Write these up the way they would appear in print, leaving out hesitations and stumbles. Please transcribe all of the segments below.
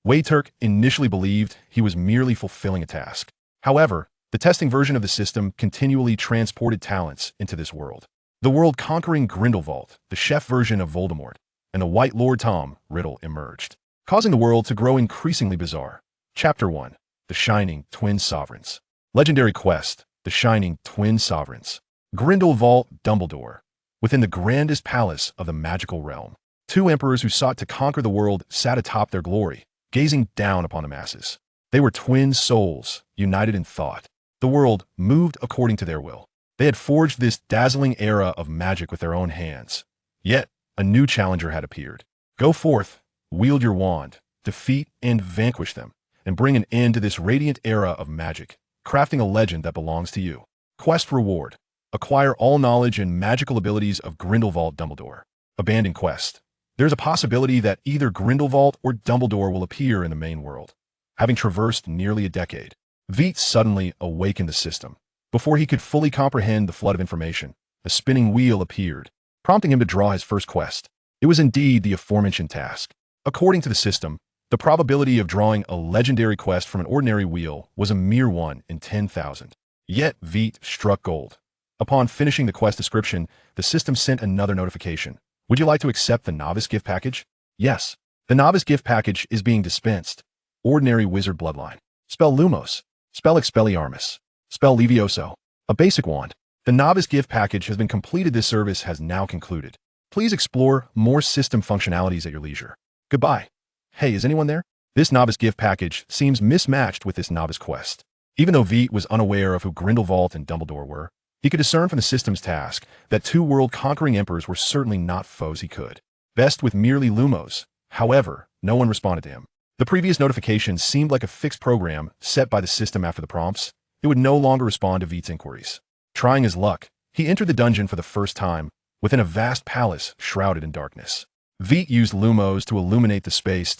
Wayturk initially believed he was merely fulfilling a task. However, the testing version of the system continually transported talents into this world. The world-conquering Grindelwald, the chef version of Voldemort, and the White Lord Tom Riddle emerged, causing the world to grow increasingly bizarre. Chapter 1. The Shining Twin Sovereigns. Legendary Quest, The Shining Twin Sovereigns. Grindelwald Dumbledore. Within the grandest palace of the magical realm, two emperors who sought to conquer the world sat atop their glory, gazing down upon the masses. They were twin souls, united in thought. The world moved according to their will. They had forged this dazzling era of magic with their own hands. Yet, a new challenger had appeared. Go forth, wield your wand, defeat and vanquish them, and bring an end to this radiant era of magic, crafting a legend that belongs to you. Quest reward. Acquire all knowledge and magical abilities of Grindelwald Dumbledore. Abandon quest. There's a possibility that either Grindelwald or Dumbledore will appear in the main world. Having traversed nearly a decade, Vitt suddenly awakened the system. Before he could fully comprehend the flood of information, a spinning wheel appeared, prompting him to draw his first quest. It was indeed the aforementioned task. According to the system, the probability of drawing a legendary quest from an ordinary wheel was a mere 1 in 10,000. Yet Vitt struck gold. Upon finishing the quest description, the system sent another notification. Would you like to accept the novice gift package? Yes. The novice gift package is being dispensed. Ordinary wizard bloodline. Spell Lumos. Spell Expelliarmus. Spell Levioso. A basic wand. The novice gift package has been completed. This service has now concluded. Please explore more system functionalities at your leisure. Goodbye. Hey, is anyone there? This novice gift package seems mismatched with this novice quest. Even though Vitt was unaware of who Grindelwald and Dumbledore were, he could discern from the system's task that two world-conquering emperors were certainly not foes he could best with merely Lumos. However, no one responded to him. The previous notification seemed like a fixed program set by the system. After the prompts, it would no longer respond to Vitt's inquiries. Trying his luck, he entered the dungeon for the first time, within a vast palace shrouded in darkness. Vitt used Lumos to illuminate the space.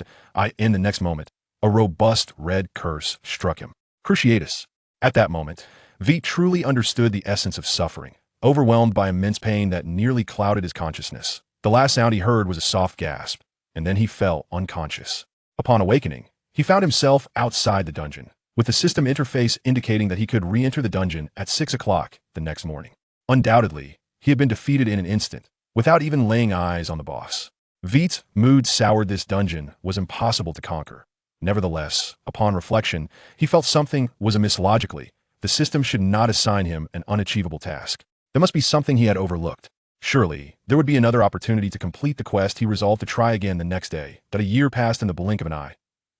In the next moment, a robust red curse struck him. Cruciatus. At that moment, Vitt truly understood the essence of suffering, overwhelmed by immense pain that nearly clouded his consciousness. The last sound he heard was a soft gasp, and then he fell unconscious. Upon awakening, he found himself outside the dungeon, with the system interface indicating that he could re-enter the dungeon at 6 o'clock the next morning. Undoubtedly, he had been defeated in an instant, without even laying eyes on the boss. Vitt's mood soured. This dungeon was impossible to conquer. Nevertheless, upon reflection, he felt something was amiss logically. The system should not assign him an unachievable task. There must be something he had overlooked. Surely, there would be another opportunity to complete the quest. He resolved to try again the next day, but a year passed in the blink of an eye.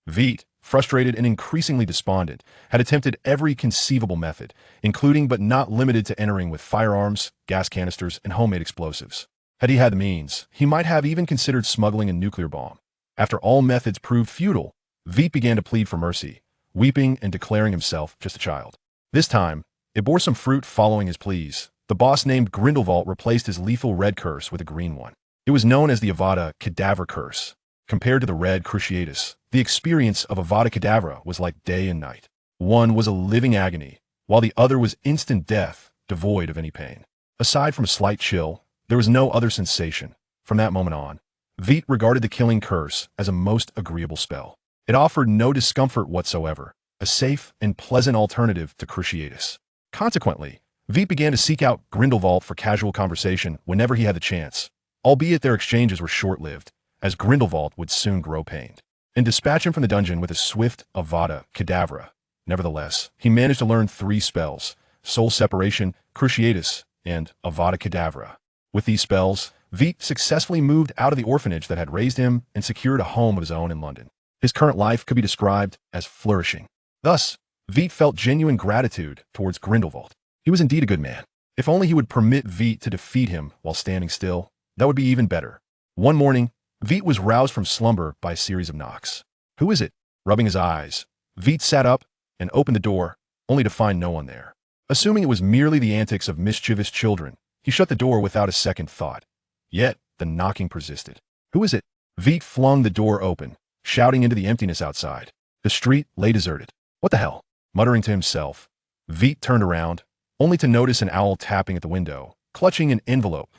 Vitt, frustrated and increasingly despondent, had attempted every conceivable method, including but not limited to entering with firearms, gas canisters, and homemade explosives. Had he had the means, he might have even considered smuggling a nuclear bomb. After all methods proved futile, Vitt began to plead for mercy, weeping and declaring himself just a child. This time, it bore some fruit. Following his pleas, the boss named Grindelwald replaced his lethal red curse with a green one. It was known as the Avada Kedavra curse. Compared to the red Cruciatus, the experience of Avada Kedavra was like day and night. One was a living agony, while the other was instant death, devoid of any pain. Aside from a slight chill, there was no other sensation. From that moment on, Vitt regarded the killing curse as a most agreeable spell. It offered no discomfort whatsoever, a safe and pleasant alternative to Cruciatus. Consequently, Vitt began to seek out Grindelwald for casual conversation whenever he had the chance, albeit their exchanges were short-lived, as Grindelwald would soon grow pained, and dispatch him from the dungeon with a swift Avada Kedavra. Nevertheless, he managed to learn 3 spells: Soul Separation, Cruciatus, and Avada Kedavra. With these spells, Vitt successfully moved out of the orphanage that had raised him and secured a home of his own in London. His current life could be described as flourishing. Thus, Vitt felt genuine gratitude towards Grindelwald. He was indeed a good man. If only he would permit Vitt to defeat him while standing still, that would be even better. One morning, Vitt was roused from slumber by a series of knocks. Who is it? Rubbing his eyes, Vitt sat up and opened the door, only to find no one there. Assuming it was merely the antics of mischievous children, he shut the door without a second thought. Yet, the knocking persisted. Who is it? Vitt flung the door open, shouting into the emptiness outside. The street lay deserted. What the hell? Muttering to himself, Vitt turned around, only to notice an owl tapping at the window, clutching an envelope.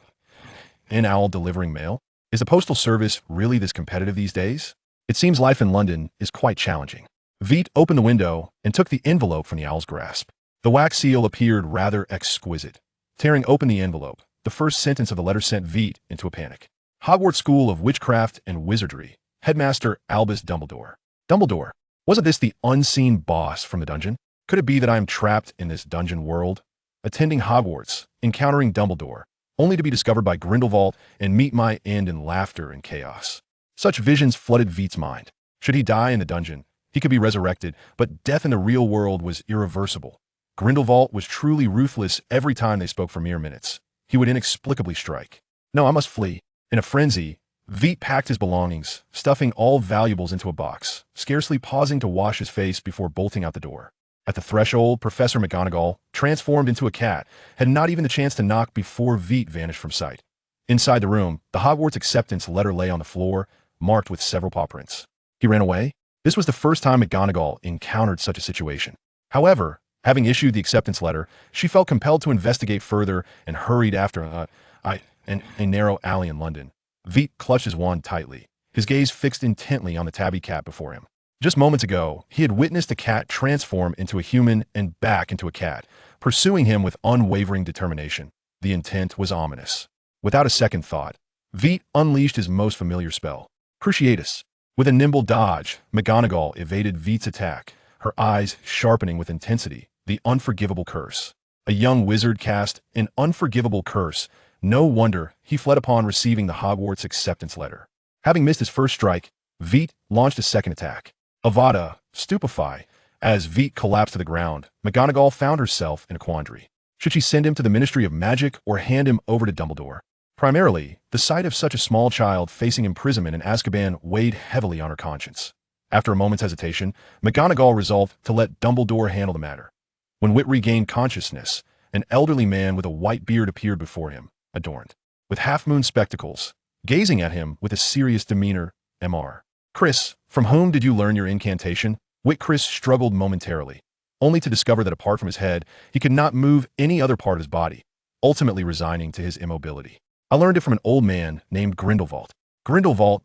An owl delivering mail? Is the postal service really this competitive these days? It seems life in London is quite challenging. Vitt opened the window and took the envelope from the owl's grasp. The wax seal appeared rather exquisite. Tearing open the envelope, the first sentence of the letter sent Vitt into a panic. Hogwarts School of Witchcraft and Wizardry, Headmaster Albus Dumbledore. Dumbledore, wasn't this the unseen boss from the dungeon? Could it be that I am trapped in this dungeon world? Attending Hogwarts, encountering Dumbledore, only to be discovered by Grindelwald and meet my end in laughter and chaos. Such visions flooded Vitt's mind. Should he die in the dungeon, he could be resurrected, but death in the real world was irreversible. Grindelwald was truly ruthless every time they spoke for mere minutes. He would inexplicably strike. No, I must flee. In a frenzy, Vitt packed his belongings, stuffing all valuables into a box, scarcely pausing to wash his face before bolting out the door. At the threshold, Professor McGonagall, transformed into a cat, had not even the chance to knock before Vitt vanished from sight. Inside the room, the Hogwarts acceptance letter lay on the floor, marked with several paw prints. He ran away? This was the first time McGonagall encountered such a situation. However, having issued the acceptance letter, she felt compelled to investigate further and hurried after a narrow alley in London. Vitt clutched his wand tightly, his gaze fixed intently on the tabby cat before him. Just moments ago, he had witnessed a cat transform into a human and back into a cat, pursuing him with unwavering determination. The intent was ominous. Without a second thought, Vitt unleashed his most familiar spell, Cruciatus. With a nimble dodge, McGonagall evaded Vitt's attack, her eyes sharpening with intensity. The unforgivable curse. A young wizard cast an unforgivable curse. No wonder he fled upon receiving the Hogwarts acceptance letter. Having missed his first strike, Vitt launched a second attack. Avada, stupefy. As Vitt collapsed to the ground, McGonagall found herself in a quandary. Should she send him to the Ministry of Magic or hand him over to Dumbledore? Primarily, the sight of such a small child facing imprisonment in Azkaban weighed heavily on her conscience. After a moment's hesitation, McGonagall resolved to let Dumbledore handle the matter. When Vitt regained consciousness, an elderly man with a white beard appeared before him, adorned with half-moon spectacles, gazing at him with a serious demeanor. Mr. Chris, from whom did you learn your incantation? Chris struggled momentarily, only to discover that apart from his head, he could not move any other part of his body, ultimately resigning to his immobility. I learned it from an old man named Grindelwald. Grindelwald.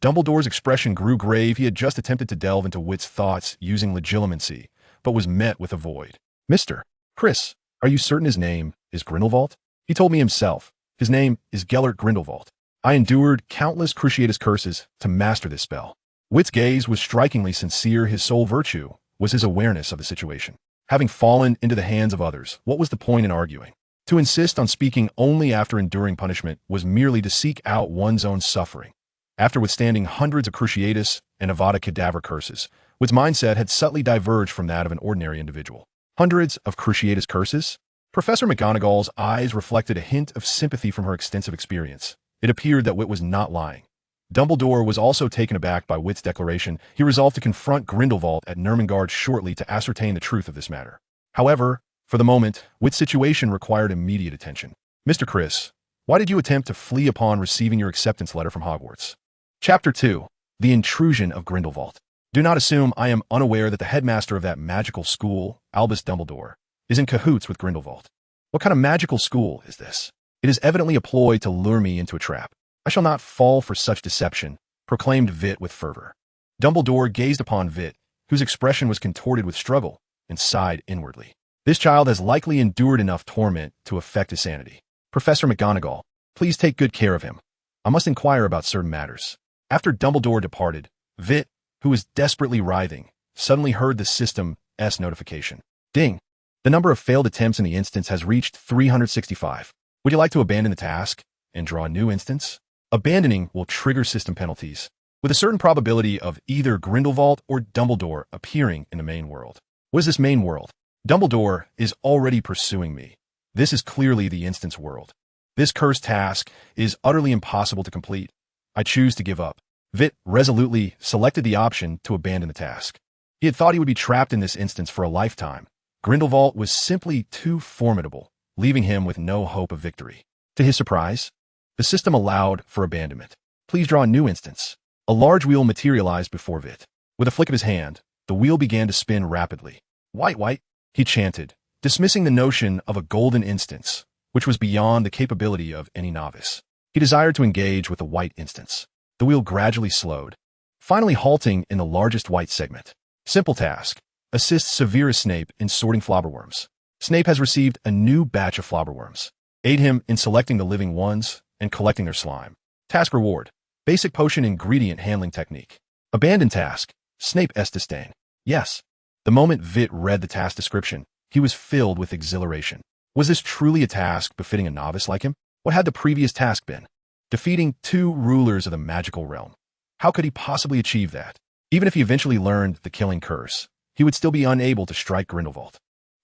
Dumbledore's expression grew grave. He had just attempted to delve into Vitt's thoughts using legilimency, but was met with a void. Mr. Chris, are you certain his name is Grindelwald? He told me himself. His name is Gellert Grindelwald. I endured countless Cruciatus curses to master this spell. Vitt's gaze was strikingly sincere. His sole virtue was his awareness of the situation. Having fallen into the hands of others, what was the point in arguing? To insist on speaking only after enduring punishment was merely to seek out one's own suffering. After withstanding hundreds of Cruciatus and Avada Kedavra curses, Vitt's mindset had subtly diverged from that of an ordinary individual. Hundreds of Cruciatus curses? Professor McGonagall's eyes reflected a hint of sympathy from her extensive experience. It appeared that Vitt was not lying. Dumbledore was also taken aback by Vitt's declaration. He resolved to confront Grindelwald at Nurmengard shortly to ascertain the truth of this matter. However, for the moment, Vitt's situation required immediate attention. Mr. Chris, why did you attempt to flee upon receiving your acceptance letter from Hogwarts? Chapter 2. The Intrusion of Grindelwald. Do not assume I am unaware that the headmaster of that magical school, Albus Dumbledore, is in cahoots with Grindelwald. What kind of magical school is this? It is evidently a ploy to lure me into a trap. I shall not fall for such deception, proclaimed Vitt with fervor. Dumbledore gazed upon Vitt, whose expression was contorted with struggle, and sighed inwardly. This child has likely endured enough torment to affect his sanity. Professor McGonagall, please take good care of him. I must inquire about certain matters. After Dumbledore departed, Vitt, who was desperately writhing, suddenly heard the system's notification. Ding! The number of failed attempts in the instance has reached 365. Would you like to abandon the task and draw a new instance? Abandoning will trigger system penalties, with a certain probability of either Grindelwald or Dumbledore appearing in the main world. What is this main world? Dumbledore is already pursuing me. This is clearly the instance world. This cursed task is utterly impossible to complete. I choose to give up. Vitt resolutely selected the option to abandon the task. He had thought he would be trapped in this instance for a lifetime. Grindelwald was simply too formidable, leaving him with no hope of victory. To his surprise, the system allowed for abandonment. Please draw a new instance. A large wheel materialized before Vitt. With a flick of his hand, the wheel began to spin rapidly. White, white, he chanted, dismissing the notion of a golden instance, which was beyond the capability of any novice. He desired to engage with the white instance. The wheel gradually slowed. finally halting in the largest white segment. Simple task. Assist Severus Snape in sorting flobberworms. Snape has received a new batch of flobberworms. Aid him in selecting the living ones and collecting their slime. Task reward. Basic potion ingredient handling technique. Abandoned task. Snape S. disdain. Yes. The moment Vitt read the task description, he was filled with exhilaration. Was this truly a task befitting a novice like him? What had the previous task been? Defeating 2 rulers of the magical realm. How could he possibly achieve that? Even if he eventually learned the killing curse, he would still be unable to strike Grindelwald.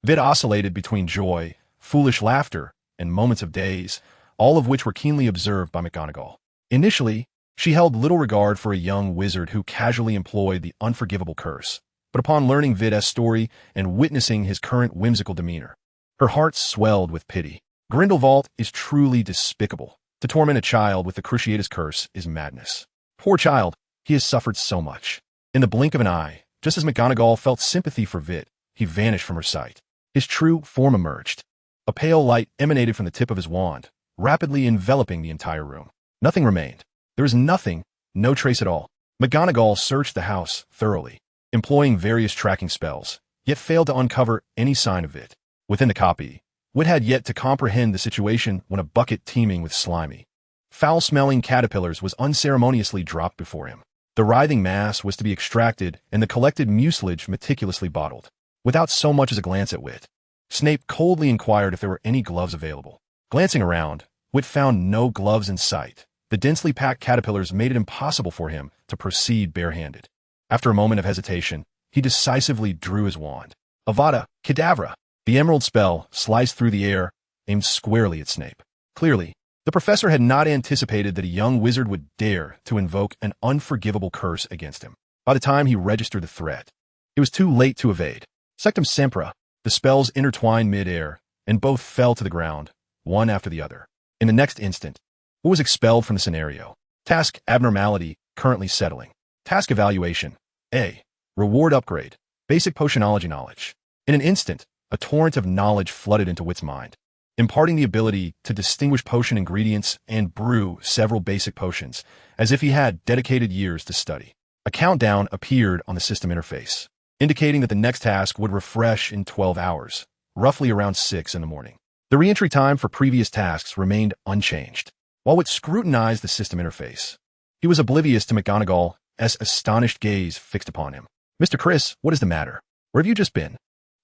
Vitt oscillated between joy, foolish laughter, and moments of daze, all of which were keenly observed by McGonagall. Initially, she held little regard for a young wizard who casually employed the unforgivable curse, but upon learning Vitt's story and witnessing his current whimsical demeanor, her heart swelled with pity. Grindelwald is truly despicable. To torment a child with the Cruciatus curse is madness. Poor child, he has suffered so much. In the blink of an eye, just as McGonagall felt sympathy for Vitt, he vanished from her sight. His true form emerged. A pale light emanated from the tip of his wand, rapidly enveloping the entire room. Nothing remained. There was nothing, no trace at all. McGonagall searched the house thoroughly, employing various tracking spells, yet failed to uncover any sign of Vitt. Within the copy, Vitt had yet to comprehend the situation when a bucket teeming with slimy, foul-smelling caterpillars was unceremoniously dropped before him. The writhing mass was to be extracted and the collected mucilage meticulously bottled. Without so much as a glance at Vitt, Snape coldly inquired if there were any gloves available. Glancing around, Vitt found no gloves in sight. The densely packed caterpillars made it impossible for him to proceed barehanded. After a moment of hesitation, he decisively drew his wand. Avada Kedavra! The emerald spell sliced through the air, aimed squarely at Snape. Clearly, the professor had not anticipated that a young wizard would dare to invoke an unforgivable curse against him. By the time he registered the threat, it was too late to evade. Sectum Sempra, the spells intertwined mid-air, and both fell to the ground, one after the other. In the next instant, what was expelled from the scenario? Task abnormality, currently settling. Task evaluation. A. Reward upgrade. Basic potionology knowledge. In an instant, a torrent of knowledge flooded into Witt's mind, imparting the ability to distinguish potion ingredients and brew several basic potions, as if he had dedicated years to study. A countdown appeared on the system interface, indicating that the next task would refresh in 12 hours, roughly around 6 in the morning. The re-entry time for previous tasks remained unchanged. While Witt scrutinized the system interface, he was oblivious to McGonagall's astonished gaze fixed upon him. Mr. Chris, what is the matter? Where have you just been?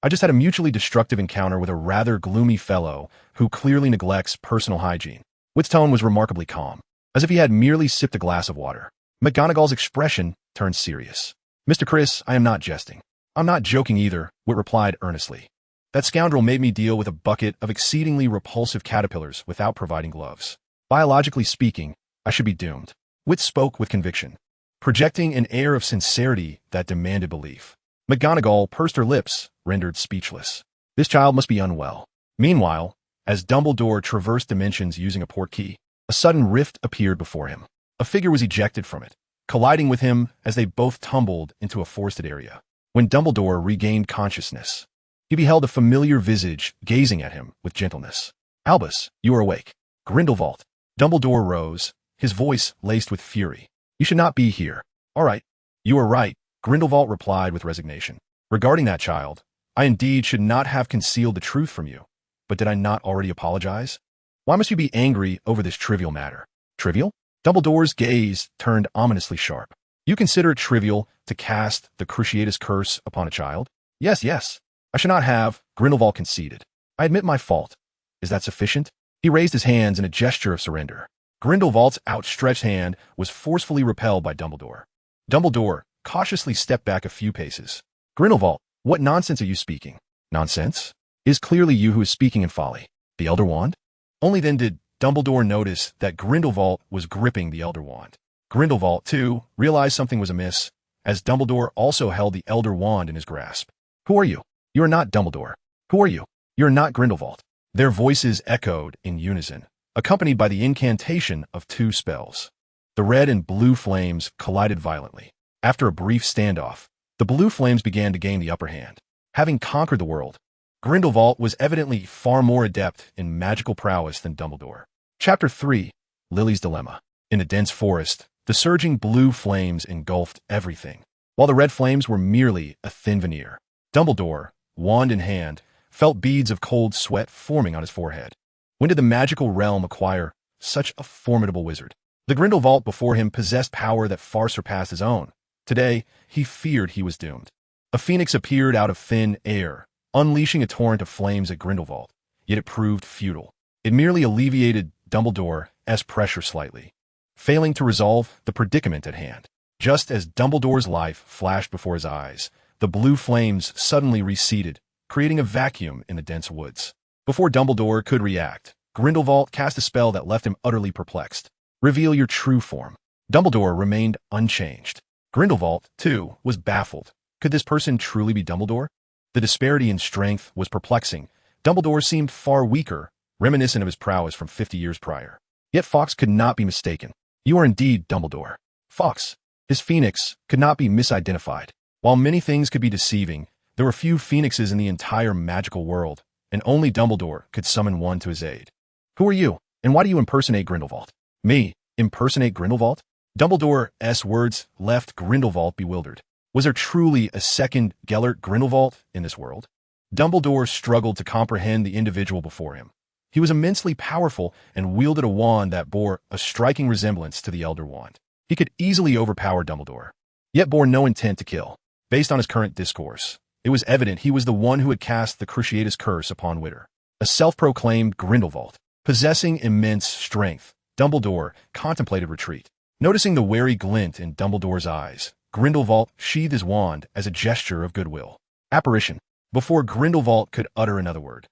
I just had a mutually destructive encounter with a rather gloomy fellow who clearly neglects personal hygiene. Witt's tone was remarkably calm, as if he had merely sipped a glass of water. McGonagall's expression turned serious. Mr. Chris, I am not jesting. I'm not joking either, Witt replied earnestly. That scoundrel made me deal with a bucket of exceedingly repulsive caterpillars without providing gloves. Biologically speaking, I should be doomed. Witt spoke with conviction, projecting an air of sincerity that demanded belief. McGonagall pursed her lips, rendered speechless. This child must be unwell. Meanwhile, as Dumbledore traversed dimensions using a portkey, a sudden rift appeared before him. A figure was ejected from it, colliding with him as they both tumbled into a forested area. When Dumbledore regained consciousness, he beheld a familiar visage gazing at him with gentleness. Albus, you are awake. Grindelwald. Dumbledore rose, his voice laced with fury. You should not be here. All right. You are right, Grindelwald replied with resignation. Regarding that child, I indeed should not have concealed the truth from you. But did I not already apologize? Why must you be angry over this trivial matter? Trivial? Dumbledore's gaze turned ominously sharp. You consider it trivial to cast the Cruciatus curse upon a child? Yes, yes. I should not have, Grindelwald conceded. I admit my fault. Is that sufficient? He raised his hands in a gesture of surrender. Grindelwald's outstretched hand was forcefully repelled by Dumbledore. Dumbledore cautiously stepped back a few paces. Grindelwald, what nonsense are you speaking? Nonsense? It is clearly you who is speaking in folly. The Elder Wand? Only then did Dumbledore notice that Grindelwald was gripping the Elder Wand. Grindelwald, too, realized something was amiss, as Dumbledore also held the Elder Wand in his grasp. Who are you? You are not Dumbledore. Who are you? You are not Grindelwald. Their voices echoed in unison, accompanied by the incantation of 2 spells. The red and blue flames collided violently. After a brief standoff, the blue flames began to gain the upper hand. Having conquered the world, Grindelwald was evidently far more adept in magical prowess than Dumbledore. Chapter 3. Lily's Dilemma. In the dense forest, The surging blue flames engulfed everything, while the red flames were merely a thin veneer. Dumbledore, wand in hand, felt beads of cold sweat forming on his forehead. When did the magical realm acquire such a formidable wizard? The Grindelwald before him possessed power that far surpassed his own. Today, he feared he was doomed. A phoenix appeared out of thin air, unleashing a torrent of flames at Grindelwald, yet it proved futile. It merely alleviated Dumbledore's pressure slightly, failing to resolve the predicament at hand. Just as Dumbledore's life flashed before his eyes, the blue flames suddenly receded, creating a vacuum in the dense woods. Before Dumbledore could react, Grindelwald cast a spell that left him utterly perplexed. Reveal your true form. Dumbledore remained unchanged. Grindelwald, too, was baffled. Could this person truly be Dumbledore? The disparity in strength was perplexing. Dumbledore seemed far weaker, reminiscent of his prowess from 50 years prior. Yet Fawkes could not be mistaken. You are indeed Dumbledore. Fawkes, his phoenix, could not be misidentified. While many things could be deceiving, there were few phoenixes in the entire magical world, and only Dumbledore could summon one to his aid. Who are you, and why do you impersonate Grindelwald? Me? Impersonate Grindelwald? Dumbledore's words left Grindelwald bewildered. Was there truly a second Gellert Grindelwald in this world? Dumbledore struggled to comprehend the individual before him. He was immensely powerful and wielded a wand that bore a striking resemblance to the Elder Wand. He could easily overpower Dumbledore, yet bore no intent to kill. Based on his current discourse, it was evident he was the one who had cast the Cruciatus Curse upon Witter, a self-proclaimed Grindelwald. Possessing immense strength, Dumbledore contemplated retreat. Noticing the wary glint in Dumbledore's eyes, Grindelwald sheathed his wand as a gesture of goodwill. Apparition. Before Grindelwald could utter another word,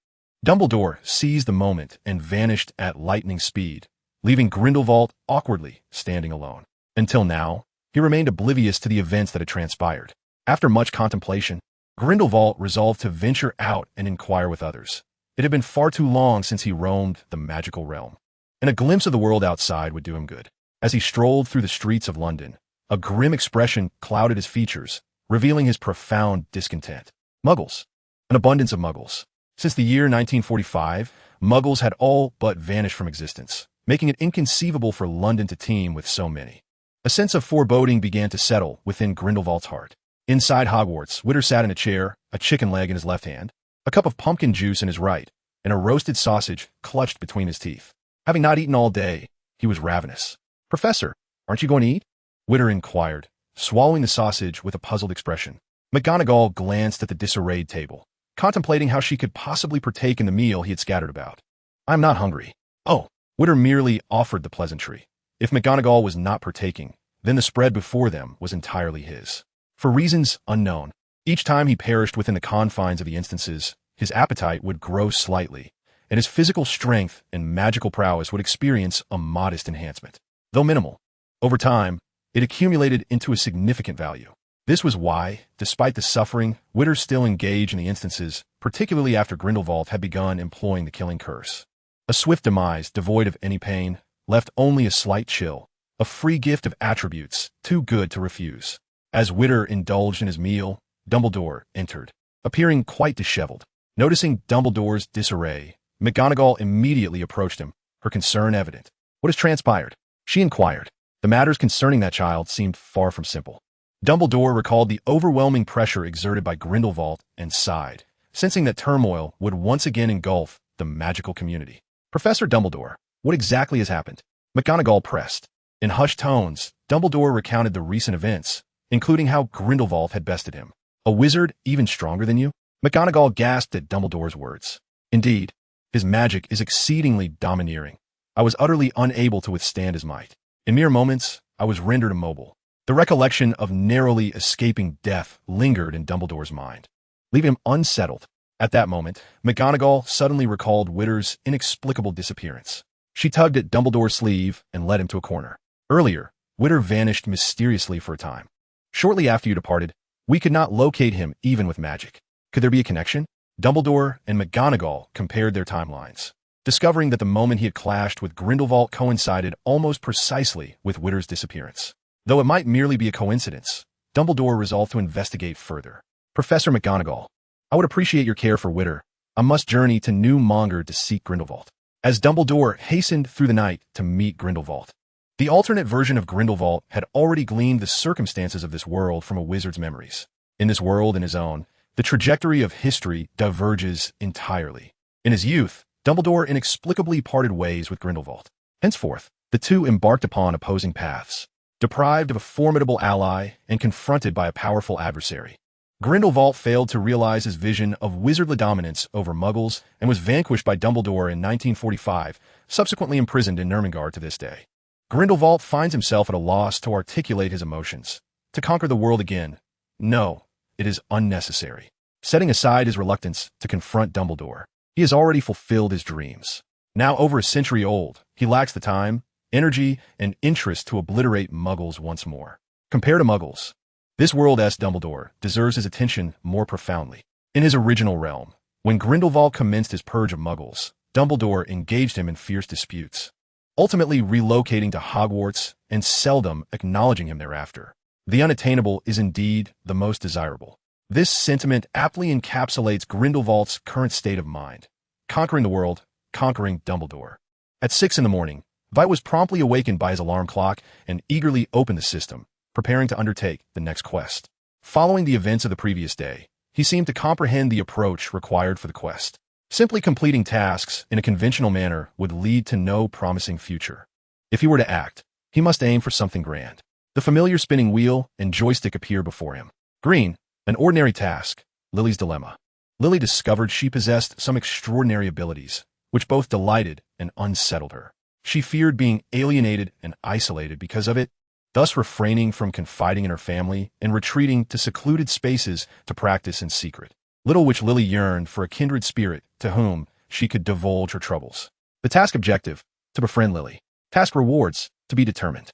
Dumbledore seized the moment and vanished at lightning speed, leaving Grindelwald awkwardly standing alone. Until now, he remained oblivious to the events that had transpired. After much contemplation, Grindelwald resolved to venture out and inquire with others. It had been far too long since he roamed the magical realm, and a glimpse of the world outside would do him good. As he strolled through the streets of London, a grim expression clouded his features, revealing his profound discontent. Muggles. An abundance of Muggles. Since the year 1945, Muggles had all but vanished from existence, making it inconceivable for London to teem with so many. A sense of foreboding began to settle within Grindelwald's heart. Inside Hogwarts, Witter sat in a chair, a chicken leg in his left hand, a cup of pumpkin juice in his right, and a roasted sausage clutched between his teeth. Having not eaten all day, he was ravenous. "Professor, aren't you going to eat?" Witter inquired, swallowing the sausage with a puzzled expression. McGonagall glanced at the disarrayed table, contemplating how she could possibly partake in the meal he had scattered about. "I'm not hungry." "Oh." Witter merely offered the pleasantry. If McGonagall was not partaking, then the spread before them was entirely his. For reasons unknown, each time he perished within the confines of the instances, his appetite would grow slightly, and his physical strength and magical prowess would experience a modest enhancement. Though minimal, over time, it accumulated into a significant value. This was why, despite the suffering, Witter still engaged in the instances, particularly after Grindelwald had begun employing the killing curse. A swift demise, devoid of any pain, left only a slight chill, a free gift of attributes too good to refuse. As Witter indulged in his meal, Dumbledore entered, appearing quite disheveled. Noticing Dumbledore's disarray, McGonagall immediately approached him, her concern evident. "What has transpired?" she inquired. The matters concerning that child seemed far from simple. Dumbledore recalled the overwhelming pressure exerted by Grindelwald and sighed, sensing that turmoil would once again engulf the magical community. "Professor Dumbledore, what exactly has happened?" McGonagall pressed. In hushed tones, Dumbledore recounted the recent events, including how Grindelwald had bested him. "A wizard even stronger than you?" McGonagall gasped at Dumbledore's words. "Indeed, his magic is exceedingly domineering. I was utterly unable to withstand his might. In mere moments, I was rendered immobile." The recollection of narrowly escaping death lingered in Dumbledore's mind, leaving him unsettled. At that moment, McGonagall suddenly recalled Witter's inexplicable disappearance. She tugged at Dumbledore's sleeve and led him to a corner. "Earlier, Witter vanished mysteriously for a time. Shortly after you departed, we could not locate him even with magic. Could there be a connection?" Dumbledore and McGonagall compared their timelines, discovering that the moment he had clashed with Grindelwald coincided almost precisely with Witter's disappearance. Though it might merely be a coincidence, Dumbledore resolved to investigate further. "Professor McGonagall, I would appreciate your care for Witter. I must journey to New Monger to seek Grindelwald." As Dumbledore hastened through the night to meet Grindelwald, The alternate version of Grindelwald had already gleaned the circumstances of this world from a wizard's memories. In this world and his own, the trajectory of history diverges entirely. In his youth, Dumbledore inexplicably parted ways with Grindelwald. Henceforth, the two embarked upon opposing paths, deprived of a formidable ally and confronted by a powerful adversary. Grindelwald failed to realize his vision of wizardly dominance over Muggles and was vanquished by Dumbledore in 1945, subsequently imprisoned in Nurmengard to this day. Grindelwald finds himself at a loss to articulate his emotions. To conquer the world again? No, it is unnecessary. Setting aside his reluctance to confront Dumbledore, he has already fulfilled his dreams. Now over a century old, he lacks the time, energy, and interest to obliterate Muggles once more. Compared to Muggles, this world-esque Dumbledore deserves his attention more profoundly. In his original realm, when Grindelwald commenced his purge of Muggles, Dumbledore engaged him in fierce disputes, ultimately relocating to Hogwarts and seldom acknowledging him thereafter. The unattainable is indeed the most desirable. This sentiment aptly encapsulates Grindelwald's current state of mind. Conquering the world, conquering Dumbledore. At 6 a.m, Vitt was promptly awakened by his alarm clock and eagerly opened the system, preparing to undertake the next quest. Following the events of the previous day, he seemed to comprehend the approach required for the quest. Simply completing tasks in a conventional manner would lead to no promising future. If he were to act, he must aim for something grand. The familiar spinning wheel and joystick appear before him. Green, an ordinary task, Lily's dilemma. Lily discovered she possessed some extraordinary abilities, which both delighted and unsettled her. She feared being alienated and isolated because of it, thus refraining from confiding in her family and retreating to secluded spaces to practice in secret. Little which Lily yearned for a kindred spirit to whom she could divulge her troubles. The task objective, to befriend Lily. Task rewards, to be determined.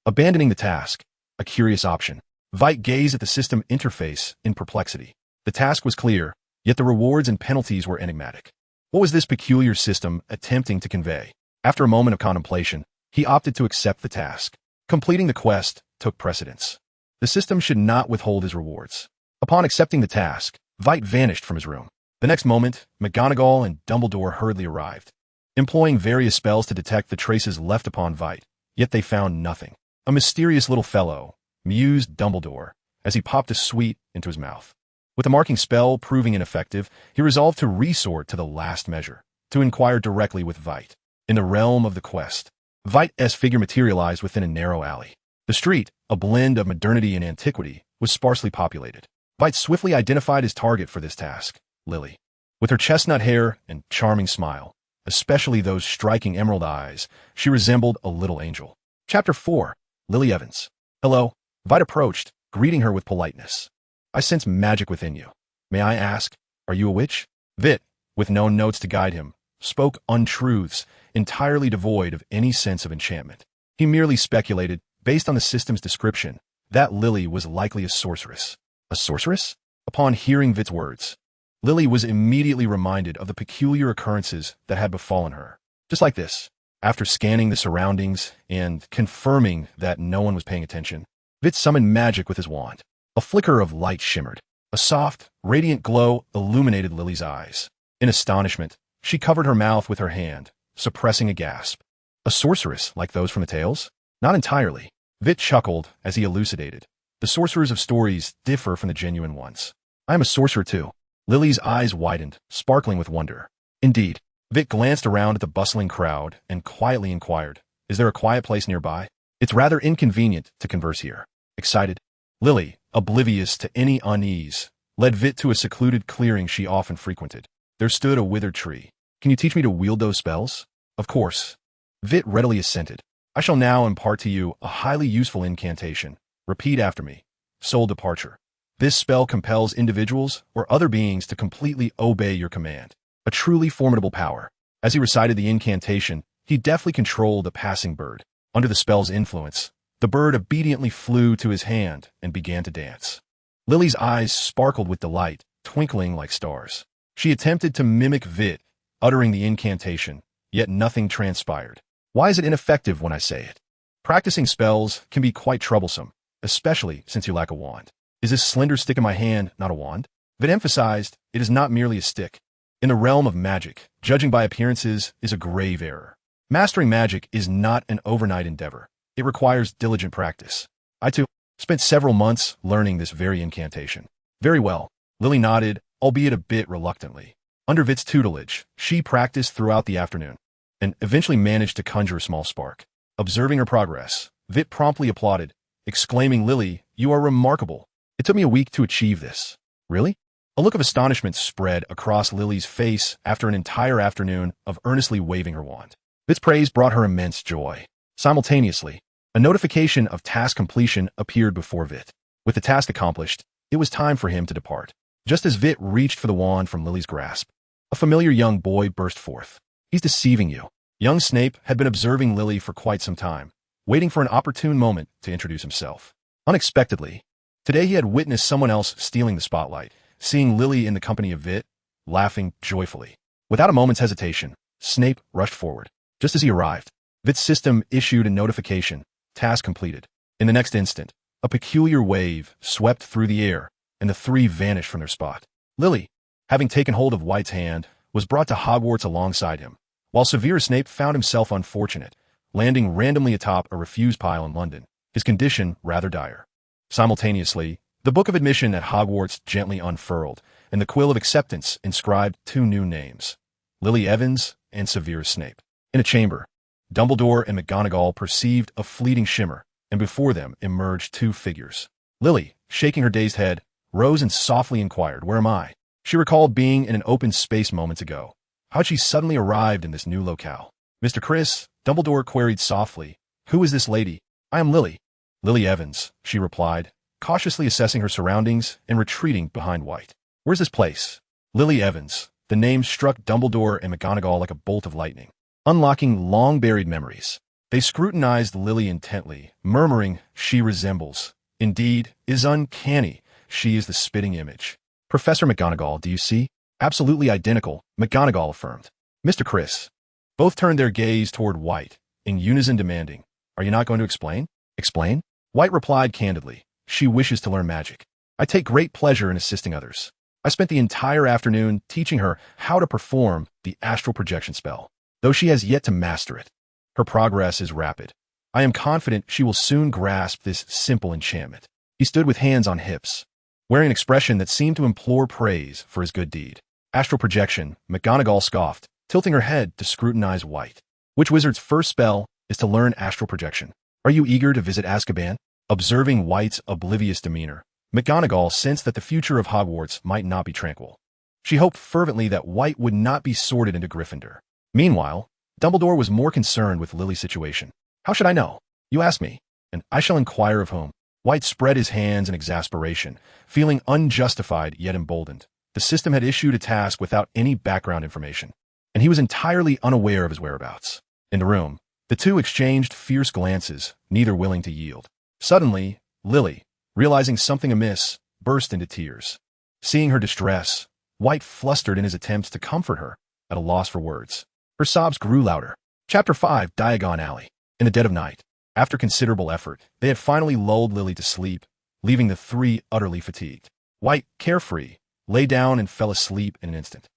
Abandoning the task, a curious option. Vitt gazed at the system interface in perplexity. The task was clear, yet the rewards and penalties were enigmatic. What was this peculiar system attempting to convey? After a moment of contemplation, he opted to accept the task. Completing the quest took precedence. The system should not withhold his rewards. Upon accepting the task, Vitt vanished from his room. The next moment, McGonagall and Dumbledore hurriedly arrived, employing various spells to detect the traces left upon Vitt, yet they found nothing. A mysterious little fellow, mused Dumbledore, as he popped a sweet into his mouth. With the marking spell proving ineffective, he resolved to resort to the last measure, to inquire directly with Vitt. In the realm of the quest, Vitt's figure materialized within a narrow alley. The street, a blend of modernity and antiquity, was sparsely populated. Vitt swiftly identified his target for this task, Lily. With her chestnut hair and charming smile, especially those striking emerald eyes, she resembled a little angel. Chapter 4. Lily Evans. Hello. Vitt approached, greeting her with politeness. I sense magic within you. May I ask, are you a witch? Vitt, with no notes to guide him, spoke untruths, entirely devoid of any sense of enchantment. He merely speculated, based on the system's description, that Lily was likely a sorceress. A sorceress? Upon hearing Vitt's words, Lily was immediately reminded of the peculiar occurrences that had befallen her. Just like this. After scanning the surroundings and confirming that no one was paying attention, Vitt summoned magic with his wand. A flicker of light shimmered. A soft, radiant glow illuminated Lily's eyes. In astonishment, she covered her mouth with her hand, suppressing a gasp. A sorceress like those from the tales? Not entirely. Vitt chuckled as he elucidated. The sorcerers of stories differ from the genuine ones. I am a sorcerer too. Lily's eyes widened, sparkling with wonder. Indeed. Vitt glanced around at the bustling crowd and quietly inquired, is there a quiet place nearby? It's rather inconvenient to converse here. Excited? Lily, oblivious to any unease, led Vitt to a secluded clearing she often frequented. There stood a withered tree. Can you teach me to wield those spells? Of course. Vitt readily assented. I shall now impart to you a highly useful incantation. Repeat after me. Soul Departure. This spell compels individuals or other beings to completely obey your command. A truly formidable power. As he recited the incantation, he deftly controlled a passing bird. Under the spell's influence, the bird obediently flew to his hand and began to dance. Lily's eyes sparkled with delight, twinkling like stars. She attempted to mimic Vitt, uttering the incantation, yet nothing transpired. Why is it ineffective when I say it? Practicing spells can be quite troublesome, especially since you lack a wand. Is this slender stick in my hand not a wand? Vitt emphasized, it is not merely a stick. In the realm of magic, judging by appearances is a grave error. Mastering magic is not an overnight endeavor. it requires diligent practice. I, too, spent several months learning this very incantation. Very well, Lily nodded, albeit a bit reluctantly. Under Vitt's tutelage, she practiced throughout the afternoon, and eventually managed to conjure a small spark. Observing her progress, Vitt promptly applauded, exclaiming, "Lily, you are remarkable. It took me a week to achieve this." "Really?" A look of astonishment spread across Lily's face after an entire afternoon of earnestly waving her wand. Vitt's praise brought her immense joy. Simultaneously, a notification of task completion appeared before Vitt. With the task accomplished, it was time for him to depart. Just as Vitt reached for the wand from Lily's grasp, a familiar young boy burst forth. "He's deceiving you." Young Snape had been observing Lily for quite some time, waiting for an opportune moment to introduce himself. Unexpectedly, today he had witnessed someone else stealing the spotlight, seeing Lily in the company of Vitt, laughing joyfully. Without a moment's hesitation, Snape rushed forward. Just as he arrived, Vitt's system issued a notification, "Task completed." In the next instant, a peculiar wave swept through the air, and the three vanished from their spot. Lily, having taken hold of White's hand, was brought to Hogwarts alongside him, while Severus Snape found himself unfortunate, landing randomly atop a refuse pile in London, his condition rather dire. Simultaneously, the book of admission at Hogwarts gently unfurled, and the quill of acceptance inscribed two new names, Lily Evans and Severus Snape. In a chamber, Dumbledore and McGonagall perceived a fleeting shimmer, and before them emerged two figures. Lily, shaking her dazed head, rose and softly inquired, "Where am I?" She recalled being in an open space moments ago. How had she suddenly arrived in this new locale? "Mr. Criss," Dumbledore queried softly, "who is this lady?" "I am Lily." "Lily Evans," she replied, cautiously assessing her surroundings and retreating behind White. "Where's this place?" Lily Evans. The name struck Dumbledore and McGonagall like a bolt of lightning, unlocking long-buried memories. They scrutinized Lily intently, murmuring, "She resembles. Indeed, is uncanny. She is the spitting image." "Professor McGonagall, do you see? Absolutely identical," McGonagall affirmed. "Mr. Criss." Both turned their gaze toward White, in unison demanding, "Are you not going to explain?" "Explain?" White replied candidly, "She wishes to learn magic. I take great pleasure in assisting others. I spent the entire afternoon teaching her how to perform the astral projection spell, though she has yet to master it. Her progress is rapid. I am confident she will soon grasp this simple enchantment." He stood with hands on hips, wearing an expression that seemed to implore praise for his good deed. "Astral projection," McGonagall scoffed, tilting her head to scrutinize White. "Which wizard's first spell is to learn astral projection? Are you eager to visit Azkaban?" Observing White's oblivious demeanor, McGonagall sensed that the future of Hogwarts might not be tranquil. She hoped fervently that White would not be sorted into Gryffindor. Meanwhile, Dumbledore was more concerned with Lily's situation. "How should I know? You ask me, and I shall inquire of whom." White spread his hands in exasperation, feeling unjustified yet emboldened. The system had issued a task without any background information, and he was entirely unaware of his whereabouts. In the room, the two exchanged fierce glances, neither willing to yield. Suddenly, Lily, realizing something amiss, burst into tears. Seeing her distress, White flustered in his attempts to comfort her, at a loss for words. Her sobs grew louder. Chapter 5, Diagon Alley. In the dead of night, after considerable effort, they had finally lulled Lily to sleep, leaving the three utterly fatigued. White, carefree, lay down and fell asleep in an instant.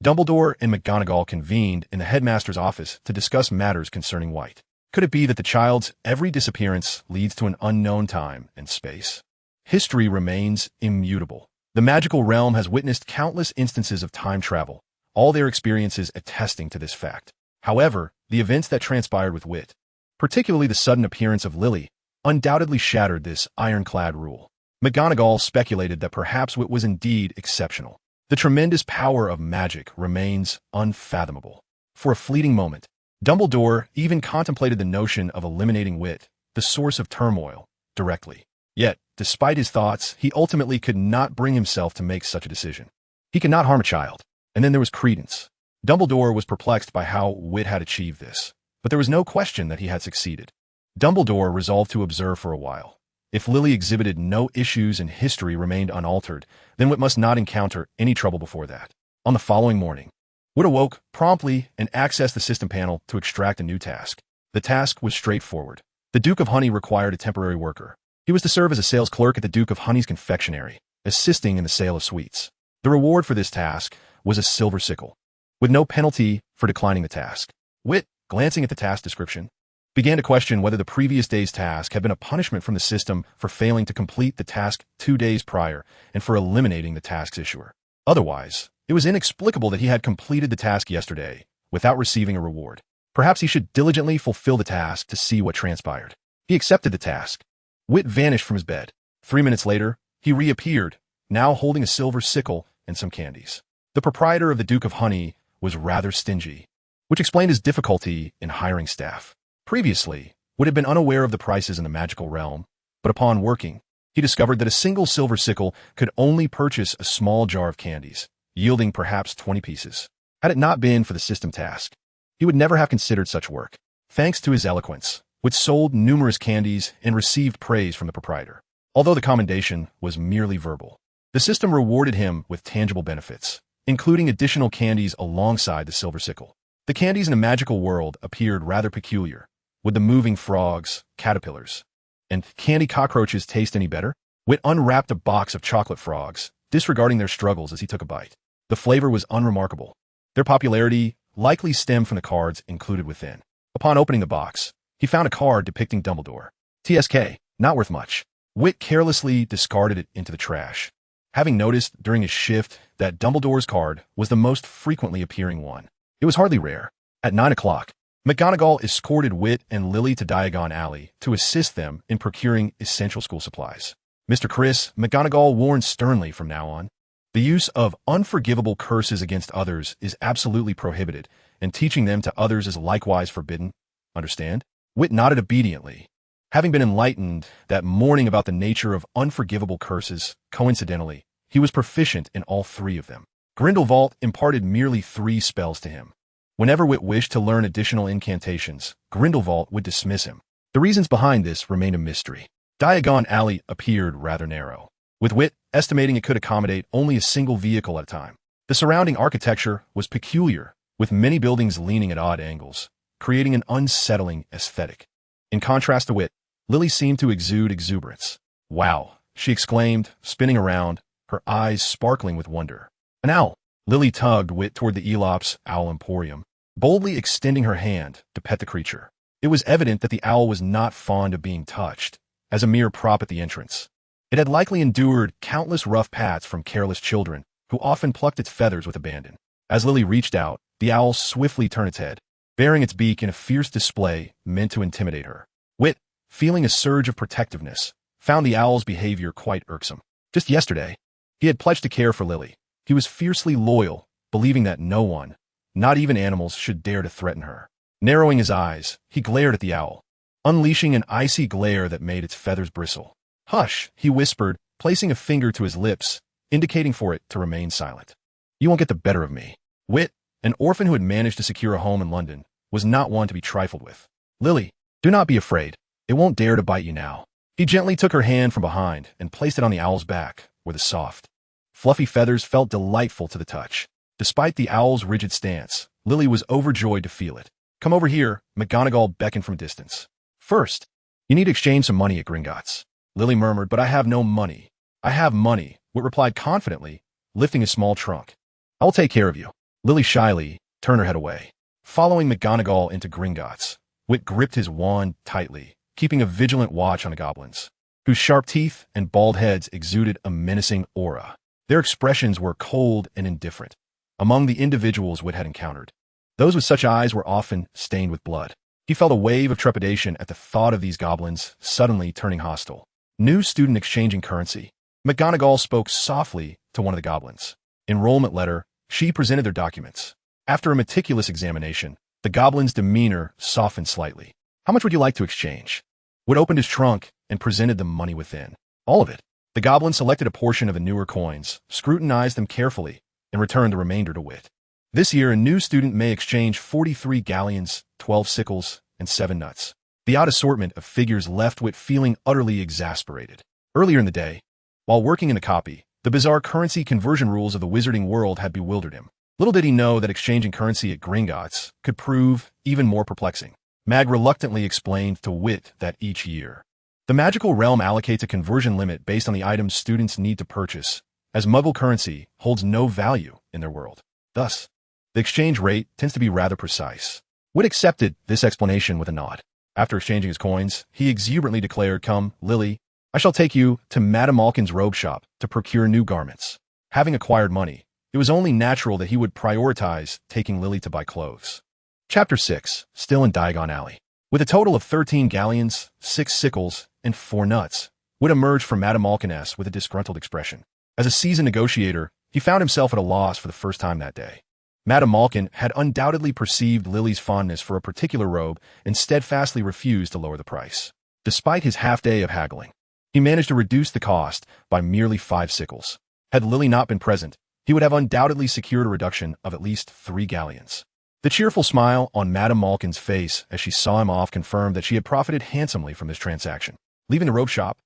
Dumbledore and McGonagall convened in the headmaster's office to discuss matters concerning White. Could it be that the child's every disappearance leads to an unknown time and space? History remains immutable. The magical realm has witnessed countless instances of time travel, all their experiences attesting to this fact. However, the events that transpired with Vitt, particularly the sudden appearance of Lily, undoubtedly shattered this ironclad rule. McGonagall speculated that perhaps Vitt was indeed exceptional. The tremendous power of magic remains unfathomable. For a fleeting moment, Dumbledore even contemplated the notion of eliminating Vitt, the source of turmoil, directly. Yet, despite his thoughts, he ultimately could not bring himself to make such a decision. He could not harm a child. And then there was Credence. Dumbledore was perplexed by how Vitt had achieved this, but there was no question that he had succeeded. Dumbledore resolved to observe for a while. If Lily exhibited no issues and history remained unaltered, then Vitt must not encounter any trouble before that. On the following morning, Vitt awoke promptly and accessed the system panel to extract a new task. The task was straightforward. The Duke of Honey required a temporary worker. He was to serve as a sales clerk at the Duke of Honey's confectionery, assisting in the sale of sweets. The reward for this task was a silver sickle, with no penalty for declining the task. Vitt, glancing at the task description, began to question whether the previous day's task had been a punishment from the system for failing to complete the task 2 days prior and for eliminating the task's issuer. Otherwise, it was inexplicable that he had completed the task yesterday without receiving a reward. Perhaps he should diligently fulfill the task to see what transpired. He accepted the task. Vitt vanished from his bed. 3 minutes later, he reappeared, now holding a silver sickle and some candies. The proprietor of the Duke of Honey was rather stingy, which explained his difficulty in hiring staff. Previously, Vitt had been unaware of the prices in the magical realm, but upon working, he discovered that a single silver sickle could only purchase a small jar of candies, yielding perhaps 20 pieces. Had it not been for the system task, he would never have considered such work. Thanks to his eloquence, Vitt sold numerous candies and received praise from the proprietor. Although the commendation was merely verbal, the system rewarded him with tangible benefits, including additional candies alongside the silver sickle. The candies in the magical world appeared rather peculiar. Would the moving frogs, caterpillars, and candy cockroaches taste any better? Vitt unwrapped a box of chocolate frogs, disregarding their struggles as he took a bite. The flavor was unremarkable. Their popularity likely stemmed from the cards included within. Upon opening the box, he found a card depicting Dumbledore. TSK, not worth much. Vitt carelessly discarded it into the trash, having noticed during his shift that Dumbledore's card was the most frequently appearing one. It was hardly rare. At 9 o'clock, McGonagall escorted Vitt and Lily to Diagon Alley to assist them in procuring essential school supplies. Mr. Chris, McGonagall warned sternly from now on, the use of unforgivable curses against others is absolutely prohibited, and teaching them to others is likewise forbidden. Understand? Vitt nodded obediently. Having been enlightened that morning about the nature of unforgivable curses, coincidentally, he was proficient in all 3 of them. Grindelwald imparted merely 3 spells to him. Whenever Vitt wished to learn additional incantations, Grindelwald would dismiss him. The reasons behind this remained a mystery. Diagon Alley appeared rather narrow, with Vitt estimating it could accommodate only a single vehicle at a time. The surrounding architecture was peculiar, with many buildings leaning at odd angles, creating an unsettling aesthetic. In contrast to Vitt, Lily seemed to exude exuberance. "Wow," she exclaimed, spinning around, her eyes sparkling with wonder. "An owl!" Lily tugged Vitt toward the Elop's Owl Emporium, boldly extending her hand to pet the creature. It was evident that the owl was not fond of being touched, as a mere prop at the entrance. It had likely endured countless rough pats from careless children, who often plucked its feathers with abandon. As Lily reached out, the owl swiftly turned its head, baring its beak in a fierce display meant to intimidate her. Vitt, feeling a surge of protectiveness, found the owl's behavior quite irksome. Just yesterday, he had pledged to care for Lily. He was fiercely loyal, believing that no one, not even animals, should dare to threaten her. Narrowing his eyes, he glared at the owl, unleashing an icy glare that made its feathers bristle. "Hush," he whispered, placing a finger to his lips, indicating for it to remain silent. "You won't get the better of me." Vitt, an orphan who had managed to secure a home in London, was not one to be trifled with. "Lily, do not be afraid. It won't dare to bite you now." He gently took her hand from behind and placed it on the owl's back, where the soft, fluffy feathers felt delightful to the touch. Despite the owl's rigid stance, Lily was overjoyed to feel it. "Come over here," McGonagall beckoned from a distance. "First, you need to exchange some money at Gringotts." Lily murmured, "But I have no money." "I have money," Vitt replied confidently, lifting a small trunk. "I will take care of you." Lily shyly turned her head away. Following McGonagall into Gringotts, Vitt gripped his wand tightly, keeping a vigilant watch on the goblins, whose sharp teeth and bald heads exuded a menacing aura. Their expressions were cold and indifferent. Among the individuals Vitt had encountered, those with such eyes were often stained with blood. He felt a wave of trepidation at the thought of these goblins suddenly turning hostile. "New student exchanging currency." McGonagall spoke softly to one of the goblins. Enrollment letter. She presented their documents. After a meticulous examination, the goblin's demeanor softened slightly. "How much would you like to exchange?" Vitt opened his trunk and presented the money within. "All of it." The goblin selected a portion of the newer coins, scrutinized them carefully, and returned the remainder to Vitt. "This year, a new student may exchange 43 galleons, 12 sickles, and 7 nuts." The odd assortment of figures left Vitt feeling utterly exasperated. Earlier in the day, while working in the copy, the bizarre currency conversion rules of the wizarding world had bewildered him. Little did he know that exchanging currency at Gringotts could prove even more perplexing. Mag reluctantly explained to Vitt that each year, the magical realm allocates a conversion limit based on the items students need to purchase, as Muggle currency holds no value in their world. Thus, the exchange rate tends to be rather precise. Vitt accepted this explanation with a nod. After exchanging his coins, he exuberantly declared, "Come, Lily, I shall take you to Madame Malkin's robe shop to procure new garments." Having acquired money, it was only natural that he would prioritize taking Lily to buy clothes. Chapter 6. Still in Diagon Alley. With a total of 13 galleons, 6 sickles, and 4 nuts, Vitt emerged from Madame Malkin's with a disgruntled expression. As a seasoned negotiator, he found himself at a loss for the first time that day. Madame Malkin had undoubtedly perceived Lily's fondness for a particular robe and steadfastly refused to lower the price. Despite his half-day of haggling, he managed to reduce the cost by merely 5 sickles. Had Lily not been present, he would have undoubtedly secured a reduction of at least 3 galleons. The cheerful smile on Madame Malkin's face as she saw him off confirmed that she had profited handsomely from this transaction. Leaving the robe shop,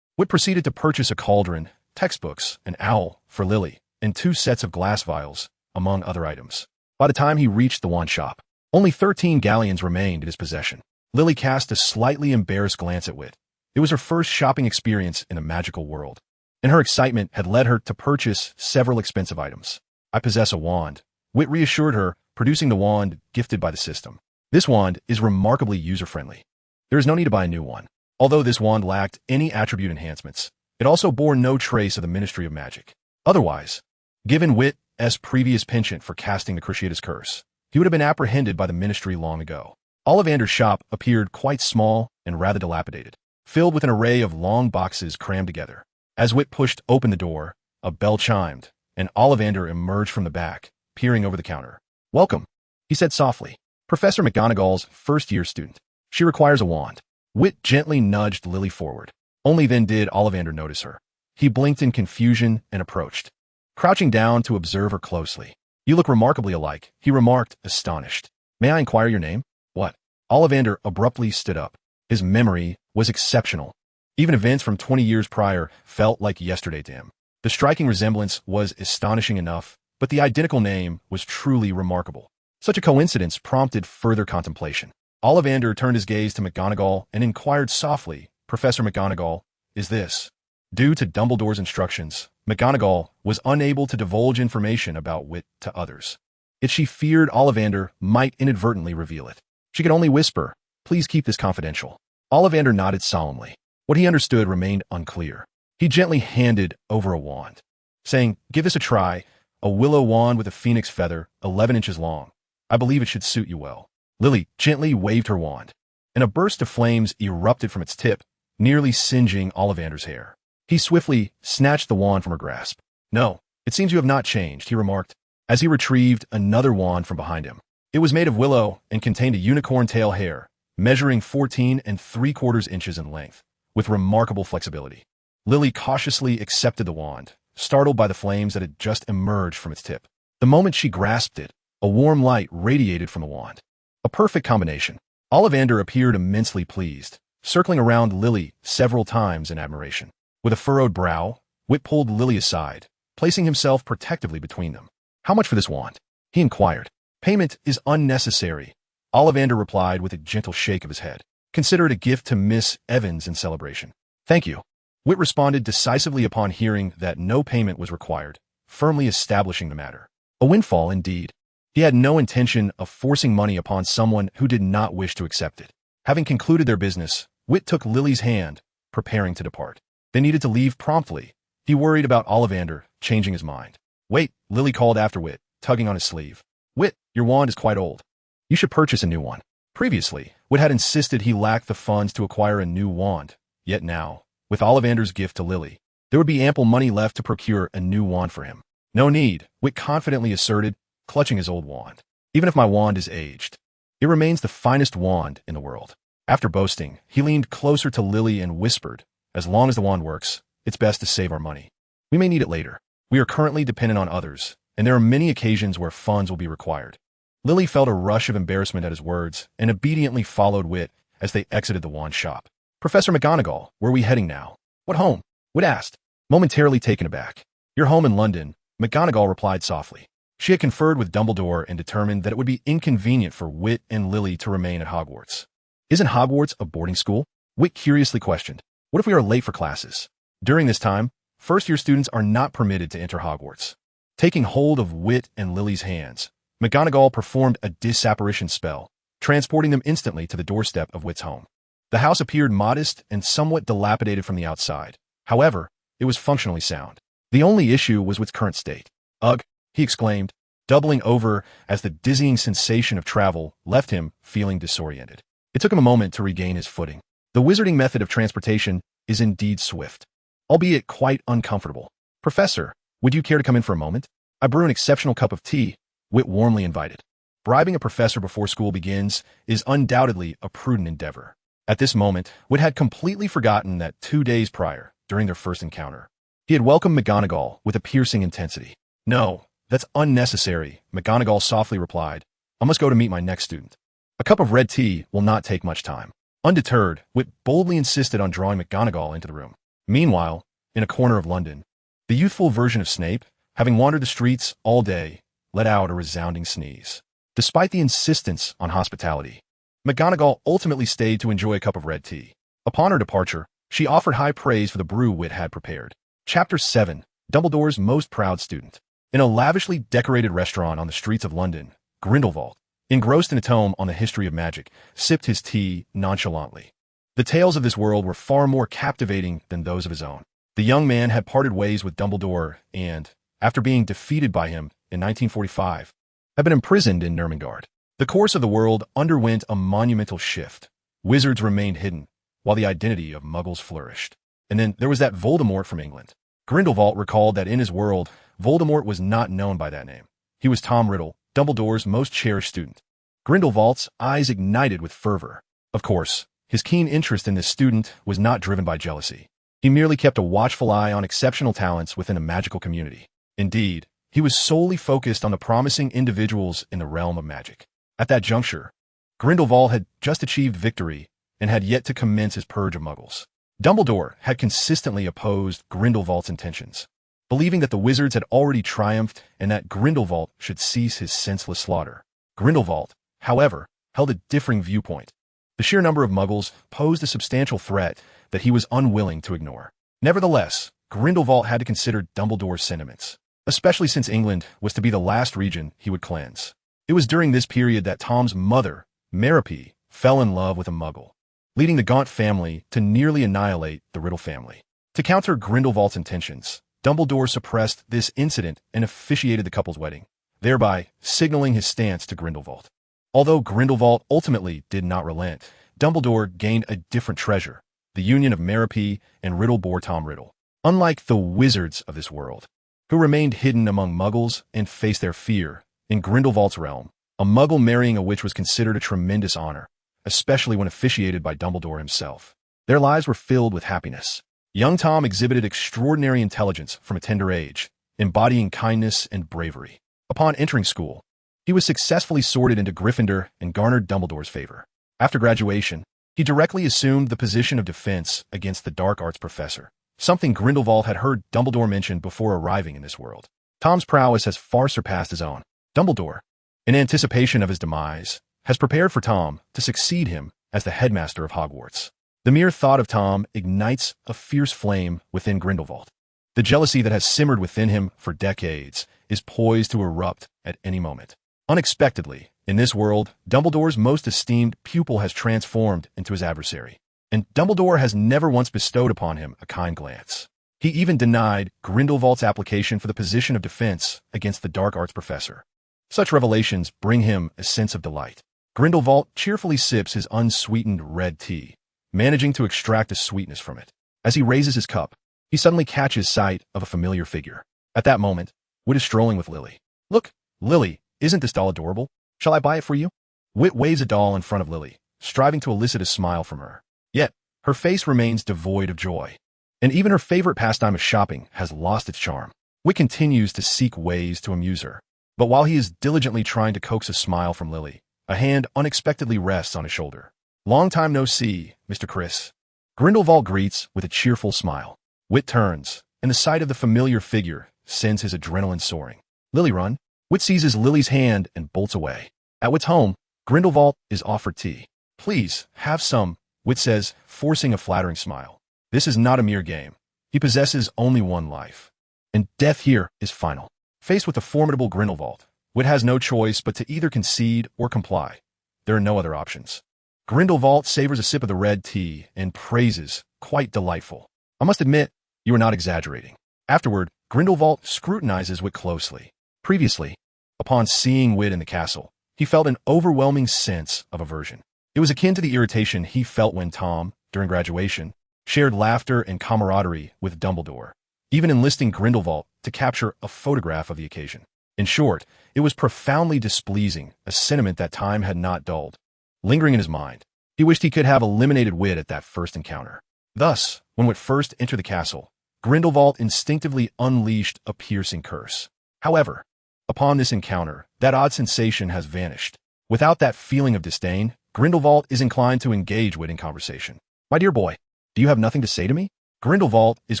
Vitt proceeded to purchase a cauldron, textbooks, an owl for Lily, and 2 sets of glass vials, among other items. By the time he reached the wand shop, only 13 galleons remained in his possession. Lily cast a slightly embarrassed glance at Vitt. It was her first shopping experience in a magical world, and her excitement had led her to purchase several expensive items. "I possess a wand," Vitt reassured her, producing the wand gifted by the system. "This wand is remarkably user-friendly. There is no need to buy a new one." Although this wand lacked any attribute enhancements, it also bore no trace of the Ministry of Magic. Otherwise, given Vitt's previous penchant for casting the Cruciatus Curse, he would have been apprehended by the Ministry long ago. Ollivander's shop appeared quite small and rather dilapidated, filled with an array of long boxes crammed together. As Vitt pushed open the door, a bell chimed, and Ollivander emerged from the back, peering over the counter. "Welcome," he said softly. "Professor McGonagall's first-year student. She requires a wand." Vitt gently nudged Lily forward. Only then did Ollivander notice her. He blinked in confusion and approached, crouching down to observe her closely. "You look remarkably alike," he remarked, astonished. "May I inquire your name?" "What?" Ollivander abruptly stood up. His memory was exceptional. Even events from 20 years prior felt like yesterday to him. The striking resemblance was astonishing enough, but the identical name was truly remarkable. Such a coincidence prompted further contemplation. Ollivander turned his gaze to McGonagall and inquired softly, "Professor McGonagall, is this?" Due to Dumbledore's instructions, McGonagall was unable to divulge information about Vitt to others. Yet she feared Ollivander might inadvertently reveal it. She could only whisper, "Please keep this confidential." Ollivander nodded solemnly. What he understood remained unclear. He gently handed over a wand, saying, "Give this a try, a willow wand with a phoenix feather, 11 inches long. I believe it should suit you well." Lily gently waved her wand, and a burst of flames erupted from its tip, nearly singeing Ollivander's hair. He swiftly snatched the wand from her grasp. "No, it seems you have not changed," he remarked, as he retrieved another wand from behind him. It was made of willow and contained a unicorn tail hair, measuring 14 3/4 inches in length, with remarkable flexibility. Lily cautiously accepted the wand, startled by the flames that had just emerged from its tip. The moment she grasped it, a warm light radiated from the wand. A perfect combination. Ollivander appeared immensely pleased, circling around Lily several times in admiration. With a furrowed brow, Vitt pulled Lily aside, placing himself protectively between them. "How much for this wand?" he inquired. "Payment is unnecessary," Ollivander replied with a gentle shake of his head. "Consider it a gift to Miss Evans in celebration." "Thank you," Vitt responded decisively upon hearing that no payment was required, firmly establishing the matter. A windfall indeed. He had no intention of forcing money upon someone who did not wish to accept it. Having concluded their business, Vitt took Lily's hand, preparing to depart. They needed to leave promptly. He worried about Ollivander changing his mind. "Wait," Lily called after Vitt, tugging on his sleeve. "Vitt, your wand is quite old. You should purchase a new one." Previously, Vitt had insisted he lacked the funds to acquire a new wand, yet now, with Ollivander's gift to Lily, there would be ample money left to procure a new wand for him. "No need," Vitt confidently asserted, clutching his old wand. "Even if my wand is aged, it remains the finest wand in the world." After boasting, he leaned closer to Lily and whispered, "As long as the wand works, it's best to save our money. We may need it later. We are currently dependent on others, and there are many occasions where funds will be required." Lily felt a rush of embarrassment at his words and obediently followed Vitt as they exited the wand shop. "Professor McGonagall, where are we heading now?" "What home?" Vitt asked, momentarily taken aback. "Your home in London," McGonagall replied softly. She had conferred with Dumbledore and determined that it would be inconvenient for Vitt and Lily to remain at Hogwarts. "Isn't Hogwarts a boarding school?" Vitt curiously questioned. "What if we are late for classes?" During this time, first-year students are not permitted to enter Hogwarts. Taking hold of Vitt and Lily's hands, McGonagall performed a disapparition spell, transporting them instantly to the doorstep of Witt's home. The house appeared modest and somewhat dilapidated from the outside. However, it was functionally sound. The only issue was its current state. Ugh, he exclaimed, doubling over as the dizzying sensation of travel left him feeling disoriented. It took him a moment to regain his footing. The wizarding method of transportation is indeed swift, albeit quite uncomfortable. Professor, would you care to come in for a moment? I brew an exceptional cup of tea, Vitt warmly invited. Bribing a professor before school begins is undoubtedly a prudent endeavor. At this moment, Vitt had completely forgotten that 2 days prior, during their first encounter, he had welcomed McGonagall with a piercing intensity. No, that's unnecessary, McGonagall softly replied. I must go to meet my next student. A cup of red tea will not take much time. Undeterred, Vitt boldly insisted on drawing McGonagall into the room. Meanwhile, in a corner of London, the youthful version of Snape, having wandered the streets all day, let out a resounding sneeze. Despite the insistence on hospitality, McGonagall ultimately stayed to enjoy a cup of red tea. Upon her departure, she offered high praise for the brew Vitt had prepared. Chapter 7. Dumbledore's Most Proud Student. In a lavishly decorated restaurant on the streets of London, Grindelwald, engrossed in a tome on the history of magic, sipped his tea nonchalantly. The tales of this world were far more captivating than those of his own. The young man had parted ways with Dumbledore and, after being defeated by him in 1945, had been imprisoned in Nurmengard. The course of the world underwent a monumental shift. Wizards remained hidden, while the identity of Muggles flourished. And then there was that Voldemort from England. Grindelwald recalled that in his world, Voldemort was not known by that name. He was Tom Riddle, Dumbledore's most cherished student. Grindelwald's eyes ignited with fervor. Of course, his keen interest in this student was not driven by jealousy. He merely kept a watchful eye on exceptional talents within a magical community. Indeed, he was solely focused on the promising individuals in the realm of magic. At that juncture, Grindelwald had just achieved victory and had yet to commence his purge of Muggles. Dumbledore had consistently opposed Grindelwald's intentions, believing that the wizards had already triumphed and that Grindelwald should cease his senseless slaughter. Grindelwald, however, held a differing viewpoint. The sheer number of Muggles posed a substantial threat that he was unwilling to ignore. Nevertheless, Grindelwald had to consider Dumbledore's sentiments, especially since England was to be the last region he would cleanse. It was during this period that Tom's mother, Merope, fell in love with a Muggle, leading the Gaunt family to nearly annihilate the Riddle family. To counter Grindelwald's intentions, Dumbledore suppressed this incident and officiated the couple's wedding, thereby signaling his stance to Grindelwald. Although Grindelwald ultimately did not relent, Dumbledore gained a different treasure. The union of Merope and Riddle bore Tom Riddle. Unlike the wizards of this world, who remained hidden among Muggles and faced their fear, in Grindelwald's realm, a Muggle marrying a witch was considered a tremendous honor, especially when officiated by Dumbledore himself. Their lives were filled with happiness. Young Tom exhibited extraordinary intelligence from a tender age, embodying kindness and bravery. Upon entering school, he was successfully sorted into Gryffindor and garnered Dumbledore's favor. After graduation, he directly assumed the position of defense against the dark arts professor, something Grindelwald had heard Dumbledore mention before arriving in this world. Tom's prowess has far surpassed his own. Dumbledore, in anticipation of his demise, has prepared for Tom to succeed him as the headmaster of Hogwarts. The mere thought of Tom ignites a fierce flame within Grindelwald. The jealousy that has simmered within him for decades is poised to erupt at any moment. Unexpectedly, in this world, Dumbledore's most esteemed pupil has transformed into his adversary, and Dumbledore has never once bestowed upon him a kind glance. He even denied Grindelwald's application for the position of defense against the dark arts professor. Such revelations bring him a sense of delight. Grindelwald cheerfully sips his unsweetened red tea, managing to extract a sweetness from it. As he raises his cup, he suddenly catches sight of a familiar figure. At that moment, Vitt is strolling with Lily. Look, Lily, isn't this doll adorable? Shall I buy it for you? Vitt waves a doll in front of Lily, striving to elicit a smile from her. Yet, her face remains devoid of joy. And even her favorite pastime of shopping has lost its charm. Vitt continues to seek ways to amuse her. But while he is diligently trying to coax a smile from Lily, a hand unexpectedly rests on his shoulder. Long time no see, Mr. Chris. Grindelwald greets with a cheerful smile. Vitt turns, and the sight of the familiar figure sends his adrenaline soaring. Lily, run. Vitt seizes Lily's hand and bolts away. At Vitt's home, Grindelwald is offered tea. Please, have some, Vitt says, forcing a flattering smile. This is not a mere game. He possesses only one life, and death here is final. Faced with the formidable Grindelwald, Vitt has no choice but to either concede or comply. There are no other options. Grindelwald savors a sip of the red tea and praises, "Quite delightful. I must admit, you are not exaggerating." Afterward, Grindelwald scrutinizes Witt closely. Previously, upon seeing Witt in the castle, he felt an overwhelming sense of aversion. It was akin to the irritation he felt when Tom, during graduation, shared laughter and camaraderie with Dumbledore, even enlisting Grindelwald to capture a photograph of the occasion. In short, it was profoundly displeasing, a sentiment that time had not dulled. Lingering in his mind, he wished he could have eliminated Witt at that first encounter. Thus, when Witt first entered the castle, Grindelwald instinctively unleashed a piercing curse. However, upon this encounter, that odd sensation has vanished. Without that feeling of disdain, Grindelwald is inclined to engage Witt in conversation. "My dear boy, do you have nothing to say to me?" Grindelwald is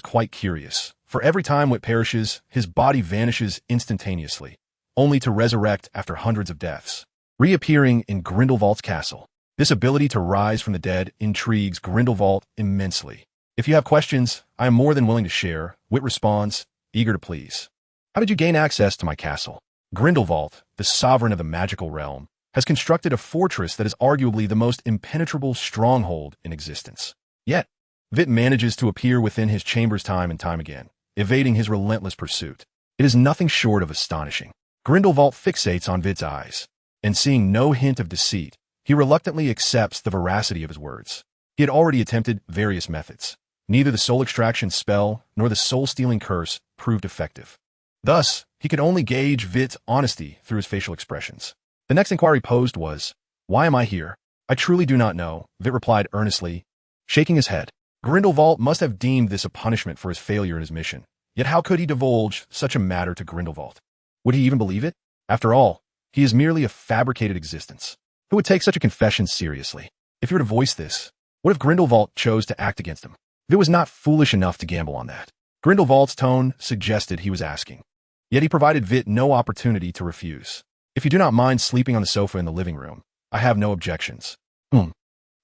quite curious. For every time Witt perishes, his body vanishes instantaneously, only to resurrect after hundreds of deaths. Reappearing in Grindelwald's castle, this ability to rise from the dead intrigues Grindelwald immensely. "If you have questions, I am more than willing to share," Witt responds, eager to please. "How did you gain access to my castle?" Grindelwald, the sovereign of the magical realm, has constructed a fortress that is arguably the most impenetrable stronghold in existence. Yet, Vitt manages to appear within his chambers time and time again, evading his relentless pursuit. It is nothing short of astonishing. Grindelwald fixates on Vitt's eyes, and seeing no hint of deceit, he reluctantly accepts the veracity of his words. He had already attempted various methods. Neither the soul extraction spell nor the soul-stealing curse proved effective. Thus, he could only gauge Vitt's honesty through his facial expressions. The next inquiry posed was, "Why am I here?" "I truly do not know," Vitt replied earnestly, shaking his head. Grindelwald must have deemed this a punishment for his failure in his mission. Yet how could he divulge such a matter to Grindelwald? Would he even believe it? After all, he is merely a fabricated existence. Who would take such a confession seriously? If he were to voice this, what if Grindelwald chose to act against him? Vitt was not foolish enough to gamble on that. Grindelwald's tone suggested he was asking. Yet he provided Vitt no opportunity to refuse. "If you do not mind sleeping on the sofa in the living room, I have no objections."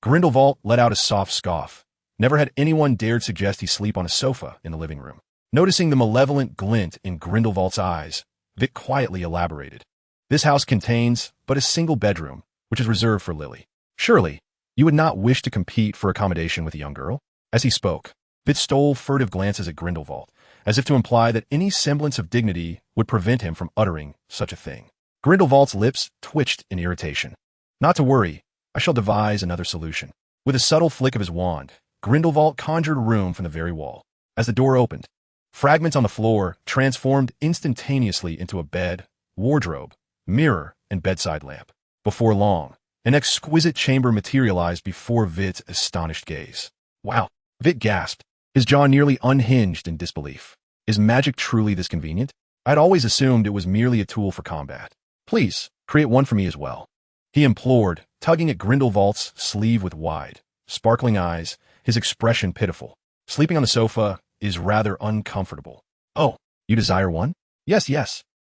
Grindelwald let out a soft scoff. Never had anyone dared suggest he sleep on a sofa in the living room. Noticing the malevolent glint in Grindelwald's eyes, Vitt quietly elaborated. "This house contains but a single bedroom, which is reserved for Lily. Surely, you would not wish to compete for accommodation with a young girl?" As he spoke, Vitt stole furtive glances at Grindelwald, as if to imply that any semblance of dignity would prevent him from uttering such a thing. Grindelwald's lips twitched in irritation. "Not to worry, I shall devise another solution." With a subtle flick of his wand, Grindelwald conjured a room from the very wall. As the door opened, fragments on the floor transformed instantaneously into a bed, wardrobe, mirror, and bedside lamp. Before long, an exquisite chamber materialized before Vitt's astonished gaze. "Wow," Vitt gasped, his jaw nearly unhinged in disbelief. "Is magic truly this convenient? I'd always assumed it was merely a tool for combat. Please, create one for me as well," he implored, tugging at Grindelwald's sleeve with wide, sparkling eyes, his expression pitiful. "Sleeping on the sofa is rather uncomfortable." "Oh, you desire one?" Yes.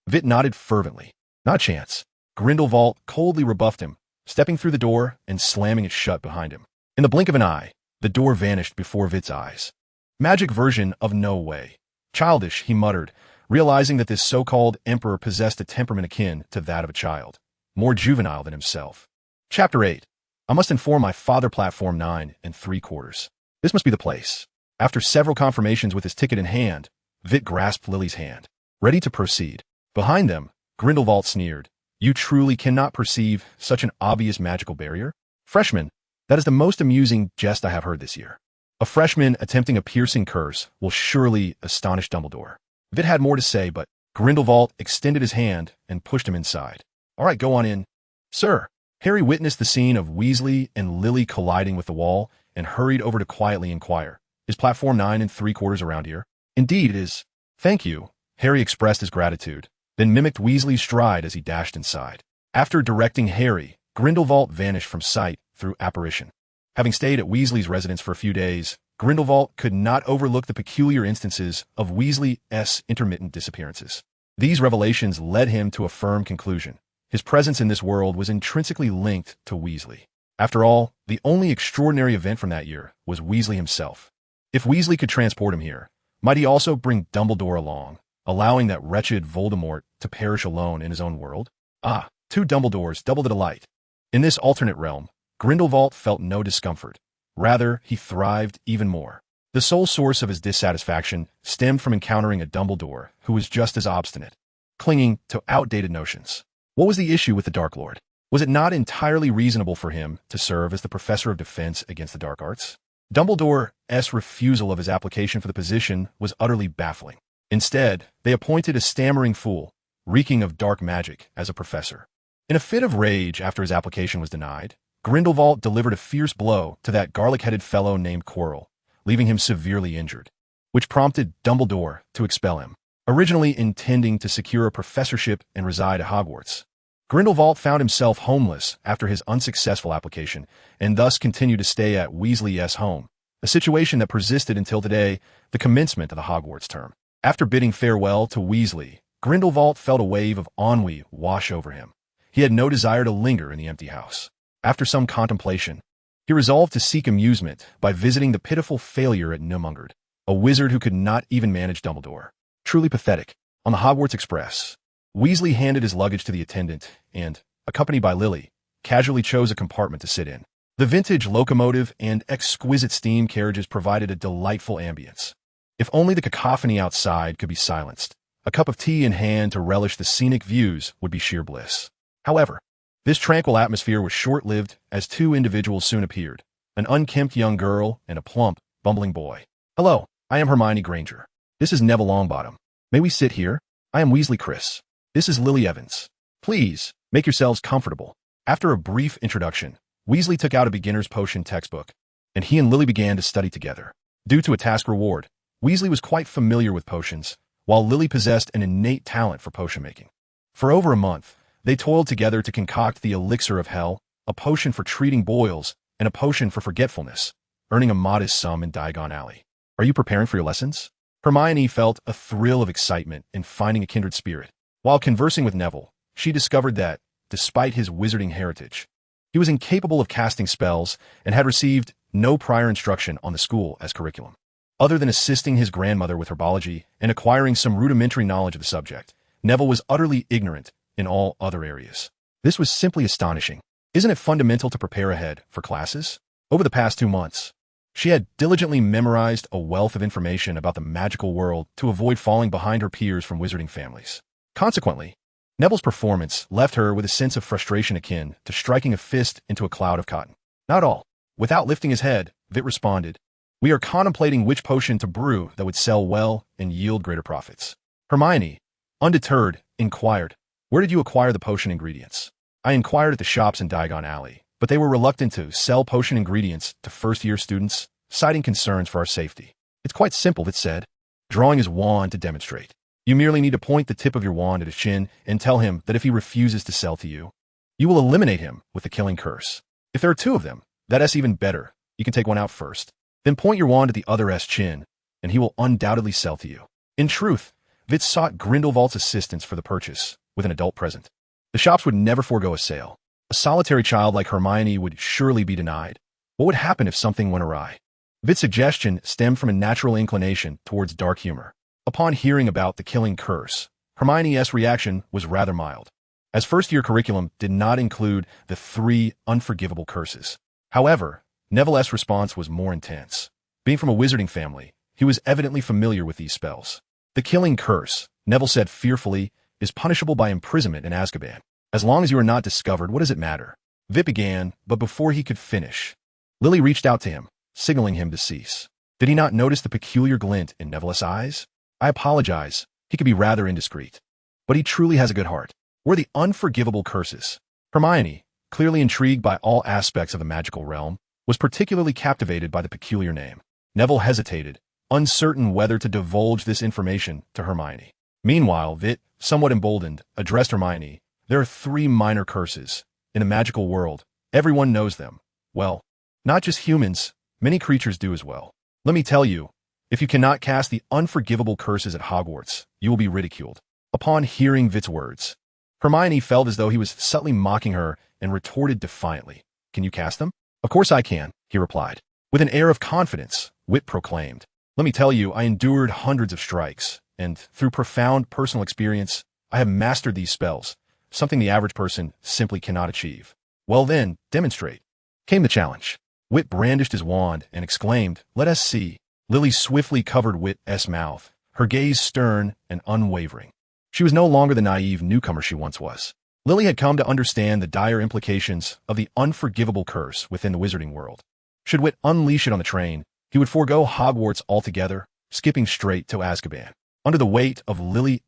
Vitt nodded fervently. "Not a chance." Grindelwald coldly rebuffed him, stepping through the door and slamming it shut behind him. In the blink of an eye, the door vanished before Vitt's eyes. "Magic version of no way." "Childish," he muttered, realizing that this so-called emperor possessed a temperament akin to that of a child, more juvenile than himself. Chapter 8. I must inform my father. Platform 9 3/4. This must be the place. After several confirmations with his ticket in hand, Vitt grasped Lily's hand, ready to proceed. Behind them, Grindelwald sneered. "You truly cannot perceive such an obvious magical barrier? Freshman, that is the most amusing jest I have heard this year. A freshman attempting a piercing curse will surely astonish Dumbledore." Vitt had more to say, but Grindelwald extended his hand and pushed him inside. "All right, go on in." "Sir." Harry witnessed the scene of Weasley and Lily colliding with the wall and hurried over to quietly inquire, "Is platform 9 3/4 around here?" "Indeed it is." "Thank you." Harry expressed his gratitude, then mimicked Weasley's stride as he dashed inside. After directing Harry, Grindelwald vanished from sight through apparition. Having stayed at Weasley's residence for a few days, Grindelwald could not overlook the peculiar instances of Weasley's intermittent disappearances. These revelations led him to a firm conclusion. His presence in this world was intrinsically linked to Weasley. After all, the only extraordinary event from that year was Weasley himself. If Weasley could transport him here, might he also bring Dumbledore along, allowing that wretched Voldemort to perish alone in his own world? Ah, two Dumbledores double the delight. In this alternate realm, Grindelwald felt no discomfort. Rather, he thrived even more. The sole source of his dissatisfaction stemmed from encountering a Dumbledore who was just as obstinate, clinging to outdated notions. What was the issue with the Dark Lord? Was it not entirely reasonable for him to serve as the professor of defense against the dark arts? Dumbledore's refusal of his application for the position was utterly baffling. Instead, they appointed a stammering fool, reeking of dark magic, as a professor. In a fit of rage after his application was denied, Grindelwald delivered a fierce blow to that garlic-headed fellow named Quirrell, leaving him severely injured, which prompted Dumbledore to expel him. Originally intending to secure a professorship and reside at Hogwarts, Grindelwald found himself homeless after his unsuccessful application, and thus continued to stay at Weasley's home, a situation that persisted until today, the commencement of the Hogwarts term. After bidding farewell to Weasley, Grindelwald felt a wave of ennui wash over him. He had no desire to linger in the empty house. After some contemplation, he resolved to seek amusement by visiting the pitiful failure at Numungard, a wizard who could not even manage Dumbledore. Truly pathetic. On the Hogwarts Express, Weasley handed his luggage to the attendant and, accompanied by Lily, casually chose a compartment to sit in. The vintage locomotive and exquisite steam carriages provided a delightful ambience. If only the cacophony outside could be silenced, a cup of tea in hand to relish the scenic views would be sheer bliss. However, this tranquil atmosphere was short-lived as two individuals soon appeared, an unkempt young girl and a plump, bumbling boy. "Hello, I am Hermione Granger. This is Neville Longbottom. May we sit here? I am Weasley Chris. This is Lily Evans. Please, make yourselves comfortable." After a brief introduction, Weasley took out a beginner's potion textbook, and he and Lily began to study together. Due to a task reward, Weasley was quite familiar with potions, while Lily possessed an innate talent for potion making. For over a month, they toiled together to concoct the elixir of hell, a potion for treating boils, and a potion for forgetfulness, earning a modest sum in Diagon Alley. "Are you preparing for your lessons?" Hermione felt a thrill of excitement in finding a kindred spirit. While conversing with Neville, she discovered that, despite his wizarding heritage, he was incapable of casting spells and had received no prior instruction on the school as curriculum. Other than assisting his grandmother with herbology and acquiring some rudimentary knowledge of the subject, Neville was utterly ignorant in all other areas. This was simply astonishing. Isn't it fundamental to prepare ahead for classes? Over the past 2 months, she had diligently memorized a wealth of information about the magical world to avoid falling behind her peers from wizarding families. Consequently, Neville's performance left her with a sense of frustration akin to striking a fist into a cloud of cotton. "Not all." Without lifting his head, Vitt responded, "We are contemplating which potion to brew that would sell well and yield greater profits." Hermione, undeterred, inquired, "Where did you acquire the potion ingredients?" "I inquired at the shops in Diagon Alley, but they were reluctant to sell potion ingredients to first-year students, citing concerns for our safety." "It's quite simple," Vitt said, drawing his wand to demonstrate. "You merely need to point the tip of your wand at his chin and tell him that if he refuses to sell to you, you will eliminate him with the killing curse. If there are 2 of them, that's even better. You can take one out first. Then point your wand at the other's chin, and he will undoubtedly sell to you." In truth, Vitt sought Grindelwald's assistance for the purchase, with an adult present. The shops would never forego a sale. A solitary child like Hermione would surely be denied. What would happen if something went awry? Vitt's suggestion stemmed from a natural inclination towards dark humor. Upon hearing about the killing curse, Hermione's reaction was rather mild, as first-year curriculum did not include the 3 unforgivable curses. However, Neville's response was more intense. Being from a wizarding family, he was evidently familiar with these spells. "The killing curse," Neville said fearfully, "is punishable by imprisonment in Azkaban. As long as you are not discovered, what does it matter?" Vitt began, but before he could finish, Lily reached out to him, signaling him to cease. Did he not notice the peculiar glint in Neville's eyes? "I apologize, he could be rather indiscreet. But he truly has a good heart. Were the unforgivable curses?" Hermione, clearly intrigued by all aspects of the magical realm, was particularly captivated by the peculiar name. Neville hesitated, uncertain whether to divulge this information to Hermione. Meanwhile, Vitt, somewhat emboldened, addressed Hermione. "There are 3 minor curses. In the magical world, everyone knows them. Well, not just humans, many creatures do as well. Let me tell you, if you cannot cast the unforgivable curses at Hogwarts, you will be ridiculed." Upon hearing Vitt's words, Hermione felt as though he was subtly mocking her and retorted defiantly, "Can you cast them?" "Of course I can," he replied. With an air of confidence, Vitt proclaimed, "Let me tell you, I endured hundreds of strikes, and through profound personal experience, I have mastered these spells, something the average person simply cannot achieve." "Well then, demonstrate." came the challenge. Vitt brandished his wand and exclaimed, "Let us see." Lily swiftly covered Vitt's mouth, her gaze stern and unwavering. She was no longer the naive newcomer she once was. Lily had come to understand the dire implications of the unforgivable curse within the wizarding world. Should Vitt unleash it on the train, he would forego Hogwarts altogether, skipping straight to Azkaban. Under the weight of Lily's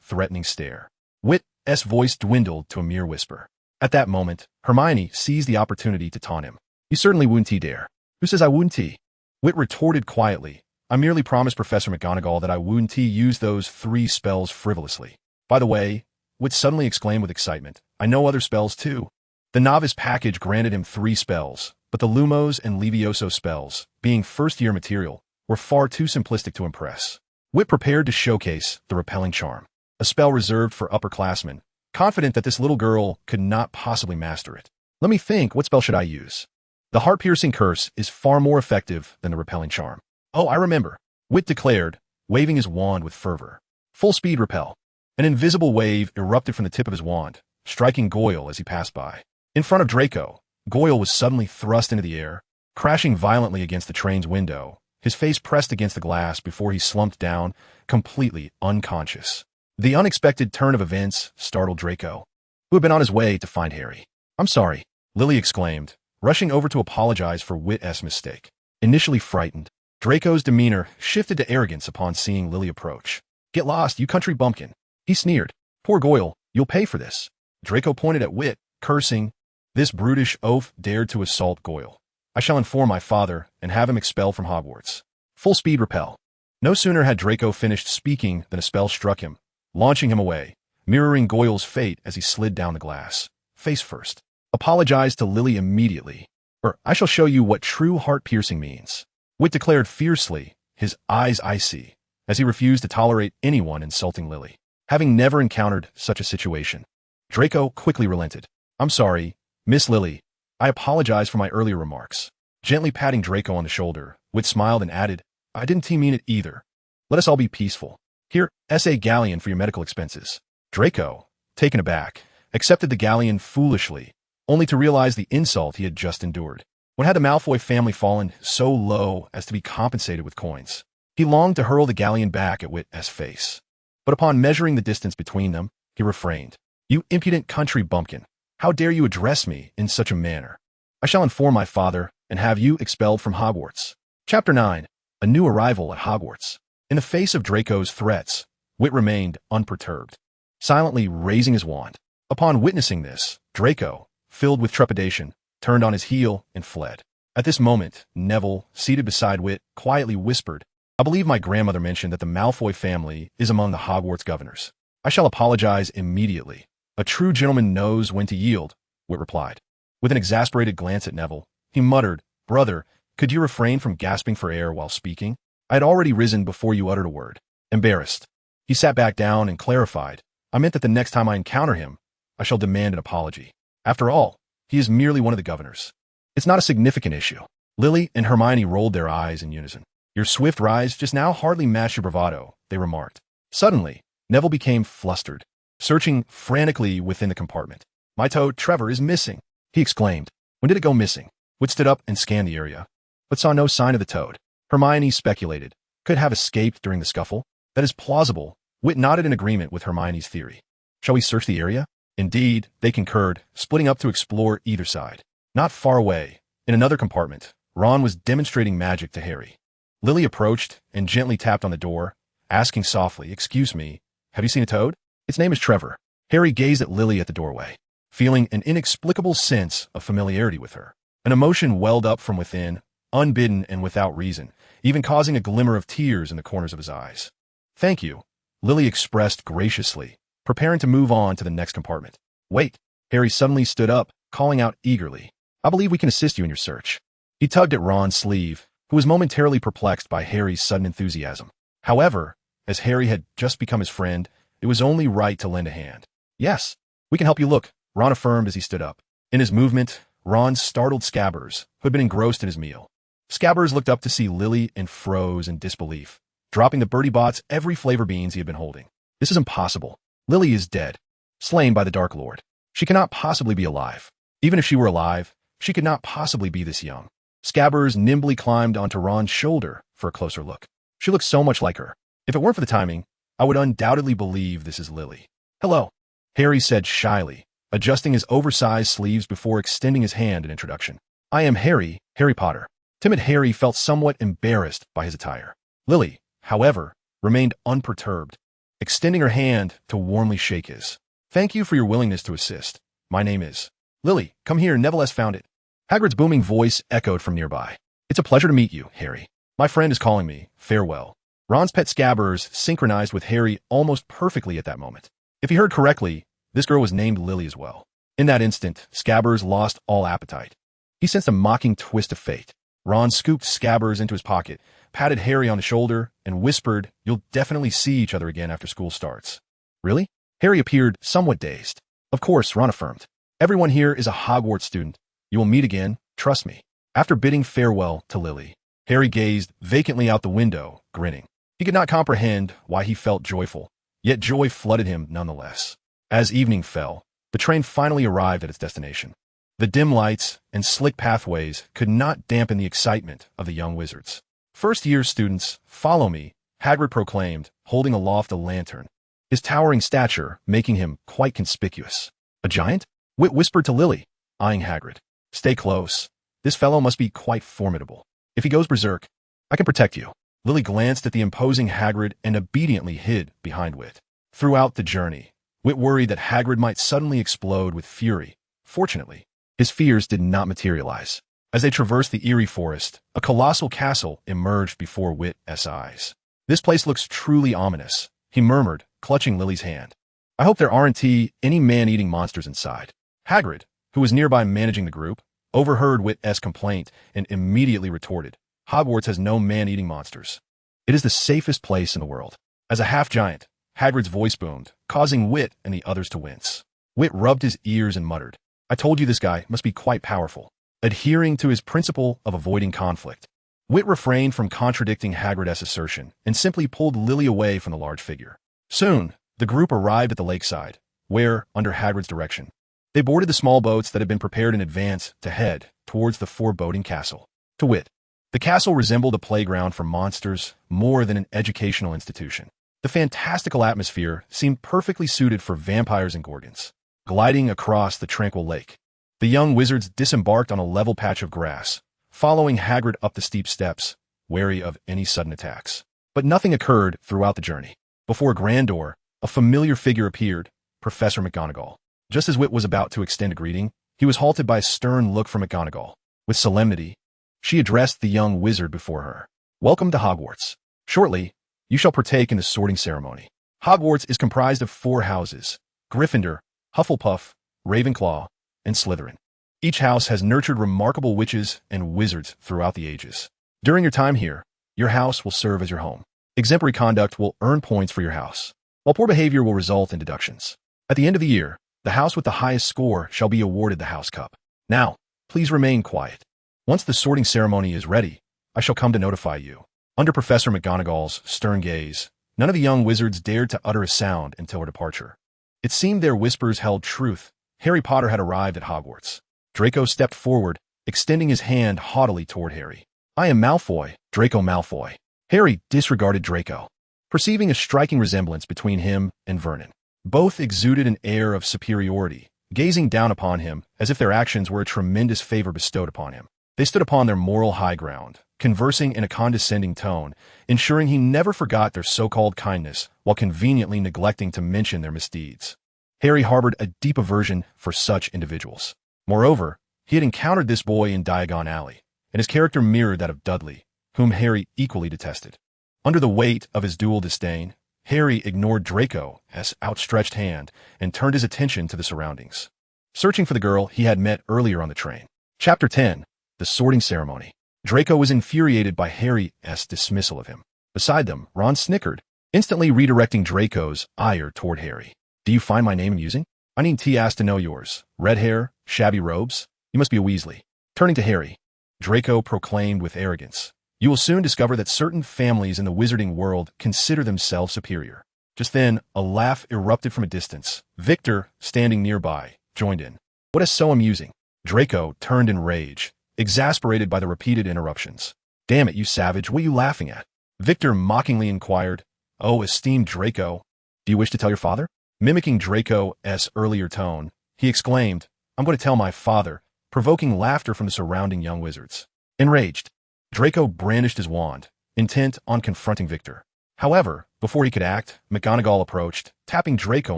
threatening stare, Vitt's voice dwindled to a mere whisper. At that moment, Hermione seized the opportunity to taunt him. "You certainly wouldn't dare." "Who says I wouldn't?" Vitt retorted quietly. "I merely promised Professor McGonagall that I wouldn't use those 3 spells frivolously. By the way," Vitt suddenly exclaimed with excitement, "I know other spells too." The novice package granted him 3 spells, but the Lumos and Levioso spells, being first-year material, were far too simplistic to impress. Vitt prepared to showcase the repelling charm, a spell reserved for upperclassmen, confident that this little girl could not possibly master it. "Let me think, what spell should I use?" "The heart-piercing curse is far more effective than the repelling charm." "Oh, I remember," Vitt declared, waving his wand with fervor. "Full speed repel." An invisible wave erupted from the tip of his wand, striking Goyle as he passed by. In front of Draco, Goyle was suddenly thrust into the air, crashing violently against the train's window, his face pressed against the glass before he slumped down, completely unconscious. The unexpected turn of events startled Draco, who had been on his way to find Harry. "I'm sorry," Lily exclaimed, rushing over to apologize for Vitt's mistake. Initially frightened, Draco's demeanor shifted to arrogance upon seeing Lily approach. "Get lost, you country bumpkin," he sneered. "Poor Goyle, you'll pay for this." Draco pointed at Vitt, cursing. This brutish oaf dared to assault Goyle. "I shall inform my father and have him expelled from Hogwarts." Full speed repel. No sooner had Draco finished speaking than a spell struck him, launching him away, mirroring Goyle's fate as he slid down the glass, face first. "Apologize to Lily immediately, or I shall show you what true heart-piercing means," Vitt declared fiercely, his eyes icy, as he refused to tolerate anyone insulting Lily. Having never encountered such a situation, Draco quickly relented. "I'm sorry, Miss Lily. I apologize for my earlier remarks." Gently patting Draco on the shoulder, Vitt smiled and added, "I didn't mean it either. Let us all be peaceful. Here, a galleon for your medical expenses." Draco, taken aback, accepted the galleon foolishly, only to realize the insult he had just endured. When had the Malfoy family fallen so low as to be compensated with coins? He longed to hurl the galleon back at Vitt's face. But upon measuring the distance between them, he refrained. "You impudent country bumpkin, how dare you address me in such a manner? I shall inform my father and have you expelled from Hogwarts." Chapter 9. A New Arrival at Hogwarts. In the face of Draco's threats, Vitt remained unperturbed, silently raising his wand. Upon witnessing this, Draco, filled with trepidation, turned on his heel and fled. At this moment, Neville, seated beside Vitt, quietly whispered, "I believe my grandmother mentioned that the Malfoy family is among the Hogwarts governors. I shall apologize immediately. A true gentleman knows when to yield," Vitt replied. With an exasperated glance at Neville, he muttered, "Brother, could you refrain from gasping for air while speaking? I had already risen before you uttered a word." Embarrassed, he sat back down and clarified, "I meant that the next time I encounter him, I shall demand an apology. After all, he is merely one of the governors. It's not a significant issue." Lily and Hermione rolled their eyes in unison. "Your swift rise just now hardly matched your bravado," they remarked. Suddenly, Neville became flustered, searching frantically within the compartment. "My toad, Trevor, is missing," he exclaimed. "When did it go missing?" Vitt stood up and scanned the area, but saw no sign of the toad. Hermione speculated. Could it have escaped during the scuffle? That is plausible. Vitt nodded in agreement with Hermione's theory. "Shall we search the area?" Indeed, they concurred, splitting up to explore either side. Not far away, in another compartment, Ron was demonstrating magic to Harry. Lily approached and gently tapped on the door, asking softly, "Excuse me, have you seen a toad?" "Its name is Trevor." Harry gazed at Lily at the doorway, feeling an inexplicable sense of familiarity with her. An emotion welled up from within, unbidden and without reason, even causing a glimmer of tears in the corners of his eyes. "Thank you," Lily expressed graciously, preparing to move on to the next compartment. "Wait." Harry suddenly stood up, calling out eagerly, "I believe we can assist you in your search." He tugged at Ron's sleeve, who was momentarily perplexed by Harry's sudden enthusiasm. However, as Harry had just become his friend, it was only right to lend a hand. "Yes, we can help you look," Ron affirmed as he stood up. In his movement, Ron startled Scabbers, who had been engrossed in his meal. Scabbers looked up to see Lily and froze in disbelief, dropping the Bertie Bott's every flavor beans he had been holding. "This is impossible. Lily is dead, slain by the Dark Lord. She cannot possibly be alive. Even if she were alive, She could not possibly be this young. Scabbers nimbly climbed onto Ron's shoulder for a closer look. She looked so much like her. If it weren't for the timing, I would undoubtedly believe this is Lily. Hello, Harry said shyly, adjusting his oversized sleeves before extending his hand in introduction. I am Harry Potter. Timid Harry felt somewhat embarrassed by his attire. Lily, however, remained unperturbed, extending her hand to warmly shake his. Thank you for your willingness to assist. My name is Lily. Come here, nevertheless found it. Hagrid's booming voice echoed from nearby. It's a pleasure to meet you, Harry. My friend is calling me. Farewell. Ron's pet Scabbers synchronized with Harry almost perfectly at that moment. If he heard correctly, this girl was named Lily as well. In that instant, Scabbers lost all appetite. He sensed a mocking twist of fate. Ron scooped Scabbers into his pocket, patted Harry on the shoulder, and whispered, "You'll definitely see each other again after school starts." Really? Harry appeared somewhat dazed. Of course, Ron affirmed. Everyone here is a Hogwarts student. You will meet again, trust me. After bidding farewell to Lily, Harry gazed vacantly out the window, grinning. He could not comprehend why he felt joyful, yet joy flooded him nonetheless. As evening fell, the train finally arrived at its destination. The dim lights and slick pathways could not dampen the excitement of the young wizards. First-year students, follow me, Hagrid proclaimed, holding aloft a lantern, his towering stature making him quite conspicuous. A giant? Vitt whispered to Lily, eyeing Hagrid. Stay close. This fellow must be quite formidable. If he goes berserk, I can protect you. Lily glanced at the imposing Hagrid and obediently hid behind Vitt. Throughout the journey, Vitt worried that Hagrid might suddenly explode with fury. Fortunately, his fears did not materialize. As they traversed the eerie forest, a colossal castle emerged before Vitt's eyes. This place looks truly ominous, he murmured, clutching Lily's hand. I hope there aren't any man-eating monsters inside. Hagrid, who was nearby managing the group, overheard Vitt's complaint and immediately retorted, Hogwarts has no man-eating monsters. It is the safest place in the world. As a half-giant, Hagrid's voice boomed, causing Vitt and the others to wince. Vitt rubbed his ears and muttered, I told you this guy must be quite powerful. Adhering to his principle of avoiding conflict, Vitt refrained from contradicting Hagrid's assertion and simply pulled Lily away from the large figure. Soon, the group arrived at the lakeside, where, under Hagrid's direction, they boarded the small boats that had been prepared in advance to head towards the foreboding castle. To Vitt, the castle resembled a playground for monsters more than an educational institution. The fantastical atmosphere seemed perfectly suited for vampires and gorgons. Gliding across the tranquil lake, the young wizards disembarked on a level patch of grass, following Hagrid up the steep steps, wary of any sudden attacks. But nothing occurred throughout the journey. Before a grand door, a familiar figure appeared, Professor McGonagall. Just as Vitt was about to extend a greeting, he was halted by a stern look from McGonagall. With solemnity, she addressed the young wizard before her. Welcome to Hogwarts. Shortly, you shall partake in the sorting ceremony. Hogwarts is comprised of 4 houses, Gryffindor, Hufflepuff, Ravenclaw, and Slytherin. Each house has nurtured remarkable witches and wizards throughout the ages. During your time here, your house will serve as your home. Exemplary conduct will earn points for your house, while poor behavior will result in deductions. At the end of the year, the house with the highest score shall be awarded the house cup. Now, please remain quiet. Once the sorting ceremony is ready, I shall come to notify you. Under Professor McGonagall's stern gaze, none of the young wizards dared to utter a sound until her departure. It seemed their whispers held truth. Harry Potter had arrived at Hogwarts. Draco stepped forward, extending his hand haughtily toward Harry. I am Malfoy, Draco Malfoy. Harry disregarded Draco, perceiving a striking resemblance between him and Vernon. Both exuded an air of superiority, gazing down upon him as if their actions were a tremendous favor bestowed upon him. They stood upon their moral high ground, conversing in a condescending tone, ensuring he never forgot their so-called kindness while conveniently neglecting to mention their misdeeds. Harry harbored a deep aversion for such individuals. Moreover, he had encountered this boy in Diagon Alley, and his character mirrored that of Dudley, whom Harry equally detested. Under the weight of his dual disdain, Harry ignored Draco's outstretched hand and turned his attention to the surroundings, searching for the girl he had met earlier on the train. Chapter 10. The Sorting Ceremony. Draco was infuriated by Harry's dismissal of him. Beside them, Ron snickered, instantly redirecting Draco's ire toward Harry. Do you find my name amusing? I need T-ass to know yours. Red hair, shabby robes? You must be a Weasley. Turning to Harry, Draco proclaimed with arrogance, you will soon discover that certain families in the wizarding world consider themselves superior. Just then, a laugh erupted from a distance. Victor, standing nearby, joined in. What is so amusing? Draco turned in rage, exasperated by the repeated interruptions. Damn it, you savage, what are you laughing at? Victor mockingly inquired. Oh, esteemed Draco, do you wish to tell your father? Mimicking Draco's earlier tone, he exclaimed, I'm going to tell my father, provoking laughter from the surrounding young wizards. Enraged, Draco brandished his wand, intent on confronting Victor. However, before he could act, McGonagall approached, tapping Draco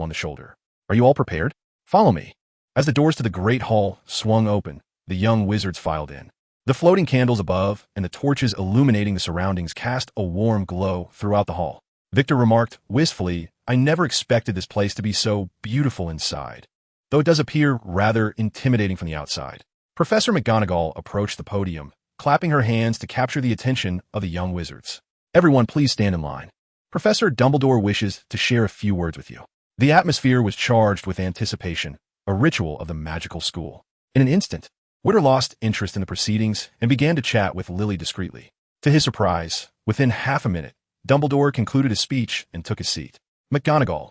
on the shoulder. Are you all prepared? Follow me. As the doors to the great hall swung open, the young wizards filed in. The floating candles above and the torches illuminating the surroundings cast a warm glow throughout the hall. Victor remarked wistfully, I never expected this place to be so beautiful inside, though it does appear rather intimidating from the outside. Professor McGonagall approached the podium, clapping her hands to capture the attention of the young wizards. Everyone, please stand in line. Professor Dumbledore wishes to share a few words with you. The atmosphere was charged with anticipation, a ritual of the magical school. In an instant, Witter lost interest in the proceedings and began to chat with Lily discreetly. To his surprise, within half a minute, Dumbledore concluded his speech and took his seat. McGonagall,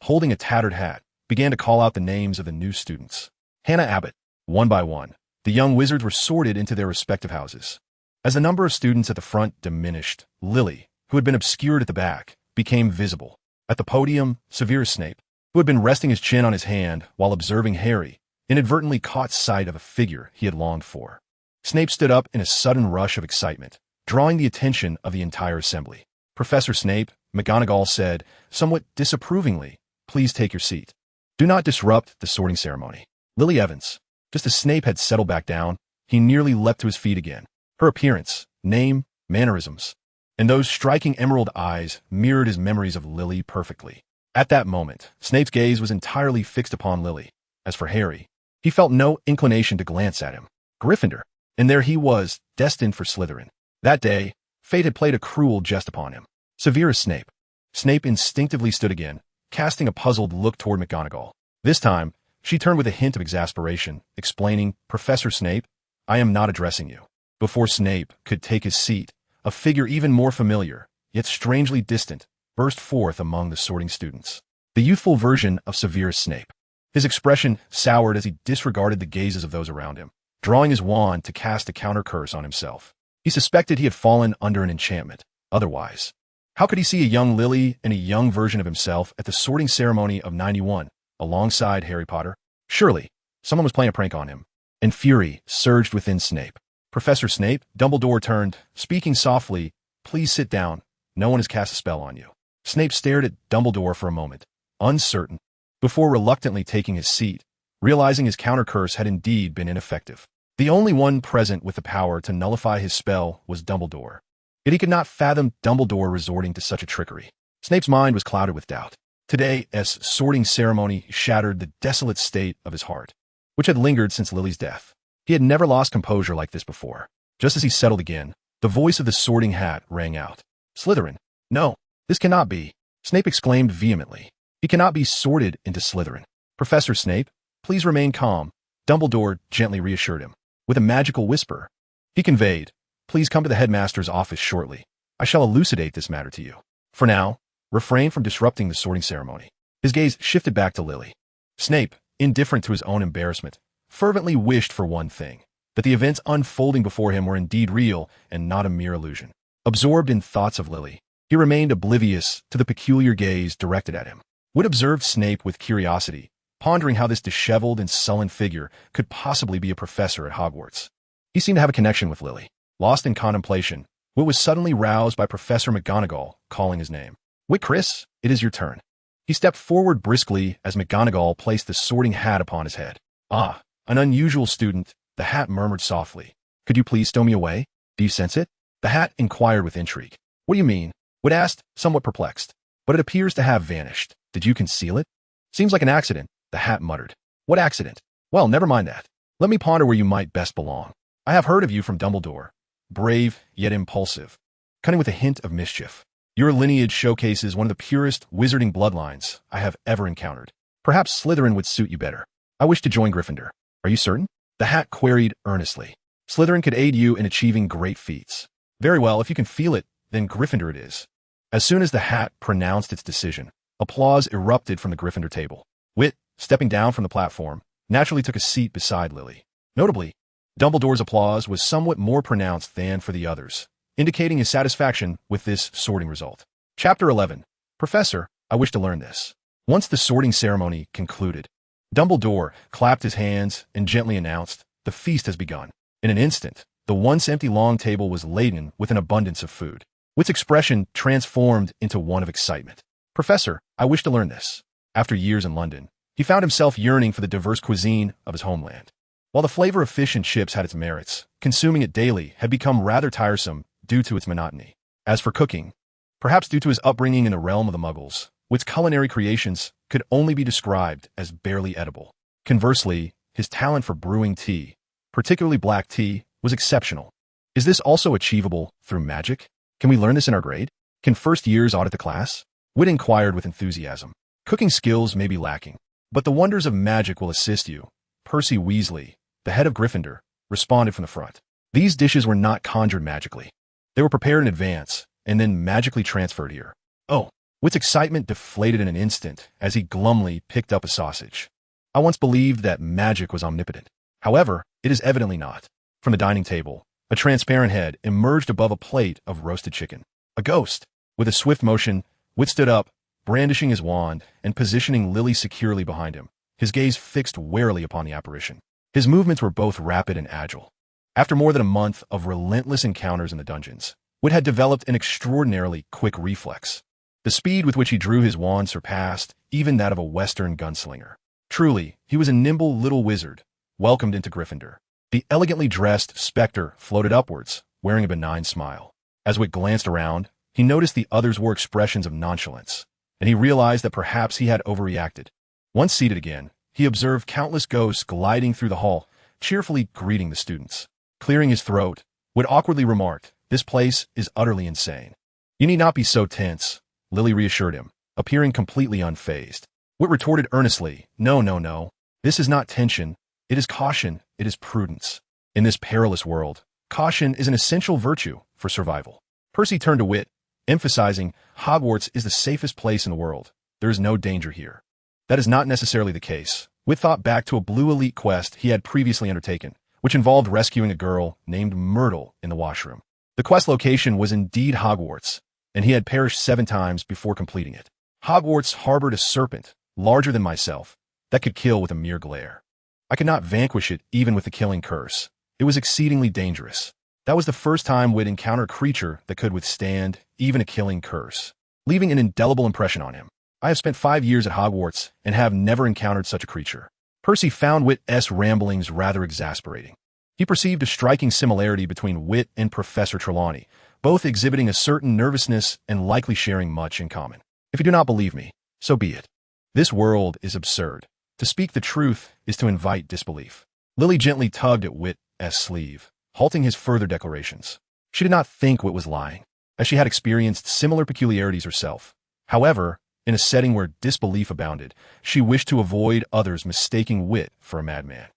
holding a tattered hat, began to call out the names of the new students. Hannah Abbott. One by one, the young wizards were sorted into their respective houses. As the number of students at the front diminished, Lily, who had been obscured at the back, became visible. At the podium, Severus Snape, who had been resting his chin on his hand while observing Harry, inadvertently caught sight of a figure he had longed for. Snape stood up in a sudden rush of excitement, drawing the attention of the entire assembly. Professor Snape, McGonagall said, somewhat disapprovingly, please take your seat. Do not disrupt the sorting ceremony. Lily Evans. Just as Snape had settled back down, he nearly leapt to his feet again. Her appearance, name, mannerisms, and those striking emerald eyes mirrored his memories of Lily perfectly. At that moment, Snape's gaze was entirely fixed upon Lily. As for Harry, he felt no inclination to glance at him. Gryffindor. And there he was, destined for Slytherin. That day, fate had played a cruel jest upon him. Severus Snape. Snape instinctively stood again, casting a puzzled look toward McGonagall. This time, she turned with a hint of exasperation, explaining, Professor Snape, I am not addressing you. Before Snape could take his seat, a figure even more familiar, yet strangely distant, burst forth among the sorting students. The youthful version of Severus Snape. His expression soured as he disregarded the gazes of those around him, drawing his wand to cast a counter-curse on himself. He suspected he had fallen under an enchantment. Otherwise, how could he see a young Lily and a young version of himself at the sorting ceremony of 91, alongside Harry Potter? Surely, someone was playing a prank on him. And fury surged within Snape. Professor Snape, Dumbledore turned, speaking softly, please sit down. No one has cast a spell on you. Snape stared at Dumbledore for a moment, uncertain, before reluctantly taking his seat, realizing his counter-curse had indeed been ineffective. The only one present with the power to nullify his spell was Dumbledore. Yet he could not fathom Dumbledore resorting to such a trickery. Snape's mind was clouded with doubt. Today's sorting ceremony shattered the desolate state of his heart, which had lingered since Lily's death. He had never lost composure like this before. Just as he settled again, the voice of the sorting hat rang out. Slytherin. No, this cannot be. Snape exclaimed vehemently. He cannot be sorted into Slytherin. Professor Snape, please remain calm, Dumbledore gently reassured him. With a magical whisper, he conveyed, please come to the headmaster's office shortly. I shall elucidate this matter to you. For now, refrain from disrupting the sorting ceremony. His gaze shifted back to Lily. Snape, indifferent to his own embarrassment, fervently wished for one thing, that the events unfolding before him were indeed real and not a mere illusion. Absorbed in thoughts of Lily, he remained oblivious to the peculiar gaze directed at him. Wood observed Snape with curiosity, pondering how this disheveled and sullen figure could possibly be a professor at Hogwarts. He seemed to have a connection with Lily. Lost in contemplation, Wood was suddenly roused by Professor McGonagall calling his name. Wait, Chris, it is your turn. He stepped forward briskly as McGonagall placed the sorting hat upon his head. Ah, an unusual student, the hat murmured softly. Could you please stow me away? Do you sense it? The hat inquired with intrigue. What do you mean? Wood asked, somewhat perplexed. But it appears to have vanished. Did you conceal it? Seems like an accident, the hat muttered. What accident? Well, never mind that. Let me ponder where you might best belong. I have heard of you from Dumbledore. Brave, yet impulsive. Cunning with a hint of mischief. Your lineage showcases one of the purest wizarding bloodlines I have ever encountered. Perhaps Slytherin would suit you better. I wish to join Gryffindor. Are you certain? The hat queried earnestly. Slytherin could aid you in achieving great feats. Very well, if you can feel it, then Gryffindor it is. As soon as the hat pronounced its decision, applause erupted from the Gryffindor table. Witt, stepping down from the platform, naturally took a seat beside Lily. Notably, Dumbledore's applause was somewhat more pronounced than for the others, indicating his satisfaction with this sorting result. Chapter 11. Professor, I wish to learn this. Once the sorting ceremony concluded, Dumbledore clapped his hands and gently announced, "The feast has begun." In an instant, the once empty long table was laden with an abundance of food. Witt's expression transformed into one of excitement. "Professor, I wish to learn this." After years in London, he found himself yearning for the diverse cuisine of his homeland. While the flavor of fish and chips had its merits, consuming it daily had become rather tiresome due to its monotony. As for cooking, perhaps due to his upbringing in the realm of the Muggles, Witt's culinary creations could only be described as barely edible. Conversely, his talent for brewing tea, particularly black tea, was exceptional. Is this also achievable through magic? Can we learn this in our grade? Can first years audit the class? Witt inquired with enthusiasm. Cooking skills may be lacking, but the wonders of magic will assist you. Percy Weasley, the head of Gryffindor, responded from the front. These dishes were not conjured magically. They were prepared in advance and then magically transferred here. Oh, Witt's excitement deflated in an instant as he glumly picked up a sausage. I once believed that magic was omnipotent. However, it is evidently not. From the dining table, a transparent head emerged above a plate of roasted chicken. A ghost. With a swift motion, Witt stood up, brandishing his wand and positioning Lily securely behind him, his gaze fixed warily upon the apparition. His movements were both rapid and agile. After more than a month of relentless encounters in the dungeons, Witt had developed an extraordinarily quick reflex. The speed with which he drew his wand surpassed even that of a Western gunslinger. Truly, he was a nimble little wizard, welcomed into Gryffindor. The elegantly dressed specter floated upwards, wearing a benign smile. As Witt glanced around, he noticed the others wore expressions of nonchalance, and he realized that perhaps he had overreacted. Once seated again, he observed countless ghosts gliding through the hall, cheerfully greeting the students. Clearing his throat, Witt awkwardly remarked, "This place is utterly insane." "You need not be so tense," Lily reassured him, appearing completely unfazed. Witt retorted earnestly, "No, no, no. This is not tension. It is caution. It is prudence. In this perilous world, caution is an essential virtue for survival." Percy turned to Witt, emphasizing, "Hogwarts is the safest place in the world. There is no danger here." That is not necessarily the case. Witt thought back to a blue elite quest he had previously undertaken, which involved rescuing a girl named Myrtle in the washroom. The quest location was indeed Hogwarts, and he had perished 7 times before completing it. Hogwarts harbored a serpent, larger than myself, that could kill with a mere glare. I could not vanquish it even with the killing curse. It was exceedingly dangerous. That was the first time Witt encountered a creature that could withstand even a killing curse, leaving an indelible impression on him. I have spent 5 years at Hogwarts and have never encountered such a creature. Percy found Witt's ramblings rather exasperating. He perceived a striking similarity between Witt and Professor Trelawney, both exhibiting a certain nervousness and likely sharing much in common. If you do not believe me, so be it. This world is absurd. To speak the truth is to invite disbelief. Lily gently tugged at Witt's sleeve, halting his further declarations. She did not think Witt was lying, as she had experienced similar peculiarities herself. However, in a setting where disbelief abounded, she wished to avoid others mistaking Witt for a madman.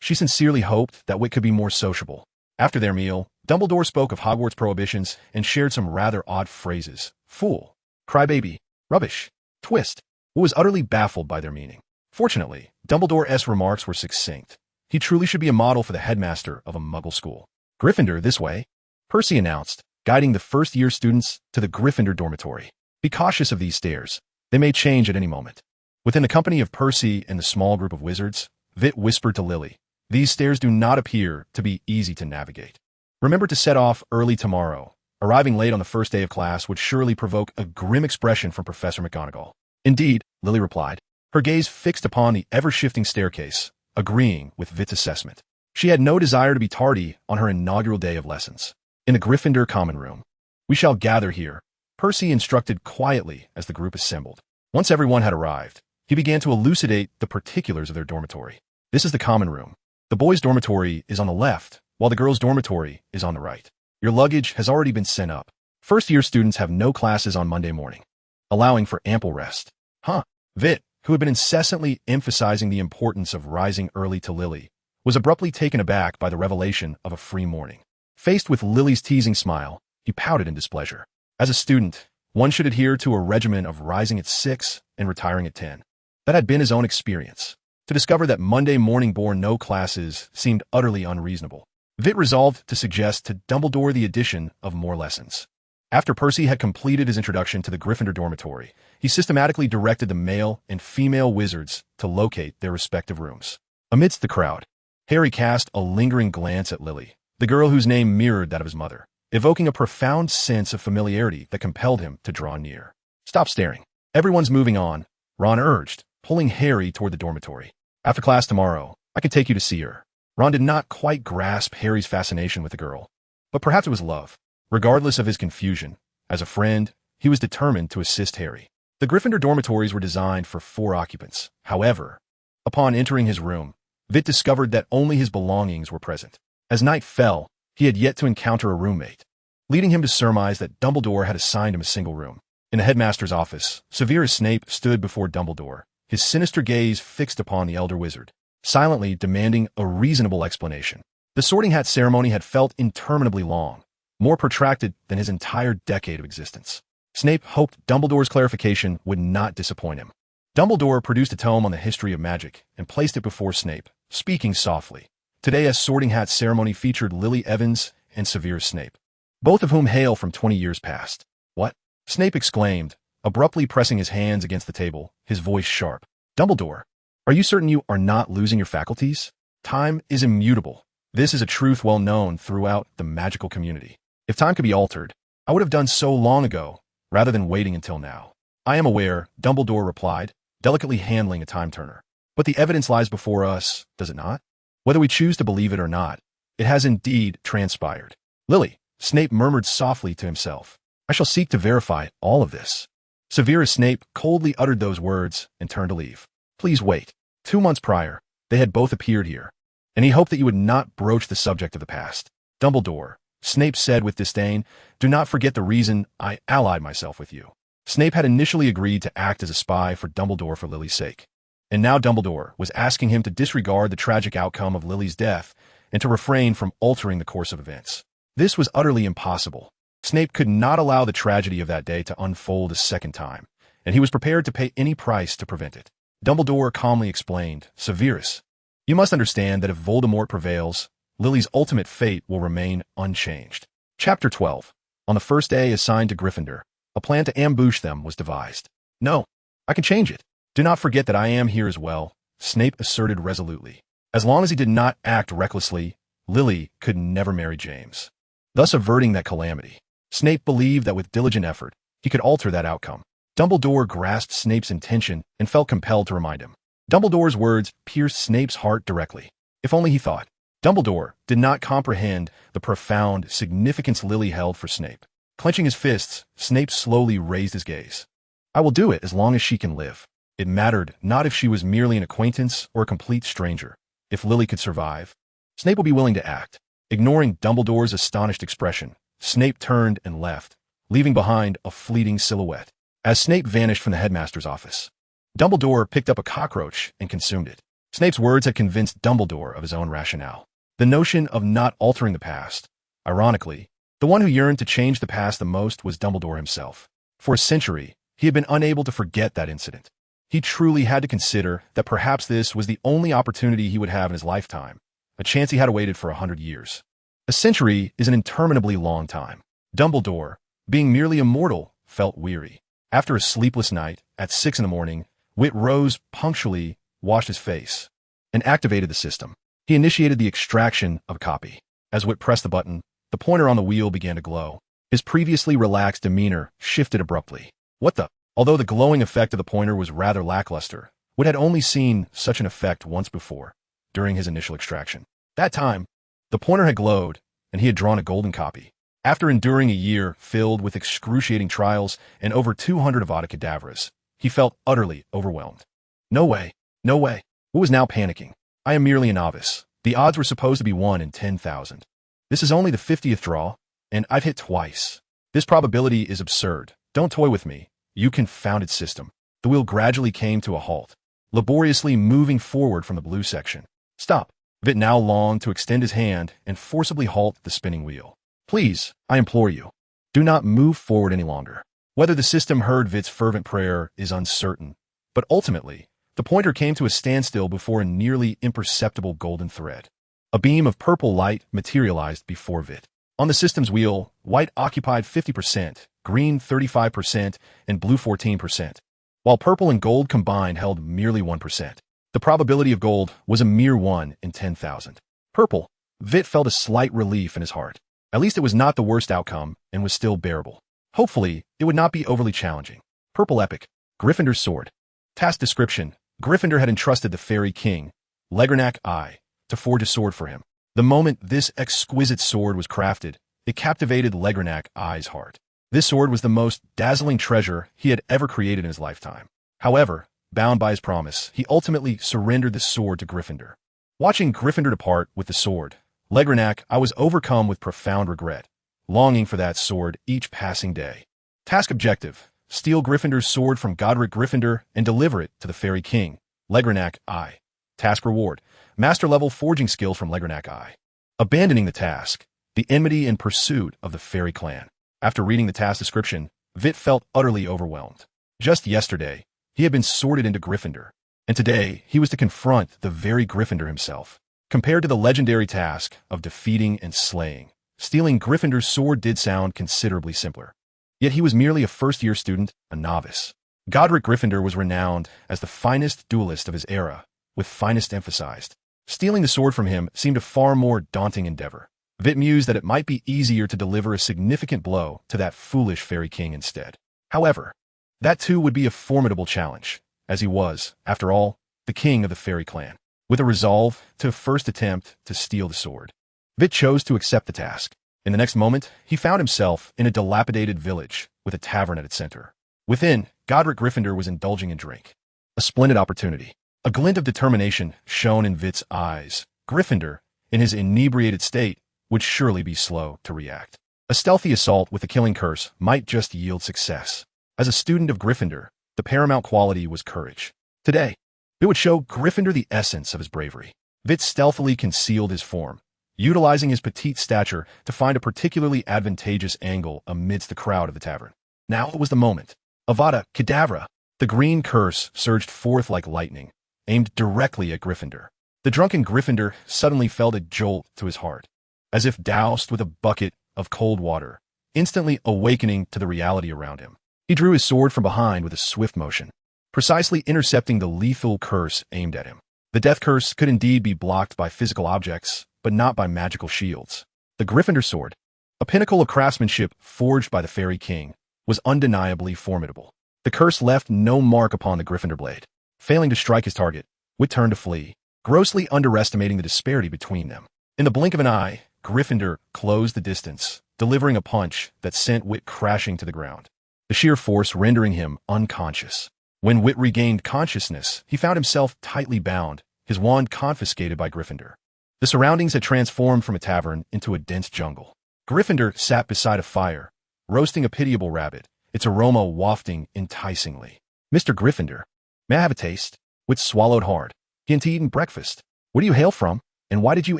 She sincerely hoped that Witt could be more sociable. After their meal, Dumbledore spoke of Hogwarts prohibitions and shared some rather odd phrases. Fool, crybaby, rubbish, twist. Witt was utterly baffled by their meaning. Fortunately, Dumbledore's remarks were succinct. He truly should be a model for the headmaster of a Muggle school. "Gryffindor, this way," Percy announced, guiding the first-year students to the Gryffindor dormitory. "Be cautious of these stairs. They may change at any moment." Within the company of Percy and the small group of wizards, Vitt whispered to Lily, "These stairs do not appear to be easy to navigate. Remember to set off early tomorrow. Arriving late on the first day of class would surely provoke a grim expression from Professor McGonagall." "Indeed," Lily replied, her gaze fixed upon the ever-shifting staircase, agreeing with Vitt's assessment. She had no desire to be tardy on her inaugural day of lessons. In the Gryffindor common room, "We shall gather here," Percy instructed quietly as the group assembled. Once everyone had arrived, he began to elucidate the particulars of their dormitory. "This is the common room. The boys' dormitory is on the left, while the girls' dormitory is on the right. Your luggage has already been sent up. First-year students have no classes on Monday morning, allowing for ample rest." "Huh." Vitt, who had been incessantly emphasizing the importance of rising early to Lily, was abruptly taken aback by the revelation of a free morning. Faced with Lily's teasing smile, he pouted in displeasure. As a student, one should adhere to a regimen of rising at 6 and retiring at 10. That had been his own experience. to discover that Monday morning bore no classes seemed utterly unreasonable. Vitt resolved to suggest to Dumbledore the addition of more lessons. After Percy had completed his introduction to the Gryffindor dormitory, he systematically directed the male and female wizards to locate their respective rooms. Amidst the crowd, Harry cast a lingering glance at Lily, the girl whose name mirrored that of his mother, evoking a profound sense of familiarity that compelled him to draw near. "Stop staring. Everyone's moving on," Ron urged, pulling Harry toward the dormitory. "After class tomorrow, I can take you to see her." Ron did not quite grasp Harry's fascination with the girl, but perhaps it was love. Regardless of his confusion, as a friend, he was determined to assist Harry. The Gryffindor dormitories were designed for 4 occupants. However, upon entering his room, Vitt discovered that only his belongings were present. As night fell, he had yet to encounter a roommate, leading him to surmise that Dumbledore had assigned him a single room. In the headmaster's office, Severus Snape stood before Dumbledore, his sinister gaze fixed upon the elder wizard, silently demanding a reasonable explanation. The Sorting Hat ceremony had felt interminably long, more protracted than his entire decade of existence. Snape hoped Dumbledore's clarification would not disappoint him. Dumbledore produced a tome on the history of magic and placed it before Snape, speaking softly. Today, a Sorting Hat ceremony featured Lily Evans and Severus Snape, both of whom hail from 20 years past. "What?" Snape exclaimed, abruptly pressing his hands against the table, his voice sharp. "Dumbledore, are you certain you are not losing your faculties? Time is immutable. This is a truth well known throughout the magical community. If time could be altered, I would have done so long ago, rather than waiting until now." "I am aware," Dumbledore replied, delicately handling a time-turner. "But the evidence lies before us, does it not? Whether we choose to believe it or not, it has indeed transpired." "Lily," Snape murmured softly to himself, "I shall seek to verify all of this." Severus Snape coldly uttered those words and turned to leave. "Please wait." 2 months prior, they had both appeared here, and he hoped that you would not broach the subject of the past. "Dumbledore," Snape said with disdain, "do not forget the reason I allied myself with you." Snape had initially agreed to act as a spy for Dumbledore for Lily's sake, and now Dumbledore was asking him to disregard the tragic outcome of Lily's death and to refrain from altering the course of events. This was utterly impossible. Snape could not allow the tragedy of that day to unfold a second time, and he was prepared to pay any price to prevent it. Dumbledore calmly explained, "Severus, you must understand that if Voldemort prevails, Lily's ultimate fate will remain unchanged." Chapter 12. On the first day assigned to Gryffindor, a plan to ambush them was devised. "No, I can change it. Do not forget that I am here as well," Snape asserted resolutely. As long as he did not act recklessly, Lily could never marry James, thus averting that calamity. Snape believed that with diligent effort, he could alter that outcome. Dumbledore grasped Snape's intention and felt compelled to remind him. Dumbledore's words pierced Snape's heart directly. If only he thought. Dumbledore did not comprehend the profound significance Lily held for Snape. Clenching his fists, Snape slowly raised his gaze. "I will do it as long as she can live." It mattered not if she was merely an acquaintance or a complete stranger. If Lily could survive, Snape would be willing to act. Ignoring Dumbledore's astonished expression, Snape turned and left, leaving behind a fleeting silhouette. As Snape vanished from the headmaster's office, Dumbledore picked up a cockroach and consumed it. Snape's words had convinced Dumbledore of his own rationale. The notion of not altering the past. Ironically, the one who yearned to change the past the most was Dumbledore himself. For a century, he had been unable to forget that incident. He truly had to consider that perhaps this was the only opportunity he would have in his lifetime, a chance he had awaited for 100 years. A century is an interminably long time. Dumbledore, being merely immortal, felt weary. After a sleepless night, at 6 a.m, Vitt rose punctually, washed his face, and activated the system. He initiated the extraction of a copy. As Vitt pressed the button, the pointer on the wheel began to glow. His previously relaxed demeanor shifted abruptly. "What the?" Although the glowing effect of the pointer was rather lackluster, Vitt had only seen such an effect once before, during his initial extraction. That time, the pointer had glowed, and he had drawn a golden copy. After enduring a year filled with excruciating trials and over 200 Avada Kedavras, he felt utterly overwhelmed. No way. No way. Vitt was now panicking. "I am merely a novice. The odds were supposed to be 1 in 10,000. This is only the 50th draw, and I've hit twice. This probability is absurd. Don't toy with me, you confounded system." The wheel gradually came to a halt, laboriously moving forward from the blue section. "Stop." Vitt now longed to extend his hand and forcibly halt the spinning wheel. "Please, I implore you, do not move forward any longer." Whether the system heard Vitt's fervent prayer is uncertain, but ultimately, The pointer came to a standstill before a nearly imperceptible golden thread. A beam of purple light materialized before Vitt. On the system's wheel, white occupied 50%, green 35%, and blue 14%, while purple and gold combined held merely 1%. The probability of gold was a mere 1 in 10,000. Purple. Vitt felt a slight relief in his heart. At least it was not the worst outcome and was still bearable. Hopefully, it would not be overly challenging. Purple epic. Gryffindor's sword. Task description. Gryffindor had entrusted the Fairy King, Legernack I, to forge a sword for him. The moment this exquisite sword was crafted, it captivated Legernack I's heart. This sword was the most dazzling treasure he had ever created in his lifetime. However, bound by his promise, he ultimately surrendered the sword to Gryffindor. Watching Gryffindor depart with the sword, Legernack I was overcome with profound regret, longing for that sword each passing day. Task objective. Steal Gryffindor's sword from Godric Gryffindor and deliver it to the Fairy King, Legernack I. Task reward. Master-level forging skills from Legernack I. Abandoning the task. The enmity and pursuit of the Fairy clan. After reading the task description, Vitt felt utterly overwhelmed. Just yesterday, he had been sorted into Gryffindor, and today he was to confront the very Gryffindor himself. Compared to the legendary task of defeating and slaying, stealing Gryffindor's sword did sound considerably simpler. Yet he was merely a first-year student, a novice. Godric Gryffindor was renowned as the finest duelist of his era, with finest emphasized. Stealing the sword from him seemed a far more daunting endeavor. Vitt mused that it might be easier to deliver a significant blow to that foolish Fairy King instead. However, that too would be a formidable challenge, as he was, after all, the king of the Fairy clan. With a resolve to first attempt to steal the sword, Vitt chose to accept the task. In the next moment, he found himself in a dilapidated village with a tavern at its center. Within, Godric Gryffindor was indulging in drink. A splendid opportunity. A glint of determination shone in Vitt's eyes. Gryffindor, in his inebriated state, would surely be slow to react. A stealthy assault with the killing curse might just yield success. As a student of Gryffindor, the paramount quality was courage. Today, it would show Gryffindor the essence of his bravery. Vitt stealthily concealed his form, utilizing his petite stature to find a particularly advantageous angle amidst the crowd of the tavern. Now it was the moment. Avada Kedavra! The green curse surged forth like lightning, aimed directly at Gryffindor. The drunken Gryffindor suddenly felt a jolt to his heart, as if doused with a bucket of cold water, instantly awakening to the reality around him. He drew his sword from behind with a swift motion, precisely intercepting the lethal curse aimed at him. The death curse could indeed be blocked by physical objects, but not by magical shields. The Gryffindor sword, a pinnacle of craftsmanship forged by the Fairy King, was undeniably formidable. The curse left no mark upon the Gryffindor blade. Failing to strike his target, Vitt turned to flee, grossly underestimating the disparity between them. In the blink of an eye, Gryffindor closed the distance, delivering a punch that sent Vitt crashing to the ground, the sheer force rendering him unconscious. When Vitt regained consciousness, he found himself tightly bound, his wand confiscated by Gryffindor. The surroundings had transformed from a tavern into a dense jungle. Gryffindor sat beside a fire, roasting a pitiable rabbit, its aroma wafting enticingly. "Mr. Gryffindor, may I have a taste?" Vitt swallowed hard. He hadn't eaten breakfast. "Where do you hail from, and why did you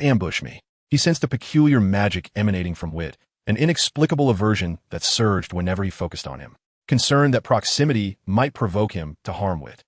ambush me?" He sensed a peculiar magic emanating from Vitt, an inexplicable aversion that surged whenever he focused on him, concerned that proximity might provoke him to harm Vitt.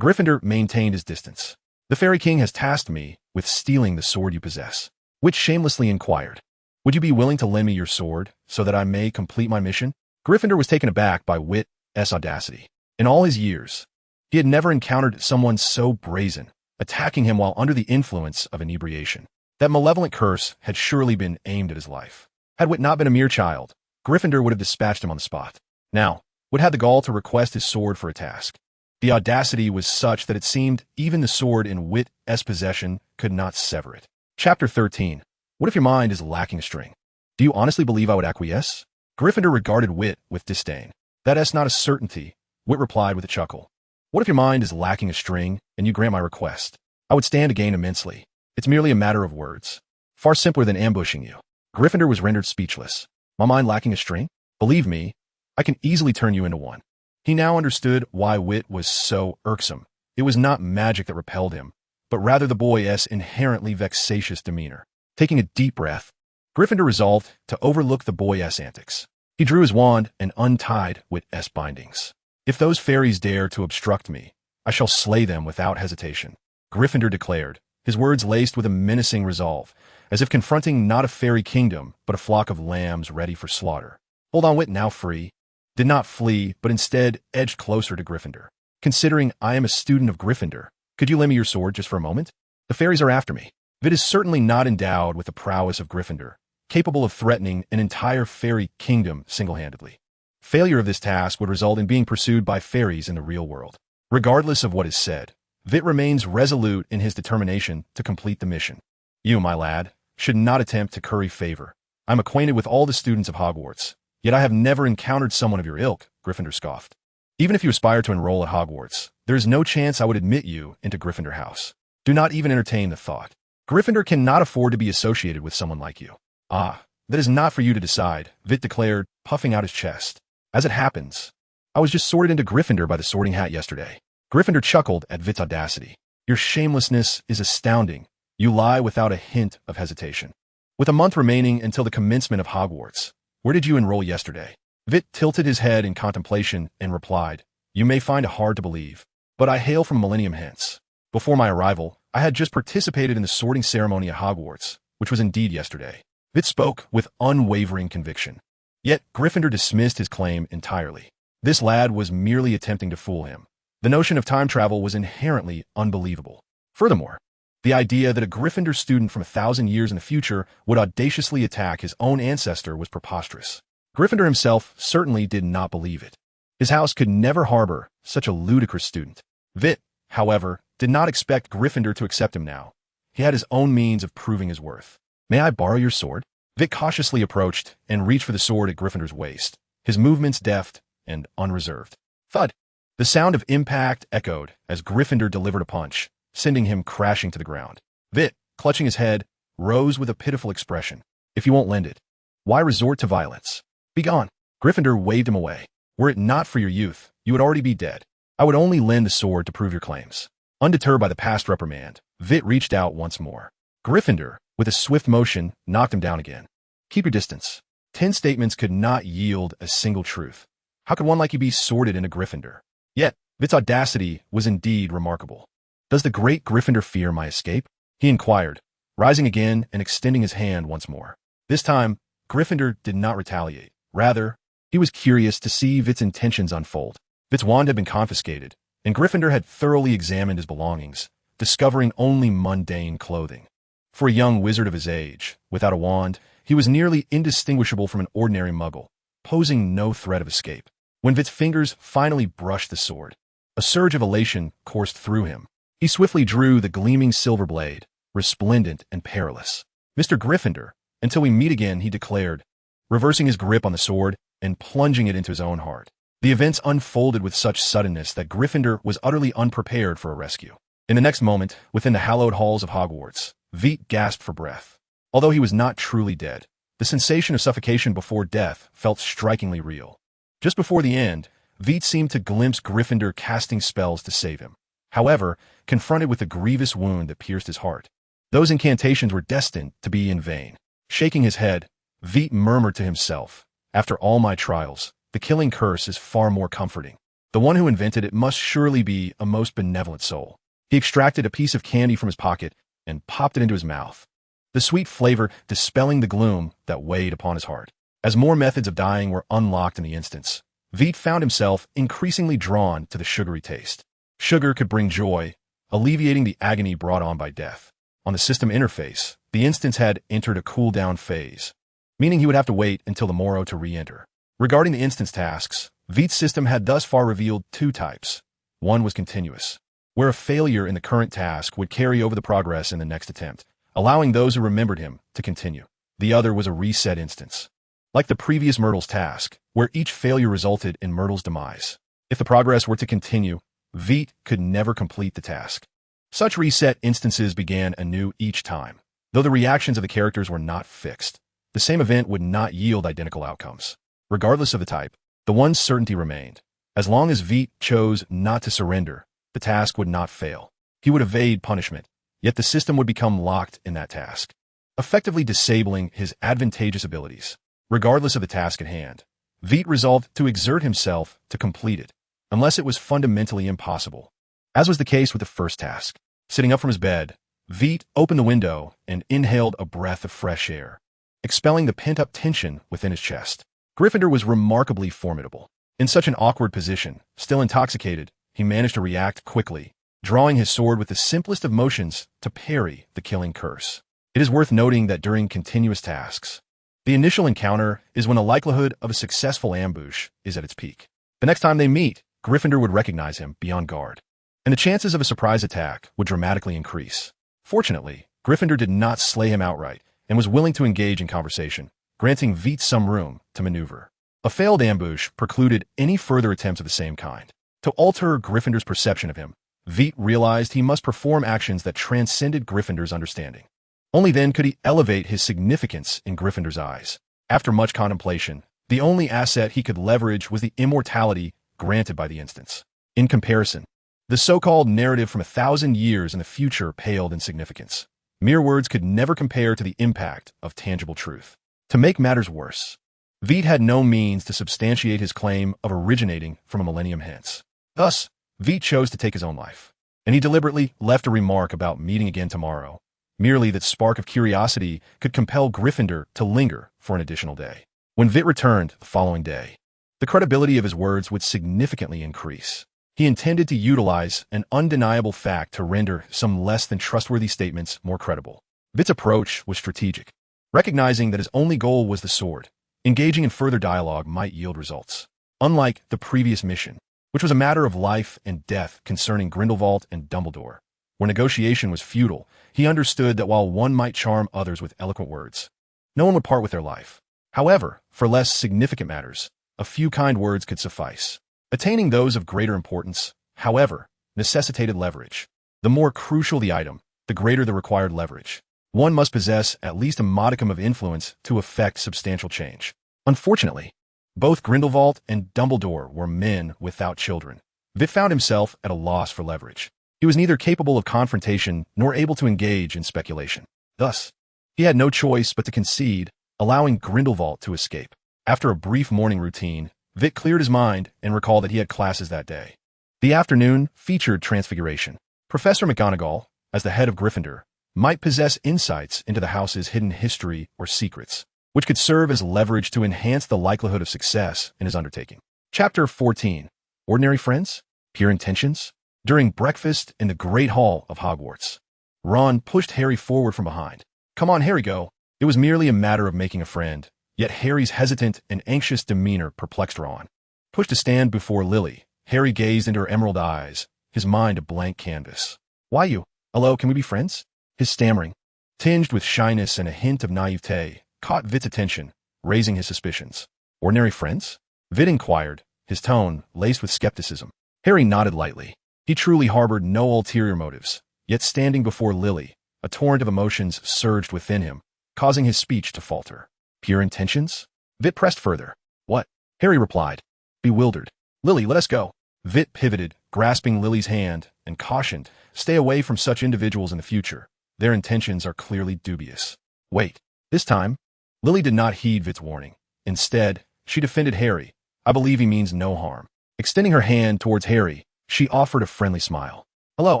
Gryffindor maintained his distance. "The Fairy King has tasked me with stealing the sword you possess." Vitt shamelessly inquired, "Would you be willing to lend me your sword so that I may complete my mission?" Gryffindor was taken aback by Vitt's audacity. In all his years, he had never encountered someone so brazen, attacking him while under the influence of inebriation. That malevolent curse had surely been aimed at his life. Had Vitt not been a mere child, Gryffindor would have dispatched him on the spot. Now, Vitt had the gall to request his sword for a task. The audacity was such that it seemed even the sword in Vitt's possession could not sever it. Chapter 13. What if your mind is lacking a string? Do you honestly believe I would acquiesce? Gryffindor regarded Vitt with disdain. "That's not a certainty," Vitt replied with a chuckle. "What if your mind is lacking a string and you grant my request? I would stand to gain immensely. It's merely a matter of words. Far simpler than ambushing you." Gryffindor was rendered speechless. "My mind lacking a string? Believe me, I can easily turn you into one." He now understood why Vitt was so irksome. It was not magic that repelled him, but rather the boy's inherently vexatious demeanor. Taking a deep breath, Gryffindor resolved to overlook the boy's antics. He drew his wand and untied Vitt's bindings. "If those fairies dare to obstruct me, I shall slay them without hesitation, Gryffindor declared, his words laced with a menacing resolve, as if confronting not a fairy kingdom, but a flock of lambs ready for slaughter. Hold on, Vitt, now free. Did not flee, but instead edged closer to Gryffindor. Considering I am a student of Gryffindor, could you lend me your sword just for a moment? The fairies are after me. Vitt is certainly not endowed with the prowess of Gryffindor, capable of threatening an entire fairy kingdom single-handedly. Failure of this task would result in being pursued by fairies in the real world. Regardless of what is said, Vitt remains resolute in his determination to complete the mission. You, my lad, should not attempt to curry favor. I'm acquainted with all the students of Hogwarts, yet I have never encountered someone of your ilk, Gryffindor scoffed. Even if you aspire to enroll at Hogwarts, there is no chance I would admit you into Gryffindor House. Do not even entertain the thought. Gryffindor cannot afford to be associated with someone like you. Ah, that is not for you to decide, Vitt declared, puffing out his chest. As it happens, I was just sorted into Gryffindor by the Sorting Hat yesterday. Gryffindor chuckled at Vitt's audacity. Your shamelessness is astounding. You lie without a hint of hesitation. With a month remaining until the commencement of Hogwarts, where did you enroll yesterday? Vitt tilted his head in contemplation and replied, You may find it hard to believe, but I hail from a millennium hence. Before my arrival, I had just participated in the sorting ceremony at Hogwarts, which was indeed yesterday. Vitt spoke with unwavering conviction. Yet Gryffindor dismissed his claim entirely. This lad was merely attempting to fool him. The notion of time travel was inherently unbelievable. Furthermore, the idea that a Gryffindor student from 1,000 years in the future would audaciously attack his own ancestor was preposterous. Gryffindor himself certainly did not believe it. His house could never harbor such a ludicrous student. Vitt, however, did not expect Gryffindor to accept him now. He had his own means of proving his worth. May I borrow your sword? Vitt cautiously approached and reached for the sword at Gryffindor's waist, his movements deft and unreserved. Thud! The sound of impact echoed as Gryffindor delivered a punch, sending him crashing to the ground. Vitt, clutching his head, rose with a pitiful expression. If you won't lend it, why resort to violence? Begone! Gryffindor waved him away. Were it not for your youth, you would already be dead. I would only lend the sword to prove your claims. Undeterred by the past reprimand, Vitt reached out once more. Gryffindor, with a swift motion, knocked him down again. Keep your distance. 10 statements could not yield a single truth. How could one like you be sorted into Gryffindor? Yet, Vitt's audacity was indeed remarkable. Does the great Gryffindor fear my escape? He inquired, rising again and extending his hand once more. This time, Gryffindor did not retaliate. Rather, he was curious to see Vitt's intentions unfold. Vitt's wand had been confiscated, and Gryffindor had thoroughly examined his belongings, discovering only mundane clothing. For a young wizard of his age, without a wand, he was nearly indistinguishable from an ordinary muggle, posing no threat of escape. When Vitt's fingers finally brushed the sword, a surge of elation coursed through him. He swiftly drew the gleaming silver blade, resplendent and perilous. Mr. Gryffindor, until we meet again, he declared, reversing his grip on the sword and plunging it into his own heart. The events unfolded with such suddenness that Gryffindor was utterly unprepared for a rescue. In the next moment, within the hallowed halls of Hogwarts, Vitt gasped for breath. Although he was not truly dead, the sensation of suffocation before death felt strikingly real. Just before the end, Vitt seemed to glimpse Gryffindor casting spells to save him. However, confronted with the grievous wound that pierced his heart, those incantations were destined to be in vain. Shaking his head, Vitt murmured to himself, After all my trials, the killing curse is far more comforting. The one who invented it must surely be a most benevolent soul. He extracted a piece of candy from his pocket and popped it into his mouth, the sweet flavor dispelling the gloom that weighed upon his heart. As more methods of dying were unlocked in the instance, Vitt found himself increasingly drawn to the sugary taste. Sugar could bring joy, alleviating the agony brought on by death. On the system interface, the instance had entered a cool-down phase, meaning he would have to wait until the morrow to re-enter. Regarding the instance tasks, Vitt's system had thus far revealed 2 types. One was continuous, where a failure in the current task would carry over the progress in the next attempt, allowing those who remembered him to continue. The other was a reset instance, like the previous Myrtle's task, where each failure resulted in Myrtle's demise. If the progress were to continue, Vitt could never complete the task. Such reset instances began anew each time. Though the reactions of the characters were not fixed, the same event would not yield identical outcomes. Regardless of the type, the one certainty remained. As long as Vitt chose not to surrender, the task would not fail. He would evade punishment, yet the system would become locked in that task, effectively disabling his advantageous abilities. Regardless of the task at hand, Vitt resolved to exert himself to complete it, unless it was fundamentally impossible. As was the case with the first task. Sitting up from his bed, Vitt opened the window and inhaled a breath of fresh air, expelling the pent-up tension within his chest. Gryffindor was remarkably formidable. In such an awkward position, still intoxicated, he managed to react quickly, drawing his sword with the simplest of motions to parry the killing curse. It is worth noting that during continuous tasks, the initial encounter is when the likelihood of a successful ambush is at its peak. The next time they meet, Gryffindor would recognize him beyond guard, and the chances of a surprise attack would dramatically increase. Fortunately, Gryffindor did not slay him outright and was willing to engage in conversation, granting Vitt some room to maneuver. A failed ambush precluded any further attempts of the same kind. To alter Gryffindor's perception of him, Vitt realized he must perform actions that transcended Gryffindor's understanding. Only then could he elevate his significance in Gryffindor's eyes. After much contemplation, the only asset he could leverage was the immortality granted by the instance. In comparison, the so-called narrative from 1,000 years in the future paled in significance. Mere words could never compare to the impact of tangible truth. To make matters worse, Vitt had no means to substantiate his claim of originating from a millennium hence. Thus, Vitt chose to take his own life, and he deliberately left a remark about meeting again tomorrow, merely that spark of curiosity could compel Gryffindor to linger for an additional day. When Vitt returned the following day, the credibility of his words would significantly increase. He intended to utilize an undeniable fact to render some less than trustworthy statements more credible. Vitt's approach was strategic. Recognizing that his only goal was the sword, engaging in further dialogue might yield results. Unlike the previous mission, which was a matter of life and death concerning Grindelwald and Dumbledore, where negotiation was futile, he understood that while one might charm others with eloquent words, no one would part with their life. However, for less significant matters, a few kind words could suffice. Attaining those of greater importance, however, necessitated leverage. The more crucial the item, the greater the required leverage. One must possess at least a modicum of influence to effect substantial change. Unfortunately, both Grindelwald and Dumbledore were men without children. Vitt found himself at a loss for leverage. He was neither capable of confrontation nor able to engage in speculation. Thus, he had no choice but to concede, allowing Grindelwald to escape. After a brief morning routine, Vitt cleared his mind and recalled that he had classes that day. The afternoon featured Transfiguration. Professor McGonagall, as the head of Gryffindor, might possess insights into the house's hidden history or secrets, which could serve as leverage to enhance the likelihood of success in his undertaking. Chapter 14. Ordinary Friends? Pure Intentions? During breakfast in the Great Hall of Hogwarts, Ron pushed Harry forward from behind. "Come on, Harry, go." It was merely a matter of making a friend, yet Harry's hesitant and anxious demeanor perplexed Ron. Pushed to stand before Lily, Harry gazed into her emerald eyes, his mind a blank canvas. "Why you? Hello, can we be friends?" His stammering, tinged with shyness and a hint of naivete, caught Vitt's attention, raising his suspicions. "Ordinary friends?" Vitt inquired, his tone laced with skepticism. Harry nodded lightly. He truly harbored no ulterior motives, yet standing before Lily, a torrent of emotions surged within him, causing his speech to falter. "Pure intentions?" Vitt pressed further. "What?" Harry replied, bewildered. "Lily, let us go." Vitt pivoted, grasping Lily's hand, and cautioned, "Stay away from such individuals in the future. Their intentions are clearly dubious." "Wait." This time, Lily did not heed Vitt's warning. Instead, she defended Harry. "I believe he means no harm." Extending her hand towards Harry, she offered a friendly smile. "Hello,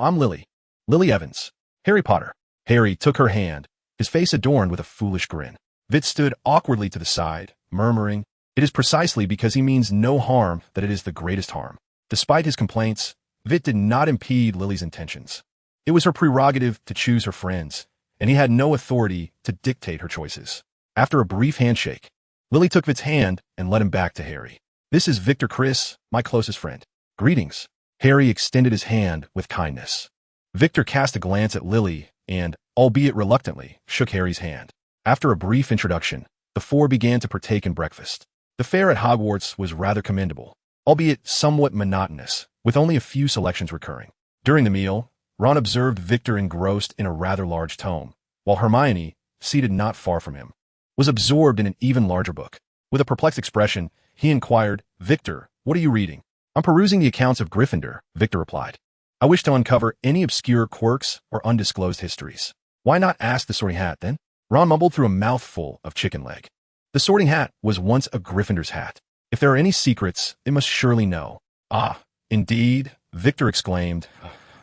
I'm Lily. Lily Evans. Harry Potter." Harry took her hand, his face adorned with a foolish grin. Vitt stood awkwardly to the side, murmuring, "It is precisely because he means no harm that it is the greatest harm." Despite his complaints, Vitt did not impede Lily's intentions. It was her prerogative to choose her friends, and he had no authority to dictate her choices. After a brief handshake, Lily took Vitt's hand and led him back to Harry. "This is Victor Criss, my closest friend." "Greetings." Harry extended his hand with kindness. Victor cast a glance at Lily and, albeit reluctantly, shook Harry's hand. After a brief introduction, the four began to partake in breakfast. The fare at Hogwarts was rather commendable, albeit somewhat monotonous, with only a few selections recurring. During the meal, Ron observed Victor engrossed in a rather large tome, while Hermione, seated not far from him, was absorbed in an even larger book. With a perplexed expression, he inquired, "Victor, what are you reading?" "I'm perusing the accounts of Gryffindor," Victor replied. "I wish to uncover any obscure quirks or undisclosed histories." "Why not ask the Sorting Hat, then?" Ron mumbled through a mouthful of chicken leg. The Sorting Hat was once a Gryffindor's hat. If there are any secrets, it must surely know. "Ah, indeed," Victor exclaimed.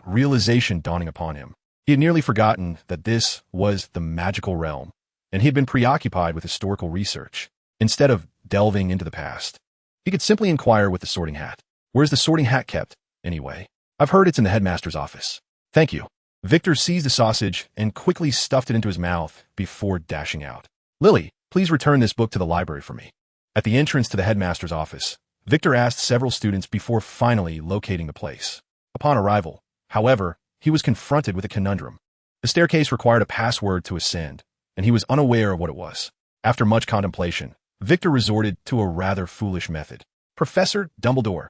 realization dawning upon him. He had nearly forgotten that this was the magical realm, and he had been preoccupied with historical research, instead of delving into the past. He could simply inquire with the Sorting Hat. Where's the Sorting Hat kept, anyway? I've heard it's in the headmaster's office. Thank you. Victor seized the sausage and quickly stuffed it into his mouth before dashing out. Lily, please return this book to the library for me. At the entrance to the headmaster's office, Victor asked several students before finally locating the place. Upon arrival, however, he was confronted with a conundrum. The staircase required a password to ascend, and he was unaware of what it was. After much contemplation, Victor resorted to a rather foolish method. Professor Dumbledore.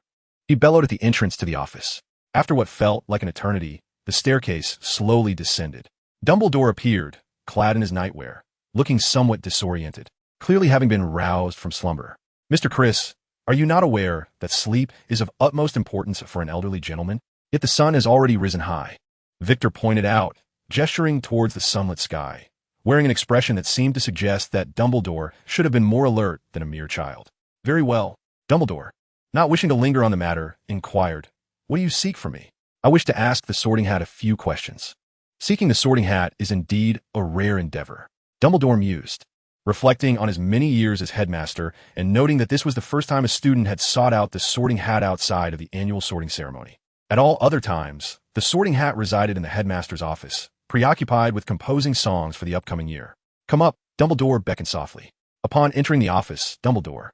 He bellowed at the entrance to the office. After what felt like an eternity, the staircase slowly descended. Dumbledore appeared, clad in his nightwear, looking somewhat disoriented, clearly having been roused from slumber. Mr. Chris, are you not aware that sleep is of utmost importance for an elderly gentleman? Yet the sun has already risen high. Victor pointed out, gesturing towards the sunlit sky, wearing an expression that seemed to suggest that Dumbledore should have been more alert than a mere child. Very well. Dumbledore, not wishing to linger on the matter, inquired, what do you seek from me? I wish to ask the Sorting Hat a few questions. Seeking the Sorting Hat is indeed a rare endeavor. Dumbledore mused, reflecting on his many years as headmaster and noting that this was the first time a student had sought out the Sorting Hat outside of the annual sorting ceremony. At all other times, the Sorting Hat resided in the headmaster's office, preoccupied with composing songs for the upcoming year. Come up, Dumbledore beckoned softly. Upon entering the office, Dumbledore,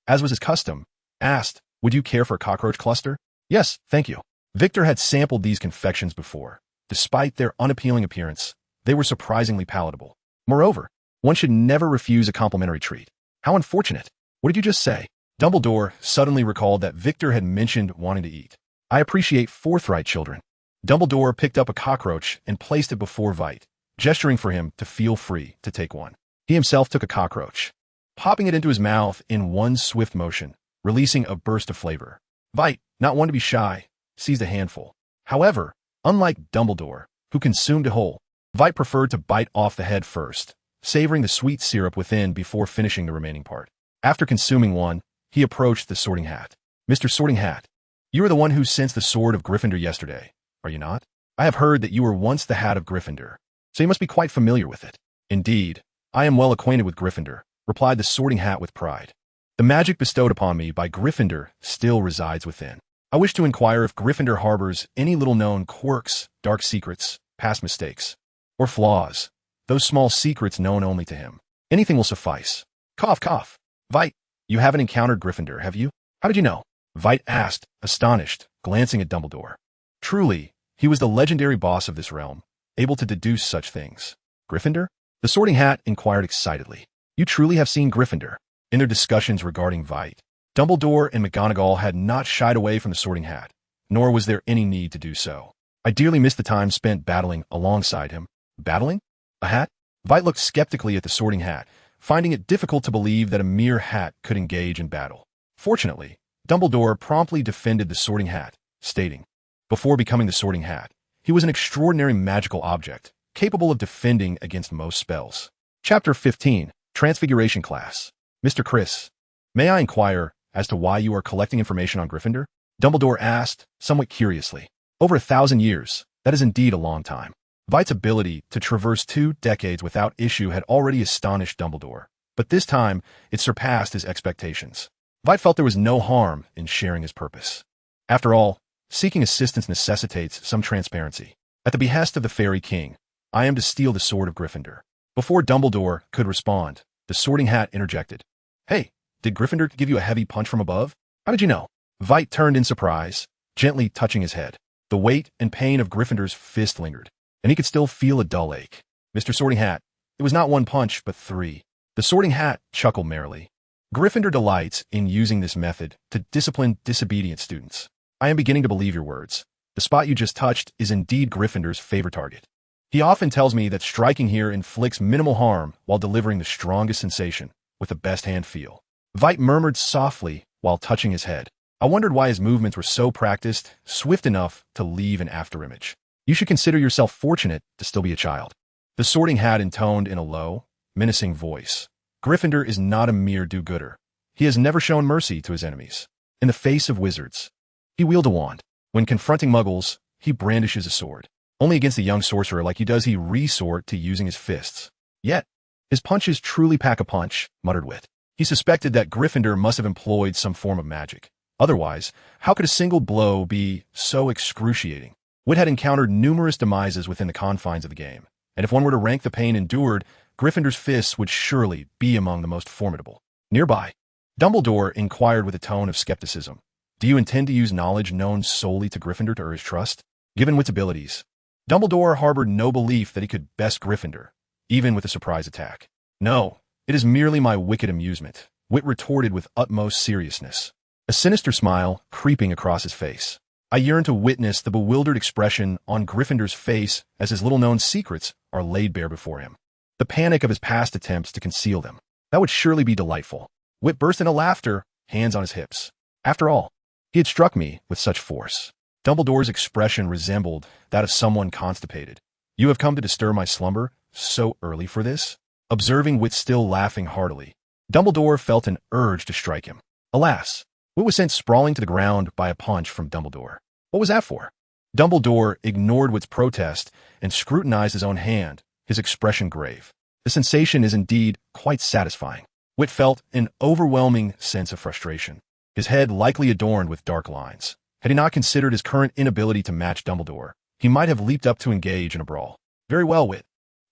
as was his custom, asked, would you care for a cockroach cluster? Yes, thank you. Victor had sampled these confections before. Despite their unappealing appearance, they were surprisingly palatable. Moreover, one should never refuse a complimentary treat. How unfortunate. What did you just say? Dumbledore suddenly recalled that Victor had mentioned wanting to eat. I appreciate forthright children. Dumbledore picked up a cockroach and placed it before Vitt, gesturing for him to feel free to take one. He himself took a cockroach, popping it into his mouth in one swift motion, releasing a burst of flavor. Vitt, not one to be shy, seized a handful. However, unlike Dumbledore, who consumed a whole, Vitt preferred to bite off the head first, savoring the sweet syrup within before finishing the remaining part. After consuming one, he approached the Sorting Hat. Mr. Sorting Hat, you are the one who sensed the sword of Gryffindor yesterday, are you not? I have heard that you were once the Hat of Gryffindor, so you must be quite familiar with it. Indeed, I am well acquainted with Gryffindor, replied the Sorting Hat with pride. The magic bestowed upon me by Gryffindor still resides within. I wish to inquire if Gryffindor harbors any little-known quirks, dark secrets, past mistakes, or flaws, those small secrets known only to him. Anything will suffice. Cough, cough. Vitt, you haven't encountered Gryffindor, have you? How did you know? Vitt asked, astonished, glancing at Dumbledore. Truly, he was the legendary boss of this realm, able to deduce such things. Gryffindor? The Sorting Hat inquired excitedly. You truly have seen Gryffindor? In their discussions regarding Vitt, Dumbledore and McGonagall had not shied away from the Sorting Hat, nor was there any need to do so. I dearly missed the time spent battling alongside him. Battling? A hat? Vitt looked skeptically at the Sorting Hat, finding it difficult to believe that a mere hat could engage in battle. Fortunately, Dumbledore promptly defended the Sorting Hat, stating, before becoming the Sorting Hat, he was an extraordinary magical object, capable of defending against most spells. Chapter 15, Transfiguration Class. Mr. Chris, may I inquire as to why you are collecting information on Gryffindor? Dumbledore asked, somewhat curiously. Over 1,000 years, that is indeed a long time. Vitt's ability to traverse 2 decades without issue had already astonished Dumbledore, but this time it surpassed his expectations. Vitt felt there was no harm in sharing his purpose. After all, seeking assistance necessitates some transparency. At the behest of the Fairy King, I am to steal the sword of Gryffindor. Before Dumbledore could respond, the Sorting Hat interjected. Hey, did Gryffindor give you a heavy punch from above? How did you know? Vitt turned in surprise, gently touching his head. The weight and pain of Gryffindor's fist lingered, and he could still feel a dull ache. Mr. Sorting Hat, it was not 1 punch, but 3. The Sorting Hat chuckled merrily. Gryffindor delights in using this method to discipline disobedient students. I am beginning to believe your words. The spot you just touched is indeed Gryffindor's favorite target. He often tells me that striking here inflicts minimal harm while delivering the strongest sensation, with the best hand feel. Vitt murmured softly while touching his head. I wondered why his movements were so practiced, swift enough to leave an afterimage. You should consider yourself fortunate to still be a child. The Sorting Hat intoned in a low, menacing voice. Gryffindor is not a mere do-gooder. He has never shown mercy to his enemies. In the face of wizards, he wielded a wand. When confronting muggles, he brandishes a sword. Only against a young sorcerer like you does he resort to using his fists. Yet, his punches truly pack a punch, muttered Vitt. He suspected that Gryffindor must have employed some form of magic. Otherwise, how could a single blow be so excruciating? Vitt had encountered numerous demises within the confines of the game, and if one were to rank the pain endured, Gryffindor's fists would surely be among the most formidable. Nearby, Dumbledore inquired with a tone of skepticism. Do you intend to use knowledge known solely to Gryffindor to earn his trust? Given Vitt's abilities, Dumbledore harbored no belief that he could best Gryffindor, even with a surprise attack. No, it is merely my wicked amusement, Vitt retorted with utmost seriousness, a sinister smile creeping across his face. I yearn to witness the bewildered expression on Gryffindor's face as his little-known secrets are laid bare before him. The panic of his past attempts to conceal them. That would surely be delightful. Vitt burst into laughter, hands on his hips. After all, he had struck me with such force. Dumbledore's expression resembled that of someone constipated. You have come to disturb my slumber so early for this? Observing Vitt still laughing heartily, Dumbledore felt an urge to strike him. Alas, Vitt was sent sprawling to the ground by a punch from Dumbledore. What was that for? Dumbledore ignored Vitt's protest and scrutinized his own hand, his expression grave. The sensation is indeed quite satisfying. Vitt felt an overwhelming sense of frustration, his head likely adorned with dark lines. Had he not considered his current inability to match Dumbledore, he might have leaped up to engage in a brawl. Very well, Vitt.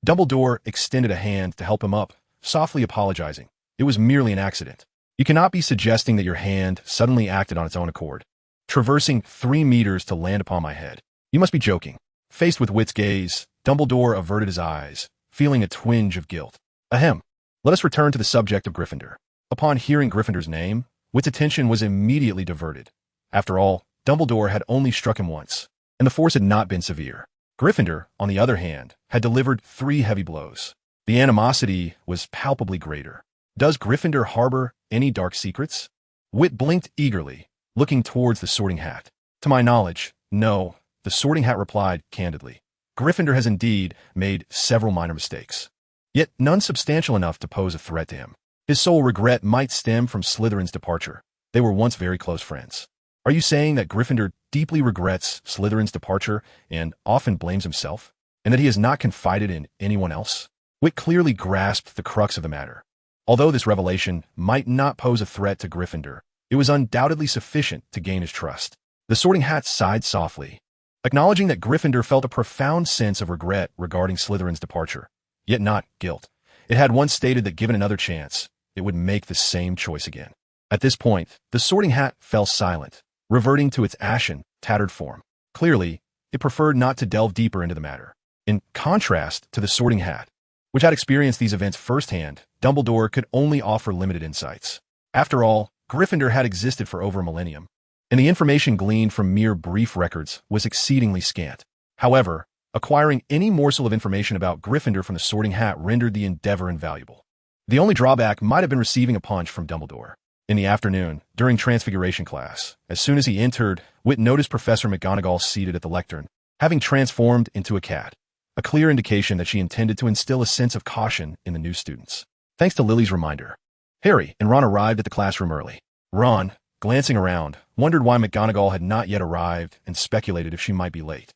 Dumbledore extended a hand to help him up, softly apologizing. It was merely an accident. You cannot be suggesting that your hand suddenly acted on its own accord, traversing 3 meters to land upon my head. You must be joking. Faced with Vitt's gaze, Dumbledore averted his eyes, feeling a twinge of guilt. Ahem. Let us return to the subject of Gryffindor. Upon hearing Gryffindor's name, Vitt's attention was immediately diverted. After all, Dumbledore had only struck him once, and the force had not been severe. Gryffindor, on the other hand, had delivered 3 heavy blows. The animosity was palpably greater. Does Gryffindor harbor any dark secrets? Vitt blinked eagerly, looking towards the Sorting Hat. To my knowledge, no, the Sorting Hat replied candidly. Gryffindor has indeed made several minor mistakes, yet none substantial enough to pose a threat to him. His sole regret might stem from Slytherin's departure. They were once very close friends. Are you saying that Gryffindor deeply regrets Slytherin's departure and often blames himself, and that he has not confided in anyone else? Vitt clearly grasped the crux of the matter. Although this revelation might not pose a threat to Gryffindor, it was undoubtedly sufficient to gain his trust. The Sorting Hat sighed softly, acknowledging that Gryffindor felt a profound sense of regret regarding Slytherin's departure, yet not guilt. It had once stated that given another chance, it would make the same choice again. At this point, the Sorting Hat fell silent, reverting to its ashen, tattered form. Clearly, it preferred not to delve deeper into the matter. In contrast to the Sorting Hat, which had experienced these events firsthand, Dumbledore could only offer limited insights. After all, Gryffindor had existed for over a millennium, and the information gleaned from mere brief records was exceedingly scant. However, acquiring any morsel of information about Gryffindor from the Sorting Hat rendered the endeavor invaluable. The only drawback might have been receiving a punch from Dumbledore. In the afternoon, during Transfiguration class, as soon as he entered, Vitt noticed Professor McGonagall seated at the lectern, having transformed into a cat, a clear indication that she intended to instill a sense of caution in the new students. Thanks to Lily's reminder, Harry and Ron arrived at the classroom early. Ron, glancing around, wondered why McGonagall had not yet arrived and speculated if she might be late.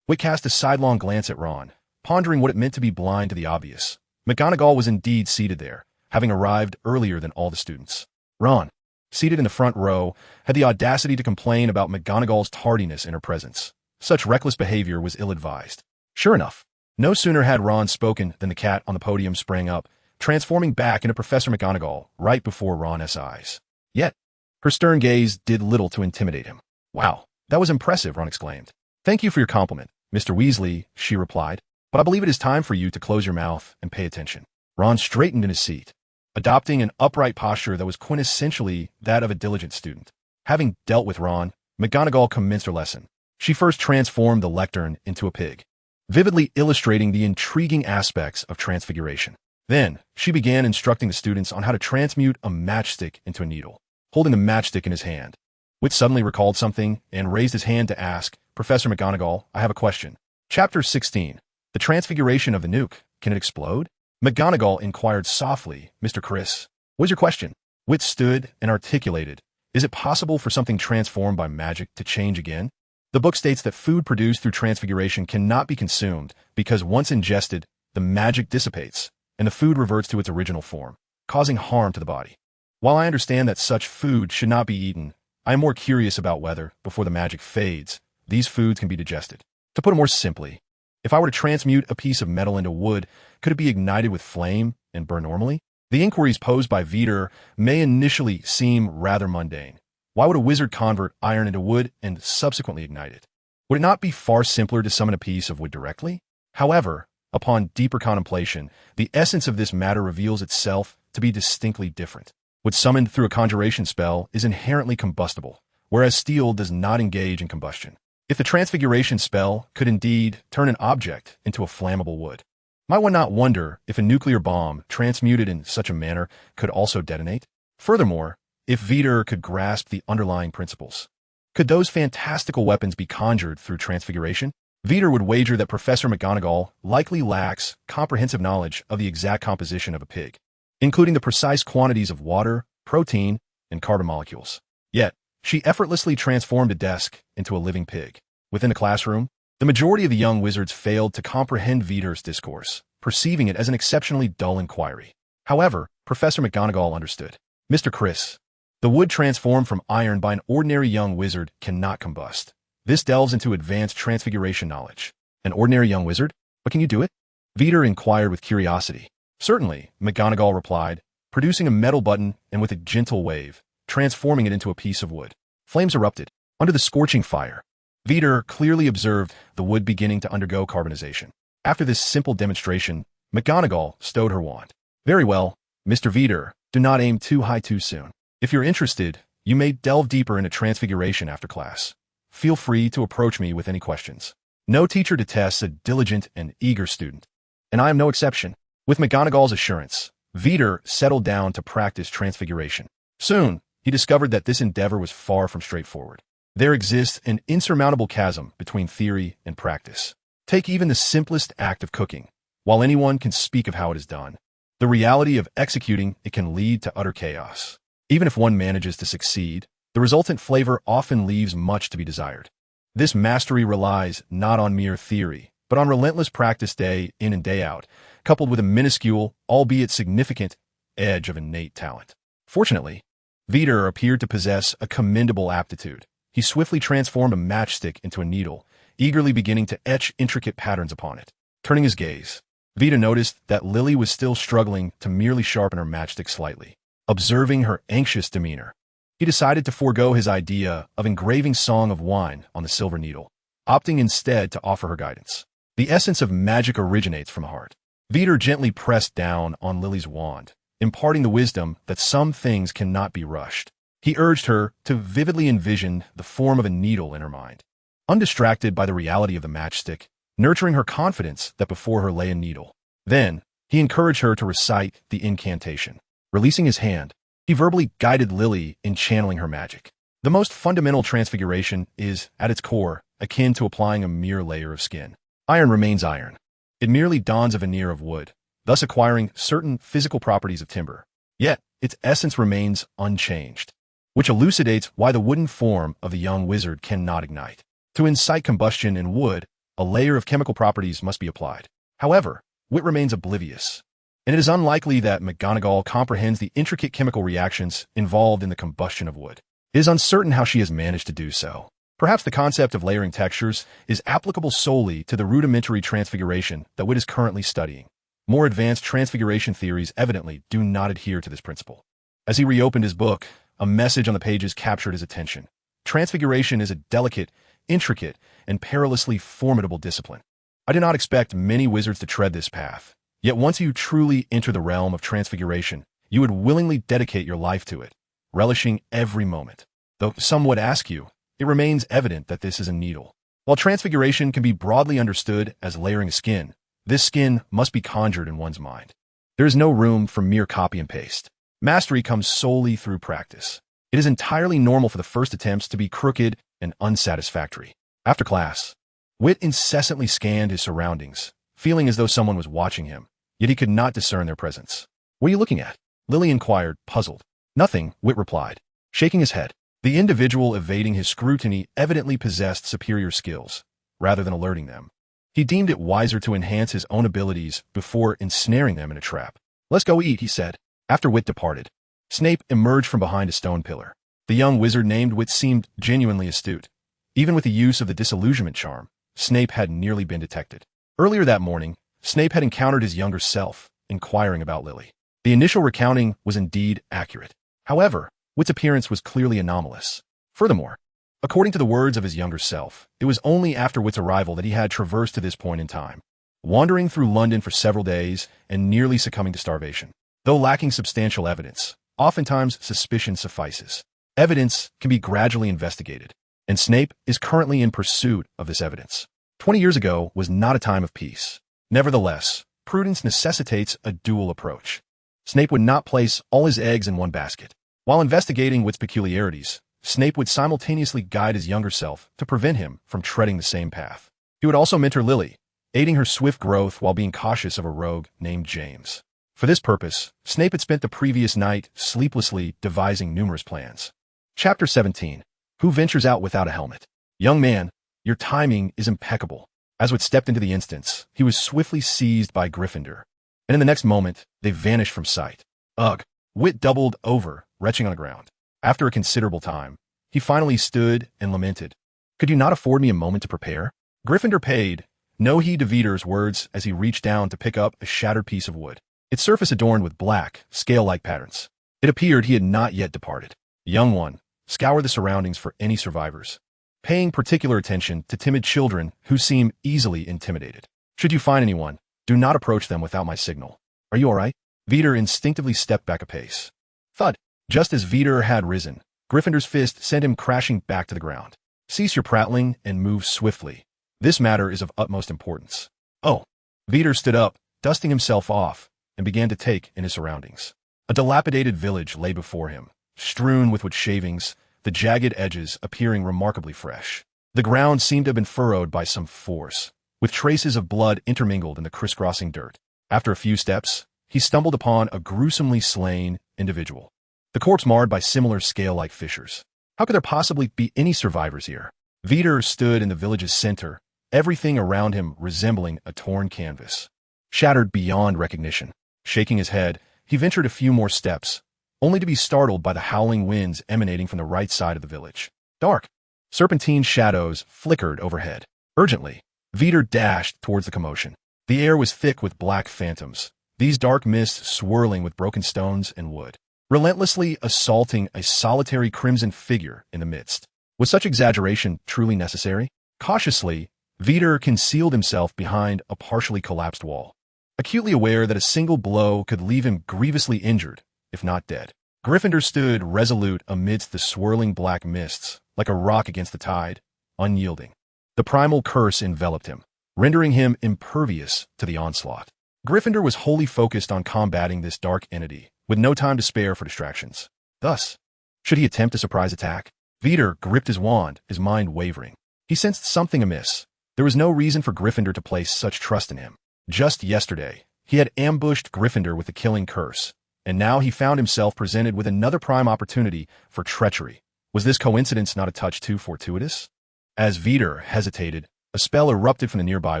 Vitt cast a sidelong glance at Ron, pondering what it meant to be blind to the obvious. McGonagall was indeed seated there, having arrived earlier than all the students. Ron, seated in the front row, had the audacity to complain about McGonagall's tardiness in her presence. Such reckless behavior was ill-advised. Sure enough, no sooner had Ron spoken than the cat on the podium sprang up, transforming back into Professor McGonagall right before Ron's eyes. Yet, her stern gaze did little to intimidate him. Wow, that was impressive, Ron exclaimed. Thank you for your compliment, Mr. Weasley, she replied, but I believe it is time for you to close your mouth and pay attention. Ron straightened in his seat, adopting an upright posture that was quintessentially that of a diligent student. Having dealt with Ron, McGonagall commenced her lesson. She first transformed the lectern into a pig, vividly illustrating the intriguing aspects of transfiguration. Then, she began instructing the students on how to transmute a matchstick into a needle. Holding the matchstick in his hand, Vitt suddenly recalled something and raised his hand to ask, Professor McGonagall, I have a question. Chapter 16. The Transfiguration of the Nuke. Can it explode? McGonagall inquired softly, Mr. Chris, what is your question? Vitt stood and articulated, is it possible for something transformed by magic to change again? The book states that food produced through transfiguration cannot be consumed because once ingested, the magic dissipates, and the food reverts to its original form, causing harm to the body. While I understand that such food should not be eaten, I am more curious about whether, before the magic fades, these foods can be digested. To put it more simply, if I were to transmute a piece of metal into wood, could it be ignited with flame and burn normally? The inquiries posed by Vitt may initially seem rather mundane. Why would a wizard convert iron into wood and subsequently ignite it? Would it not be far simpler to summon a piece of wood directly? However, upon deeper contemplation, the essence of this matter reveals itself to be distinctly different. Wood summoned through a conjuration spell is inherently combustible, whereas steel does not engage in combustion. If the transfiguration spell could indeed turn an object into a flammable wood, might one not wonder if a nuclear bomb transmuted in such a manner could also detonate? Furthermore, if Vitt could grasp the underlying principles, could those fantastical weapons be conjured through transfiguration? Vitt would wager that Professor McGonagall likely lacks comprehensive knowledge of the exact composition of a pig, including the precise quantities of water, protein, and carbon molecules. Yet, she effortlessly transformed a desk into a living pig. Within the classroom, the majority of the young wizards failed to comprehend Vitt's discourse, perceiving it as an exceptionally dull inquiry. However, Professor McGonagall understood. Mr. Chris, the wood transformed from iron by an ordinary young wizard cannot combust. This delves into advanced transfiguration knowledge. An ordinary young wizard? But can you do it? Vitt inquired with curiosity. Certainly, McGonagall replied, producing a metal button and with a gentle wave, transforming it into a piece of wood. Flames erupted. Under the scorching fire, Vitt clearly observed the wood beginning to undergo carbonization. After this simple demonstration, McGonagall stowed her wand. Very well, Mr. Vitt, do not aim too high too soon. If you're interested, you may delve deeper into transfiguration after class. Feel free to approach me with any questions. No teacher detests a diligent and eager student, and I am no exception. With McGonagall's assurance, Vitt settled down to practice transfiguration. Soon, he discovered that this endeavor was far from straightforward. There exists an insurmountable chasm between theory and practice. Take even the simplest act of cooking. While anyone can speak of how it is done, the reality of executing it can lead to utter chaos. Even if one manages to succeed, the resultant flavor often leaves much to be desired. This mastery relies not on mere theory, but on relentless practice day in and day out, coupled with a minuscule, albeit significant, edge of innate talent. Fortunately, Vitt appeared to possess a commendable aptitude. He swiftly transformed a matchstick into a needle, eagerly beginning to etch intricate patterns upon it. Turning his gaze, Vitt noticed that Lily was still struggling to merely sharpen her matchstick slightly. Observing her anxious demeanor, he decided to forego his idea of engraving Song of Wine on the silver needle, opting instead to offer her guidance. The essence of magic originates from the heart. Vitt gently pressed down on Lily's wand, imparting the wisdom that some things cannot be rushed. He urged her to vividly envision the form of a needle in her mind, undistracted by the reality of the matchstick, nurturing her confidence that before her lay a needle. Then, he encouraged her to recite the incantation. Releasing his hand, he verbally guided Lily in channeling her magic. The most fundamental transfiguration is, at its core, akin to applying a mere layer of skin. Iron remains iron. It merely dons a veneer of wood, thus acquiring certain physical properties of timber. Yet, its essence remains unchanged, which elucidates why the wooden form of the young wizard cannot ignite. To incite combustion in wood, a layer of chemical properties must be applied. However, Vitt remains oblivious, and it is unlikely that McGonagall comprehends the intricate chemical reactions involved in the combustion of wood. It is uncertain how she has managed to do so. Perhaps the concept of layering textures is applicable solely to the rudimentary transfiguration that Vitt is currently studying. More advanced transfiguration theories evidently do not adhere to this principle. As he reopened his book, a message on the pages captured his attention. Transfiguration is a delicate, intricate, and perilously formidable discipline. I did not expect many wizards to tread this path. Yet once you truly enter the realm of transfiguration, you would willingly dedicate your life to it, relishing every moment. Though some would ask you, it remains evident that this is a needle. While transfiguration can be broadly understood as layering a skin, this skin must be conjured in one's mind. There is no room for mere copy and paste. Mastery comes solely through practice. It is entirely normal for the first attempts to be crooked and unsatisfactory. After class, Vitt incessantly scanned his surroundings, feeling as though someone was watching him, yet he could not discern their presence. "What are you looking at?" Lily inquired, puzzled. "Nothing," Vitt replied, shaking his head. The individual evading his scrutiny evidently possessed superior skills, rather than alerting them. He deemed it wiser to enhance his own abilities before ensnaring them in a trap. "Let's go eat," he said. After Vitt departed, Snape emerged from behind a stone pillar. The young wizard named Vitt seemed genuinely astute. Even with the use of the disillusionment charm, Snape had nearly been detected. Earlier that morning, Snape had encountered his younger self, inquiring about Lily. The initial recounting was indeed accurate. However, Vitt's appearance was clearly anomalous. Furthermore, according to the words of his younger self, it was only after Vitt's arrival that he had traversed to this point in time, wandering through London for several days and nearly succumbing to starvation. Though lacking substantial evidence, oftentimes suspicion suffices. Evidence can be gradually investigated, and Snape is currently in pursuit of this evidence. 20 years ago was not a time of peace. Nevertheless, prudence necessitates a dual approach. Snape would not place all his eggs in one basket. While investigating Vitt's peculiarities, Snape would simultaneously guide his younger self to prevent him from treading the same path. He would also mentor Lily, aiding her swift growth while being cautious of a rogue named James. For this purpose, Snape had spent the previous night sleeplessly devising numerous plans. Chapter 17. Who ventures out without a helmet? Young man, your timing is impeccable. As Vitt stepped into the instance, he was swiftly seized by Gryffindor, and in the next moment, they vanished from sight. Ugh! Vitt doubled over, retching on the ground. After a considerable time, he finally stood and lamented. "Could you not afford me a moment to prepare?" Gryffindor paid no heed to Vitter's words as he reached down to pick up a shattered piece of wood, its surface adorned with black, scale-like patterns. It appeared he had not yet departed. Young one, scour the surroundings for any survivors, paying particular attention to timid children who seem easily intimidated. Should you find anyone, do not approach them without my signal. Are you all right? Vitter instinctively stepped back a pace. Thud! Just as Vitter had risen, Gryffindor's fist sent him crashing back to the ground. Cease your prattling and move swiftly. This matter is of utmost importance. Oh! Vitter stood up, dusting himself off, and began to take in his surroundings. A dilapidated village lay before him, strewn with wood shavings, the jagged edges appearing remarkably fresh. The ground seemed to have been furrowed by some force, with traces of blood intermingled in the crisscrossing dirt. After a few steps, he stumbled upon a gruesomely slain individual, the corpse marred by similar scale-like fissures. How could there possibly be any survivors here? Vitter stood in the village's center, everything around him resembling a torn canvas, shattered beyond recognition. Shaking his head, he ventured a few more steps, only to be startled by the howling winds emanating from the right side of the village. Dark, serpentine shadows flickered overhead. Urgently, Vitter dashed towards the commotion. The air was thick with black phantoms, these dark mists swirling with broken stones and wood, relentlessly assaulting a solitary crimson figure in the midst. Was such exaggeration truly necessary? Cautiously, Vitter concealed himself behind a partially collapsed wall, acutely aware that a single blow could leave him grievously injured, if not dead. Gryffindor stood resolute amidst the swirling black mists, like a rock against the tide, unyielding. The primal curse enveloped him, rendering him impervious to the onslaught. Gryffindor was wholly focused on combating this dark entity, with no time to spare for distractions. Thus, should he attempt a surprise attack? Vitter gripped his wand, his mind wavering. He sensed something amiss. There was no reason for Gryffindor to place such trust in him. Just yesterday, he had ambushed Gryffindor with the killing curse, and now he found himself presented with another prime opportunity for treachery. Was this coincidence not a touch too fortuitous? As Vitter hesitated, a spell erupted from the nearby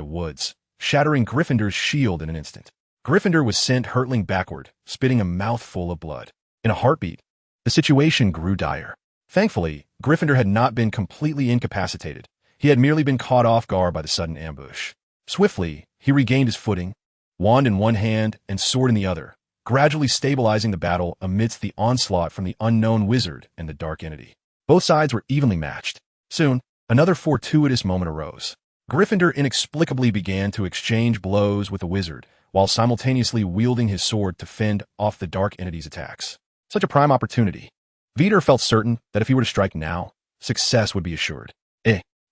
woods, shattering Gryffindor's shield in an instant. Gryffindor was sent hurtling backward, spitting a mouthful of blood. In a heartbeat, the situation grew dire. Thankfully, Gryffindor had not been completely incapacitated. He had merely been caught off guard by the sudden ambush. Swiftly, he regained his footing, wand in one hand and sword in the other, gradually stabilizing the battle amidst the onslaught from the unknown wizard and the dark entity. Both sides were evenly matched. Soon, another fortuitous moment arose. Gryffindor inexplicably began to exchange blows with the wizard, while simultaneously wielding his sword to fend off the dark entity's attacks. Such a prime opportunity. Vitter felt certain that if he were to strike now, success would be assured.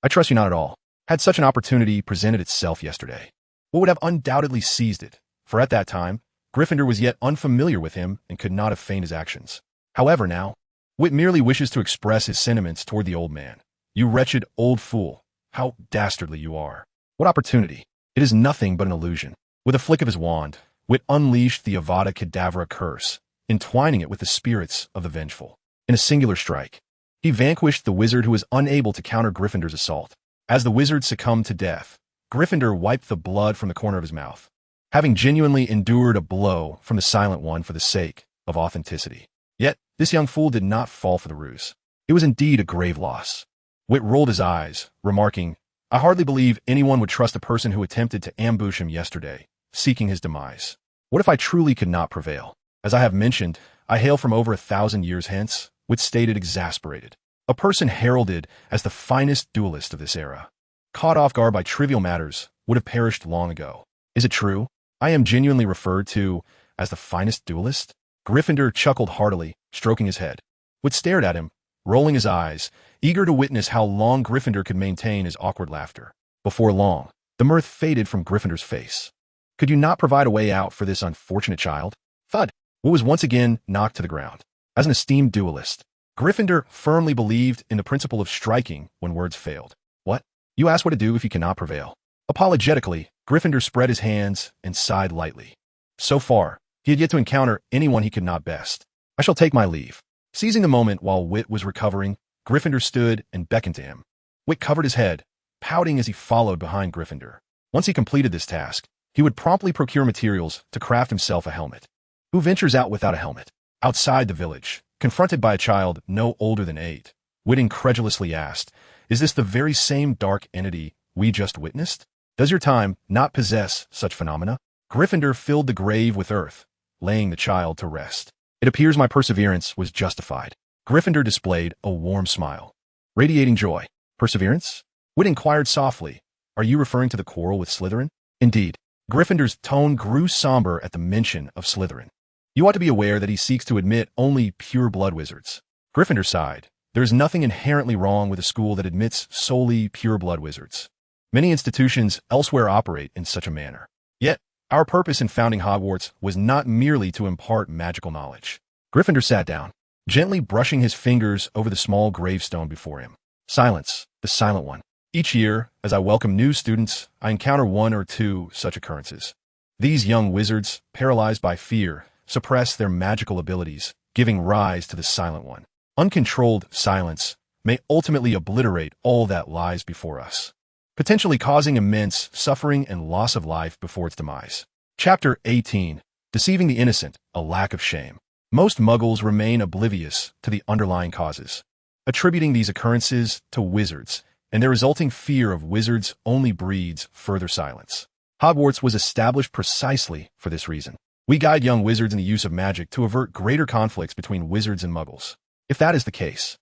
I trust you not at all. Had such an opportunity presented itself yesterday, what would have undoubtedly seized it, for at that time, Gryffindor was yet unfamiliar with him and could not have feigned his actions. However now, Vitt merely wishes to express his sentiments toward the old man. You wretched old fool, how dastardly you are. What opportunity? It is nothing but an illusion. With a flick of his wand, Vitt unleashed the Avada Kedavra curse, entwining it with the spirits of the vengeful. In a singular strike, He vanquished the wizard who was unable to counter Gryffindor's assault. As the wizard succumbed to death, Gryffindor wiped the blood from the corner of his mouth, having genuinely endured a blow from the Silent One for the sake of authenticity. Yet, this young fool did not fall for the ruse. It was indeed a grave loss. Vitt rolled his eyes, remarking, "I hardly believe anyone would trust a person who attempted to ambush him yesterday, seeking his demise. What if I truly could not prevail? As I have mentioned, I hail from over 1,000 years hence," Vitt stated, exasperated. A person heralded as the finest duelist of this era, caught off guard by trivial matters, would have perished long ago. Is it true? I am genuinely referred to as the finest duelist? Gryffindor chuckled heartily, stroking his head. Vitt stared at him, rolling his eyes, eager to witness how long Gryffindor could maintain his awkward laughter. Before long, the mirth faded from Gryffindor's face. Could you not provide a way out for this unfortunate child? Thud! Vitt was once again knocked to the ground. As an esteemed duelist, Gryffindor firmly believed in the principle of striking when words failed. What? You ask what to do if you cannot prevail. Apologetically, Gryffindor spread his hands and sighed lightly. So far, he had yet to encounter anyone he could not best. I shall take my leave. Seizing the moment while Vitt was recovering, Gryffindor stood and beckoned to him. Vitt covered his head, pouting as he followed behind Gryffindor. Once he completed this task, he would promptly procure materials to craft himself a helmet. Who ventures out without a helmet? Outside the village, confronted by a child no older than 8, Vitt incredulously asked, "Is this the very same dark entity we just witnessed? Does your time not possess such phenomena?" Gryffindor filled the grave with earth, laying the child to rest. "It appears my perseverance was justified." Gryffindor displayed a warm smile, radiating joy. "Perseverance?" Vitt inquired softly. "Are you referring to the quarrel with Slytherin?" "Indeed." Gryffindor's tone grew somber at the mention of Slytherin. "You ought to be aware that he seeks to admit only pure-blood wizards." Gryffindor sighed. "There is nothing inherently wrong with a school that admits solely pure-blood wizards. Many institutions elsewhere operate in such a manner. Yet, our purpose in founding Hogwarts was not merely to impart magical knowledge." Gryffindor sat down, gently brushing his fingers over the small gravestone before him. "Silence, the Silent One. Each year, as I welcome new students, I encounter 1 or 2 such occurrences. These young wizards, paralyzed by fear, suppress their magical abilities, giving rise to the Silent One. Uncontrolled silence may ultimately obliterate all that lies before us, potentially causing immense suffering and loss of life before its demise." Chapter 18. Deceiving the Innocent, a Lack of Shame. Most Muggles remain oblivious to the underlying causes, attributing these occurrences to wizards, and their resulting fear of wizards only breeds further silence. Hogwarts was established precisely for this reason. We guide young wizards in the use of magic to avert greater conflicts between wizards and Muggles. If that is the case,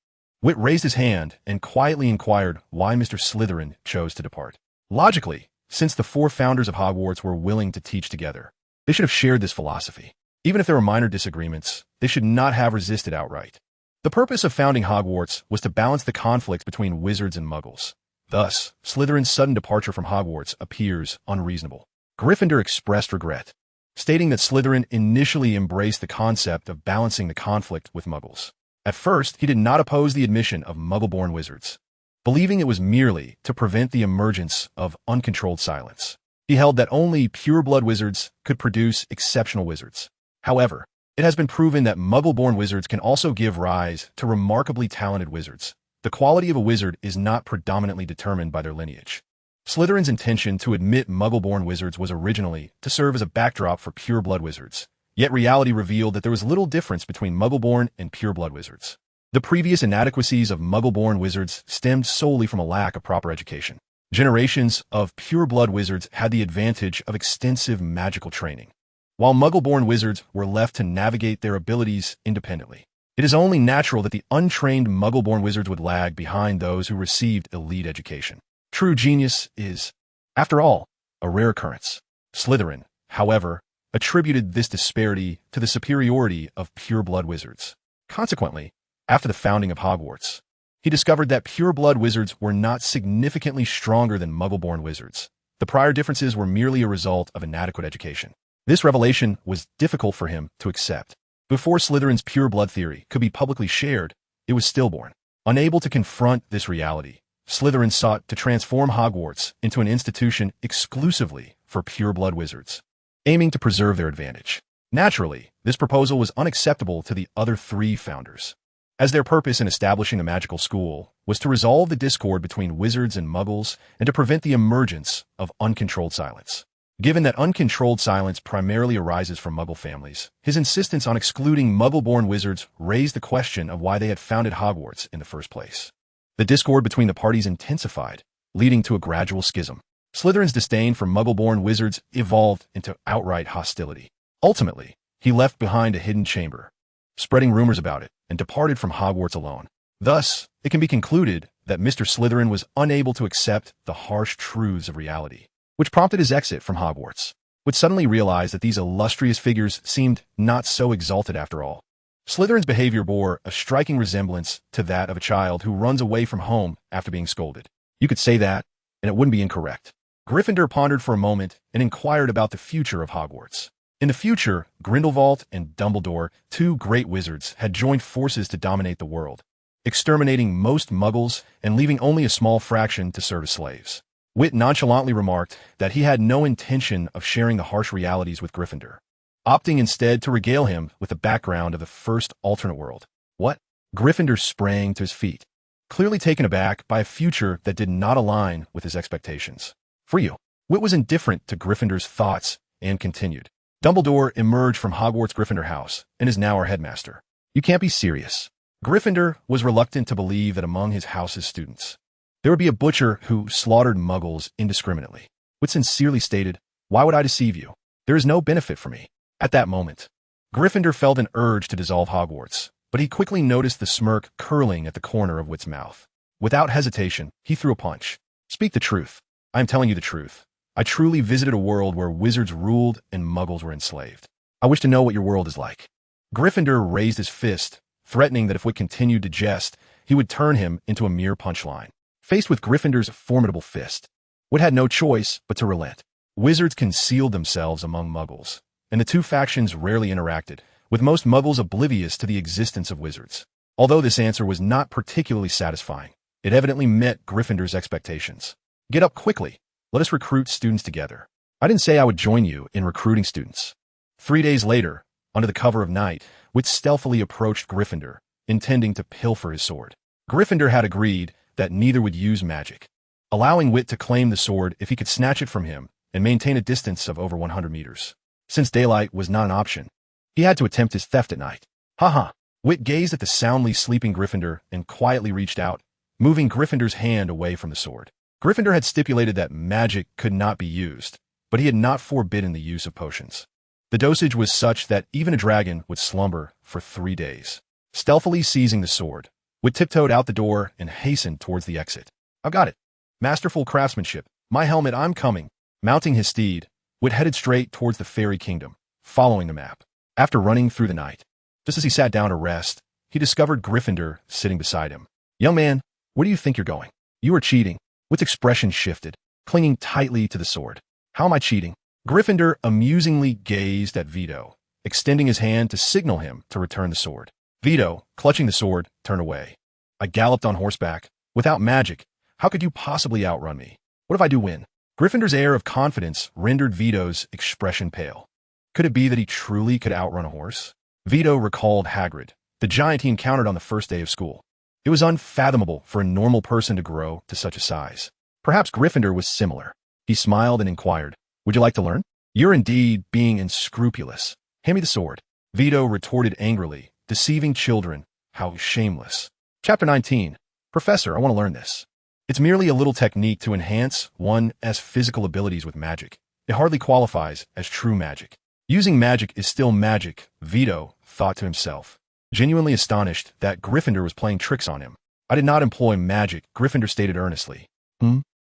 Vitt raised his hand and quietly inquired why Mr. Slytherin chose to depart. Logically, since the 4 founders of Hogwarts were willing to teach together, they should have shared this philosophy. Even if there were minor disagreements, they should not have resisted outright. The purpose of founding Hogwarts was to balance the conflicts between wizards and Muggles. Thus, Slytherin's sudden departure from Hogwarts appears unreasonable. Gryffindor expressed regret, stating that Slytherin initially embraced the concept of balancing the conflict with Muggles. At first, he did not oppose the admission of Muggle-born wizards, believing it was merely to prevent the emergence of uncontrolled silence. He held that only pure-blood wizards could produce exceptional wizards. However, it has been proven that Muggle-born wizards can also give rise to remarkably talented wizards. The quality of a wizard is not predominantly determined by their lineage. Slytherin's intention to admit Muggle-born wizards was originally to serve as a backdrop for pure-blood wizards, yet reality revealed that there was little difference between Muggle-born and pure-blood wizards. The previous inadequacies of Muggle-born wizards stemmed solely from a lack of proper education. Generations of pure-blood wizards had the advantage of extensive magical training, while Muggle-born wizards were left to navigate their abilities independently. It is only natural that the untrained Muggle-born wizards would lag behind those who received elite education. True genius is, after all, a rare occurrence. Slytherin, however, attributed this disparity to the superiority of pure-blood wizards. Consequently, after the founding of Hogwarts, he discovered that pure-blood wizards were not significantly stronger than Muggle-born wizards. The prior differences were merely a result of inadequate education. This revelation was difficult for him to accept. Before Slytherin's pure-blood theory could be publicly shared, it was stillborn. Unable to confront this reality, Slytherin sought to transform Hogwarts into an institution exclusively for pure-blood wizards, aiming to preserve their advantage. Naturally, this proposal was unacceptable to the other 3 founders. as their purpose in establishing the magical school was to resolve the discord between wizards and muggles and to prevent the emergence of uncontrolled silence. Given that uncontrolled silence primarily arises from muggle families, his insistence on excluding muggle-born wizards raised the question of why they had founded Hogwarts in the first place. The discord between the parties intensified, leading to a gradual schism. Slytherin's disdain for muggle-born wizards evolved into outright hostility. Ultimately, he left behind a hidden chamber, spreading rumors about it, and departed from Hogwarts alone. Thus, it can be concluded that Mr. Slytherin was unable to accept the harsh truths of reality, which prompted his exit from Hogwarts, would suddenly realize that these illustrious figures seemed not so exalted after all. Slytherin's behavior bore a striking resemblance to that of a child who runs away from home after being scolded. You could say that, and it wouldn't be incorrect. Gryffindor pondered for a moment and inquired about the future of Hogwarts. In the future, Grindelwald and Dumbledore, two great wizards, had joined forces to dominate the world, exterminating most muggles and leaving only a small fraction to serve as slaves. Vitt nonchalantly remarked that he had no intention of sharing the harsh realities with Gryffindor, opting instead to regale him with the background of the first alternate world. What? Gryffindor sprang to his feet, clearly taken aback by a future that did not align with his expectations. For you. Vitt was indifferent to Gryffindor's thoughts and continued. Dumbledore emerged from Hogwarts Gryffindor House and is now our headmaster. You can't be serious. Gryffindor was reluctant to believe that among his house's students, there would be a butcher who slaughtered muggles indiscriminately. Vitt sincerely stated, "Why would I deceive you? There is no benefit for me." At that moment, Gryffindor felt an urge to dissolve Hogwarts, but he quickly noticed the smirk curling at the corner of Vitt's mouth. Without hesitation, he threw a punch. "Speak the truth. I am telling you the truth. I truly visited a world where wizards ruled and muggles were enslaved. I wish to know what your world is like." Gryffindor raised his fist, threatening that if Vitt continued to jest, he would turn him into a mere punchline. Faced with Gryffindor's formidable fist, Vitt had no choice but to relent. Wizards concealed themselves among muggles, and the two factions rarely interacted, with most muggles oblivious to the existence of wizards. Although this answer was not particularly satisfying, it evidently met Gryffindor's expectations. "Get up quickly. Let us recruit students together." "I didn't say I would join you in recruiting students." 3 days later, under the cover of night, Vitt stealthily approached Gryffindor, intending to pilfer his sword. Gryffindor had agreed that neither would use magic, allowing Vitt to claim the sword if he could snatch it from him and maintain a distance of over 100 meters. Since daylight was not an option, he had to attempt his theft at night. "Ha!" Vitt gazed at the soundly sleeping Gryffindor and quietly reached out, moving Gryffindor's hand away from the sword. Gryffindor had stipulated that magic could not be used, but he had not forbidden the use of potions. The dosage was such that even a dragon would slumber for 3 days. Stealthily seizing the sword, Vitt tiptoed out the door and hastened towards the exit. "I've got it. Masterful craftsmanship. My helmet, I'm coming." Mounting his steed, Vitt headed straight towards the fairy kingdom, following the map. After running through the night, just as he sat down to rest, he discovered Gryffindor sitting beside him. "Young man, where do you think you're going? You are cheating." Vitt's expression shifted, clinging tightly to the sword. "How am I cheating?" Gryffindor amusingly gazed at Vito, extending his hand to signal him to return the sword. Vito, clutching the sword, turned away. "I galloped on horseback. Without magic, how could you possibly outrun me? What if I do win?" Gryffindor's air of confidence rendered Vito's expression pale. Could it be that he truly could outrun a horse? Vito recalled Hagrid, the giant he encountered on the first day of school. It was unfathomable for a normal person to grow to such a size. Perhaps Gryffindor was similar. He smiled and inquired, "Would you like to learn?" "You're indeed being unscrupulous. Hand me the sword." Vito retorted angrily, "Deceiving children. How shameless." Chapter 19. "Professor, I want to learn this." It's merely a little technique to enhance one's physical abilities with magic. It hardly qualifies as true magic. Using magic is still magic, Vito thought to himself, genuinely astonished that Gryffindor was playing tricks on him. "I did not employ magic," Gryffindor stated earnestly.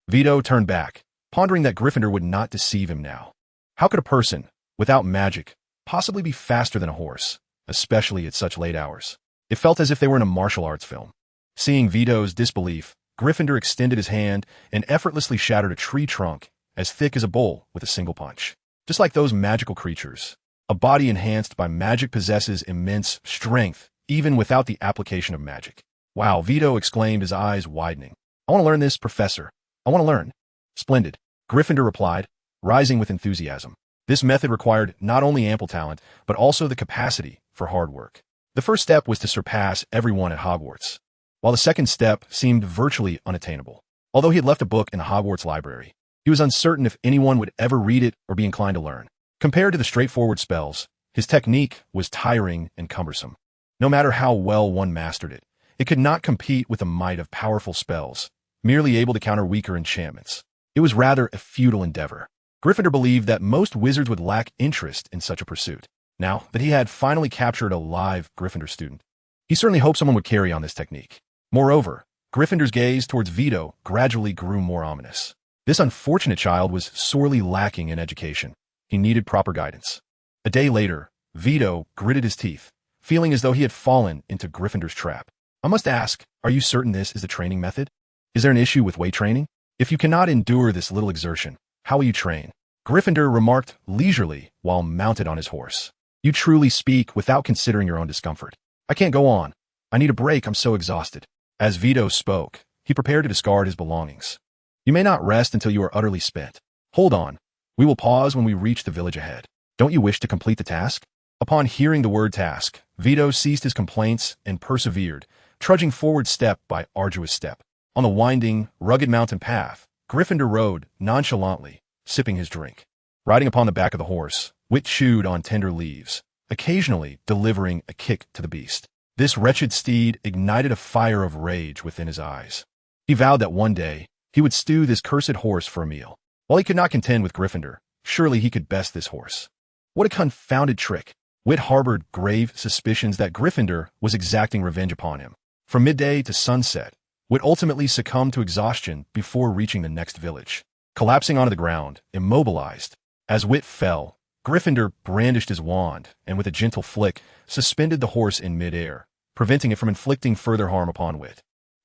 Vito turned back, pondering that Gryffindor would not deceive him now. How could a person, without magic, possibly be faster than a horse, especially at such late hours? It felt as if they were in a martial arts film. Seeing Vito's disbelief, Gryffindor extended his hand and effortlessly shattered a tree trunk as thick as a bowl with a single punch. Just like those magical creatures, a body enhanced by magic possesses immense strength, even without the application of magic. "Wow," Vito exclaimed, his eyes widening. "I want to learn this, Professor. I want to learn." "Splendid," Gryffindor replied, rising with enthusiasm. This method required not only ample talent, but also the capacity for hard work. The first step was to surpass everyone at Hogwarts, while the second step seemed virtually unattainable. Although he had left a book in the Hogwarts library, he was uncertain if anyone would ever read it or be inclined to learn. Compared to the straightforward spells, his technique was tiring and cumbersome. No matter how well one mastered it, it could not compete with the might of powerful spells, merely able to counter weaker enchantments. It was rather a futile endeavor. Gryffindor believed that most wizards would lack interest in such a pursuit. Now that he had finally captured a live Gryffindor student, he certainly hoped someone would carry on this technique. Moreover, Gryffindor's gaze towards Vito gradually grew more ominous. This unfortunate child was sorely lacking in education. He needed proper guidance. A day later, Vito gritted his teeth, feeling as though he had fallen into Gryffindor's trap. I must ask, are you certain this is the training method? Is there an issue with weight training? If you cannot endure this little exertion, how will you train? Gryffindor remarked leisurely while mounted on his horse. You truly speak without considering your own discomfort. I can't go on. I need a break, I'm so exhausted. As Vito spoke, he prepared to discard his belongings. You may not rest until you are utterly spent. Hold on. We will pause when we reach the village ahead. Don't you wish to complete the task? Upon hearing the word task, Vito ceased his complaints and persevered, trudging forward step by arduous step. On the winding, rugged mountain path, Gryffindor rode nonchalantly, sipping his drink. Riding upon the back of the horse, Vitt chewed on tender leaves, occasionally delivering a kick to the beast. This wretched steed ignited a fire of rage within his eyes. He vowed that one day he would stew this cursed horse for a meal. While he could not contend with Gryffindor, surely he could best this horse. What a confounded trick! Vitt harbored grave suspicions that Gryffindor was exacting revenge upon him. From midday to sunset, Vitt ultimately succumbed to exhaustion before reaching the next village. Collapsing onto the ground, immobilized, as Vitt fell, Gryffindor brandished his wand and with a gentle flick suspended the horse in midair, preventing it from inflicting further harm upon Vitt.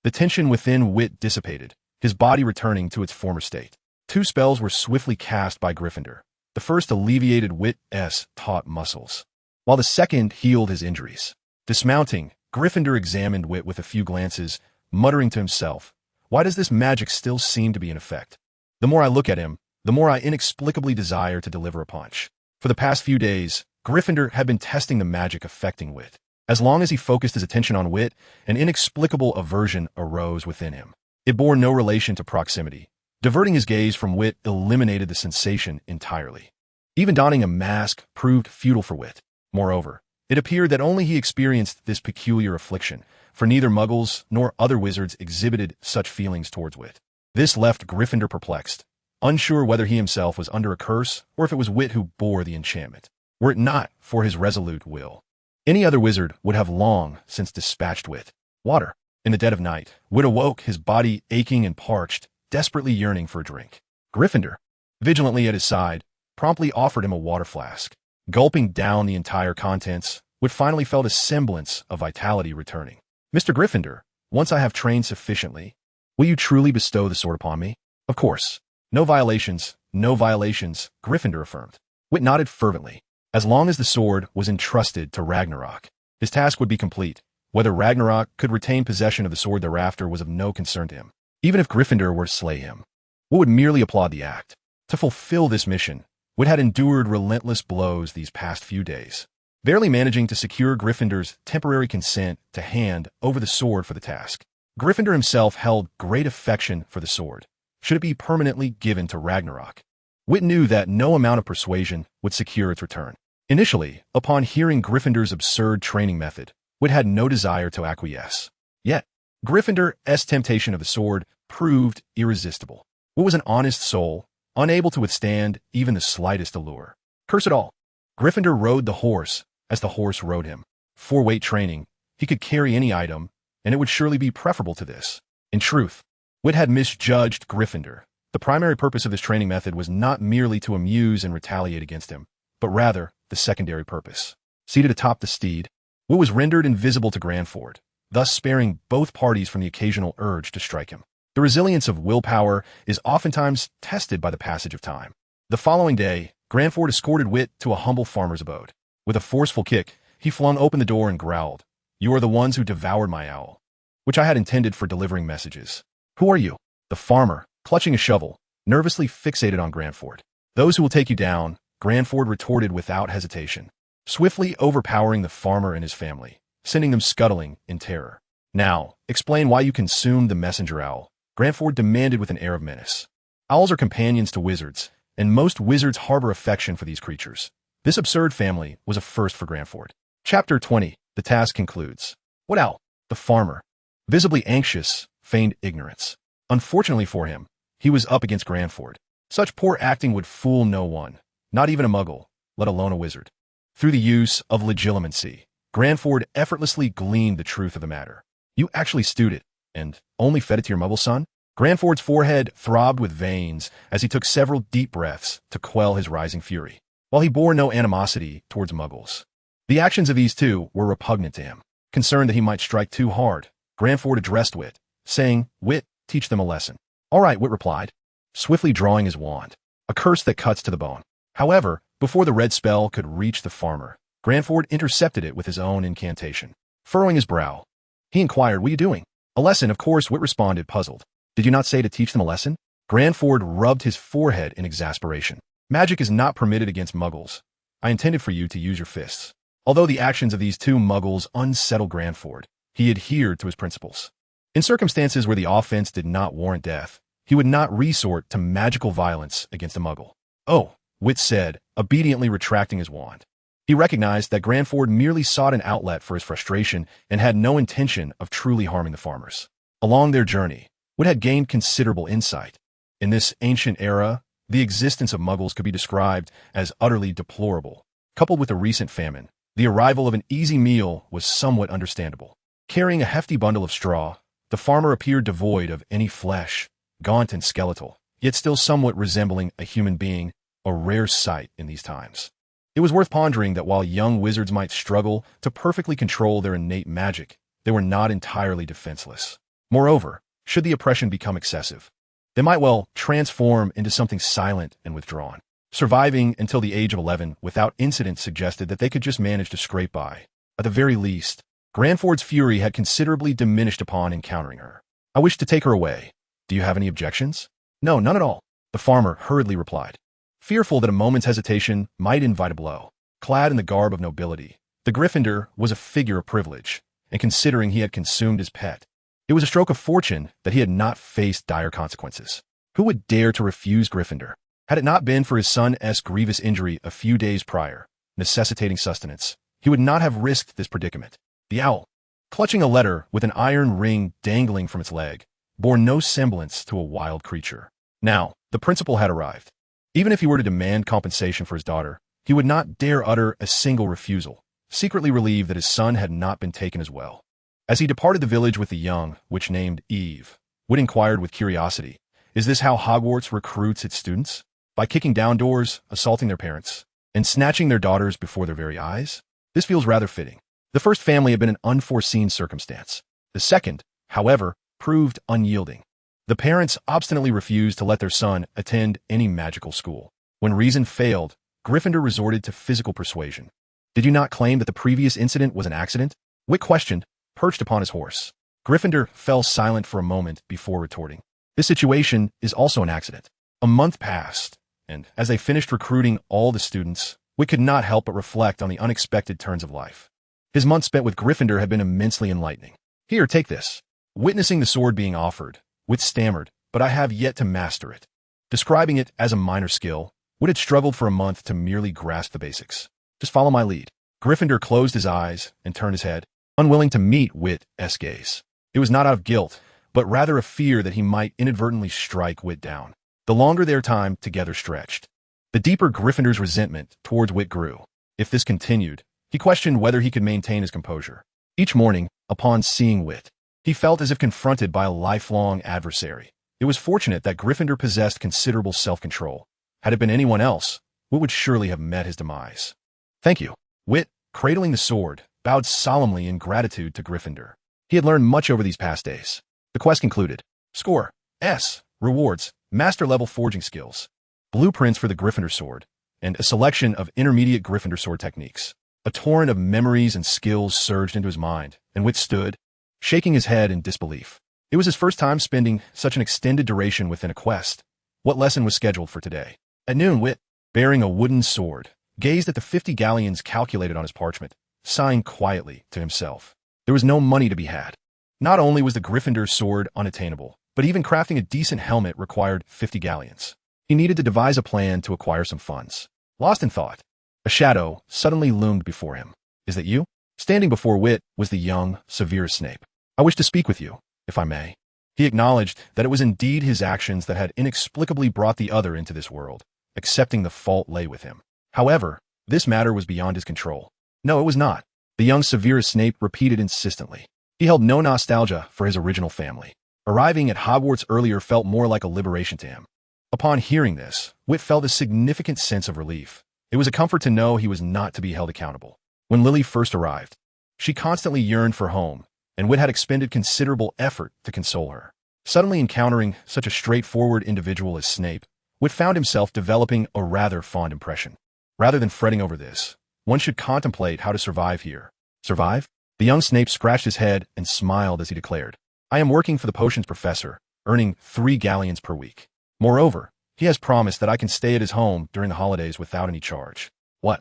The tension within Vitt dissipated, his body returning to its former state. Two spells were swiftly cast by Gryffindor. The first alleviated Vitt's taut muscles, while the second healed his injuries. Dismounting, Gryffindor examined Vitt with a few glances, muttering to himself, "Why does this magic still seem to be in effect? The more I look at him, the more I inexplicably desire to deliver a punch." For the past few days, Gryffindor had been testing the magic affecting Vitt. As long as he focused his attention on Vitt, an inexplicable aversion arose within him. It bore no relation to proximity. Diverting his gaze from Vitt eliminated the sensation entirely. Even donning a mask proved futile for Vitt. Moreover, it appeared that only he experienced this peculiar affliction, for neither Muggles nor other wizards exhibited such feelings towards Vitt. This left Gryffindor perplexed, unsure whether he himself was under a curse or if it was Vitt who bore the enchantment. Were it not for his resolute will, any other wizard would have long since dispatched Vitt. Water. In the dead of night, Vitt awoke, his body aching and parched, desperately yearning for a drink. Gryffindor, vigilantly at his side, promptly offered him a water flask. Gulping down the entire contents, Vitt finally felt a semblance of vitality returning. "Mr. Gryffindor, once I have trained sufficiently, will you truly bestow the sword upon me?" "Of course. No violations, Gryffindor affirmed. Vitt nodded fervently. As long as the sword was entrusted to Ragnarok, his task would be complete. Whether Ragnarok could retain possession of the sword thereafter was of no concern to him. Even if Gryffindor were to slay him, Vitt would merely applaud the act. To fulfill this mission, Vitt had endured relentless blows these past few days, barely managing to secure Gryffindor's temporary consent to hand over the sword for the task. Gryffindor himself held great affection for the sword, should it be permanently given to Ragnarok. Vitt knew that no amount of persuasion would secure its return. Initially, upon hearing Gryffindor's absurd training method, Vitt had no desire to acquiesce. Yet, Gryffindor's temptation of the sword proved irresistible. Vitt was an honest soul, unable to withstand even the slightest allure. Curse it all. Gryffindor rode the horse as the horse rode him. For weight training, he could carry any item, and it would surely be preferable to this. In truth, Vitt had misjudged Gryffindor. The primary purpose of this training method was not merely to amuse and retaliate against him, but rather the secondary purpose. Seated atop the steed, Vitt was rendered invisible to Granford, thus sparing both parties from the occasional urge to strike him. The resilience of willpower is oftentimes tested by the passage of time. The following day, Granford escorted Vitt to a humble farmer's abode. With a forceful kick, he flung open the door and growled, "You are the ones who devoured my owl, which I had intended for delivering messages. Who are you?" The farmer, clutching a shovel, nervously fixated on Granford. "Those who will take you down," Granford retorted without hesitation. Swiftly overpowering the farmer and his family, sending them scuttling in terror. Now, explain why you consumed the messenger owl, Grindelwald demanded with an air of menace. Owls are companions to wizards, and most wizards harbor affection for these creatures. This absurd family was a first for Grindelwald. Chapter 20. The task concludes. What owl? The farmer. Visibly anxious, feigned ignorance. Unfortunately for him, he was up against Grindelwald. Such poor acting would fool no one, not even a muggle, let alone a wizard. Through the use of legilimency, Grindelwald effortlessly gleaned the truth of the matter. You actually stewed it, and only fed it to your muggle son? Grindelwald's forehead throbbed with veins as he took several deep breaths to quell his rising fury. While he bore no animosity towards muggles, the actions of these two were repugnant to him. Concerned that he might strike too hard, Grindelwald addressed Vitt, saying, "Vitt, teach them a lesson." "All right," Vitt replied, swiftly drawing his wand, a curse that cuts to the bone. However, before the red spell could reach the farmer, Grindelwald intercepted it with his own incantation. Furrowing his brow, he inquired, "What are you doing?" "A lesson, of course," Vitt responded, puzzled. "Did you not say to teach them a lesson?" Grindelwald rubbed his forehead in exasperation. "Magic is not permitted against muggles. I intended for you to use your fists." Although the actions of these two muggles unsettled Grindelwald, he adhered to his principles. In circumstances where the offense did not warrant death, he would not resort to magical violence against a muggle. "Oh," Vitt said, obediently retracting his wand. He recognized that Grindelwald merely sought an outlet for his frustration and had no intention of truly harming the farmers. Along their journey, Vitt had gained considerable insight. In this ancient era, the existence of muggles could be described as utterly deplorable. Coupled with a recent famine, the arrival of an easy meal was somewhat understandable. Carrying a hefty bundle of straw, the farmer appeared devoid of any flesh, gaunt and skeletal, yet still somewhat resembling a human being, a rare sight in these times. It was worth pondering that while young wizards might struggle to perfectly control their innate magic, they were not entirely defenseless. Moreover, should the oppression become excessive, they might well transform into something silent and withdrawn. Surviving until the age of 11 without incident suggested that they could just manage to scrape by. At the very least, Grindelwald's fury had considerably diminished upon encountering her. "I wish to take her away. Do you have any objections?" "No, none at all," the farmer hurriedly replied, fearful that a moment's hesitation might invite a blow. Clad in the garb of nobility, the Gryffindor was a figure of privilege, and considering he had consumed his pet, it was a stroke of fortune that he had not faced dire consequences. Who would dare to refuse Gryffindor? Had it not been for his son's grievous injury a few days prior, necessitating sustenance, he would not have risked this predicament. The owl, clutching a letter with an iron ring dangling from its leg, bore no semblance to a wild creature. Now, the principal had arrived. Even if he were to demand compensation for his daughter, he would not dare utter a single refusal, secretly relieved that his son had not been taken as well. As he departed the village with the young, which named Eve, Vitt inquired with curiosity, "Is this how Hogwarts recruits its students? By kicking down doors, assaulting their parents, and snatching their daughters before their very eyes? This feels rather fitting." The first family had been an unforeseen circumstance. The second, however, proved unyielding. The parents obstinately refused to let their son attend any magical school. When reason failed, Gryffindor resorted to physical persuasion. "Did you not claim that the previous incident was an accident?" Vitt questioned, perched upon his horse. Gryffindor fell silent for a moment before retorting. "This situation is also an accident." A month passed, and as they finished recruiting all the students, Vitt could not help but reflect on the unexpected turns of life. His month spent with Gryffindor had been immensely enlightening. "Here, take this." Witnessing the sword being offered, Vitt stammered, "But I have yet to master it." Describing it as a minor skill, Vitt had struggled for a month to merely grasp the basics. "Just follow my lead." Gryffindor closed his eyes and turned his head, unwilling to meet Vitt's gaze. It was not out of guilt, but rather a fear that he might inadvertently strike Vitt down. The longer their time together stretched, the deeper Gryffindor's resentment towards Vitt grew. If this continued, he questioned whether he could maintain his composure. Each morning, upon seeing Vitt, he felt as if confronted by a lifelong adversary. It was fortunate that Gryffindor possessed considerable self-control. Had it been anyone else, Vitt would surely have met his demise. "Thank you." Vitt, cradling the sword, bowed solemnly in gratitude to Gryffindor. He had learned much over these past days. The quest concluded. Score: S. Rewards: Master-level forging skills, blueprints for the Gryffindor sword, and a selection of intermediate Gryffindor sword techniques. A torrent of memories and skills surged into his mind, and Vitt stood, shaking his head in disbelief. It was his first time spending such an extended duration within a quest. What lesson was scheduled for today? At noon, Vitt, bearing a wooden sword, gazed at the 50 galleons calculated on his parchment, sighing quietly to himself. There was no money to be had. Not only was the Gryffindor sword unattainable, but even crafting a decent helmet required 50 galleons. He needed to devise a plan to acquire some funds. Lost in thought, a shadow suddenly loomed before him. "Is that you?" Standing before Vitt was the young Severus Snape. "I wish to speak with you, if I may." He acknowledged that it was indeed his actions that had inexplicably brought the other into this world, accepting the fault lay with him. However, this matter was beyond his control. "No, it was not," the young Severus Snape repeated insistently. He held no nostalgia for his original family. Arriving at Hogwarts earlier felt more like a liberation to him. Upon hearing this, Vitt felt a significant sense of relief. It was a comfort to know he was not to be held accountable. When Lily first arrived, she constantly yearned for home, and Vitt had expended considerable effort to console her. Suddenly encountering such a straightforward individual as Snape, Vitt found himself developing a rather fond impression. Rather than fretting over this, one should contemplate how to survive here. Survive? The young Snape scratched his head and smiled as he declared, "I am working for the potions professor, earning 3 galleons per week. Moreover, he has promised that I can stay at his home during the holidays without any charge." What?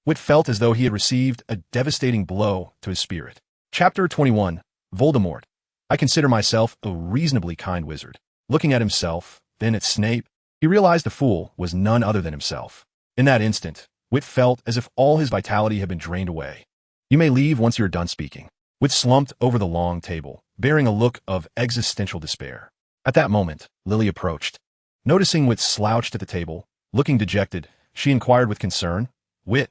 Vitt felt as though he had received a devastating blow to his spirit. Chapter 21. Voldemort. I consider myself a reasonably kind wizard. Looking at himself, then at Snape, he realized the fool was none other than himself. In that instant, Vitt felt as if all his vitality had been drained away. "You may leave once you're done speaking." Vitt slumped over the long table, bearing a look of existential despair. At that moment, Lily approached. Noticing Vitt slouched at the table, looking dejected, she inquired with concern, "Vitt,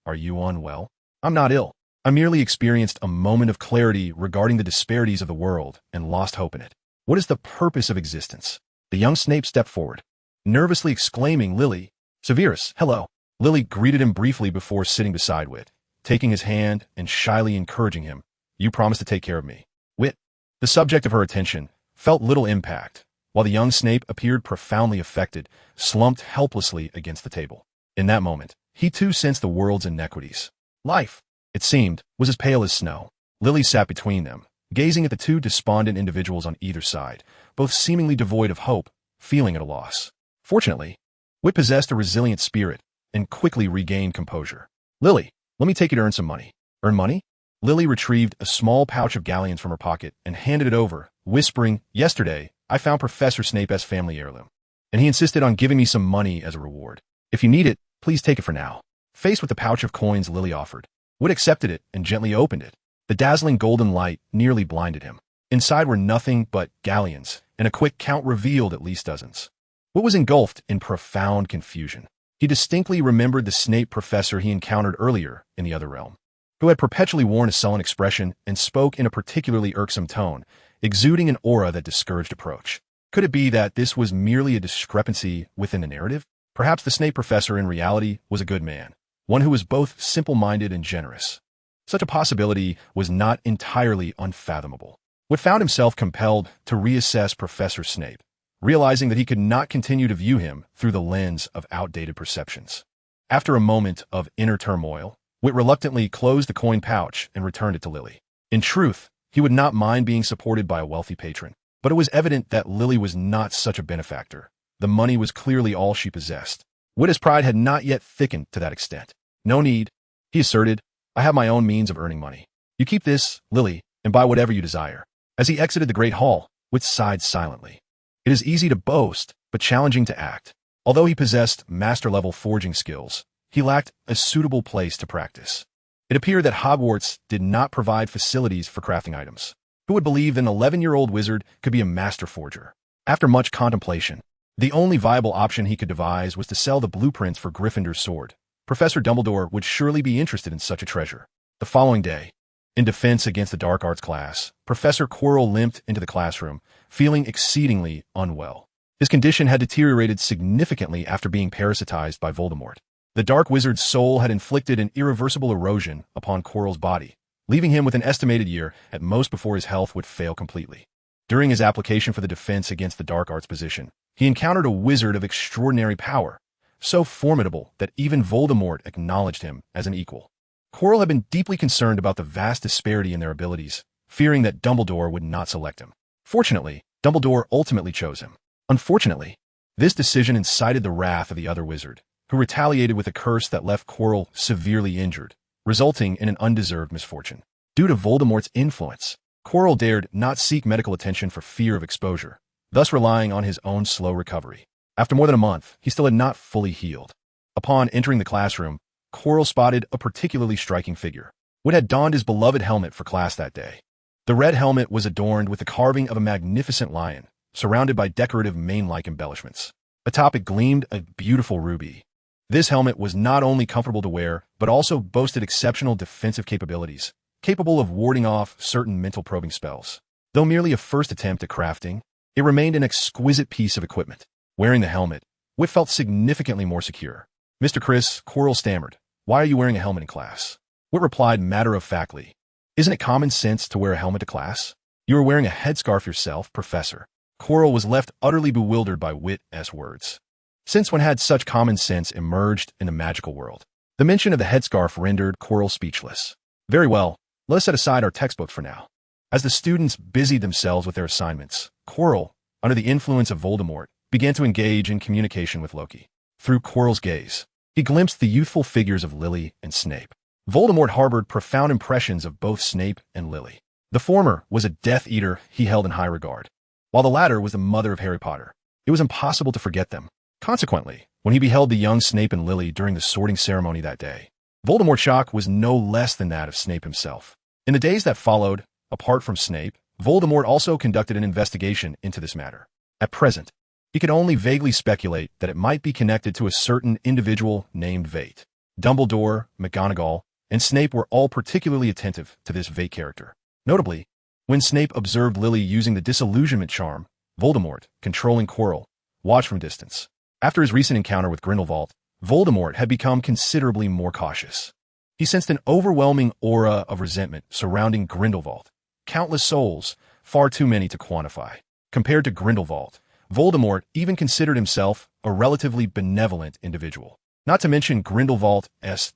are you unwell?" "I'm not ill. I merely experienced a moment of clarity regarding the disparities of the world and lost hope in it. What is the purpose of existence?" The young Snape stepped forward, nervously exclaiming, "Lily." "Severus, hello." Lily greeted him briefly before sitting beside Vitt, taking his hand and shyly encouraging him. "You promised to take care of me." Vitt, the subject of her attention, felt little impact, while the young Snape appeared profoundly affected, slumped helplessly against the table. In that moment, he too sensed the world's inequities. Life, it seemed, was as pale as snow. Lily sat between them, gazing at the two despondent individuals on either side, both seemingly devoid of hope, feeling at a loss. Fortunately, Vitt possessed a resilient spirit and quickly regained composure. "Lily, let me take you to earn some money." "Earn money?" Lily retrieved a small pouch of galleons from her pocket and handed it over, whispering, "Yesterday, I found Professor Snape's family heirloom, and he insisted on giving me some money as a reward. If you need it, please take it for now." Faced with the pouch of coins Lily offered, Vitt accepted it and gently opened it. The dazzling golden light nearly blinded him. Inside were nothing but galleons, and a quick count revealed at least dozens. Vitt was engulfed in profound confusion. He distinctly remembered the Snape professor he encountered earlier in the other realm, who had perpetually worn a sullen expression and spoke in a particularly irksome tone, exuding an aura that discouraged approach. Could it be that this was merely a discrepancy within the narrative? Perhaps the Snape professor in reality was a good man, one who was both simple-minded and generous. Such a possibility was not entirely unfathomable. Vitt found himself compelled to reassess Professor Snape, realizing that he could not continue to view him through the lens of outdated perceptions. After a moment of inner turmoil, Vitt reluctantly closed the coin pouch and returned it to Lily. In truth, he would not mind being supported by a wealthy patron, but it was evident that Lily was not such a benefactor. The money was clearly all she possessed. Vitt's pride had not yet thickened to that extent. "No need," he asserted. "I have my own means of earning money. You keep this, Lily, and buy whatever you desire." As he exited the great hall, Vitt sighed silently. It is easy to boast, but challenging to act. Although he possessed master-level forging skills, he lacked a suitable place to practice. It appeared that Hogwarts did not provide facilities for crafting items. Who would believe that an 11-year-old wizard could be a master forger? After much contemplation, the only viable option he could devise was to sell the blueprints for Gryffindor's sword. Professor Dumbledore would surely be interested in such a treasure. The following day, in defense against the dark arts class, Professor Quirrell limped into the classroom, feeling exceedingly unwell. His condition had deteriorated significantly after being parasitized by Voldemort. The dark wizard's soul had inflicted an irreversible erosion upon Quirrell's body, leaving him with an estimated year at most before his health would fail completely. During his application for the defense against the dark arts position, he encountered a wizard of extraordinary power, so formidable that even Voldemort acknowledged him as an equal. Quirrell had been deeply concerned about the vast disparity in their abilities, fearing that Dumbledore would not select him. Fortunately, Dumbledore ultimately chose him. Unfortunately, this decision incited the wrath of the other wizard, who retaliated with a curse that left Quirrell severely injured, resulting in an undeserved misfortune. Due to Voldemort's influence, Quirrell dared not seek medical attention for fear of exposure, thus relying on his own slow recovery. After more than a month, he still had not fully healed. Upon entering the classroom, Quirrell spotted a particularly striking figure. Witt had donned his beloved helmet for class that day. The red helmet was adorned with the carving of a magnificent lion, surrounded by decorative mane-like embellishments. Atop it gleamed a beautiful ruby. This helmet was not only comfortable to wear, but also boasted exceptional defensive capabilities, capable of warding off certain mental probing spells. Though merely a first attempt at crafting, it remained an exquisite piece of equipment. Wearing the helmet, Witt felt significantly more secure. "Mr. Chris," Quirrell stammered, "why are you wearing a helmet in class?" Witt replied matter-of-factly, "Isn't it common sense to wear a helmet to class? You are wearing a headscarf yourself, Professor." Quirrell was left utterly bewildered by Witt's words. Since when had such common sense emerged in the magical world? The mention of the headscarf rendered Quirrell speechless. "Very well, let us set aside our textbooks for now." As the students busied themselves with their assignments, Quirrell, under the influence of Voldemort, began to engage in communication with Loki. Through Quirrell's gaze, he glimpsed the youthful figures of Lily and Snape. Voldemort harbored profound impressions of both Snape and Lily. The former was a Death Eater he held in high regard, while the latter was the mother of Harry Potter. It was impossible to forget them. Consequently, when he beheld the young Snape and Lily during the sorting ceremony that day, Voldemort's shock was no less than that of Snape himself. In the days that followed, apart from Snape, Voldemort also conducted an investigation into this matter. At present, he could only vaguely speculate that it might be connected to a certain individual named Vitt. Dumbledore, McGonagall, and Snape were all particularly attentive to this Vitt character. Notably, when Snape observed Lily using the disillusionment charm, Voldemort, controlling Quirrell, watched from distance. After his recent encounter with Grindelwald, Voldemort had become considerably more cautious. He sensed an overwhelming aura of resentment surrounding Grindelwald. Countless souls, far too many to quantify. Compared to Grindelwald, Voldemort even considered himself a relatively benevolent individual. Not to mention Grindelwald's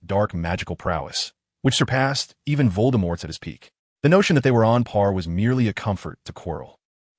dark magical prowess, which surpassed even Voldemort's at his peak. The notion that they were on par was merely a comfort to Quirrell.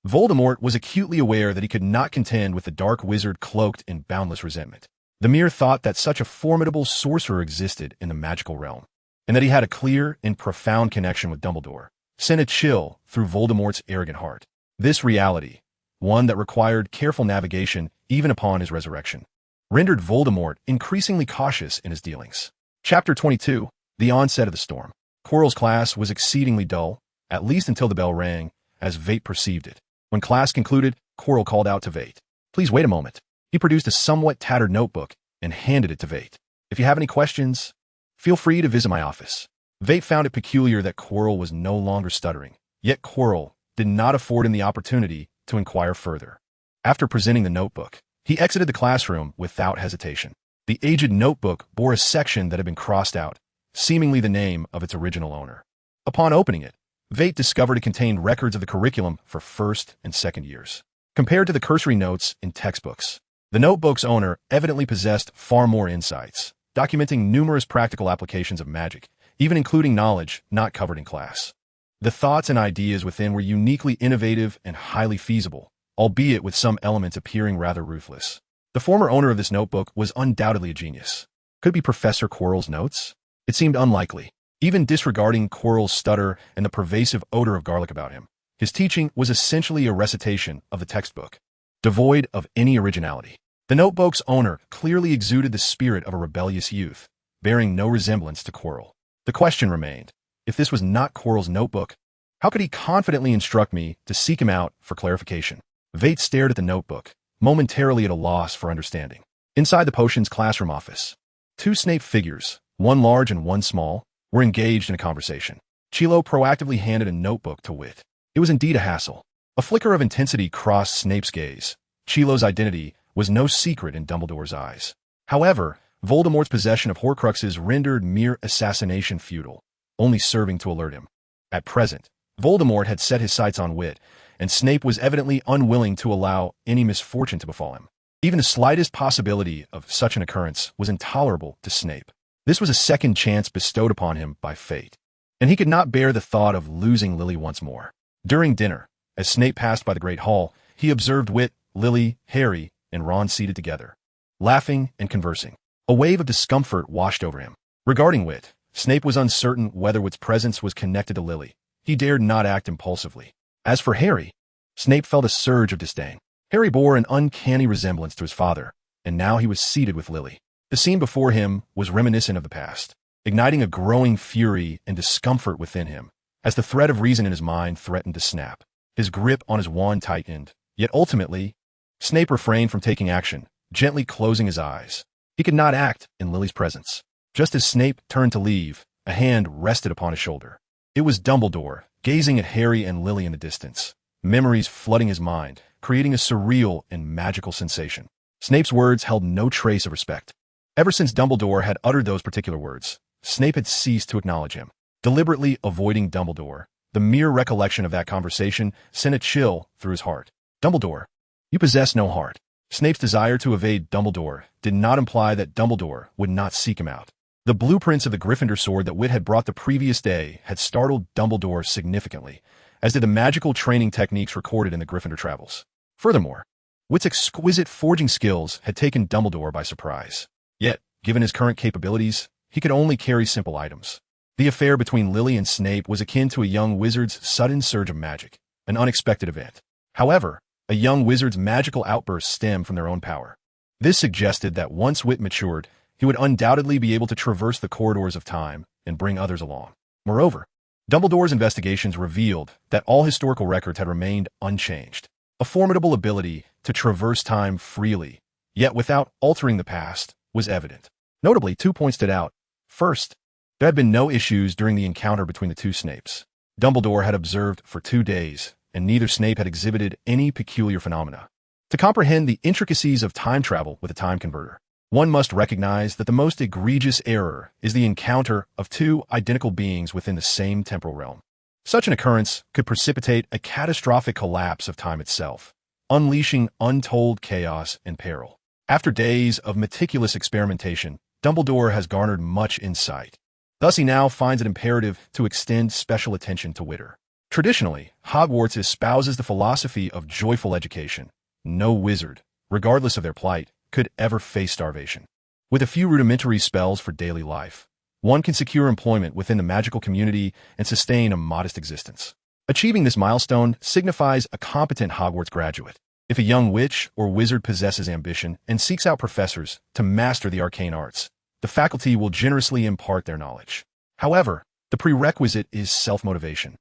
Voldemort was acutely aware that he could not contend with the dark wizard cloaked in boundless resentment. The mere thought that such a formidable sorcerer existed in the magical realm, and that he had a clear and profound connection with Dumbledore, sent a chill through Voldemort's arrogant heart. This reality, one that required careful navigation even upon his resurrection, rendered Voldemort increasingly cautious in his dealings. Chapter 22, The Onset of the Storm. Quirrell's class was exceedingly dull, at least until the bell rang, as Vitt perceived it. When class concluded, Quirrell called out to Vitt, "Please wait a moment." He produced a somewhat tattered notebook and handed it to Vitt. "If you have any questions, feel free to visit my office." Vitt found it peculiar that Quirrell was no longer stuttering, yet Quirrell did not afford him the opportunity to inquire further. After presenting the notebook, he exited the classroom without hesitation. The aged notebook bore a section that had been crossed out, seemingly the name of its original owner. Upon opening it, Vitt discovered it contained records of the curriculum for first and second years. Compared to the cursory notes in textbooks, the notebook's owner evidently possessed far more insights, documenting numerous practical applications of magic, even including knowledge not covered in class. The thoughts and ideas within were uniquely innovative and highly feasible, albeit with some elements appearing rather ruthless. The former owner of this notebook was undoubtedly a genius. Could it be Professor Quirrell's notes? It seemed unlikely. Even disregarding Quirrell's stutter and the pervasive odor of garlic about him, his teaching was essentially a recitation of the textbook, devoid of any originality. The notebook's owner clearly exuded the spirit of a rebellious youth, bearing no resemblance to Quirrell. The question remained, if this was not Quirrell's notebook, how could he confidently instruct me to seek him out for clarification? Vitt stared at the notebook, momentarily at a loss for understanding. Inside the potion's classroom office, two Snape figures, one large and one small, were engaged in a conversation. Chilo proactively handed a notebook to Vitt. It was indeed a hassle. A flicker of intensity crossed Snape's gaze. Chilo's identity was no secret in Dumbledore's eyes. However, Voldemort's possession of Horcruxes rendered mere assassination futile, only serving to alert him. At present, Voldemort had set his sights on Vitt, and Snape was evidently unwilling to allow any misfortune to befall him. Even the slightest possibility of such an occurrence was intolerable to Snape. This was a second chance bestowed upon him by fate, and he could not bear the thought of losing Lily once more. During dinner, as Snape passed by the Great Hall, he observed Vitt, Lily, Harry, and Ron seated together, laughing and conversing. A wave of discomfort washed over him. Regarding Vitt, Snape was uncertain whether Witt's presence was connected to Lily. He dared not act impulsively. As for Harry, Snape felt a surge of disdain. Harry bore an uncanny resemblance to his father, and now he was seated with Lily. The scene before him was reminiscent of the past, igniting a growing fury and discomfort within him, as the thread of reason in his mind threatened to snap. His grip on his wand tightened, yet ultimately, Snape refrained from taking action, gently closing his eyes. He could not act in Lily's presence. Just as Snape turned to leave, a hand rested upon his shoulder. It was Dumbledore, gazing at Harry and Lily in the distance, memories flooding his mind, creating a surreal and magical sensation. Snape's words held no trace of respect. Ever since Dumbledore had uttered those particular words, Snape had ceased to acknowledge him. Deliberately avoiding Dumbledore, the mere recollection of that conversation sent a chill through his heart. Dumbledore, you possess no heart. Snape's desire to evade Dumbledore did not imply that Dumbledore would not seek him out. The blueprints of the Gryffindor sword that Witt had brought the previous day had startled Dumbledore significantly, as did the magical training techniques recorded in the Gryffindor Travels. Furthermore, Witt's exquisite forging skills had taken Dumbledore by surprise. Yet, given his current capabilities, he could only carry simple items. The affair between Lily and Snape was akin to a young wizard's sudden surge of magic, an unexpected event. However, a young wizard's magical outbursts stem from their own power. This suggested that once Witt matured, he would undoubtedly be able to traverse the corridors of time and bring others along. Moreover, Dumbledore's investigations revealed that all historical records had remained unchanged, a formidable ability to traverse time freely, yet without altering the past, was evident. Notably, 2 points stood out. First, there had been no issues during the encounter between the two Snapes. Dumbledore had observed for 2 days, and neither Snape had exhibited any peculiar phenomena. To comprehend the intricacies of time travel with a time converter, one must recognize that the most egregious error is the encounter of two identical beings within the same temporal realm. Such an occurrence could precipitate a catastrophic collapse of time itself, unleashing untold chaos and peril. After days of meticulous experimentation, Dumbledore has garnered much insight. Thus, he now finds it imperative to extend special attention to Witter. Traditionally, Hogwarts espouses the philosophy of joyful education. No wizard, regardless of their plight, could ever face starvation. With a few rudimentary spells for daily life, one can secure employment within the magical community and sustain a modest existence. Achieving this milestone signifies a competent Hogwarts graduate. If a young witch or wizard possesses ambition and seeks out professors to master the arcane arts, the faculty will generously impart their knowledge. However, the prerequisite is self-motivation.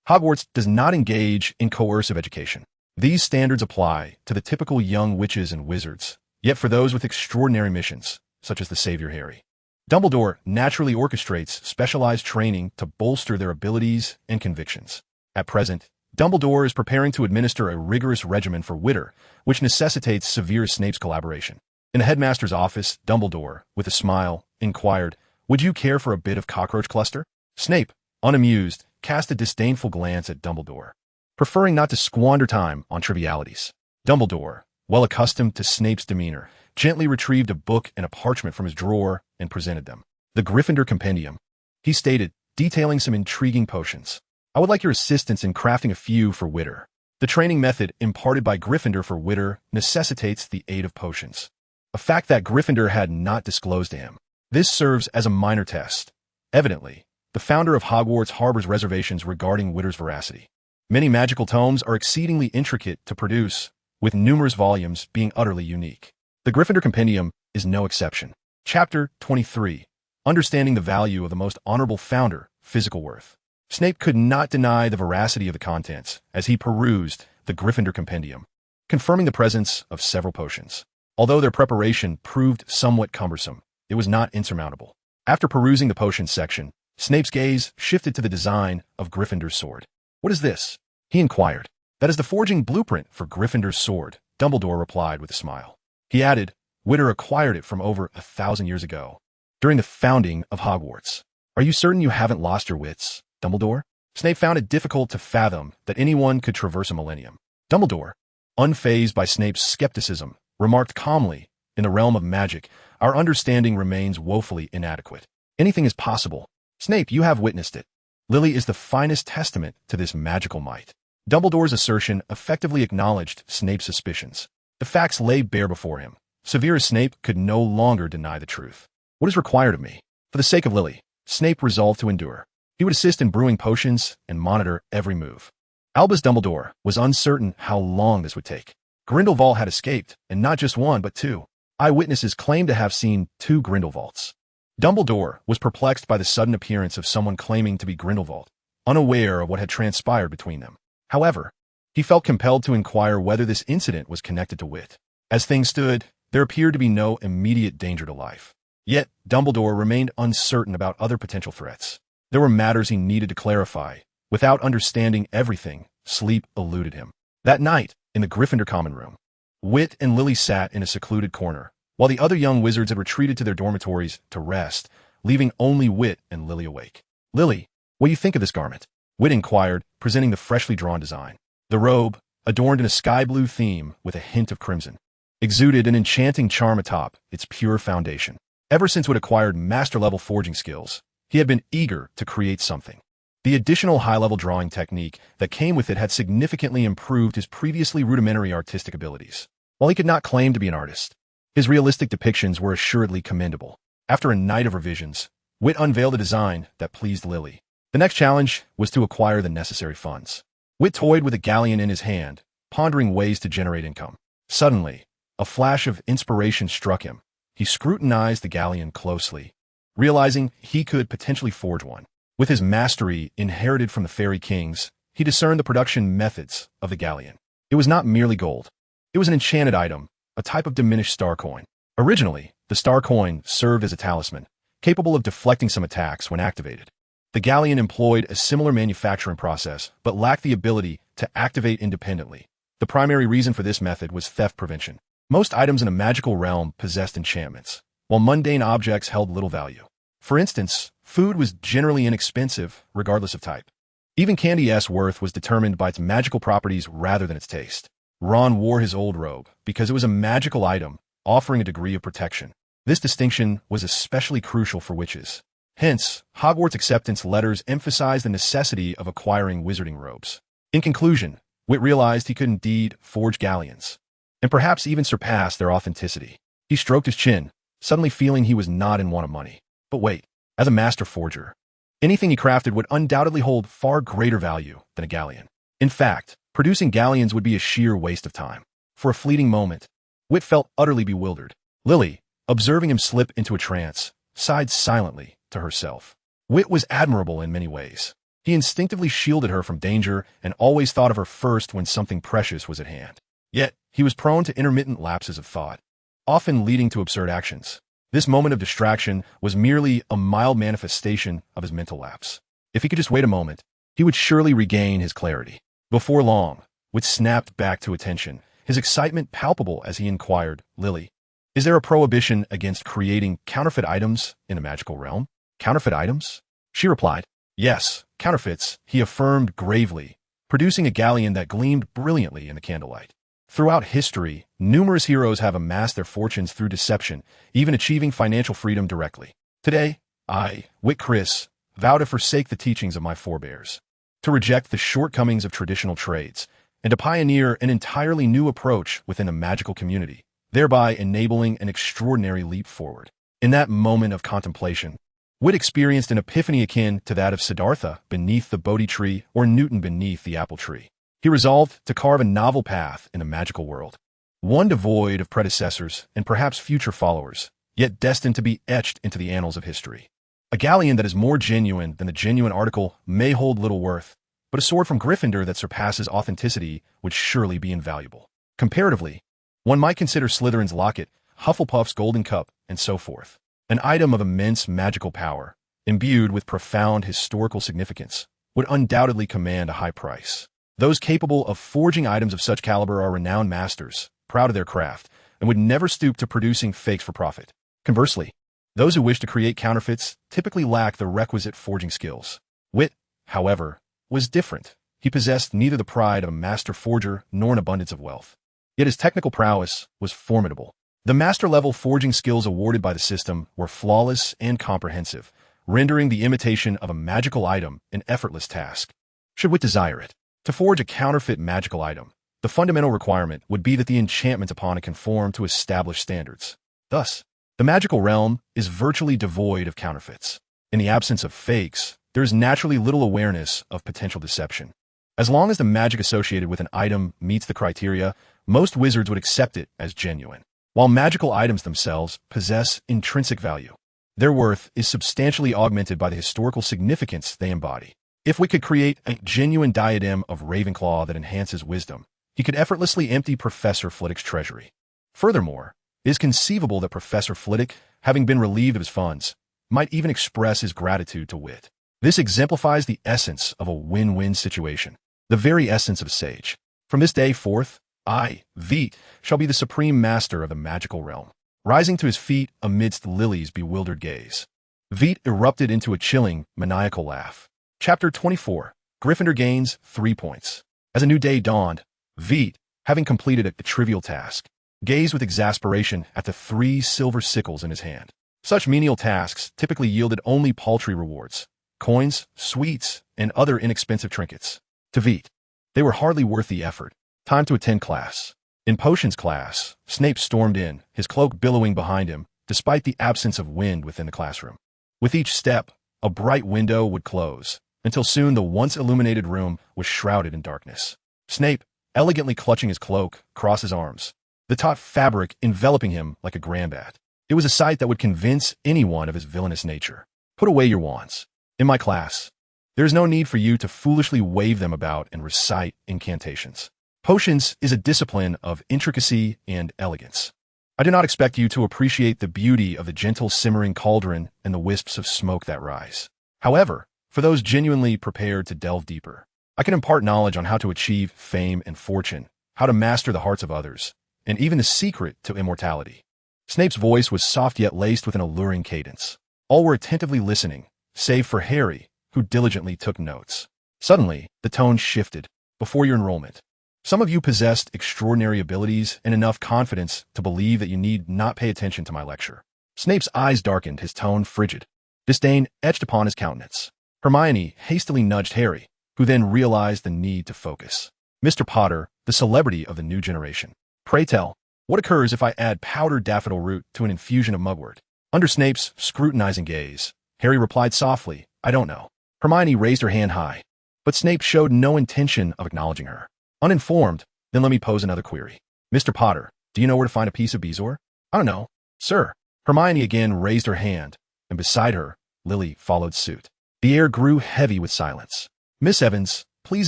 Hogwarts does not engage in coercive education. These standards apply to the typical young witches and wizards, yet for those with extraordinary missions, such as the Savior Harry, Dumbledore naturally orchestrates specialized training to bolster their abilities and convictions. At present, Dumbledore is preparing to administer a rigorous regimen for Witter, which necessitates Severus Snape's collaboration. In the headmaster's office, Dumbledore, with a smile, inquired, "Would you care for a bit of cockroach cluster?" Snape, unamused, cast a disdainful glance at Dumbledore, preferring not to squander time on trivialities. Dumbledore, well accustomed to Snape's demeanor, gently retrieved a book and a parchment from his drawer and presented them. "The Gryffindor Compendium," he stated, detailing some intriguing potions. "I would like your assistance in crafting a few for Witter." The training method imparted by Gryffindor for Witter necessitates the aid of potions, a fact that Gryffindor had not disclosed to him. This serves as a minor test. Evidently, the founder of Hogwarts harbors reservations regarding Witter's veracity. Many magical tomes are exceedingly intricate to produce, with numerous volumes being utterly unique. The Gryffindor Compendium is no exception. Chapter 23. Understanding the Value of the Most Honorable Founder, Physical Worth. Snape could not deny the veracity of the contents as he perused the Gryffindor Compendium, confirming the presence of several potions. Although their preparation proved somewhat cumbersome, it was not insurmountable. After perusing the potions section, Snape's gaze shifted to the design of Gryffindor's sword. "What is this?" he inquired. "That is the forging blueprint for Gryffindor's sword," Dumbledore replied with a smile. He added, "Witter acquired it from over 1,000 years ago, during the founding of Hogwarts." "Are you certain you haven't lost your wits, Dumbledore?" Snape found it difficult to fathom that anyone could traverse a millennium. Dumbledore, unfazed by Snape's skepticism, remarked calmly, "In the realm of magic, our understanding remains woefully inadequate. Anything is possible. Snape, you have witnessed it. Lily is the finest testament to this magical might." Dumbledore's assertion effectively acknowledged Snape's suspicions. The facts lay bare before him. Severus Snape could no longer deny the truth. "What is required of me?" "For the sake of Lily," Snape resolved to endure. He would assist in brewing potions and monitor every move. Albus Dumbledore was uncertain how long this would take. Grindelwald had escaped, and not just one but two. Eyewitnesses claimed to have seen two Grindelwalds. Dumbledore was perplexed by the sudden appearance of someone claiming to be Grindelwald, unaware of what had transpired between them. However, he felt compelled to inquire whether this incident was connected to Vitt. As things stood, there appeared to be no immediate danger to life. Yet, Dumbledore remained uncertain about other potential threats. There were matters he needed to clarify. Without understanding everything, sleep eluded him. That night, in the Gryffindor common room, Vitt and Lily sat in a secluded corner, while the other young wizards had retreated to their dormitories to rest, leaving only Vitt and Lily awake. "Lily, what do you think of this garment?" Vitt inquired, presenting the freshly drawn design. The robe, adorned in a sky-blue theme with a hint of crimson, exuded an enchanting charm atop its pure foundation. Ever since Vitt acquired master-level forging skills, he had been eager to create something. The additional high-level drawing technique that came with it had significantly improved his previously rudimentary artistic abilities. While he could not claim to be an artist, his realistic depictions were assuredly commendable. After a night of revisions, Vitt unveiled a design that pleased Lily. The next challenge was to acquire the necessary funds. Vitt toyed with a galleon in his hand, pondering ways to generate income. Suddenly, a flash of inspiration struck him. He scrutinized the galleon closely, realizing he could potentially forge one. With his mastery inherited from the Fairy Kings, he discerned the production methods of the galleon. It was not merely gold. It was an enchanted item, a type of diminished star coin. Originally, the star coin served as a talisman, capable of deflecting some attacks when activated. The galleon employed a similar manufacturing process, but lacked the ability to activate independently. The primary reason for this method was theft prevention. Most items in a magical realm possessed enchantments, while mundane objects held little value. For instance, food was generally inexpensive, regardless of type. Even candy's worth was determined by its magical properties rather than its taste. Ron wore his old robe because it was a magical item, offering a degree of protection. This distinction was especially crucial for witches. Hence, Hogwarts acceptance letters emphasized the necessity of acquiring wizarding robes. In conclusion, Vitt realized he could indeed forge galleons, and perhaps even surpass their authenticity. He stroked his chin, suddenly feeling he was not in want of money. But wait, as a master forger, anything he crafted would undoubtedly hold far greater value than a galleon. In fact, producing galleons would be a sheer waste of time. For a fleeting moment, Vitt felt utterly bewildered. Lily, observing him slip into a trance, sighed silently to herself. Vitt was admirable in many ways. He instinctively shielded her from danger and always thought of her first when something precious was at hand. Yet, he was prone to intermittent lapses of thought, often leading to absurd actions. This moment of distraction was merely a mild manifestation of his mental lapse. If he could just wait a moment, he would surely regain his clarity. Before long, Vitt snapped back to attention, his excitement palpable as he inquired, "Lily, is there a prohibition against creating counterfeit items in the magical realm?" "Counterfeit items?" She replied. "Yes, counterfeits," he affirmed gravely, producing a galleon that gleamed brilliantly in the candlelight. Throughout history, numerous heroes have amassed their fortunes through deception, even achieving financial freedom directly. Today, I, Vitt Criss, vow to forsake the teachings of my forebears, to reject the shortcomings of traditional trades, and to pioneer an entirely new approach within the magical community, thereby enabling an extraordinary leap forward. In that moment of contemplation, Vitt experienced an epiphany akin to that of Siddhartha beneath the Bodhi tree or Newton beneath the apple tree. He resolved to carve a novel path in the magical world, one devoid of predecessors and perhaps future followers, yet destined to be etched into the annals of history. A galleon that is more genuine than the genuine article may hold little worth, but a sword from Gryffindor that surpasses authenticity would surely be invaluable. Comparatively, one might consider Slytherin's locket, Hufflepuff's golden cup, and so forth. An item of immense magical power, imbued with profound historical significance, would undoubtedly command a high price. Those capable of forging items of such caliber are renowned masters, proud of their craft, and would never stoop to producing fakes for profit. Conversely, those who wish to create counterfeits typically lack the requisite forging skills. Vitt, however, was different. He possessed neither the pride of a master forger nor an abundance of wealth. Yet his technical prowess was formidable. The master-level forging skills awarded by the system were flawless and comprehensive, rendering the imitation of a magical item an effortless task. Should Vitt desire it to forge a counterfeit magical item, the fundamental requirement would be that the enchantments upon it conform to established standards. Thus, the magical realm is virtually devoid of counterfeits. In the absence of fakes, there is naturally little awareness of potential deception. As long as the magic associated with an item meets the criteria, most wizards would accept it as genuine. While magical items themselves possess intrinsic value, their worth is substantially augmented by the historical significance they embody. If we could create a genuine diadem of Ravenclaw that enhances wisdom, he could effortlessly empty Professor Flitwick's treasury. Furthermore, it is conceivable that Professor Flitwick, having been relieved of his funds, might even express his gratitude to Vitt. This exemplifies the essence of a win-win situation, the very essence of a sage. From this day forth, I, Vitt, shall be the supreme master of the magical realm. Rising to his feet amidst Lily's bewildered gaze, Vitt erupted into a chilling, maniacal laugh. Chapter 24. Gryffindor gains 3 points. As a new day dawned, Vitt, having completed a trivial task, gazed with exasperation at the 3 silver sickles in his hand. Such menial tasks typically yielded only paltry rewards, coins, sweets, and other inexpensive trinkets. To Vitt, they were hardly worth the effort. Time to attend class. In potions class, Snape stormed in, his cloak billowing behind him, despite the absence of wind within the classroom. With each step, a bright window would close, until soon the once illuminated room was shrouded in darkness. Snape, elegantly clutching his cloak, crossed his arms, the taut fabric enveloping him like a granbat. It was a sight that would convince anyone of his villainous nature. Put away your wands. In my class, there is no need for you to foolishly wave them about and recite incantations. Potions is a discipline of intricacy and elegance. I do not expect you to appreciate the beauty of the gentle simmering cauldron and the wisps of smoke that rise. However, for those genuinely prepared to delve deeper, I can impart knowledge on how to achieve fame and fortune, how to master the hearts of others, and even the secret to immortality. Snape's voice was soft yet laced with an alluring cadence. All were attentively listening, save for Harry, who diligently took notes. Suddenly, the tone shifted. Before your enrollment, some of you possessed extraordinary abilities and enough confidence to believe that you need not pay attention to my lecture. Snape's eyes darkened, his tone frigid. Disdain etched upon his countenance. Hermione hastily nudged Harry, who then realized the need to focus. Mr. Potter, the celebrity of the new generation. Pray tell, what occurs if I add powdered daffodil root to an infusion of mugwort? Under Snape's scrutinizing gaze, Harry replied softly, I don't know. Hermione raised her hand high, but Snape showed no intention of acknowledging her. Uninformed, then let me pose another query. Mr. Potter, do you know where to find a piece of bezoar? I don't know, sir. Hermione again raised her hand, and beside her, Lily followed suit. The air grew heavy with silence. Miss Evans, please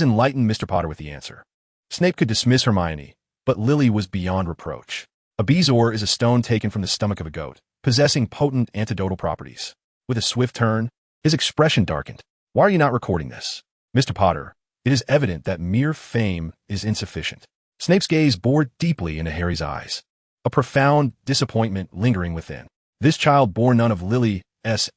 enlighten Mr. Potter with the answer. Snape could dismiss Hermione, but Lily was beyond reproach. A bezoar is a stone taken from the stomach of a goat, possessing potent antidotal properties. With a swift turn, his expression darkened. Why are you not recording this? Mr. Potter, it is evident that mere fame is insufficient. Snape's gaze bored deeply into Harry's eyes, a profound disappointment lingering within. This child bore none of Lily's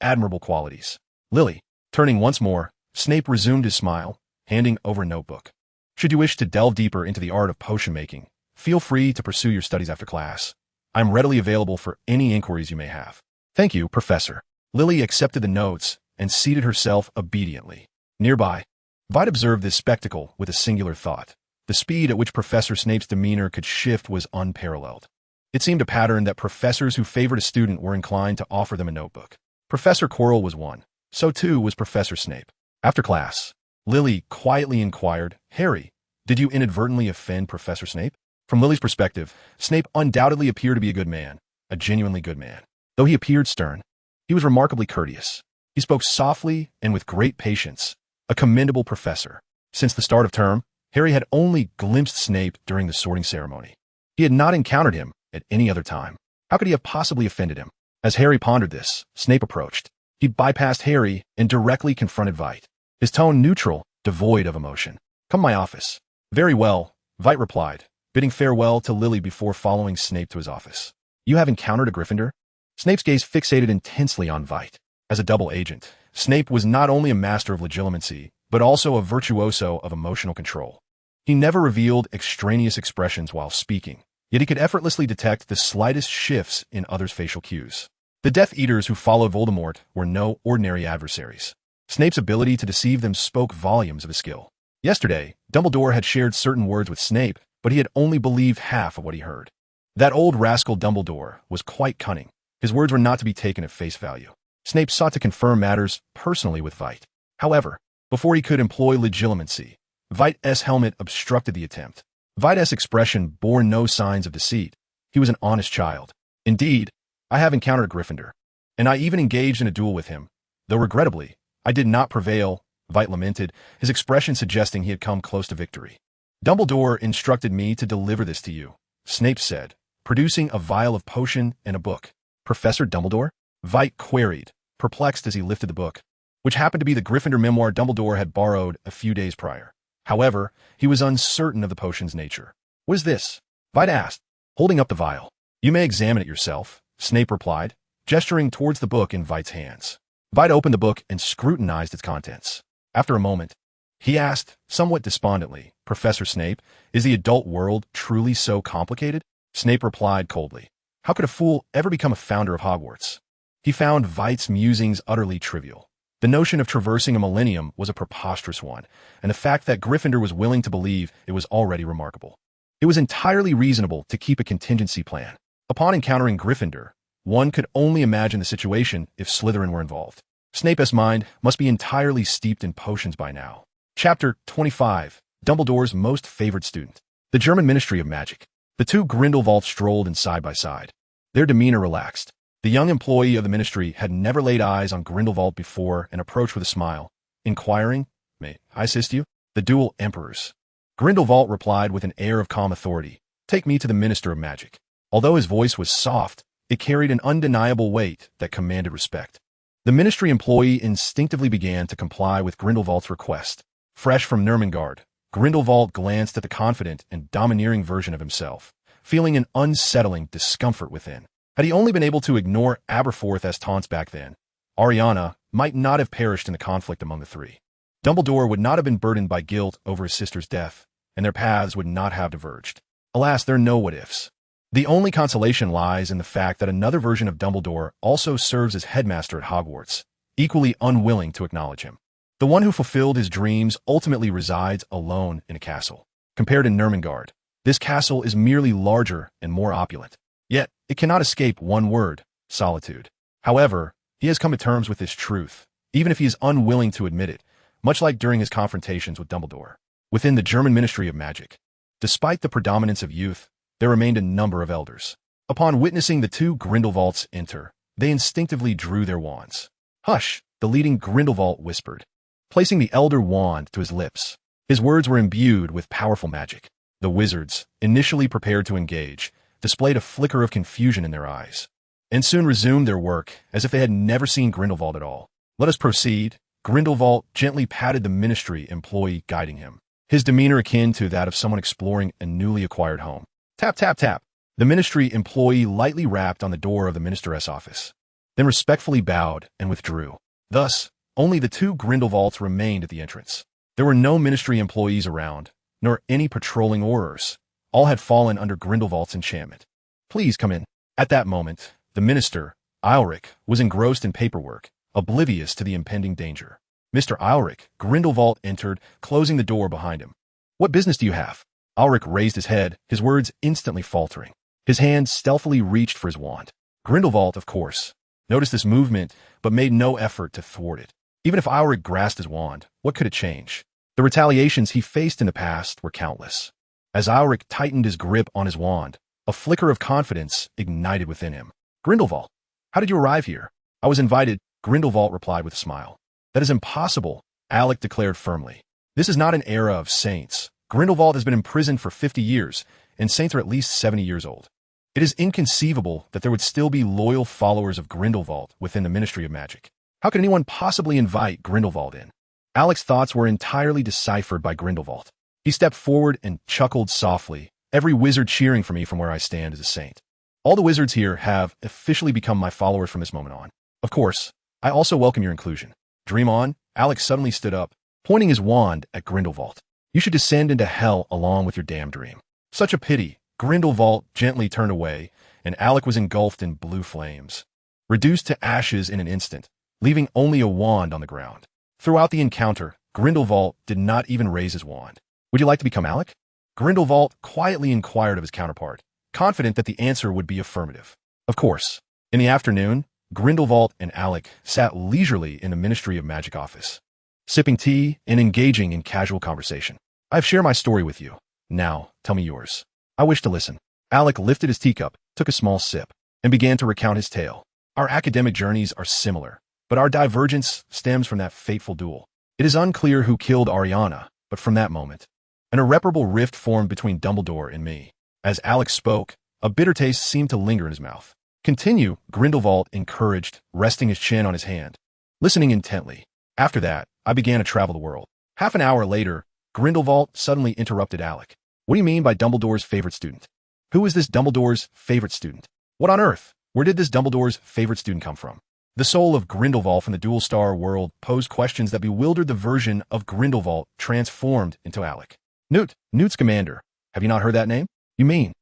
admirable qualities. Lily, turning once more, Snape resumed his smile, handing over a notebook. Should you wish to delve deeper into the art of potion making, feel free to pursue your studies after class. I am readily available for any inquiries you may have. Thank you, Professor. Lily accepted the notes and seated herself obediently. Nearby, Vitt observed this spectacle with a singular thought. The speed at which Professor Snape's demeanor could shift was unparalleled. It seemed a pattern that professors who favored a student were inclined to offer them a notebook. Professor Quirrell was one. So too was Professor Snape. After class, Lily quietly inquired, Harry, did you inadvertently offend Professor Snape? From Lily's perspective, Snape undoubtedly appeared to be a good man, a genuinely good man. Though he appeared stern, he was remarkably courteous. He spoke softly and with great patience, a commendable professor. Since the start of term, Harry had only glimpsed Snape during the sorting ceremony. He had not encountered him at any other time. How could he have possibly offended him? As Harry pondered this, Snape approached. He bypassed Harry and directly confronted Vitt, his tone neutral, devoid of emotion. Come to my office. Very well, Vitt replied, bidding farewell to Lily before following Snape to his office. You have encountered a Gryffindor? Snape's gaze fixated intensely on Vitt. As a double agent, Snape was not only a master of legilimency, but also a virtuoso of emotional control. He never revealed extraneous expressions while speaking, yet he could effortlessly detect the slightest shifts in others' facial cues. The Death Eaters who followed Voldemort were no ordinary adversaries. Snape's ability to deceive them spoke volumes of his skill. Yesterday, Dumbledore had shared certain words with Snape, but he had only believed half of what he heard. That old rascal Dumbledore was quite cunning. His words were not to be taken at face value. Snape sought to confirm matters personally with Vitt. However, before he could employ legitimacy, Vitt's helmet obstructed the attempt. Vitt's expression bore no signs of deceit. He was an honest child. Indeed, I have encountered a Gryffindor, and I even engaged in a duel with him, though regrettably, I did not prevail, Vitt lamented, his expression suggesting he had come close to victory. Dumbledore instructed me to deliver this to you, Snape said, producing a vial of potion and a book. Professor Dumbledore? Vitt queried, perplexed as he lifted the book, which happened to be the Gryffindor memoir Dumbledore had borrowed a few days prior. However, he was uncertain of the potion's nature. What is this? Vitt asked, holding up the vial. You may examine it yourself, Snape replied, gesturing towards the book in Vitt's hands. Vitt opened the book and scrutinized its contents. After a moment, he asked, somewhat despondently, Professor Snape, is the adult world truly so complicated? Snape replied coldly, how could a fool ever become a founder of Hogwarts? He found Vitt's musings utterly trivial. The notion of traversing a millennium was a preposterous one, and the fact that Gryffindor was willing to believe it was already remarkable. It was entirely reasonable to keep a contingency plan. Upon encountering Gryffindor, one could only imagine the situation if Slytherin were involved. Snape's mind must be entirely steeped in potions by now. Chapter 25, Dumbledore's Most Favored Student. The German Ministry of Magic. The two Grindelwald strolled in side by side. Their demeanor relaxed. The young employee of the ministry had never laid eyes on Grindelwald before and approached with a smile, inquiring, may I assist you? The dual emperors. Grindelwald replied with an air of calm authority, take me to the Minister of Magic. Although his voice was soft, it carried an undeniable weight that commanded respect. The ministry employee instinctively began to comply with Grindelwald's request. Fresh from Nurmengard, Grindelwald glanced at the confident and domineering version of himself, feeling an unsettling discomfort within. Had he only been able to ignore Aberforth's taunts back then, Ariana might not have perished in the conflict among the three. Dumbledore would not have been burdened by guilt over his sister's death, and their paths would not have diverged. Alas, there are no what-ifs. The only consolation lies in the fact that another version of Dumbledore also serves as headmaster at Hogwarts, equally unwilling to acknowledge him. The one who fulfilled his dreams ultimately resides alone in a castle. Compared to Nurmengard, this castle is merely larger and more opulent. Yet, it cannot escape one word, solitude. However, he has come to terms with this truth, even if he is unwilling to admit it, much like during his confrontations with Dumbledore. Within the German Ministry of Magic, despite the predominance of youth, there remained a number of elders. Upon witnessing the two Grindelwalds enter, they instinctively drew their wands. Hush, the leading Grindelwald whispered, placing the elder wand to his lips. His words were imbued with powerful magic. The wizards, initially prepared to engage, displayed a flicker of confusion in their eyes, and soon resumed their work as if they had never seen Grindelwald at all. Let us proceed. Grindelwald gently patted the ministry employee guiding him, his demeanor akin to that of someone exploring a newly acquired home. Tap, tap, tap. The ministry employee lightly rapped on the door of the minister's office, then respectfully bowed and withdrew. Thus, only the two Grindelwalds remained at the entrance. There were no ministry employees around, nor any patrolling Aurors. All had fallen under Grindelwald's enchantment. Please come in. At that moment, the minister, Aelric, was engrossed in paperwork, oblivious to the impending danger. Mr. Aelric, Grindelwald entered, closing the door behind him. What business do you have? Aelric raised his head, his words instantly faltering. His hand stealthily reached for his wand. Grindelwald, of course, noticed this movement, but made no effort to thwart it. Even if Aelric grasped his wand, what could it change? The retaliations he faced in the past were countless. As Aelric tightened his grip on his wand, a flicker of confidence ignited within him. Grindelwald, how did you arrive here? I was invited, Grindelwald replied with a smile. That is impossible, Aelric declared firmly. This is not an era of saints. Grindelwald has been imprisoned for 50 years, and saints are at least 70 years old. It is inconceivable that there would still be loyal followers of Grindelwald within the Ministry of Magic. How could anyone possibly invite Grindelwald in? Alec's thoughts were entirely deciphered by Grindelwald. He stepped forward and chuckled softly. Every wizard cheering for me from where I stand is a saint. All the wizards here have officially become my followers from this moment on. Of course, I also welcome your inclusion. Dream on. Alec suddenly stood up, pointing his wand at Grindelwald. You should descend into hell along with your damn dream. Such a pity. Grindelwald gently turned away, and Alec was engulfed in blue flames, reduced to ashes in an instant, leaving only a wand on the ground. Throughout the encounter, Grindelwald did not even raise his wand. Would you like to become Alec? Grindelwald quietly inquired of his counterpart, confident that the answer would be affirmative. Of course. In the afternoon, Grindelwald and Alec sat leisurely in the Ministry of Magic office, sipping tea and engaging in casual conversation. "I've shared my story with you. Now, tell me yours." "I wish to listen." Alec lifted his teacup, took a small sip, and began to recount his tale. "Our academic journeys are similar, but our divergence stems from that fateful duel. It is unclear who killed Ariana, but from that moment, an irreparable rift formed between Dumbledore and me." As Alec spoke, a bitter taste seemed to linger in his mouth. "Continue," Grindelwald encouraged, resting his chin on his hand, listening intently. "After that, I began to travel the world." Half an hour later, Grindelwald suddenly interrupted Alec. "What do you mean by Dumbledore's favorite student? Who is this Dumbledore's favorite student? What on earth? Where did this Dumbledore's favorite student come from?" The soul of Grindelwald from the Dual Star world posed questions that bewildered the version of Grindelwald transformed into Alec. Newt Scamander. Have you not heard that name?" "You mean?"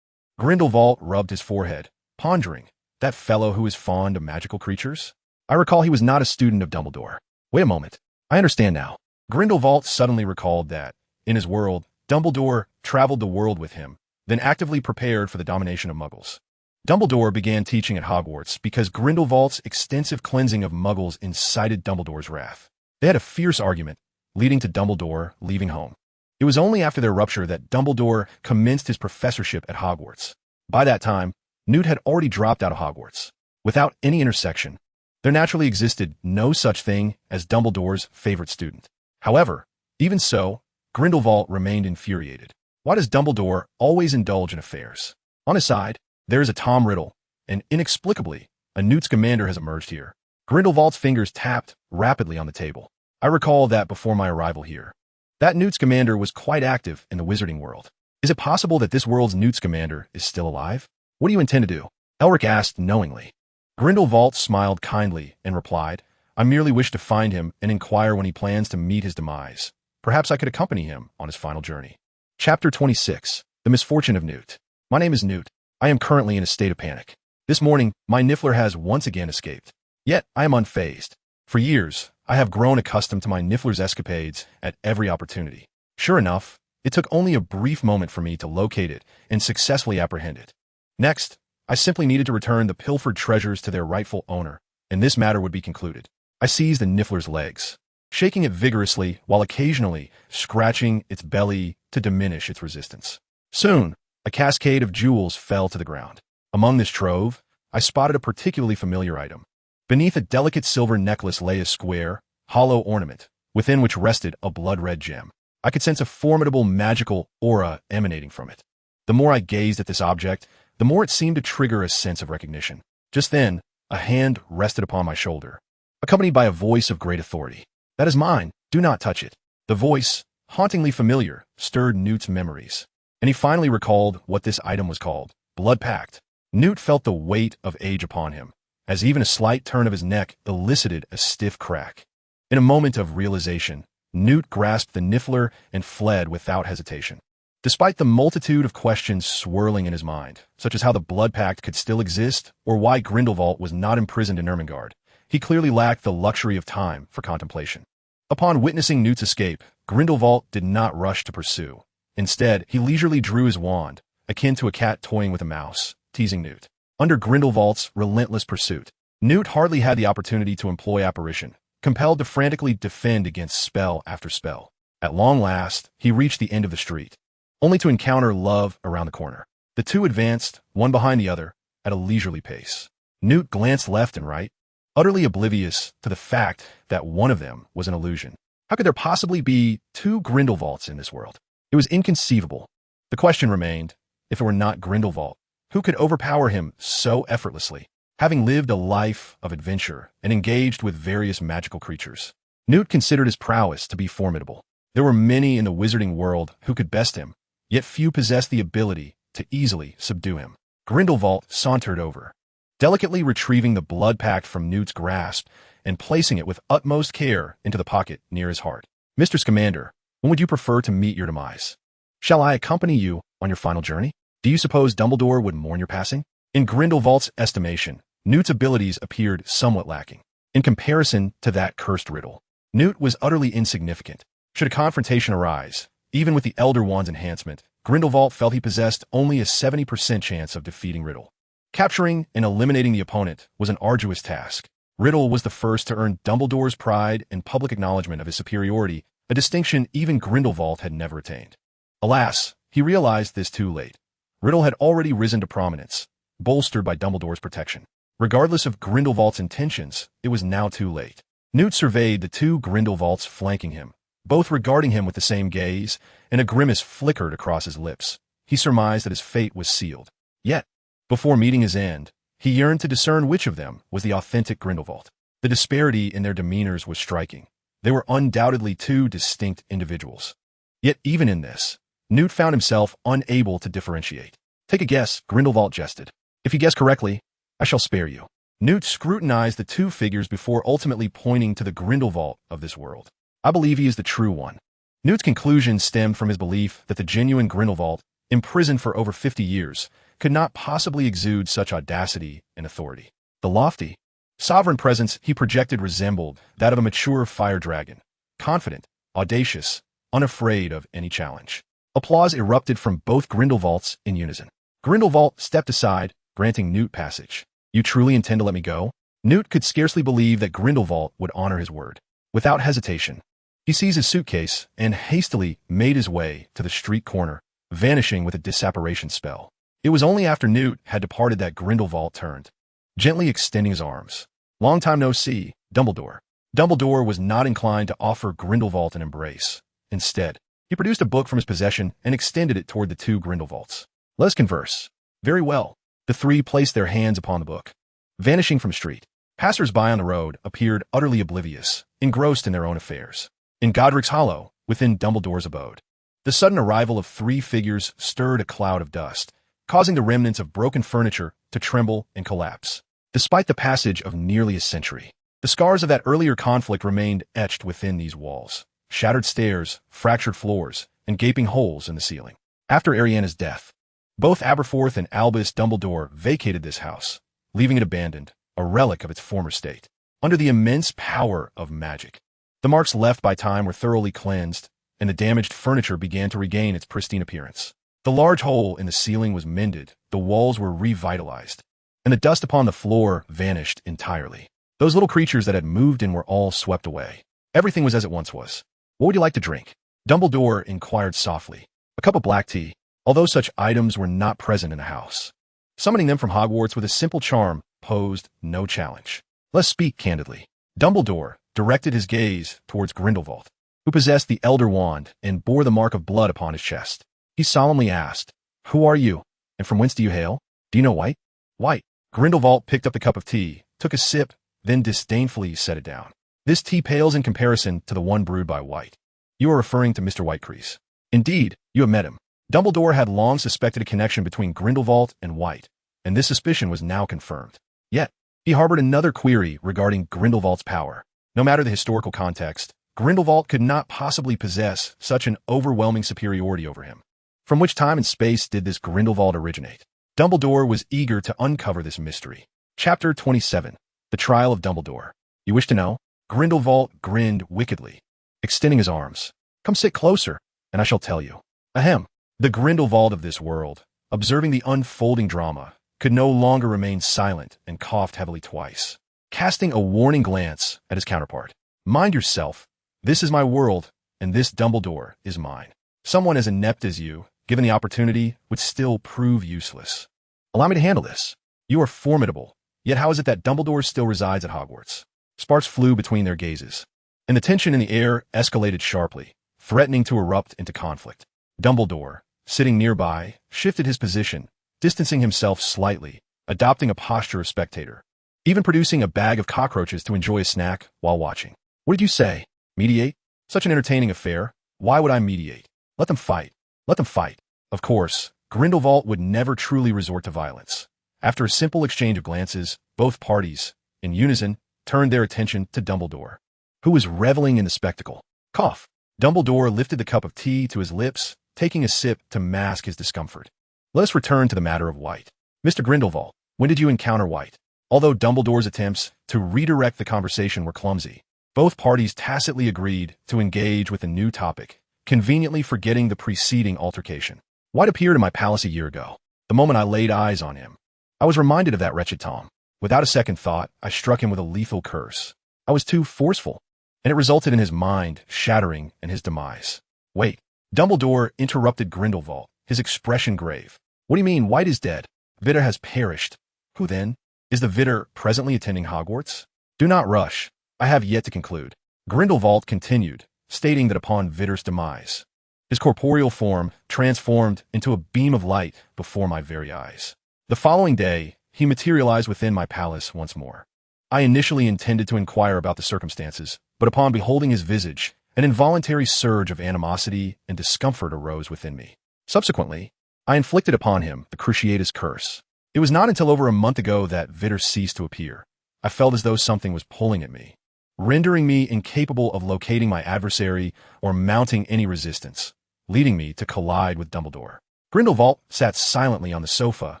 Grindelwald rubbed his forehead, pondering. "That fellow who is fond of magical creatures? I recall he was not a student of Dumbledore." "Wait a moment. I understand now." Grindelwald suddenly recalled that, in his world, Dumbledore traveled the world with him, then actively prepared for the domination of Muggles. Dumbledore began teaching at Hogwarts because Grindelwald's extensive cleansing of Muggles incited Dumbledore's wrath. They had a fierce argument, leading to Dumbledore leaving home. It was only after their rupture that Dumbledore commenced his professorship at Hogwarts. By that time, Newt had already dropped out of Hogwarts. Without any intersection, there naturally existed no such thing as Dumbledore's favorite student. However, even so, Grindelwald remained infuriated. Why does Dumbledore always indulge in affairs? On his side, there is a Tom Riddle, and inexplicably, a Newt Scamander has emerged here. Grindelwald's fingers tapped rapidly on the table. "I recall that before my arrival here. That Newt Scamander was quite active in the wizarding world. Is it possible that this world's Newt Scamander is still alive? What do you intend to do?" Elric asked knowingly. Grindelwald smiled kindly and replied, "I merely wish to find him and inquire when he plans to meet his demise. Perhaps I could accompany him on his final journey." Chapter 26. The Misfortune of Newt. "My name is Newt. I am currently in a state of panic. This morning, my Niffler has once again escaped. Yet, I am unfazed. For years, I have grown accustomed to my Niffler's escapades at every opportunity. Sure enough, it took only a brief moment for me to locate it and successfully apprehend it. Next, I simply needed to return the pilfered treasures to their rightful owner, and this matter would be concluded. I seized the Niffler's legs, shaking it vigorously while occasionally scratching its belly to diminish its resistance. Soon, a cascade of jewels fell to the ground. Among this trove, I spotted a particularly familiar item. Beneath a delicate silver necklace lay a square, hollow ornament, within which rested a blood-red gem. I could sense a formidable magical aura emanating from it. The more I gazed at this object, the more it seemed to trigger a sense of recognition. Just then, a hand rested upon my shoulder, accompanied by a voice of great authority. "That is mine. Do not touch it." The voice, hauntingly familiar, stirred Newt's memories, and he finally recalled what this item was called: Blood Pact. Newt felt the weight of age upon him, as even a slight turn of his neck elicited a stiff crack. In a moment of realization, Newt grasped the Niffler and fled without hesitation. Despite the multitude of questions swirling in his mind, such as how the Blood Pact could still exist or why Grindelwald was not imprisoned in Ermengarde, he clearly lacked the luxury of time for contemplation. Upon witnessing Newt's escape, Grindelwald did not rush to pursue. Instead, he leisurely drew his wand, akin to a cat toying with a mouse, teasing Newt. Under Grindelwald's relentless pursuit, Newt hardly had the opportunity to employ apparition, compelled to frantically defend against spell after spell. At long last, he reached the end of the street, only to encounter Love around the corner. The two advanced, one behind the other, at a leisurely pace. Newt glanced left and right, utterly oblivious to the fact that one of them was an illusion. How could there possibly be two Grindelwalds in this world? It was inconceivable. The question remained, if it were not Grindelwald, who could overpower him so effortlessly? Having lived a life of adventure and engaged with various magical creatures, Newt considered his prowess to be formidable. There were many in the wizarding world who could best him, yet few possessed the ability to easily subdue him. Grindelwald sauntered over, delicately retrieving the Blood Pact from Newt's grasp and placing it with utmost care into the pocket near his heart. "Mr. Scamander, when would you prefer to meet your demise? Shall I accompany you on your final journey? Do you suppose Dumbledore would mourn your passing?" In Grindelwald's estimation, Newt's abilities appeared somewhat lacking. In comparison to that cursed riddle, Newt was utterly insignificant. Should a confrontation arise, even with the Elder Wand's enhancement, Grindelwald felt he possessed only a 70% chance of defeating Riddle. Capturing and eliminating the opponent was an arduous task. Riddle was the first to earn Dumbledore's pride and public acknowledgement of his superiority, a distinction even Grindelwald had never attained. Alas, he realized this too late. Riddle had already risen to prominence, bolstered by Dumbledore's protection. Regardless of Grindelwald's intentions, it was now too late. Newt surveyed the two Grindelwalds flanking him, both regarding him with the same gaze, and a grimace flickered across his lips. He surmised that his fate was sealed. Yet, before meeting his end, he yearned to discern which of them was the authentic Grindelwald. The disparity in their demeanors was striking. They were undoubtedly two distinct individuals. Yet even in this, Newt found himself unable to differentiate. "Take a guess," Grindelwald jested. "If you guess correctly, I shall spare you." Newt scrutinized the two figures before ultimately pointing to the Grindelwald of this world. "I believe he is the true one." Newt's conclusion stemmed from his belief that the genuine Grindelwald, imprisoned for over 50 years, could not possibly exude such audacity and authority. The lofty, sovereign presence he projected resembled that of a mature fire dragon, confident, audacious, unafraid of any challenge. Applause erupted from both Grindelwalds in unison. Grindelwald stepped aside, granting Newt passage. "You truly intend to let me go?" Newt could scarcely believe that Grindelwald would honor his word. Without hesitation, he seized his suitcase and hastily made his way to the street corner, vanishing with a disapparation spell. It was only after Newt had departed that Grindelwald turned, gently extending his arms. "Long time no see, Dumbledore." Dumbledore was not inclined to offer Grindelwald an embrace. Instead, he produced a book from his possession and extended it toward the two Grindelwalds. "Let us converse." "Very well." The three placed their hands upon the book. Vanishing from street, passers-by on the road appeared utterly oblivious, engrossed in their own affairs. In Godric's Hollow, within Dumbledore's abode, the sudden arrival of three figures stirred a cloud of dust, causing the remnants of broken furniture to tremble and collapse. Despite the passage of nearly a century, the scars of that earlier conflict remained etched within these walls. Shattered stairs, fractured floors, and gaping holes in the ceiling. After Ariana's death, both Aberforth and Albus Dumbledore vacated this house, leaving it abandoned, a relic of its former state. Under the immense power of magic, the marks left by time were thoroughly cleansed, and the damaged furniture began to regain its pristine appearance. The large hole in the ceiling was mended, the walls were revitalized, and the dust upon the floor vanished entirely. Those little creatures that had moved in were all swept away. Everything was as it once was. "What would you like to drink?" Dumbledore inquired softly. "A cup of black tea," although such items were not present in the house. Summoning them from Hogwarts with a simple charm posed no challenge. "Let's speak candidly." Dumbledore directed his gaze towards Grindelwald, who possessed the Elder Wand and bore the mark of blood upon his chest. He solemnly asked, "Who are you, and from whence do you hail? Do you know White?" "White." Grindelwald picked up the cup of tea, took a sip, then disdainfully set it down. "This tea pales in comparison to the one brewed by White." "You are referring to Mr. Whitecrease." "Indeed, you have met him." Dumbledore had long suspected a connection between Grindelwald and White, and this suspicion was now confirmed. Yet, he harbored another query regarding Grindelwald's power. No matter the historical context, Grindelwald could not possibly possess such an overwhelming superiority over him. From which time and space did this Grindelwald originate? Dumbledore was eager to uncover this mystery. Chapter 27. The Trial of Dumbledore. "You wish to know?" Grindelwald grinned wickedly, extending his arms. "Come sit closer, and I shall tell you." Ahem. The Grindelwald of this world, observing the unfolding drama, could no longer remain silent and coughed heavily twice, casting a warning glance at his counterpart. "Mind yourself. This is my world, and this Dumbledore is mine. Someone as inept as you, given the opportunity, would still prove useless. Allow me to handle this. You are formidable, yet how is it that Dumbledore still resides at Hogwarts?" Sparks flew between their gazes, and the tension in the air escalated sharply, threatening to erupt into conflict. Dumbledore, sitting nearby, shifted his position, distancing himself slightly, adopting a posture of spectator, even producing a bag of cockroaches to enjoy a snack while watching. "What did you say? Mediate? Such an entertaining affair. Why would I mediate? Let them fight. Let them fight." Of course, Grindelwald would never truly resort to violence. After a simple exchange of glances, both parties, in unison, turned their attention to Dumbledore, who was reveling in the spectacle. Cough. Dumbledore lifted the cup of tea to his lips, taking a sip to mask his discomfort. "Let us return to the matter of White. Mr. Grindelwald, when did you encounter White?" Although Dumbledore's attempts to redirect the conversation were clumsy, both parties tacitly agreed to engage with a new topic, conveniently forgetting the preceding altercation. "White appeared in my palace a year ago. The moment I laid eyes on him, I was reminded of that wretched Tom. Without a second thought, I struck him with a lethal curse. I was too forceful, and it resulted in his mind shattering and his demise. Wait, Dumbledore interrupted Grindelwald, his expression grave. What do you mean, White is dead? Vitter has perished. Who then? Is the Vitter presently attending Hogwarts? Do not rush. I have yet to conclude. Grindelwald continued, stating that upon Vitter's demise, his corporeal form transformed into a beam of light before my very eyes. The following day, he materialized within my palace once more. I initially intended to inquire about the circumstances, but upon beholding his visage, an involuntary surge of animosity and discomfort arose within me. Subsequently, I inflicted upon him the Cruciatus curse. It was not until over a month ago that Vitter ceased to appear. I felt as though something was pulling at me, rendering me incapable of locating my adversary or mounting any resistance, leading me to collide with Dumbledore. Grindelwald sat silently on the sofa,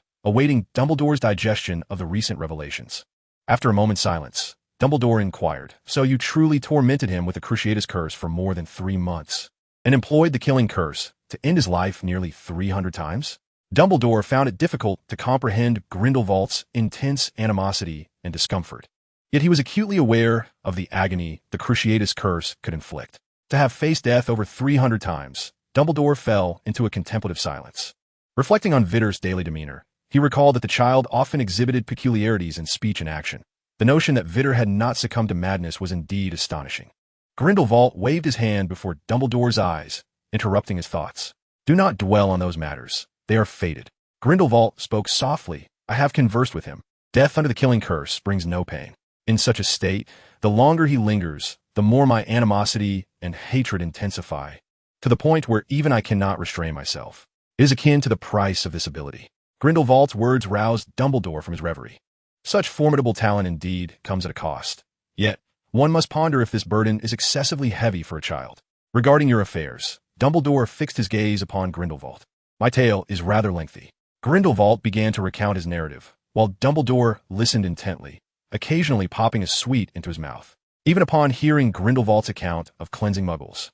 awaiting Dumbledore's digestion of the recent revelations. After a moment's silence, Dumbledore inquired, "So you truly tormented him with the Cruciatus curse for more than 3 months, and employed the killing curse to end his life nearly 300 times?" Dumbledore found it difficult to comprehend Grindelwald's intense animosity and discomfort. Yet he was acutely aware of the agony the Cruciatus curse could inflict. To have faced death over 300 times, Dumbledore fell into a contemplative silence. Reflecting on Vitter's daily demeanor, he recalled that the child often exhibited peculiarities in speech and action. The notion that Vitter had not succumbed to madness was indeed astonishing. Grindelwald waved his hand before Dumbledore's eyes, interrupting his thoughts. "Do not dwell on those matters. They are fated." Grindelwald spoke softly. "I have conversed with him. Death under the killing curse brings no pain. In such a state, the longer he lingers, the more my animosity and hatred intensify, to the point where even I cannot restrain myself. It is akin to the price of this ability." Grindelwald's words roused Dumbledore from his reverie. Such formidable talent indeed comes at a cost. Yet, one must ponder if this burden is excessively heavy for a child. "Regarding your affairs," Dumbledore fixed his gaze upon Grindelwald. "My tale is rather lengthy." Grindelwald began to recount his narrative, while Dumbledore listened intently, occasionally popping a sweet into his mouth. Even upon hearing Grindelwald's account of cleansing muggles,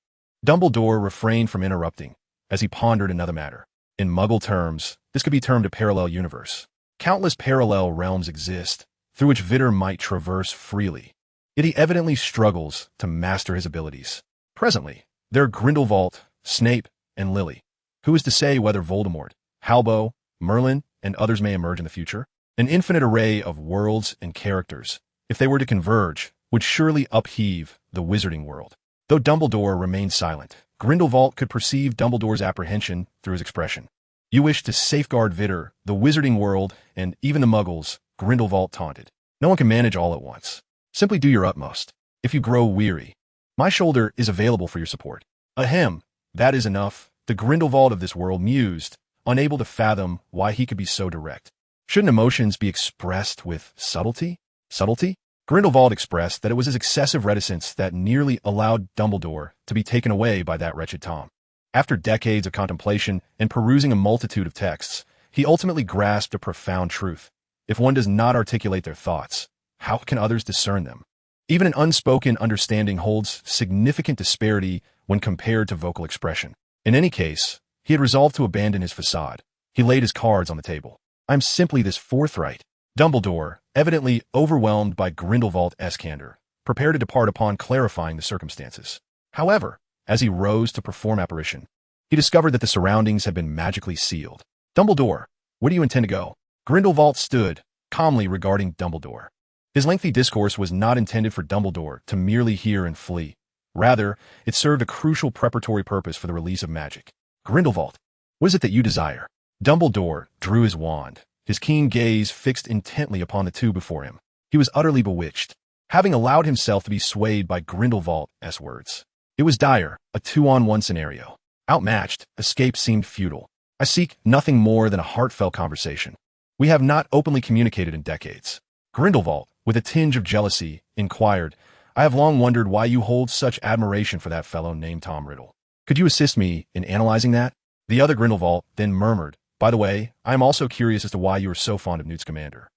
Dumbledore refrained from interrupting, as he pondered another matter. In Muggle terms, this could be termed a parallel universe. Countless parallel realms exist, through which Vitter might traverse freely. Yet he evidently struggles to master his abilities. Presently, there are Grindelwald, Snape, and Lily. Who is to say whether Voldemort, Halbo, Merlin, and others may emerge in the future? An infinite array of worlds and characters, if they were to converge, would surely upheave the wizarding world. Though Dumbledore remained silent, Grindelwald could perceive Dumbledore's apprehension through his expression. "You wish to safeguard Vitter, the wizarding world, and even the Muggles," Grindelwald taunted. "No one can manage all at once. Simply do your utmost. If you grow weary, my shoulder is available for your support." "Ahem, that is enough," the Grindelwald of this world mused, unable to fathom why he could be so direct. Shouldn't emotions be expressed with subtlety? Subtlety? Grindelwald expressed that it was his excessive reticence that nearly allowed Dumbledore to be taken away by that wretched Tom. After decades of contemplation and perusing a multitude of texts, he ultimately grasped a profound truth. If one does not articulate their thoughts, how can others discern them? Even an unspoken understanding holds significant disparity when compared to vocal expression. In any case, he had resolved to abandon his facade. He laid his cards on the table. "I'm simply this forthright." Dumbledore, evidently overwhelmed by Grindelwald's candor, prepared to depart upon clarifying the circumstances. However, as he rose to perform apparition, he discovered that the surroundings had been magically sealed. "Dumbledore, where do you intend to go?" Grindelwald stood, calmly regarding Dumbledore. His lengthy discourse was not intended for Dumbledore to merely hear and flee. Rather, it served a crucial preparatory purpose for the release of magic. "Grindelwald, what is it that you desire?" Dumbledore drew his wand, his keen gaze fixed intently upon the two before him. He was utterly bewitched, having allowed himself to be swayed by Grindelwald's words. It was dire, a 2-on-1 scenario. Outmatched, escape seemed futile. "I seek nothing more than a heartfelt conversation. We have not openly communicated in decades." Grindelwald, with a tinge of jealousy, inquired, "I have long wondered why you hold such admiration for that fellow named Tom Riddle. Could you assist me in analyzing that?" The other Grindelwald then murmured, "By the way, I am also curious as to why you are so fond of Newt Scamander."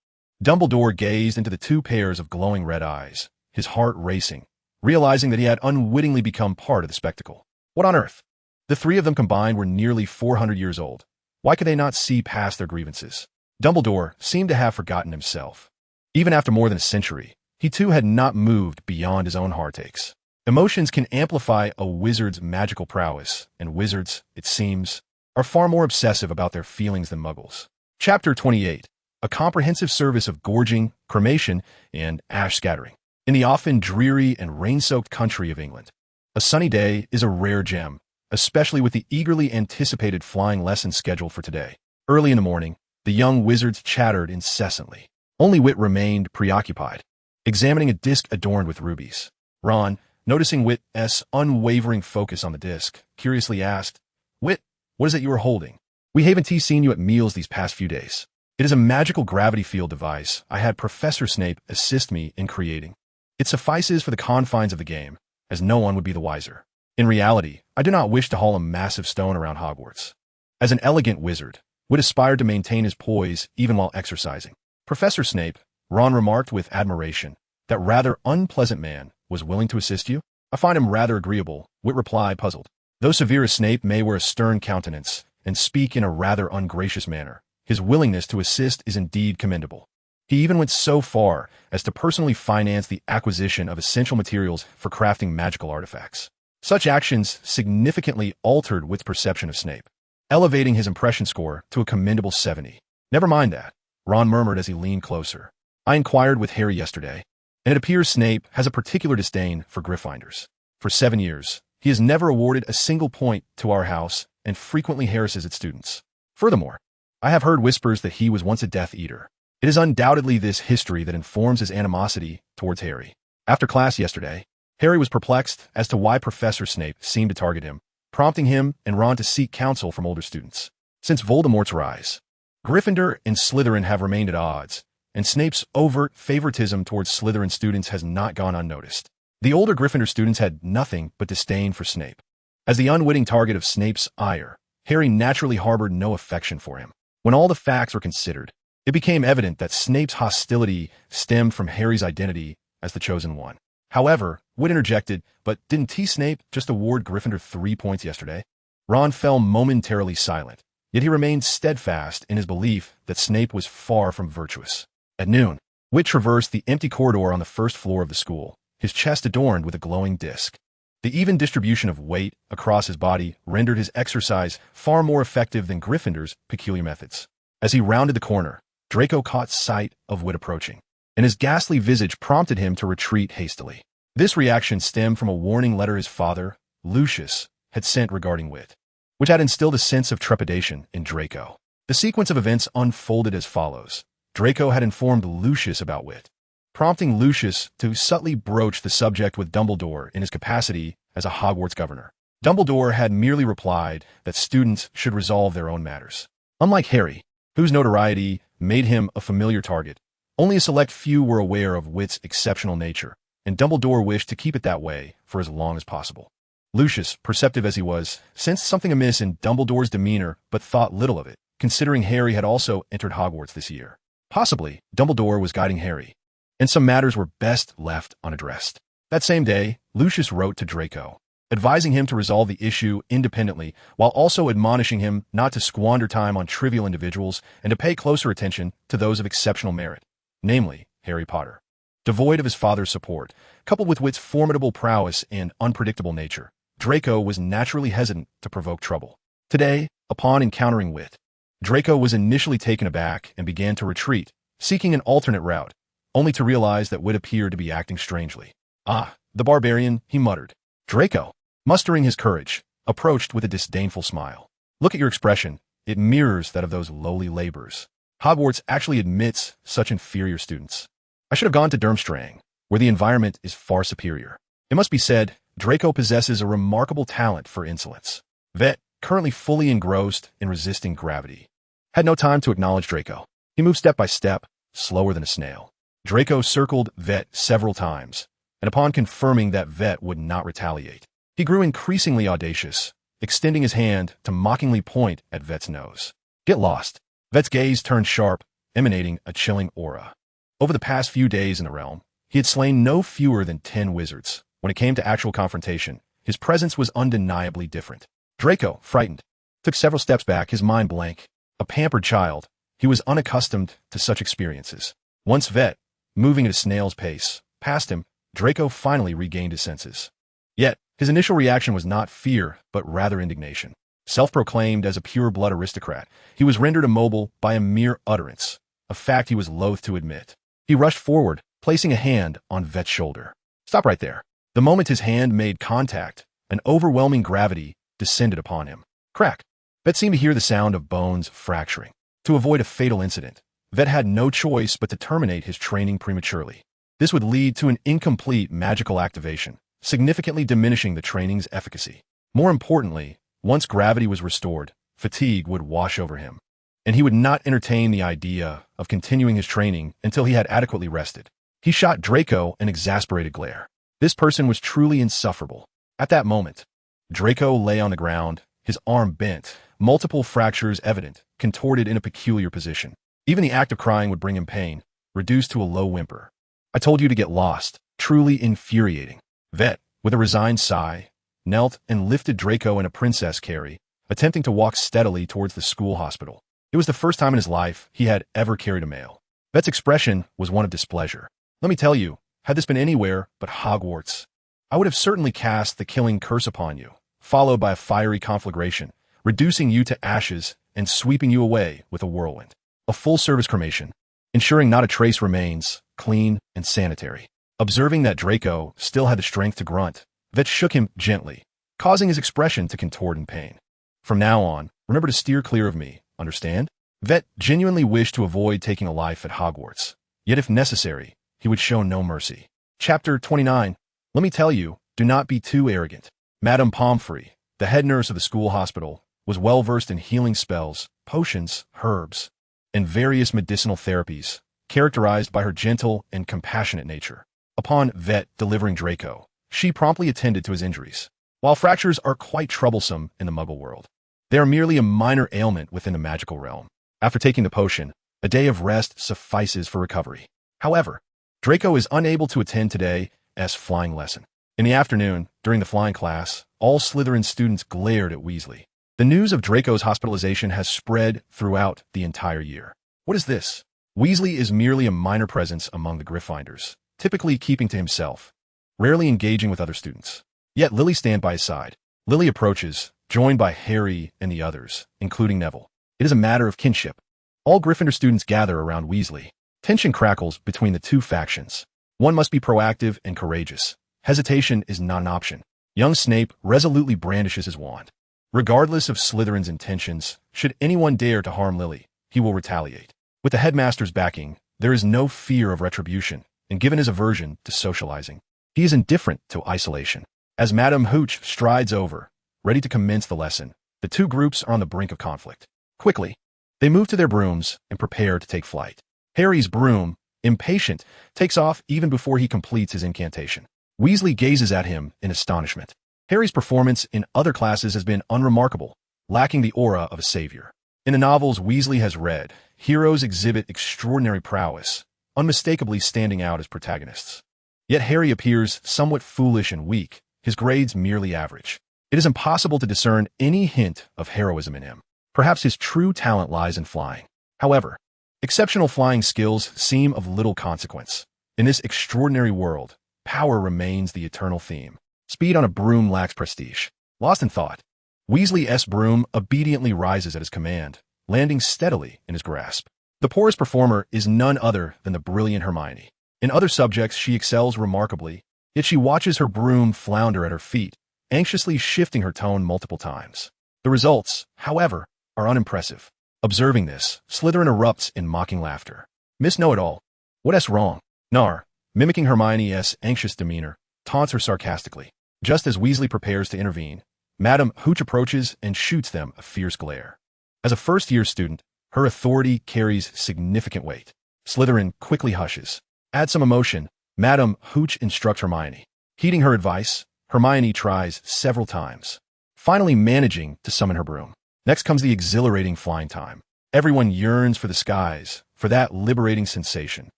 Dumbledore gazed into the two pairs of glowing red eyes, his heart racing, realizing that he had unwittingly become part of the spectacle. What on earth? The three of them combined were nearly 400 years old. Why could they not see past their grievances? Dumbledore seemed to have forgotten himself. Even after more than a century, he too had not moved beyond his own heartaches. Emotions can amplify a wizard's magical prowess, and wizards, it seems, are far more obsessive about their feelings than muggles. Chapter 28. A comprehensive service of gorging, cremation, and ash scattering. In the often dreary and rain-soaked country of England, a sunny day is a rare gem, especially with the eagerly anticipated flying lesson scheduled for today. Early in the morning, the young wizards chattered incessantly. Only Vitt remained preoccupied, examining a disc adorned with rubies. Ron, noticing Vitt's unwavering focus on the disc, curiously asked, "Vitt, what is it you are holding? We haven't seen you at meals these past few days." "It is a magical gravity field device I had Professor Snape assist me in creating. It suffices for the confines of the game, as no one would be the wiser. In reality, I do not wish to haul a massive stone around Hogwarts." As an elegant wizard, Vitt aspired to maintain his poise even while exercising. "Professor Snape," Ron remarked with admiration, "that rather unpleasant man was willing to assist you?" "I find him rather agreeable," Vitt replied, puzzled. "Though severe as Snape may wear a stern countenance and speak in a rather ungracious manner, his willingness to assist is indeed commendable. He even went so far as to personally finance the acquisition of essential materials for crafting magical artifacts." Such actions significantly altered Vitt's perception of Snape, elevating his impression score to a commendable 70. "Never mind that," Ron murmured as he leaned closer. "I inquired with Harry yesterday, and it appears Snape has a particular disdain for Gryffindors. For 7 years, he has never awarded a single point to our house and frequently harasses its students. Furthermore, I have heard whispers that he was once a Death Eater. It is undoubtedly this history that informs his animosity towards Harry." After class yesterday, Harry was perplexed as to why Professor Snape seemed to target him, prompting him and Ron to seek counsel from older students. Since Voldemort's rise, Gryffindor and Slytherin have remained at odds, and Snape's overt favoritism towards Slytherin students has not gone unnoticed. The older Gryffindor students had nothing but disdain for Snape. As the unwitting target of Snape's ire, Harry naturally harbored no affection for him. When all the facts were considered, it became evident that Snape's hostility stemmed from Harry's identity as the chosen one. However, Vitt interjected, "But didn't Snape just award Gryffindor 3 points yesterday?" Ron fell momentarily silent, yet he remained steadfast in his belief that Snape was far from virtuous. At noon, Vitt traversed the empty corridor on the first floor of the school, his chest adorned with a glowing disc. The even distribution of weight across his body rendered his exercise far more effective than Gryffindor's peculiar methods. As he rounded the corner, Draco caught sight of Vitt approaching, and his ghastly visage prompted him to retreat hastily. This reaction stemmed from a warning letter his father, Lucius, had sent regarding Vitt, which had instilled a sense of trepidation in Draco. The sequence of events unfolded as follows. Draco had informed Lucius about Vitt, prompting Lucius to subtly broach the subject with Dumbledore in his capacity as a Hogwarts governor. Dumbledore had merely replied that students should resolve their own matters. Unlike Harry, whose notoriety made him a familiar target, only a select few were aware of Vitt's exceptional nature, and Dumbledore wished to keep it that way for as long as possible. Lucius, perceptive as he was, sensed something amiss in Dumbledore's demeanor but thought little of it, considering Harry had also entered Hogwarts this year. Possibly, Dumbledore was guiding Harry, and some matters were best left unaddressed. That same day, Lucius wrote to Draco, advising him to resolve the issue independently while also admonishing him not to squander time on trivial individuals and to pay closer attention to those of exceptional merit, namely Harry Potter. Devoid of his father's support, coupled with Vitt's formidable prowess and unpredictable nature, Draco was naturally hesitant to provoke trouble. Today, upon encountering Vitt, Draco was initially taken aback and began to retreat, seeking an alternate route, only to realize that Vitt appeared to be acting strangely. "Ah, the barbarian," he muttered. Draco, mustering his courage, approached with a disdainful smile. "Look at your expression. It mirrors that of those lowly laborers. Hogwarts actually admits such inferior students. I should have gone to Durmstrang, where the environment is far superior." It must be said, Draco possesses a remarkable talent for insolence. Vitt, currently fully engrossed in resisting gravity, had no time to acknowledge Draco. He moved step by step, slower than a snail. Draco circled Vitt several times, and upon confirming that Vitt would not retaliate, he grew increasingly audacious, extending his hand to mockingly point at Vitt's nose. "Get lost." Vitt's gaze turned sharp, emanating a chilling aura. Over the past few days in the realm, he had slain no fewer than 10 wizards. When it came to actual confrontation, his presence was undeniably different. Draco, frightened, took several steps back, his mind blank. A pampered child, He was unaccustomed to such experiences. Once Vitt, moving at a snail's pace, passed him, Draco finally regained his senses. Yet, his initial reaction was not fear, but rather indignation. Self-proclaimed as a pure-blood aristocrat, he was rendered immobile by a mere utterance, a fact he was loath to admit. He rushed forward, placing a hand on Vitt's shoulder. "Stop right there." The moment his hand made contact, an overwhelming gravity descended upon him. Crack! Vitt seemed to hear the sound of bones fracturing. To avoid a fatal incident, Vitt had no choice but to terminate his training prematurely. This would lead to an incomplete magical activation, significantly diminishing the training's efficacy. More importantly, once gravity was restored, fatigue would wash over him, and he would not entertain the idea of continuing his training until he had adequately rested. He shot Draco an exasperated glare. This person was truly insufferable. At that moment, Draco lay on the ground, his arm bent, multiple fractures evident, contorted in a peculiar position. Even the act of crying would bring him pain, reduced to a low whimper. "I told you to get lost." Truly infuriating. Vitt, with a resigned sigh, knelt and lifted Draco in a princess carry, attempting to walk steadily towards the school hospital. It was the first time in his life he had ever carried a male. Vitt's expression was one of displeasure. "Let me tell you, had this been anywhere but Hogwarts, I would have certainly cast the killing curse upon you, followed by a fiery conflagration, reducing you to ashes and sweeping you away with a whirlwind. A full-service cremation, ensuring not a trace remains, clean and sanitary." Observing that Draco still had the strength to grunt, Vitt shook him gently, causing his expression to contort in pain. "From now on, remember to steer clear of me, understand?" Vitt genuinely wished to avoid taking a life at Hogwarts, yet if necessary, he would show no mercy. Chapter 29. Let me tell you, do not be too arrogant. Madame Pomfrey, the head nurse of the school hospital, was well versed in healing spells, potions, herbs, and various medicinal therapies, characterized by her gentle and compassionate nature. Upon Vitt delivering Draco, she promptly attended to his injuries. While fractures are quite troublesome in the Muggle world, they are merely a minor ailment within the magical realm. After taking the potion, a day of rest suffices for recovery. However, Draco is unable to attend today's flying lesson. In the afternoon, during the flying class, all Slytherin students glared at Weasley. The news of Draco's hospitalization has spread throughout the entire year. What is this? Weasley is merely a minor presence among the Gryffindors, typically keeping to himself, rarely engaging with other students. Yet Lily stands by his side. Lily approaches, joined by Harry and the others, including Neville. It is a matter of kinship. All Gryffindor students gather around Weasley. Tension crackles between the two factions. One must be proactive and courageous. Hesitation is not an option. Young Snape resolutely brandishes his wand. Regardless of Slytherin's intentions, should anyone dare to harm Lily, he will retaliate. With the headmaster's backing, there is no fear of retribution, and given his aversion to socializing, he is indifferent to isolation. As Madame Hooch strides over, ready to commence the lesson, the two groups are on the brink of conflict. Quickly, they move to their brooms and prepare to take flight. Harry's broom, impatient, takes off even before he completes his incantation. Weasley gazes at him in astonishment. Harry's performance in other classes has been unremarkable, lacking the aura of a savior. In the novels Weasley has read, heroes exhibit extraordinary prowess, unmistakably standing out as protagonists. Yet Harry appears somewhat foolish and weak, his grades merely average. It is impossible to discern any hint of heroism in him. Perhaps his true talent lies in flying. However, exceptional flying skills seem of little consequence. In this extraordinary world, power remains the eternal theme. Speed on a broom lacks prestige. Lost in thought, Weasley's broom obediently rises at his command, landing steadily in his grasp. The poorest performer is none other than the brilliant Hermione. In other subjects she excels remarkably, yet she watches her broom flounder at her feet, anxiously shifting her tone multiple times. The results, however, are unimpressive. Observing this, Slytherin erupts in mocking laughter. Miss Know-It-All, what's wrong? Nar, mimicking Hermione's anxious demeanor, taunts her sarcastically. Just as Weasley prepares to intervene, Madame Hooch approaches and shoots them a fierce glare. As a first-year student, her authority carries significant weight. Slytherin quickly hushes. Add some emotion, Madame Hooch instructs Hermione. Heeding her advice, Hermione tries several times, finally managing to summon her broom. Next comes the exhilarating flying time. Everyone yearns for the skies, for that liberating sensation.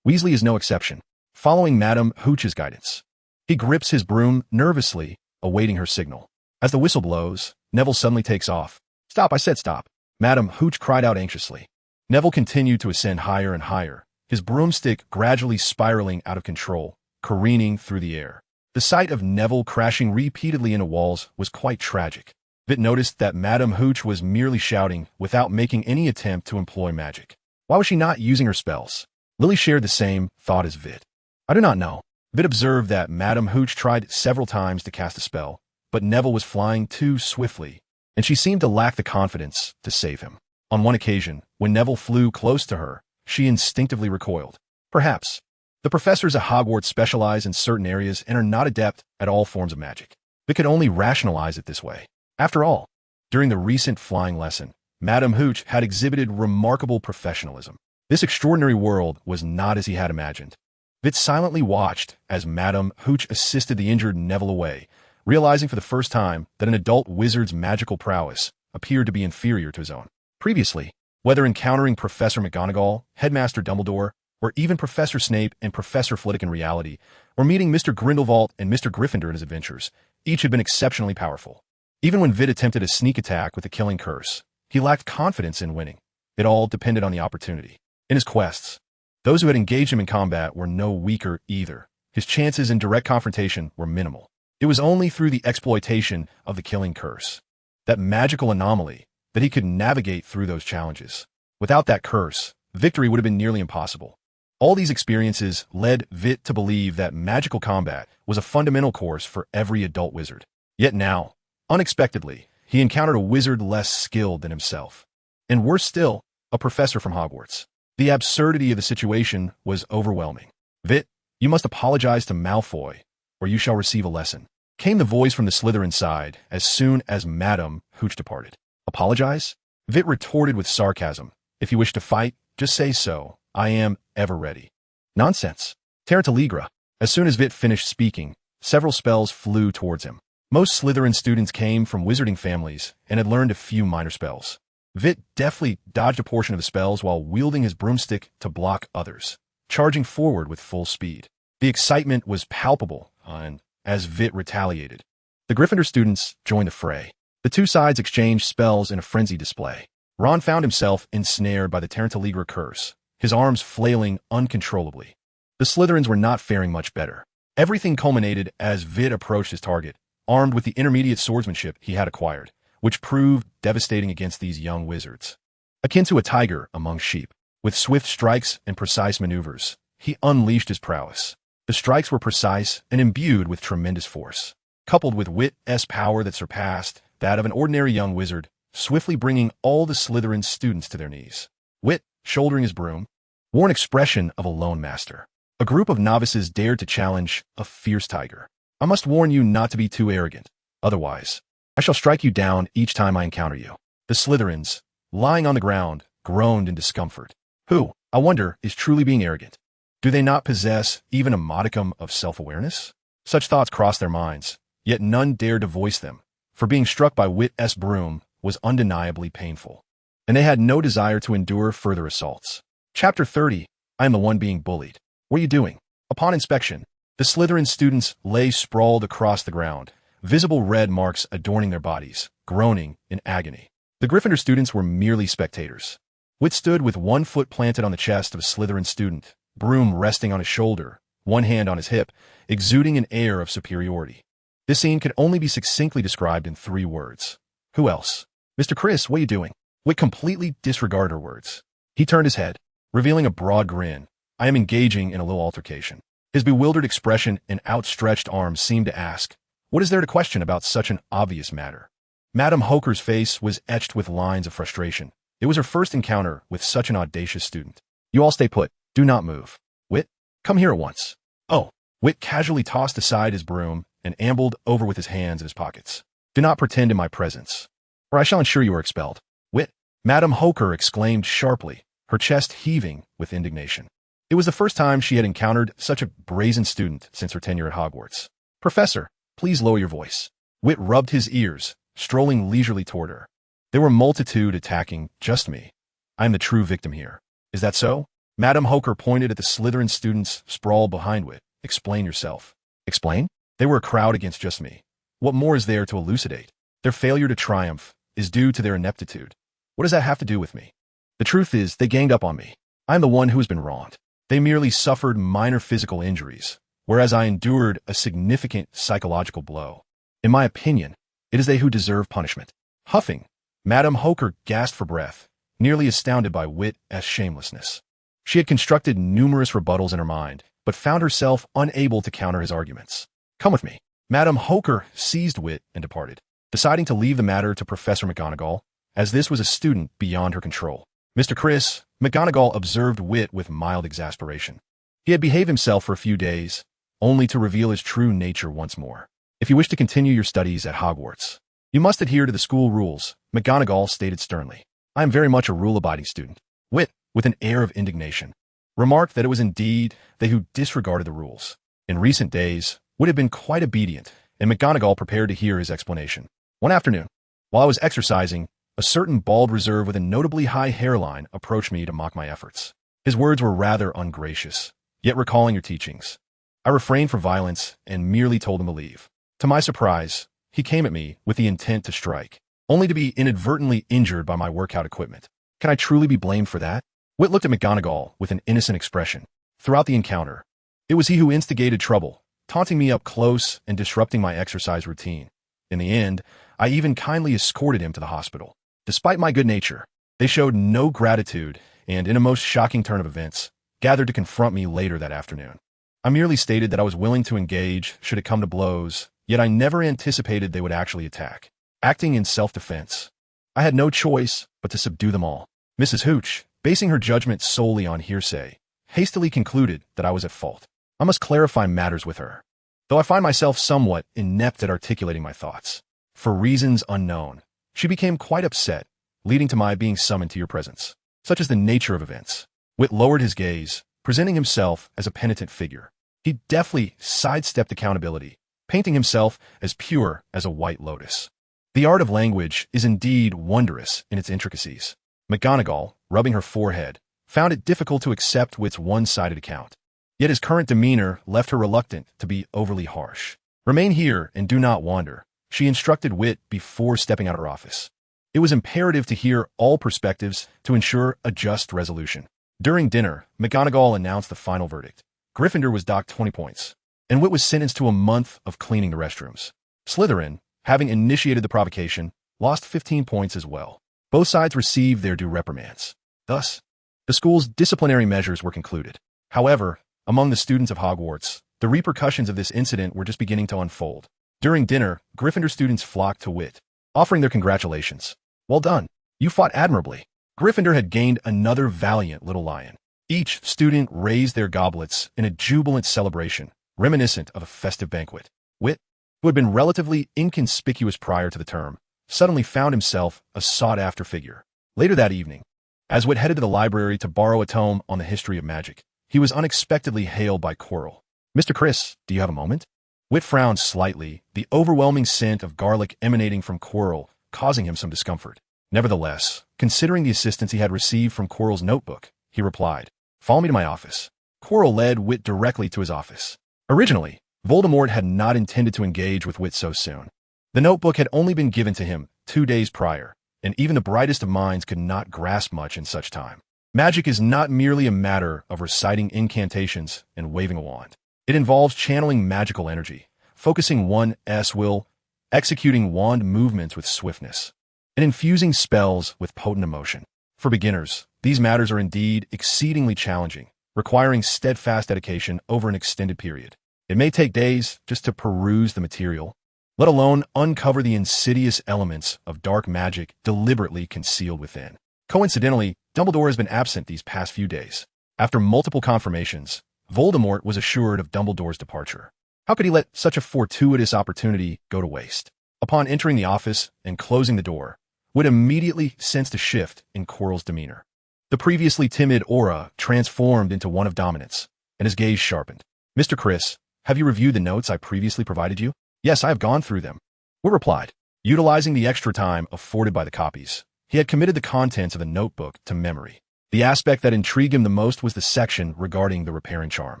Weasley is no exception, following Madame Hooch's guidance. He grips his broom nervously, awaiting her signal. As the whistle blows, Neville suddenly takes off. Stop, I said stop. Madame Hooch cried out anxiously. Neville continued to ascend higher and higher, his broomstick gradually spiraling out of control, careening through the air. The sight of Neville crashing repeatedly into walls was quite tragic. Vitt noticed that Madame Hooch was merely shouting without making any attempt to employ magic. Why was she not using her spells? Lily shared the same thought as Vitt. I do not know. Vitt observed that Madame Hooch tried several times to cast a spell, but Neville was flying too swiftly, and she seemed to lack the confidence to save him. On one occasion, when Neville flew close to her, she instinctively recoiled. Perhaps. The professors at Hogwarts specialize in certain areas and are not adept at all forms of magic. Vitt could only rationalize it this way. After all, during the recent flying lesson, Madame Hooch had exhibited remarkable professionalism. This extraordinary world was not as he had imagined. Vitt silently watched as Madame Hooch assisted the injured Neville away, realizing for the first time that an adult wizard's magical prowess appeared to be inferior to his own. Previously, whether encountering Professor McGonagall, Headmaster Dumbledore, or even Professor Snape and Professor Flitwick in reality, or meeting Mr. Grindelwald and Mr. Gryffindor in his adventures, each had been exceptionally powerful. Even when Vitt attempted a sneak attack with the killing curse, he lacked confidence in winning. It all depended on the opportunity. In his quests, those who had engaged him in combat were no weaker either. His chances in direct confrontation were minimal. It was only through the exploitation of the killing curse, that magical anomaly, that he could navigate through those challenges. Without that curse, victory would have been nearly impossible. All these experiences led Vitt to believe that magical combat was a fundamental course for every adult wizard. Yet now, unexpectedly, he encountered a wizard less skilled than himself. And worse still, a professor from Hogwarts. The absurdity of the situation was overwhelming. Vitt, you must apologize to Malfoy, or you shall receive a lesson, came the voice from the Slytherin side as soon as Madame Hooch departed. Apologize? Vitt retorted with sarcasm. If you wish to fight, just say so. I am ever ready. Nonsense. Terra Telegra. As soon as Vitt finished speaking, several spells flew towards him. Most Slytherin students came from wizarding families and had learned a few minor spells. Vitt deftly dodged a portion of the spells while wielding his broomstick to block others, charging forward with full speed. The excitement was palpable, and as Vitt retaliated, the Gryffindor students joined the fray. The two sides exchanged spells in a frenzied display. Ron found himself ensnared by the Terra Telegra curse, his arms flailing uncontrollably. The Slytherins were not faring much better. Everything culminated as Vitt approached his target, armed with the intermediate swordsmanship he had acquired, which proved devastating against these young wizards. Akin to a tiger among sheep, with swift strikes and precise maneuvers, he unleashed his prowess. The strikes were precise and imbued with tremendous force, coupled with Witt's power that surpassed that of an ordinary young wizard, swiftly bringing all the Slytherin students to their knees. Vitt, shouldering his broom, wore an expression of a lone master. A group of novices dared to challenge a fierce tiger. I must warn you not to be too arrogant. Otherwise, I shall strike you down each time I encounter you. The Slytherins, lying on the ground, groaned in discomfort. Who, I wonder, is truly being arrogant? Do they not possess even a modicum of self-awareness? Such thoughts crossed their minds, yet none dared to voice them, for being struck by Witt's broom was undeniably painful, and they had no desire to endure further assaults. Chapter 30. I am the one being bullied. What are you doing? Upon inspection, the Slytherin students lay sprawled across the ground, visible red marks adorning their bodies, groaning in agony. The Gryffindor students were merely spectators. Vitt stood with one foot planted on the chest of a Slytherin student, broom resting on his shoulder, one hand on his hip, exuding an air of superiority. This scene could only be succinctly described in 3 words. Who else? Mr. Chris, what are you doing? Vitt completely disregarded her words. He turned his head, revealing a broad grin. I am engaging in a little altercation. His bewildered expression and outstretched arms seemed to ask, what is there to question about such an obvious matter? Madame Hoker's face was etched with lines of frustration. It was her first encounter with such an audacious student. You all stay put. Do not move. Vitt, come here at once. Oh. Vitt casually tossed aside his broom and ambled over with his hands in his pockets. Do not pretend in my presence, or I shall ensure you are expelled. Vitt, Madame Hoker exclaimed sharply, her chest heaving with indignation. It was the first time she had encountered such a brazen student since her tenure at Hogwarts. Professor, please lower your voice. Vitt rubbed his ears, strolling leisurely toward her. There were multitude attacking just me. I am the true victim here. Is that so? Madame Hoker pointed at the Slytherin students sprawled behind Vitt. Explain yourself. Explain? They were a crowd against just me. What more is there to elucidate? Their failure to triumph is due to their ineptitude. What does that have to do with me? The truth is, they ganged up on me. I'm the one who has been wronged. They merely suffered minor physical injuries, whereas I endured a significant psychological blow. In my opinion, it is they who deserve punishment. Huffing, Madame Hoker gasped for breath, nearly astounded by Witt's shamelessness. She had constructed numerous rebuttals in her mind, but found herself unable to counter his arguments. Come with me. Madame Hoker seized Witt and departed, deciding to leave the matter to Professor McGonagall, as this was a student beyond her control. Mr. Criss, McGonagall observed Witt with mild exasperation. He had behaved himself for a few days, only to reveal his true nature once more. If you wish to continue your studies at Hogwarts, you must adhere to the school rules, McGonagall stated sternly. I am very much a rule-abiding student. Witt, with an air of indignation, remarked that it was indeed they who disregarded the rules. In recent days, Witt had been quite obedient, and McGonagall prepared to hear his explanation. One afternoon, while I was exercising, a certain bald reserve with a notably high hairline approached me to mock my efforts. His words were rather ungracious, yet recalling your teachings. I refrained from violence and merely told him to leave. To my surprise, he came at me with the intent to strike, only to be inadvertently injured by my workout equipment. Can I truly be blamed for that? Witt looked at McGonagall with an innocent expression. Throughout the encounter, it was he who instigated trouble, taunting me up close and disrupting my exercise routine. In the end, I even kindly escorted him to the hospital. Despite my good nature, they showed no gratitude and, in a most shocking turn of events, gathered to confront me later that afternoon. I merely stated that I was willing to engage should it come to blows, yet I never anticipated they would actually attack. Acting in self-defense, I had no choice but to subdue them all. Mrs. Hooch, basing her judgment solely on hearsay, hastily concluded that I was at fault. I must clarify matters with her, though I find myself somewhat inept at articulating my thoughts. For reasons unknown, she became quite upset, leading to my being summoned to your presence. Such is the nature of events. Witt lowered his gaze, presenting himself as a penitent figure. He deftly sidestepped accountability, painting himself as pure as a white lotus. The art of language is indeed wondrous in its intricacies. McGonagall, rubbing her forehead, found it difficult to accept Witt's one-sided account. Yet his current demeanor left her reluctant to be overly harsh. Remain here and do not wander, she instructed Witt before stepping out of her office. It was imperative to hear all perspectives to ensure a just resolution. During dinner, McGonagall announced the final verdict. Gryffindor was docked 20 points, and Witt was sentenced to a month of cleaning the restrooms. Slytherin, having initiated the provocation, lost 15 points as well. Both sides received their due reprimands. Thus, the school's disciplinary measures were concluded. However, among the students of Hogwarts, the repercussions of this incident were just beginning to unfold. During dinner, Gryffindor students flocked to Witt, offering their congratulations. Well done. You fought admirably. Gryffindor had gained another valiant little lion. Each student raised their goblets in a jubilant celebration, reminiscent of a festive banquet. Witt, who had been relatively inconspicuous prior to the term, suddenly found himself a sought-after figure. Later that evening, as Witt headed to the library to borrow a tome on the history of magic, he was unexpectedly hailed by Quirrell. Mr. Criss, do you have a moment? Witt frowned slightly, the overwhelming scent of garlic emanating from Quirrell causing him some discomfort. Nevertheless, considering the assistance he had received from Quirrell's notebook, he replied, "Follow me to my office." Quirrell led Witt directly to his office. Originally, Voldemort had not intended to engage with Witt so soon. The notebook had only been given to him 2 days prior, and even the brightest of minds could not grasp much in such time. Magic is not merely a matter of reciting incantations and waving a wand. It involves channeling magical energy, focusing one's will, executing wand movements with swiftness, and infusing spells with potent emotion. For beginners, these matters are indeed exceedingly challenging, requiring steadfast dedication over an extended period. It may take days just to peruse the material, let alone uncover the insidious elements of dark magic deliberately concealed within. Coincidentally, Dumbledore has been absent these past few days. After multiple confirmations, Voldemort was assured of Dumbledore's departure. How could he let such a fortuitous opportunity go to waste? Upon entering the office and closing the door, Witt immediately sensed a shift in Quirrell's demeanor. The previously timid aura transformed into one of dominance, and his gaze sharpened. "Mr. Criss, have you reviewed the notes I previously provided you?" "Yes, I have gone through them," Witt replied. Utilizing the extra time afforded by the copies, he had committed the contents of the notebook to memory. The aspect that intrigued him the most was the section regarding the repairing charm.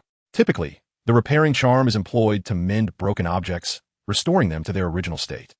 Typically, the repairing charm is employed to mend broken objects, restoring them to their original state.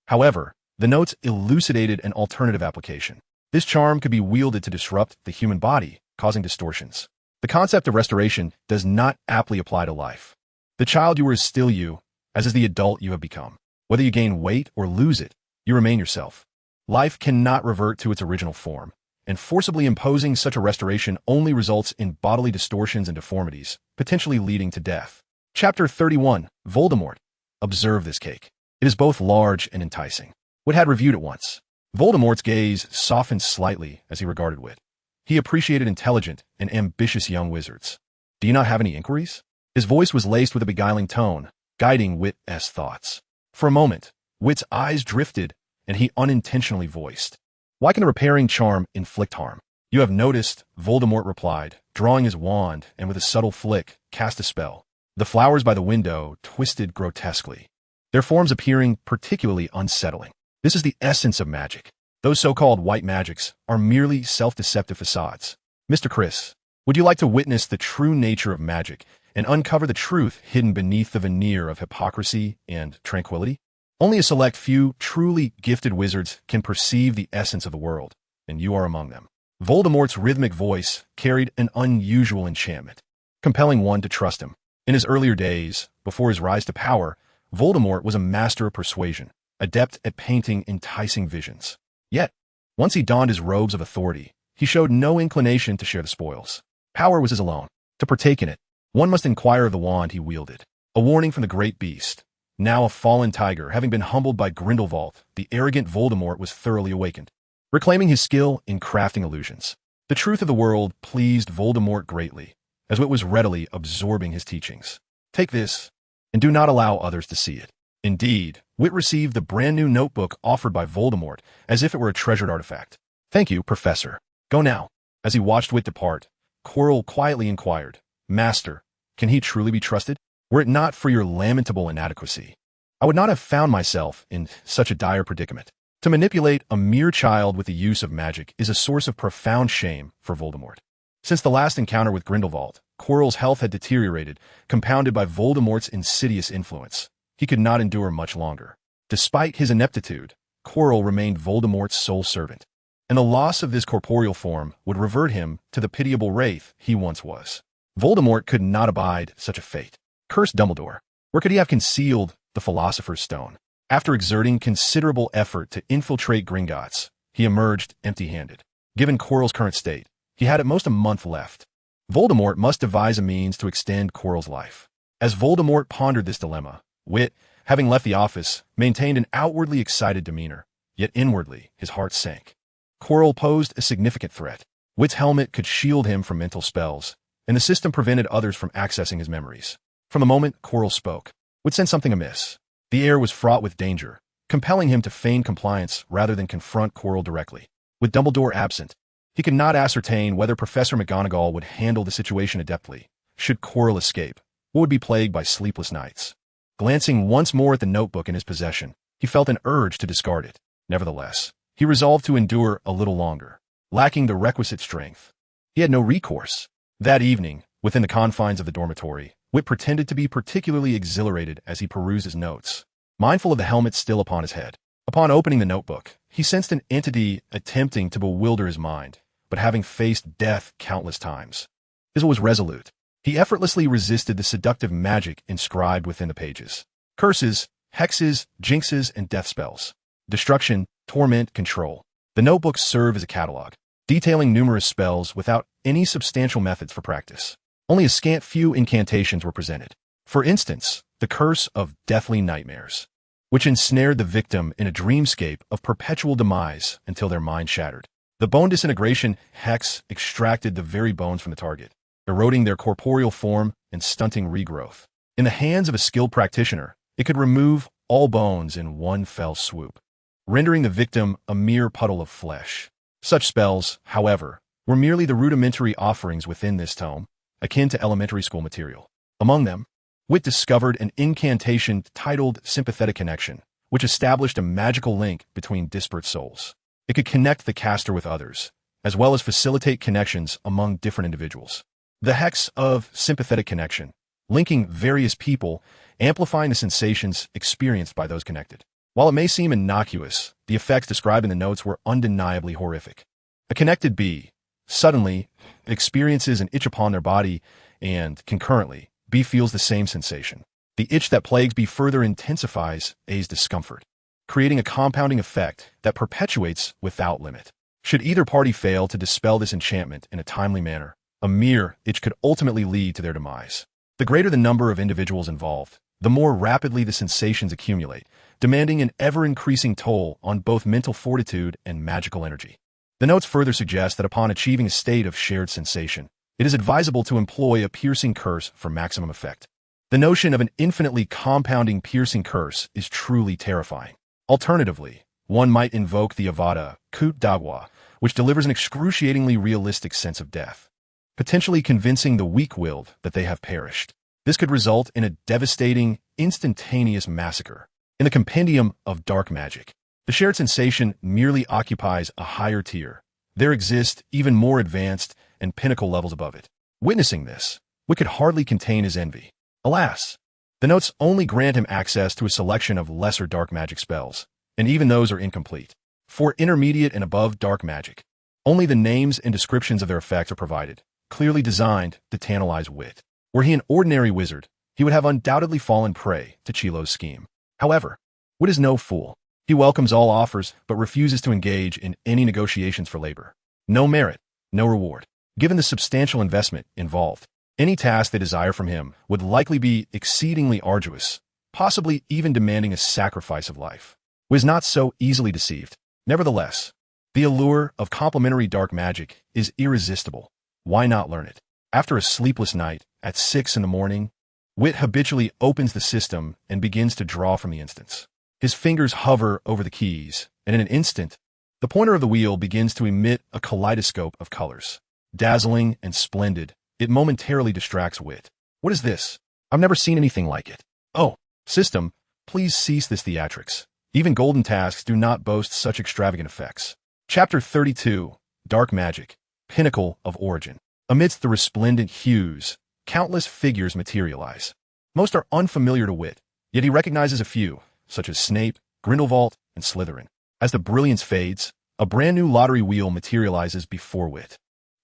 However, the notes elucidated an alternative application. This charm could be wielded to disrupt the human body, causing distortions. The concept of restoration does not aptly apply to life. The child you were is still you, as is the adult you have become. Whether you gain weight or lose it, you remain yourself. Life cannot revert to its original form, and forcibly imposing such a restoration only results in bodily distortions and deformities, potentially leading to death. Chapter 31, Voldemort. Observe this cake. It is both large and enticing. Witt had reviewed it once. Voldemort's gaze softened slightly as he regarded Witt. He appreciated intelligent and ambitious young wizards. Do you not have any inquiries? His voice was laced with a beguiling tone, guiding Witt's thoughts. For a moment, Witt's eyes drifted, and he unintentionally voiced, "Why can the repairing charm inflict harm?" "You have noticed," Voldemort replied, drawing his wand and with a subtle flick, cast a spell. The flowers by the window twisted grotesquely, their forms appearing particularly unsettling. This is the essence of magic. Those so-called white magics are merely self-deceptive facades. Mr. Chris, would you like to witness the true nature of magic and uncover the truth hidden beneath the veneer of hypocrisy and tranquility? Only a select few truly gifted wizards can perceive the essence of the world, and you are among them. Voldemort's rhythmic voice carried an unusual enchantment, compelling one to trust him. In his earlier days, before his rise to power, Voldemort was a master of persuasion, adept at painting enticing visions. Yet, once he donned his robes of authority, he showed no inclination to share the spoils. Power was his alone. To partake in it, one must inquire of the wand he wielded. A warning from the great beast. Now a fallen tiger, having been humbled by Grindelwald, the arrogant Voldemort was thoroughly awakened, reclaiming his skill in crafting illusions. The truth of the world pleased Voldemort greatly, as Witt was readily absorbing his teachings. Take this, and do not allow others to see it. Indeed, Witt received the brand new notebook offered by Voldemort as if it were a treasured artifact. "Thank you, Professor. Go now." As he watched Witt depart, Quirrell quietly inquired, "Master, can he truly be trusted? Were it not for your lamentable inadequacy, I would not have found myself in such a dire predicament." To manipulate a mere child with the use of magic is a source of profound shame for Voldemort. Since the last encounter with Grindelwald, Quirrell's health had deteriorated, compounded by Voldemort's insidious influence. He could not endure much longer. Despite his ineptitude, Quirrell remained Voldemort's sole servant, and the loss of this corporeal form would revert him to the pitiable wraith he once was. Voldemort could not abide such a fate. Cursed Dumbledore! Where could he have concealed the Philosopher's Stone? After exerting considerable effort to infiltrate Gringotts, he emerged empty-handed. Given Quirrell's current state, he had at most a month left. Voldemort must devise a means to extend Quirrell's life. As Voldemort pondered this dilemma, Witt, having left the office, maintained an outwardly excited demeanor, yet inwardly his heart sank. Quirrell posed a significant threat. Witt's helmet could shield him from mental spells, and the system prevented others from accessing his memories. From the moment Quirrell spoke, Witt sensed something amiss. The air was fraught with danger, compelling him to feign compliance rather than confront Quirrell directly. With Dumbledore absent, he could not ascertain whether Professor McGonagall would handle the situation adeptly. Should Quirrell escape, Witt would be plagued by sleepless nights. Glancing once more at the notebook in his possession, he felt an urge to discard it. Nevertheless, he resolved to endure a little longer. Lacking the requisite strength, he had no recourse. That evening, within the confines of the dormitory, Witt pretended to be particularly exhilarated as he perused his notes, mindful of the helmet still upon his head. Upon opening the notebook, he sensed an entity attempting to bewilder his mind, but having faced death countless times, his will was resolute. He effortlessly resisted the seductive magic inscribed within the pages. Curses, hexes, jinxes, and death spells. Destruction, torment, control. The notebooks serve as a catalog, detailing numerous spells without any substantial methods for practice. Only a scant few incantations were presented. For instance, the curse of deathly nightmares, which ensnared the victim in a dreamscape of perpetual demise until their mind shattered. The bone disintegration hex extracted the very bones from the target, eroding their corporeal form and stunting regrowth. In the hands of a skilled practitioner, it could remove all bones in one fell swoop, rendering the victim a mere puddle of flesh. Such spells, however, were merely the rudimentary offerings within this tome, akin to elementary school material. Among them, Witt discovered an incantation titled Sympathetic Connection, which established a magical link between disparate souls. It could connect the caster with others, as well as facilitate connections among different individuals. The hex of Sympathetic Connection, linking various people, amplifying the sensations experienced by those connected. While it may seem innocuous, the effects described in the notes were undeniably horrific. A connected B suddenly experiences an itch upon their body, and concurrently, B feels the same sensation. The itch that plagues B further intensifies A's discomfort, creating a compounding effect that perpetuates without limit. Should either party fail to dispel this enchantment in a timely manner, a mere itch could ultimately lead to their demise. The greater the number of individuals involved, the more rapidly the sensations accumulate, demanding an ever-increasing toll on both mental fortitude and magical energy. The notes further suggest that upon achieving a state of shared sensation, it is advisable to employ a piercing curse for maximum effect. The notion of an infinitely compounding piercing curse is truly terrifying. Alternatively, one might invoke the Avada Coup d'Agua, which delivers an excruciatingly realistic sense of death, potentially convincing the weak-willed that they have perished. This could result in a devastating, instantaneous massacre. In the compendium of dark magic, the shared sensation merely occupies a higher tier. There exist even more advanced and pinnacle levels above it. Witnessing this, Witt could hardly contain his envy. Alas, the notes only grant him access to a selection of lesser dark magic spells, and even those are incomplete. For intermediate and above dark magic, only the names and descriptions of their effects are provided, clearly designed to tantalize Witt. Were he an ordinary wizard, he would have undoubtedly fallen prey to Chilo's scheme. However, Witt is no fool. He welcomes all offers but refuses to engage in any negotiations for labor. No merit, no reward. Given the substantial investment involved, any task they desire from him would likely be exceedingly arduous, possibly even demanding a sacrifice of life. Witt is not so easily deceived. Nevertheless, the allure of complementary dark magic is irresistible. Why not learn it? After a sleepless night, at 6 in the morning, Witt habitually opens the system and begins to draw from the instance. His fingers hover over the keys, and in an instant, the pointer of the wheel begins to emit a kaleidoscope of colors. Dazzling and splendid, it momentarily distracts Witt. What is this? I've never seen anything like it. Oh, system, please cease this theatrics. Even golden tasks do not boast such extravagant effects. Chapter 32, Dark Magic, Pinnacle of Origin. Amidst the resplendent hues, countless figures materialize. Most are unfamiliar to Witt, yet he recognizes a few, such as Snape, Grindelwald, and Slytherin. As the brilliance fades, a brand new lottery wheel materializes before Witt.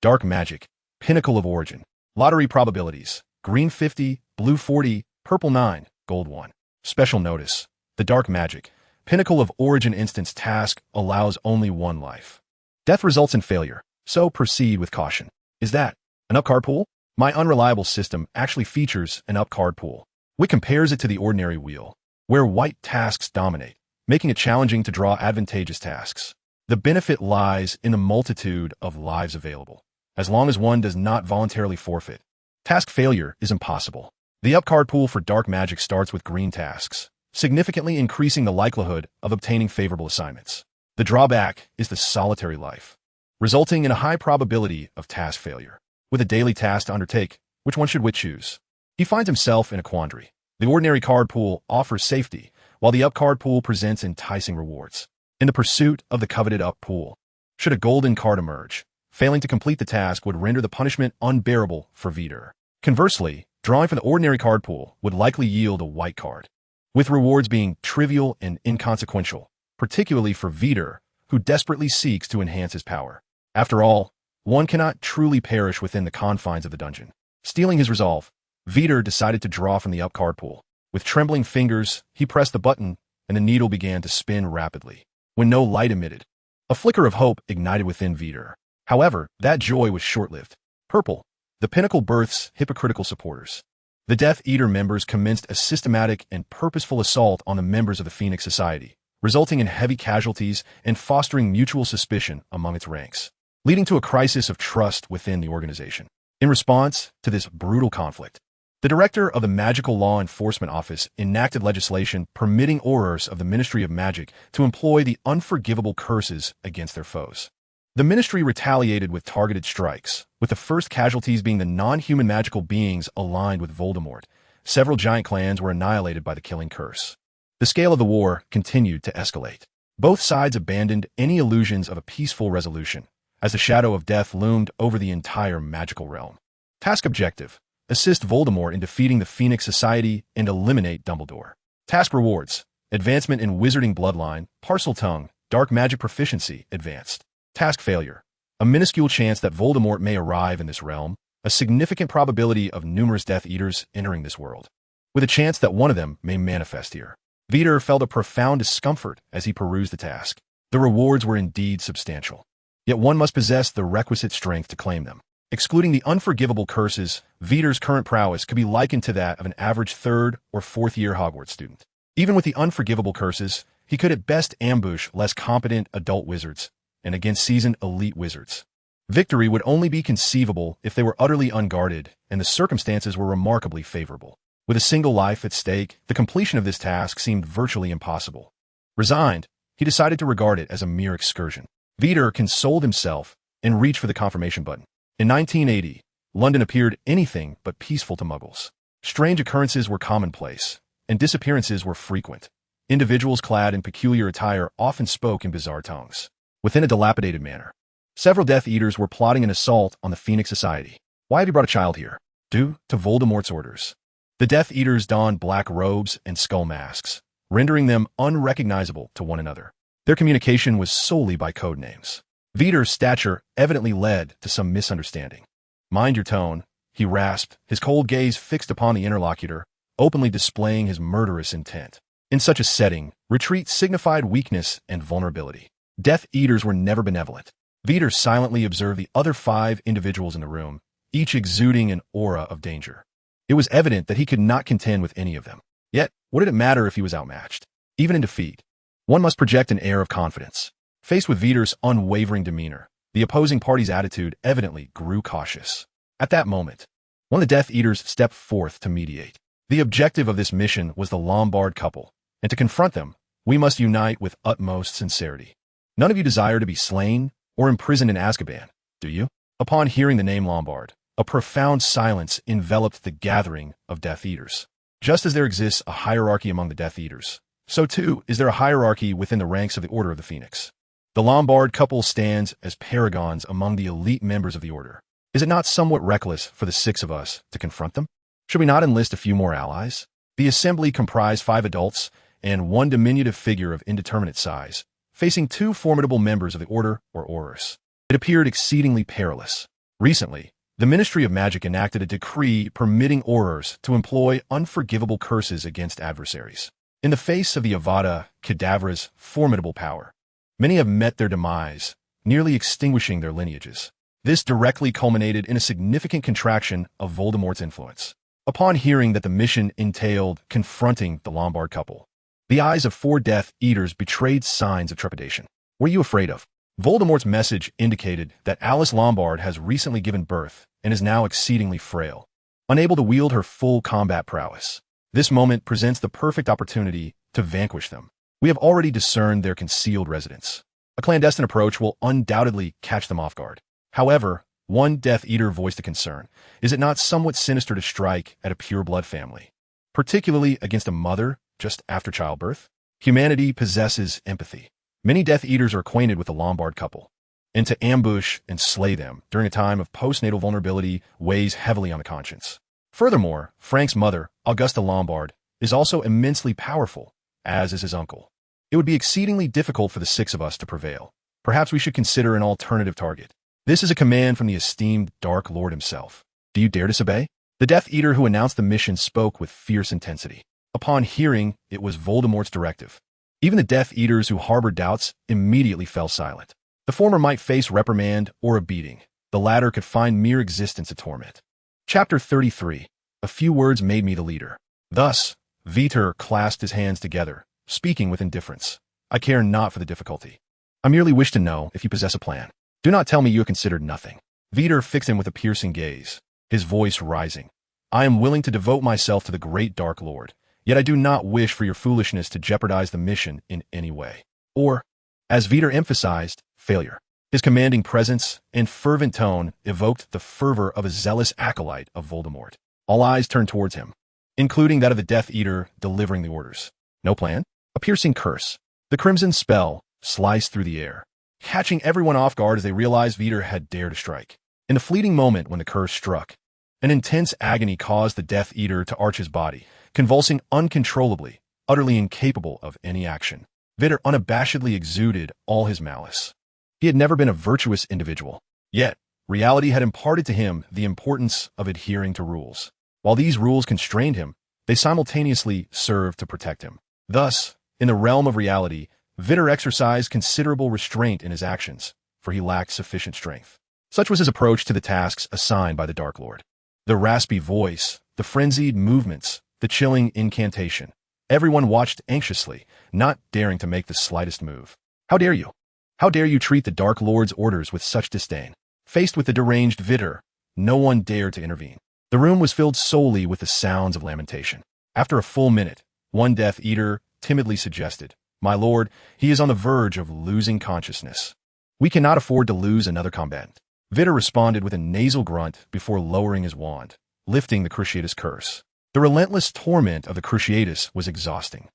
Dark Magic, Pinnacle of Origin. Lottery probabilities: green 50, blue 40, purple 9, gold 1. Special notice: the Dark Magic, Pinnacle of Origin instance task allows only one life. Death results in failure, so proceed with caution. Is that an up card pool? My unreliable system actually features an up card pool. Witt compares it to the ordinary wheel, where white tasks dominate, making it challenging to draw advantageous tasks. The benefit lies in the multitude of lives available, as long as one does not voluntarily forfeit. Task failure is impossible. The up card pool for dark magic starts with green tasks, significantly increasing the likelihood of obtaining favorable assignments. The drawback is the solitary life, resulting in a high probability of task failure. With a daily task to undertake, which one should Witt choose? He finds himself in a quandary. The ordinary card pool offers safety, while the up card pool presents enticing rewards. In the pursuit of the coveted up pool, should a golden card emerge, failing to complete the task would render the punishment unbearable for Vitt. Conversely, drawing from the ordinary card pool would likely yield a white card, with rewards being trivial and inconsequential, particularly for Vitt, who desperately seeks to enhance his power. After all, one cannot truly perish within the confines of the dungeon. Stealing his resolve, Vitt decided to draw from the up card pool. With trembling fingers, he pressed the button, and the needle began to spin rapidly. When no light emitted, a flicker of hope ignited within Vitt. However, that joy was short-lived. Purple, the pinnacle births hypocritical supporters. The Death Eater members commenced a systematic and purposeful assault on the members of the Phoenix Society, resulting in heavy casualties and fostering mutual suspicion among its ranks, leading to a crisis of trust within the organization. In response to this brutal conflict, the director of the Magical Law Enforcement Office enacted legislation permitting Aurors of the Ministry of Magic to employ the unforgivable curses against their foes. The ministry retaliated with targeted strikes, with the first casualties being the non-human magical beings aligned with Voldemort. Several giant clans were annihilated by the killing curse. The scale of the war continued to escalate. Both sides abandoned any illusions of a peaceful resolution, as the shadow of death loomed over the entire magical realm. Task objective: assist Voldemort in defeating the Phoenix Society and eliminate Dumbledore. Task rewards: advancement in wizarding bloodline, parcel tongue, dark magic proficiency, advanced. Task failure: a minuscule chance that Voldemort may arrive in this realm, a significant probability of numerous Death Eaters entering this world, with a chance that one of them may manifest here. Vitt felt a profound discomfort as he perused the task. The rewards were indeed substantial, yet one must possess the requisite strength to claim them. Excluding the unforgivable curses, Vitter's current prowess could be likened to that of an average 3rd or 4th year Hogwarts student. Even with the unforgivable curses, he could at best ambush less competent adult wizards, and against seasoned elite wizards. Victory would only be conceivable if they were utterly unguarded and the circumstances were remarkably favorable. With a single life at stake, the completion of this task seemed virtually impossible. Resigned, he decided to regard it as a mere excursion. Vitt consoled himself and reached for the confirmation button. In 1980, London appeared anything but peaceful to Muggles. Strange occurrences were commonplace, and disappearances were frequent. Individuals clad in peculiar attire often spoke in bizarre tongues. Within a dilapidated manner, several Death Eaters were plotting an assault on the Phoenix Society. Why have you brought a child here? Due to Voldemort's orders. The Death Eaters donned black robes and skull masks, rendering them unrecognizable to one another. Their communication was solely by code names. Vitter's stature evidently led to some misunderstanding. Mind your tone, he rasped, his cold gaze fixed upon the interlocutor, openly displaying his murderous intent. In such a setting, retreat signified weakness and vulnerability. Death Eaters were never benevolent. Vitt silently observed the other 5 individuals in the room, each exuding an aura of danger. It was evident that he could not contend with any of them. Yet, what did it matter if he was outmatched? Even in defeat, one must project an air of confidence. Faced with Vitter's unwavering demeanor, the opposing party's attitude evidently grew cautious. At that moment, one of the Death Eaters stepped forth to mediate. The objective of this mission was the Lombard couple, and to confront them, we must unite with utmost sincerity. None of you desire to be slain or imprisoned in Azkaban, do you? Upon hearing the name Lombard, a profound silence enveloped the gathering of Death Eaters. Just as there exists a hierarchy among the Death Eaters, so too is there a hierarchy within the ranks of the Order of the Phoenix. The Lombard couple stands as paragons among the elite members of the Order. Is it not somewhat reckless for the 6 of us to confront them? Should we not enlist a few more allies? The assembly comprised 5 adults and 1 diminutive figure of indeterminate size, facing 2 formidable members of the Order or Aurors. It appeared exceedingly perilous. Recently, the Ministry of Magic enacted a decree permitting Aurors to employ unforgivable curses against adversaries. In the face of the Avada Kedavra's formidable power, many have met their demise, nearly extinguishing their lineages. This directly culminated in a significant contraction of Voldemort's influence. Upon hearing that the mission entailed confronting the Lombard couple, the eyes of 4 Death Eaters betrayed signs of trepidation. What are you afraid of? Voldemort's message indicated that Alice Lombard has recently given birth and is now exceedingly frail, unable to wield her full combat prowess. This moment presents the perfect opportunity to vanquish them. We have already discerned their concealed residence. A clandestine approach will undoubtedly catch them off guard. However, one Death Eater voiced a concern. Is it not somewhat sinister to strike at a pure-blood family, particularly against a mother just after childbirth? Humanity possesses empathy. Many Death Eaters are acquainted with the Lombard couple, and to ambush and slay them during a time of postnatal vulnerability weighs heavily on the conscience. Furthermore, Frank's mother, Augusta Lombard, is also immensely powerful, as is his uncle. It would be exceedingly difficult for the 6 of us to prevail. Perhaps we should consider an alternative target. This is a command from the esteemed Dark Lord himself. Do you dare disobey? The Death Eater who announced the mission spoke with fierce intensity. Upon hearing, it was Voldemort's directive. Even the Death Eaters who harbored doubts immediately fell silent. The former might face reprimand or a beating. The latter could find mere existence a torment. Chapter 33. A few words made me the leader. Thus, Vitt clasped his hands together, speaking with indifference. I care not for the difficulty. I merely wish to know if you possess a plan. Do not tell me you have considered nothing. Vitt fixed him with a piercing gaze, his voice rising. I am willing to devote myself to the great Dark Lord, yet I do not wish for your foolishness to jeopardize the mission in any way. Or, as Vitt emphasized, failure. His commanding presence and fervent tone evoked the fervor of a zealous acolyte of Voldemort. All eyes turned towards him, including that of the Death Eater delivering the orders. No plan? A piercing curse. The crimson spell sliced through the air, catching everyone off guard as they realized Vitt had dared to strike. In the fleeting moment when the curse struck, an intense agony caused the Death Eater to arch his body, convulsing uncontrollably, utterly incapable of any action. Vitt unabashedly exuded all his malice. He had never been a virtuous individual. Yet, reality had imparted to him the importance of adhering to rules. While these rules constrained him, they simultaneously served to protect him. Thus, in the realm of reality, Vitt exercised considerable restraint in his actions, for he lacked sufficient strength. Such was his approach to the tasks assigned by the Dark Lord. The raspy voice, the frenzied movements, the chilling incantation. Everyone watched anxiously, not daring to make the slightest move. How dare you? How dare you treat the Dark Lord's orders with such disdain? Faced with the deranged Vitt, no one dared to intervene. The room was filled solely with the sounds of lamentation. After a full minute, one Death Eater timidly suggested, "My lord, he is on the verge of losing consciousness. We cannot afford to lose another combatant." Vitt responded with a nasal grunt before lowering his wand, lifting the Cruciatus curse. The relentless torment of the Cruciatus was exhausting.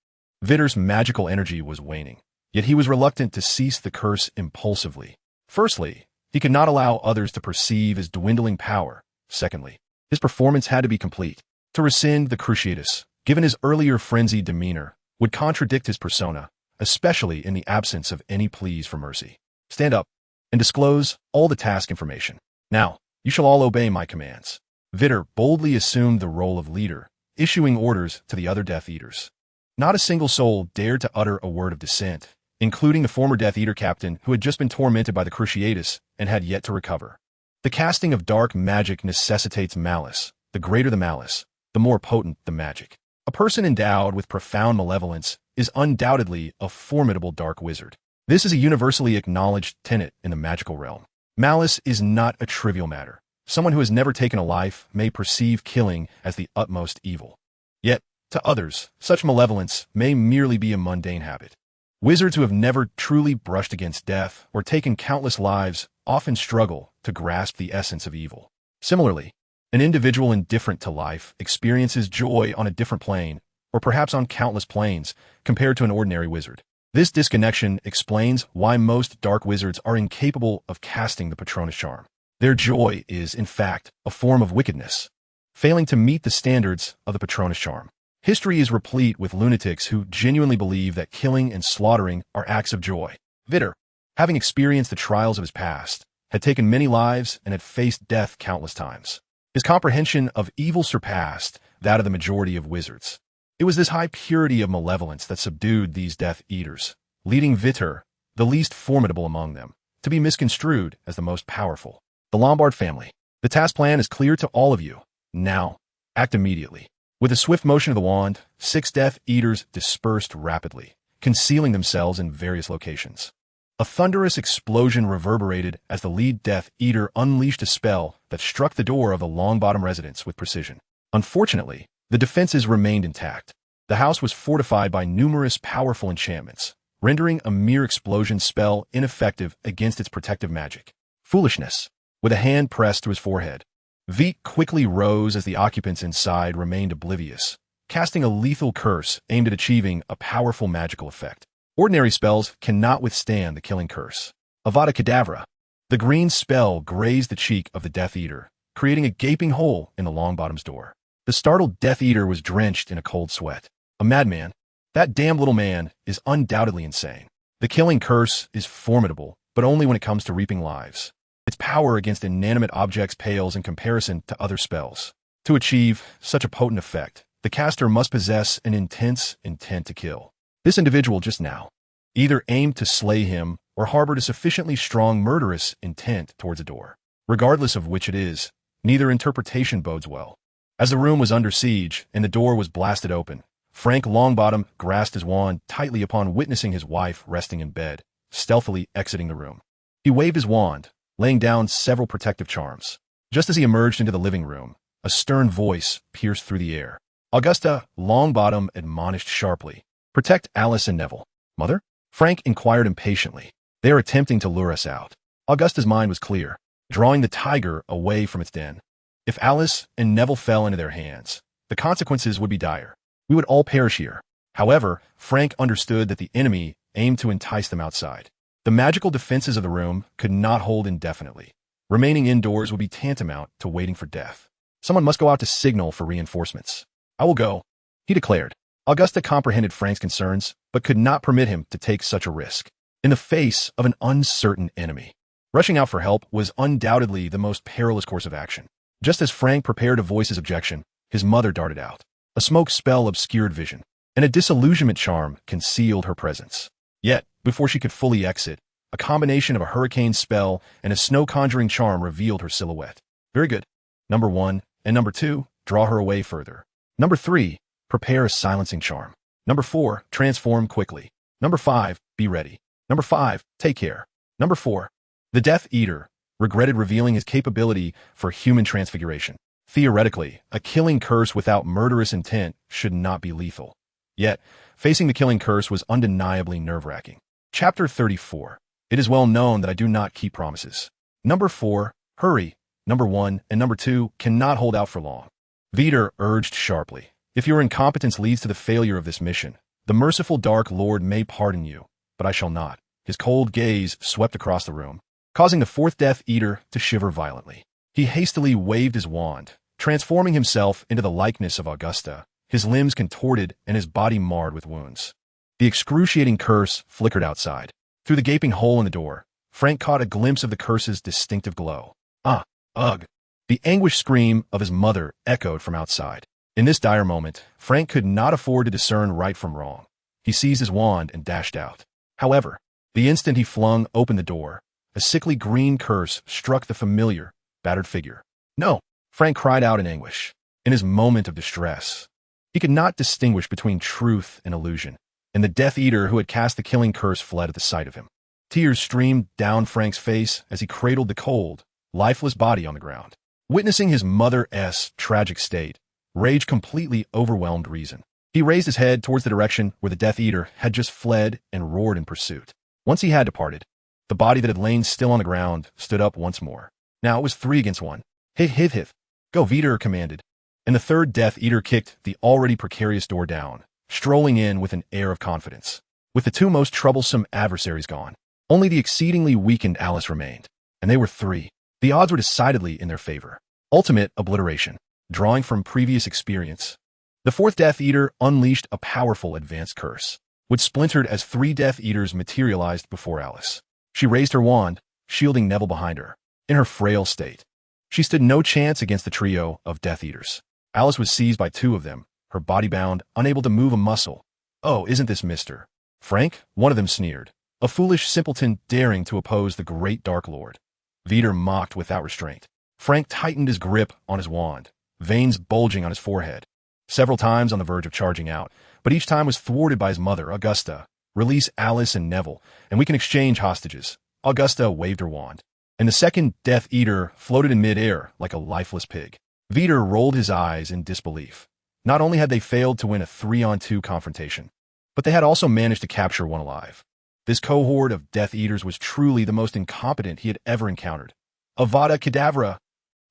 Vitt's magical energy was waning, yet he was reluctant to cease the curse impulsively. Firstly, he could not allow others to perceive his dwindling power. Secondly, his performance had to be complete. To rescind the Cruciatus, given his earlier frenzied demeanor, would contradict his persona, especially in the absence of any pleas for mercy. Stand up and disclose all the task information. Now, you shall all obey my commands. Vitt boldly assumed the role of leader, issuing orders to the other Death Eaters. Not a single soul dared to utter a word of dissent, including the former Death Eater captain who had just been tormented by the Cruciatus and had yet to recover. The casting of dark magic necessitates malice. The greater the malice, the more potent the magic. A person endowed with profound malevolence is undoubtedly a formidable dark wizard. This is a universally acknowledged tenet in the magical realm. Malice is not a trivial matter. Someone who has never taken a life may perceive killing as the utmost evil. Yet, to others, such malevolence may merely be a mundane habit. Wizards who have never truly brushed against death or taken countless lives often struggle to grasp the essence of evil. Similarly, an individual indifferent to life experiences joy on a different plane, or perhaps on countless planes, compared to an ordinary wizard. This disconnection explains why most dark wizards are incapable of casting the Patronus charm. Their joy is, in fact, a form of wickedness, failing to meet the standards of the Patronus charm. History is replete with lunatics who genuinely believe that killing and slaughtering are acts of joy. Vitt, having experienced the trials of his past, had taken many lives and had faced death countless times. His comprehension of evil surpassed that of the majority of wizards. It was this high purity of malevolence that subdued these Death Eaters, leading Vitt, the least formidable among them, to be misconstrued as the most powerful. The Lombard family. The task plan is clear to all of you. Now, act immediately. With a swift motion of the wand, 6 Death Eaters dispersed rapidly, concealing themselves in various locations. A thunderous explosion reverberated as the lead Death Eater unleashed a spell that struck the door of the Longbottom residence with precision. Unfortunately, the defenses remained intact. The house was fortified by numerous powerful enchantments, rendering a mere explosion spell ineffective against its protective magic. Foolishness. With a hand pressed to his forehead, Vitt quickly rose as the occupants inside remained oblivious, casting a lethal curse aimed at achieving a powerful magical effect. Ordinary spells cannot withstand the killing curse. Avada Kedavra. The green spell grazed the cheek of the Death Eater, creating a gaping hole in the Longbottom's door. The startled Death Eater was drenched in a cold sweat. A madman. That damn little man is undoubtedly insane. The killing curse is formidable, but only when it comes to reaping lives. Its power against inanimate objects pales in comparison to other spells. To achieve such a potent effect, the caster must possess an intense intent to kill. This individual just now either aimed to slay him or harbored a sufficiently strong murderous intent towards a door. Regardless of which it is, neither interpretation bodes well. As the room was under siege and the door was blasted open, Frank Longbottom grasped his wand tightly upon witnessing his wife resting in bed, stealthily exiting the room. He waved his wand, laying down several protective charms. Just as he emerged into the living room, a stern voice pierced through the air. Augusta Longbottom admonished sharply, "Protect Alice and Neville." "Mother?" Frank inquired impatiently. "They are attempting to lure us out." Augusta's mind was clear, drawing the tiger away from its den. If Alice and Neville fell into their hands, the consequences would be dire. We would all perish here. However, Frank understood that the enemy aimed to entice them outside. The magical defenses of the room could not hold indefinitely. Remaining indoors would be tantamount to waiting for death. Someone must go out to signal for reinforcements. "I will go," he declared. Augusta comprehended Frank's concerns, but could not permit him to take such a risk. in the face of an uncertain enemy. Rushing out for help was undoubtedly the most perilous course of action. Just as Frank prepared to voice his objection, his mother darted out. A smoke spell obscured vision, and a disillusionment charm concealed her presence. Yet, before she could fully exit, a combination of a hurricane spell and a snow-conjuring charm revealed her silhouette. Very good. Number 1, and number 2, draw her away further. Number 3, prepare a silencing charm. Number 4, transform quickly. Number 5, be ready. Number 5, take care. Number 4, the Death Eater regretted revealing his capability for human transfiguration. Theoretically, a killing curse without murderous intent should not be lethal. Yet, facing the killing curse was undeniably nerve-wracking. Chapter 34. It is well known that I do not keep promises. Number 4, hurry. Number 1 and number 2 cannot hold out for long. Vitt urged sharply. If your incompetence leads to the failure of this mission, the merciful Dark Lord may pardon you, but I shall not. His cold gaze swept across the room, causing the fourth Death Eater to shiver violently. He hastily waved his wand, transforming himself into the likeness of Augusta, his limbs contorted and his body marred with wounds. The excruciating curse flickered outside. Through the gaping hole in the door, Frank caught a glimpse of the curse's distinctive glow. Ah, ugh! The anguished scream of his mother echoed from outside. In this dire moment, Frank could not afford to discern right from wrong. He seized his wand and dashed out. However, the instant he flung open the door, a sickly green curse struck the familiar, battered figure. No! Frank cried out in anguish. In his moment of distress, he could not distinguish between truth and illusion, and the Death Eater who had cast the killing curse fled at the sight of him. Tears streamed down Frank's face as he cradled the cold, lifeless body on the ground. Witnessing his mother's tragic state, rage completely overwhelmed reason. He raised his head towards the direction where the Death Eater had just fled and roared in pursuit. Once he had departed, the body that had lain still on the ground stood up once more. Now it was 3 against 1. Hith. Go, Vitt commanded. And the third Death Eater kicked the already precarious door down, strolling in with an air of confidence. With the 2 most troublesome adversaries gone, only the exceedingly weakened Alice remained, and they were 3. The odds were decidedly in their favor. Ultimate obliteration. Drawing from previous experience, the fourth Death Eater unleashed a powerful advanced curse, which splintered as 3 Death Eaters materialized before Alice. She raised her wand, shielding Neville behind her. In her frail state, she stood no chance against the trio of Death Eaters. Alice was seized by 2 of them, her body bound, unable to move a muscle. Oh, isn't this Mr. Frank? One of them sneered. A foolish simpleton daring to oppose the great Dark Lord. Vitt mocked without restraint. Frank tightened his grip on his wand, veins bulging on his forehead. Several times on the verge of charging out, but each time was thwarted by his mother, Augusta. Release Alice and Neville, and we can exchange hostages. Augusta waved her wand, and the second Death Eater floated in mid-air like a lifeless pig. Vitt rolled his eyes in disbelief. Not only had they failed to win a 3-on-2 confrontation, but they had also managed to capture one alive. This cohort of Death Eaters was truly the most incompetent he had ever encountered. Avada Kedavra!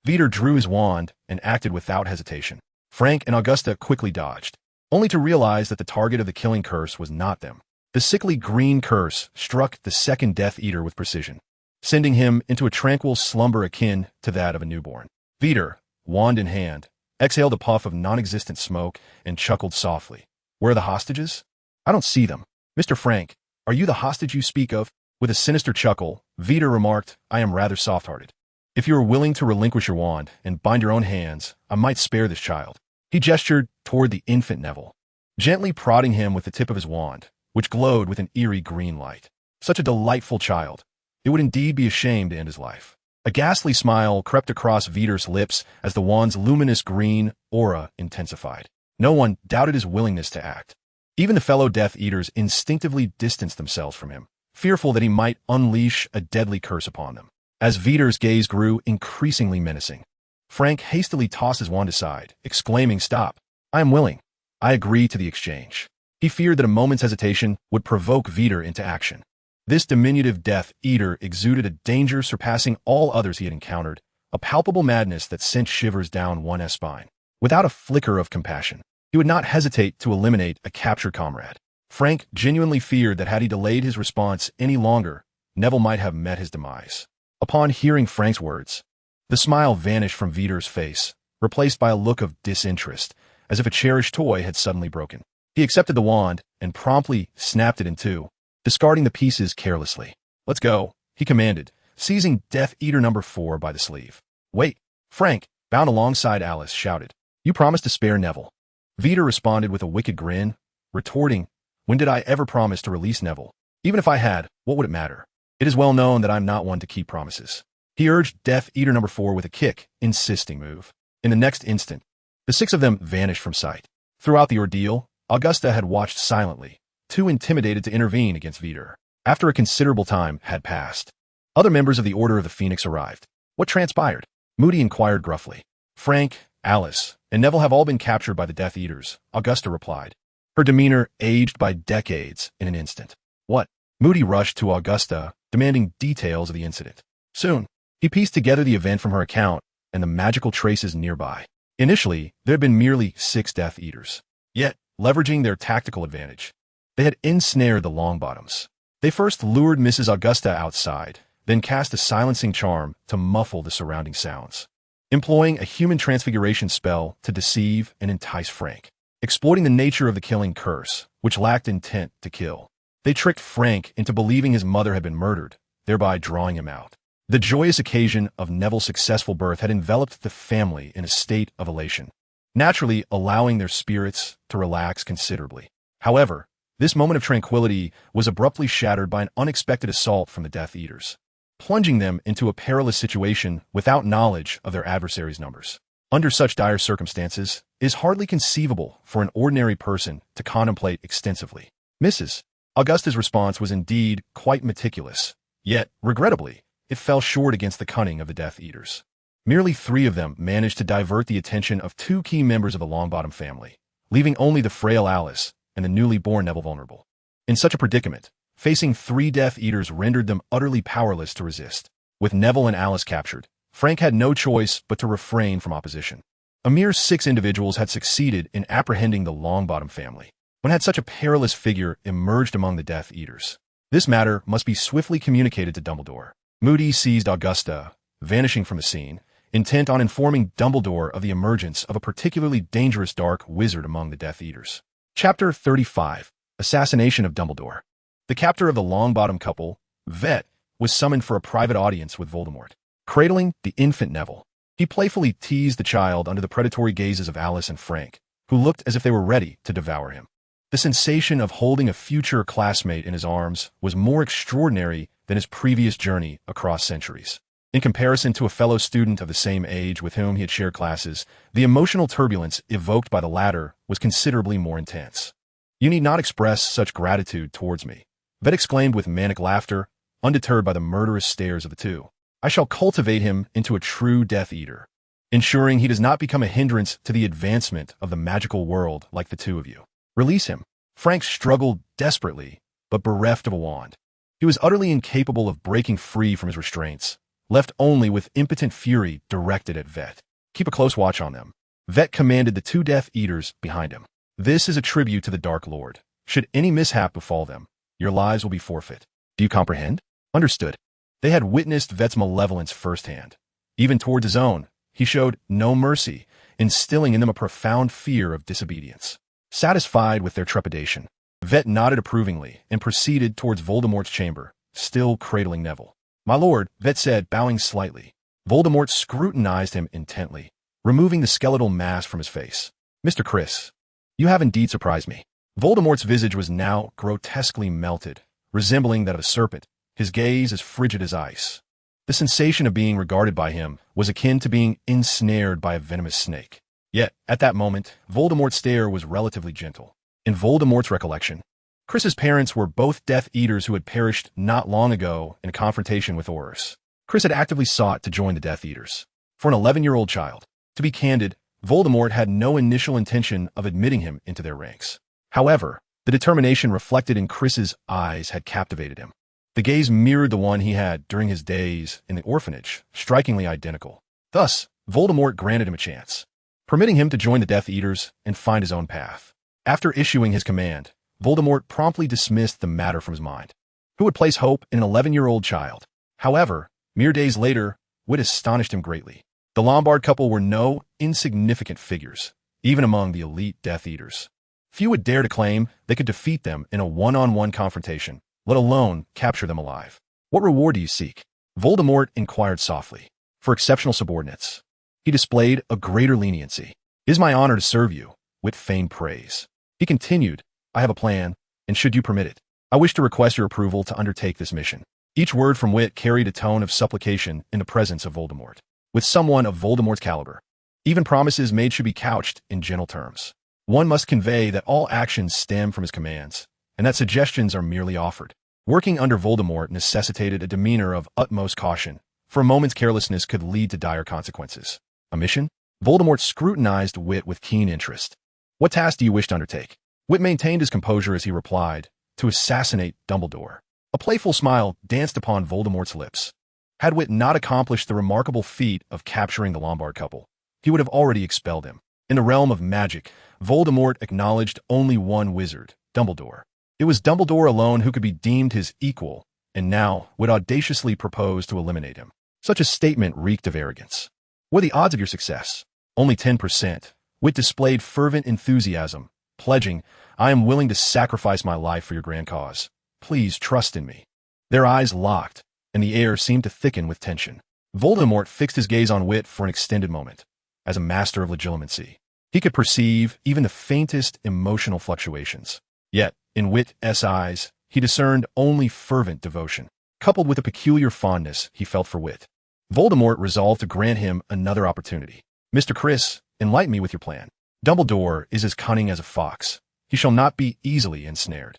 Vitt drew his wand and acted without hesitation. Frank and Augusta quickly dodged, only to realize that the target of the killing curse was not them. The sickly green curse struck the second Death Eater with precision, sending him into a tranquil slumber akin to that of a newborn. Vitt, wand in hand, exhaled a puff of non-existent smoke and chuckled softly. Where are the hostages? I don't see them. Mr. Frank, are you the hostage you speak of? With a sinister chuckle, Vitt remarked, I am rather soft-hearted. If you are willing to relinquish your wand and bind your own hands, I might spare this child. He gestured toward the infant Neville, gently prodding him with the tip of his wand, which glowed with an eerie green light. Such a delightful child. It would indeed be a shame to end his life. A ghastly smile crept across Vitt's lips as the wand's luminous green aura intensified. No one doubted his willingness to act. Even the fellow Death Eaters instinctively distanced themselves from him, fearful that he might unleash a deadly curse upon them. As Vitt's gaze grew increasingly menacing, Frank hastily tossed his wand aside, exclaiming, Stop! I am willing. I agree to the exchange. He feared that a moment's hesitation would provoke Vitt into action. This diminutive Death Eater exuded a danger surpassing all others he had encountered, a palpable madness that sent shivers down one's spine. Without a flicker of compassion, he would not hesitate to eliminate a captured comrade. Frank genuinely feared that had he delayed his response any longer, Neville might have met his demise. Upon hearing Frank's words, the smile vanished from Vitt's face, replaced by a look of disinterest, as if a cherished toy had suddenly broken. He accepted the wand and promptly snapped it in 2, discarding the pieces carelessly. "Let's go," he commanded, seizing Death Eater number 4 by the sleeve. "Wait," Frank, bound alongside Alice, shouted. "You promised to spare Neville." Vita responded with a wicked grin, retorting, "When did I ever promise to release Neville? Even if I had, what would it matter? It is well known that I'm not one to keep promises." He urged Death Eater number 4 with a kick, insisting move. In the next instant, the 6 of them vanished from sight. Throughout the ordeal, Augusta had watched silently, too intimidated to intervene against Vita. After a considerable time had passed, other members of the Order of the Phoenix arrived. "What transpired?" Moody inquired gruffly. "Frank, Alice, and Neville have all been captured by the Death Eaters," Augusta replied, her demeanor aged by decades in an instant. "What?" Moody rushed to Augusta, demanding details of the incident. Soon, he pieced together the event from her account and the magical traces nearby. Initially, there had been merely 6 Death Eaters. Yet, leveraging their tactical advantage, they had ensnared the Longbottoms. They first lured Mrs. Augusta outside, then cast a silencing charm to muffle the surrounding sounds, employing a human transfiguration spell to deceive and entice Frank. Exploiting the nature of the killing curse, which lacked intent to kill, they tricked Frank into believing his mother had been murdered, thereby drawing him out. The joyous occasion of Neville's successful birth had enveloped the family in a state of elation, naturally allowing their spirits to relax considerably. However, this moment of tranquility was abruptly shattered by an unexpected assault from the Death Eaters, plunging them into a perilous situation without knowledge of their adversaries' numbers. Under such dire circumstances, it is hardly conceivable for an ordinary person to contemplate extensively. Mrs. Augusta's response was indeed quite meticulous, yet, regrettably, it fell short against the cunning of the Death Eaters. Merely 3 of them managed to divert the attention of 2 key members of the Longbottom family, leaving only the frail Alice and the newly born Neville vulnerable. In such a predicament, facing 3 Death Eaters rendered them utterly powerless to resist. With Neville and Alice captured, Frank had no choice but to refrain from opposition. A mere 6 individuals had succeeded in apprehending the Longbottom family, when had such a perilous figure emerged among the Death Eaters. This matter must be swiftly communicated to Dumbledore. Moody seized Augusta, vanishing from the scene, intent on informing Dumbledore of the emergence of a particularly dangerous dark wizard among the Death Eaters. Chapter 35. Assassination of Dumbledore. The captor of the Longbottom couple, Vitt, was summoned for a private audience with Voldemort. Cradling the infant Neville, he playfully teased the child under the predatory gazes of Alice and Frank, who looked as if they were ready to devour him. The sensation of holding a future classmate in his arms was more extraordinary than his previous journey across centuries. In comparison to a fellow student of the same age with whom he had shared classes, the emotional turbulence evoked by the latter was considerably more intense. "You need not express such gratitude towards me," Vitt exclaimed with manic laughter, undeterred by the murderous stares of the 2. "I shall cultivate him into a true Death Eater, ensuring he does not become a hindrance to the advancement of the magical world like the 2 of you. Release him." Frank struggled desperately, but bereft of a wand. He was utterly incapable of breaking free from his restraints, left only with impotent fury directed at Vitt. "Keep a close watch on them," Vitt commanded the 2 Death Eaters behind him. "This is a tribute to the Dark Lord. Should any mishap befall them, your lives will be forfeit. Do you comprehend?" "Understood." They had witnessed Vett's malevolence firsthand. Even towards his own, he showed no mercy, instilling in them a profound fear of disobedience. Satisfied with their trepidation, Vitt nodded approvingly and proceeded towards Voldemort's chamber, still cradling Neville. "My lord," Vitt said, bowing slightly. Voldemort scrutinized him intently, removing the skeletal mask from his face. "Mr. Chris, you have indeed surprised me." Voldemort's visage was now grotesquely melted, resembling that of a serpent, his gaze as frigid as ice. The sensation of being regarded by him was akin to being ensnared by a venomous snake. Yet, at that moment, Voldemort's stare was relatively gentle. In Voldemort's recollection, Chris's parents were both Death Eaters who had perished not long ago in a confrontation with Aurors. Chris had actively sought to join the Death Eaters. For an 11-year-old child, to be candid, Voldemort had no initial intention of admitting him into their ranks. However, the determination reflected in Chris's eyes had captivated him. The gaze mirrored the one he had during his days in the orphanage, strikingly identical. Thus, Voldemort granted him a chance, permitting him to join the Death Eaters and find his own path. After issuing his command, Voldemort promptly dismissed the matter from his mind. Who would place hope in an 11-year-old child? However, mere days later, Vitt astonished him greatly. The Lombard couple were no insignificant figures, even among the elite Death Eaters. Few would dare to claim they could defeat them in a one-on-one confrontation, let alone capture them alive. What reward do you seek? Voldemort inquired softly. For exceptional subordinates. He displayed a greater leniency. It is my honor to serve you, Vitt feigned praise. He continued, I have a plan, and should you permit it, I wish to request your approval to undertake this mission. Each word from Vitt carried a tone of supplication in the presence of Voldemort. With someone of Voldemort's caliber, even promises made should be couched in gentle terms. One must convey that all actions stem from his commands, and that suggestions are merely offered. Working under Voldemort necessitated a demeanor of utmost caution, for a moment's carelessness could lead to dire consequences. A mission? Voldemort scrutinized Vitt with keen interest. What task do you wish to undertake? Vitt maintained his composure as he replied, to assassinate Dumbledore. A playful smile danced upon Voldemort's lips. Had Vitt not accomplished the remarkable feat of capturing the Lombard couple, he would have already expelled him. In the realm of magic, Voldemort acknowledged only one wizard, Dumbledore. It was Dumbledore alone who could be deemed his equal, and now Vitt audaciously proposed to eliminate him. Such a statement reeked of arrogance. What are the odds of your success? Only 10%. Vitt displayed fervent enthusiasm, pledging, I am willing to sacrifice my life for your grand cause. Please trust in me. Their eyes locked, and the air seemed to thicken with tension. Voldemort fixed his gaze on Vitt for an extended moment. As a master of legilimency, he could perceive even the faintest emotional fluctuations. Yet, in Vitt's eyes, he discerned only fervent devotion, coupled with a peculiar fondness he felt for Vitt. Voldemort resolved to grant him another opportunity. Mr. Criss, enlighten me with your plan. Dumbledore is as cunning as a fox. He shall not be easily ensnared.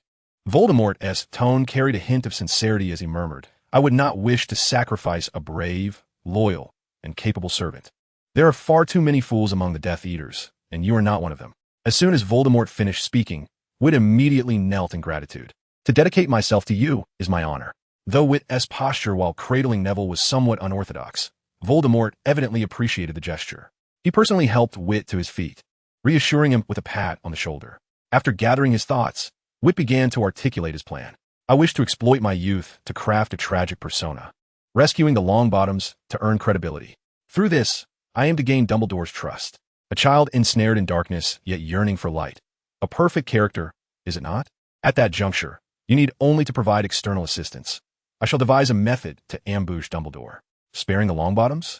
Voldemort's tone carried a hint of sincerity as he murmured, I would not wish to sacrifice a brave, loyal, and capable servant. There are far too many fools among the Death Eaters, and you are not one of them. As soon as Voldemort finished speaking, Vitt immediately knelt in gratitude. To dedicate myself to you is my honor. Though Vitt's posture while cradling Neville was somewhat unorthodox, Voldemort evidently appreciated the gesture. He personally helped Vitt to his feet, reassuring him with a pat on the shoulder. After gathering his thoughts, Vitt began to articulate his plan. I wish to exploit my youth to craft a tragic persona, rescuing the Longbottoms to earn credibility. Through this, I aim to gain Dumbledore's trust. A child ensnared in darkness, yet yearning for light. A perfect character, is it not? At that juncture, you need only to provide external assistance. I shall devise a method to ambush Dumbledore. Sparing the Longbottoms?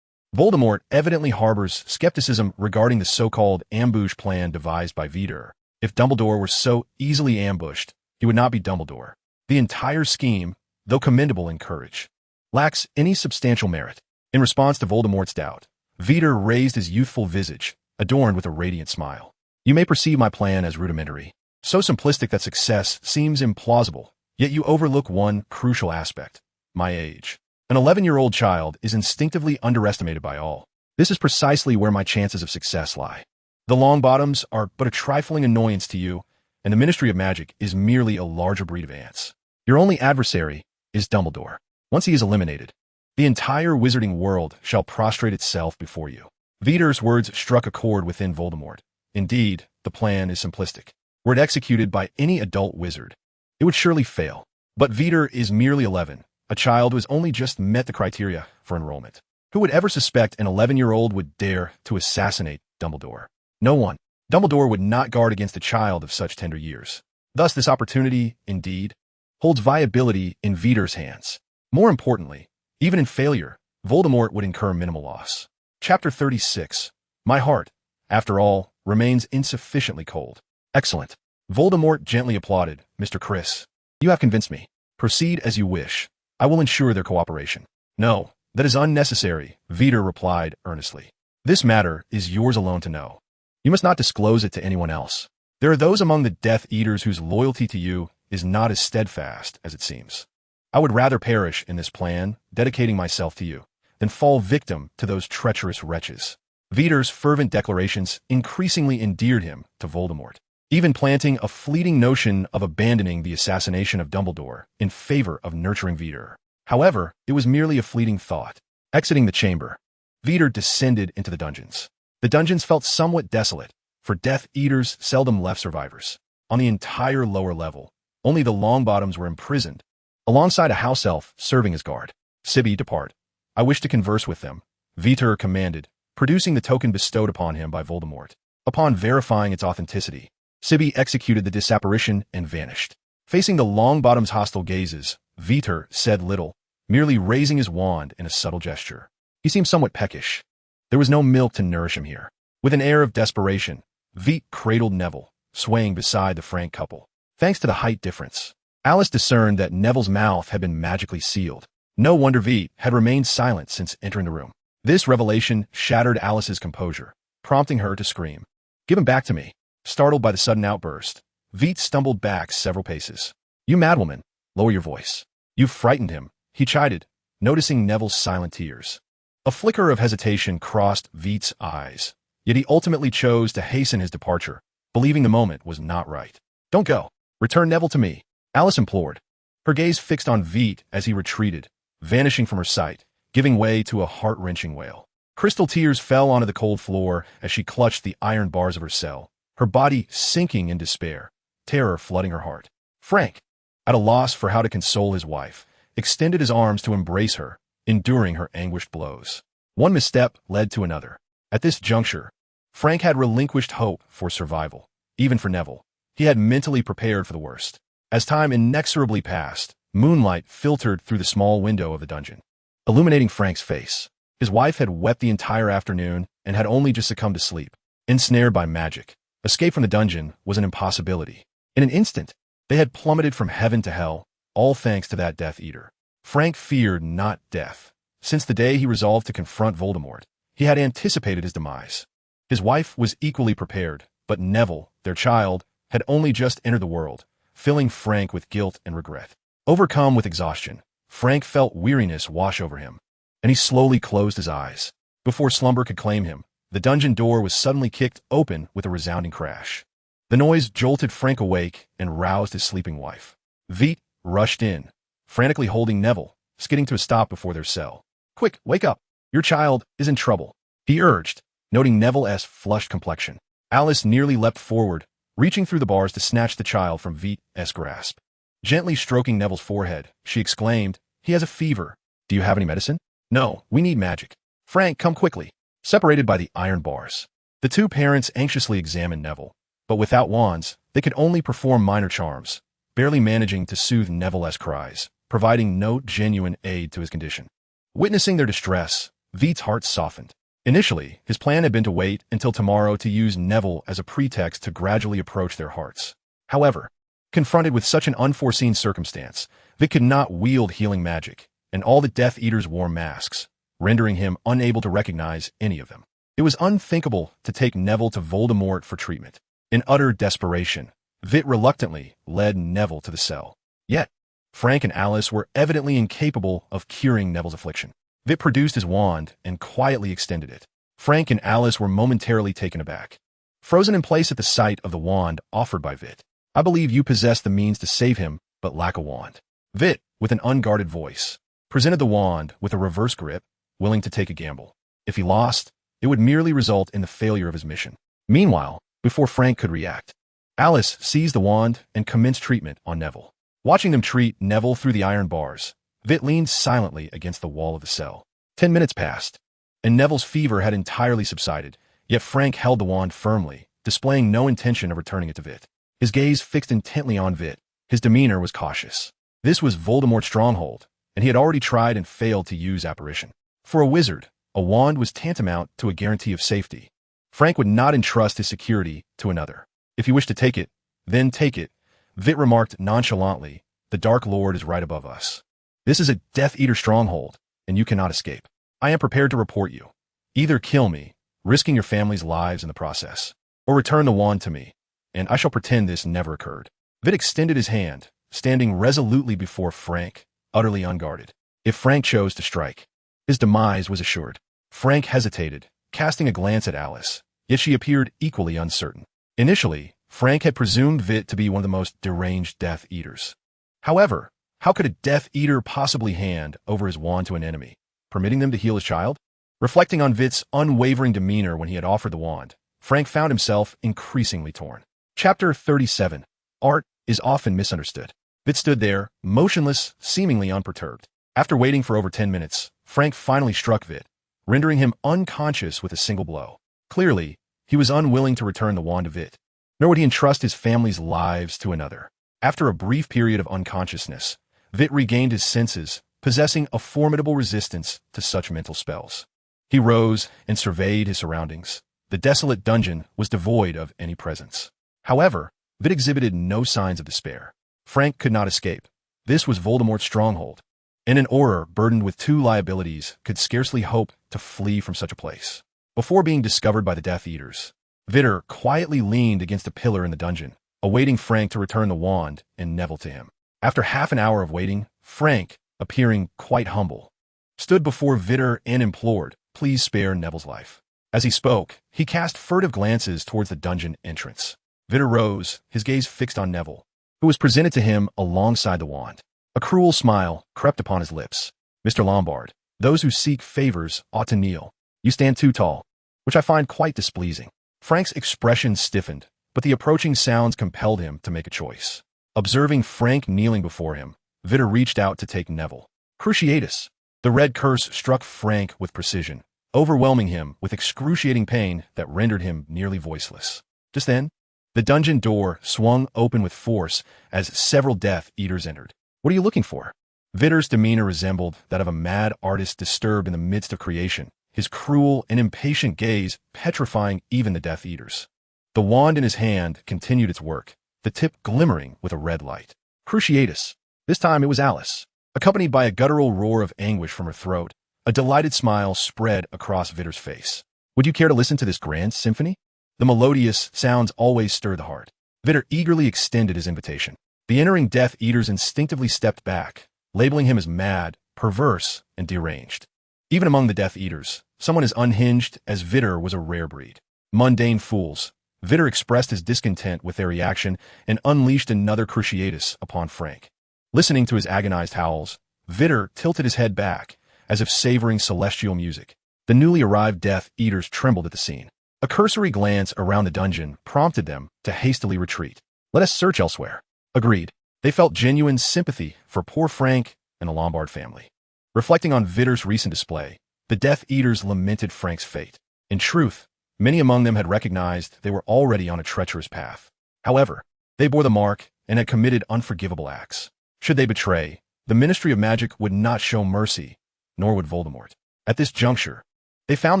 Voldemort evidently harbors skepticism regarding the so-called ambush plan devised by Vitt. If Dumbledore were so easily ambushed, he would not be Dumbledore. The entire scheme, though commendable in courage, lacks any substantial merit. In response to Voldemort's doubt, Vitt raised his youthful visage, adorned with a radiant smile. You may perceive my plan as rudimentary, so simplistic that success seems implausible, yet you overlook one crucial aspect, my age. An 11-year-old child is instinctively underestimated by all. This is precisely where my chances of success lie. The Longbottoms are but a trifling annoyance to you, and the Ministry of Magic is merely a larger breed of ants. Your only adversary is Dumbledore. Once he is eliminated, the entire wizarding world shall prostrate itself before you. Vitt's words struck a chord within Voldemort. Indeed, the plan is simplistic. Were it executed by any adult wizard, it would surely fail. But Vitt is merely 11, a child who has only just met the criteria for enrollment. Who would ever suspect an 11-year-old would dare to assassinate Dumbledore? No one. Dumbledore would not guard against a child of such tender years. Thus, this opportunity, indeed, holds viability in Vitt's hands. More importantly, even in failure, Voldemort would incur minimal loss. Chapter 36. My heart, after all, remains insufficiently cold. Excellent. Voldemort gently applauded. Mr. Criss, you have convinced me. Proceed as you wish. I will ensure their cooperation. No, that is unnecessary, Vitt replied earnestly. This matter is yours alone to know. You must not disclose it to anyone else. There are those among the Death Eaters whose loyalty to you is not as steadfast as it seems. I would rather perish in this plan, dedicating myself to you, than fall victim to those treacherous wretches. Vitt's fervent declarations increasingly endeared him to Voldemort, even planting a fleeting notion of abandoning the assassination of Dumbledore in favor of nurturing Vitt. However, it was merely a fleeting thought. Exiting the chamber, Vitt descended into the dungeons. The dungeons felt somewhat desolate, for Death Eaters seldom left survivors. On the entire lower level, only the Longbottoms were imprisoned, alongside a house elf serving as guard. Sibby, depart. I wish to converse with them, Vitt commanded, producing the token bestowed upon him by Voldemort. Upon verifying its authenticity, Sibby executed the disapparition and vanished. Facing the Longbottom's hostile gazes, Vitt said little, merely raising his wand in a subtle gesture. He seemed somewhat peckish. There was no milk to nourish him here. With an air of desperation, Vitt cradled Neville, swaying beside the Frank couple. Thanks to the height difference, Alice discerned that Neville's mouth had been magically sealed. No wonder Vitt had remained silent since entering the room. This revelation shattered Alice's composure, prompting her to scream. "Give him back to me." Startled by the sudden outburst, Vitt stumbled back several paces. "You madwoman, lower your voice. You've frightened him," he chided, noticing Neville's silent tears. A flicker of hesitation crossed Vitt's eyes, yet he ultimately chose to hasten his departure, believing the moment was not right. "Don't go. Return Neville to me," Alice implored, her gaze fixed on Vitt as he retreated, vanishing from her sight, giving way to a heart-wrenching wail. Crystal tears fell onto the cold floor as she clutched the iron bars of her cell, her body sinking in despair, terror flooding her heart. Frank, at a loss for how to console his wife, extended his arms to embrace her, enduring her anguished blows. One misstep led to another. At this juncture, Frank had relinquished hope for survival. Even for Neville, he had mentally prepared for the worst. As time inexorably passed, moonlight filtered through the small window of the dungeon, illuminating Frank's face. His wife had wept the entire afternoon and had only just succumbed to sleep. Ensnared by magic, escape from the dungeon was an impossibility. In an instant, they had plummeted from heaven to hell, all thanks to that Death Eater. Frank feared not death. Since the day he resolved to confront Voldemort, he had anticipated his demise. His wife was equally prepared, but Neville, their child, had only just entered the world, filling Frank with guilt and regret. Overcome with exhaustion, Frank felt weariness wash over him, and he slowly closed his eyes. Before slumber could claim him, the dungeon door was suddenly kicked open with a resounding crash. The noise jolted Frank awake and roused his sleeping wife. Vitt rushed in, frantically holding Neville, skidding to a stop before their cell. "Quick, wake up! Your child is in trouble," he urged, noting Neville's flushed complexion. Alice nearly leapt forward, reaching through the bars to snatch the child from Vitt's grasp. Gently stroking Neville's forehead, she exclaimed, "He has a fever. Do you have any medicine?" "No, we need magic. Frank, come quickly." Separated by the iron bars, the two parents anxiously examined Neville, but without wands, they could only perform minor charms, barely managing to soothe Neville's cries, providing no genuine aid to his condition. Witnessing their distress, Vitt's heart softened. Initially, his plan had been to wait until tomorrow to use Neville as a pretext to gradually approach their hearts. However, confronted with such an unforeseen circumstance, Vitt could not wield healing magic, and all the Death Eaters wore masks, rendering him unable to recognize any of them. It was unthinkable to take Neville to Voldemort for treatment. In utter desperation, Vitt reluctantly led Neville to the cell. Yet, Frank and Alice were evidently incapable of curing Neville's affliction. Vitt produced his wand and quietly extended it. Frank and Alice were momentarily taken aback, frozen in place at the sight of the wand offered by Vitt. "I believe you possess the means to save him, but lack a wand." Vitt, with an unguarded voice, presented the wand with a reverse grip, willing to take a gamble. If he lost, it would merely result in the failure of his mission. Meanwhile, before Frank could react, Alice seized the wand and commenced treatment on Neville. Watching them treat Neville through the iron bars, Vitt leaned silently against the wall of the cell. 10 minutes passed, and Neville's fever had entirely subsided, yet Frank held the wand firmly, displaying no intention of returning it to Vitt. His gaze fixed intently on Vitt, his demeanor was cautious. This was Voldemort's stronghold, and he had already tried and failed to use apparition. For a wizard, a wand was tantamount to a guarantee of safety. Frank would not entrust his security to another. "If you wish to take it, then take it," Vitt remarked nonchalantly. "The Dark Lord is right above us. This is a Death Eater stronghold, and you cannot escape. I am prepared to report you. Either kill me, risking your family's lives in the process, or return the wand to me, and I shall pretend this never occurred." Vitt extended his hand, standing resolutely before Frank, utterly unguarded. If Frank chose to strike, his demise was assured. Frank hesitated, casting a glance at Alice, yet she appeared equally uncertain. Initially, Frank had presumed Vitt to be one of the most deranged Death Eaters. However, how could a Death Eater possibly hand over his wand to an enemy, permitting them to heal his child? Reflecting on Vitt's unwavering demeanor when he had offered the wand, Frank found himself increasingly torn. Chapter 37. Art is often misunderstood. Vitt stood there, motionless, seemingly unperturbed. After waiting for over 10 minutes, Frank finally struck Vitt, rendering him unconscious with a single blow. Clearly, he was unwilling to return the wand to Vitt, nor would he entrust his family's lives to another. After a brief period of unconsciousness, Vitt regained his senses, possessing a formidable resistance to such mental spells. He rose and surveyed his surroundings. The desolate dungeon was devoid of any presence. However, Vitt exhibited no signs of despair. Frank could not escape. This was Voldemort's stronghold, and an Auror burdened with two liabilities could scarcely hope to flee from such a place. Before being discovered by the Death Eaters, Vitter quietly leaned against a pillar in the dungeon, awaiting Frank to return the wand and Neville to him. After half an hour of waiting, Frank, appearing quite humble, stood before Vitter and implored, "Please spare Neville's life." As he spoke, he cast furtive glances towards the dungeon entrance. Vitter rose, his gaze fixed on Neville, who was presented to him alongside the wand. A cruel smile crept upon his lips. "Mr. Lombard, those who seek favors ought to kneel. You stand too tall, which I find quite displeasing." Frank's expression stiffened, but the approaching sounds compelled him to make a choice. Observing Frank kneeling before him, Vitter reached out to take Neville. Cruciatus! The red curse struck Frank with precision, overwhelming him with excruciating pain that rendered him nearly voiceless. Just then, the dungeon door swung open with force as several Death Eaters entered. "What are you looking for?" Vitter's demeanor resembled that of a mad artist disturbed in the midst of creation, his cruel and impatient gaze petrifying even the Death Eaters. The wand in his hand continued its work, the tip glimmering with a red light. Cruciatus! This time it was Alice. Accompanied by a guttural roar of anguish from her throat, a delighted smile spread across Vitter's face. "Would you care to listen to this grand symphony?" The melodious sounds always stir the heart. Vitter eagerly extended his invitation. The entering Death Eaters instinctively stepped back, labeling him as mad, perverse, and deranged. Even among the Death Eaters, someone as unhinged as Vitter was a rare breed. Mundane fools. Vitter expressed his discontent with their reaction and unleashed another Cruciatus upon Frank. Listening to his agonized howls, Vitter tilted his head back, as if savoring celestial music. The newly arrived Death Eaters trembled at the scene. A cursory glance around the dungeon prompted them to hastily retreat. "Let us search elsewhere." Agreed. They felt genuine sympathy for poor Frank and the Lombard family. Reflecting on Vitter's recent display, the Death Eaters lamented Frank's fate. In truth, many among them had recognized they were already on a treacherous path. However, they bore the mark and had committed unforgivable acts. Should they betray, the Ministry of Magic would not show mercy, nor would Voldemort. At this juncture, they found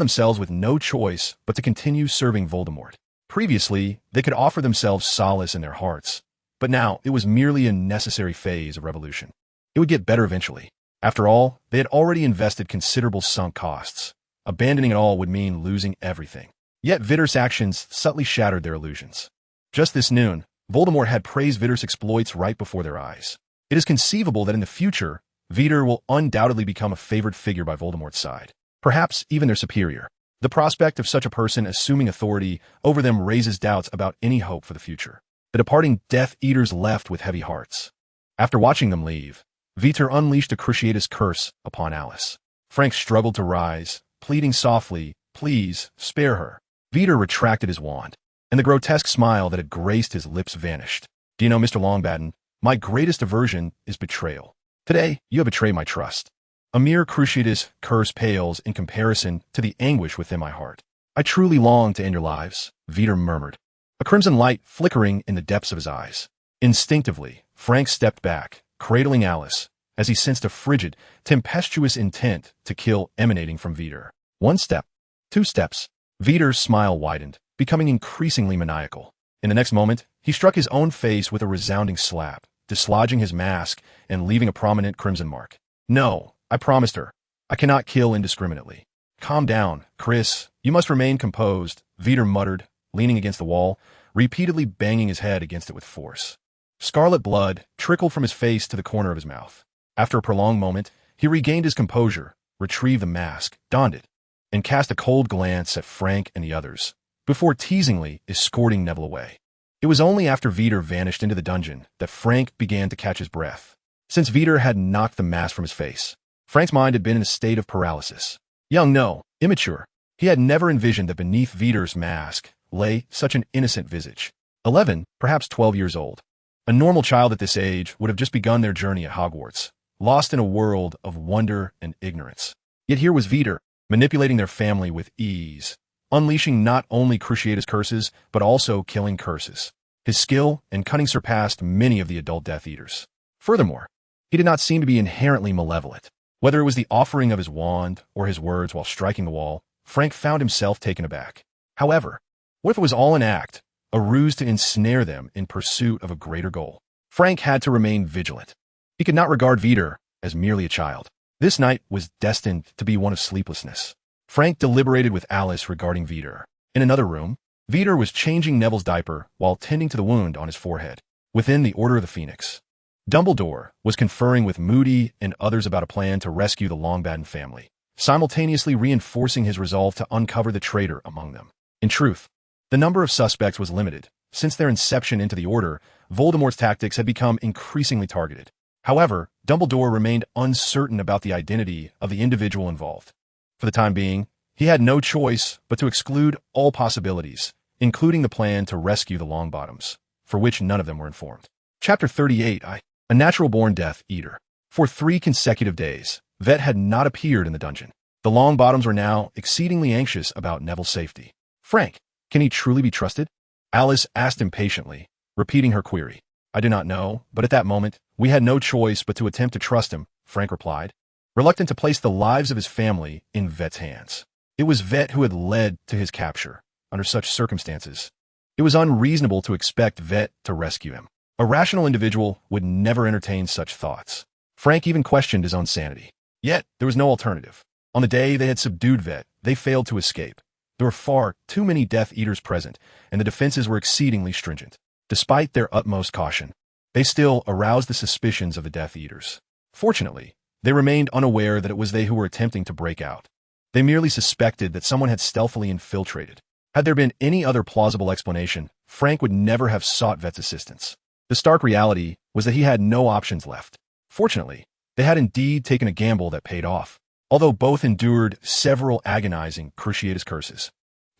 themselves with no choice but to continue serving Voldemort. Previously, they could offer themselves solace in their hearts, but now it was merely a necessary phase of revolution. It would get better eventually. After all, they had already invested considerable sunk costs. Abandoning it all would mean losing everything. Yet Vitter's actions subtly shattered their illusions. Just this noon, Voldemort had praised Vitter's exploits right before their eyes. It is conceivable that in the future, Vitter will undoubtedly become a favored figure by Voldemort's side, perhaps even their superior. The prospect of such a person assuming authority over them raises doubts about any hope for the future. The departing Death Eaters left with heavy hearts. After watching them leave, Vitter unleashed a Cruciatus curse upon Alice. Frank struggled to rise, pleading softly, "Please, spare her." Vitter retracted his wand, and the grotesque smile that had graced his lips vanished. "Do you know, Mr. Longbottom, my greatest aversion is betrayal. Today, you have betrayed my trust. A mere Cruciatus curse pales in comparison to the anguish within my heart. I truly long to end your lives," Vitter murmured, a crimson light flickering in the depths of his eyes. Instinctively, Frank stepped back, cradling Alice, as he sensed a frigid, tempestuous intent to kill emanating from Vitter. One step, two steps. Vitter's smile widened, becoming increasingly maniacal. In the next moment, he struck his own face with a resounding slap, dislodging his mask and leaving a prominent crimson mark. "No, I promised her. I cannot kill indiscriminately." "Calm down, Chris. You must remain composed," Vitter muttered, leaning against the wall, repeatedly banging his head against it with force. Scarlet blood trickled from his face to the corner of his mouth. After a prolonged moment, he regained his composure, retrieved the mask, donned it, and cast a cold glance at Frank and the others, before teasingly escorting Neville away. It was only after Vitter vanished into the dungeon that Frank began to catch his breath. Since Vitter had knocked the mask from his face, Frank's mind had been in a state of paralysis. Young, no, immature, he had never envisioned that beneath Vitter's mask lay such an innocent visage. 11, perhaps 12 years old. A normal child at this age would have just begun their journey at Hogwarts, lost in a world of wonder and ignorance. Yet here was Vitter, manipulating their family with ease, unleashing not only Cruciatus curses, but also killing curses. His skill and cunning surpassed many of the adult Death Eaters. Furthermore, he did not seem to be inherently malevolent. Whether it was the offering of his wand or his words while striking the wall, Frank found himself taken aback. However, what if it was all an act, a ruse to ensnare them in pursuit of a greater goal? Frank had to remain vigilant. He could not regard Vitt as merely a child. This night was destined to be one of sleeplessness. Frank deliberated with Alice regarding Vitt. In another room, Vitt was changing Neville's diaper while tending to the wound on his forehead. Within the Order of the Phoenix, Dumbledore was conferring with Moody and others about a plan to rescue the Longbottom family, simultaneously reinforcing his resolve to uncover the traitor among them. In truth, the number of suspects was limited. Since their inception into the Order, Voldemort's tactics had become increasingly targeted. However, Dumbledore remained uncertain about the identity of the individual involved. For the time being, he had no choice but to exclude all possibilities, including the plan to rescue the Longbottoms, for which none of them were informed. Chapter 38. A natural-born Death Eater. For 3 consecutive days, Vitt had not appeared in the dungeon. The Longbottoms were now exceedingly anxious about Neville's safety. Frank, can he truly be trusted? Alice asked impatiently, repeating her query. I do not know, but at that moment, we had no choice but to attempt to trust him, Frank replied, reluctant to place the lives of his family in Vitt's hands. It was Vitt who had led to his capture. Under such circumstances, it was unreasonable to expect Vitt to rescue him. A rational individual would never entertain such thoughts. Frank even questioned his own sanity. Yet, there was no alternative. On the day they had subdued Vitt, they failed to escape. There were far too many Death Eaters present, and the defenses were exceedingly stringent. Despite their utmost caution, they still aroused the suspicions of the Death Eaters. Fortunately, they remained unaware that it was they who were attempting to break out. They merely suspected that someone had stealthily infiltrated. Had there been any other plausible explanation, Frank would never have sought Vitt's assistance. The stark reality was that he had no options left. Fortunately, they had indeed taken a gamble that paid off, although both endured several agonizing cruciatus curses.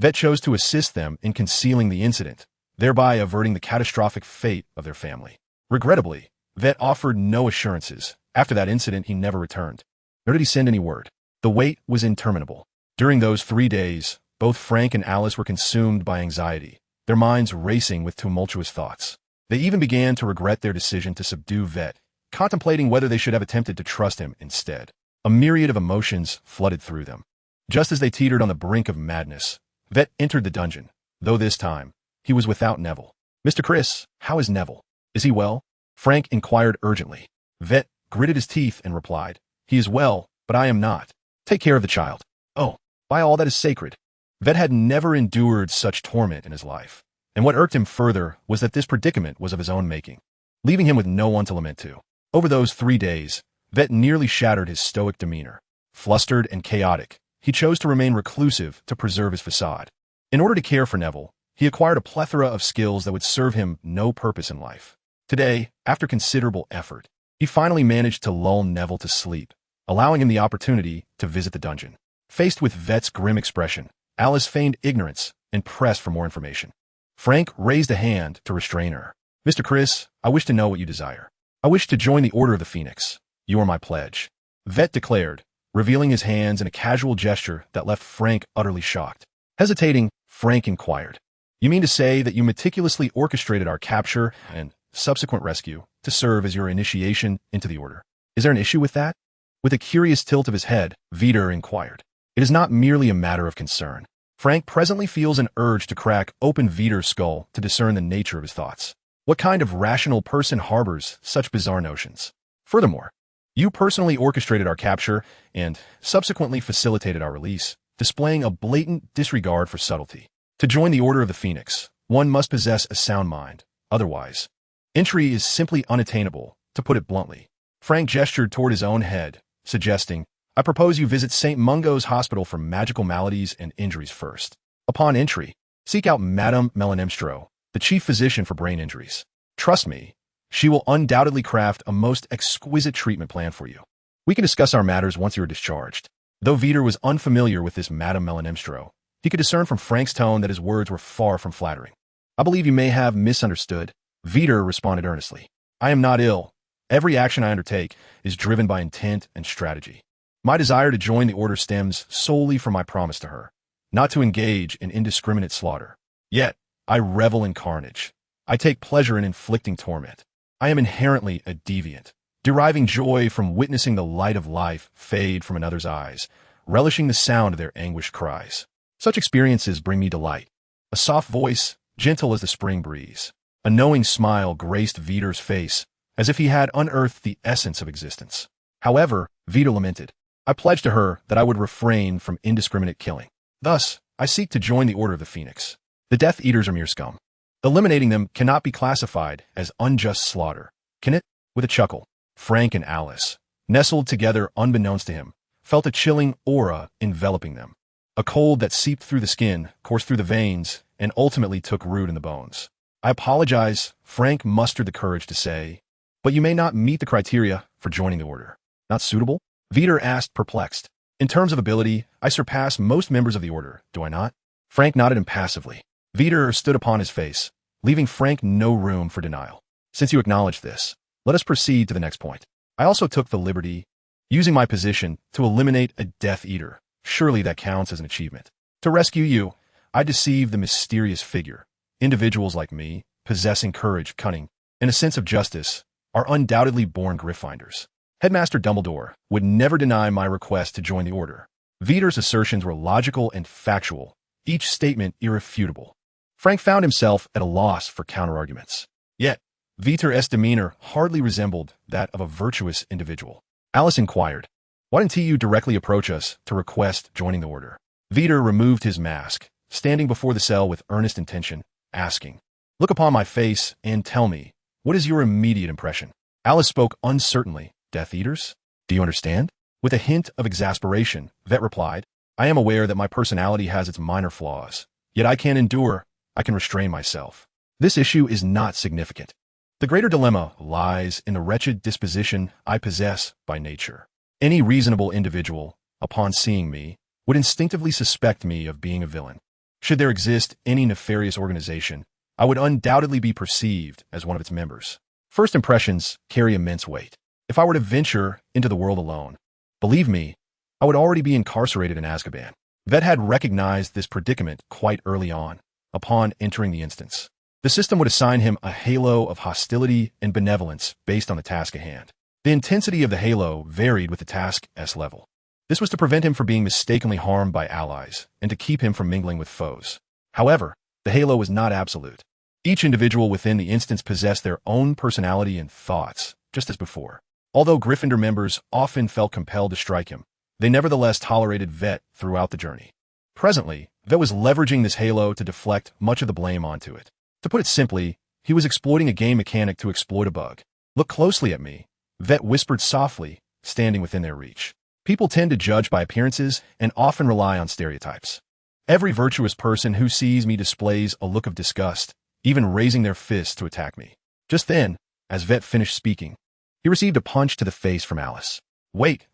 Vitt chose to assist them in concealing the incident, thereby averting the catastrophic fate of their family. Regrettably, Vitt offered no assurances. After that incident, he never returned, nor did he send any word. The wait was interminable. During those 3 days, both Frank and Alice were consumed by anxiety, their minds racing with tumultuous thoughts. They even began to regret their decision to subdue Vitt, contemplating whether they should have attempted to trust him instead. A myriad of emotions flooded through them. Just as they teetered on the brink of madness, Vitt entered the dungeon, though this time, he was without Neville. Mr. Criss, how is Neville? Is he well? Frank inquired urgently. Vitt gritted his teeth and replied, He is well, but I am not. Take care of the child. Oh, by all that is sacred. Vitt had never endured such torment in his life, and what irked him further was that this predicament was of his own making, leaving him with no one to lament to. Over those 3 days, Vitt nearly shattered his stoic demeanor. Flustered and chaotic, he chose to remain reclusive to preserve his facade. In order to care for Neville, he acquired a plethora of skills that would serve him no purpose in life. Today, after considerable effort, he finally managed to lull Neville to sleep, allowing him the opportunity to visit the dungeon. Faced with Vitt's grim expression, Alice feigned ignorance and pressed for more information. Frank raised a hand to restrain her. Mr. Criss, I wish to know what you desire. I wish to join the Order of the Phoenix. You are my pledge. Vitt declared, revealing his hands in a casual gesture that left Frank utterly shocked. Hesitating, Frank inquired, You mean to say that you meticulously orchestrated our capture and subsequent rescue to serve as your initiation into the Order? Is there an issue with that? With a curious tilt of his head, Vitt inquired. It is not merely a matter of concern. Frank presently feels an urge to crack open Vitt's skull to discern the nature of his thoughts. What kind of rational person harbors such bizarre notions? Furthermore, you personally orchestrated our capture and subsequently facilitated our release, displaying a blatant disregard for subtlety. To join the Order of the Phoenix, one must possess a sound mind. Otherwise, entry is simply unattainable, to put it bluntly. Frank gestured toward his own head, suggesting, I propose you visit St. Mungo's Hospital for Magical Maladies and Injuries first. Upon entry, seek out Madame Melanemstro, the chief physician for brain injuries. Trust me, she will undoubtedly craft a most exquisite treatment plan for you. We can discuss our matters once you are discharged. Though Vitt was unfamiliar with this Madame Melanemstro, he could discern from Frank's tone that his words were far from flattering. I believe you may have misunderstood. Vitt responded earnestly. I am not ill. Every action I undertake is driven by intent and strategy. My desire to join the Order stems solely from my promise to her, not to engage in indiscriminate slaughter. Yet, I revel in carnage. I take pleasure in inflicting torment. I am inherently a deviant, deriving joy from witnessing the light of life fade from another's eyes, relishing the sound of their anguished cries. Such experiences bring me delight. A soft voice, gentle as the spring breeze. A knowing smile graced Vitter's face, as if he had unearthed the essence of existence. However, Vitter lamented, I pledged to her that I would refrain from indiscriminate killing. Thus, I seek to join the Order of the Phoenix. The Death Eaters are mere scum. Eliminating them cannot be classified as unjust slaughter, can it? With a chuckle, Frank and Alice, nestled together unbeknownst to him, felt a chilling aura enveloping them. A cold that seeped through the skin, coursed through the veins, and ultimately took root in the bones. I apologize, Frank mustered the courage to say, but you may not meet the criteria for joining the Order. Not suitable? Vitter asked, perplexed. In terms of ability, I surpass most members of the Order, do I not? Frank nodded impassively. Vitter stood upon his face, leaving Frank no room for denial. Since you acknowledge this, let us proceed to the next point. I also took the liberty, using my position, to eliminate a Death Eater. Surely that counts as an achievement. To rescue you, I deceived the mysterious figure. Individuals like me, possessing courage, cunning, and a sense of justice, are undoubtedly born Gryffindors. Headmaster Dumbledore would never deny my request to join the Order. Vitter's assertions were logical and factual, each statement irrefutable. Frank found himself at a loss for counterarguments. Yet, Vitter's demeanor hardly resembled that of a virtuous individual. Alice inquired, why didn't you directly approach us to request joining the Order? Vitter removed his mask, standing before the cell with earnest intention, asking, look upon my face and tell me, what is your immediate impression? Alice spoke uncertainly. Death Eaters? Do you understand? With a hint of exasperation, Vitt replied, I am aware that my personality has its minor flaws, yet I can endure, I can restrain myself. This issue is not significant. The greater dilemma lies in the wretched disposition I possess by nature. Any reasonable individual, upon seeing me, would instinctively suspect me of being a villain. Should there exist any nefarious organization, I would undoubtedly be perceived as one of its members. First impressions carry immense weight. If I were to venture into the world alone, believe me, I would already be incarcerated in Azkaban. Vitt had recognized this predicament quite early on, upon entering the instance. The system would assign him a halo of hostility and benevolence based on the task at hand. The intensity of the halo varied with the task's level. This was to prevent him from being mistakenly harmed by allies and to keep him from mingling with foes. However, the halo was not absolute. Each individual within the instance possessed their own personality and thoughts, just as before. Although Gryffindor members often felt compelled to strike him, they nevertheless tolerated Vitt throughout the journey. Presently, Vitt was leveraging this halo to deflect much of the blame onto it. To put it simply, he was exploiting a game mechanic to exploit a bug. Look closely at me, Vitt whispered softly, standing within their reach. People tend to judge by appearances and often rely on stereotypes. Every virtuous person who sees me displays a look of disgust, even raising their fists to attack me. Just then, as Vitt finished speaking, he received a punch to the face from Alice. Wait,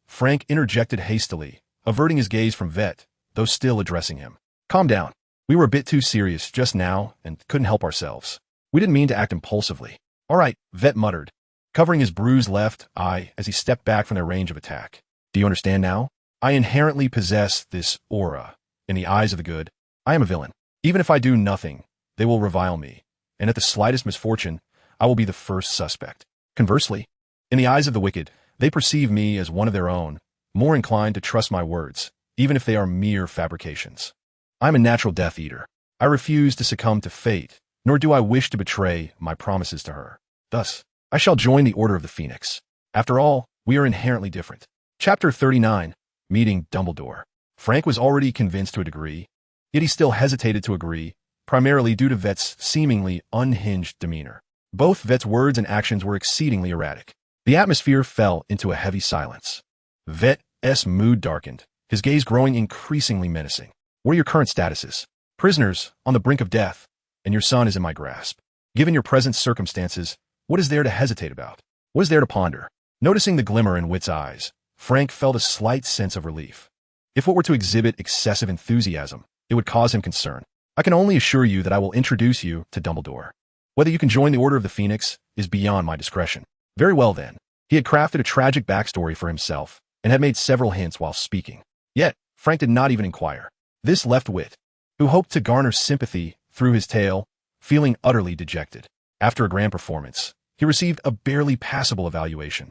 Frank interjected hastily, averting his gaze from Vitt, though still addressing him. Calm down. We were a bit too serious just now and couldn't help ourselves. We didn't mean to act impulsively. All right, Vitt muttered, covering his bruised left eye as he stepped back from their range of attack. Do you understand now? I inherently possess this aura. In the eyes of the good, I am a villain. Even if I do nothing, they will revile me, and at the slightest misfortune, I will be the first suspect. Conversely, in the eyes of the wicked, they perceive me as one of their own, more inclined to trust my words, even if they are mere fabrications. I am a natural Death Eater. I refuse to succumb to fate, nor do I wish to betray my promises to her. Thus, I shall join the Order of the Phoenix. After all, we are inherently different. Chapter 39, Meeting Dumbledore. Frank was already convinced to a degree, yet he still hesitated to agree, primarily due to Vitt's seemingly unhinged demeanor. Both Vitt's words and actions were exceedingly erratic. The atmosphere fell into a heavy silence. Vitt's mood darkened, his gaze growing increasingly menacing. What are your current statuses? Prisoners, on the brink of death, and your son is in my grasp. Given your present circumstances, what is there to hesitate about? What is there to ponder? Noticing the glimmer in Witt's eyes, Frank felt a slight sense of relief. If it were to exhibit excessive enthusiasm, it would cause him concern. I can only assure you that I will introduce you to Dumbledore. Whether you can join the Order of the Phoenix is beyond my discretion. Very well then. He had crafted a tragic backstory for himself and had made several hints while speaking. Yet, Frank did not even inquire. This left Vitt, who hoped to garner sympathy through his tale, feeling utterly dejected. After a grand performance, he received a barely passable evaluation,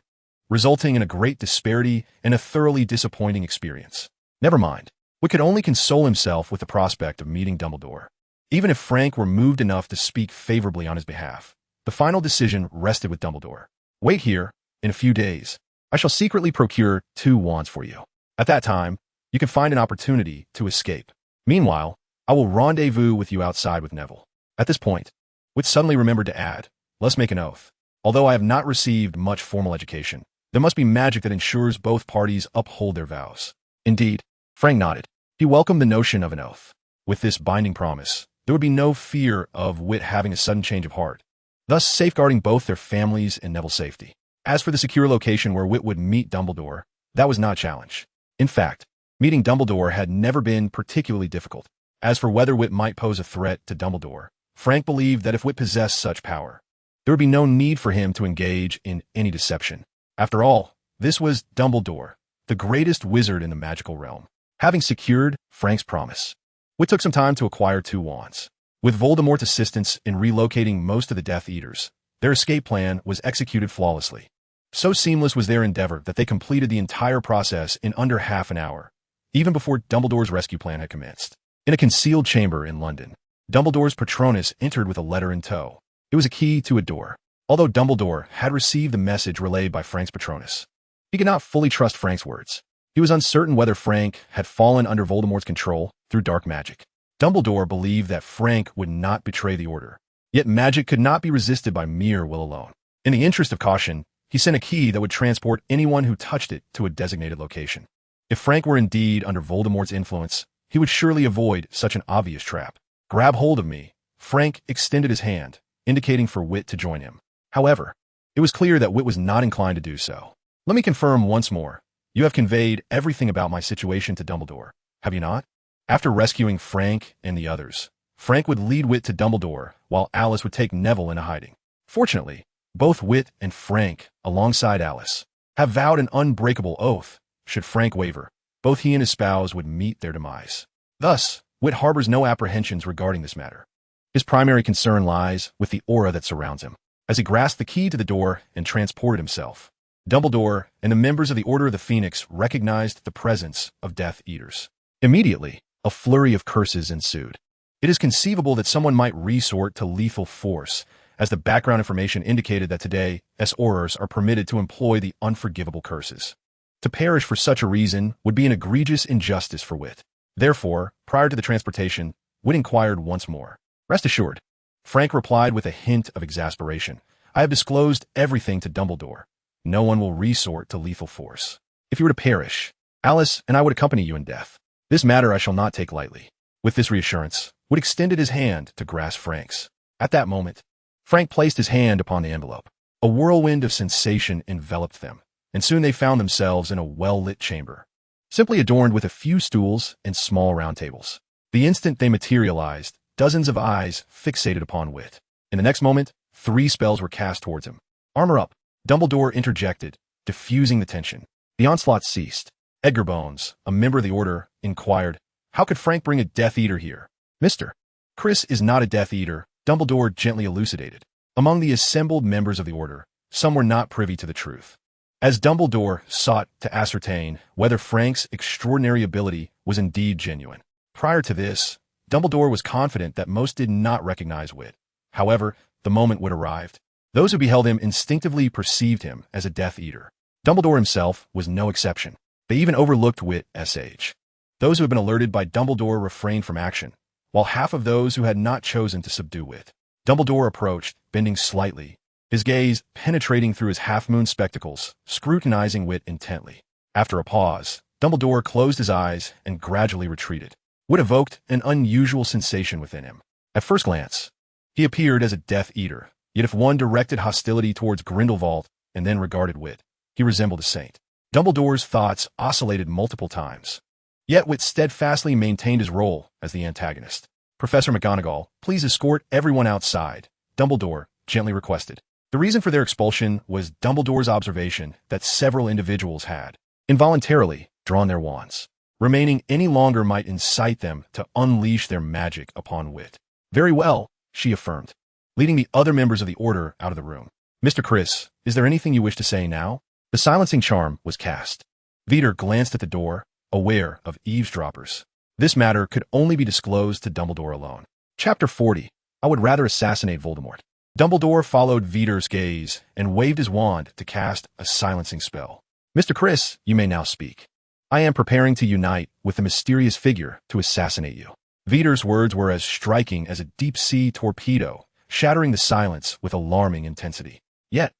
resulting in a great disparity and a thoroughly disappointing experience. Never mind. Whit could only console himself with the prospect of meeting Dumbledore. Even if Frank were moved enough to speak favorably on his behalf, the final decision rested with Dumbledore. Wait here. In a few days, I shall secretly procure 2 wands for you. At that time, you can find an opportunity to escape. Meanwhile, I will rendezvous with you outside with Neville. At this point, Whit suddenly remembered to add, let's make an oath. Although I have not received much formal education, there must be magic that ensures both parties uphold their vows. Indeed, Frank nodded. He welcomed the notion of an oath. With this binding promise, there would be no fear of Whit having a sudden change of heart, thus safeguarding both their families and Neville's safety. As for the secure location where Whit would meet Dumbledore, that was not a challenge. In fact, meeting Dumbledore had never been particularly difficult. As for whether Whit might pose a threat to Dumbledore, Frank believed that if Whit possessed such power, there would be no need for him to engage in any deception. After all, this was Dumbledore, the greatest wizard in the magical realm. Having secured Frank's promise, Whit took some time to acquire 2 wands. With Voldemort's assistance in relocating most of the Death Eaters, their escape plan was executed flawlessly. So seamless was their endeavor that they completed the entire process in under half an hour, even before Dumbledore's rescue plan had commenced. In a concealed chamber in London, Dumbledore's Patronus entered with a letter in tow. It was a key to a door. Although Dumbledore had received the message relayed by Frank's Patronus, he could not fully trust Frank's words. He was uncertain whether Frank had fallen under Voldemort's control through dark magic. Dumbledore believed that Frank would not betray the order, yet magic could not be resisted by mere will alone. In the interest of caution, he sent a key that would transport anyone who touched it to a designated location. If Frank were indeed under Voldemort's influence, he would surely avoid such an obvious trap. Grab hold of me. Frank extended his hand, indicating for Whit to join him. However, it was clear that Whit was not inclined to do so. Let me confirm once more. You have conveyed everything about my situation to Dumbledore, have you not? After rescuing Frank and the others, Frank would lead Whit to Dumbledore, while Alice would take Neville into hiding. Fortunately, both Whit and Frank, alongside Alice, have vowed an unbreakable oath. Should Frank waver, both he and his spouse would meet their demise. Thus, Whit harbors no apprehensions regarding this matter. His primary concern lies with the aura that surrounds him. As he grasped the key to the door and transported himself, Dumbledore and the members of the Order of the Phoenix recognized the presence of Death Eaters. Immediately, a flurry of curses ensued. It is conceivable that someone might resort to lethal force, as the background information indicated that today, S-Aurors are permitted to employ the unforgivable curses. To perish for such a reason would be an egregious injustice for Whit. Therefore, prior to the transportation, Whit inquired once more. Rest assured, Frank replied with a hint of exasperation. I have disclosed everything to Dumbledore. No one will resort to lethal force. If you were to perish, Alice and I would accompany you in death. This matter I shall not take lightly. With this reassurance, Whit extended his hand to grasp Frank's. At that moment, Frank placed his hand upon the envelope. A whirlwind of sensation enveloped them, and soon they found themselves in a well-lit chamber, simply adorned with a few stools and small round tables. The instant they materialized, dozens of eyes fixated upon Whit. In the next moment, 3 spells were cast towards him. Armor up, Dumbledore interjected, diffusing the tension. The onslaught ceased. Edgar Bones, a member of the Order, inquired, how could Frank bring a Death Eater here? Mr. Chris is not a Death Eater, Dumbledore gently elucidated. Among the assembled members of the Order, some were not privy to the truth. As Dumbledore sought to ascertain whether Frank's extraordinary ability was indeed genuine. Prior to this, Dumbledore was confident that most did not recognize Whit. However, the moment Whit arrived, those who beheld him instinctively perceived him as a Death Eater. Dumbledore himself was no exception. They even overlooked Whit's age. Those who had been alerted by Dumbledore refrained from action, while half of those who had not chosen to subdue Whit. Dumbledore approached, bending slightly, his gaze penetrating through his half-moon spectacles, scrutinizing Whit intently. After a pause, Dumbledore closed his eyes and gradually retreated. Whit evoked an unusual sensation within him. At first glance, he appeared as a Death Eater, yet if one directed hostility towards Grindelwald and then regarded Whit, he resembled a saint. Dumbledore's thoughts oscillated multiple times. Yet Whit steadfastly maintained his role as the antagonist. Professor McGonagall, please escort everyone outside, Dumbledore gently requested. The reason for their expulsion was Dumbledore's observation that several individuals had, involuntarily, drawn their wands. Remaining any longer might incite them to unleash their magic upon Whit. Very well, she affirmed, leading the other members of the order out of the room. Mr. Chris, is there anything you wish to say now? The silencing charm was cast. Vitt glanced at the door, aware of eavesdroppers. This matter could only be disclosed to Dumbledore alone. Chapter 40. I would rather assassinate Voldemort. Dumbledore followed Vitt's gaze and waved his wand to cast a silencing spell. Mr. Chris, you may now speak. I am preparing to unite with the mysterious figure to assassinate you. Vitt's words were as striking as a deep-sea torpedo, shattering the silence with alarming intensity. Yet,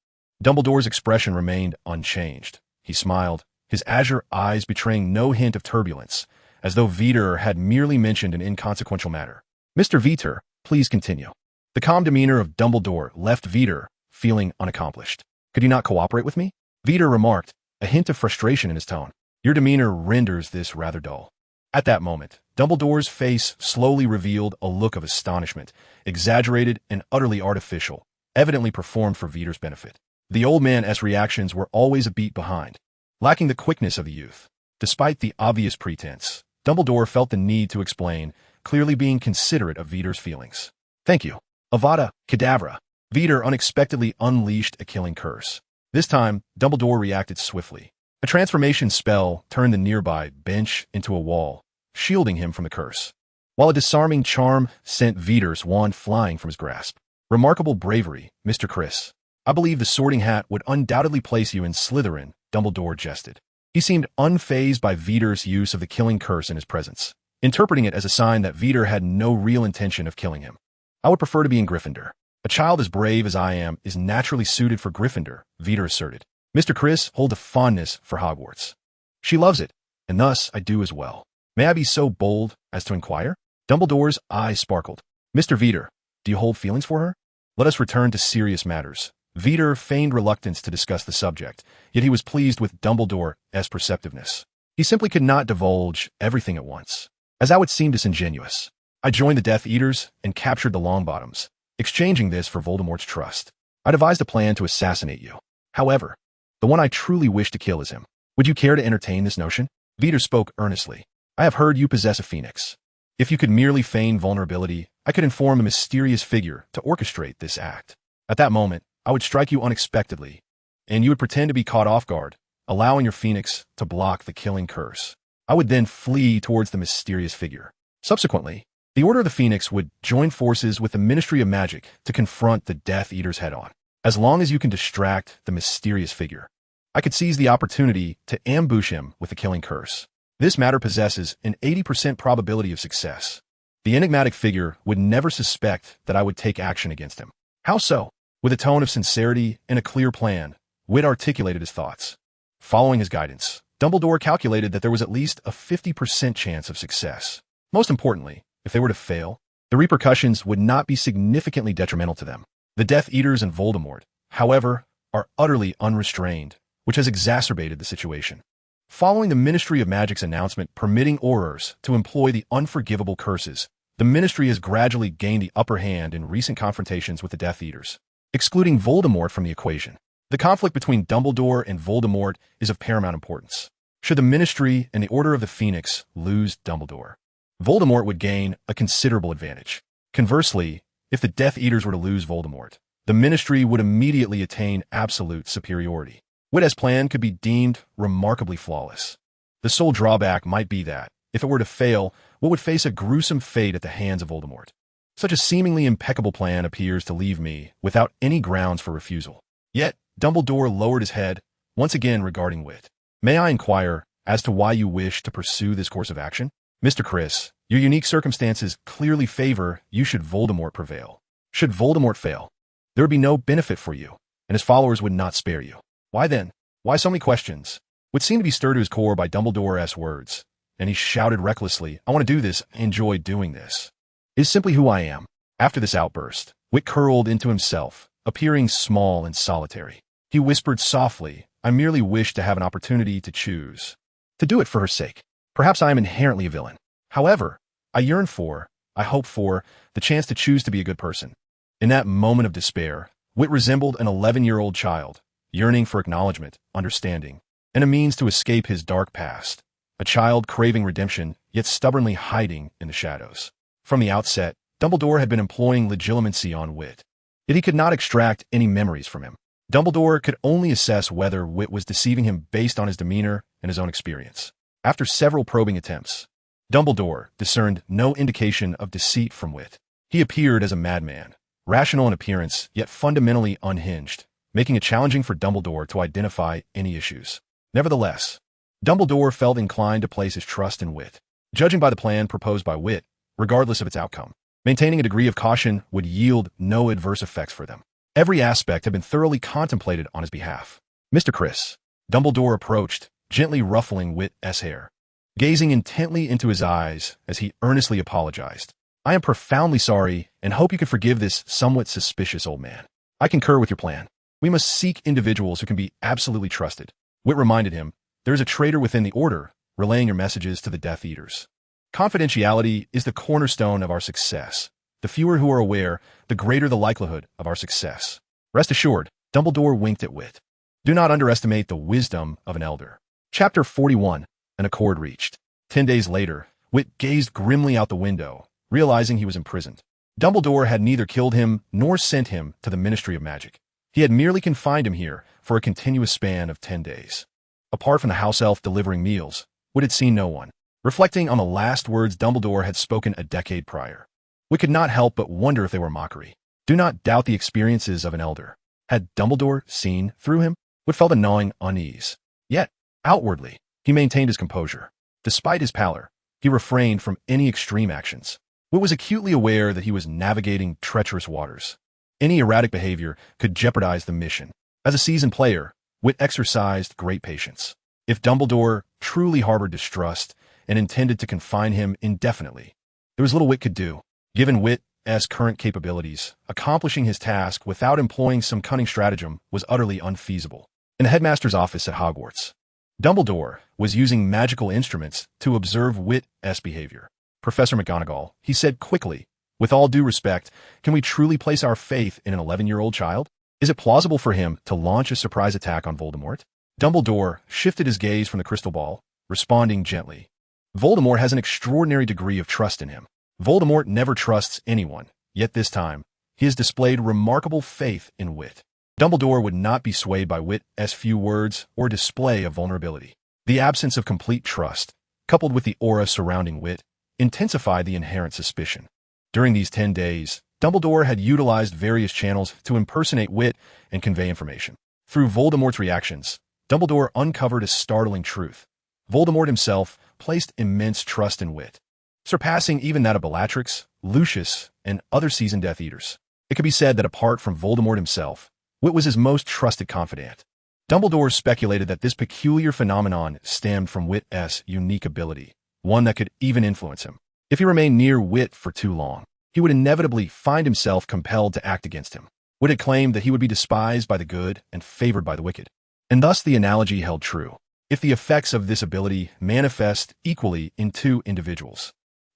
Dumbledore's expression remained unchanged. He smiled, his azure eyes betraying no hint of turbulence, as though Vitt had merely mentioned an inconsequential matter. Mr. Vitt, please continue. The calm demeanor of Dumbledore left Vitt feeling unaccomplished. Could you not cooperate with me? Vitt remarked, a hint of frustration in his tone. Your demeanor renders this rather dull. At that moment, Dumbledore's face slowly revealed a look of astonishment, exaggerated and utterly artificial, evidently performed for Vitt's benefit. The old man's reactions were always a beat behind, lacking the quickness of the youth. Despite the obvious pretense, Dumbledore felt the need to explain, clearly being considerate of Vitt's feelings. Thank you. Avada Kedavra. Vitt unexpectedly unleashed a killing curse. This time, Dumbledore reacted swiftly. A transformation spell turned the nearby bench into a wall, shielding him from the curse, while a disarming charm sent Vitt's wand flying from his grasp. Remarkable bravery, Mr. Chris. I believe the Sorting Hat would undoubtedly place you in Slytherin, Dumbledore jested. He seemed unfazed by Vitt's use of the killing curse in his presence, interpreting it as a sign that Vitt had no real intention of killing him. I would prefer to be in Gryffindor. A child as brave as I am is naturally suited for Gryffindor, Vitt asserted. Mr. Chris holds a fondness for Hogwarts. She loves it, and thus I do as well. May I be so bold as to inquire? Dumbledore's eyes sparkled. Mr. Vitt, do you hold feelings for her? Let us return to serious matters. Vitt feigned reluctance to discuss the subject, yet he was pleased with Dumbledore's perceptiveness. He simply could not divulge everything at once, as that would seem disingenuous. I joined the Death Eaters and captured the Longbottoms, exchanging this for Voldemort's trust. I devised a plan to assassinate you. However, the one I truly wish to kill is him. Would you care to entertain this notion? Vitt spoke earnestly. I have heard you possess a phoenix. If you could merely feign vulnerability, I could inform a mysterious figure to orchestrate this act. At that moment, I would strike you unexpectedly, and you would pretend to be caught off guard, allowing your phoenix to block the killing curse. I would then flee towards the mysterious figure. Subsequently, the Order of the Phoenix would join forces with the Ministry of Magic to confront the Death Eaters head-on. As long as you can distract the mysterious figure, I could seize the opportunity to ambush him with the killing curse. This matter possesses an 80% probability of success. The enigmatic figure would never suspect that I would take action against him. How so? With a tone of sincerity and a clear plan, Vitt articulated his thoughts. Following his guidance, Dumbledore calculated that there was at least a 50% chance of success. Most importantly, if they were to fail, the repercussions would not be significantly detrimental to them. The Death Eaters and Voldemort, however, are utterly unrestrained, which has exacerbated the situation. Following the Ministry of Magic's announcement permitting Aurors to employ the unforgivable curses, the Ministry has gradually gained the upper hand in recent confrontations with the Death Eaters, excluding Voldemort from the equation. The conflict between Dumbledore and Voldemort is of paramount importance. Should the Ministry and the Order of the Phoenix lose Dumbledore, Voldemort would gain a considerable advantage. Conversely, if the Death Eaters were to lose Voldemort, the Ministry would immediately attain absolute superiority. Vitt's plan could be deemed remarkably flawless. The sole drawback might be that, if it were to fail, Vitt would face a gruesome fate at the hands of Voldemort. Such a seemingly impeccable plan appears to leave me without any grounds for refusal. Yet, Dumbledore lowered his head, once again regarding Vitt. May I inquire as to why you wish to pursue this course of action? Mr. Chris, your unique circumstances clearly favor you should Voldemort prevail. Should Voldemort fail, there would be no benefit for you, and his followers would not spare you. Why then? Why so many questions? Would seem to be stirred to his core by Dumbledore's words, and he shouted recklessly, I want to do this, I enjoy doing this. It is simply who I am. After this outburst, Vitt curled into himself, appearing small and solitary. He whispered softly, I merely wish to have an opportunity to choose. To do it for her sake. Perhaps I am inherently a villain. However, I yearn for, I hope for, the chance to choose to be a good person. In that moment of despair, Vitt resembled an 11-year-old child, yearning for acknowledgement, understanding, and a means to escape his dark past. A child craving redemption, yet stubbornly hiding in the shadows. From the outset, Dumbledore had been employing legilimency on Vitt. Yet he could not extract any memories from him. Dumbledore could only assess whether Vitt was deceiving him based on his demeanor and his own experience. After several probing attempts, Dumbledore discerned no indication of deceit from Vitt. He appeared as a madman, rational in appearance, yet fundamentally unhinged, making it challenging for Dumbledore to identify any issues. Nevertheless, Dumbledore felt inclined to place his trust in Vitt. Judging by the plan proposed by Vitt, regardless of its outcome, maintaining a degree of caution would yield no adverse effects for them. Every aspect had been thoroughly contemplated on his behalf. Mr. Chris, Dumbledore approached, gently ruffling Vitt's hair, gazing intently into his eyes as he earnestly apologized. I am profoundly sorry and hope you can forgive this somewhat suspicious old man. I concur with your plan. We must seek individuals who can be absolutely trusted. Vitt reminded him, there is a traitor within the Order, relaying your messages to the Death Eaters. Confidentiality is the cornerstone of our success. The fewer who are aware, the greater the likelihood of our success. Rest assured, Dumbledore winked at Vitt. Do not underestimate the wisdom of an elder. Chapter 41. An accord reached. 10 days later, Vitt gazed grimly out the window, realizing he was imprisoned. Dumbledore had neither killed him nor sent him to the Ministry of Magic. He had merely confined him here for a continuous span of 10 days. Apart from the house elf delivering meals, Vitt had seen no one. Reflecting on the last words Dumbledore had spoken a decade prior, Vitt could not help but wonder if they were mockery. Do not doubt the experiences of an elder. Had Dumbledore seen through him? Vitt felt a gnawing unease. Yet, outwardly, he maintained his composure. Despite his pallor, he refrained from any extreme actions. Vitt was acutely aware that he was navigating treacherous waters. Any erratic behavior could jeopardize the mission. As a seasoned player, Vitt exercised great patience. If Dumbledore truly harbored distrust and intended to confine him indefinitely, there was little Vitt could do. Given Vitt's current capabilities, accomplishing his task without employing some cunning stratagem was utterly unfeasible. In the headmaster's office at Hogwarts, Dumbledore was using magical instruments to observe Vitt's behavior. Professor McGonagall, he said quickly, with all due respect, can we truly place our faith in an 11-year-old child? Is it plausible for him to launch a surprise attack on Voldemort? Dumbledore shifted his gaze from the crystal ball, responding gently. Voldemort has an extraordinary degree of trust in him. Voldemort never trusts anyone, yet this time, he has displayed remarkable faith in Vitt. Dumbledore would not be swayed by Vitt's few words or display of vulnerability. The absence of complete trust, coupled with the aura surrounding Vitt, intensified the inherent suspicion. During these 10 days, Dumbledore had utilized various channels to impersonate Vitt and convey information. Through Voldemort's reactions, Dumbledore uncovered a startling truth. Voldemort himself placed immense trust in Vitt, surpassing even that of Bellatrix, Lucius, and other seasoned Death Eaters. It could be said that apart from Voldemort himself, Vitt was his most trusted confidant. Dumbledore speculated that this peculiar phenomenon stemmed from Vitt's unique ability, one that could even influence him. If he remained near Vitt for too long, he would inevitably find himself compelled to act against him. Vitt had claimed that he would be despised by the good and favored by the wicked. And thus the analogy held true. If the effects of this ability manifest equally in two individuals,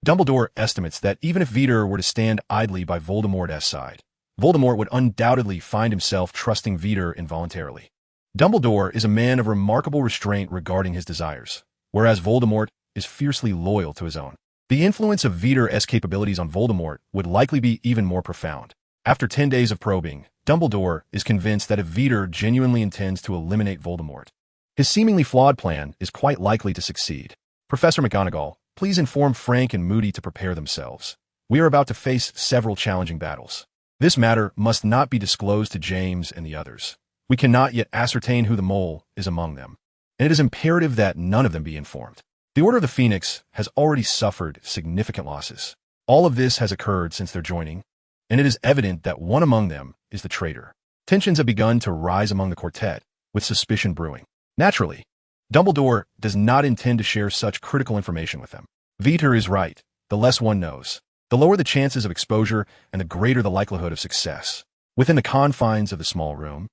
Dumbledore estimates that even if Vitter were to stand idly by Voldemort's side, Voldemort would undoubtedly find himself trusting Vitter involuntarily. Dumbledore is a man of remarkable restraint regarding his desires, whereas Voldemort is fiercely loyal to his own. The influence of Vitter's capabilities on Voldemort would likely be even more profound. After 10 days of probing, Dumbledore is convinced that if Vitter genuinely intends to eliminate Voldemort, his seemingly flawed plan is quite likely to succeed. Professor McGonagall, please inform Frank and Moody to prepare themselves. We are about to face several challenging battles. This matter must not be disclosed to James and the others. We cannot yet ascertain who the mole is among them, and it is imperative that none of them be informed. The Order of the Phoenix has already suffered significant losses. All of this has occurred since their joining, and it is evident that one among them is the traitor. Tensions have begun to rise among the quartet, with suspicion brewing. Naturally, Dumbledore does not intend to share such critical information with them. Vitter is right. The less one knows, the lower the chances of exposure and the greater the likelihood of success. Within the confines of the small room,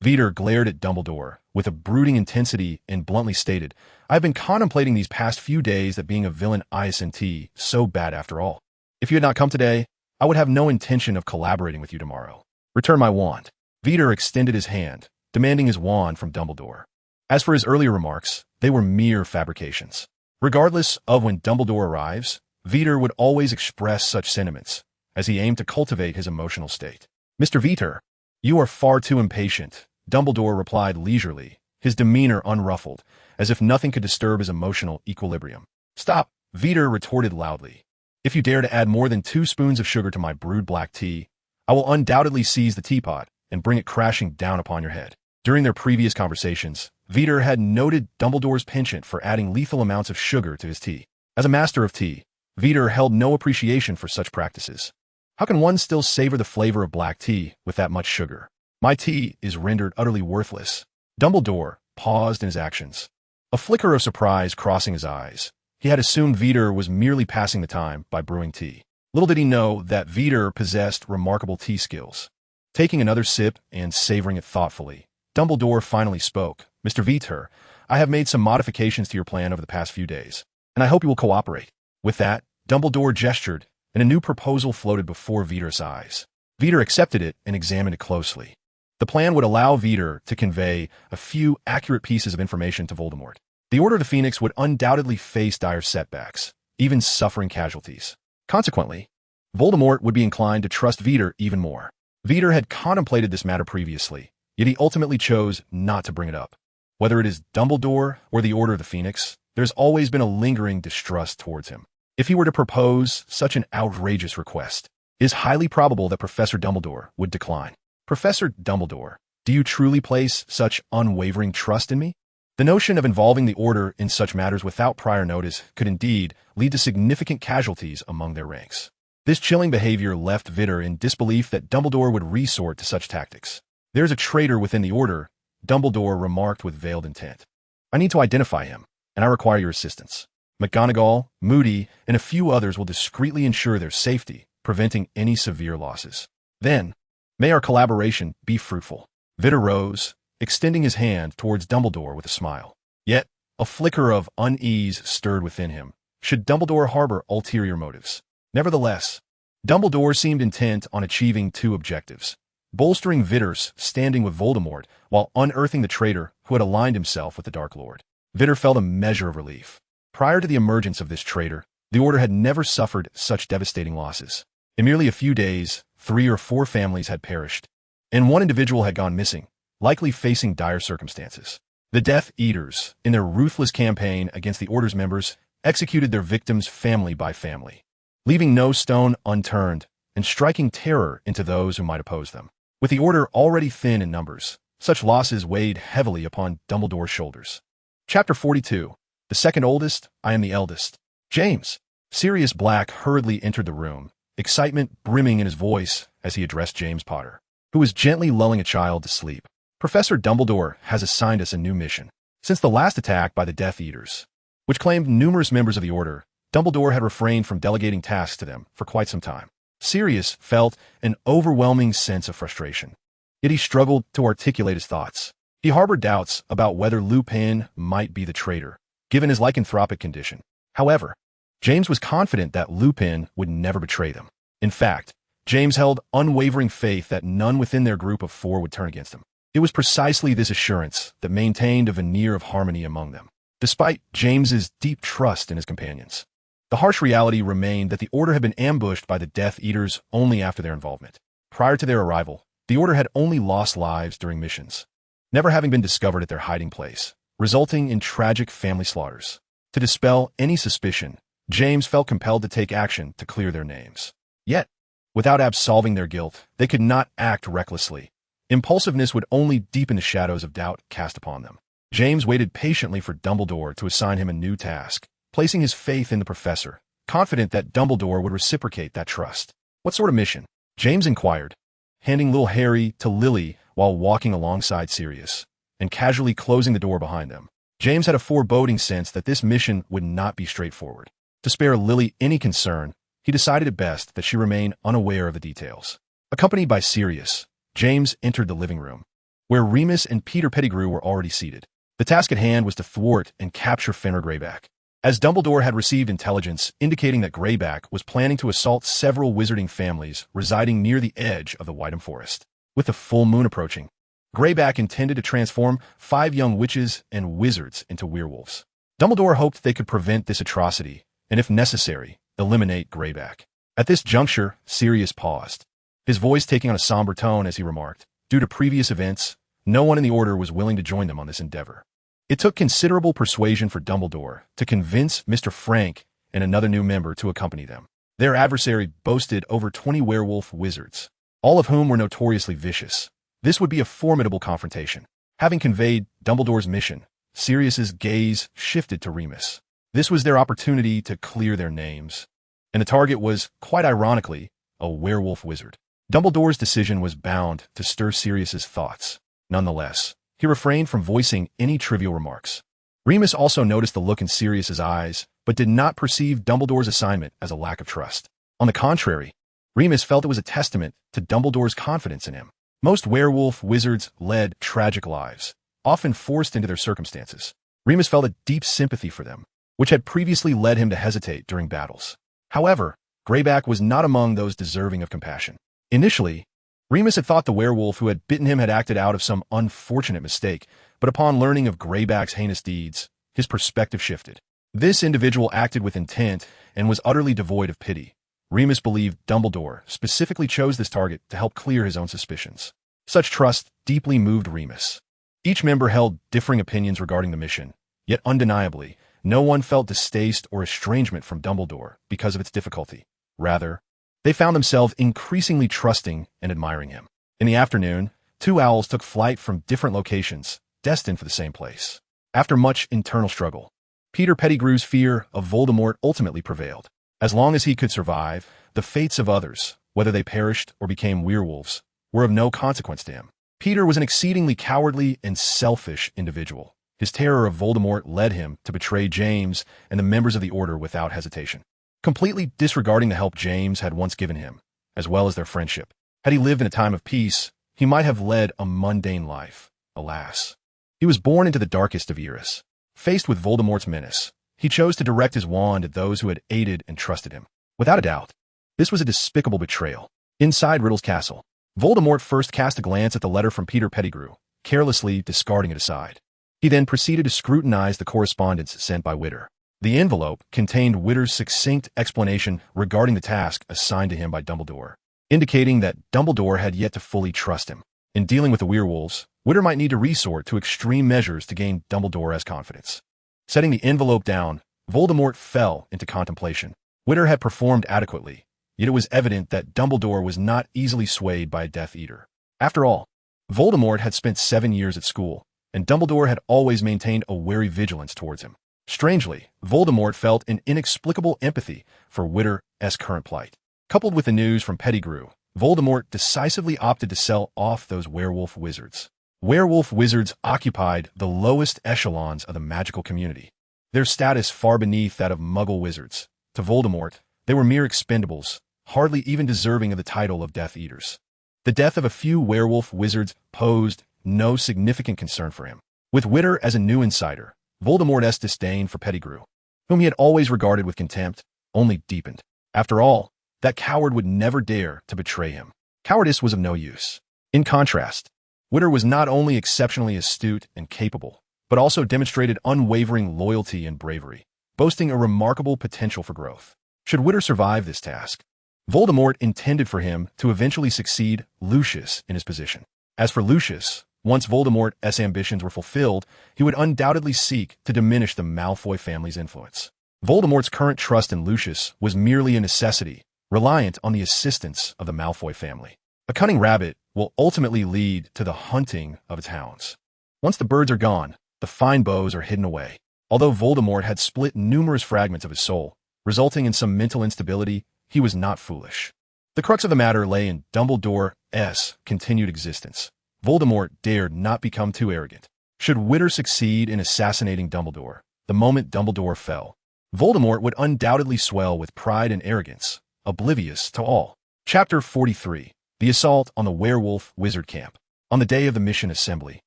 Vitter glared at Dumbledore with a brooding intensity and bluntly stated, I have been contemplating these past few days that being a villain isn't so bad after all. If you had not come today, I would have no intention of collaborating with you tomorrow. Return my wand. Vitter extended his hand, demanding his wand from Dumbledore. As for his earlier remarks, they were mere fabrications. Regardless of when Dumbledore arrives, Vitter would always express such sentiments, as he aimed to cultivate his emotional state. "Mr. Vitt, you are far too impatient," Dumbledore replied leisurely, his demeanor unruffled, as if nothing could disturb his emotional equilibrium. "Stop," Vitt retorted loudly. "If you dare to add more than 2 spoons of sugar to my brewed black tea, I will undoubtedly seize the teapot and bring it crashing down upon your head." During their previous conversations, Vitt had noted Dumbledore's penchant for adding lethal amounts of sugar to his tea. As a master of tea, Vitt held no appreciation for such practices. How can one still savor the flavor of black tea with that much sugar? My tea is rendered utterly worthless. Dumbledore paused in his actions, a flicker of surprise crossing his eyes. He had assumed Vitt was merely passing the time by brewing tea. Little did he know that Vitt possessed remarkable tea skills. Taking another sip and savoring it thoughtfully, Dumbledore finally spoke. "Mr. Vitt, I have made some modifications to your plan over the past few days, and I hope you will cooperate." With that, Dumbledore gestured, and a new proposal floated before Vitt's eyes. Vitt accepted it and examined it closely. The plan would allow Vitt to convey a few accurate pieces of information to Voldemort. The Order of the Phoenix would undoubtedly face dire setbacks, even suffering casualties. Consequently, Voldemort would be inclined to trust Vitt even more. Vitt had contemplated this matter previously, yet he ultimately chose not to bring it up. Whether it is Dumbledore or the Order of the Phoenix, there's always been a lingering distrust towards him. If he were to propose such an outrageous request, it is highly probable that Professor Dumbledore would decline. "Professor Dumbledore, do you truly place such unwavering trust in me?" The notion of involving the Order in such matters without prior notice could indeed lead to significant casualties among their ranks. This chilling behavior left Vitt in disbelief that Dumbledore would resort to such tactics. "There's a traitor within the Order," Dumbledore remarked with veiled intent. "I need to identify him, and I require your assistance. McGonagall, Moody, and a few others will discreetly ensure their safety, preventing any severe losses. Then, may our collaboration be fruitful." Vitt rose, extending his hand towards Dumbledore with a smile. Yet, a flicker of unease stirred within him. Should Dumbledore harbor ulterior motives? Nevertheless, Dumbledore seemed intent on achieving 2 objectives: bolstering Vitt's standing with Voldemort while unearthing the traitor who had aligned himself with the Dark Lord. Vitt felt a measure of relief. Prior to the emergence of this traitor, the Order had never suffered such devastating losses. In merely a few days, 3 or 4 families had perished, and 1 individual had gone missing, likely facing dire circumstances. The Death Eaters, in their ruthless campaign against the Order's members, executed their victims family by family, leaving no stone unturned and striking terror into those who might oppose them. With the Order already thin in numbers, such losses weighed heavily upon Dumbledore's shoulders. Chapter 42. The second oldest, I am the eldest. "James." Sirius Black hurriedly entered the room, excitement brimming in his voice as he addressed James Potter, who was gently lulling a child to sleep. "Professor Dumbledore has assigned us a new mission. Since the last attack by the Death Eaters, which claimed numerous members of the Order, Dumbledore had refrained from delegating tasks to them for quite some time." Sirius felt an overwhelming sense of frustration, yet he struggled to articulate his thoughts. He harbored doubts about whether Lupin might be the traitor, given his lycanthropic condition. However, James was confident that Lupin would never betray them. In fact, James held unwavering faith that none within their group of 4 would turn against him. It was precisely this assurance that maintained a veneer of harmony among them, despite James's deep trust in his companions. The harsh reality remained that the Order had been ambushed by the Death Eaters only after their involvement. Prior to their arrival, the Order had only lost lives during missions, never having been discovered at their hiding place, resulting in tragic family slaughters. To dispel any suspicion, James felt compelled to take action to clear their names. Yet, without absolving their guilt, they could not act recklessly. Impulsiveness would only deepen the shadows of doubt cast upon them. James waited patiently for Dumbledore to assign him a new task, placing his faith in the professor, confident that Dumbledore would reciprocate that trust. "What sort of mission?" James inquired, handing little Harry to Lily while walking alongside Sirius, and casually closing the door behind them. James had a foreboding sense that this mission would not be straightforward. To spare Lily any concern, he decided it best that she remain unaware of the details. Accompanied by Sirius, James entered the living room, where Remus and Peter Pettigrew were already seated. The task at hand was to thwart and capture Fenrir Greyback, as Dumbledore had received intelligence indicating that Greyback was planning to assault several wizarding families residing near the edge of the Whiteham Forest. With the full moon approaching, Greyback intended to transform 5 young witches and wizards into werewolves. Dumbledore hoped they could prevent this atrocity and, if necessary, eliminate Greyback. At this juncture, Sirius paused, his voice taking on a somber tone as he remarked, due to previous events, no one in the Order was willing to join them on this endeavor. It took considerable persuasion for Dumbledore to convince Mr. Frank and another new member to accompany them. Their adversary boasted over 20 werewolf wizards, all of whom were notoriously vicious. This would be a formidable confrontation. Having conveyed Dumbledore's mission, Sirius's gaze shifted to Remus. This was their opportunity to clear their names, and the target was, quite ironically, a werewolf wizard. Dumbledore's decision was bound to stir Sirius's thoughts. Nonetheless, he refrained from voicing any trivial remarks. Remus also noticed the look in Sirius's eyes, but did not perceive Dumbledore's assignment as a lack of trust. On the contrary, Remus felt it was a testament to Dumbledore's confidence in him. Most werewolf wizards led tragic lives, often forced into their circumstances. Remus felt a deep sympathy for them, which had previously led him to hesitate during battles. However, Greyback was not among those deserving of compassion. Initially, Remus had thought the werewolf who had bitten him had acted out of some unfortunate mistake, but upon learning of Greyback's heinous deeds, his perspective shifted. This individual acted with intent and was utterly devoid of pity. Remus believed Dumbledore specifically chose this target to help clear his own suspicions. Such trust deeply moved Remus. Each member held differing opinions regarding the mission, yet undeniably, no one felt distaste or estrangement from Dumbledore because of its difficulty. Rather, they found themselves increasingly trusting and admiring him. In the afternoon, two owls took flight from different locations, destined for the same place. After much internal struggle, Peter Pettigrew's fear of Voldemort ultimately prevailed. As long as he could survive, the fates of others, whether they perished or became werewolves, were of no consequence to him. Peter was an exceedingly cowardly and selfish individual. His terror of Voldemort led him to betray James and the members of the Order without hesitation, completely disregarding the help James had once given him, as well as their friendship. Had he lived in a time of peace, he might have led a mundane life. Alas, he was born into the darkest of eras. Faced with Voldemort's menace, he chose to direct his wand at those who had aided and trusted him. Without a doubt, this was a despicable betrayal. Inside Riddle's castle, Voldemort first cast a glance at the letter from Peter Pettigrew, carelessly discarding it aside. He then proceeded to scrutinize the correspondence sent by Witter. The envelope contained Witter's succinct explanation regarding the task assigned to him by Dumbledore, indicating that Dumbledore had yet to fully trust him. In dealing with the werewolves, Witter might need to resort to extreme measures to gain Dumbledore's confidence. Setting the envelope down, Voldemort fell into contemplation. Witter had performed adequately, yet it was evident that Dumbledore was not easily swayed by a Death Eater. After all, Voldemort had spent 7 years at school, and Dumbledore had always maintained a wary vigilance towards him. Strangely, Voldemort felt an inexplicable empathy for Witter's current plight. Coupled with the news from Pettigrew, Voldemort decisively opted to sell off those werewolf wizards. Werewolf wizards occupied the lowest echelons of the magical community, their status far beneath that of Muggle wizards. To Voldemort, they were mere expendables, hardly even deserving of the title of Death Eaters. The death of a few werewolf wizards posed no significant concern for him. With Witter as a new insider, Voldemort's disdain for Pettigrew, whom he had always regarded with contempt, only deepened. After all, that coward would never dare to betray him. Cowardice was of no use. In contrast, Witter was not only exceptionally astute and capable, but also demonstrated unwavering loyalty and bravery, boasting a remarkable potential for growth. Should Witter survive this task, Voldemort intended for him to eventually succeed Lucius in his position. As for Lucius, once Voldemort's ambitions were fulfilled, he would undoubtedly seek to diminish the Malfoy family's influence. Voldemort's current trust in Lucius was merely a necessity, reliant on the assistance of the Malfoy family. A cunning rabbit will ultimately lead to the hunting of its hounds. Once the birds are gone, the fine bows are hidden away. Although Voldemort had split numerous fragments of his soul, resulting in some mental instability, he was not foolish. The crux of the matter lay in Dumbledore's continued existence. Voldemort dared not become too arrogant. Should Witter succeed in assassinating Dumbledore, the moment Dumbledore fell, Voldemort would undoubtedly swell with pride and arrogance, oblivious to all. Chapter 43. The Assault on the Werewolf Wizard Camp. On the day of the mission assembly,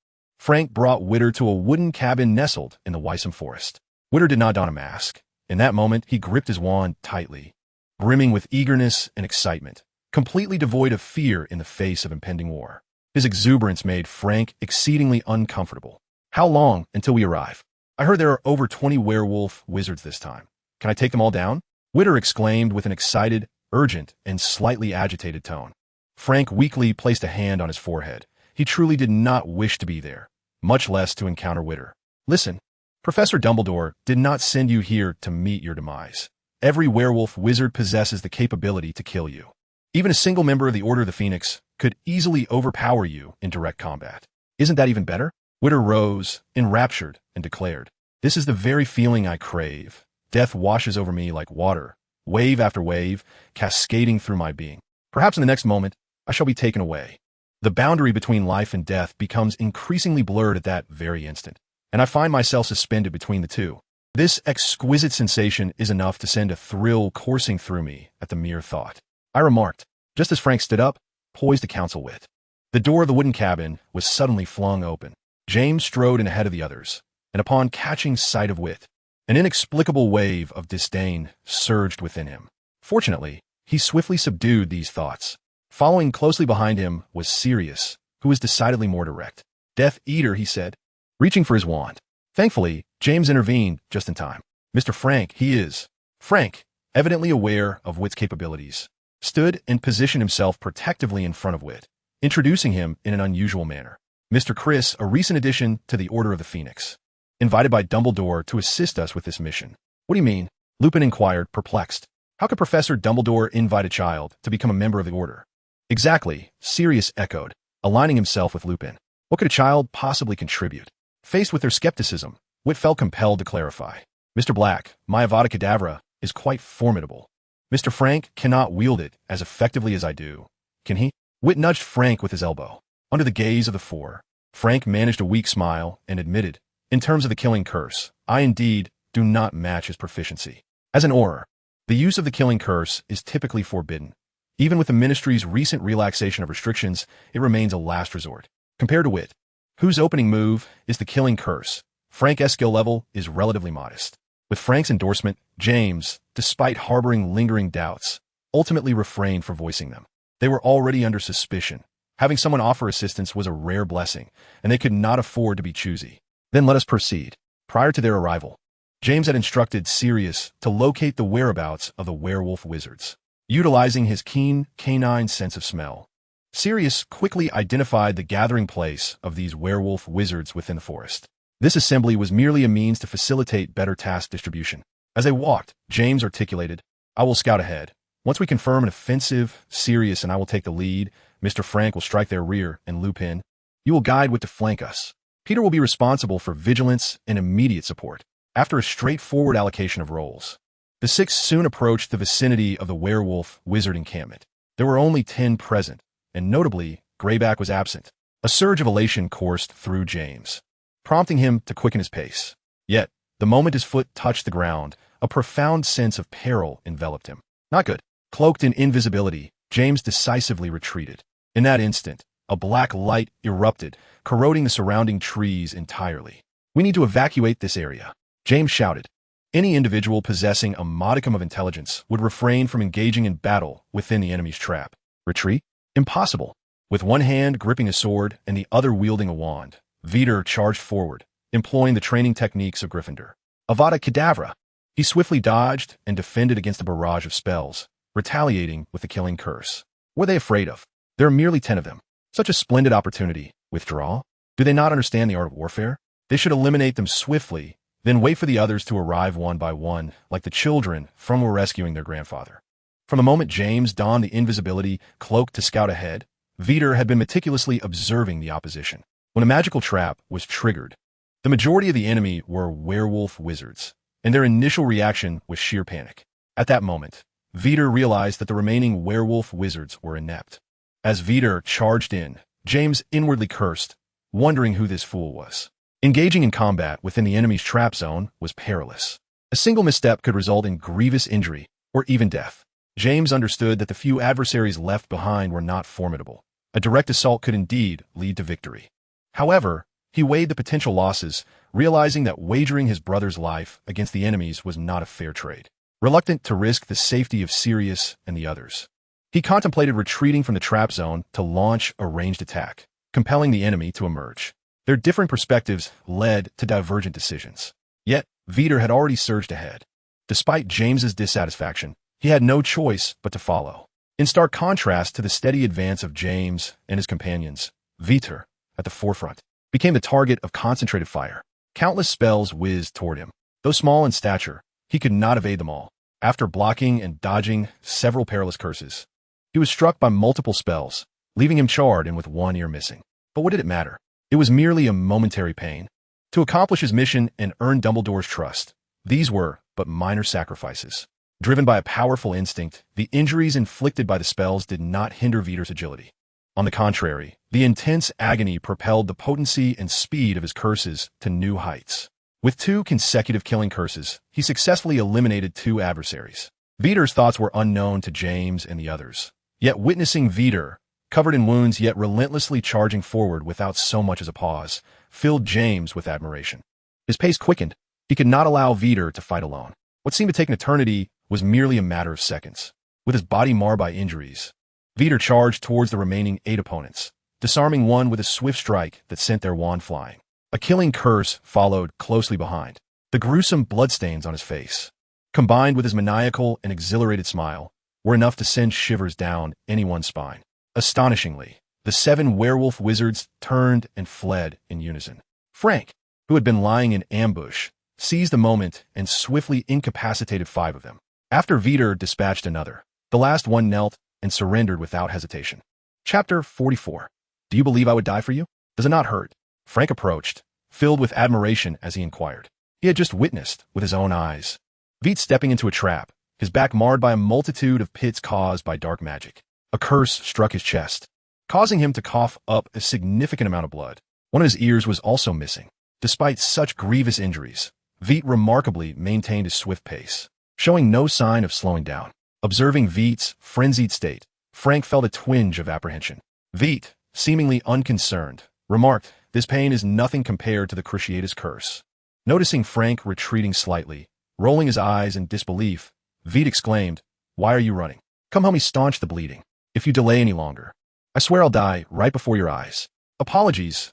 Frank brought Witter to a wooden cabin nestled in the Weissam Forest. Witter did not don a mask. In that moment, he gripped his wand tightly, brimming with eagerness and excitement, completely devoid of fear in the face of impending war. His exuberance made Frank exceedingly uncomfortable. How long until we arrive? I heard there are over 20 werewolf wizards this time. Can I take them all down? Witter exclaimed with an excited urgent, and slightly agitated tone. Frank weakly placed a hand on his forehead. He truly did not wish to be there, much less to encounter Witter. Listen, Professor Dumbledore did not send you here to meet your demise. Every werewolf wizard possesses the capability to kill you. Even a single member of the Order of the Phoenix could easily overpower you in direct combat. Isn't that even better? Witter rose, enraptured, and declared, "This is the very feeling I crave. Death washes over me like water, wave after wave, cascading through my being. Perhaps in the next moment, I shall be taken away." The boundary between life and death becomes increasingly blurred at that very instant, and I find myself suspended between the two. This exquisite sensation is enough to send a thrill coursing through me at the mere thought, I remarked, just as Frank stood up, poised to counsel Witt. The door of the wooden cabin was suddenly flung open. James strode in ahead of the others, and upon catching sight of Witt, an inexplicable wave of disdain surged within him. Fortunately, he swiftly subdued these thoughts. Following closely behind him was Sirius, who was decidedly more direct. "Death Eater," he said, reaching for his wand. Thankfully, James intervened just in time. "Mr. Frank, he is." Frank, evidently aware of Witt's capabilities, stood and positioned himself protectively in front of Witt, introducing him in an unusual manner. "Mr. Chris, a recent addition to the Order of the Phoenix, invited by Dumbledore to assist us with this mission." "What do you mean?" Lupin inquired, perplexed. "How could Professor Dumbledore invite a child to become a member of the Order?" "Exactly," Sirius echoed, aligning himself with Lupin. "What could a child possibly contribute?" Faced with their skepticism, Witt felt compelled to clarify. "Mr. Black, my Avada Kedavra is quite formidable. Mr. Frank cannot wield it as effectively as I do. Can he?" Witt nudged Frank with his elbow. Under the gaze of the four, Frank managed a weak smile and admitted, "In terms of the killing curse, I indeed do not match his proficiency. As an Auror, the use of the killing curse is typically forbidden. Even with the Ministry's recent relaxation of restrictions, it remains a last resort. Compared to Witt, whose opening move is the killing curse, Frank's skill level is relatively modest." With Frank's endorsement, James, despite harboring lingering doubts, ultimately refrained from voicing them. They were already under suspicion. Having someone offer assistance was a rare blessing, and they could not afford to be choosy. "Then let us proceed." Prior to their arrival, James had instructed Sirius to locate the whereabouts of the werewolf wizards. Utilizing his keen canine sense of smell, Sirius quickly identified the gathering place of these werewolf wizards within the forest. This assembly was merely a means to facilitate better task distribution. As they walked, James articulated, "I will scout ahead. Once we confirm an offensive, Sirius and I will take the lead. Mr. Frank will strike their rear, and Lupin, you will guide Witt to flank us. Peter will be responsible for vigilance and immediate support." After a straightforward allocation of roles, the six soon approached the vicinity of the werewolf wizard encampment. There were only 10 present, and notably, Greyback was absent. A surge of elation coursed through James, prompting him to quicken his pace. Yet, the moment his foot touched the ground, a profound sense of peril enveloped him. Not good. Cloaked in invisibility, James decisively retreated. In that instant, a black light erupted, corroding the surrounding trees entirely. "We need to evacuate this area," James shouted. Any individual possessing a modicum of intelligence would refrain from engaging in battle within the enemy's trap. Retreat? Impossible. With one hand gripping a sword and the other wielding a wand, Vitt charged forward, employing the training techniques of Gryffindor. Avada Kedavra! He swiftly dodged and defended against a barrage of spells, retaliating with the killing curse. What are they afraid of? There are merely 10 of them. Such a splendid opportunity. Withdraw? Do they not understand the art of warfare? They should eliminate them swiftly, then wait for the others to arrive one by one, like the children from rescuing their grandfather. From the moment James donned the invisibility cloak to scout ahead, Vitt had been meticulously observing the opposition. When a magical trap was triggered, the majority of the enemy were werewolf wizards, and their initial reaction was sheer panic. At that moment, Vitt realized that the remaining werewolf wizards were inept. As Vitt charged in, James inwardly cursed, wondering who this fool was. Engaging in combat within the enemy's trap zone was perilous. A single misstep could result in grievous injury or even death. James understood that the few adversaries left behind were not formidable. A direct assault could indeed lead to victory. However, he weighed the potential losses, realizing that wagering his brother's life against the enemies was not a fair trade. Reluctant to risk the safety of Sirius and the others, he contemplated retreating from the trap zone to launch a ranged attack, compelling the enemy to emerge. Their different perspectives led to divergent decisions. Yet, Vitt had already surged ahead. Despite James's dissatisfaction, He had no choice but to follow. In stark contrast to the steady advance of James and his companions, Vitt, at the forefront, became the target of concentrated fire. Countless spells whizzed toward him. Though small in stature, he could not evade them all. After blocking and dodging several perilous curses, he was struck by multiple spells, leaving him charred and with one ear missing. But what did it matter? It was merely a momentary pain. To accomplish his mission and earn Dumbledore's trust, these were but minor sacrifices. Driven by a powerful instinct, the injuries inflicted by the spells did not hinder Vitt's agility. On the contrary, the intense agony propelled the potency and speed of his curses to new heights. With 2 consecutive killing curses, he successfully eliminated 2 adversaries. Vitt's thoughts were unknown to James and the others. Yet witnessing Vitt, covered in wounds yet relentlessly charging forward without so much as a pause, filled James with admiration. His pace quickened. He could not allow Vitt to fight alone. What seemed to take an eternity was merely a matter of seconds. With his body marred by injuries, Vitt charged towards the remaining 8 opponents, disarming one with a swift strike that sent their wand flying. A killing curse followed closely behind. The gruesome bloodstains on his face, combined with his maniacal and exhilarated smile, were enough to send shivers down anyone's spine. Astonishingly, the 7 werewolf wizards turned and fled in unison. Frank, who had been lying in ambush, seized the moment and swiftly incapacitated 5 of them. After Vitt dispatched another, the last one knelt and surrendered without hesitation. Chapter 44. Do you believe I would die for you? Does it not hurt? Frank approached, filled with admiration as he inquired. He had just witnessed with his own eyes Vitt stepping into a trap, his back marred by a multitude of pits caused by dark magic. A curse struck his chest, causing him to cough up a significant amount of blood. One of his ears was also missing. Despite such grievous injuries, Vitt remarkably maintained his swift pace, showing no sign of slowing down. Observing Vitt's frenzied state, Frank felt a twinge of apprehension. Vitt, seemingly unconcerned, remarked, "This pain is nothing compared to the Cruciatus curse." Noticing Frank retreating slightly, rolling his eyes in disbelief, Vitt exclaimed, "Why are you running? Come help me staunch the bleeding. If you delay any longer, I swear I'll die right before your eyes." Apologies.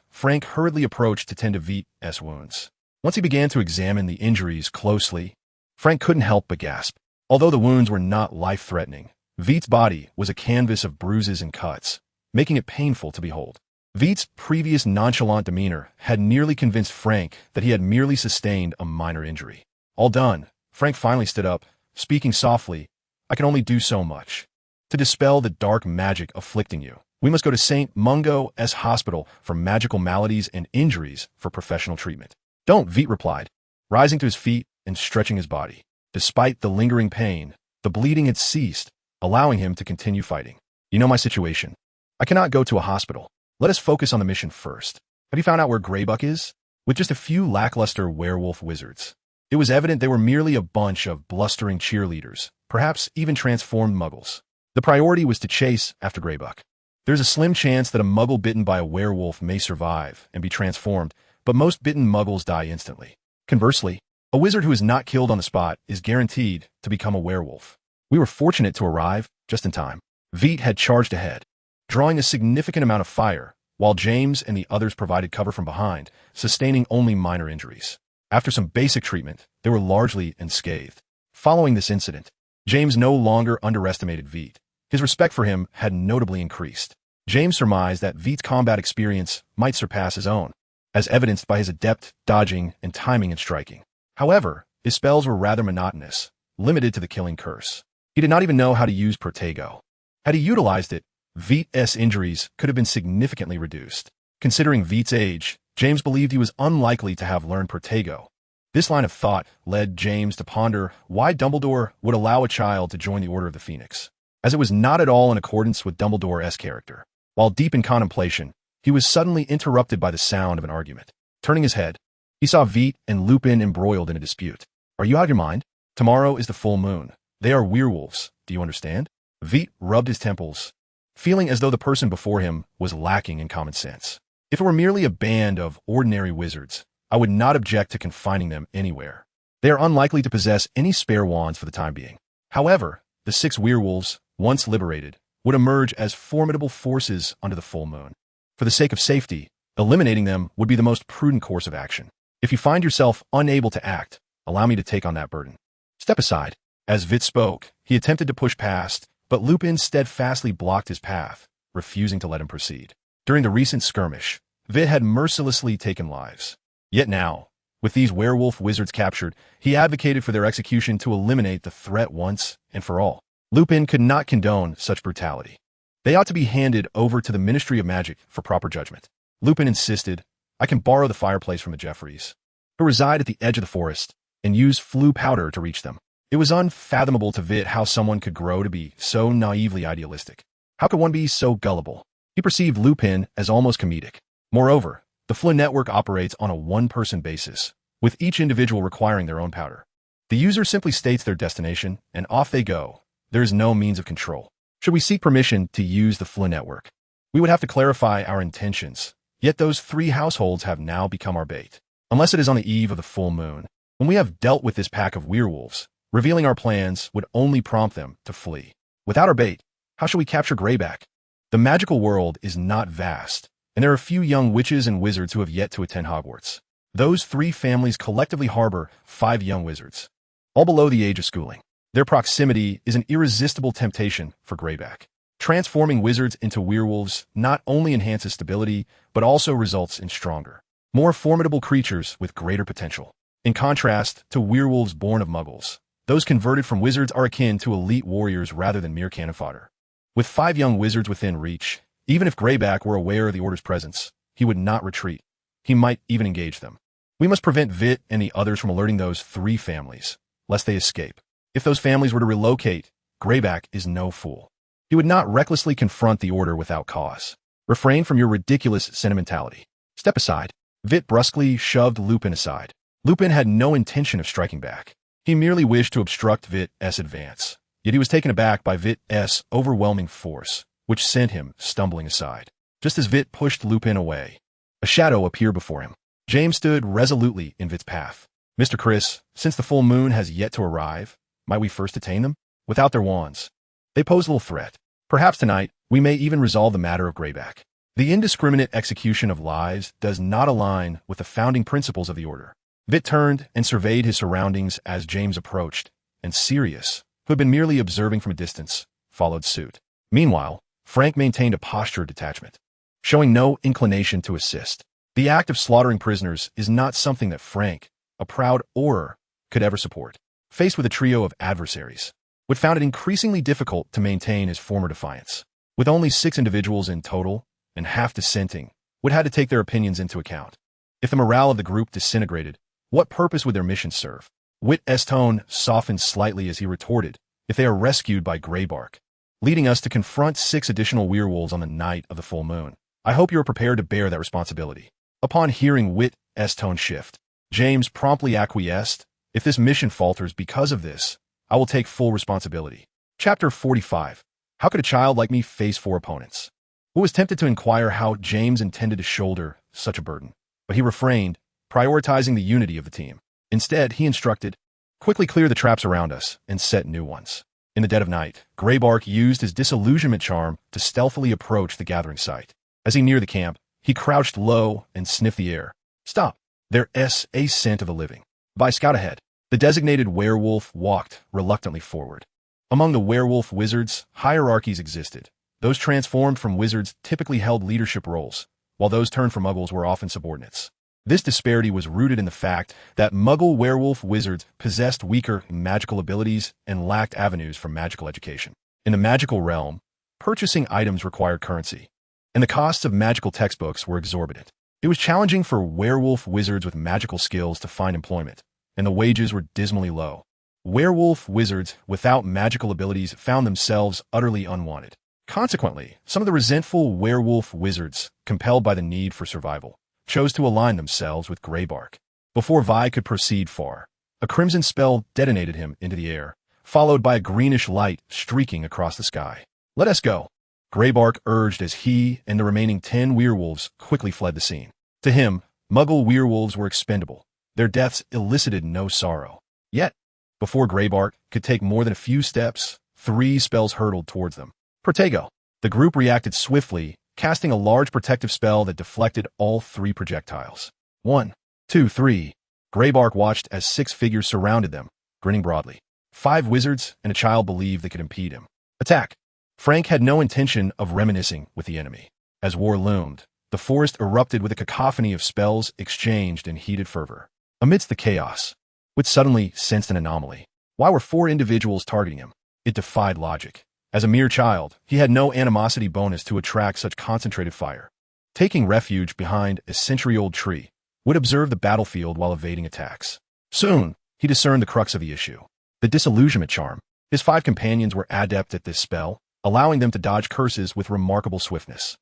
Frank hurriedly approached to tend to Vitt's wounds. Once he began to examine the injuries closely, Frank couldn't help but gasp. Although the wounds were not life-threatening, Vitt's body was a canvas of bruises and cuts, making it painful to behold. Vitt's previous nonchalant demeanor had nearly convinced Frank that he had merely sustained a minor injury. All done, Frank finally stood up, speaking softly, "I can only do so much. To dispel the dark magic afflicting you, we must go to St. Mungo's Hospital for magical maladies and injuries for professional treatment." "Don't," Vitt replied, rising to his feet and stretching his body. Despite the lingering pain, the bleeding had ceased, allowing him to continue fighting. "You know my situation. I cannot go to a hospital. Let us focus on the mission first. Have you found out where Greybuck is?" With just a few lackluster werewolf wizards, it was evident they were merely a bunch of blustering cheerleaders, perhaps even transformed muggles. The priority was to chase after Greybuck. There's a slim chance that a muggle bitten by a werewolf may survive and be transformed, but most bitten muggles die instantly. Conversely, a wizard who is not killed on the spot is guaranteed to become a werewolf. We were fortunate to arrive just in time. Vitt had charged ahead, drawing a significant amount of fire, while James and the others provided cover from behind, sustaining only minor injuries. After some basic treatment, they were largely unscathed. Following this incident, James no longer underestimated Vitt. His respect for him had notably increased. James surmised that Vitt's combat experience might surpass his own, as evidenced by his adept dodging and timing in striking. However, his spells were rather monotonous, limited to the killing curse. He did not even know how to use Protego. Had he utilized it, Vitt's injuries could have been significantly reduced. Considering Vitt's age, James believed he was unlikely to have learned Protego. This line of thought led James to ponder why Dumbledore would allow a child to join the Order of the Phoenix, as it was not at all in accordance with Dumbledore's character. While deep in contemplation, he was suddenly interrupted by the sound of an argument. Turning his head, he saw Vitt and Lupin embroiled in a dispute. "Are you out of your mind? Tomorrow is the full moon. They are werewolves. Do you understand?" Vitt rubbed his temples, feeling as though the person before him was lacking in common sense. "If it were merely a band of ordinary wizards, I would not object to confining them anywhere. They are unlikely to possess any spare wands for the time being. However, the 6 werewolves, once liberated, would emerge as formidable forces under the full moon. For the sake of safety, eliminating them would be the most prudent course of action. If you find yourself unable to act, allow me to take on that burden." "Step aside." As Vitt spoke, he attempted to push past, but Lupin steadfastly blocked his path, refusing to let him proceed. During the recent skirmish, Vitt had mercilessly taken lives. Yet now, with these werewolf wizards captured, he advocated for their execution to eliminate the threat once and for all. Lupin could not condone such brutality. They ought to be handed over to the Ministry of Magic for proper judgment. Lupin insisted, I can borrow the fireplace from the Jeffreys, who reside at the edge of the forest, and use flue powder to reach them. It was unfathomable to Vitt how someone could grow to be so naively idealistic. How could one be so gullible? He perceived Lupin as almost comedic. Moreover, the Flynn network operates on a one-person basis, with each individual requiring their own powder. The user simply states their destination, and off they go. There is no means of control. Should we seek permission to use the Flynn network, we would have to clarify our intentions. Yet those 3 households have now become our bait. Unless it is on the eve of the full moon, when we have dealt with this pack of werewolves, revealing our plans would only prompt them to flee. Without our bait, how shall we capture Greyback? The magical world is not vast, and there are few young witches and wizards who have yet to attend Hogwarts. Those 3 families collectively harbor 5 young wizards, all below the age of schooling. Their proximity is an irresistible temptation for Greyback. Transforming wizards into werewolves not only enhances stability, but also results in stronger, more formidable creatures with greater potential. In contrast to werewolves born of muggles, those converted from wizards are akin to elite warriors rather than mere cannon fodder. With 5 young wizards within reach, even if Greyback were aware of the Order's presence, he would not retreat. He might even engage them. We must prevent Vitt and the others from alerting those 3 families, lest they escape. If those families were to relocate, Greyback is no fool. He would not recklessly confront the Order without cause. Refrain from your ridiculous sentimentality. Step aside. Vitt brusquely shoved Lupin aside. Lupin had no intention of striking back. He merely wished to obstruct Vitt's advance. Yet he was taken aback by Vitt's overwhelming force, which sent him stumbling aside. Just as Vitt pushed Lupin away, a shadow appeared before him. James stood resolutely in Vitt's path. Mr. Chris, since the full moon has yet to arrive, might we first detain them? Without their wands, they pose little threat. Perhaps tonight, we may even resolve the matter of Greyback. The indiscriminate execution of lives does not align with the founding principles of the Order. Vitt turned and surveyed his surroundings as James approached, and Sirius, who had been merely observing from a distance, followed suit. Meanwhile, Frank maintained a posture of detachment, showing no inclination to assist. The act of slaughtering prisoners is not something that Frank, a proud Auror, could ever support. Faced with a trio of adversaries, Wood found it increasingly difficult to maintain his former defiance. With only 6 individuals in total, and half dissenting, Wood had to take their opinions into account. If the morale of the group disintegrated, what purpose would their mission serve? Witt's tone softened slightly as he retorted, if they are rescued by Greybark, leading us to confront 6 additional werewolves on the night of the full moon. I hope you are prepared to bear that responsibility. Upon hearing Witt's tone shift, James promptly acquiesced. If this mission falters because of this, I will take full responsibility. Chapter 45. How could a child like me face 4 opponents? Wood was tempted to inquire how James intended to shoulder such a burden, but he refrained, prioritizing the unity of the team. Instead, he instructed, quickly clear the traps around us and set new ones. In the dead of night, Greybark used his disillusionment charm to stealthily approach the gathering site. As he neared the camp, he crouched low and sniffed the air. Stop. There's a scent of the living. By scout ahead. The designated werewolf walked reluctantly forward. Among the werewolf wizards, hierarchies existed. Those transformed from wizards typically held leadership roles, while those turned from muggles were often subordinates. This disparity was rooted in the fact that muggle werewolf wizards possessed weaker magical abilities and lacked avenues for magical education. In the magical realm, purchasing items required currency, and the costs of magical textbooks were exorbitant. It was challenging for werewolf wizards with magical skills to find employment, and the wages were dismally low. Werewolf wizards without magical abilities found themselves utterly unwanted. Consequently, some of the resentful werewolf wizards, compelled by the need for survival, chose to align themselves with Greybark. Before Vi could proceed far, a crimson spell detonated him into the air, followed by a greenish light streaking across the sky. Let us go, Greybark urged as he and the remaining 10 werewolves quickly fled the scene. To him, muggle werewolves were expendable. Their deaths elicited no sorrow. Yet, before Greybark could take more than a few steps, 3 spells hurtled towards them. Protego. The group reacted swiftly, casting a large protective spell that deflected all 3 projectiles. 1, 2, 3. Greybark watched as 6 figures surrounded them, grinning broadly. 5 wizards and a child believed they could impede him. Attack! Frank had no intention of reminiscing with the enemy. As war loomed, the forest erupted with a cacophony of spells exchanged in heated fervor. Amidst the chaos, Vitt suddenly sensed an anomaly. Why were 4 individuals targeting him? It defied logic. As a mere child, he had no animosity bonus to attract such concentrated fire. Taking refuge behind a century-old tree, Vitt observed the battlefield while evading attacks. Soon, he discerned the crux of the issue. The disillusionment charm. His 5 companions were adept at this spell, allowing them to dodge curses with remarkable swiftness.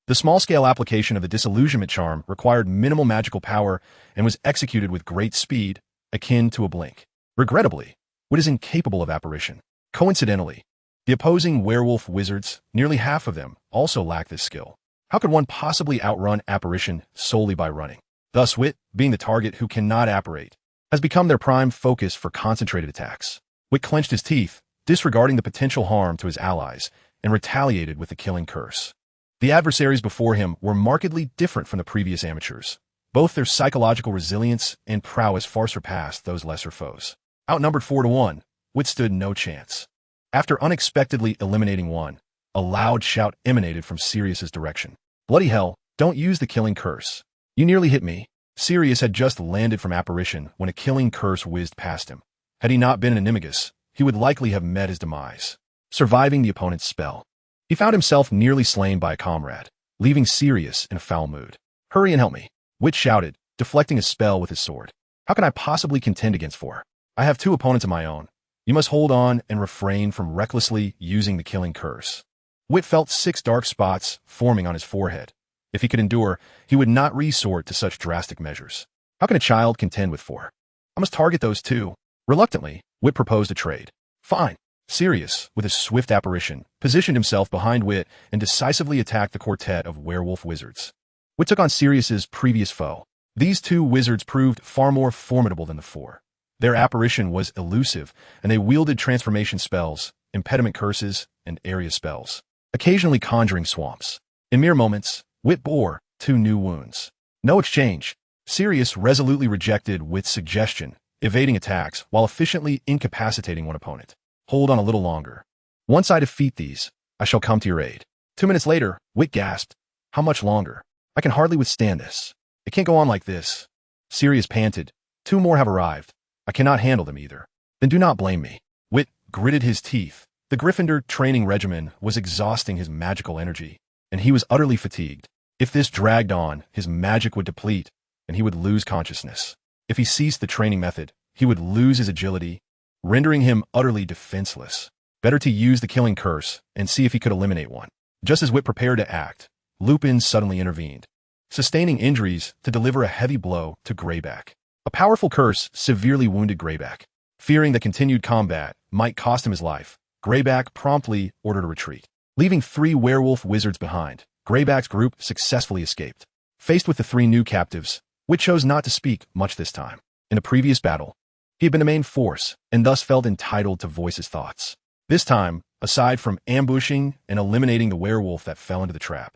The small-scale application of the disillusionment charm required minimal magical power and was executed with great speed, akin to a blink. Regrettably, Vitt is incapable of apparition. Coincidentally, the opposing werewolf wizards, nearly half of them, also lack this skill. How could one possibly outrun apparition solely by running? Thus, Vitt, being the target who cannot apparate, has become their prime focus for concentrated attacks. Vitt clenched his teeth, disregarding the potential harm to his allies, and retaliated with the killing curse. The adversaries before him were markedly different from the previous amateurs. Both their psychological resilience and prowess far surpassed those lesser foes. Outnumbered 4-1, Vitt stood no chance. After unexpectedly eliminating one, a loud shout emanated from Sirius's direction. "Bloody hell, don't use the killing curse. You nearly hit me." Sirius had just landed from apparition when a killing curse whizzed past him. Had he not been an animagus, he would likely have met his demise, surviving the opponent's spell. He found himself nearly slain by a comrade, leaving Sirius in a foul mood. "Hurry and help me," Vitt shouted, deflecting a spell with his sword. "How can I possibly contend against 4? I have 2 opponents of my own. You must hold on and refrain from recklessly using the killing curse." Vitt felt 6 dark spots forming on his forehead. If he could endure, he would not resort to such drastic measures. How can a child contend with 4? I must target those 2. Reluctantly, Vitt proposed a trade. "Fine." Sirius, with his swift apparition, positioned himself behind Vitt and decisively attacked the quartet of werewolf wizards. Vitt took on Sirius's previous foe. These 2 wizards proved far more formidable than the 4. Their apparition was elusive, and they wielded transformation spells, impediment curses, and area spells, occasionally conjuring swamps. In mere moments, Vitt bore 2 new wounds. No exchange. Sirius resolutely rejected Vitt's suggestion, evading attacks while efficiently incapacitating one opponent. "Hold on a little longer. Once I defeat these, I shall come to your aid." 2 minutes later, Vitt gasped. "How much longer? I can hardly withstand this. It can't go on like this." Sirius panted. "2 more have arrived. I cannot handle them either." "Then do not blame me." Vitt gritted his teeth. The Gryffindor training regimen was exhausting his magical energy, and he was utterly fatigued. If this dragged on, his magic would deplete, and he would lose consciousness. If he ceased the training method, he would lose his agility, rendering him utterly defenseless. Better to use the killing curse and see if he could eliminate one. Just as Vitt prepared to act, Lupin suddenly intervened, sustaining injuries to deliver a heavy blow to Greyback. A powerful curse severely wounded Greyback. Fearing that continued combat might cost him his life, Greyback promptly ordered a retreat. Leaving 3 werewolf wizards behind, Greyback's group successfully escaped. Faced with the 3 new captives, Vitt chose not to speak much this time. In a previous battle, he had been the main force, and thus felt entitled to voice his thoughts. This time, aside from ambushing and eliminating the werewolf that fell into the trap,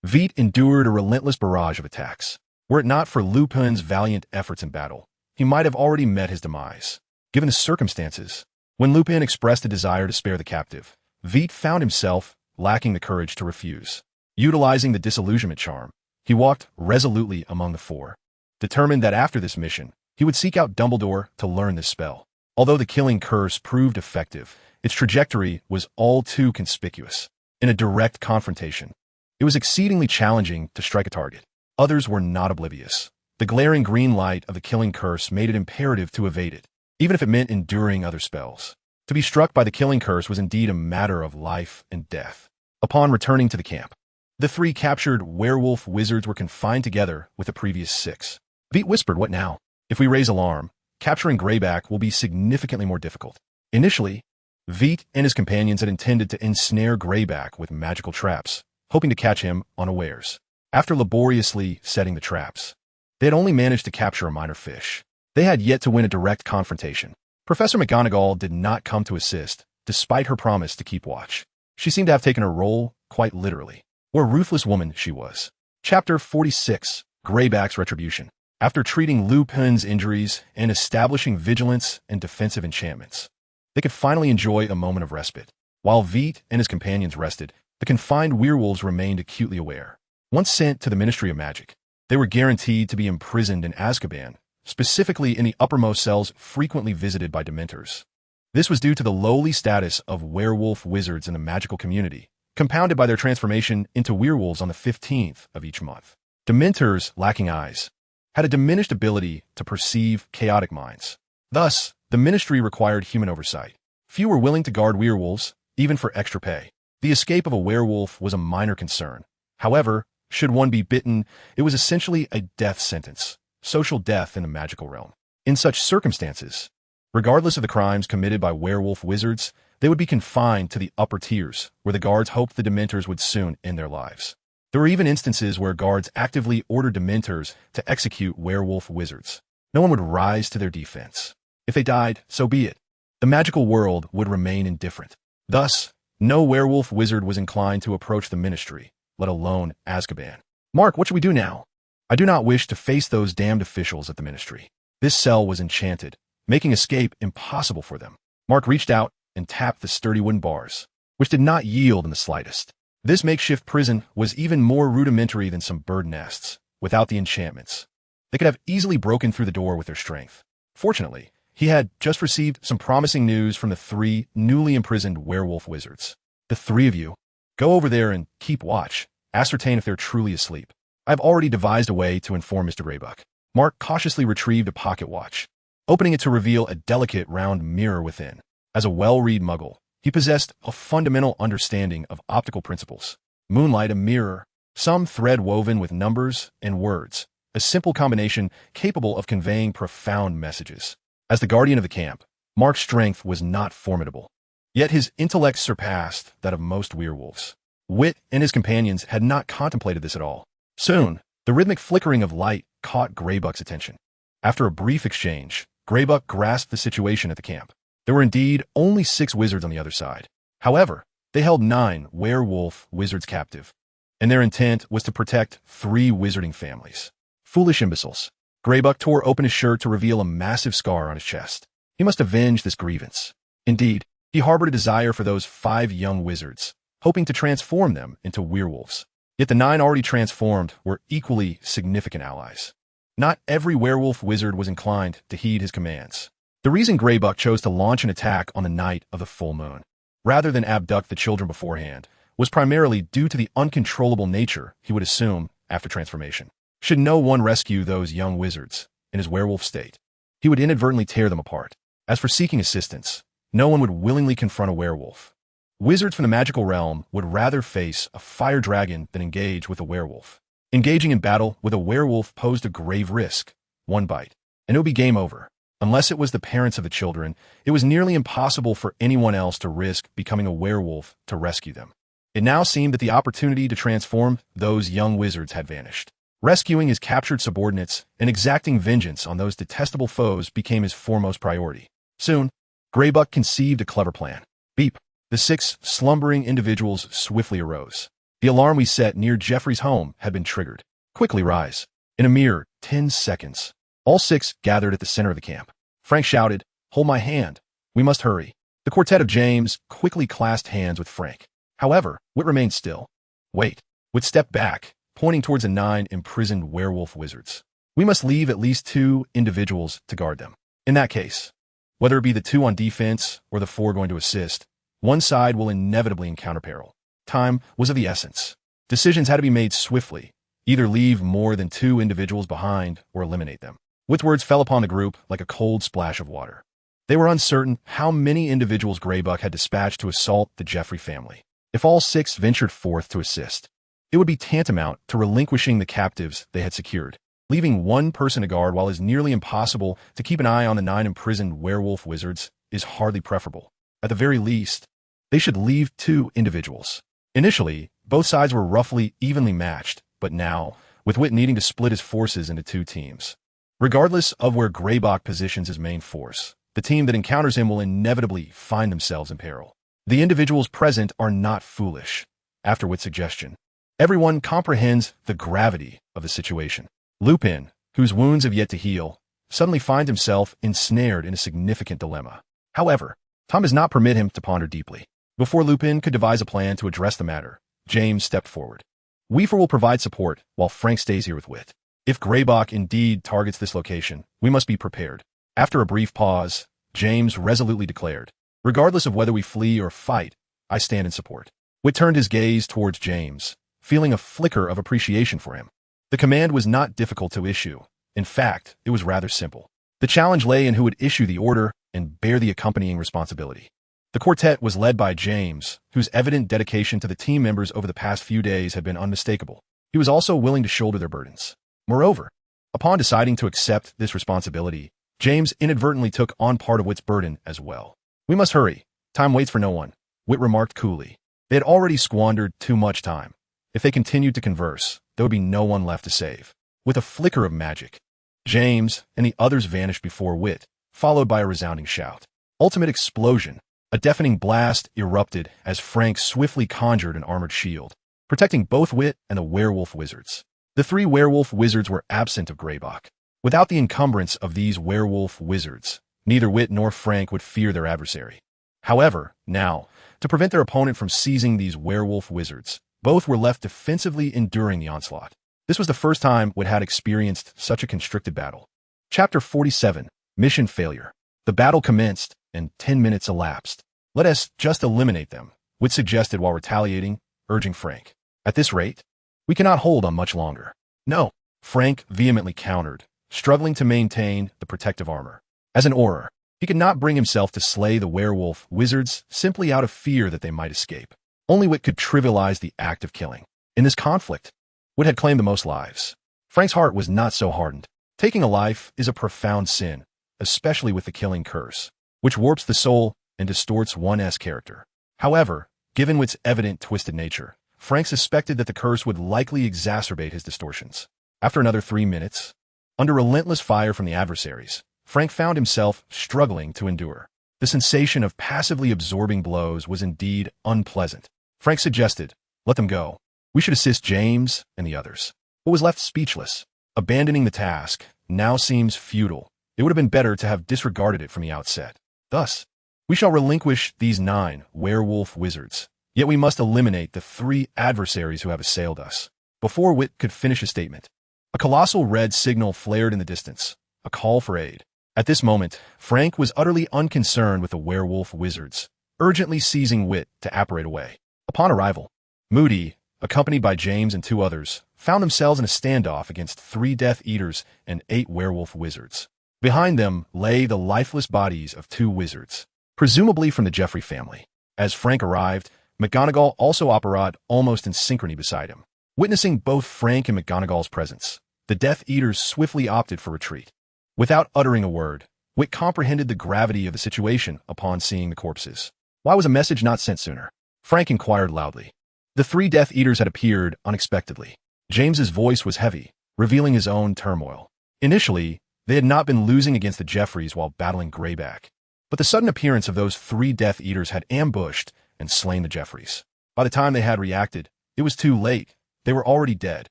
Vitt endured a relentless barrage of attacks. Were it not for Lupin's valiant efforts in battle, he might have already met his demise. Given the circumstances, when Lupin expressed a desire to spare the captive, Vitt found himself lacking the courage to refuse. Utilizing the disillusionment charm, he walked resolutely among the 4, determined that after this mission, he would seek out Dumbledore to learn this spell. Although the killing curse proved effective, its trajectory was all too conspicuous. In a direct confrontation, it was exceedingly challenging to strike a target. Others were not oblivious. The glaring green light of the killing curse made it imperative to evade it, even if it meant enduring other spells. To be struck by the killing curse was indeed a matter of life and death. Upon returning to the camp, the 3 captured werewolf wizards were confined together with the previous 6. Vitt whispered, "What now? If we raise alarm, capturing Greyback will be significantly more difficult." Initially, Vitt and his companions had intended to ensnare Greyback with magical traps, hoping to catch him unawares. After laboriously setting the traps, they had only managed to capture a minor fish. They had yet to win a direct confrontation. Professor McGonagall did not come to assist, despite her promise to keep watch. She seemed to have taken her role quite literally. What a ruthless woman she was. Chapter 46, Greyback's Retribution. After treating Lupin's injuries and establishing vigilance and defensive enchantments, they could finally enjoy a moment of respite. While Vitt and his companions rested, the confined werewolves remained acutely aware. Once sent to the Ministry of Magic, they were guaranteed to be imprisoned in Azkaban, specifically in the uppermost cells frequently visited by Dementors. This was due to the lowly status of werewolf wizards in the magical community, compounded by their transformation into werewolves on the 15th of each month. Dementors, lacking eyes, had a diminished ability to perceive chaotic minds. Thus, the ministry required human oversight. Few were willing to guard werewolves, even for extra pay. The escape of a werewolf was a minor concern. However, should one be bitten, it was essentially a death sentence, social death in the magical realm. In such circumstances, regardless of the crimes committed by werewolf wizards, they would be confined to the upper tiers, where the guards hoped the Dementors would soon end their lives. There were even instances where guards actively ordered Dementors to execute werewolf wizards. No one would rise to their defense. If they died, so be it. The magical world would remain indifferent. Thus, no werewolf wizard was inclined to approach the ministry, let alone Azkaban. Mark, what should we do now? I do not wish to face those damned officials at the ministry. This cell was enchanted, making escape impossible for them. Mark reached out and tapped the sturdy wooden bars, which did not yield in the slightest. This makeshift prison was even more rudimentary than some bird nests. Without the enchantments, they could have easily broken through the door with their strength. Fortunately, he had just received some promising news from the 3 newly imprisoned werewolf wizards. The 3 of you, go over there and keep watch. Ascertain if they're truly asleep. I've already devised a way to inform Mr. Greybuck. Mark cautiously retrieved a pocket watch, opening it to reveal a delicate round mirror within. As a well-read muggle, he possessed a fundamental understanding of optical principles. Moonlight, a mirror, some thread woven with numbers and words, a simple combination capable of conveying profound messages. As the guardian of the camp, Mark's strength was not formidable. Yet his intellect surpassed that of most werewolves. Vitt and his companions had not contemplated this at all. Soon, the rhythmic flickering of light caught Greybuck's attention. After a brief exchange, Greybuck grasped the situation at the camp. There were indeed only 6 wizards on the other side. However, they held 9 werewolf wizards captive, and their intent was to protect 3 wizarding families. Foolish imbeciles. Greybuck tore open his shirt to reveal a massive scar on his chest. He must avenge this grievance. Indeed, he harbored a desire for those 5 young wizards, hoping to transform them into werewolves. Yet the 9 already transformed were equally significant allies. Not every werewolf wizard was inclined to heed his commands. The reason Greybuck chose to launch an attack on the night of the full moon, rather than abduct the children beforehand, was primarily due to the uncontrollable nature he would assume after transformation. Should no one rescue those young wizards in his werewolf state, he would inadvertently tear them apart. As for seeking assistance, no one would willingly confront a werewolf. Wizards from the magical realm would rather face a fire dragon than engage with a werewolf. Engaging in battle with a werewolf posed a grave risk. One bite, and it would be game over. Unless it was the parents of the children, it was nearly impossible for anyone else to risk becoming a werewolf to rescue them. It now seemed that the opportunity to transform those young wizards had vanished. Rescuing his captured subordinates and exacting vengeance on those detestable foes became his foremost priority. Soon, Greybuck conceived a clever plan. Beep. The 6 slumbering individuals swiftly arose. The alarm we set near Jeffrey's home had been triggered. Quickly rise. In a mere 10 seconds, all 6 gathered at the center of the camp. Frank shouted, "Hold my hand. We must hurry." The quartet of James quickly clasped hands with Frank. However, Vitt remained still. Wait. Vitt stepped back, pointing towards the 9 imprisoned werewolf wizards. We must leave at least 2 individuals to guard them. In that case, whether it be the 2 on defense or the 4 going to assist, one side will inevitably encounter peril. Time was of the essence. Decisions had to be made swiftly. Either leave more than 2 individuals behind or eliminate them. Vitt's words fell upon the group like a cold splash of water. They were uncertain how many individuals Greybuck had dispatched to assault the Jeffrey family. If all 6 ventured forth to assist, it would be tantamount to relinquishing the captives they had secured. Leaving one person to guard while it is nearly impossible to keep an eye on the 9 imprisoned werewolf wizards is hardly preferable. At the very least, they should leave 2 individuals. Initially, both sides were roughly evenly matched, but now, with Vitt needing to split his forces into 2 teams. Regardless of where Greybuck positions his main force, the team that encounters him will inevitably find themselves in peril. The individuals present are not foolish. After Vitt's suggestion, everyone comprehends the gravity of the situation. Lupin, whose wounds have yet to heal, suddenly finds himself ensnared in a significant dilemma. However, Tom does not permit him to ponder deeply. Before Lupin could devise a plan to address the matter, James stepped forward. Weaver will provide support while Frank stays here with Vitt. If Greyback indeed targets this location, we must be prepared. After a brief pause, James resolutely declared, regardless of whether we flee or fight, I stand in support. Vitt turned his gaze towards James, feeling a flicker of appreciation for him. The command was not difficult to issue. In fact, it was rather simple. The challenge lay in who would issue the order and bear the accompanying responsibility. The quartet was led by James, whose evident dedication to the team members over the past few days had been unmistakable. He was also willing to shoulder their burdens. Moreover, upon deciding to accept this responsibility, James inadvertently took on part of Vitt's burden as well. We must hurry. Time waits for no one, Vitt remarked coolly. They had already squandered too much time. If they continued to converse, there would be no one left to save. With a flicker of magic, James and the others vanished before Vitt, followed by a resounding shout. Ultimate explosion. A deafening blast erupted as Frank swiftly conjured an armored shield, protecting both Vitt and the werewolf wizards. The three werewolf wizards were absent of Greyback. Without the encumbrance of these werewolf wizards, neither Vitt nor Frank would fear their adversary. However, now, to prevent their opponent from seizing these werewolf wizards, both were left defensively enduring the onslaught. This was the first time Vitt had experienced such a constricted battle. Chapter 47, Mission Failure. The battle commenced, and 10 minutes elapsed. Let us just eliminate them, Vitt suggested while retaliating, urging Frank. At this rate, we cannot hold on much longer. No, Frank vehemently countered, struggling to maintain the protective armor. As an Auror, he could not bring himself to slay the werewolf wizards simply out of fear that they might escape. Only Vitt could trivialize the act of killing. In this conflict, Vitt had claimed the most lives. Frank's heart was not so hardened. Taking a life is a profound sin, especially with the killing curse, which warps the soul and distorts one's character. However, given Vitt's evident twisted nature, Frank suspected that the curse would likely exacerbate his distortions. After another 3 minutes, under relentless fire from the adversaries, Frank found himself struggling to endure. The sensation of passively absorbing blows was indeed unpleasant. Frank suggested, let them go. We should assist James and the others. But was left speechless. Abandoning the task now seems futile. It would have been better to have disregarded it from the outset. Thus, we shall relinquish these 9 werewolf wizards. Yet we must eliminate the 3 adversaries who have assailed us. Before Vitt could finish his statement, a colossal red signal flared in the distance, a call for aid. At this moment, Frank was utterly unconcerned with the werewolf wizards, urgently seizing Vitt to apparate away. Upon arrival, Moody, accompanied by James and 2 others, found themselves in a standoff against 3 Death Eaters and 8 werewolf wizards. Behind them lay the lifeless bodies of 2 wizards, presumably from the Jeffrey family. As Frank arrived, McGonagall also apparated almost in synchrony beside him. Witnessing both Frank and McGonagall's presence, the Death Eaters swiftly opted for retreat. Without uttering a word, Vitt comprehended the gravity of the situation upon seeing the corpses. Why was a message not sent sooner? Frank inquired loudly. The 3 Death Eaters had appeared unexpectedly. James's voice was heavy, revealing his own turmoil. Initially, they had not been losing against the Jeffreys while battling Greyback. But the sudden appearance of those 3 Death Eaters had ambushed and slain the Jeffreys. By the time they had reacted, it was too late. They were already dead,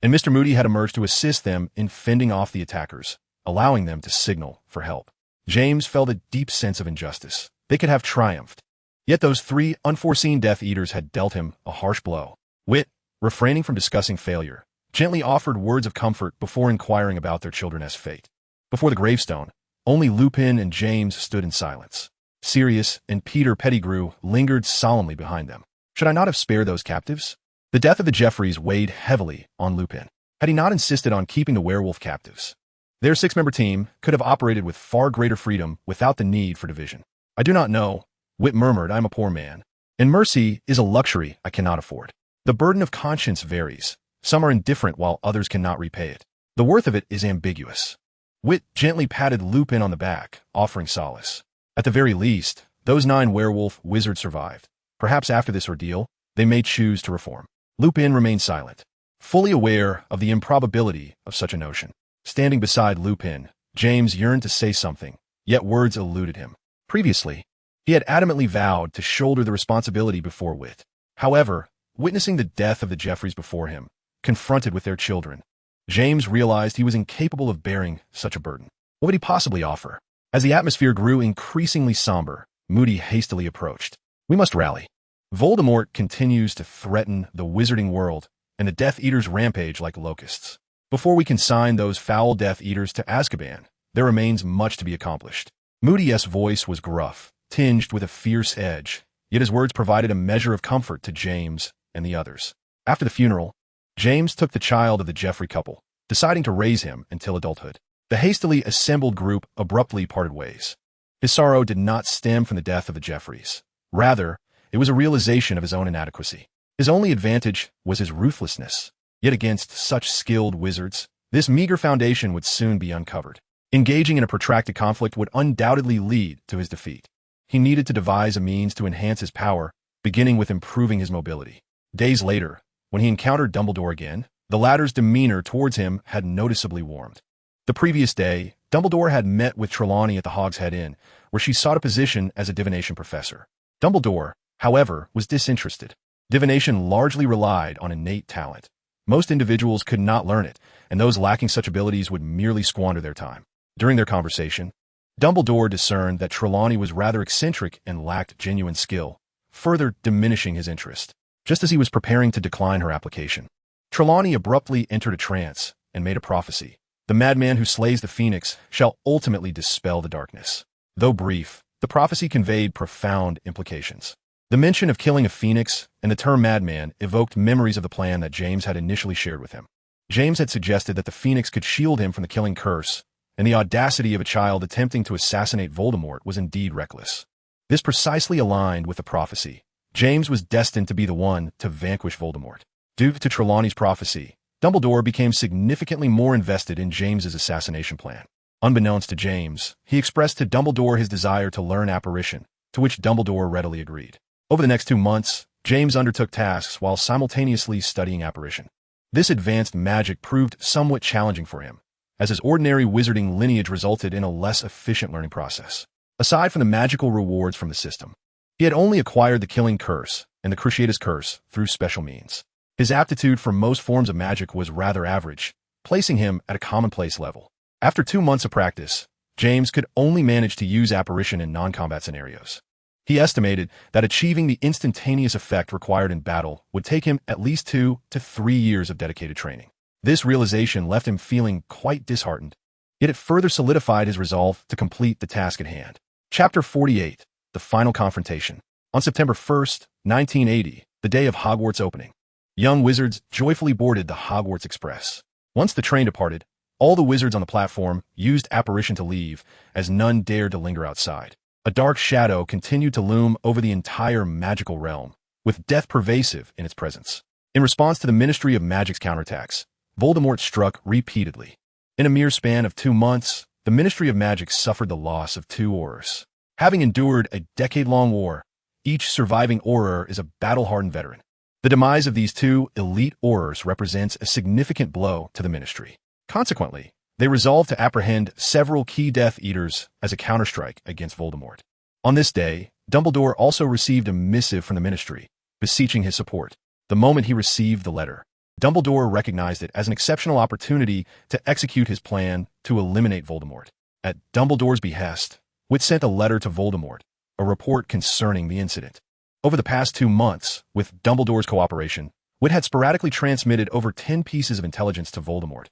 and Mr. Moody had emerged to assist them in fending off the attackers, allowing them to signal for help. James felt a deep sense of injustice. They could have triumphed. Yet those 3 unforeseen Death Eaters had dealt him a harsh blow. Vitt, refraining from discussing failure, gently offered words of comfort before inquiring about their children's fate. Before the gravestone, only Lupin and James stood in silence. Sirius and Peter Pettigrew lingered solemnly behind them. Should I not have spared those captives? The death of the Jeffreys weighed heavily on Lupin. Had he not insisted on keeping the werewolf captives, their 6-member team could have operated with far greater freedom without the need for division. I do not know, Vitt murmured. I am a poor man, and mercy is a luxury I cannot afford. The burden of conscience varies. Some are indifferent while others cannot repay it. The worth of it is ambiguous. Vitt gently patted Lupin on the back, offering solace. At the very least, those 9 werewolf wizards survived. Perhaps after this ordeal, they may choose to reform. Lupin remained silent, fully aware of the improbability of such a notion. Standing beside Lupin, James yearned to say something, yet words eluded him. Previously, he had adamantly vowed to shoulder the responsibility before Vitt. However, witnessing the death of the Jeffreys before him, confronted with their children, James realized he was incapable of bearing such a burden. What would he possibly offer? As the atmosphere grew increasingly somber, Moody hastily approached. "We must rally. Voldemort continues to threaten the wizarding world, and the Death Eaters rampage like locusts. Before we consign those foul Death Eaters to Azkaban, there remains much to be accomplished." Moody's voice was gruff, tinged with a fierce edge, yet his words provided a measure of comfort to James and the others. After the funeral, James took the child of the Jeffrey couple, deciding to raise him until adulthood. The hastily assembled group abruptly parted ways. His sorrow did not stem from the death of the Jeffreys. Rather, it was a realization of his own inadequacy. His only advantage was his ruthlessness. Yet against such skilled wizards, this meager foundation would soon be uncovered. Engaging in a protracted conflict would undoubtedly lead to his defeat. He needed to devise a means to enhance his power, beginning with improving his mobility. Days later, when he encountered Dumbledore again, the latter's demeanor towards him had noticeably warmed. The previous day, Dumbledore had met with Trelawney at the Hogshead Inn, where she sought a position as a divination professor. Dumbledore, however, was disinterested. Divination largely relied on innate talent. Most individuals could not learn it, and those lacking such abilities would merely squander their time. During their conversation, Dumbledore discerned that Trelawney was rather eccentric and lacked genuine skill, further diminishing his interest. Just as he was preparing to decline her application, Trelawney abruptly entered a trance and made a prophecy. The madman who slays the phoenix shall ultimately dispel the darkness. Though brief, the prophecy conveyed profound implications. The mention of killing a phoenix and the term madman evoked memories of the plan that James had initially shared with him. James had suggested that the phoenix could shield him from the killing curse, and the audacity of a child attempting to assassinate Voldemort was indeed reckless. This precisely aligned with the prophecy. James was destined to be the one to vanquish Voldemort. Due to Trelawney's prophecy, Dumbledore became significantly more invested in James's assassination plan. Unbeknownst to James, he expressed to Dumbledore his desire to learn apparition, to which Dumbledore readily agreed. Over the next 2 months, James undertook tasks while simultaneously studying apparition. This advanced magic proved somewhat challenging for him, as his ordinary wizarding lineage resulted in a less efficient learning process. Aside from the magical rewards from the system, he had only acquired the Killing Curse and the Cruciatus Curse through special means. His aptitude for most forms of magic was rather average, placing him at a commonplace level. After 2 months of practice, James could only manage to use apparition in non-combat scenarios. He estimated that achieving the instantaneous effect required in battle would take him at least 2 to 3 years of dedicated training. This realization left him feeling quite disheartened, yet it further solidified his resolve to complete the task at hand. Chapter 48, The Final Confrontation. On September 1st, 1980, the day of Hogwarts opening, young wizards joyfully boarded the Hogwarts Express. Once the train departed, all the wizards on the platform used apparition to leave, as none dared to linger outside. A dark shadow continued to loom over the entire magical realm, with death pervasive in its presence. In response to the Ministry of Magic's counterattacks, Voldemort struck repeatedly. In a mere span of 2 months, the Ministry of Magic suffered the loss of 2 Aurors. Having endured a decade-long war, each surviving Auror is a battle-hardened veteran. The demise of these 2 elite Aurors represents a significant blow to the Ministry. Consequently, they resolved to apprehend several key Death Eaters as a counterstrike against Voldemort. On this day, Dumbledore also received a missive from the Ministry, beseeching his support. The moment he received the letter, Dumbledore recognized it as an exceptional opportunity to execute his plan to eliminate Voldemort. At Dumbledore's behest, Vitt sent a letter to Voldemort, a report concerning the incident. Over the past 2 months, with Dumbledore's cooperation, Vitt had sporadically transmitted over 10 pieces of intelligence to Voldemort,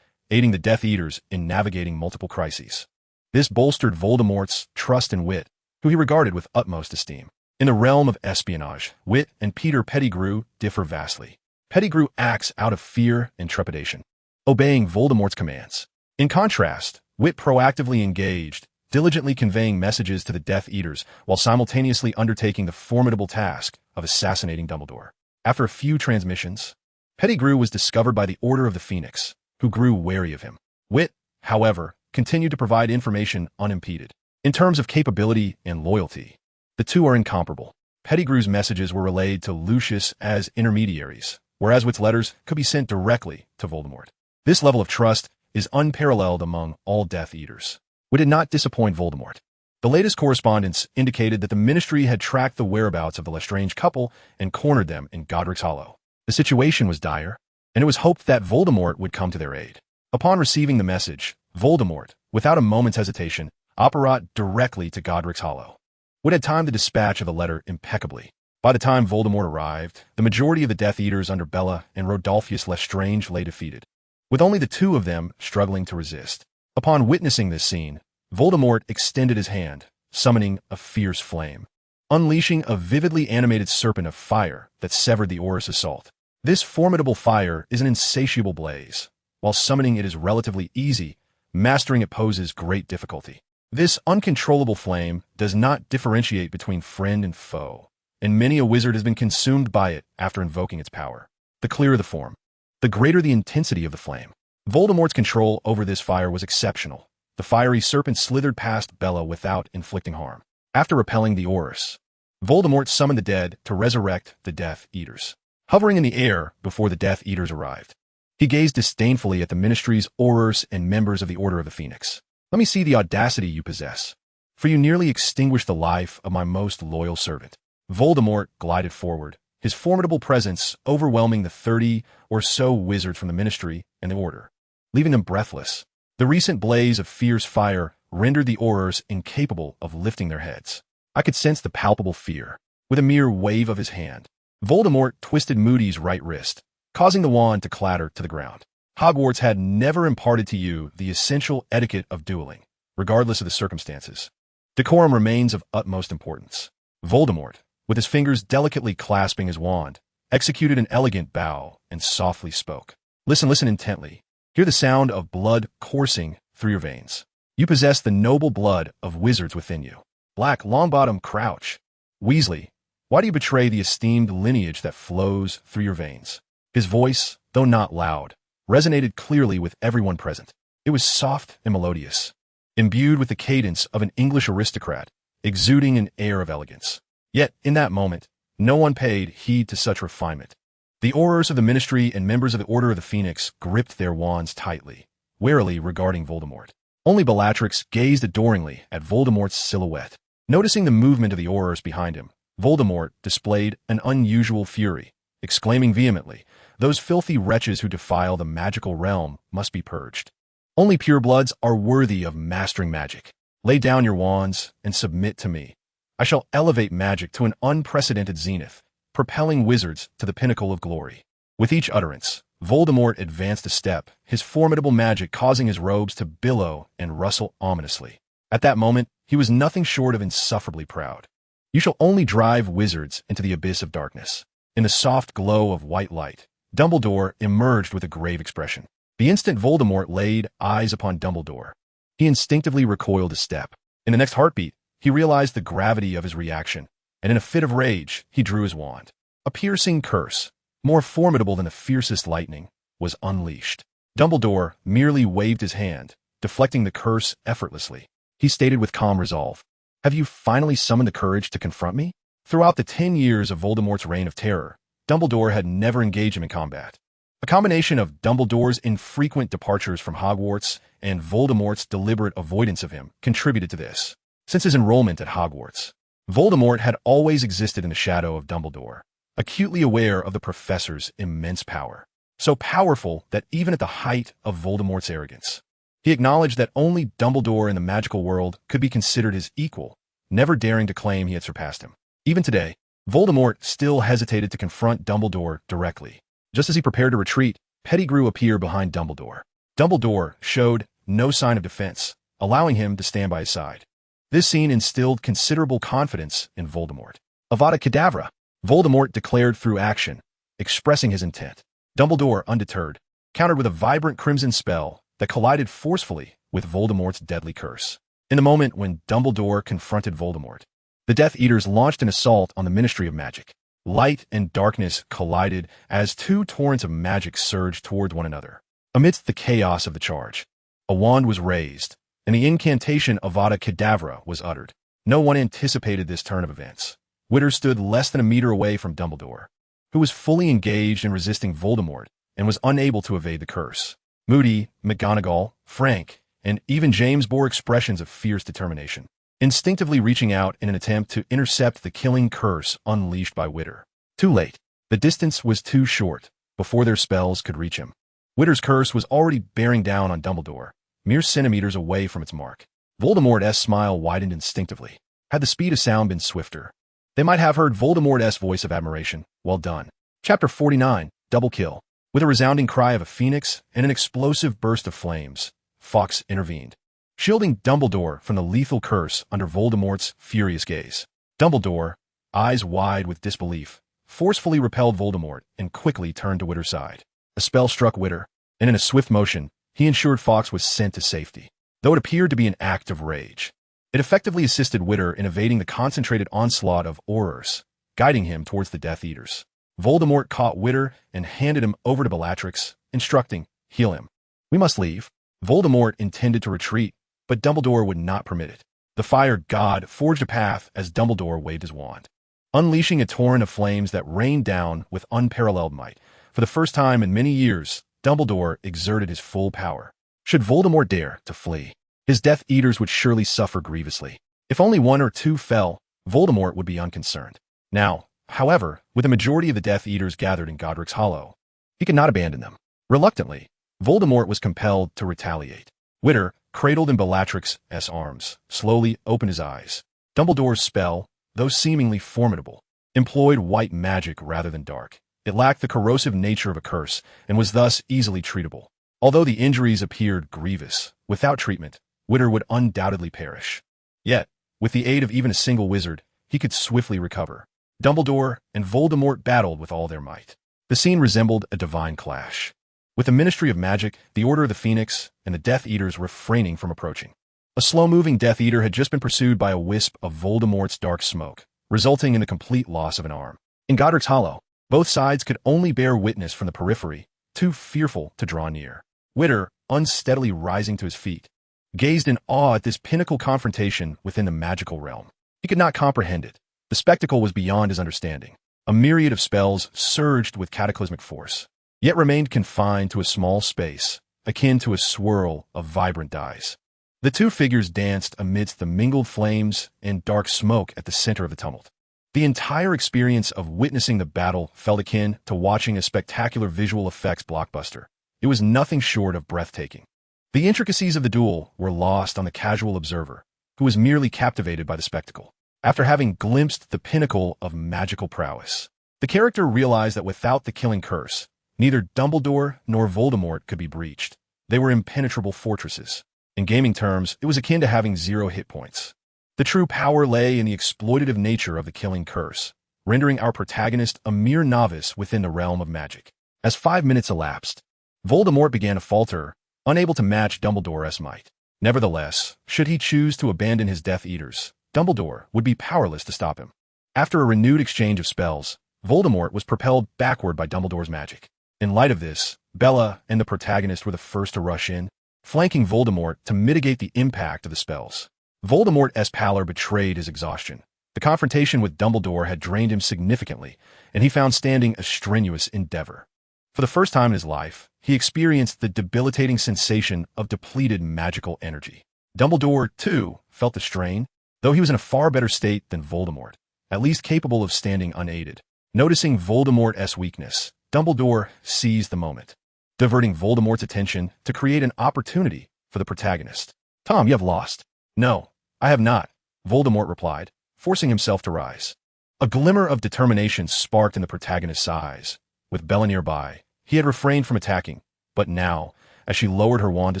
aiding the Death Eaters in navigating multiple crises. This bolstered Voldemort's trust in Vitt, who he regarded with utmost esteem. In the realm of espionage, Vitt and Peter Pettigrew differ vastly. Pettigrew acts out of fear and trepidation, obeying Voldemort's commands. In contrast, Vitt proactively engaged, diligently conveying messages to the Death Eaters while simultaneously undertaking the formidable task of assassinating Dumbledore. After a few transmissions, Pettigrew was discovered by the Order of the Phoenix, who grew wary of him. Vitt, however, continued to provide information unimpeded. In terms of capability and loyalty, the 2 are incomparable. Pettigrew's messages were relayed to Lucius as intermediaries, whereas Vitt's letters could be sent directly to Voldemort. This level of trust is unparalleled among all Death Eaters. Vitt did not disappoint Voldemort. The latest correspondence indicated that the Ministry had tracked the whereabouts of the Lestrange couple and cornered them in Godric's Hollow. The situation was dire, and it was hoped that Voldemort would come to their aid. Upon receiving the message, Voldemort, without a moment's hesitation, apparat directly to Godric's Hollow. would have timed the dispatch of the letter impeccably. By the time Voldemort arrived, the majority of the Death Eaters under Bella and Rodolphus Lestrange lay defeated, with only the two of them struggling to resist. Upon witnessing this scene, Voldemort extended his hand, summoning a fierce flame, unleashing a vividly animated serpent of fire that severed the Auror's assault. This formidable fire is an insatiable blaze. While summoning it is relatively easy, mastering it poses great difficulty. This uncontrollable flame does not differentiate between friend and foe, and many a wizard has been consumed by it after invoking its power. The clearer the form, the greater the intensity of the flame. Voldemort's control over this fire was exceptional. The fiery serpent slithered past Bella without inflicting harm. After repelling the Aurors, Voldemort summoned the dead to resurrect the Death Eaters. Hovering in the air before the Death Eaters arrived, he gazed disdainfully at the Ministry's Aurors and members of the Order of the Phoenix. Let me see the audacity you possess, for you nearly extinguished the life of my most loyal servant. Voldemort glided forward, his formidable presence overwhelming the 30 or so wizards from the Ministry and the Order, leaving them breathless. The recent blaze of fierce fire rendered the Aurors incapable of lifting their heads. I could sense the palpable fear. With a mere wave of his hand, Voldemort twisted Moody's right wrist, causing the wand to clatter to the ground. Hogwarts had never imparted to you the essential etiquette of dueling, regardless of the circumstances. Decorum remains of utmost importance. Voldemort, with his fingers delicately clasping his wand, executed an elegant bow and softly spoke. Listen intently. Hear the sound of blood coursing through your veins. You possess the noble blood of wizards within you. Black Longbottom Crouch. Weasley, why do you betray the esteemed lineage that flows through your veins? His voice, though not loud, resonated clearly with everyone present. It was soft and melodious, imbued with the cadence of an English aristocrat, exuding an air of elegance. Yet, in that moment, no one paid heed to such refinement. The Aurors of the Ministry and members of the Order of the Phoenix gripped their wands tightly, warily regarding Voldemort. Only Bellatrix gazed adoringly at Voldemort's silhouette. Noticing the movement of the Aurors behind him, Voldemort displayed an unusual fury, exclaiming vehemently, "Those filthy wretches who defile the magical realm must be purged. Only purebloods are worthy of mastering magic. Lay down your wands and submit to me. I shall elevate magic to an unprecedented zenith, propelling wizards to the pinnacle of glory." With each utterance, Voldemort advanced a step, his formidable magic causing his robes to billow and rustle ominously. At that moment, he was nothing short of insufferably proud. You shall only drive wizards into the abyss of darkness. In the soft glow of white light, Dumbledore emerged with a grave expression. The instant Voldemort laid eyes upon Dumbledore, he instinctively recoiled a step. In the next heartbeat, he realized the gravity of his reaction, and in a fit of rage, he drew his wand. A piercing curse, more formidable than the fiercest lightning, was unleashed. Dumbledore merely waved his hand, deflecting the curse effortlessly. He stated with calm resolve, "Have you finally summoned the courage to confront me?" Throughout the 10 years of Voldemort's reign of terror, Dumbledore had never engaged him in combat. A combination of Dumbledore's infrequent departures from Hogwarts and Voldemort's deliberate avoidance of him contributed to this. Since his enrollment at Hogwarts, Voldemort had always existed in the shadow of Dumbledore, acutely aware of the professor's immense power. So powerful that even at the height of Voldemort's arrogance, he acknowledged that only Dumbledore in the magical world could be considered his equal, never daring to claim he had surpassed him. Even today, Voldemort still hesitated to confront Dumbledore directly. Just as he prepared to retreat, Pettigrew appeared behind Dumbledore. Dumbledore showed no sign of defense, allowing him to stand by his side. This scene instilled considerable confidence in Voldemort. Avada Kedavra! Voldemort declared through action, expressing his intent. Dumbledore, undeterred, countered with a vibrant crimson spell that collided forcefully with Voldemort's deadly curse. In the moment when Dumbledore confronted Voldemort, the Death Eaters launched an assault on the Ministry of Magic. Light and darkness collided as two torrents of magic surged toward one another. Amidst the chaos of the charge, a wand was raised, and the incantation Avada Kedavra was uttered. No one anticipated this turn of events. Wither stood less than a meter away from Dumbledore, who was fully engaged in resisting Voldemort and was unable to evade the curse. Moody, McGonagall, Frank, and even James bore expressions of fierce determination, instinctively reaching out in an attempt to intercept the killing curse unleashed by Wither. Too late. The distance was too short before their spells could reach him. Wither's curse was already bearing down on Dumbledore, mere centimeters away from its mark. Voldemort's smile widened instinctively. Had the speed of sound been swifter, they might have heard Voldemort's voice of admiration. Well done. Chapter 49, Double Kill. With a resounding cry of a phoenix and an explosive burst of flames, Fawkes intervened, shielding Dumbledore from the lethal curse under Voldemort's furious gaze. Dumbledore, eyes wide with disbelief, forcefully repelled Voldemort and quickly turned to Witter's side. A spell struck Witter, and in a swift motion, he ensured Fawkes was sent to safety. Though it appeared to be an act of rage, it effectively assisted Witter in evading the concentrated onslaught of Aurors, guiding him towards the Death Eaters. Voldemort caught Witter and handed him over to Bellatrix, instructing, "Heal him. We must leave." Voldemort intended to retreat, but Dumbledore would not permit it. The fire god forged a path as Dumbledore waved his wand, unleashing a torrent of flames that rained down with unparalleled might. For the first time in many years, Dumbledore exerted his full power. Should Voldemort dare to flee, his Death Eaters would surely suffer grievously. If only one or two fell, Voldemort would be unconcerned. Now, however, with the majority of the Death Eaters gathered in Godric's Hollow, he could not abandon them. Reluctantly, Voldemort was compelled to retaliate. Witter, cradled in Bellatrix's arms, slowly opened his eyes. Dumbledore's spell, though seemingly formidable, employed white magic rather than dark. It lacked the corrosive nature of a curse and was thus easily treatable. Although the injuries appeared grievous, without treatment, Witter would undoubtedly perish. Yet, with the aid of even a single wizard, he could swiftly recover. Dumbledore and Voldemort battled with all their might. The scene resembled a divine clash, with the Ministry of Magic, the Order of the Phoenix, and the Death Eaters refraining from approaching. A slow-moving Death Eater had just been pursued by a wisp of Voldemort's dark smoke, resulting in the complete loss of an arm. In Godric's Hollow, both sides could only bear witness from the periphery, too fearful to draw near. Witter, unsteadily rising to his feet, gazed in awe at this pinnacle confrontation within the magical realm. He could not comprehend it. The spectacle was beyond his understanding. A myriad of spells surged with cataclysmic force, yet remained confined to a small space, akin to a swirl of vibrant dyes. The two figures danced amidst the mingled flames and dark smoke at the center of the tumult. The entire experience of witnessing the battle felt akin to watching a spectacular visual effects blockbuster. It was nothing short of breathtaking. The intricacies of the duel were lost on the casual observer, who was merely captivated by the spectacle. After having glimpsed the pinnacle of magical prowess, the character realized that without the killing curse, neither Dumbledore nor Voldemort could be breached. They were impenetrable fortresses. In gaming terms, it was akin to having 0 hit points. The true power lay in the exploitative nature of the killing curse, rendering our protagonist a mere novice within the realm of magic. As 5 minutes elapsed, Voldemort began to falter, unable to match Dumbledore's might. Nevertheless, should he choose to abandon his Death Eaters, Dumbledore would be powerless to stop him. After a renewed exchange of spells, Voldemort was propelled backward by Dumbledore's magic. In light of this, Bella and the protagonist were the first to rush in, flanking Voldemort to mitigate the impact of the spells. Voldemort's pallor betrayed his exhaustion. The confrontation with Dumbledore had drained him significantly, and he found standing a strenuous endeavor. For the first time in his life, he experienced the debilitating sensation of depleted magical energy. Dumbledore, too, felt the strain, though he was in a far better state than Voldemort, at least capable of standing unaided. Noticing Voldemort's weakness, Dumbledore seized the moment, diverting Voldemort's attention to create an opportunity for the protagonist. "Tom, you have lost." "No, I have not," Voldemort replied, forcing himself to rise. A glimmer of determination sparked in the protagonist's eyes. With Bella nearby, he had refrained from attacking, but now, as she lowered her wand to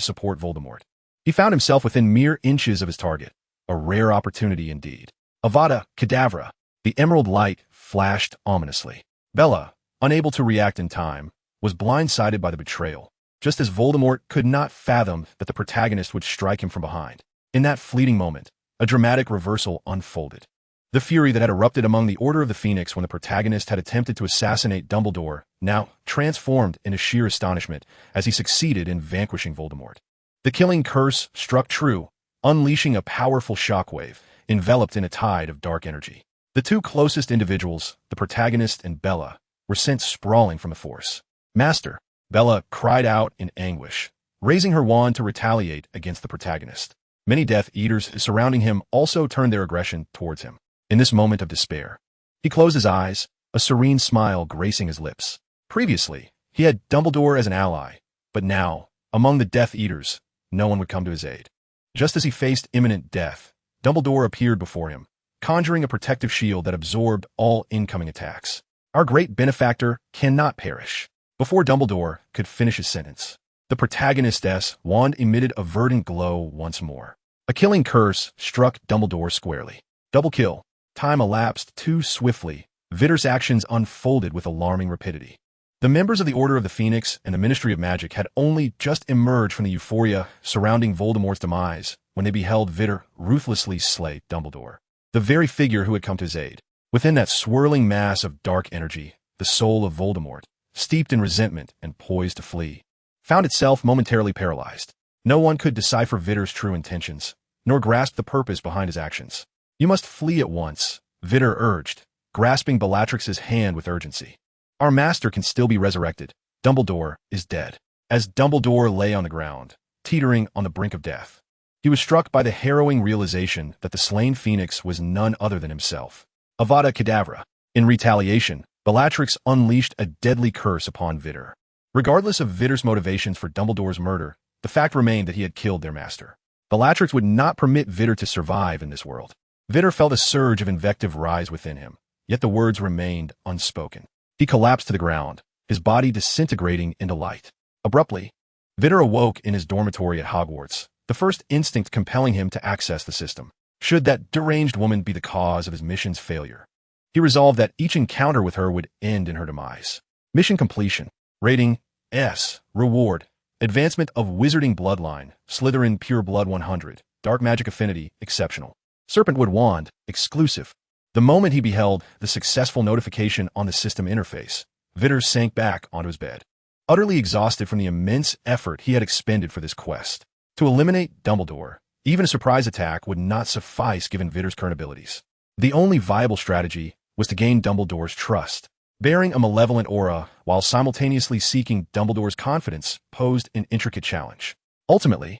support Voldemort, he found himself within mere inches of his target. A rare opportunity indeed. Avada Kedavra! The emerald light flashed ominously. Bella, unable to react in time, was blindsided by the betrayal, just as Voldemort could not fathom that the protagonist would strike him from behind. In that fleeting moment, a dramatic reversal unfolded. The fury that had erupted among the Order of the Phoenix when the protagonist had attempted to assassinate Dumbledore now transformed into sheer astonishment as he succeeded in vanquishing Voldemort. The killing curse struck true, unleashing a powerful shockwave, enveloped in a tide of dark energy. The two closest individuals, the protagonist and Bella, were sent sprawling from the force. "Master!" Bella cried out in anguish, raising her wand to retaliate against the protagonist. Many Death Eaters surrounding him also turned their aggression towards him. In this moment of despair, he closed his eyes, a serene smile gracing his lips. Previously, he had Dumbledore as an ally, but now, among the Death Eaters, no one would come to his aid. Just as he faced imminent death, Dumbledore appeared before him, conjuring a protective shield that absorbed all incoming attacks. Our great benefactor cannot perish. Before Dumbledore could finish his sentence, the protagonist's wand emitted a verdant glow once more. A killing curse struck Dumbledore squarely. Double kill. Time elapsed too swiftly. Vitter's actions unfolded with alarming rapidity. The members of the Order of the Phoenix and the Ministry of Magic had only just emerged from the euphoria surrounding Voldemort's demise when they beheld Vitter ruthlessly slay Dumbledore, the very figure who had come to his aid. Within that swirling mass of dark energy, the soul of Voldemort, steeped in resentment and poised to flee, found itself momentarily paralyzed. No one could decipher Vitter's true intentions, nor grasp the purpose behind his actions. "You must flee at once," Vitter urged, grasping Bellatrix's hand with urgency. "Our master can still be resurrected. Dumbledore is dead." As Dumbledore lay on the ground, teetering on the brink of death, he was struck by the harrowing realization that the slain phoenix was none other than himself. Avada Kedavra. In retaliation, Bellatrix unleashed a deadly curse upon Vitter. Regardless of Vitter's motivations for Dumbledore's murder, the fact remained that he had killed their master. Bellatrix would not permit Vitter to survive in this world. Vitter felt a surge of invective rise within him, yet the words remained unspoken. He collapsed to the ground, his body disintegrating into light. Abruptly, Vitter awoke in his dormitory at Hogwarts, the first instinct compelling him to access the system. Should that deranged woman be the cause of his mission's failure? He resolved that each encounter with her would end in her demise. Mission completion. Rating S. Reward. Advancement of Wizarding Bloodline, Slytherin Pure Blood 100, Dark Magic Affinity, Exceptional. Serpentwood Wand, Exclusive. The moment he beheld the successful notification on the system interface, Vitter sank back onto his bed, utterly exhausted from the immense effort he had expended for this quest. To eliminate Dumbledore, even a surprise attack would not suffice given Vitter's current abilities. The only viable strategy was to gain Dumbledore's trust. Bearing a malevolent aura while simultaneously seeking Dumbledore's confidence posed an intricate challenge. Ultimately,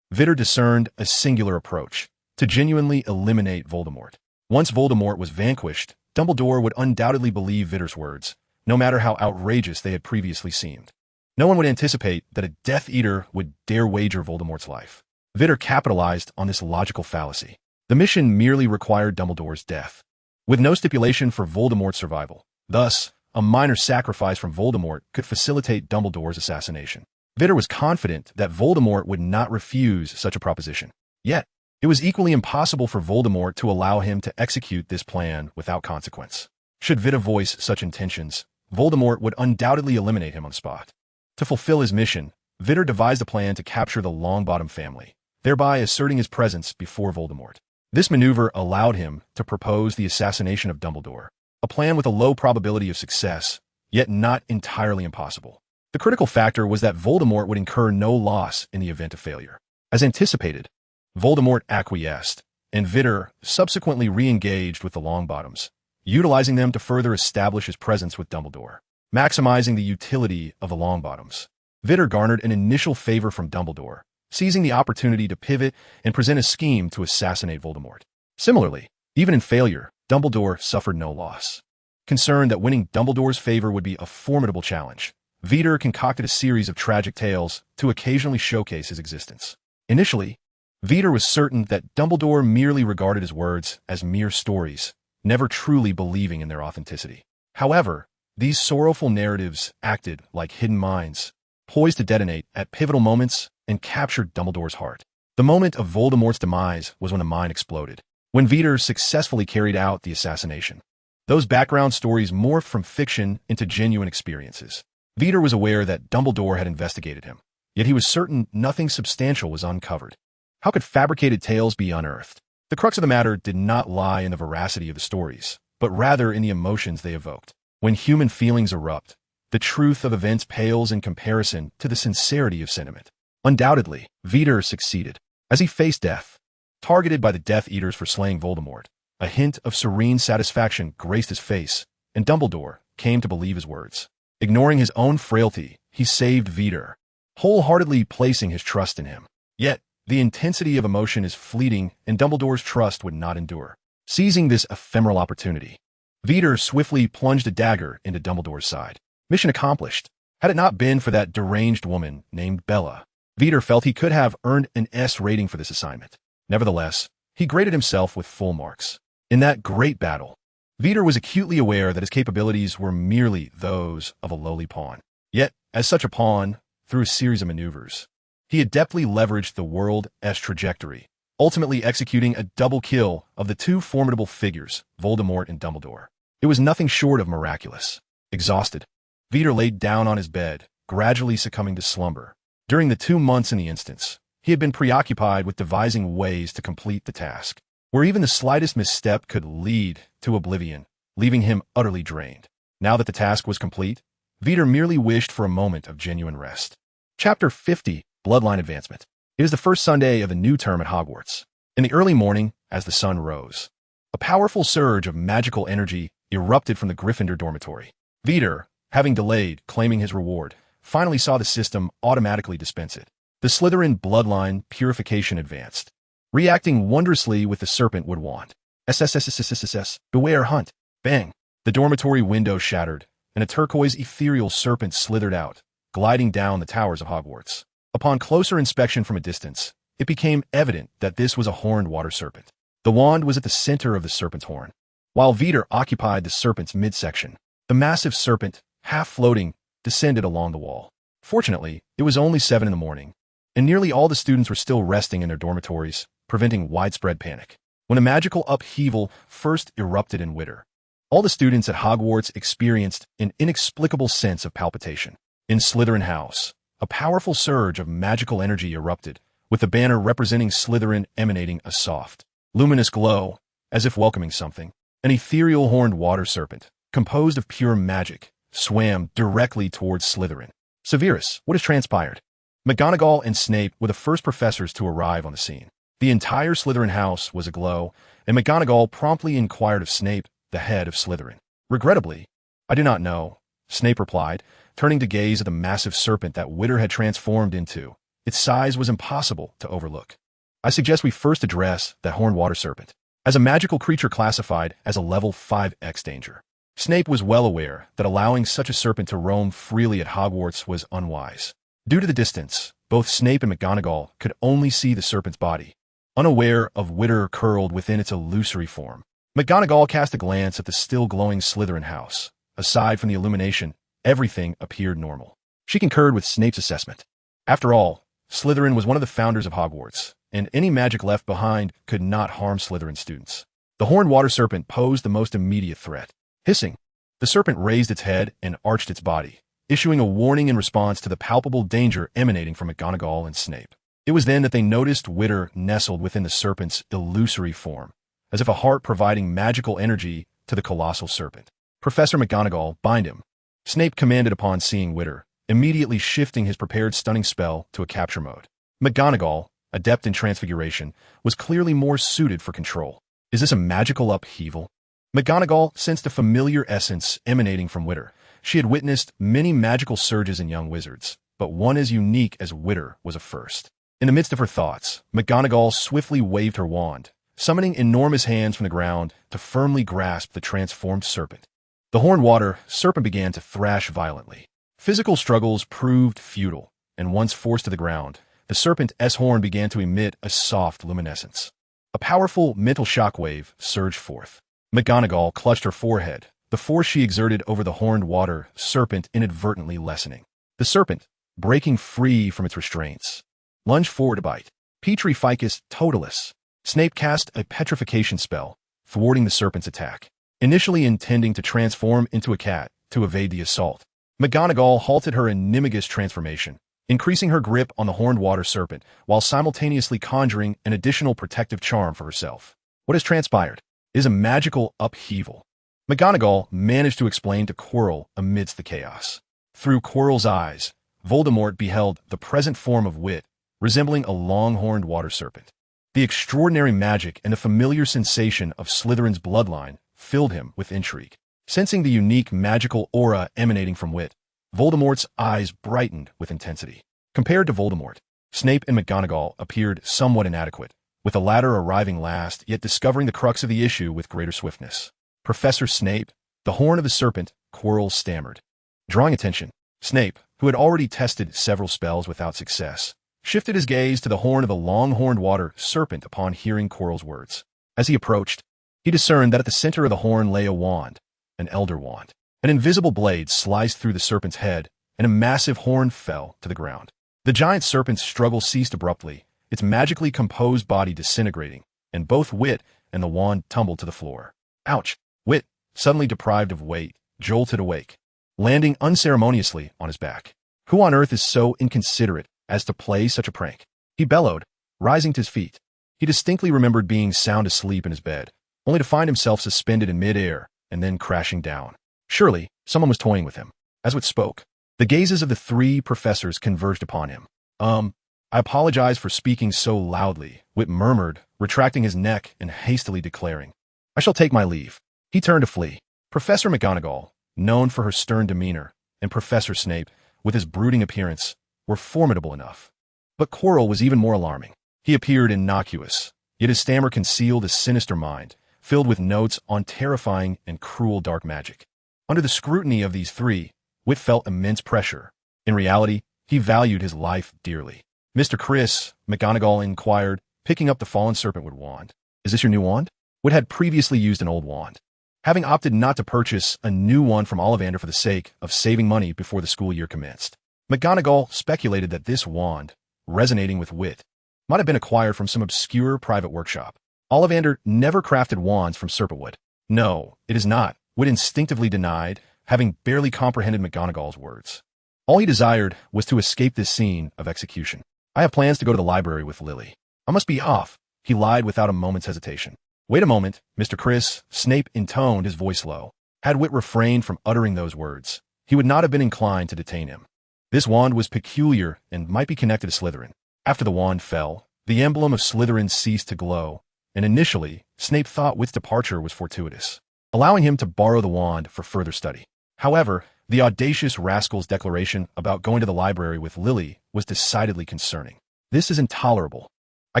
Vitter discerned a singular approach: to genuinely eliminate Voldemort. Once Voldemort was vanquished, Dumbledore would undoubtedly believe Vitter's words, no matter how outrageous they had previously seemed. No one would anticipate that a Death Eater would dare wager Voldemort's life. Vitter capitalized on this logical fallacy. The mission merely required Dumbledore's death, with no stipulation for Voldemort's survival. Thus, a minor sacrifice from Voldemort could facilitate Dumbledore's assassination. Vitter was confident that Voldemort would not refuse such a proposition. Yet, it was equally impossible for Voldemort to allow him to execute this plan without consequence. Should Vitter voice such intentions, Voldemort would undoubtedly eliminate him on the spot. To fulfill his mission, Vitter devised a plan to capture the Longbottom family, thereby asserting his presence before Voldemort. This maneuver allowed him to propose the assassination of Dumbledore, a plan with a low probability of success, yet not entirely impossible. The critical factor was that Voldemort would incur no loss in the event of failure. As anticipated, Voldemort acquiesced, and Vitter subsequently re-engaged with the Longbottoms, utilizing them to further establish his presence with Dumbledore. Maximizing the utility of the Longbottoms, Vitter garnered an initial favor from Dumbledore, seizing the opportunity to pivot and present a scheme to assassinate Voldemort. Similarly, even in failure, Dumbledore suffered no loss. Concerned that winning Dumbledore's favor would be a formidable challenge, Vitter concocted a series of tragic tales to occasionally showcase his existence. Initially, Vitter was certain that Dumbledore merely regarded his words as mere stories, never truly believing in their authenticity. However, these sorrowful narratives acted like hidden mines, poised to detonate at pivotal moments and capture Dumbledore's heart. The moment of Voldemort's demise was when the mine exploded, when Vitter successfully carried out the assassination. Those background stories morphed from fiction into genuine experiences. Vitter was aware that Dumbledore had investigated him, yet he was certain nothing substantial was uncovered. How could fabricated tales be unearthed? The crux of the matter did not lie in the veracity of the stories, but rather in the emotions they evoked. When human feelings erupt, the truth of events pales in comparison to the sincerity of sentiment. Undoubtedly, Vitter succeeded. As he faced death, targeted by the Death Eaters for slaying Voldemort, a hint of serene satisfaction graced his face, and Dumbledore came to believe his words. Ignoring his own frailty, he saved Vitter, wholeheartedly placing his trust in him. Yet, the intensity of emotion is fleeting, and Dumbledore's trust would not endure. Seizing this ephemeral opportunity, Vitter swiftly plunged a dagger into Dumbledore's side. Mission accomplished. Had it not been for that deranged woman named Bella, Vitter felt he could have earned an S rating for this assignment. Nevertheless, he graded himself with full marks. In that great battle, Vitt was acutely aware that his capabilities were merely those of a lowly pawn. Yet, as such a pawn, through a series of maneuvers, he adeptly leveraged the world's trajectory, ultimately executing a double kill of the two formidable figures, Voldemort and Dumbledore. It was nothing short of miraculous. Exhausted, Vitt laid down on his bed, gradually succumbing to slumber. During the 2 months in the instance, he had been preoccupied with devising ways to complete the task, where even the slightest misstep could lead to oblivion, leaving him utterly drained. Now that the task was complete, Vitt merely wished for a moment of genuine rest. Chapter 50, Bloodline Advancement. It is the first Sunday of the new term at Hogwarts. In the early morning, as the sun rose, a powerful surge of magical energy erupted from the Gryffindor dormitory. Vitt, having delayed claiming his reward, finally saw the system automatically dispense it. The Slytherin bloodline purification advanced, reacting wondrously with the serpentwood wand. SSSSSSS, beware hunt. Bang! The dormitory window shattered, and a turquoise ethereal serpent slithered out, gliding down the towers of Hogwarts. Upon closer inspection from a distance, it became evident that this was a horned water serpent. The wand was at the center of the serpent's horn, while Vitt occupied the serpent's midsection. The massive serpent, half floating, descended along the wall. Fortunately, it was only 7 in the morning, and nearly all the students were still resting in their dormitories, preventing widespread panic. When a magical upheaval first erupted in Vitt, all the students at Hogwarts experienced an inexplicable sense of palpitation. In Slytherin House, a powerful surge of magical energy erupted, with the banner representing Slytherin emanating a soft, luminous glow, as if welcoming something. An ethereal horned water serpent, composed of pure magic, swam directly towards Slytherin. Severus, what has transpired? McGonagall and Snape were the first professors to arrive on the scene. The entire Slytherin house was aglow, and McGonagall promptly inquired of Snape, the head of Slytherin. Regrettably, I do not know, Snape replied, turning to gaze at the massive serpent that Vitt had transformed into. Its size was impossible to overlook. I suggest we first address that horned water serpent, as a magical creature classified as a level 5x danger. Snape was well aware that allowing such a serpent to roam freely at Hogwarts was unwise. Due to the distance, both Snape and McGonagall could only see the serpent's body, unaware of Vitt curled within its illusory form. McGonagall cast a glance at the still glowing Slytherin house. Aside from the illumination, everything appeared normal. She concurred with Snape's assessment. After all, Slytherin was one of the founders of Hogwarts, and any magic left behind could not harm Slytherin students. The horned water serpent posed the most immediate threat. Hissing, the serpent raised its head and arched its body, issuing a warning in response to the palpable danger emanating from McGonagall and Snape. It was then that they noticed Vitt nestled within the serpent's illusory form, as if a heart providing magical energy to the colossal serpent. Professor McGonagall, bind him. Snape commanded upon seeing Vitt, immediately shifting his prepared stunning spell to a capture mode. McGonagall, adept in transfiguration, was clearly more suited for control. Is this a magical upheaval? McGonagall sensed a familiar essence emanating from Vitt. She had witnessed many magical surges in young wizards, but one as unique as Vitt was a first. In the midst of her thoughts, McGonagall swiftly waved her wand, summoning enormous hands from the ground to firmly grasp the transformed serpent. The horned water serpent began to thrash violently. Physical struggles proved futile, and once forced to the ground, the serpent's horn began to emit a soft luminescence. A powerful mental shockwave surged forth. McGonagall clutched her forehead, the force she exerted over the horned water serpent inadvertently lessening. The serpent, breaking free from its restraints, lunged forward to bite. Petri Ficus Totalis. Snape cast a petrification spell, thwarting the serpent's attack, initially intending to transform into a cat to evade the assault. McGonagall halted her animagus transformation, increasing her grip on the horned water serpent while simultaneously conjuring an additional protective charm for herself. What has transpired is a magical upheaval. McGonagall managed to explain to Quirrell amidst the chaos. Through Quirrell's eyes, Voldemort beheld the present form of Vitt, resembling a long-horned water serpent. The extraordinary magic and the familiar sensation of Slytherin's bloodline filled him with intrigue. Sensing the unique magical aura emanating from Vitt, Voldemort's eyes brightened with intensity. Compared to Voldemort, Snape and McGonagall appeared somewhat inadequate, with the latter arriving last yet discovering the crux of the issue with greater swiftness. Professor Snape, the horn of the serpent, Quirrell stammered. Drawing attention, Snape, who had already tested several spells without success, shifted his gaze to the horn of the long-horned water serpent upon hearing Quirrell's words. As he approached, He discerned that at the center of the horn lay a wand, an elder wand. An invisible blade sliced through the serpent's head, and a massive horn fell to the ground. The giant serpent's struggle ceased abruptly, its magically composed body disintegrating, and both Vitt and the wand tumbled to the floor. Ouch! Vitt, suddenly deprived of weight, jolted awake, landing unceremoniously on his back. Who on earth is so inconsiderate as to play such a prank? He bellowed, rising to his feet. He distinctly remembered being sound asleep in his bed, only to find himself suspended in mid-air and then crashing down. Surely, someone was toying with him. As Vitt spoke, the gazes of the three professors converged upon him. I apologize for speaking so loudly, Vitt murmured, retracting his neck and hastily declaring, I shall take my leave. He turned to flee. Professor McGonagall, known for her stern demeanor, and Professor Snape, with his brooding appearance, were formidable enough. But Quirrell was even more alarming. He appeared innocuous, yet his stammer concealed a sinister mind, filled with notes on terrifying and cruel dark magic. Under the scrutiny of these three, Vitt felt immense pressure. In reality, he valued his life dearly. Mr. Chris, McGonagall inquired, picking up the fallen serpentwood wand. Is this your new wand? Vitt had previously used an old wand, having opted not to purchase a new one from Ollivander for the sake of saving money before the school year commenced. McGonagall speculated that this wand, resonating with Vitt, might have been acquired from some obscure private workshop. Ollivander never crafted wands from serpentwood. No, it is not, Vitt instinctively denied, having barely comprehended McGonagall's words. All he desired was to escape this scene of execution. I have plans to go to the library with Lily. I must be off, he lied without a moment's hesitation. Wait a moment, Mr. Chris, Snape intoned his voice low. Had Vitt refrained from uttering those words, he would not have been inclined to detain him. This wand was peculiar and might be connected to Slytherin. After the wand fell, the emblem of Slytherin ceased to glow, and initially, Snape thought Vitt's departure was fortuitous, allowing him to borrow the wand for further study. However, the audacious rascal's declaration about going to the library with Lily was decidedly concerning. This is intolerable. I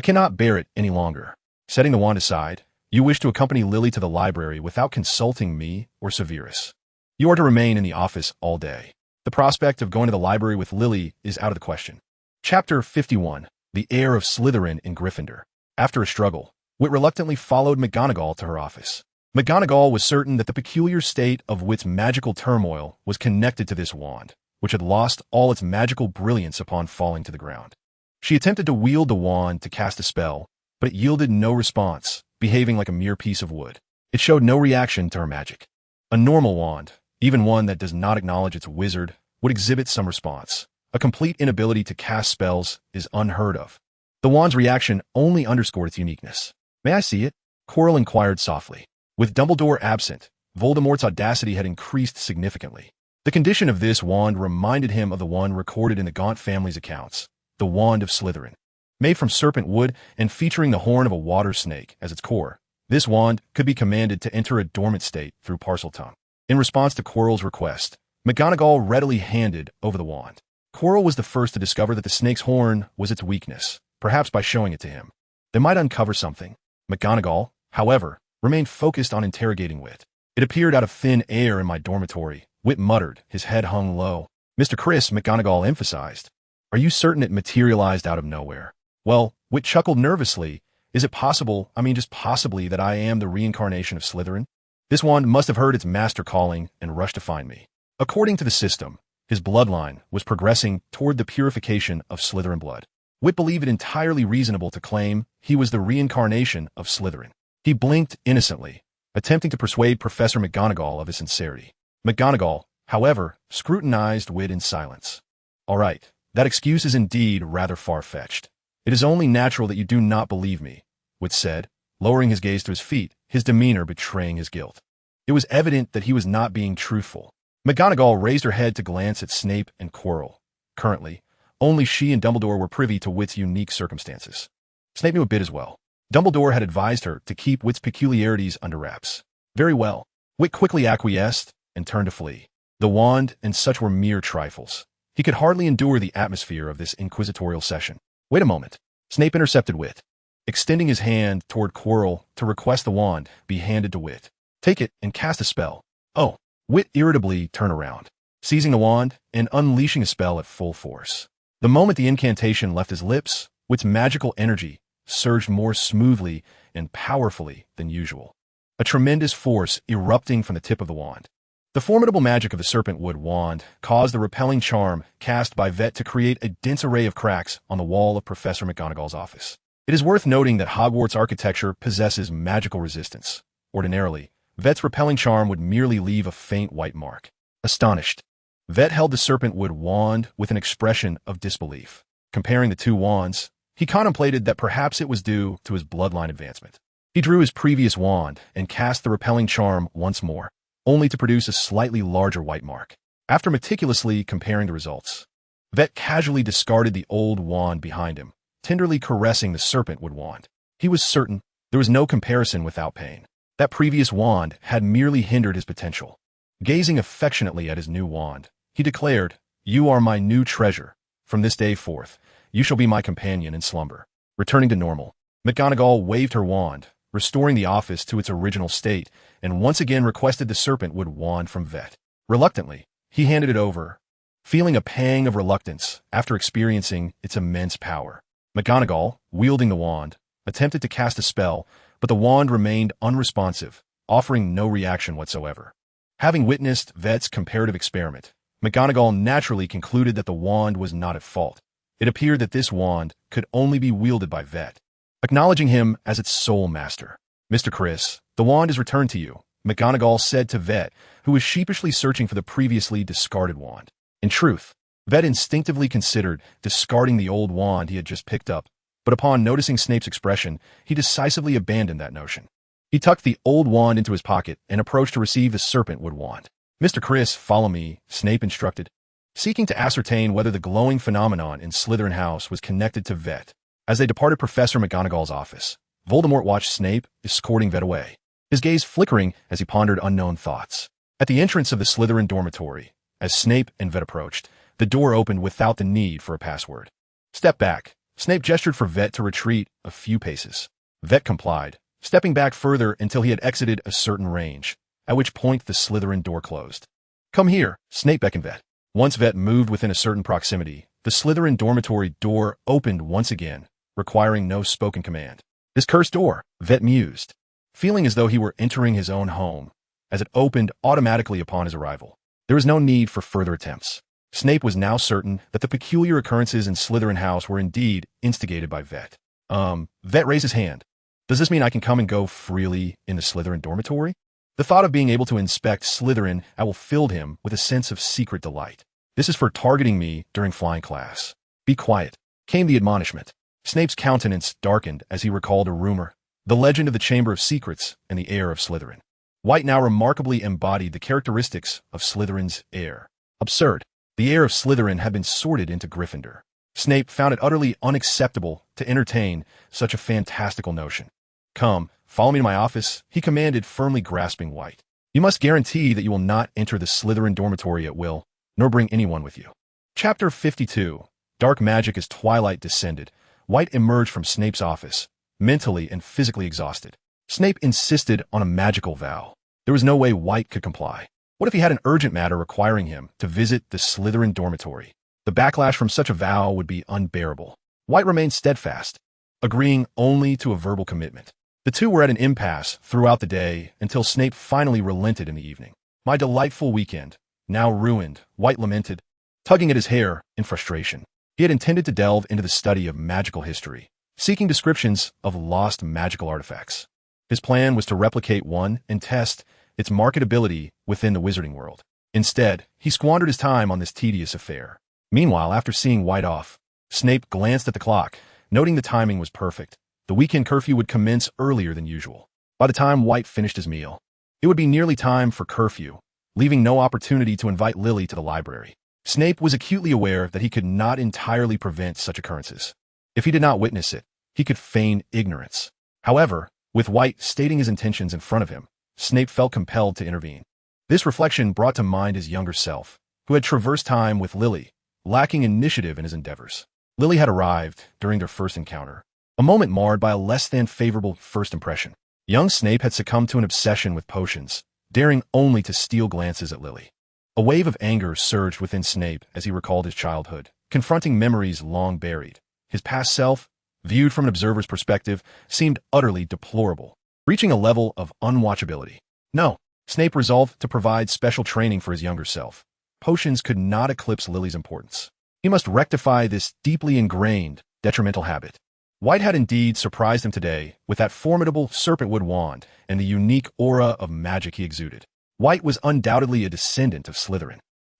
cannot bear it any longer. Setting the wand aside, you wish to accompany Lily to the library without consulting me or Severus. You are to remain in the office all day. The prospect of going to the library with Lily is out of the question. Chapter 51. The Heir of Slytherin in Gryffindor. After a struggle, Vitt reluctantly followed McGonagall to her office. McGonagall was certain that the peculiar state of Vitt's magical turmoil was connected to this wand, which had lost all its magical brilliance upon falling to the ground. She attempted to wield the wand to cast a spell, but it yielded no response, behaving like a mere piece of wood. It showed no reaction to her magic. A normal wand, even one that does not acknowledge its wizard, would exhibit some response. A complete inability to cast spells is unheard of. The wand's reaction only underscored its uniqueness. May I see it? Quirrell inquired softly. With Dumbledore absent, Voldemort's audacity had increased significantly. The condition of this wand reminded him of the one recorded in the Gaunt family's accounts, the Wand of Slytherin. Made from serpent wood and featuring the horn of a water snake as its core, this wand could be commanded to enter a dormant state through Parseltongue. In response to Quirrell's request, McGonagall readily handed over the wand. Quirrell was the first to discover that the snake's horn was its weakness, perhaps by showing it to him. They might uncover something. McGonagall, however, remained focused on interrogating Vitt. It appeared out of thin air in my dormitory, Vitt muttered, his head hung low. Mr. Chris, McGonagall emphasized. Are you certain it materialized out of nowhere? Well, Vitt chuckled nervously. Is it possible, just possibly, that I am the reincarnation of Slytherin? This wand must have heard its master calling and rushed to find me. According to the system, his bloodline was progressing toward the purification of Slytherin blood. Vitt believed it entirely reasonable to claim he was the reincarnation of Slytherin. He blinked innocently, attempting to persuade Professor McGonagall of his sincerity. McGonagall, however, scrutinized Vitt in silence. All right, that excuse is indeed rather far-fetched. It is only natural that you do not believe me, Vitt said, lowering his gaze to his feet, his demeanor betraying his guilt. It was evident that he was not being truthful. McGonagall raised her head to glance at Snape and Quirrell. Currently, only she and Dumbledore were privy to Vitt's unique circumstances. Snape knew a bit as well. Dumbledore had advised her to keep Vitt's peculiarities under wraps. Very well. Vitt quickly acquiesced and turned to flee. The wand and such were mere trifles. He could hardly endure the atmosphere of this inquisitorial session. Wait a moment. Snape intercepted Vitt, extending his hand toward Quirrell to request the wand be handed to Vitt. Take it and cast a spell. Oh. Vitt irritably turned around, seizing the wand and unleashing a spell at full force. The moment the incantation left his lips, Vitt's magical energy surged more smoothly and powerfully than usual. a tremendous force erupting from the tip of the wand. The formidable magic of the Serpentwood wand caused the repelling charm cast by Vitt to create a dense array of cracks on the wall of Professor McGonagall's office. It is worth noting that Hogwarts architecture possesses magical resistance. Ordinarily, Vitt's repelling charm would merely leave a faint white mark. Astonished, Vitt held the Serpentwood wand with an expression of disbelief. Comparing the two wands, he contemplated that perhaps it was due to his bloodline advancement. He drew his previous wand and cast the repelling charm once more, only to produce a slightly larger white mark. After meticulously comparing the results, Vitt casually discarded the old wand behind him, tenderly caressing the Serpentwood wand. He was certain there was no comparison without pain. That previous wand had merely hindered his potential. Gazing affectionately at his new wand, he declared, "You are my new treasure. From this day forth, you shall be my companion in slumber." Returning to normal, McGonagall waved her wand, restoring the office to its original state, and once again requested the Serpentwood wand from Vitt. Reluctantly, he handed it over, feeling a pang of reluctance after experiencing its immense power. McGonagall, wielding the wand, attempted to cast a spell, but the wand remained unresponsive, offering no reaction whatsoever. Having witnessed Vitt's comparative experiment, McGonagall naturally concluded that the wand was not at fault. It appeared that this wand could only be wielded by Vitt, acknowledging him as its sole master. "Mr. Criss, the wand is returned to you," McGonagall said to Vitt, who was sheepishly searching for the previously discarded wand. In truth, Vitt instinctively considered discarding the old wand he had just picked up, but upon noticing Snape's expression, he decisively abandoned that notion. He tucked the old wand into his pocket and approached to receive the Serpentwood wand. "Mr. Criss, follow me," Snape instructed, seeking to ascertain whether the glowing phenomenon in Slytherin House was connected to Vitt. As they departed Professor McGonagall's office, Voldemort watched Snape escorting Vitt away, his gaze flickering as he pondered unknown thoughts. At the entrance of the Slytherin dormitory, as Snape and Vitt approached, the door opened without the need for a password. "Step back." Snape gestured for Vitt to retreat a few paces. Vitt complied, stepping back further until he had exited a certain range, at which point the Slytherin door closed. "Come here," Snape beckoned Vitt. Once Vitt moved within a certain proximity, the Slytherin dormitory door opened once again, requiring no spoken command. "This cursed door," Vitt mused, feeling as though he were entering his own home, as it opened automatically upon his arrival. There was no need for further attempts. Snape was now certain that the peculiar occurrences in Slytherin House were indeed instigated by Vitt. Vitt raised his hand. "Does this mean I can come and go freely in the Slytherin dormitory?" The thought of being able to inspect Slytherin filled him with a sense of secret delight. "This is for targeting me during flying class." "Be quiet," came the admonishment. Snape's countenance darkened as he recalled a rumor, the legend of the Chamber of Secrets and the heir of Slytherin. White now remarkably embodied the characteristics of Slytherin's heir. Absurd. The heir of Slytherin had been sorted into Gryffindor. Snape found it utterly unacceptable to entertain such a fantastical notion. "Come, follow me to my office," he commanded, firmly grasping White. "You must guarantee that you will not enter the Slytherin dormitory at will, nor bring anyone with you." Chapter 52. Dark Magic. As twilight descended, White emerged from Snape's office, mentally and physically exhausted. Snape insisted on a magical vow. There was no way White could comply. What if he had an urgent matter requiring him to visit the Slytherin dormitory? The backlash from such a vow would be unbearable. White remained steadfast, agreeing only to a verbal commitment. The two were at an impasse throughout the day until Snape finally relented in the evening. "My delightful weekend, now ruined," White lamented, tugging at his hair in frustration. He had intended to delve into the study of magical history, seeking descriptions of lost magical artifacts. His plan was to replicate one and test its marketability within the wizarding world. Instead, he squandered his time on this tedious affair. Meanwhile, after seeing White off, Snape glanced at the clock, noting the timing was perfect. The weekend curfew would commence earlier than usual. By the time White finished his meal, it would be nearly time for curfew, leaving no opportunity to invite Lily to the library. Snape was acutely aware that he could not entirely prevent such occurrences. If he did not witness it, he could feign ignorance. However, with White stating his intentions in front of him, Snape felt compelled to intervene. This reflection brought to mind his younger self, who had traversed time with Lily, lacking initiative in his endeavors. Lily had arrived during their first encounter, a moment marred by a less than favorable first impression. Young Snape had succumbed to an obsession with potions, daring only to steal glances at Lily. A wave of anger surged within Snape as he recalled his childhood, confronting memories long buried. His past self, viewed from an observer's perspective, seemed utterly deplorable. reaching a level of unwatchability. No, Snape resolved to provide special training for his younger self. Potions could not eclipse Lily's importance. He must rectify this deeply ingrained, detrimental habit. White had indeed surprised him today with that formidable serpentwood wand and the unique aura of magic he exuded. White was undoubtedly a descendant of Slytherin.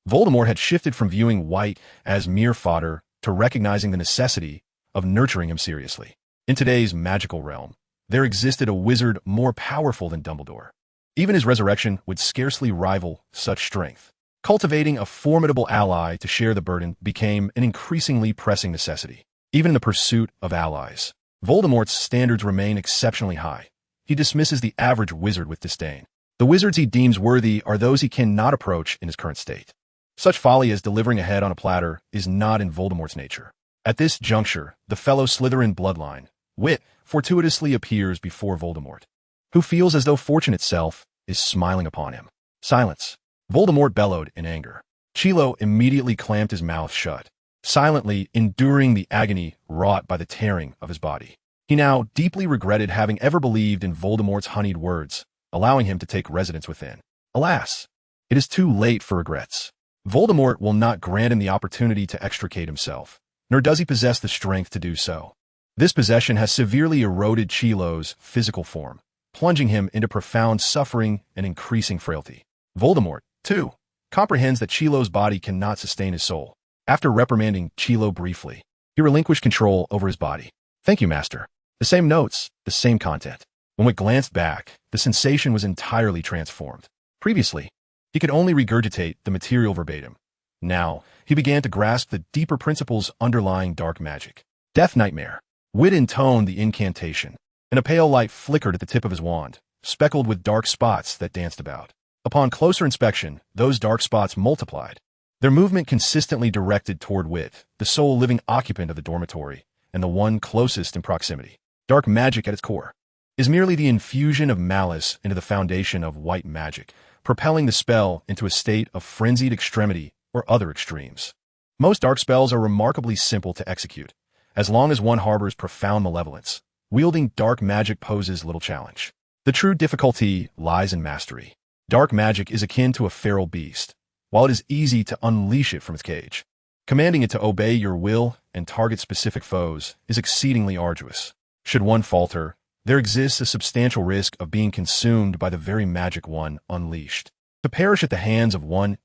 Voldemort had shifted from viewing White as mere fodder to recognizing the necessity of nurturing him seriously. In today's magical realm, there existed a wizard more powerful than Dumbledore. Even his resurrection would scarcely rival such strength. Cultivating a formidable ally to share the burden became an increasingly pressing necessity. Even in the pursuit of allies, Voldemort's standards remain exceptionally high. He dismisses the average wizard with disdain. The wizards he deems worthy are those he cannot approach in his current state. Such folly as delivering a head on a platter is not in Voldemort's nature. At this juncture, the fellow Slytherin bloodline, Vitt, fortuitously appears before Voldemort, who feels as though fortune itself is smiling upon him. Silence. Voldemort bellowed in anger. Chilo immediately clamped his mouth shut, silently enduring the agony wrought by the tearing of his body. He now deeply regretted having ever believed in Voldemort's honeyed words, allowing him to take residence within. Alas, it is too late for regrets. Voldemort will not grant him the opportunity to extricate himself, nor does he possess the strength to do so. This possession has severely eroded Chilo's physical form, plunging him into profound suffering and increasing frailty. Voldemort, too, comprehends that Chilo's body cannot sustain his soul. After reprimanding Chilo briefly, he relinquished control over his body. Thank you, Master. The same notes, the same content. When Witt glanced back, the sensation was entirely transformed. Previously, he could only regurgitate the material verbatim. Now, he began to grasp the deeper principles underlying dark magic. Death Nightmare. Witt intoned the incantation, and a pale light flickered at the tip of his wand, speckled with dark spots that danced about. Upon closer inspection, those dark spots multiplied, their movement consistently directed toward Witt, the sole living occupant of the dormitory, and the one closest in proximity. Dark magic at its core is merely the infusion of malice into the foundation of white magic, propelling the spell into a state of frenzied extremity or other extremes. Most dark spells are remarkably simple to execute, as long as one harbors profound malevolence. Wielding dark magic poses little challenge. The true difficulty lies in mastery. Dark magic is akin to a feral beast. While it is easy to unleash it from its cage, commanding it to obey your will and target specific foes is exceedingly arduous. Should one falter, there exists a substantial risk of being consumed by the very magic one unleashed. To perish at the hands of one's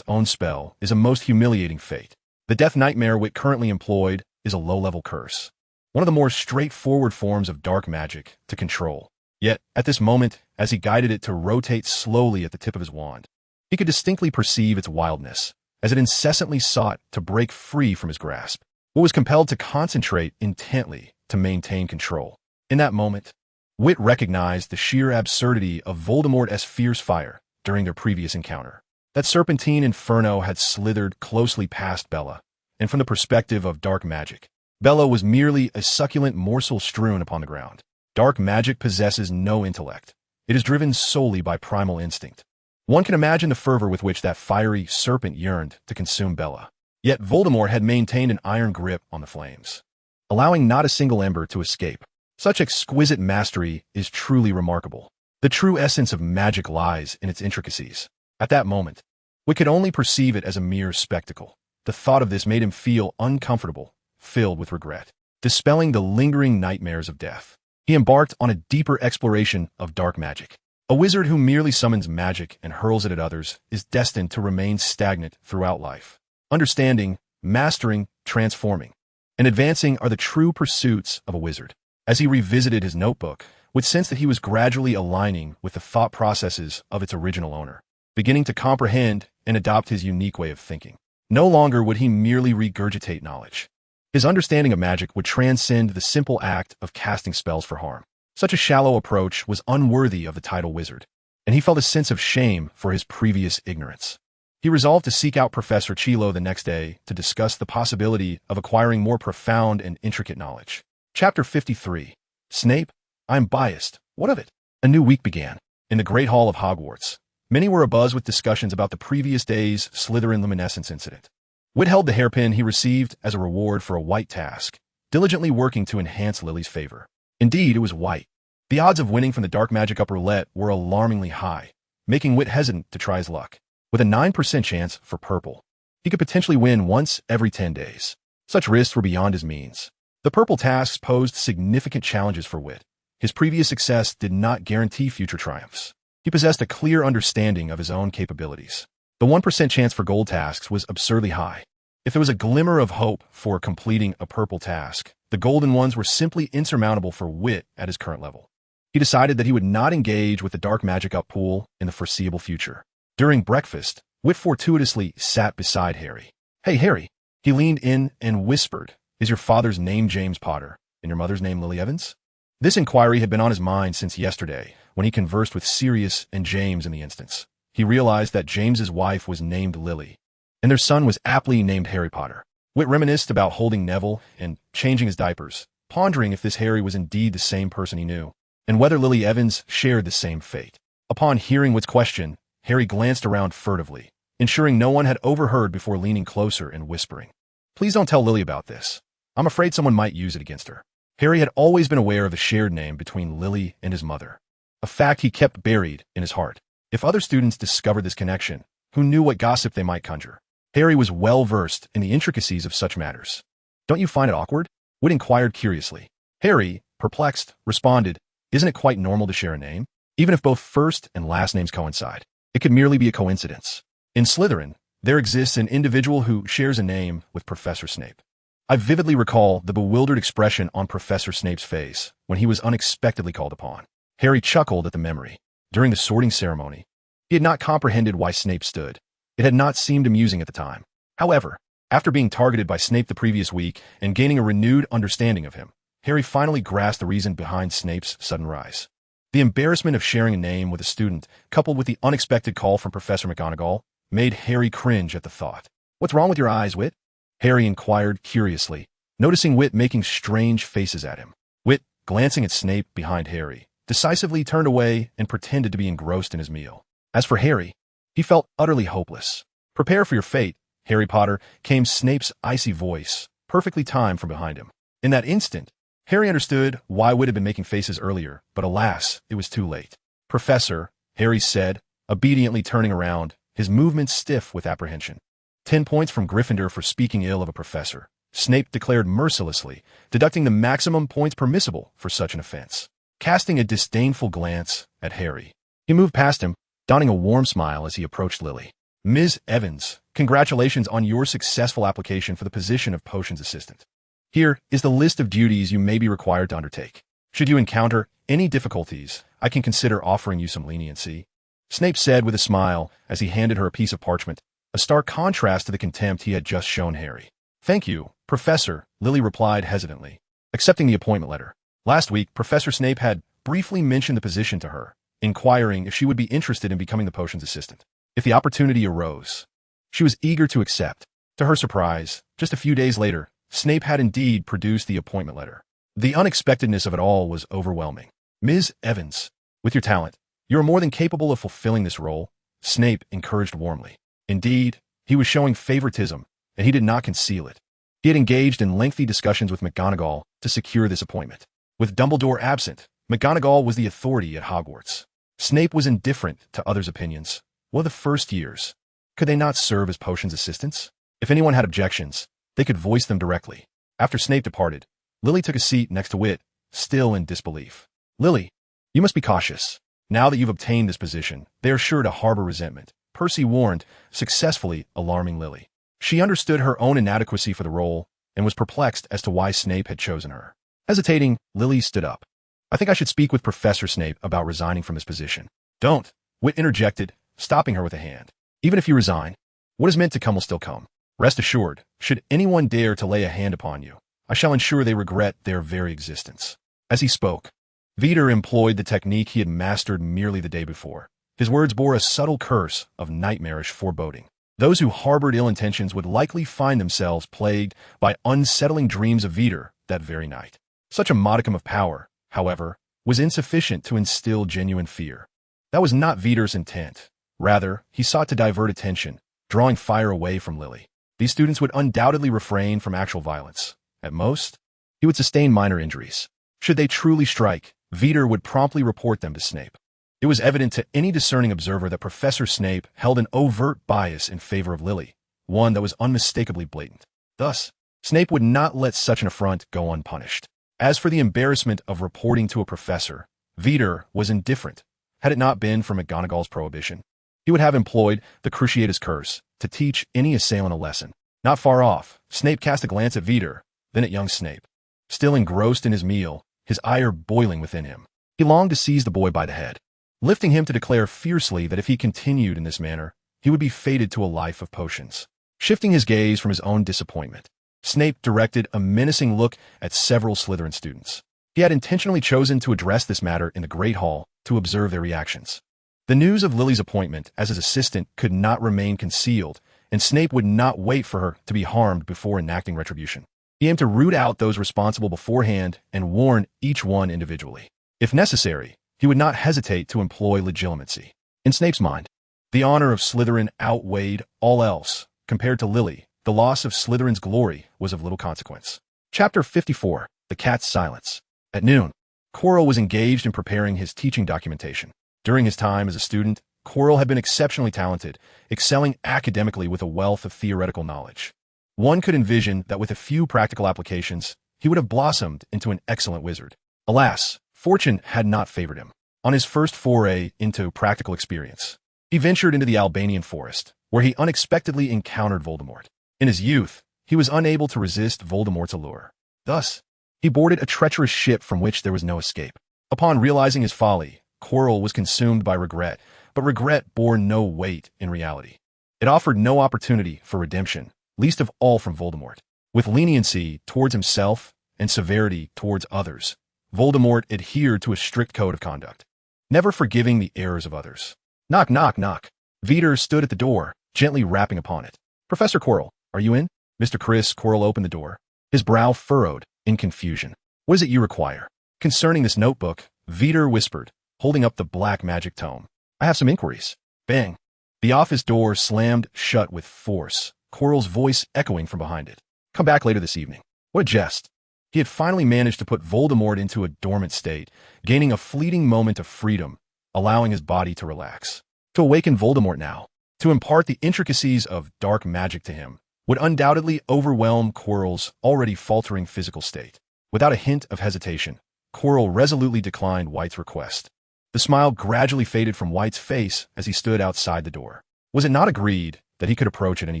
own spell is a most humiliating fate. The Death Nightmare Witt currently employed is a low-level curse, one of the more straightforward forms of dark magic to control. Yet, at this moment, as he guided it to rotate slowly at the tip of his wand, he could distinctly perceive its wildness, as it incessantly sought to break free from his grasp. Witt was compelled to concentrate intently to maintain control. In that moment, Witt recognized the sheer absurdity of Voldemort's fierce fire during their previous encounter. That serpentine inferno had slithered closely past Bella, and from the perspective of dark magic, Bella was merely a succulent morsel strewn upon the ground. Dark magic possesses no intellect. It is driven solely by primal instinct. One can imagine the fervor with which that fiery serpent yearned to consume Bella. Yet Voldemort had maintained an iron grip on the flames, allowing not a single ember to escape. Such exquisite mastery is truly remarkable. The true essence of magic lies in its intricacies. At that moment, we could only perceive it as a mere spectacle. The thought of this made him feel uncomfortable, filled with regret, dispelling the lingering nightmares of death. He embarked on a deeper exploration of dark magic. A wizard who merely summons magic and hurls it at others is destined to remain stagnant throughout life. Understanding, mastering, transforming, and advancing are the true pursuits of a wizard. As he revisited his notebook, Witt sensed that he was gradually aligning with the thought processes of its original owner, beginning to comprehend and adopt his unique way of thinking. No longer would he merely regurgitate knowledge. His understanding of magic would transcend the simple act of casting spells for harm. Such a shallow approach was unworthy of the title wizard, and he felt a sense of shame for his previous ignorance. He resolved to seek out Professor Chilo the next day to discuss the possibility of acquiring more profound and intricate knowledge. Chapter 53. Snape, I'm biased. What of it? A new week began. In the Great Hall of Hogwarts, many were abuzz with discussions about the previous day's Slytherin luminescence incident. Witt held the hairpin he received as a reward for a white task, diligently working to enhance Lily's favor. Indeed, it was white, The odds of winning from the dark magic up roulette were alarmingly high, making Vitt hesitant to try his luck. With a 9% chance for purple, he could potentially win once every 10 days. Such risks were beyond his means. The purple tasks posed significant challenges for Vitt. His previous success did not guarantee future triumphs. He possessed a clear understanding of his own capabilities. The 1% chance for gold tasks was absurdly high. If there was a glimmer of hope for completing a purple task, the golden ones were simply insurmountable for Vitt at his current level. He decided that he would not engage with the dark magic up pool in the foreseeable future. During breakfast, Vitt fortuitously sat beside Harry. "Hey, Harry." He leaned in and whispered, "Is your father's name James Potter and your mother's name Lily Evans?" This inquiry had been on his mind since yesterday, when he conversed with Sirius and James in the instance. He realized that James's wife was named Lily, and their son was aptly named Harry Potter. Vitt reminisced about holding Neville and changing his diapers, pondering if this Harry was indeed the same person he knew, and whether Lily Evans shared the same fate. Upon hearing Witt's question, Harry glanced around furtively, ensuring no one had overheard before leaning closer and whispering, "Please don't tell Lily about this. I'm afraid someone might use it against her." Harry had always been aware of the shared name between Lily and his mother, a fact he kept buried in his heart. If other students discovered this connection, who knew what gossip they might conjure? Harry was well versed in the intricacies of such matters. "Don't you find it awkward?" Vitt inquired curiously. Harry, perplexed, responded, "Isn't it quite normal to share a name? Even if both first and last names coincide, it could merely be a coincidence. In Slytherin, there exists an individual who shares a name with Professor Snape." I vividly recall the bewildered expression on Professor Snape's face when he was unexpectedly called upon. Harry chuckled at the memory. During the sorting ceremony, he had not comprehended why Snape stood. It had not seemed amusing at the time. However, after being targeted by Snape the previous week and gaining a renewed understanding of him, Harry finally grasped the reason behind Snape's sudden rise. The embarrassment of sharing a name with a student, coupled with the unexpected call from Professor McGonagall, made Harry cringe at the thought. "What's wrong with your eyes, Vitt?" Harry inquired curiously, noticing Vitt making strange faces at him. Vitt, glancing at Snape behind Harry, decisively turned away and pretended to be engrossed in his meal. As for Harry, he felt utterly hopeless. "Prepare for your fate, Harry Potter," came Snape's icy voice, perfectly timed from behind him. In that instant, Harry understood why Vitt had been making faces earlier, but alas, it was too late. "Professor," Harry said, obediently turning around, his movements stiff with apprehension. 10 points from Gryffindor for speaking ill of a professor, Snape declared mercilessly, deducting the maximum points permissible for such an offense. Casting a disdainful glance at Harry, he moved past him, donning a warm smile as he approached Lily. "Ms. Evans, congratulations on your successful application for the position of potions assistant. Here is the list of duties you may be required to undertake. Should you encounter any difficulties, I can consider offering you some leniency," Snape said with a smile as he handed her a piece of parchment, a stark contrast to the contempt he had just shown Harry. "Thank you, Professor," Lily replied hesitantly, accepting the appointment letter. Last week, Professor Snape had briefly mentioned the position to her, inquiring if she would be interested in becoming the potions assistant. If the opportunity arose, she was eager to accept. To her surprise, just a few days later, Snape had indeed produced the appointment letter. The unexpectedness of it all was overwhelming. "Ms. Evans, with your talent, you are more than capable of fulfilling this role," Snape encouraged warmly. Indeed, he was showing favoritism, and he did not conceal it. He had engaged in lengthy discussions with McGonagall to secure this appointment. With Dumbledore absent, McGonagall was the authority at Hogwarts. Snape was indifferent to others' opinions. Well, the first years, could they not serve as potions assistants? If anyone had objections, they could voice them directly. After Snape departed, Lily took a seat next to Vitt, still in disbelief. "Lily, you must be cautious. Now that you've obtained this position, they are sure to harbor resentment," Percy warned, successfully alarming Lily. She understood her own inadequacy for the role and was perplexed as to why Snape had chosen her. Hesitating, Lily stood up. "I think I should speak with Professor Snape about resigning from his position." "Don't," Vitt interjected, stopping her with a hand. "Even if you resign, what is meant to come will still come. Rest assured, should anyone dare to lay a hand upon you, I shall ensure they regret their very existence." As he spoke, Vitt employed the technique he had mastered merely the day before. His words bore a subtle curse of nightmarish foreboding. Those who harbored ill intentions would likely find themselves plagued by unsettling dreams of Vitt that very night. Such a modicum of power, however, was insufficient to instill genuine fear. That was not Vitt's intent. Rather, he sought to divert attention, drawing fire away from Lily. These students would undoubtedly refrain from actual violence. At most, he would sustain minor injuries. Should they truly strike, Vetter would promptly report them to Snape. It was evident to any discerning observer that Professor Snape held an overt bias in favor of Lily, one that was unmistakably blatant. Thus, Snape would not let such an affront go unpunished. As for the embarrassment of reporting to a professor, Vetter was indifferent. Had it not been for McGonagall's prohibition, he would have employed the Cruciatus Curse to teach any assailant a lesson. Not far off, Snape cast a glance at Vetter, then at young Snape. Still engrossed in his meal, his ire boiling within him, he longed to seize the boy by the head, lifting him to declare fiercely that if he continued in this manner, he would be fated to a life of potions. Shifting his gaze from his own disappointment, Snape directed a menacing look at several Slytherin students. He had intentionally chosen to address this matter in the Great Hall to observe their reactions. The news of Lily's appointment as his assistant could not remain concealed, and Snape would not wait for her to be harmed before enacting retribution. He aimed to root out those responsible beforehand and warn each one individually. If necessary, he would not hesitate to employ legitimacy. In Snape's mind, the honor of Slytherin outweighed all else. Compared to Lily, the loss of Slytherin's glory was of little consequence. Chapter 54, The Cat's Silence. At noon, Quirrell was engaged in preparing his teaching documentation. During his time as a student, Quirrell had been exceptionally talented, excelling academically with a wealth of theoretical knowledge. One could envision that with a few practical applications, he would have blossomed into an excellent wizard. Alas, fortune had not favored him. On his first foray into practical experience, he ventured into the Albanian forest, where he unexpectedly encountered Voldemort. In his youth, he was unable to resist Voldemort's allure. Thus, he boarded a treacherous ship from which there was no escape. Upon realizing his folly, Quirrell was consumed by regret, but regret bore no weight in reality. It offered no opportunity for redemption, least of all from Voldemort. With leniency towards himself and severity towards others, Voldemort adhered to a strict code of conduct, never forgiving the errors of others. Knock, knock, knock. Vetter stood at the door, gently rapping upon it. Professor Quirrell, are you in? Mr. Chris Quirrell opened the door, his brow furrowed in confusion. What is it you require? Concerning this notebook, Vetter whispered, holding up the black magic tome. I have some inquiries. Bang. The office door slammed shut with force, Quirrell's voice echoing from behind it. Come back later this evening. What a jest. He had finally managed to put Voldemort into a dormant state, gaining a fleeting moment of freedom, allowing his body to relax. To awaken Voldemort now, to impart the intricacies of dark magic to him, would undoubtedly overwhelm Quirrell's already faltering physical state. Without a hint of hesitation, Quirrell resolutely declined White's request. The smile gradually faded from White's face as he stood outside the door. Was it not agreed that he could approach at any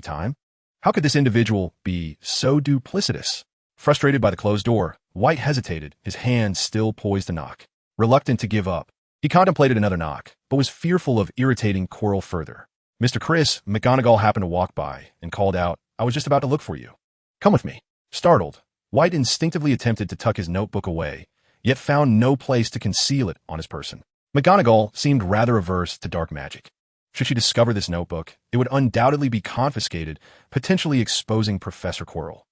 time? How could this individual be so duplicitous? Frustrated by the closed door, White hesitated, his hand still poised to knock. Reluctant to give up, he contemplated another knock, but was fearful of irritating Quirrell further. Mr. Chris, McGonagall happened to walk by and called out, I was just about to look for you. Come with me. Startled, White instinctively attempted to tuck his notebook away, yet found no place to conceal it on his person. McGonagall seemed rather averse to dark magic. Should she discover this notebook, it would undoubtedly be confiscated, potentially exposing Professor Quirrell.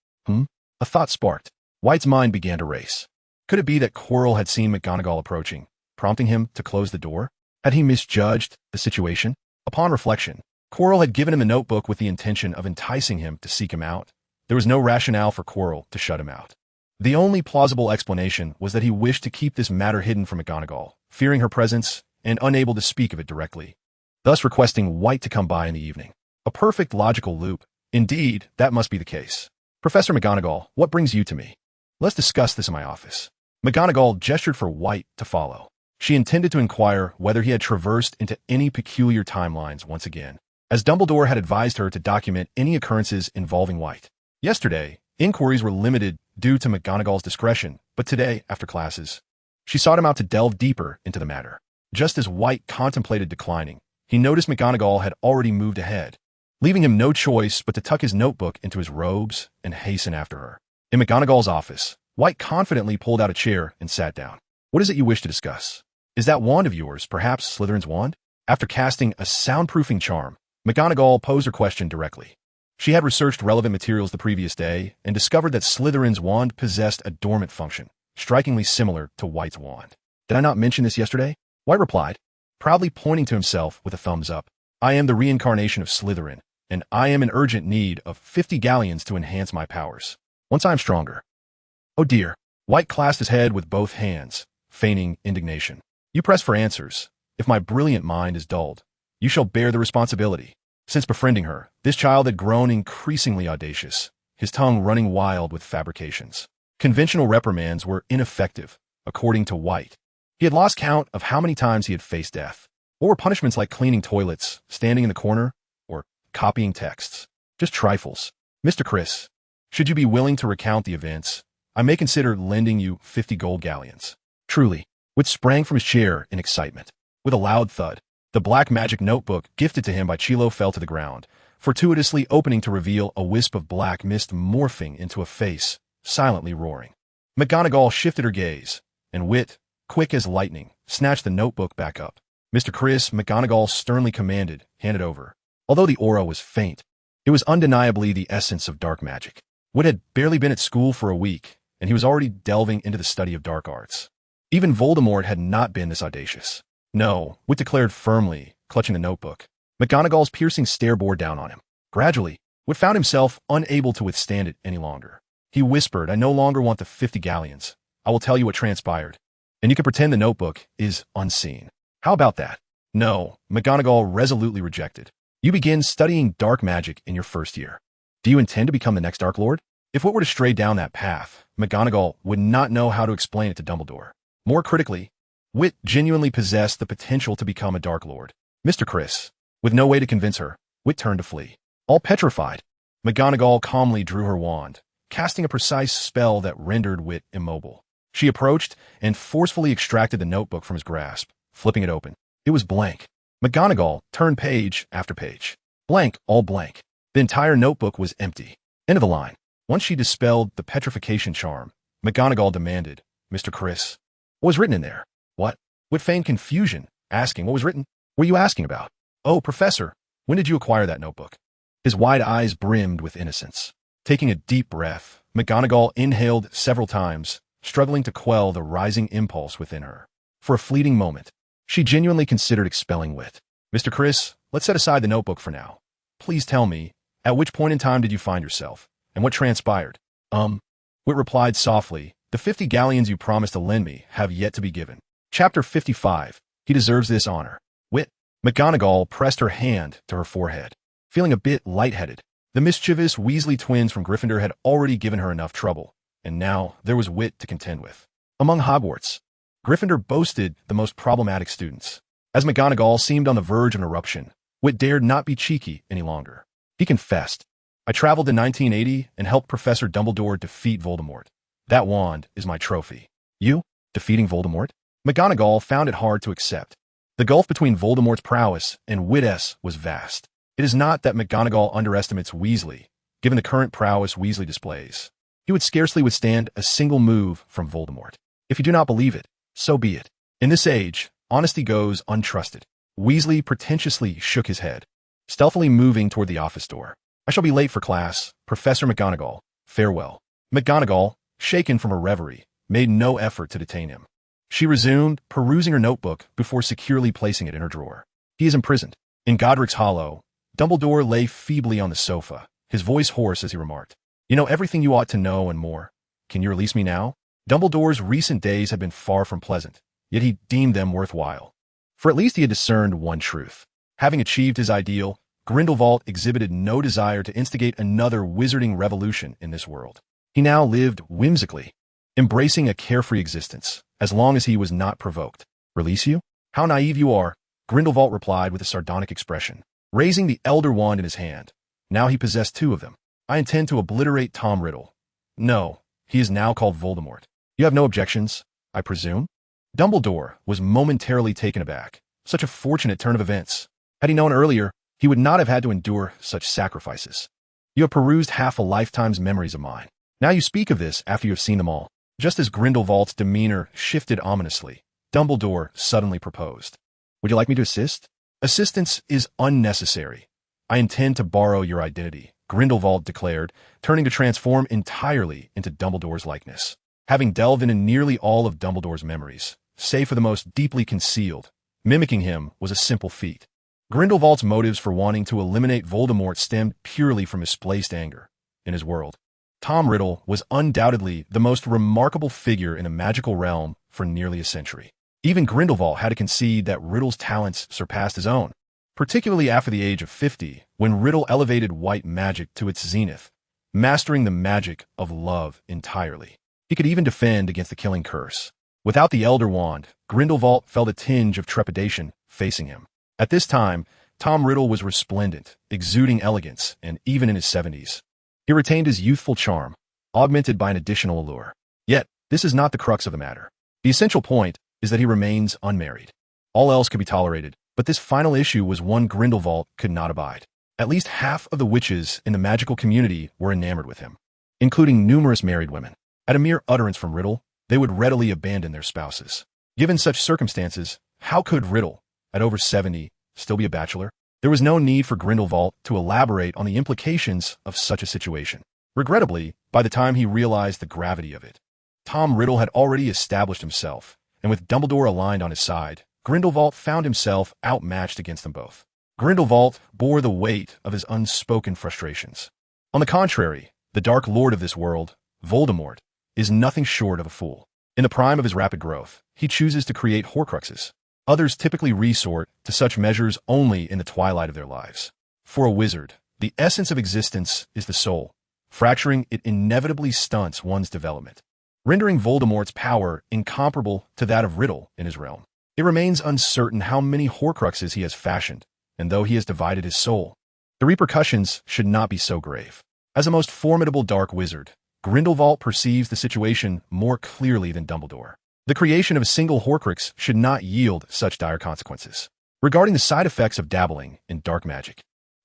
A thought sparked. White's mind began to race. Could it be that Quirrell had seen McGonagall approaching, prompting him to close the door? Had he misjudged the situation? Upon reflection, Quirrell had given him the notebook with the intention of enticing him to seek him out. There was no rationale for Quirrell to shut him out. The only plausible explanation was that he wished to keep this matter hidden from McGonagall, fearing her presence and unable to speak of it directly, thus requesting White to come by in the evening. A perfect logical loop. Indeed, that must be the case. Professor McGonagall, what brings you to me? Let's discuss this in my office. McGonagall gestured for White to follow. She intended to inquire whether he had traversed into any peculiar timelines once again, as Dumbledore had advised her to document any occurrences involving White. Yesterday, inquiries were limited due to McGonagall's discretion, but today, after classes, she sought him out to delve deeper into the matter. Just as White contemplated declining, he noticed McGonagall had already moved ahead, leaving him no choice but to tuck his notebook into his robes and hasten after her. In McGonagall's office, White confidently pulled out a chair and sat down. What is it you wish to discuss? Is that wand of yours perhaps Slytherin's wand? After casting a soundproofing charm, McGonagall posed her question directly. She had researched relevant materials the previous day and discovered that Slytherin's wand possessed a dormant function, strikingly similar to White's wand. Did I not mention this yesterday? White replied, proudly pointing to himself with a thumbs up. I am the reincarnation of Slytherin, and I am in urgent need of 50 galleons to enhance my powers. Once I am stronger. Oh dear. White clasped his head with both hands, feigning indignation. You press for answers. If my brilliant mind is dulled, you shall bear the responsibility. Since befriending her, this child had grown increasingly audacious, his tongue running wild with fabrications. Conventional reprimands were ineffective, according to White. He had lost count of how many times he had faced death. What were punishments like cleaning toilets, standing in the corner, or copying texts? Just trifles. Mr. Chris, should you be willing to recount the events, I may consider lending you 50 gold galleons. Truly. Witt sprang from his chair in excitement. With a loud thud, the black magic notebook gifted to him by Chilo fell to the ground, fortuitously opening to reveal a wisp of black mist morphing into a face, silently roaring. McGonagall shifted her gaze, and Witt, quick as lightning, snatched the notebook back up. Mr. Chris, McGonagall sternly commanded, hand it over. Although the aura was faint, it was undeniably the essence of dark magic. Witt had barely been at school for a week, and he was already delving into the study of dark arts. Even Voldemort had not been this audacious. No, Witt declared firmly, clutching the notebook. McGonagall's piercing stare bore down on him. Gradually, Witt found himself unable to withstand it any longer. He whispered, I no longer want the 50 galleons. I will tell you what transpired, and you can pretend the notebook is unseen. How about that? No, McGonagall resolutely rejected. You begin studying dark magic in your first year. Do you intend to become the next Dark Lord? If Witt were to stray down that path, McGonagall would not know how to explain it to Dumbledore. More critically, Witt genuinely possessed the potential to become a Dark Lord. Mr. Chris, with no way to convince her, Witt turned to flee. All petrified, McGonagall calmly drew her wand, casting a precise spell that rendered Witt immobile. She approached and forcefully extracted the notebook from his grasp, flipping it open. It was blank. McGonagall turned page after page. Blank, all blank. The entire notebook was empty. End of the line. Once she dispelled the petrification charm, McGonagall demanded, Mr. Chris, what was written in there? What? Witt feigned confusion, asking what was written. What were you asking about? Oh, Professor, when did you acquire that notebook? His wide eyes brimmed with innocence. Taking a deep breath, McGonagall inhaled several times, struggling to quell the rising impulse within her. For a fleeting moment, she genuinely considered expelling Witt. Mr. Chris, let's set aside the notebook for now. Please tell me, at which point in time did you find yourself, and what transpired? Witt replied softly, the 50 galleons you promised to lend me have yet to be given. Chapter 55. He deserves this honor. Witt. McGonagall pressed her hand to her forehead. Feeling a bit lightheaded, the mischievous Weasley twins from Gryffindor had already given her enough trouble, and now there was Witt to contend with. Among Hogwarts, Gryffindor boasted the most problematic students. As McGonagall seemed on the verge of an eruption, Witt dared not be cheeky any longer. He confessed, I traveled to 1980 and helped Professor Dumbledore defeat Voldemort. That wand is my trophy. You? Defeating Voldemort? McGonagall found it hard to accept. The gulf between Voldemort's prowess and Witt's was vast. It is not that McGonagall underestimates Weasley, given the current prowess Weasley displays. He would scarcely withstand a single move from Voldemort. If you do not believe it, so be it. In this age, honesty goes untrusted. Weasley pretentiously shook his head, stealthily moving toward the office door. I shall be late for class. Professor McGonagall, farewell. McGonagall, shaken from her reverie, made no effort to detain him. She resumed, perusing her notebook before securely placing it in her drawer. He is imprisoned. In Godric's Hollow, Dumbledore lay feebly on the sofa, his voice hoarse as he remarked, You know everything you ought to know and more. Can you release me now? Dumbledore's recent days had been far from pleasant, yet he deemed them worthwhile. For at least he had discerned one truth. Having achieved his ideal, Grindelwald exhibited no desire to instigate another wizarding revolution in this world. He now lived whimsically, embracing a carefree existence, as long as he was not provoked. Release you? How naive you are, Grindelwald replied with a sardonic expression, raising the Elder Wand in his hand. Now he possessed two of them. I intend to obliterate Tom Riddle. No, he is now called Voldemort. You have no objections, I presume? Dumbledore was momentarily taken aback. Such a fortunate turn of events. Had he known earlier, he would not have had to endure such sacrifices. You have perused half a lifetime's memories of mine. Now you speak of this after you have seen them all. Just as Grindelwald's demeanor shifted ominously, Dumbledore suddenly proposed. Would you like me to assist? Assistance is unnecessary. I intend to borrow your identity, Grindelwald declared, turning to transform entirely into Dumbledore's likeness. Having delved into nearly all of Dumbledore's memories, save for the most deeply concealed, mimicking him was a simple feat. Grindelwald's motives for wanting to eliminate Voldemort stemmed purely from misplaced anger. In his world, Tom Riddle was undoubtedly the most remarkable figure in the magical realm for nearly a century. Even Grindelwald had to concede that Riddle's talents surpassed his own, particularly after the age of 50, when Riddle elevated white magic to its zenith, mastering the magic of love entirely. He could even defend against the killing curse. Without the Elder Wand, Grindelwald felt a tinge of trepidation facing him. At this time, Tom Riddle was resplendent, exuding elegance, and even in his 70s. He retained his youthful charm, augmented by an additional allure. Yet, this is not the crux of the matter. The essential point is that he remains unmarried. All else could be tolerated, but this final issue was one Grindelwald could not abide. At least half of the witches in the magical community were enamored with him, including numerous married women. At a mere utterance from Riddle, they would readily abandon their spouses. Given such circumstances, how could Riddle, at over 70, still be a bachelor? There was no need for Grindelwald to elaborate on the implications of such a situation. Regrettably, by the time he realized the gravity of it, Tom Riddle had already established himself, and with Dumbledore aligned on his side, Grindelwald found himself outmatched against them both. Grindelwald bore the weight of his unspoken frustrations. On the contrary, the Dark Lord of this world, Voldemort, is nothing short of a fool. In the prime of his rapid growth, he chooses to create Horcruxes. Others typically resort to such measures only in the twilight of their lives. For a wizard, the essence of existence is the soul. Fracturing it inevitably stunts one's development, rendering Voldemort's power incomparable to that of Riddle in his realm. It remains uncertain how many Horcruxes he has fashioned, and though he has divided his soul, the repercussions should not be so grave. As a most formidable dark wizard, Grindelwald perceives the situation more clearly than Dumbledore. The creation of a single Horcrux should not yield such dire consequences. Regarding the side effects of dabbling in dark magic,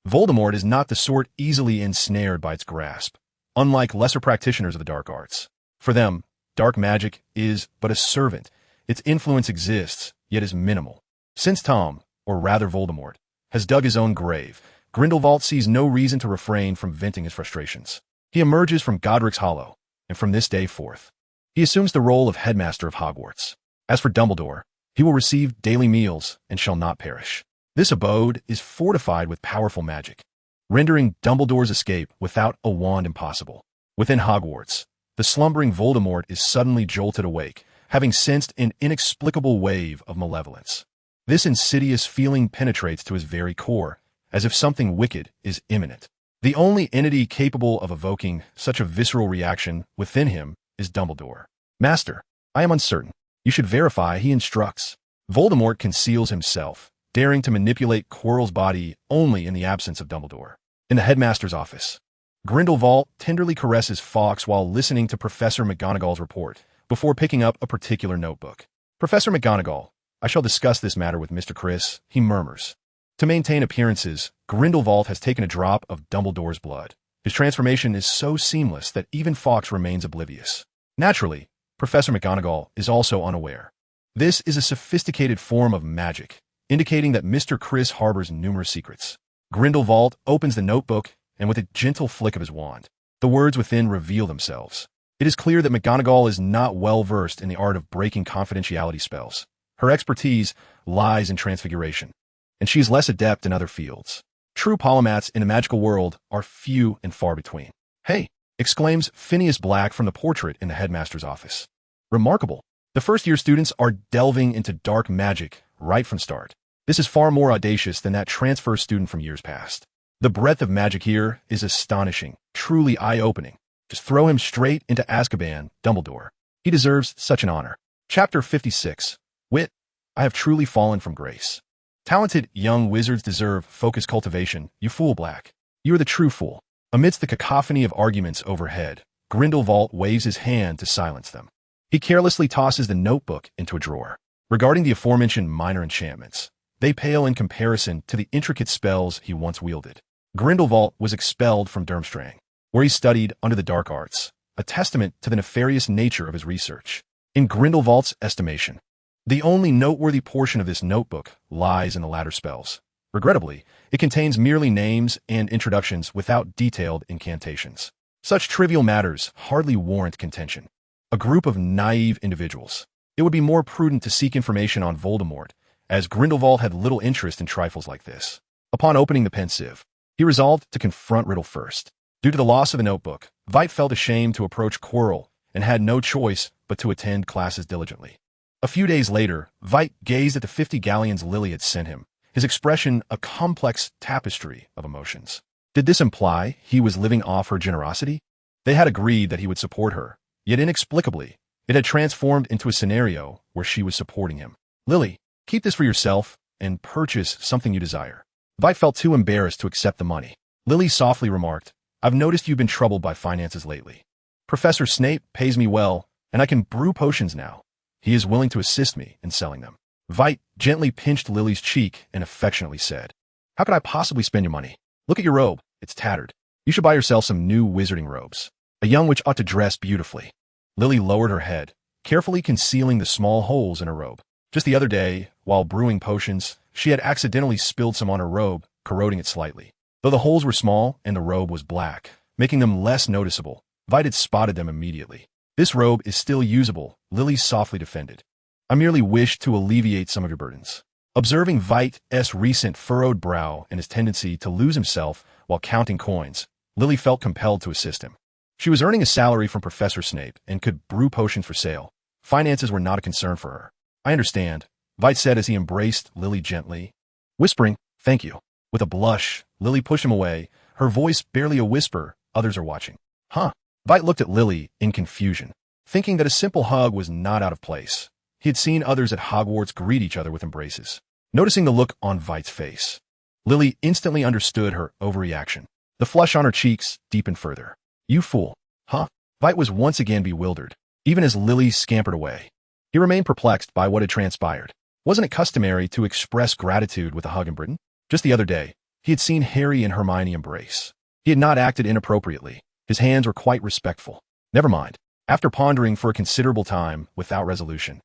Voldemort is not the sort easily ensnared by its grasp, unlike lesser practitioners of the dark arts. For them, dark magic is but a servant. Its influence exists, yet is minimal. Since Tom, or rather Voldemort, has dug his own grave, Grindelwald sees no reason to refrain from venting his frustrations. He emerges from Godric's Hollow, and from this day forth, he assumes the role of headmaster of Hogwarts. As for Dumbledore, he will receive daily meals and shall not perish. This abode is fortified with powerful magic, rendering Dumbledore's escape without a wand impossible. Within Hogwarts, the slumbering Voldemort is suddenly jolted awake, having sensed an inexplicable wave of malevolence. This insidious feeling penetrates to his very core, as if something wicked is imminent. The only entity capable of evoking such a visceral reaction within him is Dumbledore. Master, I am uncertain. You should verify, he instructs. Voldemort conceals himself, daring to manipulate Quirrell's body only in the absence of Dumbledore. In the headmaster's office, Grindelwald tenderly caresses Fawkes while listening to Professor McGonagall's report, before picking up a particular notebook. Professor McGonagall, I shall discuss this matter with Mr. Criss, he murmurs. To maintain appearances, Grindelwald has taken a drop of Dumbledore's blood. His transformation is so seamless that even Fawkes remains oblivious. Naturally, Professor McGonagall is also unaware. This is a sophisticated form of magic, indicating that Mr. Criss harbors numerous secrets. Grindelwald opens the notebook, and with a gentle flick of his wand, the words within reveal themselves. It is clear that McGonagall is not well versed in the art of breaking confidentiality spells. Her expertise lies in transfiguration, and she is less adept in other fields. True polymaths in the magical world are few and far between. Hey, exclaims Phineas Black from the portrait in the headmaster's office. Remarkable. The first-year students are delving into dark magic right from start. This is far more audacious than that transfer student from years past. The breadth of magic here is astonishing, truly eye-opening. Just throw him straight into Azkaban, Dumbledore. He deserves such an honor. Chapter 56. Wit, I have truly fallen from grace. Talented young wizards deserve focused cultivation, you fool Black. You are the true fool. Amidst the cacophony of arguments overhead, Grindelwald waves his hand to silence them. He carelessly tosses the notebook into a drawer. Regarding the aforementioned minor enchantments, they pale in comparison to the intricate spells he once wielded. Grindelwald was expelled from Durmstrang, where he studied under the dark arts, a testament to the nefarious nature of his research. In Grindelwald's estimation, the only noteworthy portion of this notebook lies in the latter spells. Regrettably, it contains merely names and introductions without detailed incantations. Such trivial matters hardly warrant contention. A group of naive individuals. It would be more prudent to seek information on Voldemort, as Grindelwald had little interest in trifles like this. Upon opening the pensieve, he resolved to confront Riddle first. Due to the loss of the notebook, Vitt felt ashamed to approach Quirrell and had no choice but to attend classes diligently. A few days later, Vitt gazed at the 50 galleons Lily had sent him, his expression a complex tapestry of emotions. Did this imply he was living off her generosity? They had agreed that he would support her, yet inexplicably, it had transformed into a scenario where she was supporting him. Lily, keep this for yourself and purchase something you desire. Vitt felt too embarrassed to accept the money. Lily softly remarked, I've noticed you've been troubled by finances lately. Professor Snape pays me well, and I can brew potions now. He is willing to assist me in selling them. Vitt gently pinched Lily's cheek and affectionately said, How could I possibly spend your money? Look at your robe. It's tattered. You should buy yourself some new wizarding robes. A young witch ought to dress beautifully. Lily lowered her head, carefully concealing the small holes in her robe. Just the other day, while brewing potions, she had accidentally spilled some on her robe, corroding it slightly. Though the holes were small and the robe was black, making them less noticeable, Vitt had spotted them immediately. This robe is still usable, Lily softly defended. I merely wished to alleviate some of your burdens. Observing Vitt's recent furrowed brow and his tendency to lose himself while counting coins, Lily felt compelled to assist him. She was earning a salary from Professor Snape and could brew potions for sale. Finances were not a concern for her. I understand, Vitt said as he embraced Lily gently, whispering, Thank you. With a blush, Lily pushed him away, her voice barely a whisper, Others are watching. Huh? Vitt looked at Lily in confusion, thinking that a simple hug was not out of place. He had seen others at Hogwarts greet each other with embraces. Noticing the look on Vitt's face, Lily instantly understood her overreaction. The flush on her cheeks deepened further. You fool. Huh? Vitt was once again bewildered, even as Lily scampered away. He remained perplexed by what had transpired. Wasn't it customary to express gratitude with a hug in Britain? Just the other day, he had seen Harry and Hermione embrace. He had not acted inappropriately. His hands were quite respectful. Never mind. After pondering for a considerable time without resolution,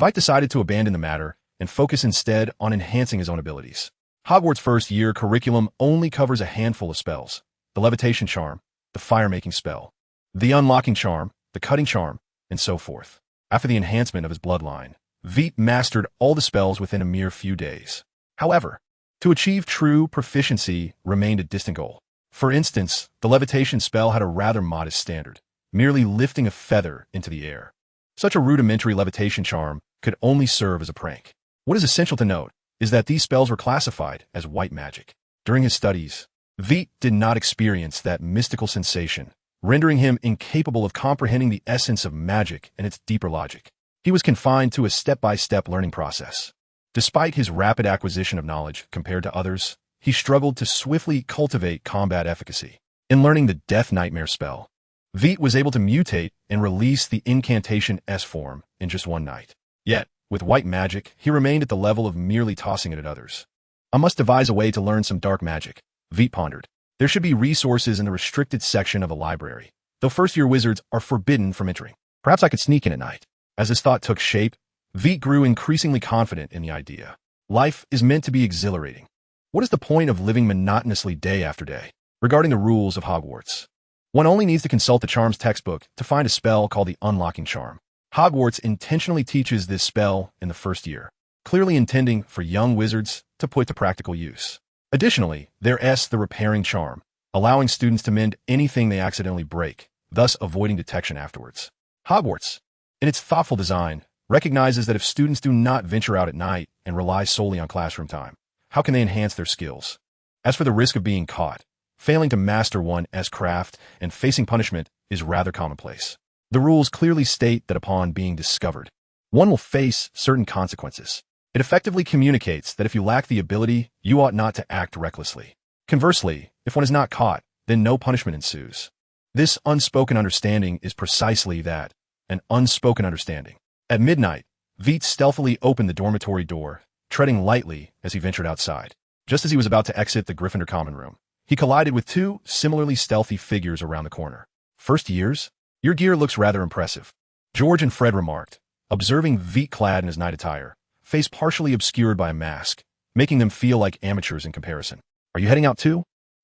Vitt decided to abandon the matter and focus instead on enhancing his own abilities. Hogwarts' first-year curriculum only covers a handful of spells: the levitation charm, the fire-making spell, the unlocking charm, the cutting charm, and so forth. After the enhancement of his bloodline, Vitt mastered all the spells within a mere few days. However, to achieve true proficiency remained a distant goal. For instance, the levitation spell had a rather modest standard, merely lifting a feather into the air. Such a rudimentary levitation charm could only serve as a prank. What is essential to note is that these spells were classified as white magic. During his studies, Vitt did not experience that mystical sensation, rendering him incapable of comprehending the essence of magic and its deeper logic. He was confined to a step-by-step learning process. Despite his rapid acquisition of knowledge compared to others, he struggled to swiftly cultivate combat efficacy. In learning the Death Nightmare spell, Vitt was able to mutate and release the incantation S form in just one night. Yet, with white magic, he remained at the level of merely tossing it at others. I must devise a way to learn some dark magic, Vitt pondered. There should be resources in the restricted section of a library, though first-year wizards are forbidden from entering. Perhaps I could sneak in at night. As his thought took shape, Vitt grew increasingly confident in the idea. Life is meant to be exhilarating. What is the point of living monotonously day after day? Regarding the rules of Hogwarts, one only needs to consult the charms textbook to find a spell called the unlocking charm. Hogwarts intentionally teaches this spell in the first year, clearly intending for young wizards to put to practical use. Additionally, there's the repairing charm, allowing students to mend anything they accidentally break, thus avoiding detection afterwards. Hogwarts, in its thoughtful design, recognizes that if students do not venture out at night and rely solely on classroom time, how can they enhance their skills? As for the risk of being caught, failing to master one's craft and facing punishment is rather commonplace. The rules clearly state that upon being discovered, one will face certain consequences. It effectively communicates that if you lack the ability, you ought not to act recklessly. Conversely, if one is not caught, then no punishment ensues. This unspoken understanding is precisely that, an unspoken understanding. At midnight, Vitt stealthily opened the dormitory door, treading lightly as he ventured outside. Just as he was about to exit the Gryffindor common room, he collided with two similarly stealthy figures around the corner. First years? Your gear looks rather impressive, George and Fred remarked, observing Vitt clad in his night attire, face partially obscured by a mask, making them feel like amateurs in comparison. Are you heading out too?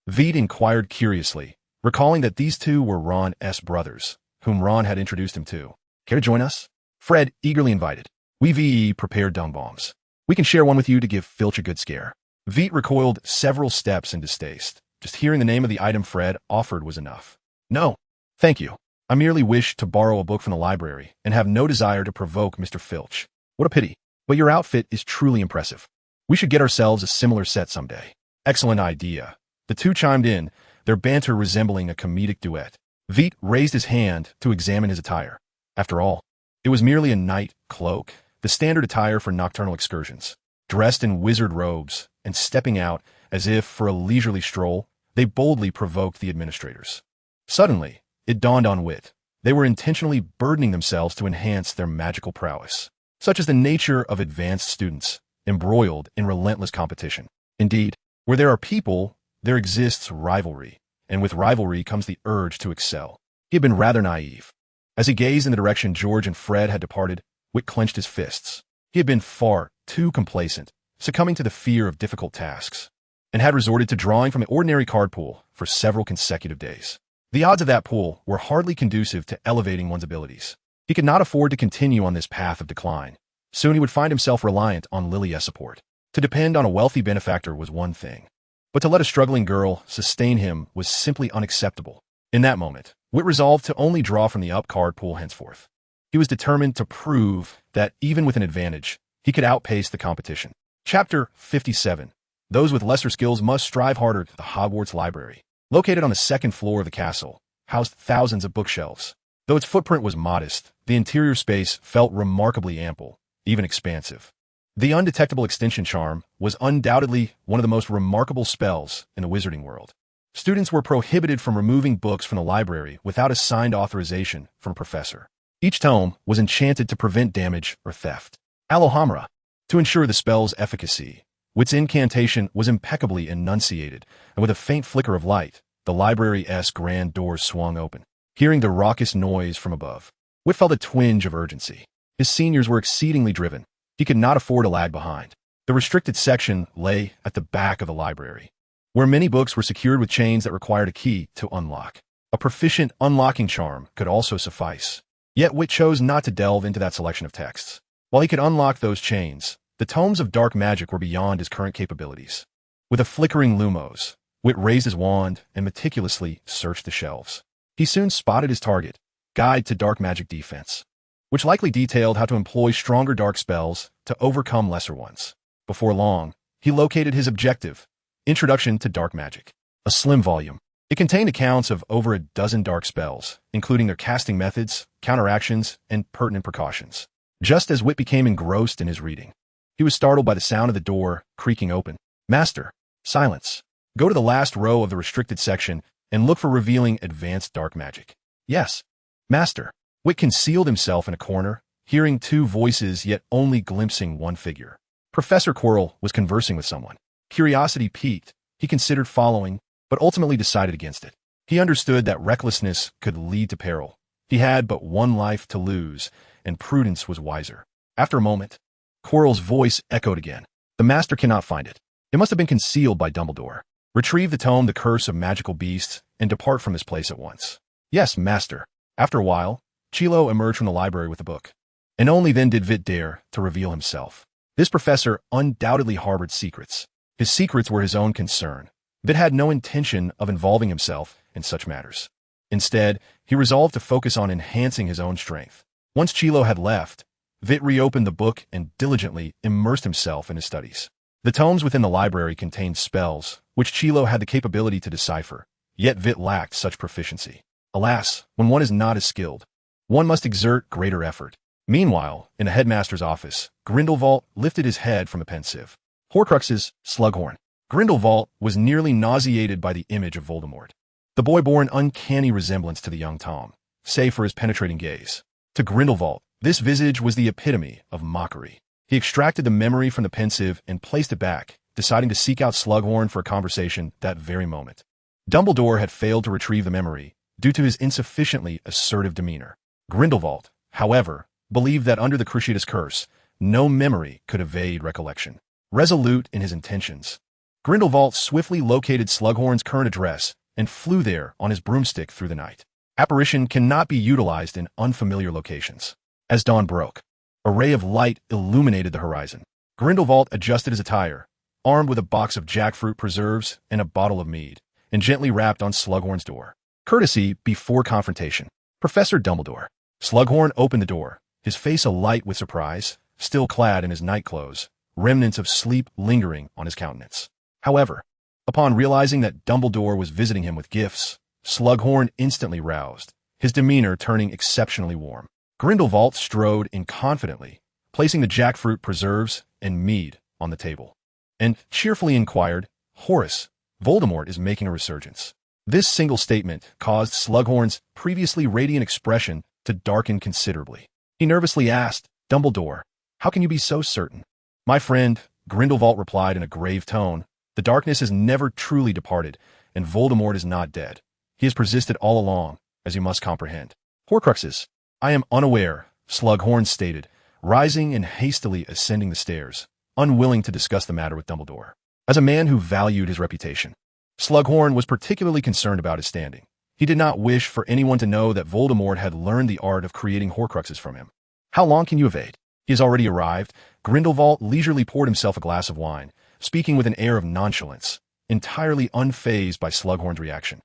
Vitt inquired curiously, recalling that these two were Ron's brothers, whom Ron had introduced him to. Care to join us? Fred eagerly invited. We prepared dung bombs. We can share one with you to give Filch a good scare. Vitt recoiled several steps in distaste. Just hearing the name of the item Fred offered was enough. No, thank you. I merely wish to borrow a book from the library and have no desire to provoke Mr. Filch. What a pity. But your outfit is truly impressive. We should get ourselves a similar set someday. Excellent idea. The two chimed in, their banter resembling a comedic duet. Vitt raised his hand to examine his attire. After all, it was merely a night cloak, the standard attire for nocturnal excursions. Dressed in wizard robes and stepping out as if for a leisurely stroll, they boldly provoked the administrators. Suddenly, it dawned on Vitt. They were intentionally burdening themselves to enhance their magical prowess. Such is the nature of advanced students, embroiled in relentless competition. Indeed, where there are people, there exists rivalry, and with rivalry comes the urge to excel. He had been rather naive. As he gazed in the direction George and Fred had departed, Vitt clenched his fists. He had been far too complacent, succumbing to the fear of difficult tasks, and had resorted to drawing from an ordinary card pool for several consecutive days. The odds of that pool were hardly conducive to elevating one's abilities. He could not afford to continue on this path of decline. Soon he would find himself reliant on Lilia's support. To depend on a wealthy benefactor was one thing, but to let a struggling girl sustain him was simply unacceptable. In that moment, Vitt resolved to only draw from the up card pool henceforth. He was determined to prove that, even with an advantage, he could outpace the competition. Chapter 57. Those with lesser skills must strive harder. The Hogwarts Library, located on the second floor of the castle, housed thousands of bookshelves. Though its footprint was modest, the interior space felt remarkably ample, even expansive. The undetectable extension charm was undoubtedly one of the most remarkable spells in the wizarding world. Students were prohibited from removing books from the library without a signed authorization from a professor. Each tome was enchanted to prevent damage or theft. Alohomora. To ensure the spell's efficacy, Witt's incantation was impeccably enunciated, and with a faint flicker of light, the library's grand doors swung open. Hearing the raucous noise from above, Vitt felt a twinge of urgency. His seniors were exceedingly driven. He could not afford to lag behind. The restricted section lay at the back of the library, where many books were secured with chains that required a key to unlock. A proficient unlocking charm could also suffice. Yet Vitt chose not to delve into that selection of texts. While he could unlock those chains, the tomes of dark magic were beyond his current capabilities. With a flickering lumos, Vitt raised his wand and meticulously searched the shelves. He soon spotted his target, Guide to Dark Magic Defense, which likely detailed how to employ stronger dark spells to overcome lesser ones. Before long, he located his objective, Introduction to Dark Magic, a slim volume. It contained accounts of over a dozen dark spells, including their casting methods, counteractions, and pertinent precautions. Just as Vitt became engrossed in his reading, he was startled by the sound of the door creaking open. Master, silence. Go to the last row of the restricted section and look for revealing advanced dark magic. Yes, Master. Vitt concealed himself in a corner, hearing two voices yet only glimpsing one figure. Professor Quirrell was conversing with someone. Curiosity piqued, he considered following, but ultimately decided against it. He understood that recklessness could lead to peril. He had but one life to lose, and prudence was wiser. After a moment, Quirrell's voice echoed again. The Master cannot find it. It must have been concealed by Dumbledore. Retrieve the tome The Curse of Magical Beasts and depart from this place at once. Yes, Master. After a while, Chilo emerged from the library with a book, and only then did Vitt dare to reveal himself. This professor undoubtedly harbored secrets. His secrets were his own concern. Vitt had no intention of involving himself in such matters. Instead, he resolved to focus on enhancing his own strength. Once Chilo had left, Vitt reopened the book and diligently immersed himself in his studies. The tomes within the library contained spells, which Chilo had the capability to decipher, yet Vitt lacked such proficiency. Alas, when one is not as skilled, one must exert greater effort. Meanwhile, in the headmaster's office, Grindelwald lifted his head from a pensive. Horcruxes, Slughorn. Grindelwald was nearly nauseated by the image of Voldemort. The boy bore an uncanny resemblance to the young Tom, save for his penetrating gaze. To Grindelwald, this visage was the epitome of mockery. He extracted the memory from the pensive and placed it back, deciding to seek out Slughorn for a conversation that very moment. Dumbledore had failed to retrieve the memory due to his insufficiently assertive demeanor. Grindelwald, however, believed that under the Cruciatus Curse, no memory could evade recollection. Resolute in his intentions, Grindelwald swiftly located Slughorn's current address and flew there on his broomstick through the night. Apparition cannot be utilized in unfamiliar locations. As dawn broke, a ray of light illuminated the horizon. Grindelwald adjusted his attire, armed with a box of jackfruit preserves and a bottle of mead, and gently rapped on Slughorn's door. Courtesy before confrontation. Professor Dumbledore. Slughorn opened the door, his face alight with surprise, still clad in his nightclothes, remnants of sleep lingering on his countenance. However, upon realizing that Dumbledore was visiting him with gifts, Slughorn instantly roused, his demeanor turning exceptionally warm. Grindelwald strode in confidently, placing the jackfruit preserves and mead on the table, and cheerfully inquired, "Horace, Voldemort is making a resurgence." This single statement caused Slughorn's previously radiant expression to darken considerably. He nervously asked, "Dumbledore, how can you be so certain?" "My friend," Grindelwald replied in a grave tone, "the darkness has never truly departed, and Voldemort is not dead. He has persisted all along, as you must comprehend." "Horcruxes, I am unaware," Slughorn stated, rising and hastily ascending the stairs, unwilling to discuss the matter with Dumbledore. As a man who valued his reputation, Slughorn was particularly concerned about his standing. He did not wish for anyone to know that Voldemort had learned the art of creating Horcruxes from him. "How long can you evade?" "He has already arrived." Grindelwald leisurely poured himself a glass of wine, speaking with an air of nonchalance, entirely unfazed by Slughorn's reaction.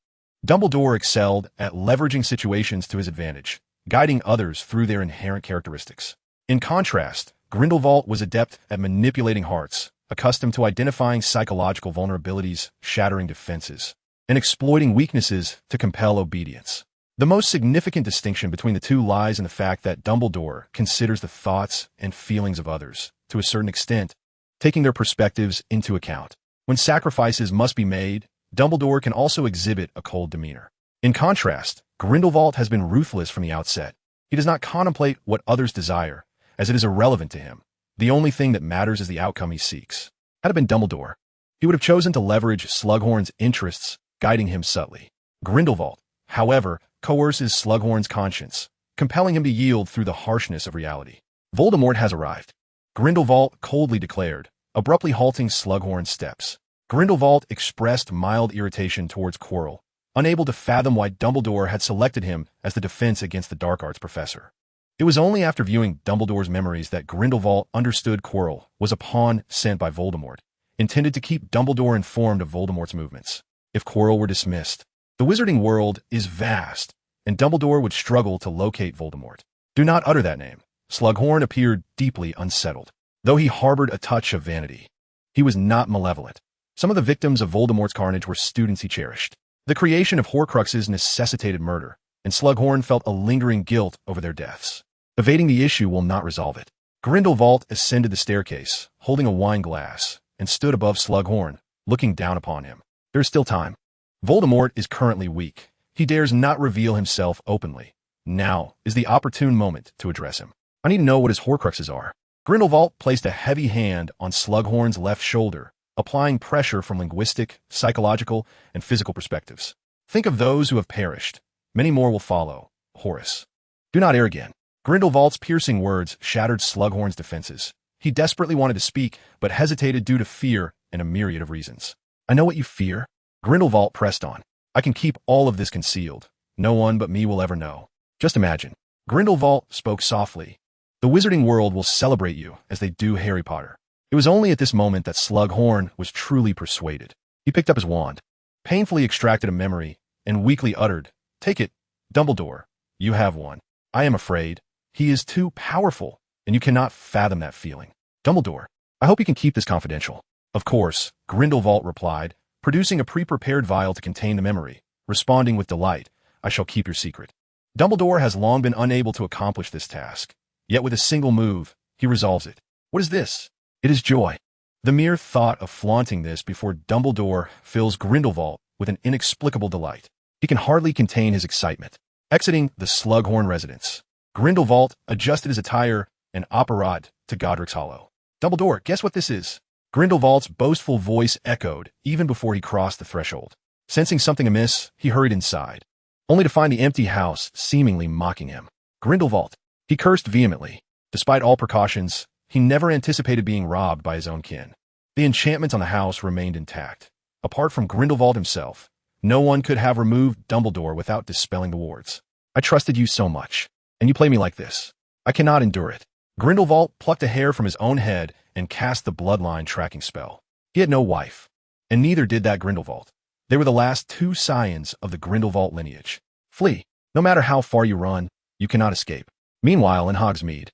Dumbledore excelled at leveraging situations to his advantage, guiding others through their inherent characteristics. In contrast, Grindelwald was adept at manipulating hearts, accustomed to identifying psychological vulnerabilities, shattering defenses, and exploiting weaknesses to compel obedience. The most significant distinction between the two lies in the fact that Dumbledore considers the thoughts and feelings of others, to a certain extent, taking their perspectives into account. When sacrifices must be made, Dumbledore can also exhibit a cold demeanor. In contrast, Grindelwald has been ruthless from the outset. He does not contemplate what others desire, as it is irrelevant to him. The only thing that matters is the outcome he seeks. Had it been Dumbledore, he would have chosen to leverage Slughorn's interests, guiding him subtly. Grindelwald, however, coerces Slughorn's conscience, compelling him to yield through the harshness of reality. "Voldemort has arrived," Grindelwald coldly declared, abruptly halting Slughorn's steps. Grindelwald expressed mild irritation towards Quirrell, unable to fathom why Dumbledore had selected him as the defense against the dark arts professor. It was only after viewing Dumbledore's memories that Grindelwald understood Quirrell was a pawn sent by Voldemort, intended to keep Dumbledore informed of Voldemort's movements. If Quirrell were dismissed, the wizarding world is vast, and Dumbledore would struggle to locate Voldemort. "Do not utter that name." Slughorn appeared deeply unsettled. Though he harbored a touch of vanity, he was not malevolent. Some of the victims of Voldemort's carnage were students he cherished. The creation of Horcruxes necessitated murder, and Slughorn felt a lingering guilt over their deaths. Evading the issue will not resolve it. Grindelwald ascended the staircase, holding a wine glass, and stood above Slughorn, looking down upon him. "There is still time. Voldemort is currently weak. He dares not reveal himself openly. Now is the opportune moment to address him. I need to know what his Horcruxes are." Grindelwald placed a heavy hand on Slughorn's left shoulder, applying pressure from linguistic, psychological, and physical perspectives. "Think of those who have perished. Many more will follow, Horace. Do not err again." Grindelwald's piercing words shattered Slughorn's defenses. He desperately wanted to speak, but hesitated due to fear and a myriad of reasons. "I know what you fear," Grindelwald pressed on. "I can keep all of this concealed. No one but me will ever know. Just imagine." Grindelwald spoke softly. "The wizarding world will celebrate you as they do Harry Potter." It was only at this moment that Slughorn was truly persuaded. He picked up his wand, painfully extracted a memory, and weakly uttered, "Take it, Dumbledore. You have one. I am afraid. He is too powerful, and you cannot fathom that feeling. Dumbledore, I hope you can keep this confidential." "Of course," Grindelwald replied, producing a pre-prepared vial to contain the memory, responding with delight, "I shall keep your secret." Dumbledore has long been unable to accomplish this task, yet with a single move, he resolves it. What is this? It is joy. The mere thought of flaunting this before Dumbledore fills Grindelwald with an inexplicable delight. He can hardly contain his excitement. Exiting the Slughorn residence, Grindelwald adjusted his attire and apparat to Godric's Hollow. "Dumbledore, guess what this is?" Grindelwald's boastful voice echoed even before he crossed the threshold. Sensing something amiss, he hurried inside, only to find the empty house seemingly mocking him. Grindelwald, he cursed vehemently. Despite all precautions, he never anticipated being robbed by his own kin. The enchantment on the house remained intact. Apart from Grindelwald himself, no one could have removed Dumbledore without dispelling the wards. "I trusted you so much, and you play me like this. I cannot endure it." Grindelwald plucked a hair from his own head and cast the bloodline tracking spell. He had no wife, and neither did that Grindelwald. They were the last two scions of the Grindelwald lineage. Flee. No matter how far you run, you cannot escape. Meanwhile, in Hogsmeade,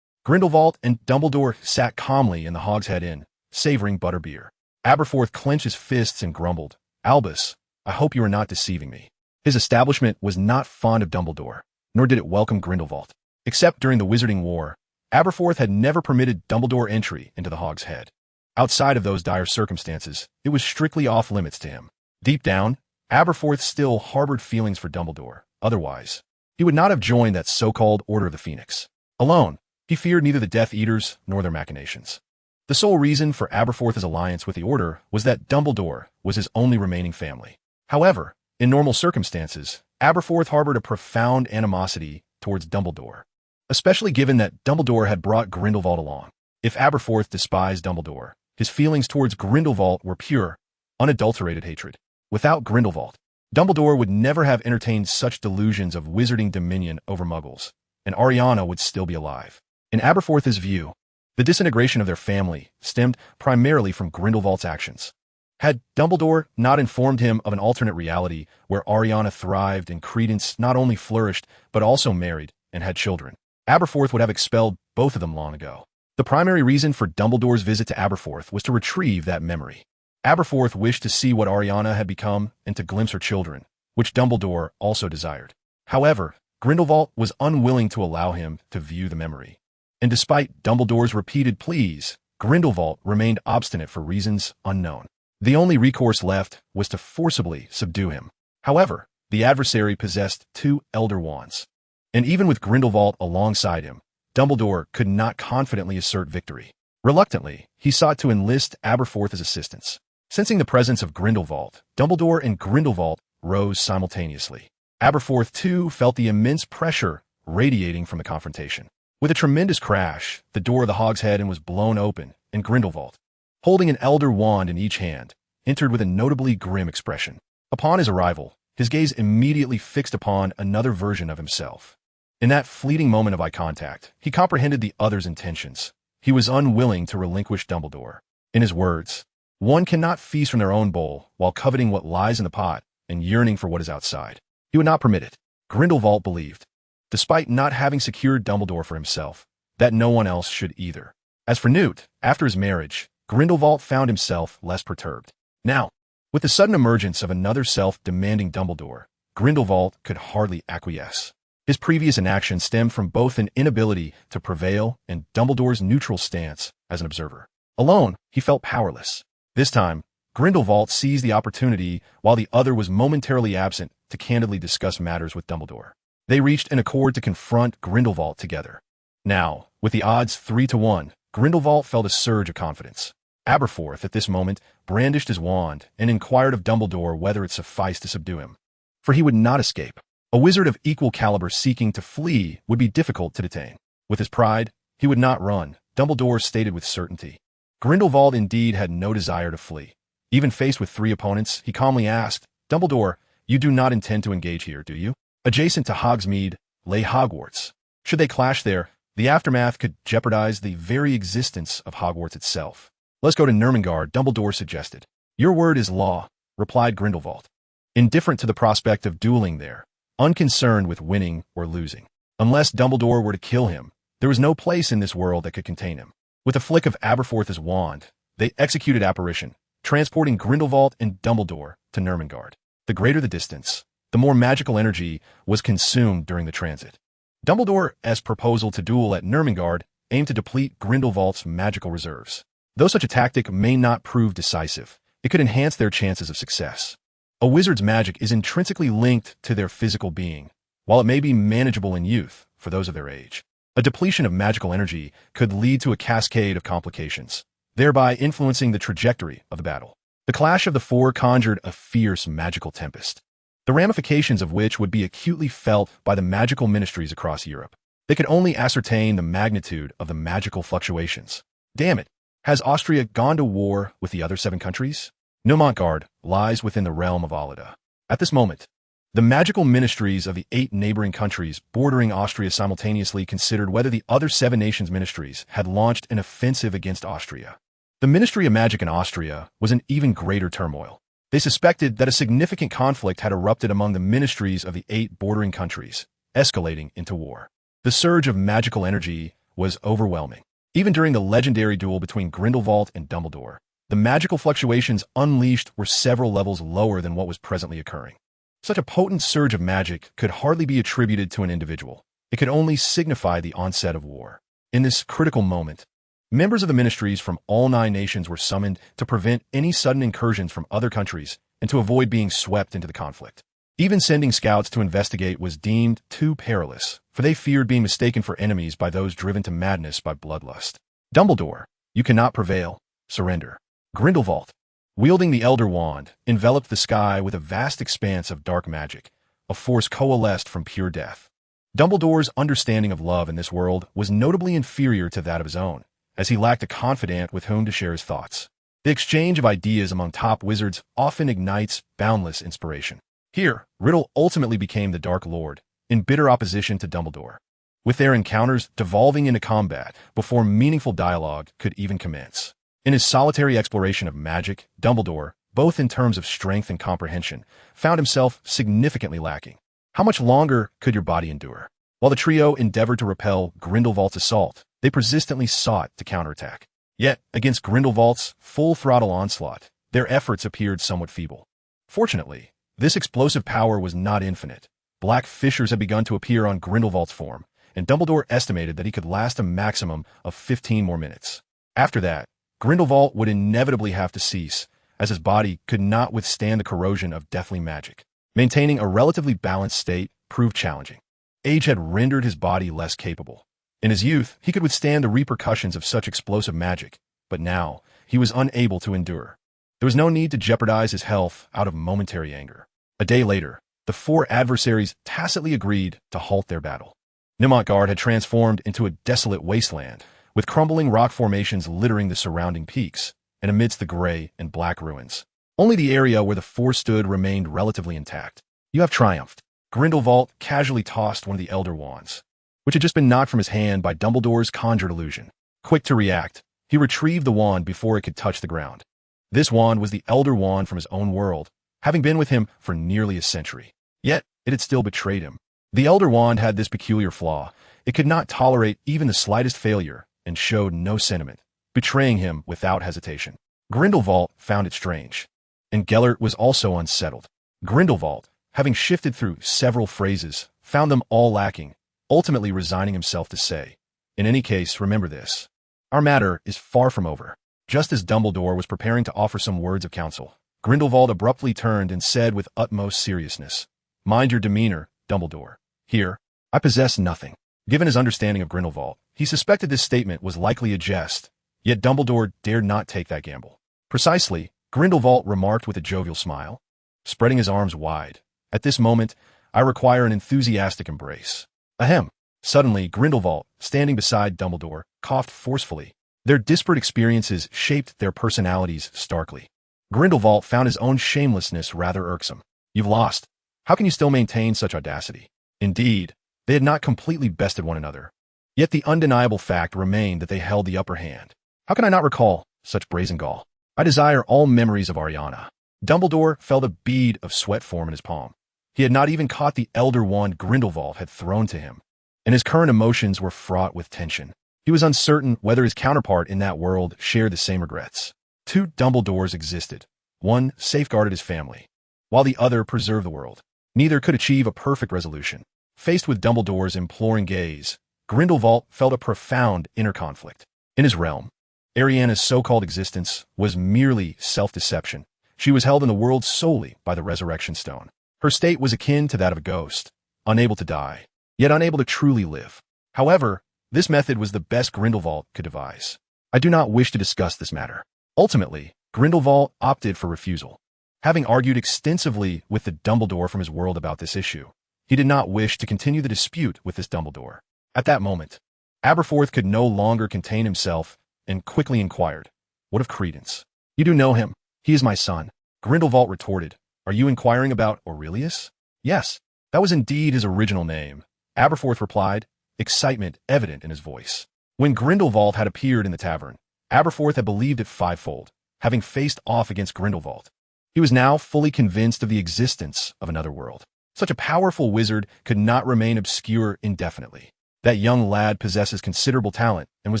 Grindelwald and Dumbledore sat calmly in the Hogshead Inn, savoring butterbeer. Aberforth clenched his fists and grumbled, "Albus, I hope you are not deceiving me." His establishment was not fond of Dumbledore, nor did it welcome Grindelwald. Except during the Wizarding War, Aberforth had never permitted Dumbledore entry into the Hogshead. Outside of those dire circumstances, it was strictly off-limits to him. Deep down, Aberforth still harbored feelings for Dumbledore. Otherwise, he would not have joined that so-called Order of the Phoenix. Alone, he feared neither the Death Eaters nor their machinations. The sole reason for Aberforth's alliance with the Order was that Dumbledore was his only remaining family. However, in normal circumstances, Aberforth harbored a profound animosity towards Dumbledore, especially given that Dumbledore had brought Grindelwald along. If Aberforth despised Dumbledore, his feelings towards Grindelwald were pure, unadulterated hatred. Without Grindelwald, Dumbledore would never have entertained such delusions of wizarding dominion over Muggles, and Ariana would still be alive. In Aberforth's view, the disintegration of their family stemmed primarily from Grindelwald's actions. Had Dumbledore not informed him of an alternate reality where Ariana thrived and Credence not only flourished but also married and had children, Aberforth would have expelled both of them long ago. The primary reason for Dumbledore's visit to Aberforth was to retrieve that memory. Aberforth wished to see what Ariana had become and to glimpse her children, which Dumbledore also desired. However, Grindelwald was unwilling to allow him to view the memory. And despite Dumbledore's repeated pleas, Grindelwald remained obstinate for reasons unknown. The only recourse left was to forcibly subdue him. However, the adversary possessed 2 Elder Wands. And even with Grindelwald alongside him, Dumbledore could not confidently assert victory. Reluctantly, he sought to enlist Aberforth's assistance. Sensing the presence of Grindelwald, Dumbledore and Grindelwald rose simultaneously. Aberforth, too, felt the immense pressure radiating from the confrontation. With a tremendous crash, the door of the Hogshead Inn was blown open, and Grindelwald, holding an Elder Wand in each hand, entered with a notably grim expression. Upon his arrival, his gaze immediately fixed upon another version of himself. In that fleeting moment of eye contact, he comprehended the other's intentions. He was unwilling to relinquish Dumbledore. In his words, "One cannot feast from their own bowl while coveting what lies in the pot and yearning for what is outside." He would not permit it. Grindelwald believed, despite not having secured Dumbledore for himself, that no one else should either. As for Newt, after his marriage, Grindelwald found himself less perturbed. Now, with the sudden emergence of another self demanding Dumbledore, Grindelwald could hardly acquiesce. His previous inaction stemmed from both an inability to prevail and Dumbledore's neutral stance as an observer. Alone, he felt powerless. This time, Grindelwald seized the opportunity while the other was momentarily absent to candidly discuss matters with Dumbledore. They reached an accord to confront Grindelwald together. Now, with the odds 3-1, Grindelwald felt a surge of confidence. Aberforth, at this moment, brandished his wand and inquired of Dumbledore whether it sufficed to subdue him. For he would not escape. A wizard of equal caliber seeking to flee would be difficult to detain. With his pride, he would not run, Dumbledore stated with certainty. Grindelwald indeed had no desire to flee. Even faced with 3 opponents, he calmly asked, "Dumbledore, you do not intend to engage here, do you?" Adjacent to Hogsmeade lay Hogwarts. Should they clash there, the aftermath could jeopardize the very existence of Hogwarts itself. "Let's go to Nurmengard," Dumbledore suggested. "Your word is law," replied Grindelwald, indifferent to the prospect of dueling there, unconcerned with winning or losing. Unless Dumbledore were to kill him, there was no place in this world that could contain him. With a flick of Aberforth's wand, they executed apparition, transporting Grindelwald and Dumbledore to Nurmengard. The greater the distance, the more magical energy was consumed during the transit. Dumbledore's proposal to duel at Nurmengard aimed to deplete Grindelwald's magical reserves. Though such a tactic may not prove decisive, it could enhance their chances of success. A wizard's magic is intrinsically linked to their physical being, while it may be manageable in youth for those of their age. A depletion of magical energy could lead to a cascade of complications, thereby influencing the trajectory of the battle. The clash of the 4 conjured a fierce magical tempest, the ramifications of which would be acutely felt by the magical ministries across Europe. They could only ascertain the magnitude of the magical fluctuations. Damn it, has Austria gone to war with the other 7 countries? Nurmengard lies within the realm of Alida. At this moment, the magical ministries of the 8 neighboring countries bordering Austria simultaneously considered whether the other 7 nations' ministries had launched an offensive against Austria. The Ministry of Magic in Austria was in even greater turmoil. They suspected that a significant conflict had erupted among the ministries of the 8 bordering countries, escalating into war. The surge of magical energy was overwhelming. Even during the legendary duel between Grindelwald and Dumbledore, the magical fluctuations unleashed were several levels lower than what was presently occurring. Such a potent surge of magic could hardly be attributed to an individual. It could only signify the onset of war. In this critical moment, members of the ministries from all 9 nations were summoned to prevent any sudden incursions from other countries and to avoid being swept into the conflict. Even sending scouts to investigate was deemed too perilous, for they feared being mistaken for enemies by those driven to madness by bloodlust. Dumbledore, you cannot prevail. Surrender. Grindelwald, wielding the Elder Wand, enveloped the sky with a vast expanse of dark magic, a force coalesced from pure death. Dumbledore's understanding of love in this world was notably inferior to that of his own, as he lacked a confidant with whom to share his thoughts. The exchange of ideas among top wizards often ignites boundless inspiration. Here, Riddle ultimately became the Dark Lord, in bitter opposition to Dumbledore, with their encounters devolving into combat before meaningful dialogue could even commence. In his solitary exploration of magic, Dumbledore, both in terms of strength and comprehension, found himself significantly lacking. How much longer could your body endure? While the trio endeavored to repel Grindelwald's assault, they persistently sought to counterattack. Yet, against Grindelwald's full-throttle onslaught, their efforts appeared somewhat feeble. Fortunately, this explosive power was not infinite. Black fissures had begun to appear on Grindelwald's form, and Dumbledore estimated that he could last a maximum of 15 more minutes. After that, Grindelwald would inevitably have to cease, as his body could not withstand the corrosion of deathly magic. Maintaining a relatively balanced state proved challenging. Age had rendered his body less capable. In his youth, he could withstand the repercussions of such explosive magic, but now he was unable to endure. There was no need to jeopardize his health out of momentary anger. A day later, the 4 adversaries tacitly agreed to halt their battle. Nimotgard had transformed into a desolate wasteland, with crumbling rock formations littering the surrounding peaks, and amidst the gray and black ruins, only the area where the 4 stood remained relatively intact. You have triumphed. Grindelwald casually tossed one of the Elder Wands, which had just been knocked from his hand by Dumbledore's conjured illusion. Quick to react, he retrieved the wand before it could touch the ground. This wand was the Elder Wand from his own world, having been with him for nearly a century. Yet, it had still betrayed him. The Elder Wand had this peculiar flaw. It could not tolerate even the slightest failure and showed no sentiment, betraying him without hesitation. Grindelwald found it strange, and Gellert was also unsettled. Grindelwald, having shifted through several phrases, found them all lacking, ultimately resigning himself to say, "In any case, remember this. Our matter is far from over." Just as Dumbledore was preparing to offer some words of counsel, Grindelwald abruptly turned and said with utmost seriousness, "Mind your demeanor, Dumbledore. Here, I possess nothing." Given his understanding of Grindelwald, he suspected this statement was likely a jest, yet Dumbledore dared not take that gamble. "Precisely," Grindelwald remarked with a jovial smile, spreading his arms wide. "At this moment, I require an enthusiastic embrace." Ahem. Suddenly, Grindelwald, standing beside Dumbledore, coughed forcefully. Their disparate experiences shaped their personalities starkly. Grindelwald found his own shamelessness rather irksome. "You've lost. How can you still maintain such audacity?" Indeed, they had not completely bested one another. Yet the undeniable fact remained that they held the upper hand. "How can I not recall such brazen gall? I desire all memories of Ariana." Dumbledore felt a bead of sweat form in his palm. He had not even caught the Elder Wand Grindelwald had thrown to him, and his current emotions were fraught with tension. He was uncertain whether his counterpart in that world shared the same regrets. 2 Dumbledores existed. One safeguarded his family, while the other preserved the world. Neither could achieve a perfect resolution. Faced with Dumbledore's imploring gaze, Grindelwald felt a profound inner conflict. In his realm, Ariana's so-called existence was merely self-deception. She was held in the world solely by the Resurrection Stone. Her state was akin to that of a ghost, unable to die, yet unable to truly live. However, this method was the best Grindelwald could devise. "I do not wish to discuss this matter." Ultimately, Grindelwald opted for refusal. Having argued extensively with the Dumbledore from his world about this issue, he did not wish to continue the dispute with this Dumbledore. At that moment, Aberforth could no longer contain himself and quickly inquired, "What of Credence?" "You do know him. He is my son." Grindelwald retorted, "Are you inquiring about Aurelius?" "Yes, that was indeed his original name," Aberforth replied, excitement evident in his voice. When Grindelwald had appeared in the tavern, Aberforth had believed it fivefold, having faced off against Grindelwald. He was now fully convinced of the existence of another world. Such a powerful wizard could not remain obscure indefinitely. That young lad possesses considerable talent and was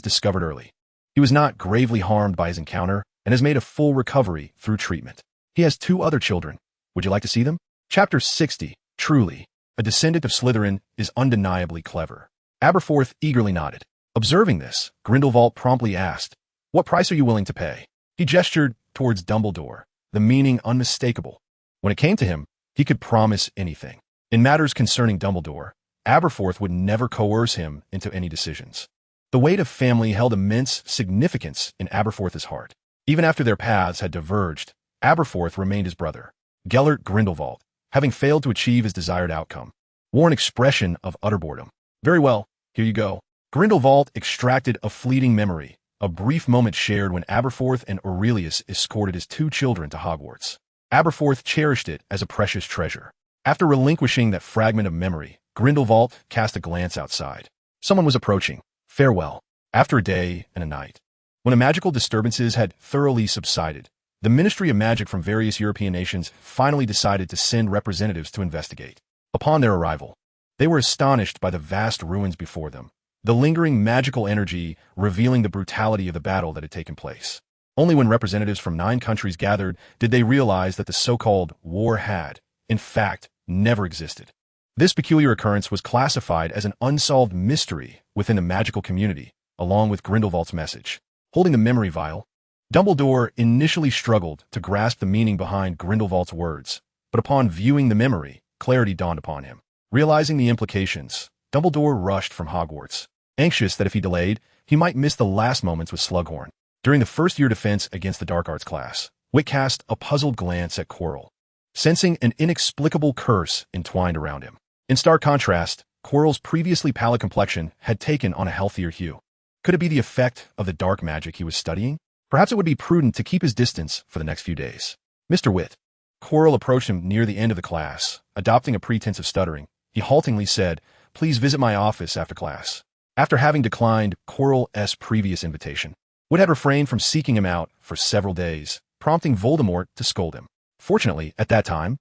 discovered early. He was not gravely harmed by his encounter and has made a full recovery through treatment. He has 2 other children. Would you like to see them? Chapter 60. Truly, a descendant of Slytherin is undeniably clever. Aberforth eagerly nodded. Observing this, Grindelwald promptly asked, "What price are you willing to pay?" He gestured towards Dumbledore, the meaning unmistakable. When it came to him, he could promise anything. In matters concerning Dumbledore, Aberforth would never coerce him into any decisions. The weight of family held immense significance in Aberforth's heart. Even after their paths had diverged, Aberforth remained his brother. Gellert Grindelwald, having failed to achieve his desired outcome, wore an expression of utter boredom. "Very well, here you go." Grindelwald extracted a fleeting memory, a brief moment shared when Aberforth and Aurelius escorted his 2 children to Hogwarts. Aberforth cherished it as a precious treasure. After relinquishing that fragment of memory, Grindelwald cast a glance outside. Someone was approaching. Farewell. After a day and a night, when the magical disturbances had thoroughly subsided, the Ministry of Magic from various European nations finally decided to send representatives to investigate. Upon their arrival, they were astonished by the vast ruins before them, the lingering magical energy revealing the brutality of the battle that had taken place. Only when representatives from 9 countries gathered did they realize that the so-called war had, in fact, never existed. This peculiar occurrence was classified as an unsolved mystery within the magical community, along with Grindelwald's message. Holding the memory vial, Dumbledore initially struggled to grasp the meaning behind Grindelwald's words, but upon viewing the memory, clarity dawned upon him. Realizing the implications, Dumbledore rushed from Hogwarts, anxious that if he delayed, he might miss the last moments with Slughorn. During the first-year defense against the Dark Arts class, Vitt cast a puzzled glance at Quirrell, sensing an inexplicable curse entwined around him. In stark contrast, Quirrell's previously pallid complexion had taken on a healthier hue. Could it be the effect of the dark magic he was studying? Perhaps it would be prudent to keep his distance for the next few days. "Mr. Vitt." Quirrell approached him near the end of the class. Adopting a pretense of stuttering, he haltingly said, "Please visit my office after class." After having declined Quirrell's previous invitation, Vitt had refrained from seeking him out for several days, prompting Voldemort to scold him. Fortunately, at that time,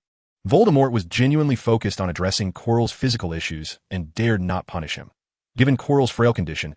Voldemort was genuinely focused on addressing Quirrell's physical issues and dared not punish him. Given Quirrell's frail condition,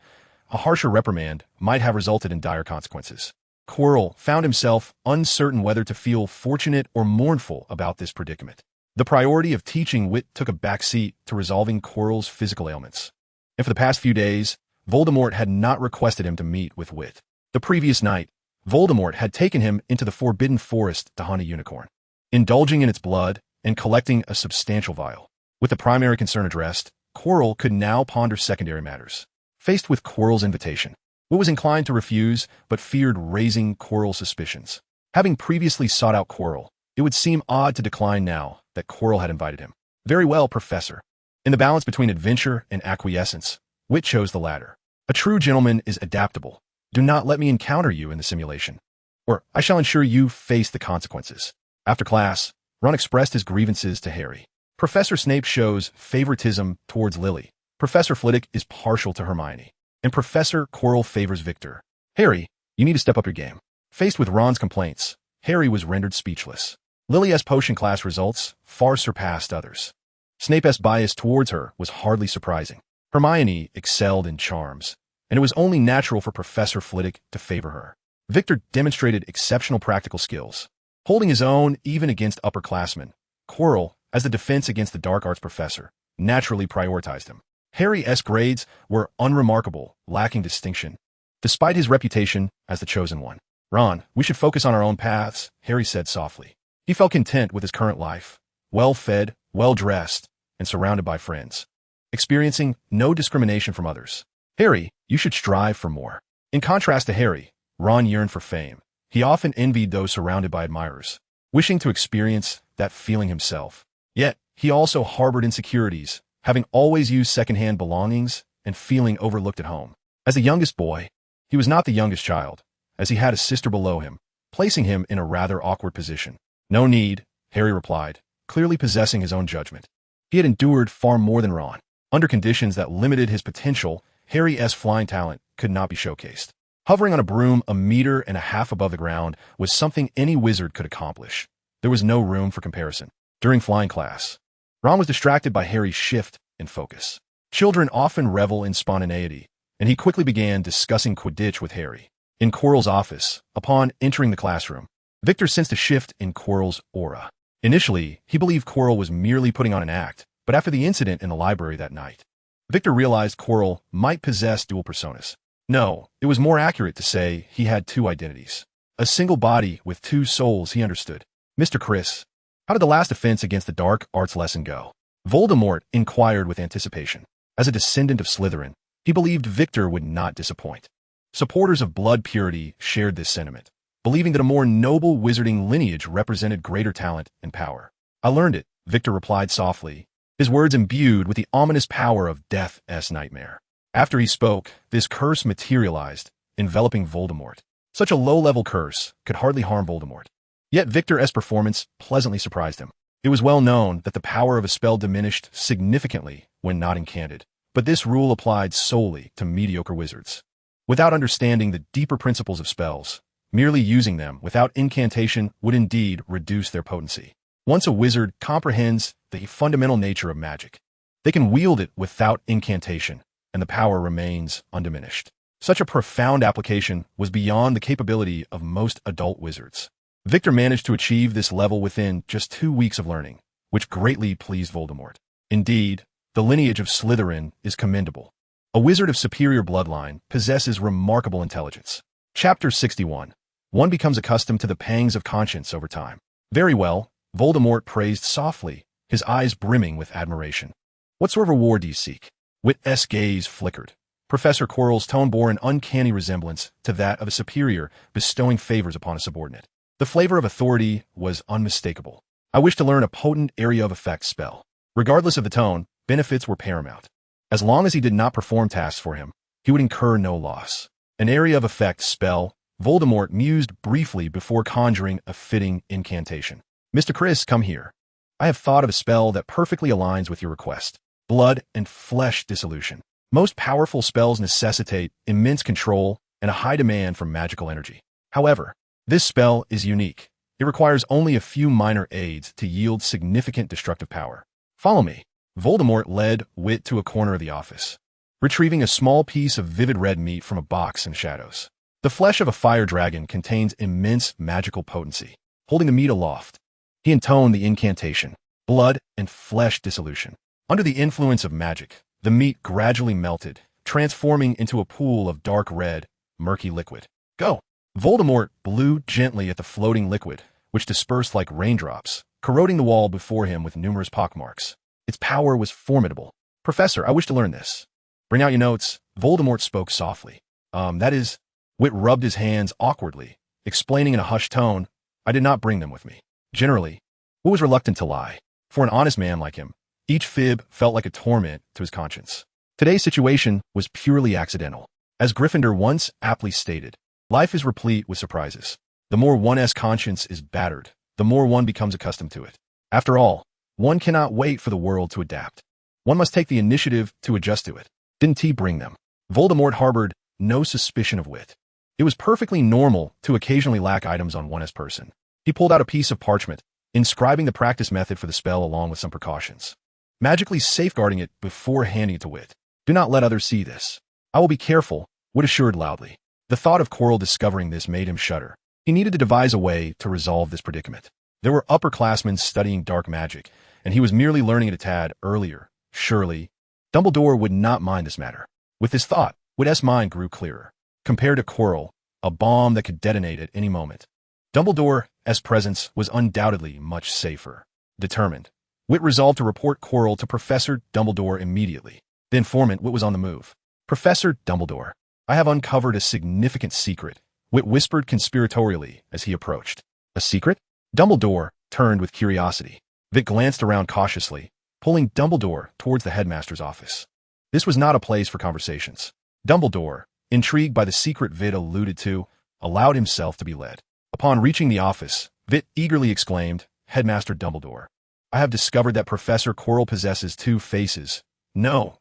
a harsher reprimand might have resulted in dire consequences. Quirrell found himself uncertain whether to feel fortunate or mournful about this predicament. The priority of teaching Vitt took a backseat to resolving Quirrell's physical ailments. And for the past few days, Voldemort had not requested him to meet with Vitt. The previous night, Voldemort had taken him into the Forbidden Forest to hunt a unicorn, indulging in its blood and collecting a substantial vial. With the primary concern addressed, Quirrell could now ponder secondary matters. Faced with Quirrell's invitation, Vitt was inclined to refuse, but feared raising Quirrell's suspicions. Having previously sought out Quirrell, it would seem odd to decline now that Quirrell had invited him. "Very well, Professor." In the balance between adventure and acquiescence, Vitt chose the latter. "A true gentleman is adaptable. Do not let me encounter you in the simulation, or I shall ensure you face the consequences." After class, Ron expressed his grievances to Harry. Professor Snape shows favoritism towards Lily. Professor Flitwick is partial to Hermione, and Professor Quirrell favors Victor. "Harry, you need to step up your game." Faced with Ron's complaints, Harry was rendered speechless. Lily's potion class results far surpassed others. Snape's bias towards her was hardly surprising. Hermione excelled in charms, and it was only natural for Professor Flitwick to favor her. Victor demonstrated exceptional practical skills, holding his own even against upperclassmen. Quirrell, as the defense against the dark arts professor, naturally prioritized him. Harry's grades were unremarkable, lacking distinction, despite his reputation as the chosen one. "Ron, we should focus on our own paths," Harry said softly. He felt content with his current life, well-fed, well-dressed, and surrounded by friends, experiencing no discrimination from others. "Harry, you should strive for more." In contrast to Harry, Ron yearned for fame. He often envied those surrounded by admirers, wishing to experience that feeling himself. Yet, he also harbored insecurities, having always used second-hand belongings and feeling overlooked at home. As the youngest boy, he was not the youngest child, as he had a sister below him, placing him in a rather awkward position. "No need," Harry replied, clearly possessing his own judgment. He had endured far more than Ron. Under conditions that limited his potential, Harry's flying talent could not be showcased. Hovering on a broom 1.5 meters above the ground was something any wizard could accomplish. There was no room for comparison. During flying class, Ron was distracted by Harry's shift in focus. Children often revel in spontaneity, and he quickly began discussing Quidditch with Harry. In Quirrell's office, upon entering the classroom, Victor sensed a shift in Quirrell's aura. Initially, he believed Quirrell was merely putting on an act, but after the incident in the library that night, Victor realized Quirrell might possess dual personas. No, it was more accurate to say he had two identities. A single body with two souls, he understood. Mr. Chris, how did the last offense against the dark arts lesson go? Voldemort inquired with anticipation. As a descendant of Slytherin, he believed Victor would not disappoint. Supporters of blood purity shared this sentiment, believing that a more noble wizarding lineage represented greater talent and power. I learned it, Victor replied softly, his words imbued with the ominous power of Death's nightmare. After he spoke, this curse materialized, enveloping Voldemort. Such a low-level curse could hardly harm Voldemort. Yet Victor's performance pleasantly surprised him. It was well known that the power of a spell diminished significantly when not incanted, but this rule applied solely to mediocre wizards. Without understanding the deeper principles of spells, merely using them without incantation would indeed reduce their potency. Once a wizard comprehends the fundamental nature of magic, they can wield it without incantation, and the power remains undiminished. Such a profound application was beyond the capability of most adult wizards. Victor managed to achieve this level within just 2 weeks of learning, which greatly pleased Voldemort. Indeed, the lineage of Slytherin is commendable. A wizard of superior bloodline possesses remarkable intelligence. Chapter 61. One becomes accustomed to the pangs of conscience over time. Very well, Voldemort praised softly, his eyes brimming with admiration. What sort of reward do you seek? Vitt's gaze flickered. Professor Quirrell's tone bore an uncanny resemblance to that of a superior bestowing favors upon a subordinate. The flavor of authority was unmistakable. I wish to learn a potent area of effect spell. Regardless of the tone, benefits were paramount. As long as he did not perform tasks for him, he would incur no loss. An area of effect spell, Voldemort mused briefly before conjuring a fitting incantation. Mr. Chris, come here. I have thought of a spell that perfectly aligns with your request. Blood and flesh dissolution. Most powerful spells necessitate immense control and a high demand for magical energy. However, this spell is unique. It requires only a few minor aids to yield significant destructive power. Follow me. Voldemort led Vitt to a corner of the office, retrieving a small piece of vivid red meat from a box in shadows. The flesh of a fire dragon contains immense magical potency. Holding the meat aloft, he intoned the incantation, blood and flesh dissolution. Under the influence of magic, the meat gradually melted, transforming into a pool of dark red, murky liquid. Go! Voldemort blew gently at the floating liquid, which dispersed like raindrops, corroding the wall before him with numerous pockmarks. Its power was formidable. Professor, I wish to learn this. Bring out your notes. Voldemort spoke softly. That is... Vitt rubbed his hands awkwardly, explaining in a hushed tone, I did not bring them with me. Generally, Vitt was reluctant to lie. For an honest man like him, each fib felt like a torment to his conscience. Today's situation was purely accidental. As Gryffindor once aptly stated, life is replete with surprises. The more one's conscience is battered, the more one becomes accustomed to it. After all, one cannot wait for the world to adapt. One must take the initiative to adjust to it. Didn't he bring them? Voldemort harbored no suspicion of Vitt. It was perfectly normal to occasionally lack items on one's person. He pulled out a piece of parchment, inscribing the practice method for the spell along with some precautions, magically safeguarding it before handing it to Vitt. Do not let others see this. I will be careful, Vitt assured loudly. The thought of Quirrell discovering this made him shudder. He needed to devise a way to resolve this predicament. There were upperclassmen studying dark magic, and he was merely learning it a tad earlier. Surely, Dumbledore would not mind this matter. With this thought, Vitt's mind grew clearer. Compared to Quirrell, a bomb that could detonate at any moment, Dumbledore's presence was undoubtedly much safer. Determined, Vitt resolved to report Quirrell to Professor Dumbledore immediately. The informant, Vitt, was on the move. Professor Dumbledore, I have uncovered a significant secret, Vitt whispered conspiratorially as he approached. A secret? Dumbledore turned with curiosity. Vitt glanced around cautiously, pulling Dumbledore towards the headmaster's office. This was not a place for conversations. Dumbledore, intrigued by the secret Vitt alluded to, allowed himself to be led. Upon reaching the office, Vitt eagerly exclaimed, Headmaster Dumbledore, I have discovered that Professor Quirrell possesses two faces. No.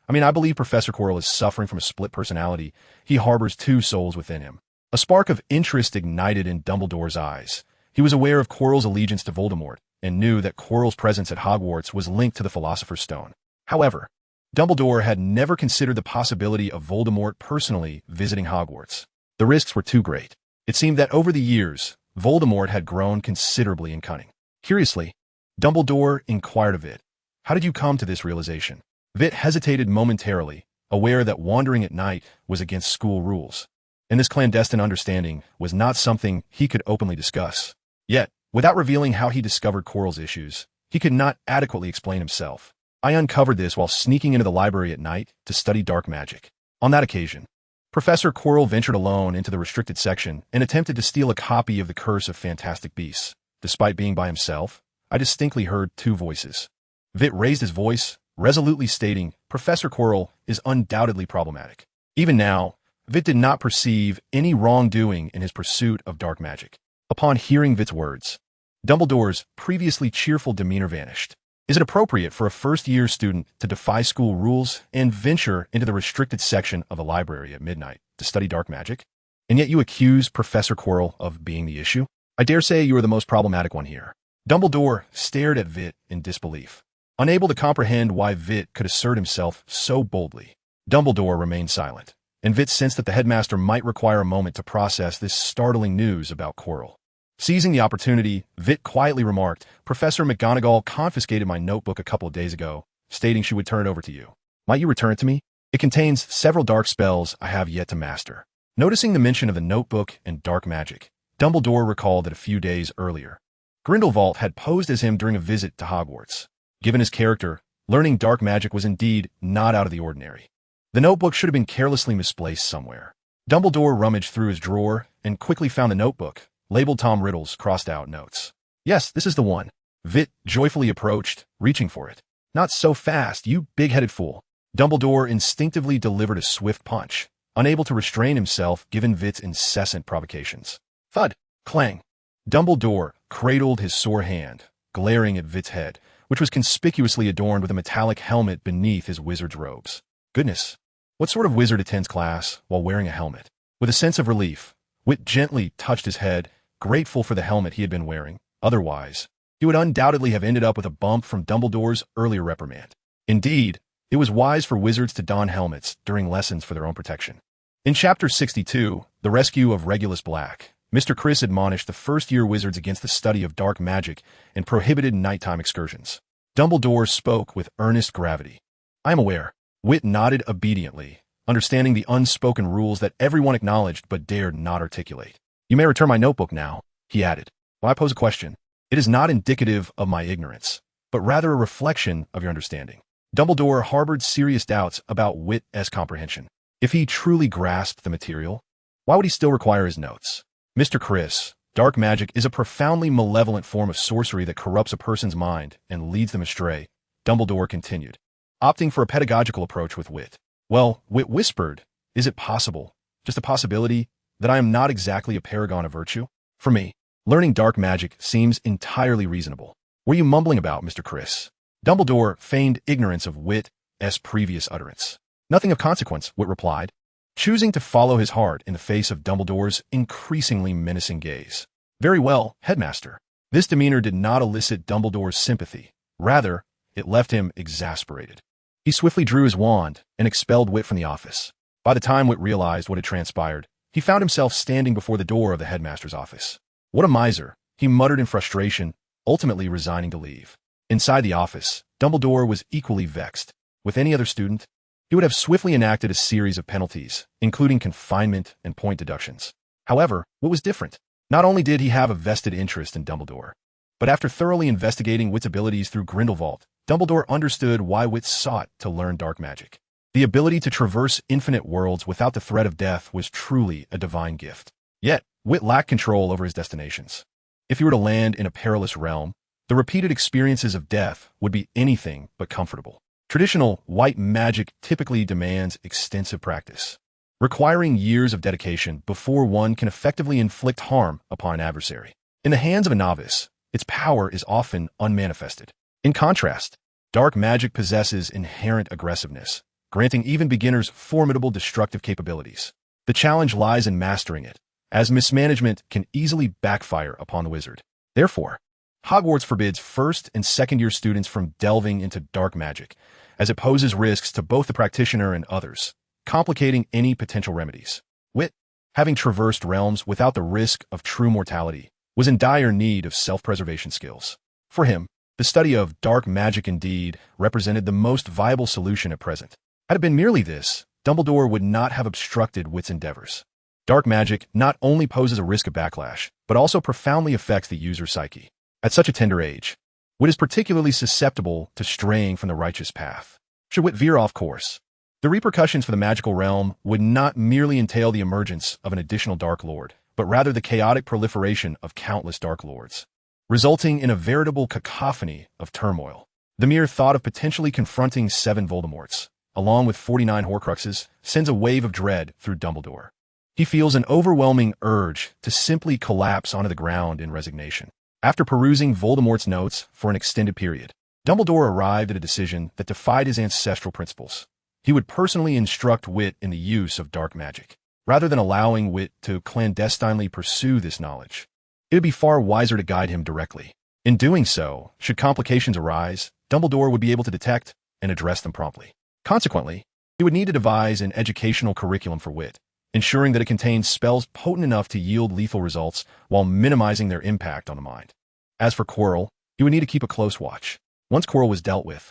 I believe Professor Quirrell is suffering from a split personality. He harbors two souls within him. A spark of interest ignited in Dumbledore's eyes. He was aware of Quirrell's allegiance to Voldemort and knew that Quirrell's presence at Hogwarts was linked to the Philosopher's Stone. However, Dumbledore had never considered the possibility of Voldemort personally visiting Hogwarts. The risks were too great. It seemed that over the years, Voldemort had grown considerably in cunning. Curiously, Dumbledore inquired of Vitt, "How did you come to this realization?" Vitt hesitated momentarily, aware that wandering at night was against school rules, and this clandestine understanding was not something he could openly discuss. Yet, without revealing how he discovered Quirrell's issues, he could not adequately explain himself. "I uncovered this while sneaking into the library at night to study dark magic. On that occasion, Professor Quirrell ventured alone into the restricted section and attempted to steal a copy of the Curse of Fantastic Beasts. Despite being by himself, I distinctly heard two voices." Vitt raised his voice, resolutely stating, "Professor Quirrell is undoubtedly problematic." Even now, Vitt did not perceive any wrongdoing in his pursuit of dark magic. Upon hearing Vitt's words, Dumbledore's previously cheerful demeanor vanished. "Is it appropriate for a first-year student to defy school rules and venture into the restricted section of the library at midnight to study dark magic? And yet you accuse Professor Quirrell of being the issue? I dare say you are the most problematic one here." Dumbledore stared at Vitt in disbelief, unable to comprehend why Vitt could assert himself so boldly. Dumbledore remained silent, and Vitt sensed that the headmaster might require a moment to process this startling news about Quirrell. Seizing the opportunity, Vitt quietly remarked, "Professor McGonagall confiscated my notebook a couple of days ago, stating she would turn it over to you. Might you return it to me? It contains several dark spells I have yet to master." Noticing the mention of the notebook and dark magic, Dumbledore recalled that a few days earlier, Grindelwald had posed as him during a visit to Hogwarts. Given his character, learning dark magic was indeed not out of the ordinary. The notebook should have been carelessly misplaced somewhere. Dumbledore rummaged through his drawer and quickly found the notebook, labeled Tom Riddle's crossed-out notes. "Yes, this is the one." Vitt joyfully approached, reaching for it. "Not so fast, you big-headed fool." Dumbledore instinctively delivered a swift punch, unable to restrain himself given Vitt's incessant provocations. Thud! Clang! Dumbledore cradled his sore hand, glaring at Vitt's head, which was conspicuously adorned with a metallic helmet beneath his wizard's robes. Goodness, what sort of wizard attends class while wearing a helmet? With a sense of relief, Vitt gently touched his head, grateful for the helmet he had been wearing. Otherwise, he would undoubtedly have ended up with a bump from Dumbledore's earlier reprimand. Indeed, it was wise for wizards to don helmets during lessons for their own protection. In Chapter 62, The Rescue of Regulus Black, Mr. Criss admonished the first-year wizards against the study of dark magic and prohibited nighttime excursions. Dumbledore spoke with earnest gravity. "I am aware." Vitt nodded obediently, understanding the unspoken rules that everyone acknowledged but dared not articulate. "You may return my notebook now," he added. "While I pose a question, it is not indicative of my ignorance, but rather a reflection of your understanding." Dumbledore harbored serious doubts about Vitt's comprehension. If he truly grasped the material, why would he still require his notes? "Mr. Criss, dark magic is a profoundly malevolent form of sorcery that corrupts a person's mind and leads them astray," Dumbledore continued, opting for a pedagogical approach with Vitt. "Well," Vitt whispered, "is it possible, just a possibility, that I am not exactly a paragon of virtue? For me, learning dark magic seems entirely reasonable." "What are you mumbling about, Mr. Criss?" Dumbledore feigned ignorance of Vitt's previous utterance. "Nothing of consequence," Vitt replied, choosing to follow his heart in the face of Dumbledore's increasingly menacing gaze. "Very well, headmaster." This demeanor did not elicit Dumbledore's sympathy. Rather, it left him exasperated. He swiftly drew his wand and expelled Vitt from the office. By the time Vitt realized what had transpired, he found himself standing before the door of the headmaster's office. "What a miser," he muttered in frustration, ultimately resigning to leave. Inside the office, Dumbledore was equally vexed. With any other student, he would have swiftly enacted a series of penalties, including confinement and point deductions. However, what was different? Not only did he have a vested interest in Dumbledore, but after thoroughly investigating Vitt's abilities through Grindelwald, Dumbledore understood why Vitt sought to learn dark magic. The ability to traverse infinite worlds without the threat of death was truly a divine gift. Yet, Vitt lacked control over his destinations. If he were to land in a perilous realm, the repeated experiences of death would be anything but comfortable. Traditional white magic typically demands extensive practice, requiring years of dedication before one can effectively inflict harm upon an adversary. In the hands of a novice, its power is often unmanifested. In contrast, dark magic possesses inherent aggressiveness, granting even beginners formidable destructive capabilities. The challenge lies in mastering it, as mismanagement can easily backfire upon the wizard. Therefore, Hogwarts forbids first and second-year students from delving into dark magic, as it poses risks to both the practitioner and others, complicating any potential remedies. Vitt, having traversed realms without the risk of true mortality, was in dire need of self-preservation skills. For him, the study of dark magic indeed represented the most viable solution at present. Had it been merely this, Dumbledore would not have obstructed Vitt's endeavors. Dark magic not only poses a risk of backlash, but also profoundly affects the user's psyche. At such a tender age, Vitt is particularly susceptible to straying from the righteous path. Should Vitt veer off course, the repercussions for the magical realm would not merely entail the emergence of an additional Dark Lord, but rather the chaotic proliferation of countless Dark Lords, resulting in a veritable cacophony of turmoil. The mere thought of potentially confronting 7 Voldemorts, along with 49 Horcruxes, sends a wave of dread through Dumbledore. He feels an overwhelming urge to simply collapse onto the ground in resignation. After perusing Voldemort's notes for an extended period, Dumbledore arrived at a decision that defied his ancestral principles. He would personally instruct Vitt in the use of dark magic, rather than allowing Vitt to clandestinely pursue this knowledge. It would be far wiser to guide him directly. In doing so, should complications arise, Dumbledore would be able to detect and address them promptly. Consequently, he would need to devise an educational curriculum for Vitt, ensuring that it contains spells potent enough to yield lethal results while minimizing their impact on the mind. As for Quirrell, he would need to keep a close watch. Once Quirrell was dealt with,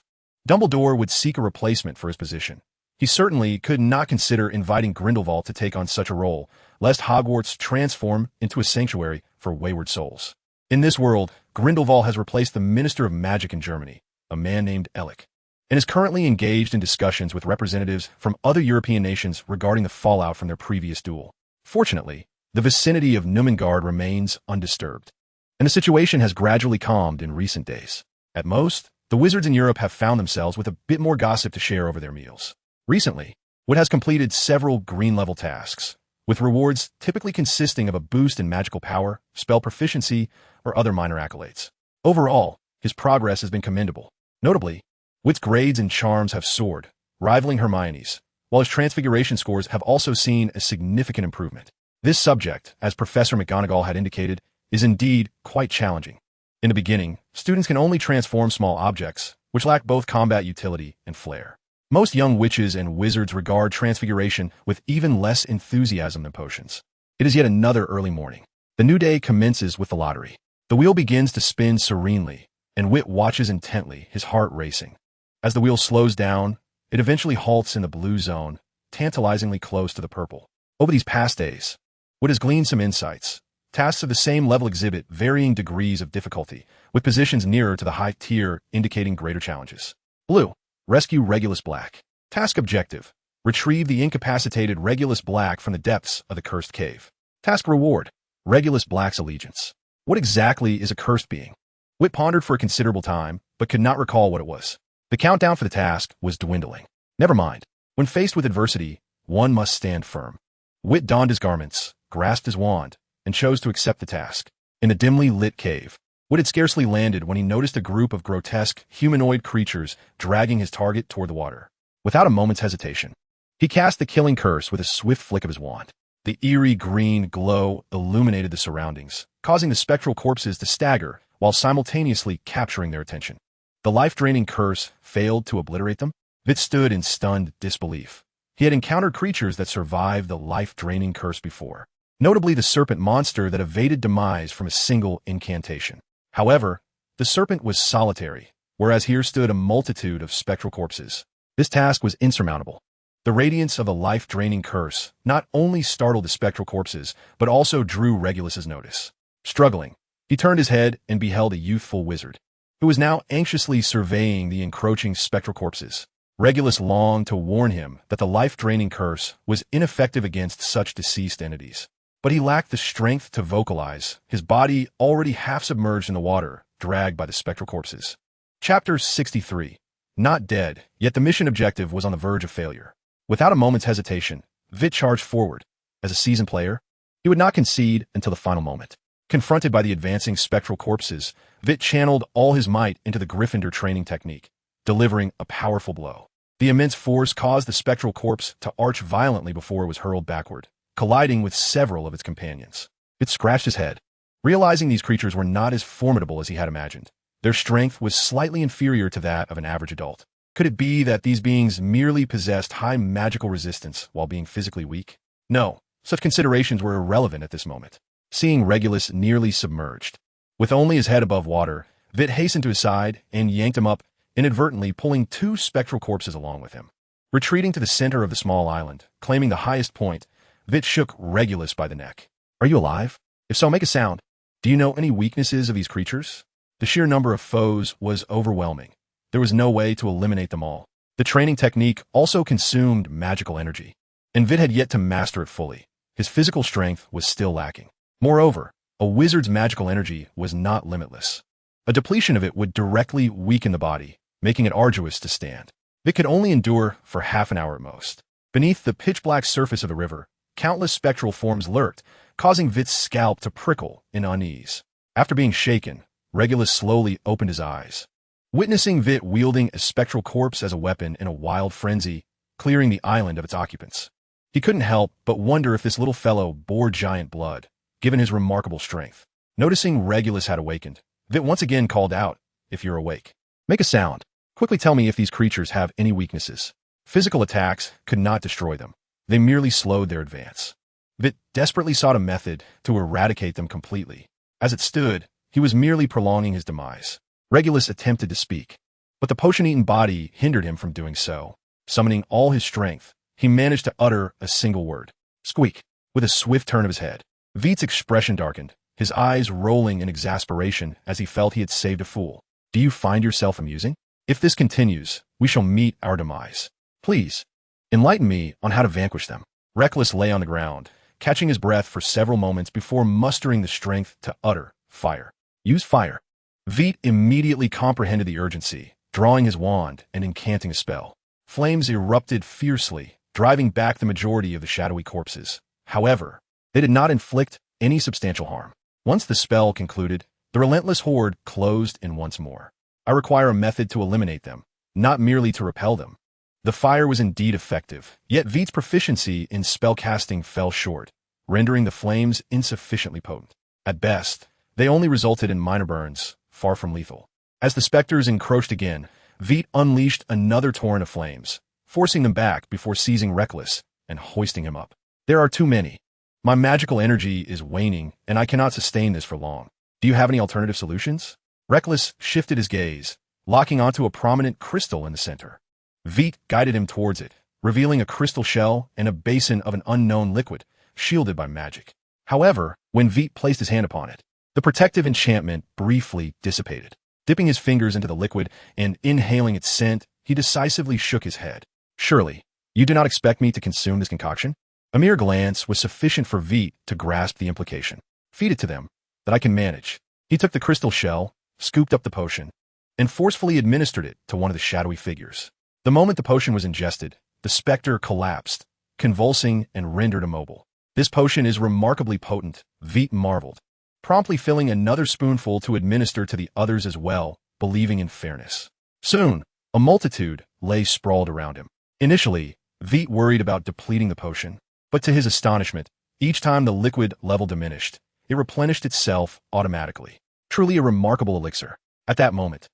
Dumbledore would seek a replacement for his position. He certainly could not consider inviting Grindelwald to take on such a role, lest Hogwarts transform into a sanctuary for wayward souls. In this world, Grindelwald has replaced the Minister of Magic in Germany, a man named Ellic, and is currently engaged in discussions with representatives from other European nations regarding the fallout from their previous duel. Fortunately, the vicinity of Numengard remains undisturbed, and the situation has gradually calmed in recent days. At most, the wizards in Europe have found themselves with a bit more gossip to share over their meals. Recently, Vitt has completed several green-level tasks, with rewards typically consisting of a boost in magical power, spell proficiency, or other minor accolades. Overall, his progress has been commendable. Notably, Vitt's grades and charms have soared, rivaling Hermione's, while his transfiguration scores have also seen a significant improvement. This subject, as Professor McGonagall had indicated, is indeed quite challenging. In the beginning, students can only transform small objects, which lack both combat utility and flair. Most young witches and wizards regard transfiguration with even less enthusiasm than potions. It is yet another early morning. The new day commences with the lottery. The wheel begins to spin serenely, and Vitt watches intently, his heart racing. As the wheel slows down, it eventually halts in the blue zone, tantalizingly close to the purple. Over these past days, Vitt has gleaned some insights. Tasks of the same level exhibit varying degrees of difficulty, with positions nearer to the high tier indicating greater challenges. Blue. Rescue Regulus Black. Task objective. Retrieve the incapacitated Regulus Black from the depths of the cursed cave. Task reward. Regulus Black's allegiance. What exactly is a cursed being? Vitt pondered for a considerable time, but could not recall what it was. The countdown for the task was dwindling. Never mind. When faced with adversity, one must stand firm. Vitt donned his garments, grasped his wand, and chose to accept the task. In the dimly lit cave, Vitt had scarcely landed when he noticed a group of grotesque, humanoid creatures dragging his target toward the water. Without a moment's hesitation, he cast the killing curse with a swift flick of his wand. The eerie green glow illuminated the surroundings, causing the spectral corpses to stagger while simultaneously capturing their attention. The life-draining curse failed to obliterate them. Vitt stood in stunned disbelief. He had encountered creatures that survived the life-draining curse before, notably the serpent monster that evaded demise from a single incantation. However, the serpent was solitary, whereas here stood a multitude of spectral corpses. This task was insurmountable. The radiance of the life-draining curse not only startled the spectral corpses, but also drew Regulus's notice. Struggling, he turned his head and beheld a youthful wizard, who was now anxiously surveying the encroaching spectral corpses. Regulus longed to warn him that the life-draining curse was ineffective against such deceased entities. But he lacked the strength to vocalize, his body already half submerged in the water, dragged by the spectral corpses. Chapter 63. Not dead, yet the mission objective was on the verge of failure. Without a moment's hesitation, Vitt charged forward. As a seasoned player, he would not concede until the final moment. Confronted by the advancing spectral corpses, Vitt channeled all his might into the Gryffindor training technique, delivering a powerful blow. The immense force caused the spectral corpse to arch violently before it was hurled backward, colliding with several of its companions. Vitt scratched his head, realizing these creatures were not as formidable as he had imagined. Their strength was slightly inferior to that of an average adult. Could it be that these beings merely possessed high magical resistance while being physically weak? No, such considerations were irrelevant at this moment. Seeing Regulus nearly submerged, with only his head above water, Vitt hastened to his side and yanked him up, inadvertently pulling two spectral corpses along with him. Retreating to the center of the small island, claiming the highest point, Vitt shook Regulus by the neck. Are you alive? If so, make a sound. Do you know any weaknesses of these creatures? The sheer number of foes was overwhelming. There was no way to eliminate them all. The training technique also consumed magical energy, and Vitt had yet to master it fully. His physical strength was still lacking. Moreover, a wizard's magical energy was not limitless. A depletion of it would directly weaken the body, making it arduous to stand. Vitt could only endure for half an hour at most. Beneath the pitch-black surface of the river, countless spectral forms lurked, causing Vitt's scalp to prickle in unease. After being shaken, Regulus slowly opened his eyes. Witnessing Vitt wielding a spectral corpse as a weapon in a wild frenzy, clearing the island of its occupants, he couldn't help but wonder if this little fellow bore giant blood, given his remarkable strength. Noticing Regulus had awakened, Vitt once again called out, "If you're awake, make a sound. Quickly tell me if these creatures have any weaknesses." Physical attacks could not destroy them. They merely slowed their advance. Vitt desperately sought a method to eradicate them completely. As it stood, he was merely prolonging his demise. Regulus attempted to speak, but the potion-eaten body hindered him from doing so. Summoning all his strength, he managed to utter a single word. Squeak! With a swift turn of his head, Vitt's expression darkened, his eyes rolling in exasperation as he felt he had saved a fool. Do you find yourself amusing? If this continues, we shall meet our demise. Please, enlighten me on how to vanquish them. Regulus lay on the ground, catching his breath for several moments before mustering the strength to utter fire. Use fire. Vitt immediately comprehended the urgency, drawing his wand and incanting a spell. Flames erupted fiercely, driving back the majority of the shadowy corpses. However, they did not inflict any substantial harm. Once the spell concluded, the relentless horde closed in once more. I require a method to eliminate them, not merely to repel them. The fire was indeed effective, yet Vitt's proficiency in spellcasting fell short, rendering the flames insufficiently potent. At best, they only resulted in minor burns, far from lethal. As the specters encroached again, Vitt unleashed another torrent of flames, forcing them back before seizing Regulus and hoisting him up. There are too many. My magical energy is waning, and I cannot sustain this for long. Do you have any alternative solutions? Regulus shifted his gaze, locking onto a prominent crystal in the center. Vitt guided him towards it, revealing a crystal shell and a basin of an unknown liquid, shielded by magic. However, when Vitt placed his hand upon it, the protective enchantment briefly dissipated. Dipping his fingers into the liquid and inhaling its scent, he decisively shook his head. Surely, you do not expect me to consume this concoction? A mere glance was sufficient for Vitt to grasp the implication. Feed it to them, that I can manage. He took the crystal shell, scooped up the potion, and forcefully administered it to one of the shadowy figures. The moment the potion was ingested, the specter collapsed, convulsing and rendered immobile. This potion is remarkably potent, Vitt marveled, promptly filling another spoonful to administer to the others as well, believing in fairness. Soon, a multitude lay sprawled around him. Initially, Vitt worried about depleting the potion, but to his astonishment, each time the liquid level diminished, it replenished itself automatically. Truly a remarkable elixir. At that moment,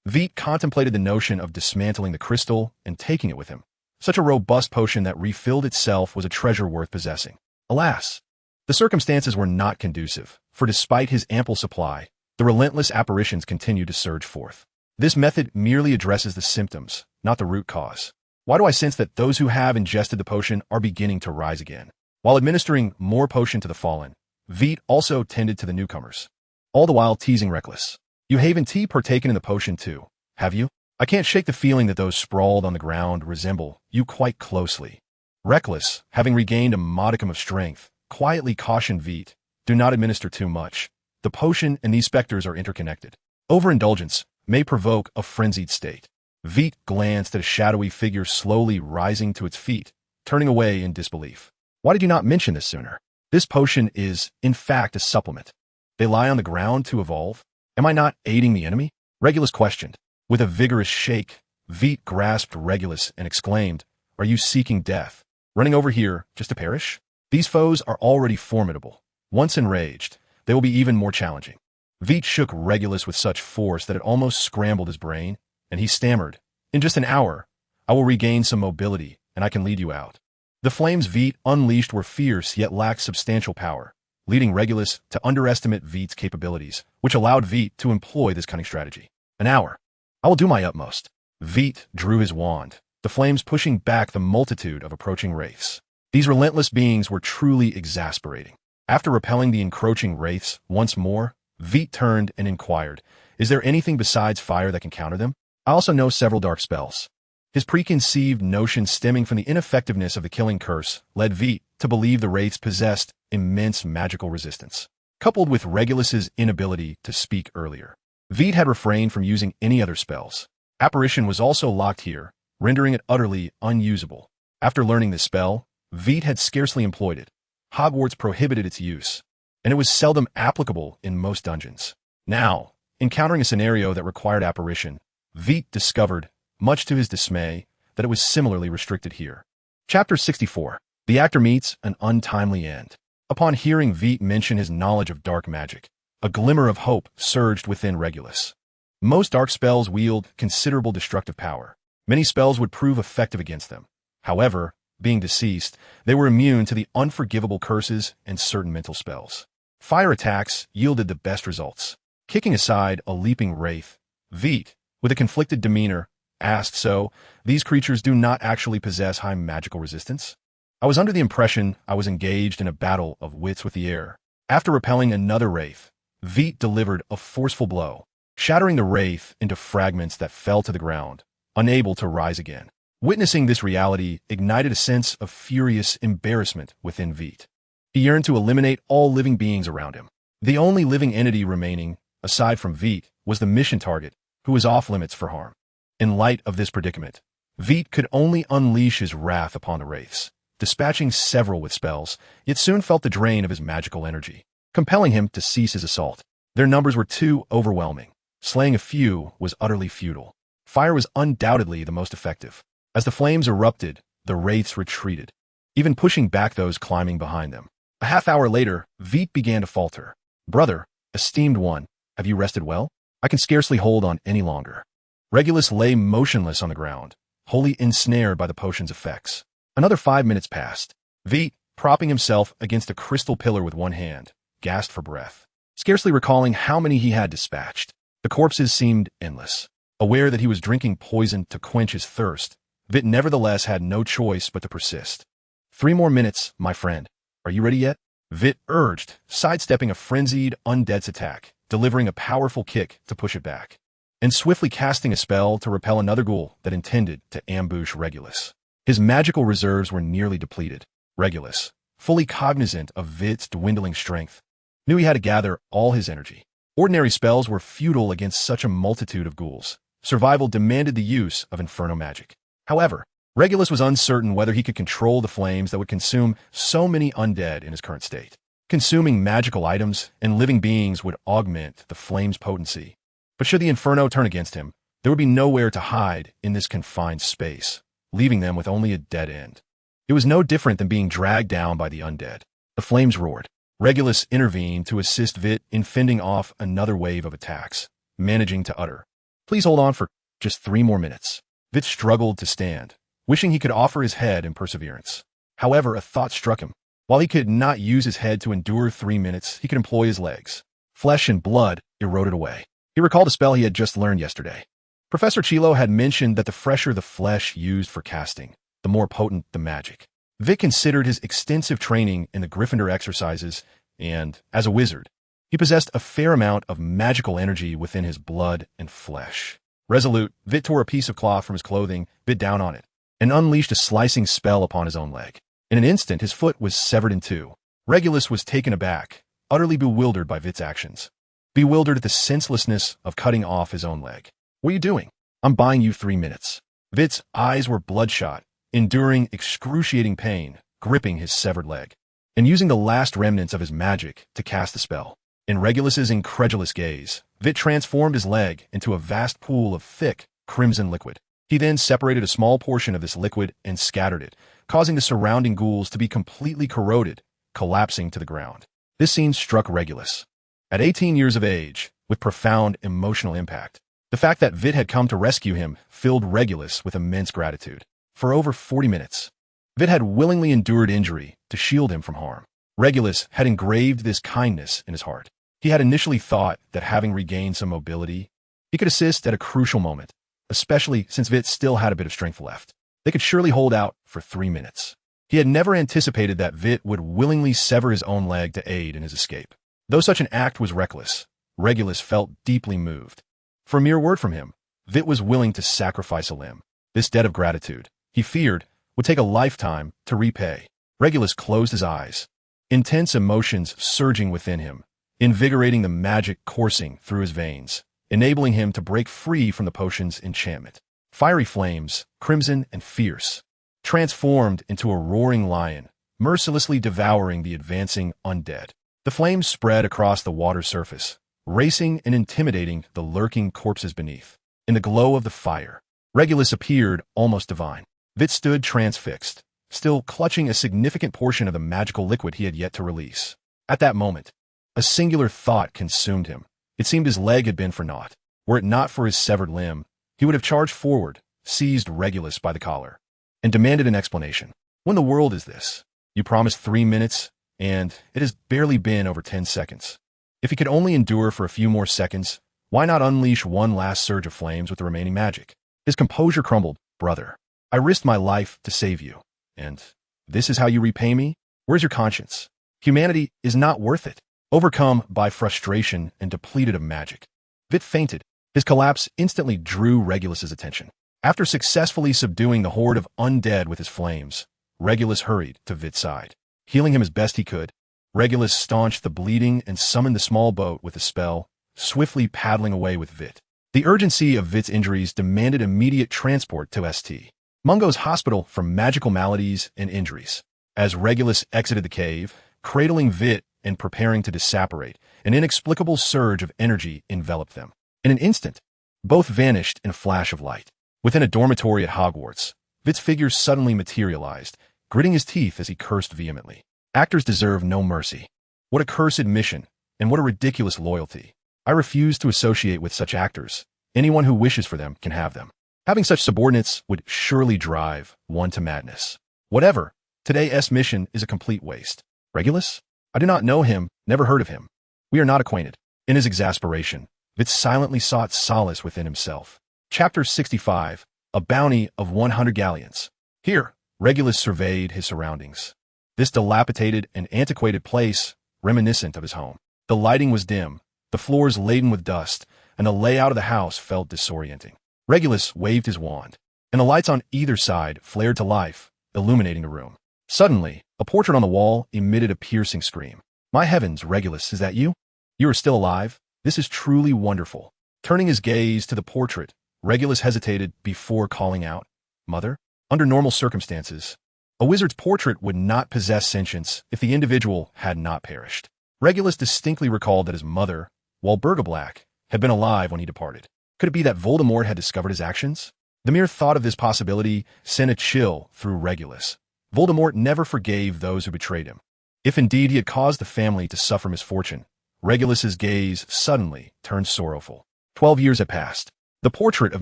Vitt contemplated the notion of dismantling the crystal and taking it with him. Such a robust potion that refilled itself was a treasure worth possessing. Alas, the circumstances were not conducive, for despite his ample supply, the relentless apparitions continued to surge forth. This method merely addresses the symptoms, not the root cause. Why do I sense that those who have ingested the potion are beginning to rise again? While administering more potion to the fallen, Vitt also tended to the newcomers, all the while teasing Regulus. You haven't partaken in the potion too, have you? I can't shake the feeling that those sprawled on the ground resemble you quite closely. Regulus, having regained a modicum of strength, quietly cautioned Vitt, do not administer too much. The potion and these specters are interconnected. Overindulgence may provoke a frenzied state. Vitt glanced at a shadowy figure slowly rising to its feet, turning away in disbelief. Why did you not mention this sooner? This potion is, in fact, a supplement. They lie on the ground to evolve. Am I not aiding the enemy? Regulus questioned. With a vigorous shake, Vitt grasped Regulus and exclaimed, Are you seeking death? Running over here just to perish? These foes are already formidable. Once enraged, they will be even more challenging. Vitt shook Regulus with such force that it almost scrambled his brain, and he stammered, In just an hour, I will regain some mobility, and I can lead you out. The flames Vitt unleashed were fierce yet lacked substantial power, leading Regulus to underestimate Vitt's capabilities, which allowed Vitt to employ this cunning strategy. An hour. I will do my utmost. Vitt drew his wand, the flames pushing back the multitude of approaching wraiths. These relentless beings were truly exasperating. After repelling the encroaching wraiths once more, Vitt turned and inquired, "Is there anything besides fire that can counter them? I also know several dark spells." His preconceived notion stemming from the ineffectiveness of the killing curse led Vitt to believe the wraiths possessed immense magical resistance. Coupled with Regulus's inability to speak earlier, Vitt had refrained from using any other spells. Apparition was also locked here, rendering it utterly unusable. After learning this spell, Vitt had scarcely employed it. Hogwarts prohibited its use, and it was seldom applicable in most dungeons. Now, encountering a scenario that required apparition, Vitt discovered, much to his dismay, that it was similarly restricted here. Chapter 64. The actor meets an untimely end. Upon hearing Vitt mention his knowledge of dark magic, a glimmer of hope surged within Regulus. Most dark spells wield considerable destructive power. Many spells would prove effective against them. However, being deceased, they were immune to the unforgivable curses and certain mental spells. Fire attacks yielded the best results. Kicking aside a leaping wraith, Vitt, with a conflicted demeanor, asked, "So, these creatures do not actually possess high magical resistance? I was under the impression I was engaged in a battle of wits with the air." After repelling another wraith, Vitt delivered a forceful blow, shattering the wraith into fragments that fell to the ground, unable to rise again. Witnessing this reality ignited a sense of furious embarrassment within Vitt. He yearned to eliminate all living beings around him. The only living entity remaining, aside from Vitt, was the mission target, who was off limits for harm. In light of this predicament, Vitt could only unleash his wrath upon the wraiths, dispatching several with spells, yet soon felt the drain of his magical energy, compelling him to cease his assault. Their numbers were too overwhelming. Slaying a few was utterly futile. Fire was undoubtedly the most effective. As the flames erupted, the wraiths retreated, even pushing back those climbing behind them. A half hour later, Vitt began to falter. "Brother, esteemed one, have you rested well? I can scarcely hold on any longer." Regulus lay motionless on the ground, wholly ensnared by the potion's effects. Another 5 minutes passed. Vitt, propping himself against a crystal pillar with one hand, gasped for breath, scarcely recalling how many he had dispatched. The corpses seemed endless. Aware that he was drinking poison to quench his thirst, Vitt nevertheless had no choice but to persist. "3 more minutes, my friend. Are you ready yet?" Vitt urged, sidestepping a frenzied undead's attack, delivering a powerful kick to push it back, and swiftly casting a spell to repel another ghoul that intended to ambush Regulus. His magical reserves were nearly depleted. Regulus, fully cognizant of Vitt's dwindling strength, knew he had to gather all his energy. Ordinary spells were futile against such a multitude of ghouls. Survival demanded the use of inferno magic. However, Regulus was uncertain whether he could control the flames that would consume so many undead in his current state. Consuming magical items and living beings would augment the flame's potency. But should the inferno turn against him, there would be nowhere to hide in this confined space, leaving them with only a dead end. It was no different than being dragged down by the undead. The flames roared. Regulus intervened to assist Vitt in fending off another wave of attacks, managing to utter, "Please hold on for just 3 more minutes." Vitt struggled to stand, wishing he could offer his head in perseverance. However, a thought struck him. While he could not use his head to endure 3 minutes, he could employ his legs. Flesh and blood eroded away. He recalled a spell he had just learned yesterday. Professor Chilo had mentioned that the fresher the flesh used for casting, the more potent the magic. Vitt considered his extensive training in the Gryffindor exercises, and, as a wizard, he possessed a fair amount of magical energy within his blood and flesh. Resolute, Vitt tore a piece of cloth from his clothing, bit down on it, and unleashed a slicing spell upon his own leg. In an instant, his foot was severed in two. Regulus was taken aback, utterly bewildered by Vitt's actions. Bewildered at the senselessness of cutting off his own leg. "What are you doing? I'm buying you 3 minutes." Vitt's eyes were bloodshot, enduring excruciating pain, gripping his severed leg, and using the last remnants of his magic to cast the spell. In Regulus's incredulous gaze, Vitt transformed his leg into a vast pool of thick, crimson liquid. He then separated a small portion of this liquid and scattered it, causing the surrounding ghouls to be completely corroded, collapsing to the ground. This scene struck Regulus. At 18 years of age, with profound emotional impact. The fact that Vitt had come to rescue him filled Regulus with immense gratitude. For over 40 minutes, Vitt had willingly endured injury to shield him from harm. Regulus had engraved this kindness in his heart. He had initially thought that having regained some mobility, he could assist at a crucial moment, especially since Vitt still had a bit of strength left. They could surely hold out for 3 minutes. He had never anticipated that Vitt would willingly sever his own leg to aid in his escape. Though such an act was reckless, Regulus felt deeply moved. For a mere word from him, Vitt was willing to sacrifice a limb. This debt of gratitude, he feared, would take a lifetime to repay. Regulus closed his eyes, intense emotions surging within him, invigorating the magic coursing through his veins, enabling him to break free from the potion's enchantment. Fiery flames, crimson and fierce, transformed into a roaring lion, mercilessly devouring the advancing undead. The flames spread across the water's surface, racing and intimidating the lurking corpses beneath. In the glow of the fire, Regulus appeared almost divine. Vitt stood transfixed, still clutching a significant portion of the magical liquid he had yet to release. At that moment, a singular thought consumed him. It seemed his leg had been for naught. Were it not for his severed limb, he would have charged forward, seized Regulus by the collar, and demanded an explanation. When the world is this? You promised 3 minutes, and it has barely been over 10 seconds. If he could only endure for a few more seconds, why not unleash one last surge of flames with the remaining magic? His composure crumbled. Brother, I risked my life to save you, and this is how you repay me? Where's your conscience? Humanity is not worth it. Overcome by frustration and depleted of magic, Vitt fainted. His collapse instantly drew Regulus's attention. After successfully subduing the horde of undead with his flames, Regulus hurried to Vitt's side. Healing him as best he could, Regulus staunched the bleeding and summoned the small boat with a spell, swiftly paddling away with Vitt. The urgency of Vitt's injuries demanded immediate transport to St. Mungo's hospital for magical maladies and injuries. As Regulus exited the cave, cradling Vitt and preparing to disapparate, an inexplicable surge of energy enveloped them. In an instant, both vanished in a flash of light. Within a dormitory at Hogwarts, Vitt's figure suddenly materialized, gritting his teeth as he cursed vehemently. Actors deserve no mercy. What a cursed mission, and what a ridiculous loyalty. I refuse to associate with such actors. Anyone who wishes for them can have them. Having such subordinates would surely drive one to madness. Whatever, today's mission is a complete waste. Regulus? I do not know him, never heard of him. We are not acquainted. In his exasperation, Vitt silently sought solace within himself. Chapter 65, A Bounty of 100 Galleons. Here, Regulus surveyed his surroundings. This dilapidated and antiquated place, reminiscent of his home. The lighting was dim, the floors laden with dust, and the layout of the house felt disorienting. Regulus waved his wand, and the lights on either side flared to life, illuminating the room. Suddenly, a portrait on the wall emitted a piercing scream. My heavens, Regulus, is that you? You are still alive? This is truly wonderful. Turning his gaze to the portrait, Regulus hesitated before calling out, Mother? Under normal circumstances, a wizard's portrait would not possess sentience if the individual had not perished. Regulus distinctly recalled that his mother, while Black, had been alive when he departed. Could it be that Voldemort had discovered his actions? The mere thought of this possibility sent a chill through Regulus. Voldemort never forgave those who betrayed him. If indeed he had caused the family to suffer misfortune, Regulus's gaze suddenly turned sorrowful. 12 years had passed. The portrait of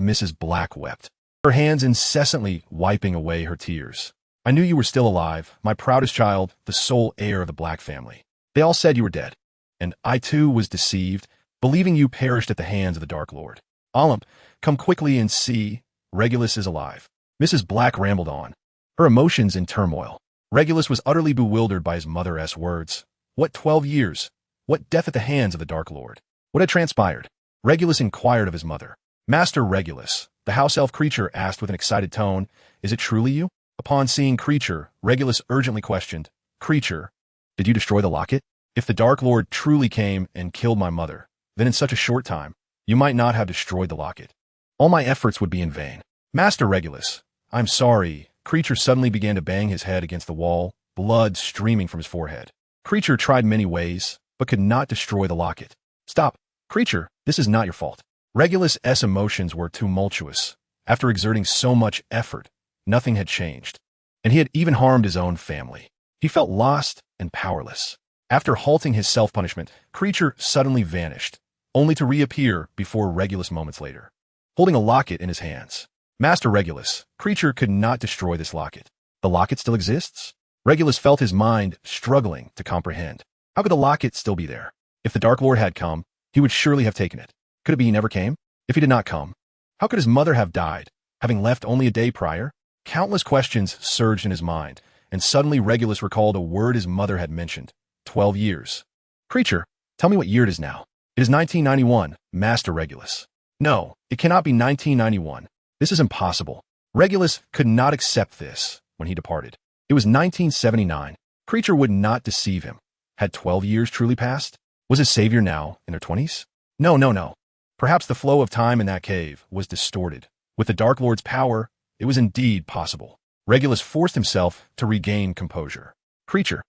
Mrs. Black wept, her hands incessantly wiping away her tears. I knew you were still alive, my proudest child, the sole heir of the Black family. They all said you were dead, and I too was deceived, believing you perished at the hands of the Dark Lord. Olymp, come quickly and see, Regulus is alive. Mrs. Black rambled on, her emotions in turmoil. Regulus was utterly bewildered by his mother's words. What 12 years? What death at the hands of the Dark Lord? What had transpired? Regulus inquired of his mother. Master Regulus, the house elf creature asked with an excited tone, is it truly you? Upon seeing creature, Regulus urgently questioned, Creature, did you destroy the locket? If the Dark Lord truly came and killed my mother, then in such a short time, you might not have destroyed the locket. All my efforts would be in vain. Master Regulus, I'm sorry. Creature suddenly began to bang his head against the wall, blood streaming from his forehead. Creature tried many ways, but could not destroy the locket. Stop. Creature, this is not your fault. Regulus's emotions were tumultuous. After exerting so much effort, nothing had changed, and he had even harmed his own family. He felt lost and powerless. After halting his self-punishment, Creature suddenly vanished, only to reappear before Regulus moments later. holding a locket in his hands. Master Regulus, creature could not destroy this locket. The locket still exists? Regulus felt his mind struggling to comprehend. How could the locket still be there? If the Dark Lord had come, he would surely have taken it. Could it be he never came? If he did not come, how could his mother have died, having left only a day prior? Countless questions surged in his mind, and suddenly Regulus recalled a word his mother had mentioned. 12 years. Creature, tell me what year it is now. It is 1991, Master Regulus. No, it cannot be 1991. This is impossible. Regulus could not accept this when he departed. It was 1979. Creature would not deceive him. Had 12 years truly passed? Was his savior now in their 20s? No. Perhaps the flow of time in that cave was distorted. With the Dark Lord's power, it was indeed possible. Regulus forced himself to regain composure. Creature,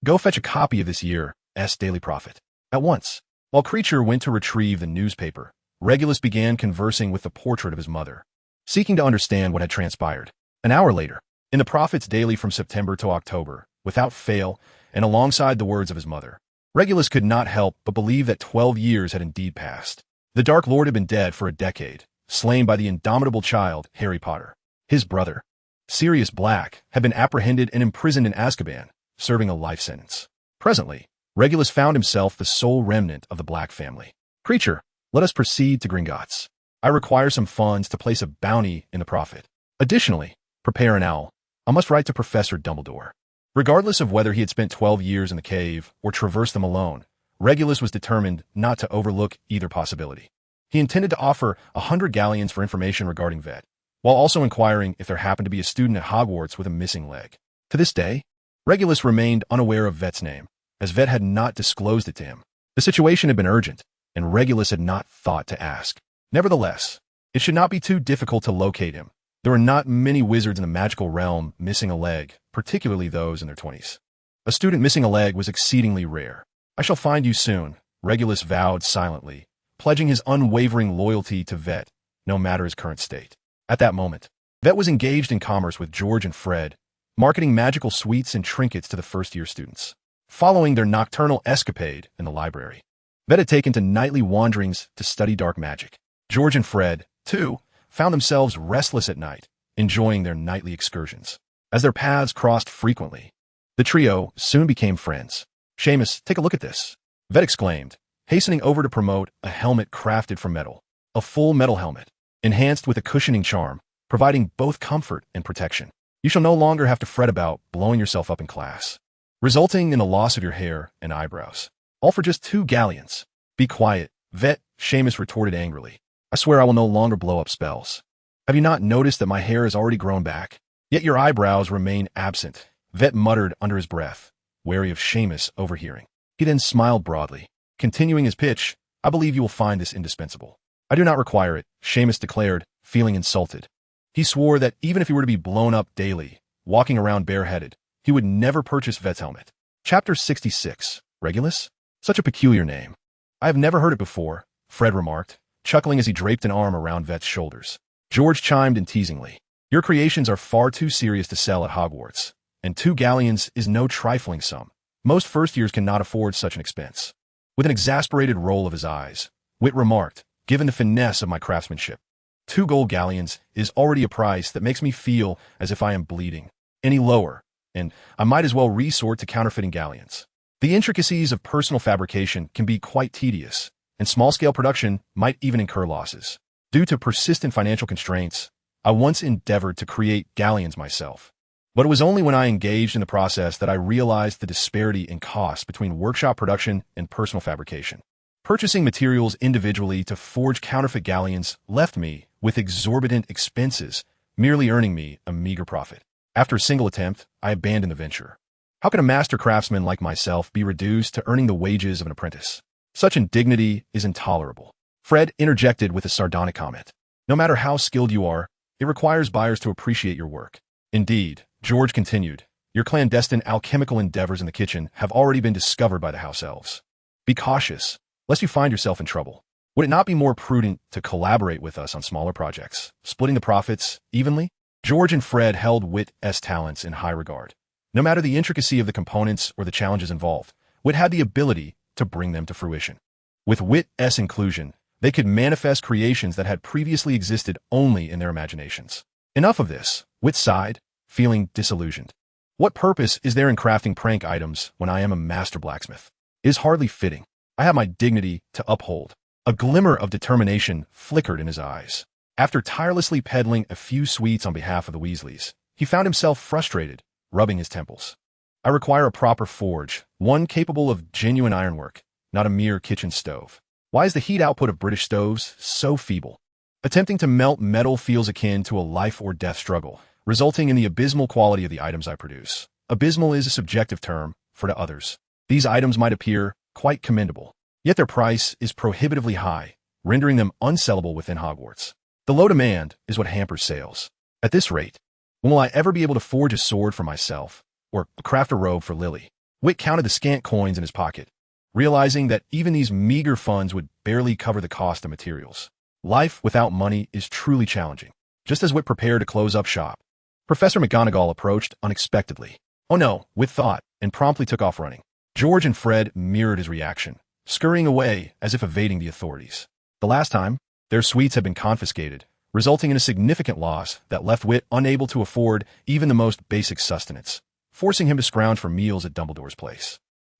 go fetch a copy of this year's Daily Prophet. At once. While Creature went to retrieve the newspaper, Regulus began conversing with the portrait of his mother, seeking to understand what had transpired. An hour later, in the Prophet's Daily from September to October, without fail, and alongside the words of his mother, Regulus could not help but believe that 12 years had indeed passed. The Dark Lord had been dead for a decade, slain by the indomitable child, Harry Potter. His brother, Sirius Black, had been apprehended and imprisoned in Azkaban, serving a life sentence. Presently, Regulus found himself the sole remnant of the Black family. Creature, let us proceed to Gringotts. I require some funds to place a bounty in the Prophet. Additionally, prepare an owl. I must write to Professor Dumbledore. Regardless of whether he had spent 12 years in the cave or traversed them alone, Regulus was determined not to overlook either possibility. He intended to offer 100 galleons for information regarding Vitt, while also inquiring if there happened to be a student at Hogwarts with a missing leg. To this day, Regulus remained unaware of Vett's name, as Vitt had not disclosed it to him. The situation had been urgent, and Regulus had not thought to ask. Nevertheless, it should not be too difficult to locate him. There are not many wizards in the magical realm missing a leg, particularly those in their 20s. A student missing a leg was exceedingly rare. I shall find you soon, Regulus vowed silently, pledging his unwavering loyalty to Vitt, no matter his current state. At that moment, Vitt was engaged in commerce with George and Fred, marketing magical sweets and trinkets to the first-year students. Following their nocturnal escapade in the library, Vitt had taken to nightly wanderings to study dark magic. George and Fred, too, found themselves restless at night, enjoying their nightly excursions. As their paths crossed frequently, the trio soon became friends. Seamus, take a look at this, Vitt exclaimed, hastening over to promote a helmet crafted from metal. A full metal helmet, enhanced with a cushioning charm, providing both comfort and protection. You shall no longer have to fret about blowing yourself up in class, resulting in the loss of your hair and eyebrows. All for just 2 galleons. Be quiet, Vitt, Seamus retorted angrily. I swear I will no longer blow up spells. Have you not noticed that my hair has already grown back? Yet your eyebrows remain absent, Vitt muttered under his breath, wary of Seamus overhearing. He then smiled broadly. Continuing his pitch, I believe you will find this indispensable. I do not require it, Seamus declared, feeling insulted. He swore that even if he were to be blown up daily, walking around bareheaded, he would never purchase Vett's helmet. Chapter 66. Regulus? Such a peculiar name. I have never heard it before, Fred remarked, chuckling as he draped an arm around Vett's shoulders. George chimed in teasingly. Your creations are far too serious to sell at Hogwarts, and 2 galleons is no trifling sum. Most first-years cannot afford such an expense. With an exasperated roll of his eyes, Vitt remarked, given the finesse of my craftsmanship, 2 gold galleons is already a price that makes me feel as if I am bleeding. Any lower, and I might as well resort to counterfeiting galleons. The intricacies of personal fabrication can be quite tedious, and small-scale production might even incur losses. Due to persistent financial constraints, I once endeavored to create galleons myself. But it was only when I engaged in the process that I realized the disparity in cost between workshop production and personal fabrication. Purchasing materials individually to forge counterfeit galleons left me with exorbitant expenses, merely earning me a meager profit. After a single attempt, I abandoned the venture. How can a master craftsman like myself be reduced to earning the wages of an apprentice? Such indignity is intolerable. Fred interjected with a sardonic comment. No matter how skilled you are, it requires buyers to appreciate your work. Indeed, George continued, your clandestine alchemical endeavors in the kitchen have already been discovered by the house elves. Be cautious, lest you find yourself in trouble. Would it not be more prudent to collaborate with us on smaller projects, splitting the profits evenly? George and Fred held Vitt's talents in high regard. No matter the intricacy of the components or the challenges involved, Vitt had the ability to bring them to fruition. With Vitt's inclusion, They could manifest creations that had previously existed only in their imaginations. Enough of this, Witt sighed, feeling disillusioned. What purpose is there in crafting prank items when I am a master blacksmith? It is hardly fitting. I have my dignity to uphold. A glimmer of determination flickered in his eyes. After tirelessly peddling a few sweets on behalf of the Weasleys, he found himself frustrated, rubbing his temples. I require a proper forge, one capable of genuine ironwork, not a mere kitchen stove. Why is the heat output of British stoves so feeble? Attempting to melt metal feels akin to a life-or-death struggle, resulting in the abysmal quality of the items I produce. Abysmal is a subjective term, for to others, these items might appear quite commendable, yet their price is prohibitively high, rendering them unsellable within Hogwarts. The low demand is what hampers sales. At this rate, when will I ever be able to forge a sword for myself, or craft a robe for Lily? Witt counted the scant coins in his pocket, realizing that even these meager funds would barely cover the cost of materials. Life without money is truly challenging. Just as Witt prepared to close up shop, Professor McGonagall approached unexpectedly. Oh no, Witt thought, and promptly took off running. George and Fred mirrored his reaction, scurrying away as if evading the authorities. The last time, their sweets had been confiscated, resulting in a significant loss that left Witt unable to afford even the most basic sustenance, forcing him to scrounge for meals at Dumbledore's place.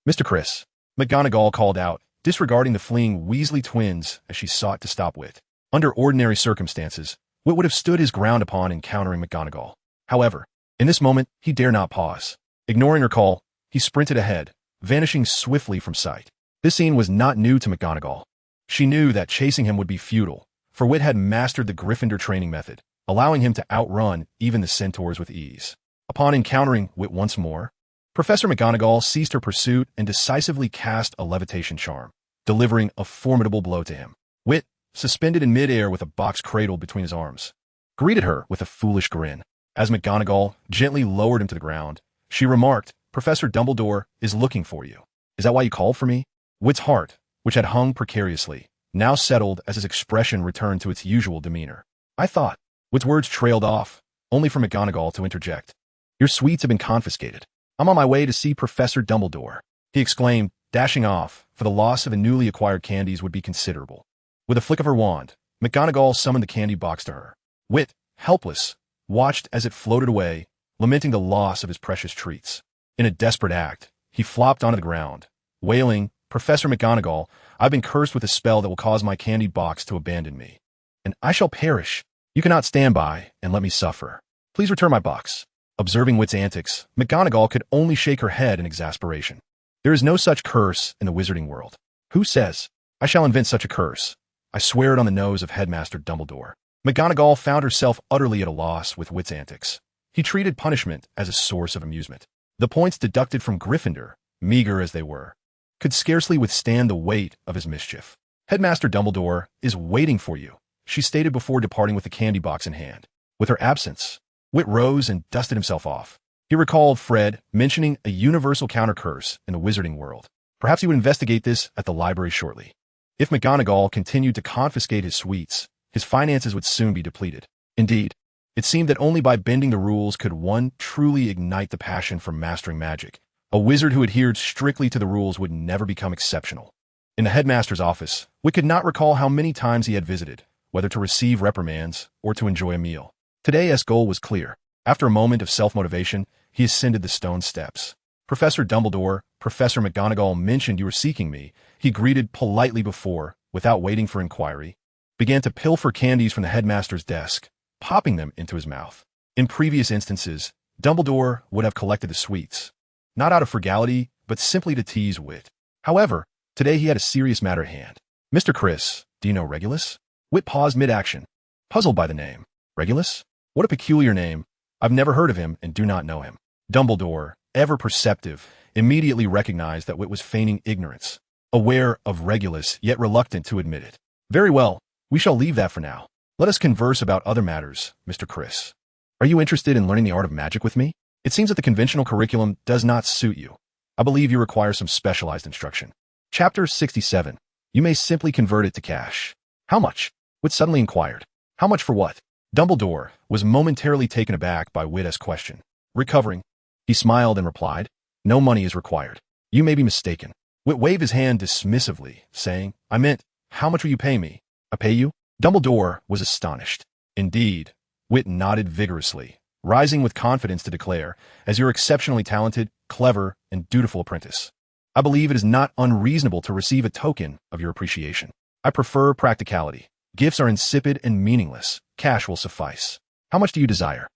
Mr. Criss, McGonagall called out, disregarding the fleeing Weasley twins as she sought to stop Witt. Under ordinary circumstances, Witt would have stood his ground upon encountering McGonagall. However, in this moment, he dare not pause. Ignoring her call, he sprinted ahead, vanishing swiftly from sight. This scene was not new to McGonagall. She knew that chasing him would be futile, for Witt had mastered the Gryffindor training method, allowing him to outrun even the centaurs with ease. Upon encountering Witt once more, Professor McGonagall ceased her pursuit and decisively cast a levitation charm, delivering a formidable blow to him. Witt, suspended in midair with a box cradled between his arms, greeted her with a foolish grin. As McGonagall gently lowered him to the ground, she remarked, Professor Dumbledore is looking for you. Is that why you called for me? Witt's heart, which had hung precariously, now settled as his expression returned to its usual demeanor. I thought. Witt's words trailed off, only for McGonagall to interject. Your sweets have been confiscated. I'm on my way to see Professor Dumbledore, he exclaimed, dashing off, for the loss of the newly acquired candies would be considerable. With a flick of her wand, McGonagall summoned the candy box to her. Witt, helpless, watched as it floated away, lamenting the loss of his precious treats. In a desperate act, he flopped onto the ground, wailing, Professor McGonagall, I've been cursed with a spell that will cause my candy box to abandon me. And I shall perish. You cannot stand by and let me suffer. Please return my box. Observing Witt's antics, McGonagall could only shake her head in exasperation. There is no such curse in the wizarding world. Who says? I shall invent such a curse. I swear it on the nose of Headmaster Dumbledore. McGonagall found herself utterly at a loss with Witt's antics. He treated punishment as a source of amusement. The points deducted from Gryffindor, meager as they were, could scarcely withstand the weight of his mischief. Headmaster Dumbledore is waiting for you, she stated before departing with the candy box in hand. With her absence, Witt rose and dusted himself off. He recalled Fred mentioning a universal counter curse in the wizarding world. Perhaps he would investigate this at the library shortly. If McGonagall continued to confiscate his sweets, his finances would soon be depleted. Indeed, it seemed that only by bending the rules could one truly ignite the passion for mastering magic. A wizard who adhered strictly to the rules would never become exceptional. In the headmaster's office, Witt could not recall how many times he had visited, whether to receive reprimands or to enjoy a meal. Today's goal was clear. After a moment of self-motivation, he ascended the stone steps. Professor Dumbledore, Professor McGonagall mentioned you were seeking me. He greeted politely before, without waiting for inquiry, began to pilfer candies from the headmaster's desk, popping them into his mouth. In previous instances, Dumbledore would have collected the sweets, not out of frugality, but simply to tease Witt. However, today he had a serious matter at hand. Mr. Criss, do you know Regulus? Witt paused mid-action, puzzled by the name. Regulus? What a peculiar name. I've never heard of him and do not know him. Dumbledore, ever perceptive, immediately recognized that Witt was feigning ignorance, aware of Regulus, yet reluctant to admit it. Very well, we shall leave that for now. Let us converse about other matters, Mr. Criss. Are you interested in learning the art of magic with me? It seems that the conventional curriculum does not suit you. I believe you require some specialized instruction. Chapter 67. You may simply convert it to cash. How much? Witt suddenly inquired. How much for what? Dumbledore was momentarily taken aback by Witt's question. Recovering, he smiled and replied, no money is required. You may be mistaken. Witt waved his hand dismissively, saying, I meant, how much will you pay me? I pay you? Dumbledore was astonished. Indeed. Vitt nodded vigorously, rising with confidence to declare, as your exceptionally talented, clever, and dutiful apprentice. I believe it is not unreasonable to receive a token of your appreciation. I prefer practicality. Gifts are insipid and meaningless. Cash will suffice. How much do you desire?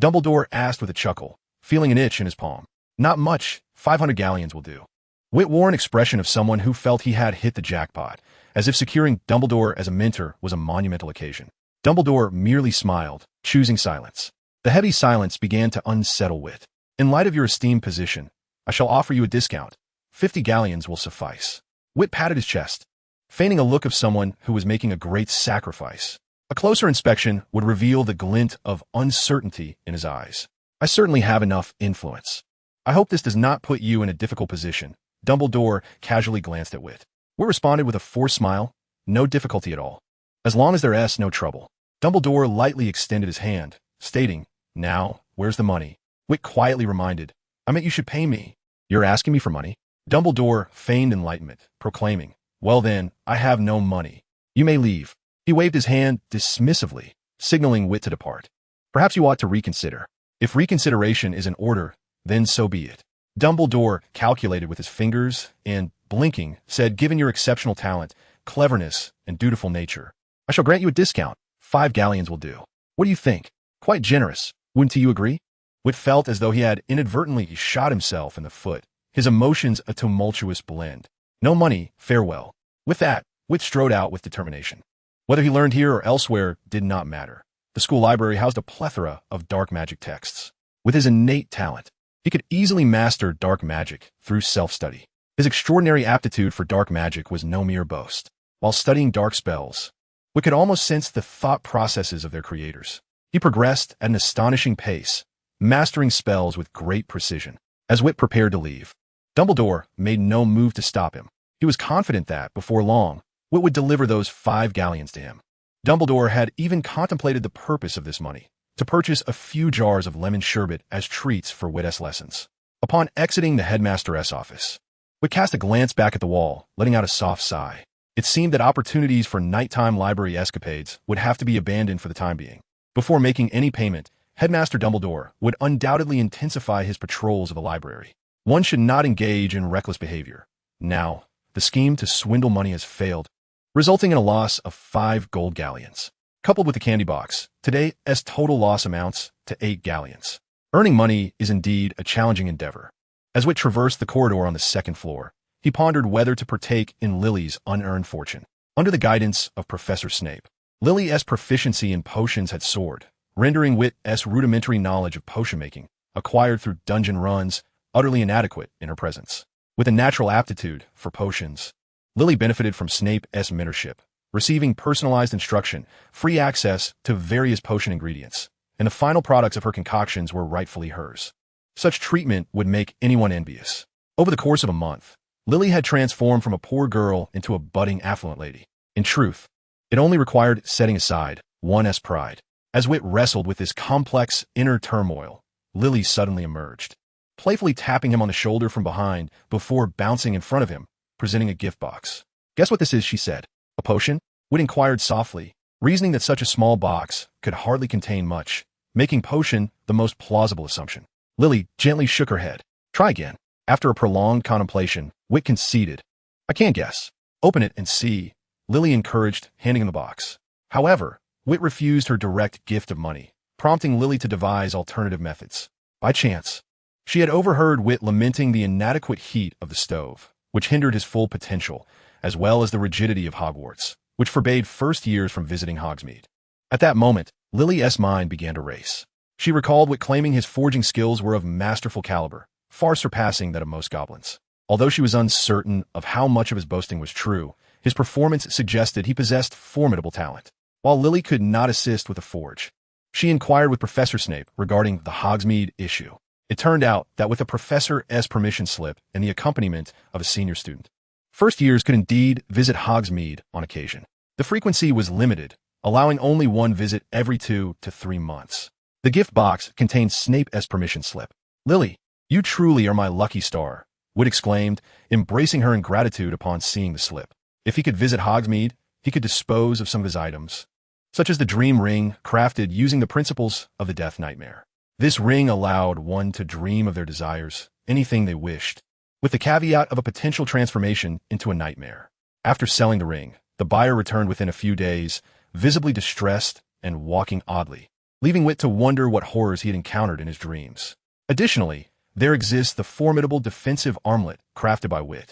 Dumbledore asked with a chuckle, feeling an itch in his palm. Not much. 500 galleons will do. Vitt wore an expression of someone who felt he had hit the jackpot, as if securing Dumbledore as a mentor was a monumental occasion. Dumbledore merely smiled, choosing silence. The heavy silence began to unsettle Vitt. In light of your esteemed position, I shall offer you a discount. 50 galleons will suffice. Vitt patted his chest, feigning a look of someone who was making a great sacrifice. A closer inspection would reveal the glint of uncertainty in his eyes. I certainly have enough influence. I hope this does not put you in a difficult position. Dumbledore casually glanced at Vitt. Vitt responded with a forced smile. No difficulty at all. As long as there's no trouble. Dumbledore lightly extended his hand, stating, Now, where's the money? Vitt quietly reminded, I meant you should pay me. You're asking me for money? Dumbledore feigned enlightenment, proclaiming, Well then, I have no money. You may leave. He waved his hand dismissively, signaling Vitt to depart. Perhaps you ought to reconsider. If reconsideration is in order, then so be it. Dumbledore calculated with his fingers and, blinking, said, Given your exceptional talent, cleverness, and dutiful nature, I shall grant you a discount. 5 galleons will do. What do you think? Quite generous, wouldn't you agree? Vitt felt as though he had inadvertently shot himself in the foot, his emotions a tumultuous blend. No money, farewell. With that, Vitt strode out with determination. Whether he learned here or elsewhere did not matter. The school library housed a plethora of dark magic texts. With his innate talent, he could easily master dark magic through self-study. His extraordinary aptitude for dark magic was no mere boast. While studying dark spells, Vitt could almost sense the thought processes of their creators. He progressed at an astonishing pace, mastering spells with great precision. As Vitt prepared to leave, Dumbledore made no move to stop him. He was confident that, before long, Vitt would deliver those 5 galleons to him. Dumbledore had even contemplated the purpose of this money, to purchase a few jars of lemon sherbet as treats for Vitt's lessons. Upon exiting the headmaster's office, Vitt cast a glance back at the wall, letting out a soft sigh. It seemed that opportunities for nighttime library escapades would have to be abandoned for the time being. Before making any payment, Headmaster Dumbledore would undoubtedly intensify his patrols of the library. One should not engage in reckless behavior. Now, the scheme to swindle money has failed, resulting in a loss of 5 gold galleons. Coupled with the candy box, today's total loss amounts to 8 galleons. Earning money is indeed a challenging endeavor. As Vitt traversed the corridor on the 2nd floor, he pondered whether to partake in Lily's unearned fortune. Under the guidance of Professor Snape, Lily's proficiency in potions had soared, rendering Vitt's rudimentary knowledge of potion making, acquired through dungeon runs, utterly inadequate in her presence. With a natural aptitude for potions, Lily benefited from Snape's mentorship, receiving personalized instruction, free access to various potion ingredients, and the final products of her concoctions were rightfully hers. Such treatment would make anyone envious. Over the course of a month, Lily had transformed from a poor girl into a budding affluent lady. In truth, it only required setting aside one's pride. As Vitt wrestled with this complex inner turmoil, Lily suddenly emerged, playfully tapping him on the shoulder from behind before bouncing in front of him, presenting a gift box. Guess what this is, she said. A potion? Vitt inquired softly, reasoning that such a small box could hardly contain much, making potion the most plausible assumption. Lily gently shook her head. Try again. After a prolonged contemplation, Vitt conceded. I can't guess. Open it and see, Lily encouraged, handing him the box. However, Vitt refused her direct gift of money, prompting Lily to devise alternative methods. By chance, she had overheard Vitt lamenting the inadequate heat of the stove, which hindered his full potential, as well as the rigidity of Hogwarts, which forbade first years from visiting Hogsmeade. At that moment, Lily's mind began to race. She recalled Vitt claiming his forging skills were of masterful caliber, far surpassing that of most goblins. Although she was uncertain of how much of his boasting was true, his performance suggested he possessed formidable talent. While Lily could not assist with the forge, she inquired with Professor Snape regarding the Hogsmeade issue. It turned out that with the professor's permission slip and the accompaniment of a senior student, first years could indeed visit Hogsmeade on occasion. The frequency was limited, allowing only one visit every 2 to 3 months. The gift box contained Snape's permission slip. Lily, you truly are my lucky star, Vitt exclaimed, embracing her in gratitude upon seeing the slip. If he could visit Hogsmeade, he could dispose of some of his items, such as the dream ring crafted using the principles of the death nightmare. This ring allowed one to dream of their desires, anything they wished, with the caveat of a potential transformation into a nightmare. After selling the ring, the buyer returned within a few days, visibly distressed and walking oddly, leaving Vitt to wonder what horrors he had encountered in his dreams. Additionally, there exists the formidable defensive armlet crafted by Vitt,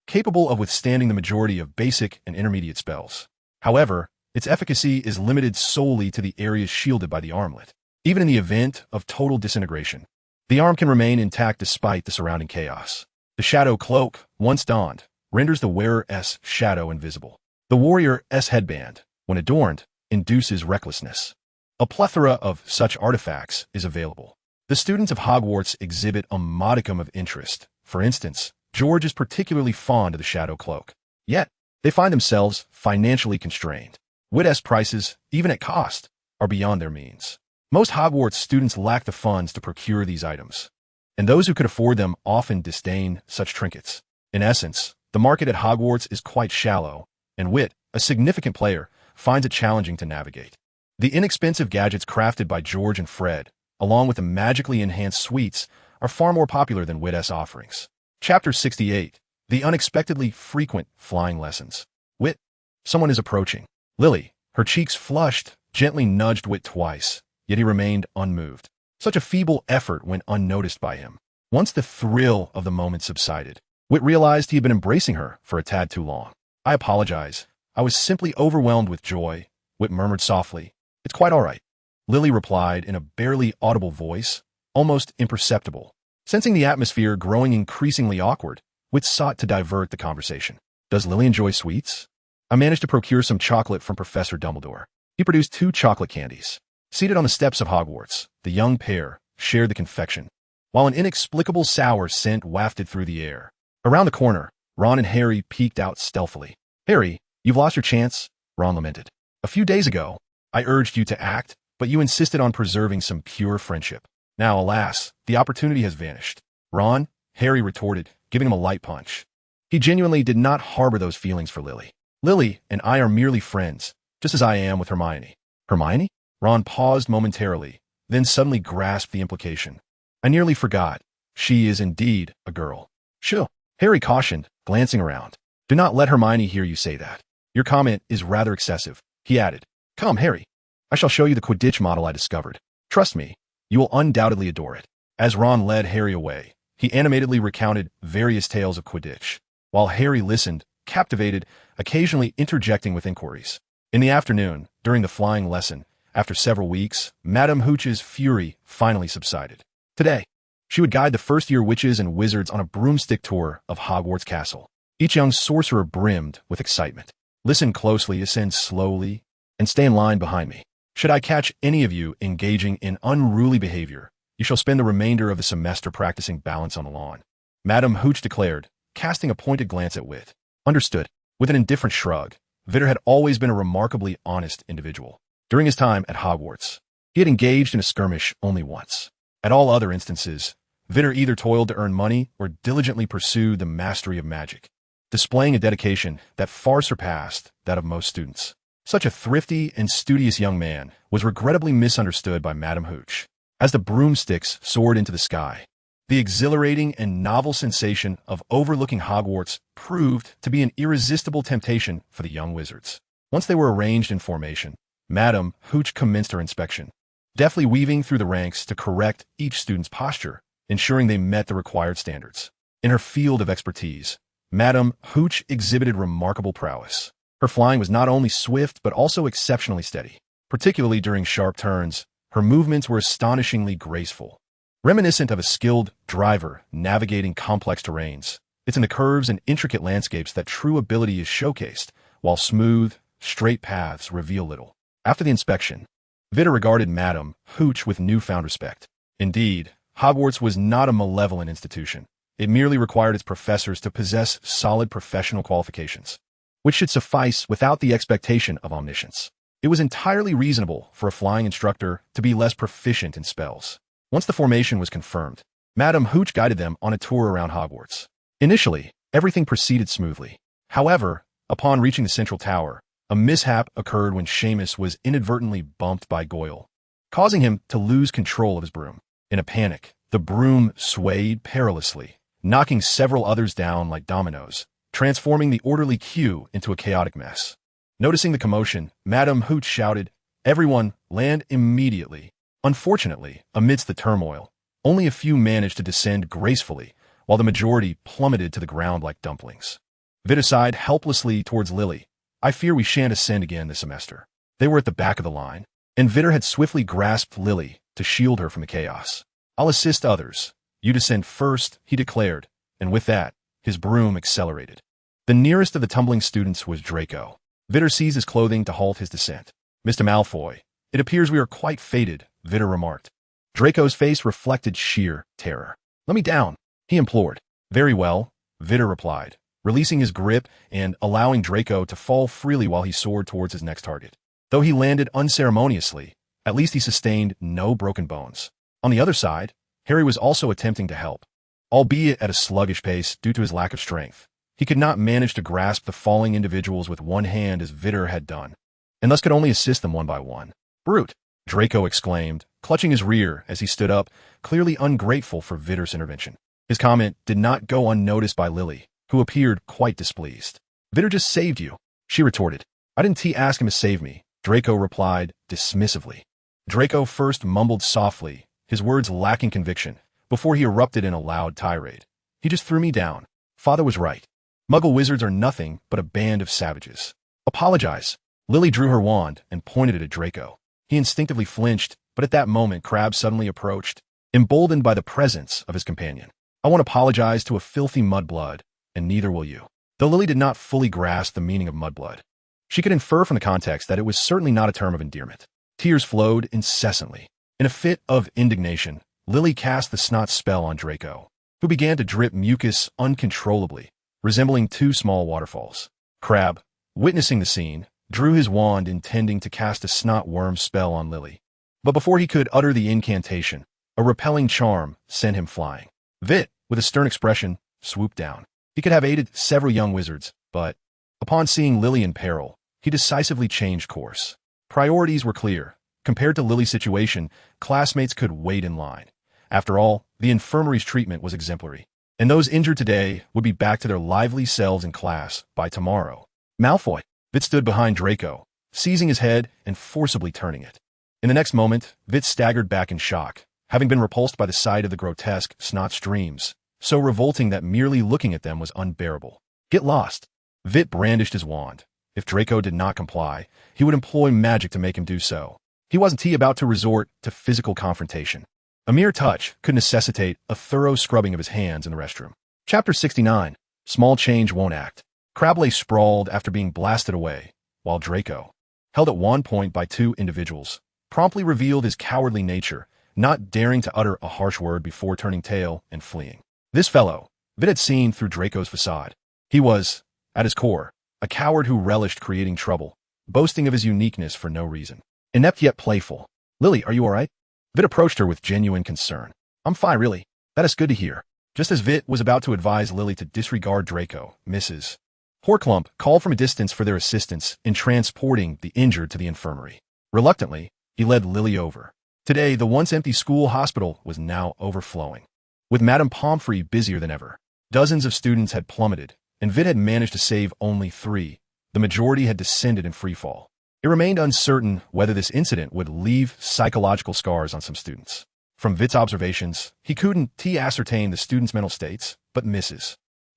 capable of withstanding the majority of basic and intermediate spells. However, its efficacy is limited solely to the areas shielded by the armlet. Even in the event of total disintegration, the arm can remain intact despite the surrounding chaos. The shadow cloak, once donned, renders the wearer's shadow invisible. The warrior's headband, when adorned, induces recklessness. A plethora of such artifacts is available. The students of Hogwarts exhibit a modicum of interest. For instance, George is particularly fond of the shadow cloak. Yet, they find themselves financially constrained. Vitt's prices, even at cost, are beyond their means. Most Hogwarts students lack the funds to procure these items, and those who could afford them often disdain such trinkets. In essence, the market at Hogwarts is quite shallow, and Vitt, a significant player, finds it challenging to navigate. The inexpensive gadgets crafted by George and Fred, along with the magically enhanced suites, are far more popular than Vitt's offerings. Chapter 68. The Unexpectedly Frequent Flying Lessons. Vitt. Someone is approaching. Lily, her cheeks flushed, gently nudged Vitt twice, yet he remained unmoved. Such a feeble effort went unnoticed by him. Once the thrill of the moment subsided, Vitt realized he had been embracing her for a tad too long. I apologize. I was simply overwhelmed with joy, Vitt murmured softly. It's quite all right. Lily replied in a barely audible voice, almost imperceptible. Sensing the atmosphere growing increasingly awkward, Vitt sought to divert the conversation. Does Lily enjoy sweets? I managed to procure some chocolate from Professor Dumbledore. He produced 2 chocolate candies. Seated on the steps of Hogwarts, the young pair shared the confection, while an inexplicable sour scent wafted through the air. Around the corner, Ron and Harry peeked out stealthily. Harry, you've lost your chance, Ron lamented. A few days ago, I urged you to act, but you insisted on preserving some pure friendship. Now, alas, the opportunity has vanished. Ron, Harry retorted, giving him a light punch. He genuinely did not harbor those feelings for Lily. Lily and I are merely friends, just as I am with Hermione. Hermione? Ron paused momentarily, then suddenly grasped the implication. I nearly forgot. She is indeed a girl. Shoo, Harry cautioned, glancing around. Do not let Hermione hear you say that. Your comment is rather excessive, he added. Come, Harry. I shall show you the Quidditch model I discovered. Trust me, you will undoubtedly adore it. As Ron led Harry away, he animatedly recounted various tales of Quidditch, while Harry listened, captivated, occasionally interjecting with inquiries. In the afternoon, during the flying lesson, after several weeks, Madame Hooch's fury finally subsided. Today, she would guide the first-year witches and wizards on a broomstick tour of Hogwarts Castle. Each young sorcerer brimmed with excitement. Listen closely, ascend slowly, and stay in line behind me. Should I catch any of you engaging in unruly behavior, you shall spend the remainder of the semester practicing balance on the lawn. Madame Hooch declared, casting a pointed glance at Vitt. Understood. With an indifferent shrug, Vitt had always been a remarkably honest individual. During his time at Hogwarts, he had engaged in a skirmish only once. At all other instances, Vitt either toiled to earn money or diligently pursued the mastery of magic, displaying a dedication that far surpassed that of most students. Such a thrifty and studious young man was regrettably misunderstood by Madame Hooch. As the broomsticks soared into the sky, the exhilarating and novel sensation of overlooking Hogwarts proved to be an irresistible temptation for the young wizards. Once they were arranged in formation, Madame Hooch commenced her inspection, deftly weaving through the ranks to correct each student's posture, ensuring they met the required standards. In her field of expertise, Madame Hooch exhibited remarkable prowess. Her flying was not only swift but also exceptionally steady. Particularly during sharp turns, her movements were astonishingly graceful. Reminiscent of a skilled driver navigating complex terrains, it's in the curves and intricate landscapes that true ability is showcased, while smooth, straight paths reveal little. After the inspection, Vitt regarded Madame Hooch with newfound respect. Indeed, Hogwarts was not a malevolent institution. It merely required its professors to possess solid professional qualifications, which should suffice without the expectation of omniscience. It was entirely reasonable for a flying instructor to be less proficient in spells. Once the formation was confirmed, Madame Hooch guided them on a tour around Hogwarts. Initially, everything proceeded smoothly. However, upon reaching the central tower, A mishap occurred when Seamus was inadvertently bumped by Goyle, causing him to lose control of his broom. In a panic, the broom swayed perilously, knocking several others down like dominoes, transforming the orderly queue into a chaotic mess. Noticing the commotion, Madame Hooch shouted, "Everyone, land immediately." Unfortunately, amidst the turmoil, only a few managed to descend gracefully, while the majority plummeted to the ground like dumplings. Vitt sighed helplessly towards Lily. "I fear we shan't ascend again this semester." They were at the back of the line, and Vitt had swiftly grasped Lily to shield her from the chaos. "I'll assist others. You descend first," he declared, and with that, his broom accelerated. The nearest of the tumbling students was Draco. Vitt seized his clothing to halt his descent. "Mr. Malfoy, it appears we are quite fated," Vitt remarked. Draco's face reflected sheer terror. "Let me down," he implored. "Very well," Vitt replied, releasing his grip and allowing Draco to fall freely while he soared towards his next target. Though he landed unceremoniously, at least he sustained no broken bones. On the other side, Harry was also attempting to help, albeit at a sluggish pace due to his lack of strength. He could not manage to grasp the falling individuals with one hand as Vitt had done, and thus could only assist them one by one. "Brute!" Draco exclaimed, clutching his rear as he stood up, clearly ungrateful for Vitt's intervention. His comment did not go unnoticed by Lily, who appeared quite displeased. "Vitt just saved you," she retorted. "I didn't ask him to save me," Draco replied dismissively. Draco first mumbled softly, his words lacking conviction, before he erupted in a loud tirade. "He just threw me down. Father was right. Muggle wizards are nothing but a band of savages. Apologize." Lily drew her wand and pointed it at Draco. He instinctively flinched, but at that moment Crabbe suddenly approached, emboldened by the presence of his companion. "I won't apologize to a filthy mudblood, and neither will you." Though Lily did not fully grasp the meaning of mudblood, she could infer from the context that it was certainly not a term of endearment. Tears flowed incessantly. In a fit of indignation, Lily cast the snot spell on Draco, who began to drip mucus uncontrollably, resembling two small waterfalls. Crabbe, witnessing the scene, drew his wand intending to cast a snot worm spell on Lily. But before he could utter the incantation, a repelling charm sent him flying. Vitt, with a stern expression, swooped down. He could have aided several young wizards, but, upon seeing Lily in peril, he decisively changed course. Priorities were clear. Compared to Lily's situation, classmates could wait in line. After all, the infirmary's treatment was exemplary, and those injured today would be back to their lively selves in class by tomorrow. "Malfoy!" Vitt stood behind Draco, seizing his head and forcibly turning it. In the next moment, Vitt staggered back in shock, having been repulsed by the sight of the grotesque snot streams, so revolting that merely looking at them was unbearable. "Get lost!" Vitt brandished his wand. If Draco did not comply, he would employ magic to make him do so. He wasn't about to resort to physical confrontation. A mere touch could necessitate a thorough scrubbing of his hands in the restroom. Chapter 69. Small Change Won't Act. Crabbe lay sprawled after being blasted away, while Draco, held at one point by two individuals, promptly revealed his cowardly nature, not daring to utter a harsh word before turning tail and fleeing. This fellow, Vitt had seen through Draco's facade. He was, at his core, a coward who relished creating trouble, boasting of his uniqueness for no reason. Inept yet playful. "Lily, are you all right?" Vitt approached her with genuine concern. "I'm fine, really. That is good to hear." Just as Vitt was about to advise Lily to disregard Draco, Mrs. Horklump called from a distance for their assistance in transporting the injured to the infirmary. Reluctantly, he led Lily over. Today, the once-empty school hospital was now overflowing, with Madame Pomfrey busier than ever. Dozens of students had plummeted, and Vitt had managed to save only 3. The majority had descended in freefall. It remained uncertain whether this incident would leave psychological scars on some students. From Vitt's observations, he couldn't ascertain the students' mental states, but Mrs.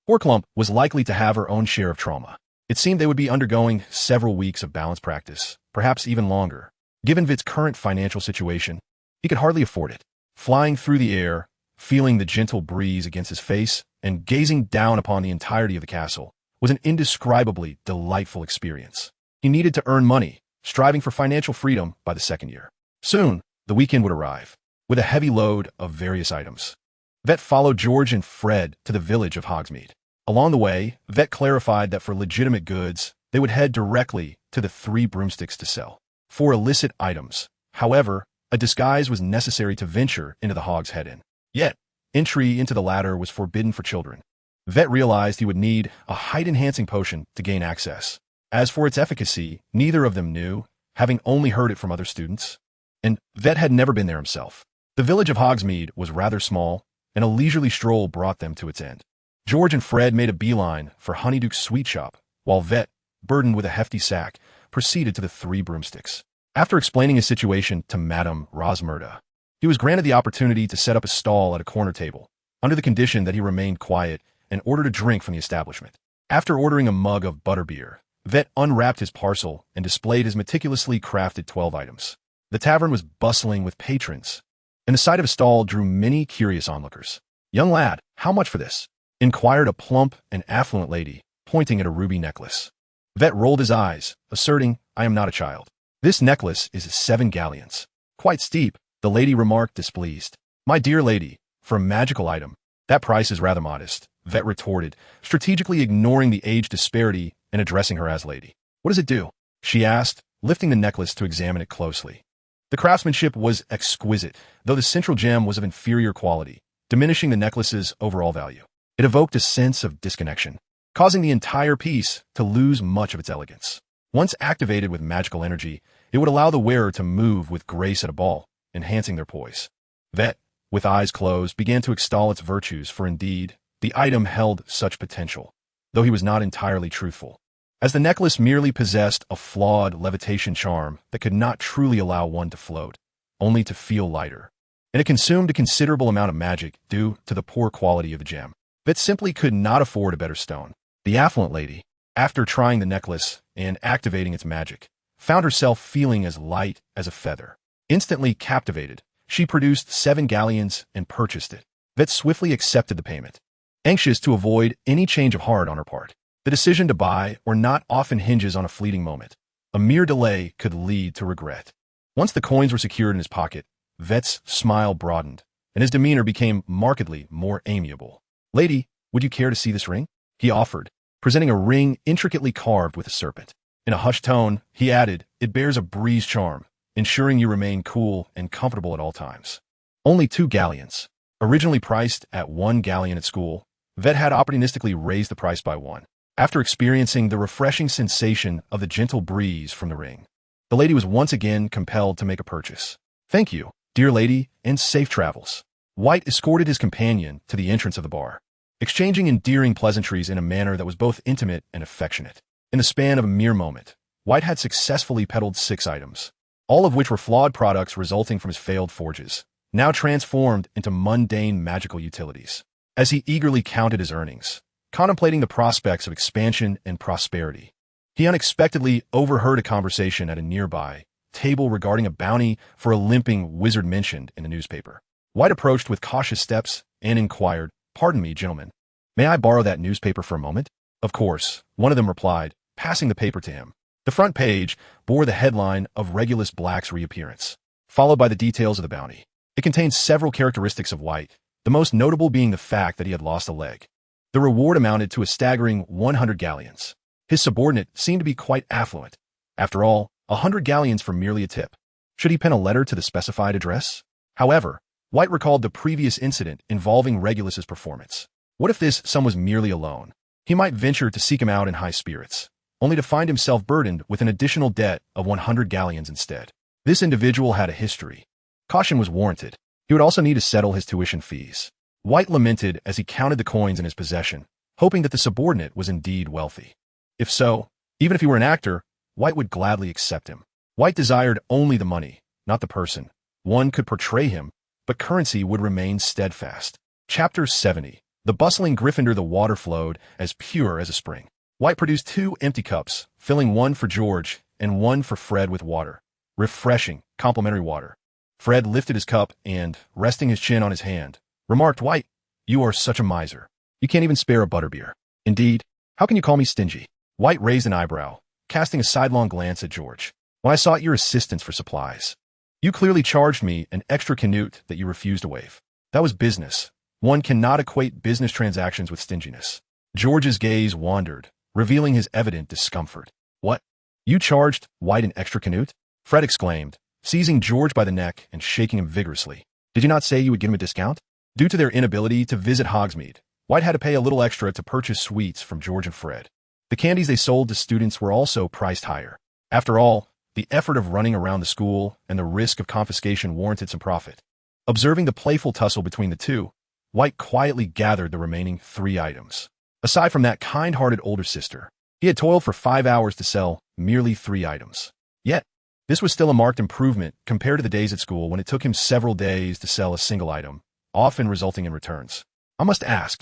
Horklump was likely to have her own share of trauma. It seemed they would be undergoing several weeks of balance practice, perhaps even longer. Given Vitt's current financial situation, he could hardly afford it. Flying through the air, feeling the gentle breeze against his face, and gazing down upon the entirety of the castle was an indescribably delightful experience. He needed to earn money, striving for financial freedom by the second year. Soon, the weekend would arrive, with a heavy load of various items. Vitt followed George and Fred to the village of Hogsmeade. Along the way, Vitt clarified that for legitimate goods, they would head directly to the 3 broomsticks to sell. For illicit items, however, a disguise was necessary to venture into the Hog's Head Inn. Yet, entry into the latter was forbidden for children. Vitt realized he would need a height-enhancing potion to gain access. As for its efficacy, neither of them knew, having only heard it from other students. And Vitt had never been there himself. The village of Hogsmeade was rather small, and a leisurely stroll brought them to its end. George and Fred made a beeline for Honeyduke's sweet shop, while Vitt, burdened with a hefty sack, proceeded to the Three Broomsticks. After explaining his situation to Madame Rosmerta, he was granted the opportunity to set up a stall at a corner table, under the condition that he remained quiet and ordered a drink from the establishment. After ordering a mug of butterbeer, Vitt unwrapped his parcel and displayed his meticulously crafted 12 items. The tavern was bustling with patrons, and the sight of a stall drew many curious onlookers. "Young lad, how much for this?" inquired a plump and affluent lady, pointing at a ruby necklace. Vitt rolled his eyes, asserting, "I am not a child. This necklace is 7 galleons. "Quite steep," the lady remarked, displeased. "My dear lady, for a magical item, that price is rather modest," Vitt retorted, strategically ignoring the age disparity and addressing her as lady. "What does it do?" she asked, lifting the necklace to examine it closely. The craftsmanship was exquisite, though the central gem was of inferior quality, diminishing the necklace's overall value. It evoked a sense of disconnection, causing the entire piece to lose much of its elegance. Once activated with magical energy, it would allow the wearer to move with grace at a ball, enhancing their poise. Vitt, with eyes closed, began to extol its virtues, for indeed, the item held such potential, though he was not entirely truthful, as the necklace merely possessed a flawed levitation charm that could not truly allow one to float, only to feel lighter. And it consumed a considerable amount of magic due to the poor quality of the gem. Vitt simply could not afford a better stone. The affluent lady, after trying the necklace and activating its magic, found herself feeling as light as a feather. Instantly captivated, she produced 7 galleons and purchased it. Vitt swiftly accepted the payment, anxious to avoid any change of heart on her part. The decision to buy or not often hinges on a fleeting moment. A mere delay could lead to regret. Once the coins were secured in his pocket, Vitt's smile broadened, and his demeanor became markedly more amiable. "Lady, would you care to see this ring?" he offered, presenting a ring intricately carved with a serpent. In a hushed tone, he added, "It bears a breeze charm, ensuring you remain cool and comfortable at all times." Only 2 galleons. Originally priced at 1 galleon at school, Vitt had opportunistically raised the price by 1. After experiencing the refreshing sensation of the gentle breeze from the ring, the lady was once again compelled to make a purchase. "Thank you, dear lady, and safe travels." White escorted his companion to the entrance of the bar, exchanging endearing pleasantries in a manner that was both intimate and affectionate. In the span of a mere moment, White had successfully peddled 6 items, all of which were flawed products resulting from his failed forges, now transformed into mundane magical utilities. As he eagerly counted his earnings, contemplating the prospects of expansion and prosperity, he unexpectedly overheard a conversation at a nearby table regarding a bounty for a limping wizard mentioned in the newspaper. White approached with cautious steps and inquired, "Pardon me, gentlemen, may I borrow that newspaper for a moment?" "Of course," one of them replied, passing the paper to him. The front page bore the headline of Regulus Black's reappearance, followed by the details of the bounty. It contained several characteristics of White, the most notable being the fact that he had lost a leg. The reward amounted to a staggering 100 galleons. His subordinate seemed to be quite affluent. After all, 100 galleons for merely a tip. Should he pen a letter to the specified address? However, White recalled the previous incident involving Regulus's performance. What if this sum was merely a loan? He might venture to seek him out in high spirits, only to find himself burdened with an additional debt of 100 galleons instead. This individual had a history. Caution was warranted. He would also need to settle his tuition fees. White lamented as he counted the coins in his possession, hoping that the subordinate was indeed wealthy. If so, even if he were an actor, White would gladly accept him. White desired only the money, not the person. One could portray him, but currency would remain steadfast. Chapter 70. The bustling Gryffindor. The water flowed as pure as a spring. White produced 2 empty cups, filling one for George and one for Fred with water. Refreshing, complimentary water. Fred lifted his cup and, resting his chin on his hand, remarked, "White, you are such a miser. You can't even spare a butterbeer." "Indeed, how can you call me stingy?" White raised an eyebrow, casting a sidelong glance at George. "When I sought your assistance for supplies, you clearly charged me an extra canute that you refused to waive. That was business. One cannot equate business transactions with stinginess." George's gaze wandered, revealing his evident discomfort. "What? You charged White an extra canute?" Fred exclaimed, seizing George by the neck and shaking him vigorously. "Did you not say you would give him a discount?" Due to their inability to visit Hogsmeade, White had to pay a little extra to purchase sweets from George and Fred. The candies they sold to students were also priced higher. After all, the effort of running around the school and the risk of confiscation warranted some profit. Observing the playful tussle between the two, White quietly gathered the remaining 3 items. Aside from that kind-hearted older sister, he had toiled for 5 hours to sell merely 3 items. Yet, this was still a marked improvement compared to the days at school when it took him several days to sell a single item, often resulting in returns. I must ask,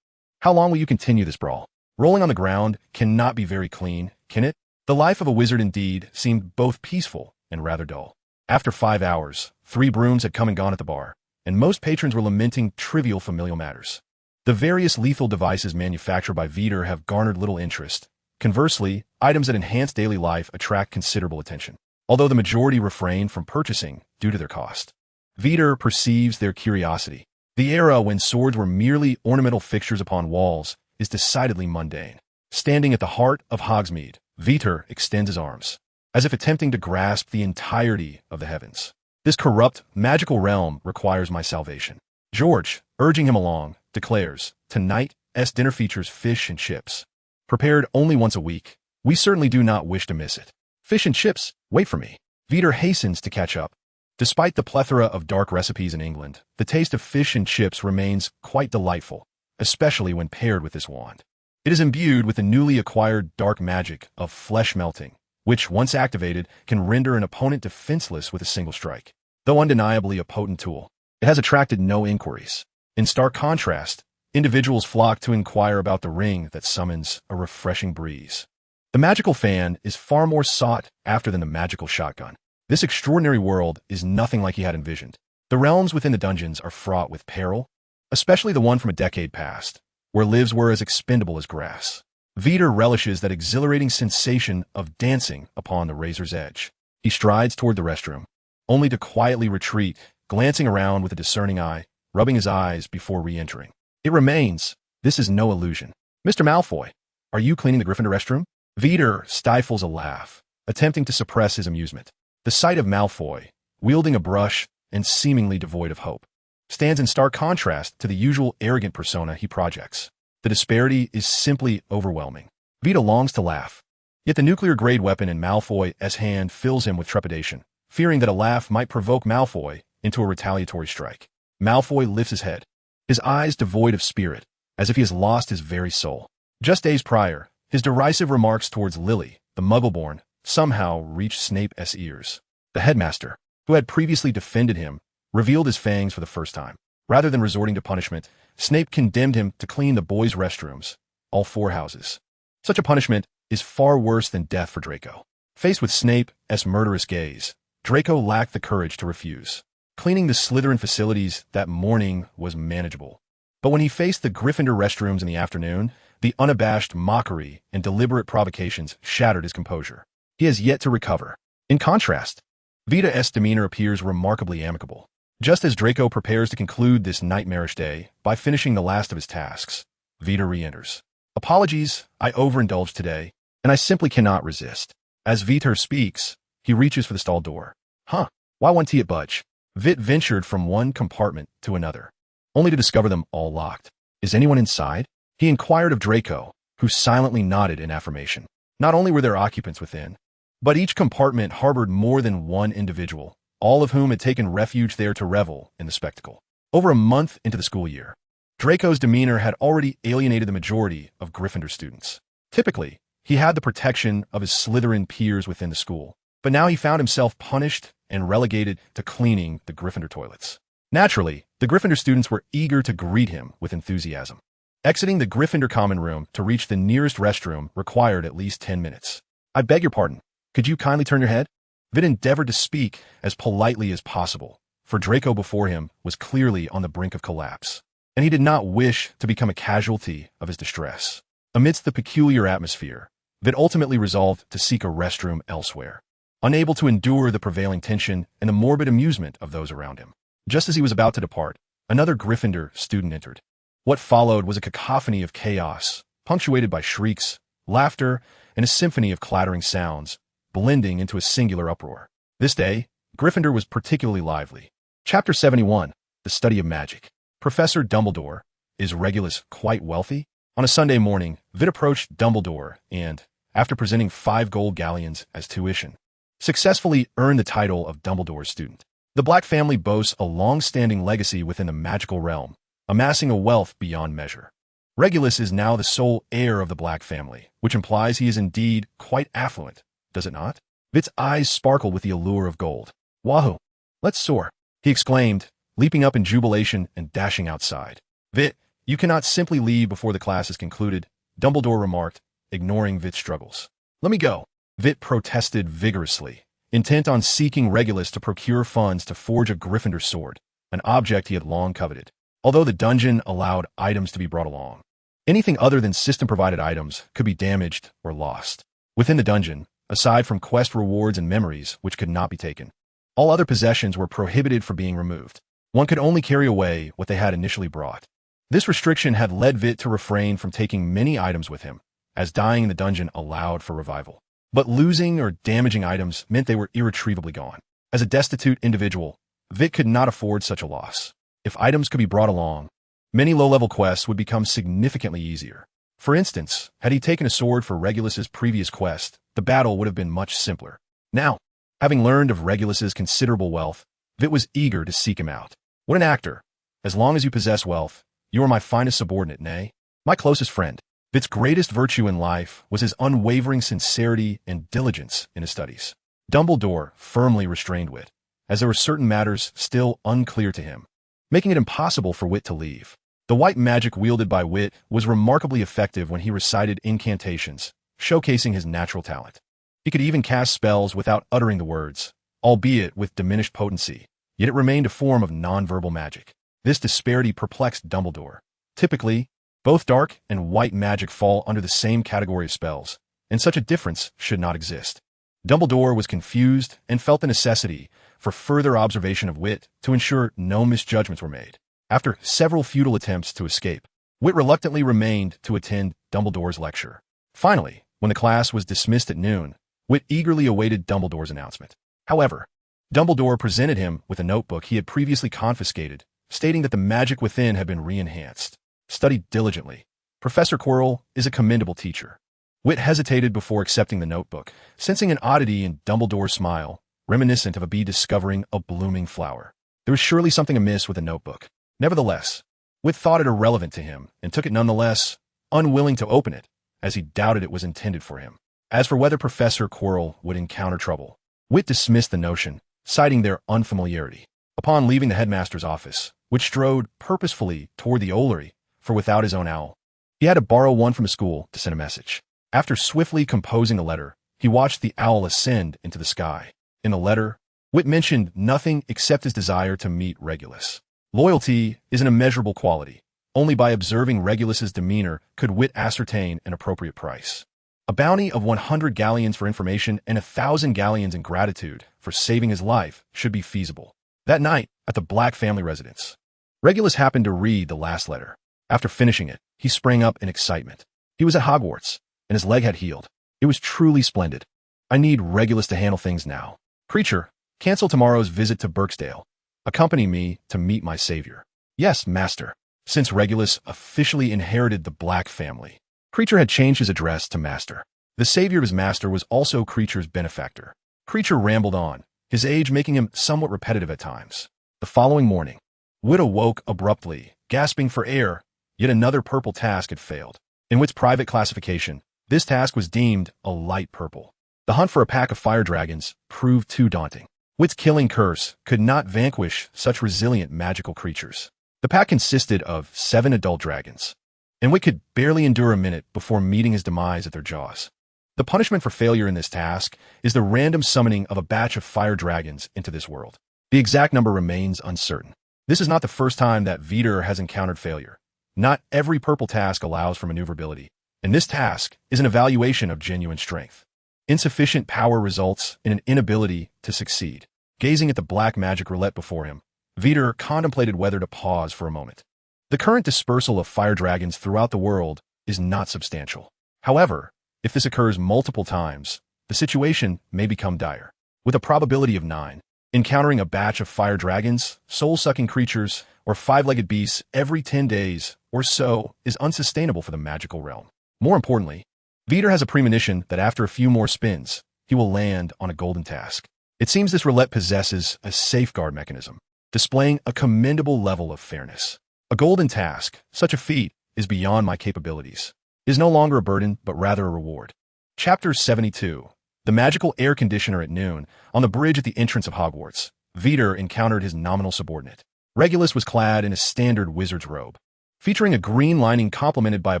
how long will you continue this brawl? Rolling on the ground cannot be very clean, can it? The life of a wizard indeed seemed both peaceful and rather dull. After 5 hours, 3 brooms had come and gone at the bar, and most patrons were lamenting trivial familial matters. The various lethal devices manufactured by Vitt have garnered little interest. Conversely, items that enhance daily life attract considerable attention, although the majority refrain from purchasing due to their cost. Vitt perceives their curiosity. The era when swords were merely ornamental fixtures upon walls is decidedly mundane. Standing at the heart of Hogsmeade, Vitt extends his arms, as if attempting to grasp the entirety of the heavens. This corrupt, magical realm requires my salvation. George, urging him along, declares, tonight's dinner features fish and chips. Prepared only once a week, we certainly do not wish to miss it. Fish and chips, wait for me. Vitt hastens to catch up. Despite the plethora of dark recipes in England, the taste of fish and chips remains quite delightful, especially when paired with this wand. It is imbued with the newly acquired dark magic of flesh melting, which, once activated, can render an opponent defenseless with a single strike. Though undeniably a potent tool, it has attracted no inquiries. In stark contrast, individuals flock to inquire about the ring that summons a refreshing breeze. The magical fan is far more sought after than the magical shotgun. This extraordinary world is nothing like he had envisioned. The realms within the dungeons are fraught with peril, especially the one from a decade past, where lives were as expendable as grass. Vitt relishes that exhilarating sensation of dancing upon the razor's edge. He strides toward the restroom, only to quietly retreat, glancing around with a discerning eye, rubbing his eyes before re-entering. It remains, this is no illusion. Mr. Malfoy, are you cleaning the Gryffindor restroom? Vitt stifles a laugh, attempting to suppress his amusement. The sight of Malfoy, wielding a brush and seemingly devoid of hope, stands in stark contrast to the usual arrogant persona he projects. The disparity is simply overwhelming. Vitt longs to laugh, yet the nuclear-grade weapon in Malfoy's hand fills him with trepidation, fearing that a laugh might provoke Malfoy into a retaliatory strike. Malfoy lifts his head, his eyes devoid of spirit, as if he has lost his very soul. Just days prior, his derisive remarks towards Lily, the Muggleborn, somehow reached Snape's ears. The headmaster, who had previously defended him, revealed his fangs for the first time. Rather than resorting to punishment, Snape condemned him to clean the boys' restrooms, all 4 houses. Such a punishment is far worse than death for Draco. Faced with Snape's murderous gaze, Draco lacked the courage to refuse. Cleaning the Slytherin facilities that morning was manageable. But when he faced the Gryffindor restrooms in the afternoon, the unabashed mockery and deliberate provocations shattered his composure. He has yet to recover. In contrast, Vitt's demeanor appears remarkably amicable. Just as Draco prepares to conclude this nightmarish day by finishing the last of his tasks, Vitt re-enters. Apologies, I overindulged today, and I simply cannot resist. As Vitt speaks, he reaches for the stall door. Huh, why won't he budge? Vitt ventured from one compartment to another, only to discover them all locked. Is anyone inside? He inquired of Draco, who silently nodded in affirmation. Not only were there occupants within, but each compartment harbored more than one individual, all of whom had taken refuge there to revel in the spectacle. Over a month into the school year, Draco's demeanor had already alienated the majority of Gryffindor students. Typically, he had the protection of his Slytherin peers within the school, but now he found himself punished and relegated to cleaning the Gryffindor toilets. Naturally, the Gryffindor students were eager to greet him with enthusiasm. Exiting the Gryffindor common room to reach the nearest restroom required at least 10 minutes. I beg your pardon. Could you kindly turn your head? Vitt endeavored to speak as politely as possible, for Draco before him was clearly on the brink of collapse, and he did not wish to become a casualty of his distress. Amidst the peculiar atmosphere, Vitt ultimately resolved to seek a restroom elsewhere, unable to endure the prevailing tension and the morbid amusement of those around him. Just as he was about to depart, another Gryffindor student entered. What followed was a cacophony of chaos, punctuated by shrieks, laughter, and a symphony of clattering sounds, blending into a singular uproar. This day, Gryffindor was particularly lively. Chapter 71, The Study of Magic. Professor Dumbledore, is Regulus quite wealthy? On a Sunday morning, Vitt approached Dumbledore and, after presenting 5 gold galleons as tuition, successfully earned the title of Dumbledore's student. The Black family boasts a long-standing legacy within the magical realm, amassing a wealth beyond measure. Regulus is now the sole heir of the Black family, which implies he is indeed quite affluent, does it not? Vitt's eyes sparkled with the allure of gold. Wahoo! Let's soar, he exclaimed, leaping up in jubilation and dashing outside. Vitt, you cannot simply leave before the class is concluded, Dumbledore remarked, ignoring Vitt's struggles. Let me go, Vitt protested vigorously, intent on seeking Regulus to procure funds to forge a Gryffindor sword, an object he had long coveted. Although the dungeon allowed items to be brought along, anything other than system-provided items could be damaged or lost. Within the dungeon, aside from quest rewards and memories which could not be taken, all other possessions were prohibited from being removed. One could only carry away what they had initially brought. This restriction had led Vitt to refrain from taking many items with him, as dying in the dungeon allowed for revival. But losing or damaging items meant they were irretrievably gone. As a destitute individual, Vitt could not afford such a loss. If items could be brought along, many low-level quests would become significantly easier. For instance, had he taken a sword for Regulus's previous quest, the battle would have been much simpler. Now, having learned of Regulus's considerable wealth, Vitt was eager to seek him out. What an actor! As long as you possess wealth, you are my finest subordinate, nay, my closest friend. Vitt's greatest virtue in life was his unwavering sincerity and diligence in his studies. Dumbledore firmly restrained Vitt, as there were certain matters still unclear to him, making it impossible for Vitt to leave. The white magic wielded by Vitt was remarkably effective when he recited incantations, showcasing his natural talent. He could even cast spells without uttering the words, albeit with diminished potency, yet it remained a form of nonverbal magic. This disparity perplexed Dumbledore. Typically, both dark and white magic fall under the same category of spells, and such a difference should not exist. Dumbledore was confused and felt the necessity for further observation of Vitt to ensure no misjudgments were made. After several futile attempts to escape, Vitt reluctantly remained to attend Dumbledore's lecture. Finally, when the class was dismissed at noon, Vitt eagerly awaited Dumbledore's announcement. However, Dumbledore presented him with a notebook he had previously confiscated, stating that the magic within had been re-enhanced. Study diligently. Professor Quirrell is a commendable teacher. Vitt hesitated before accepting the notebook, sensing an oddity in Dumbledore's smile, reminiscent of a bee discovering a blooming flower. There was surely something amiss with the notebook. Nevertheless, Vitt thought it irrelevant to him and took it nonetheless, unwilling to open it, as he doubted it was intended for him. As for whether Professor Quirrell would encounter trouble, Vitt dismissed the notion, citing their unfamiliarity. Upon leaving the headmaster's office, Vitt strode purposefully toward the Ollery, for without his own owl, he had to borrow one from the school to send a message. After swiftly composing a letter, he watched the owl ascend into the sky. In the letter, Vitt mentioned nothing except his desire to meet Regulus. Loyalty is an immeasurable quality. Only by observing Regulus's demeanor could Vitt ascertain an appropriate price. A bounty of 100 galleons for information and 1,000 galleons in gratitude for saving his life should be feasible. That night, at the Black family residence, Regulus happened to read the last letter. After finishing it, he sprang up in excitement. He was at Hogwarts, and his leg had healed. It was truly splendid. I need Regulus to handle things now. Creature, cancel tomorrow's visit to Birksdale. Accompany me to meet my savior. Yes, master. Since Regulus officially inherited the Black family, Creature had changed his address to master. The savior of his master was also Creature's benefactor. Creature rambled on, his age making him somewhat repetitive at times. The following morning, Vitt awoke abruptly, gasping for air. Yet another purple task had failed. In Vitt's private classification, this task was deemed a light purple. The hunt for a pack of fire dragons proved too daunting. Vitt's killing curse could not vanquish such resilient magical creatures. The pack consisted of 7 adult dragons, and Vitt could barely endure a minute before meeting his demise at their jaws. The punishment for failure in this task is the random summoning of a batch of fire dragons into this world. The exact number remains uncertain. This is not the first time that Vitt has encountered failure. Not every purple task allows for maneuverability, and this task is an evaluation of genuine strength. Insufficient power results in an inability to succeed. Gazing at the black magic roulette before him, Vitt contemplated whether to pause for a moment. The current dispersal of fire dragons throughout the world is not substantial. However, if this occurs multiple times, the situation may become dire. With a probability of 9, encountering a batch of fire dragons, soul-sucking creatures, or five-legged beasts every 10 days or so is unsustainable for the magical realm. More importantly, Vitt has a premonition that after a few more spins, he will land on a golden task. It seems this roulette possesses a safeguard mechanism, displaying a commendable level of fairness. A golden task, such a feat, is beyond my capabilities. It is no longer a burden, but rather a reward. Chapter 72. The magical air conditioner at noon. On the bridge at the entrance of Hogwarts, Vitt encountered his nominal subordinate. Regulus was clad in a standard wizard's robe, featuring a green lining complemented by a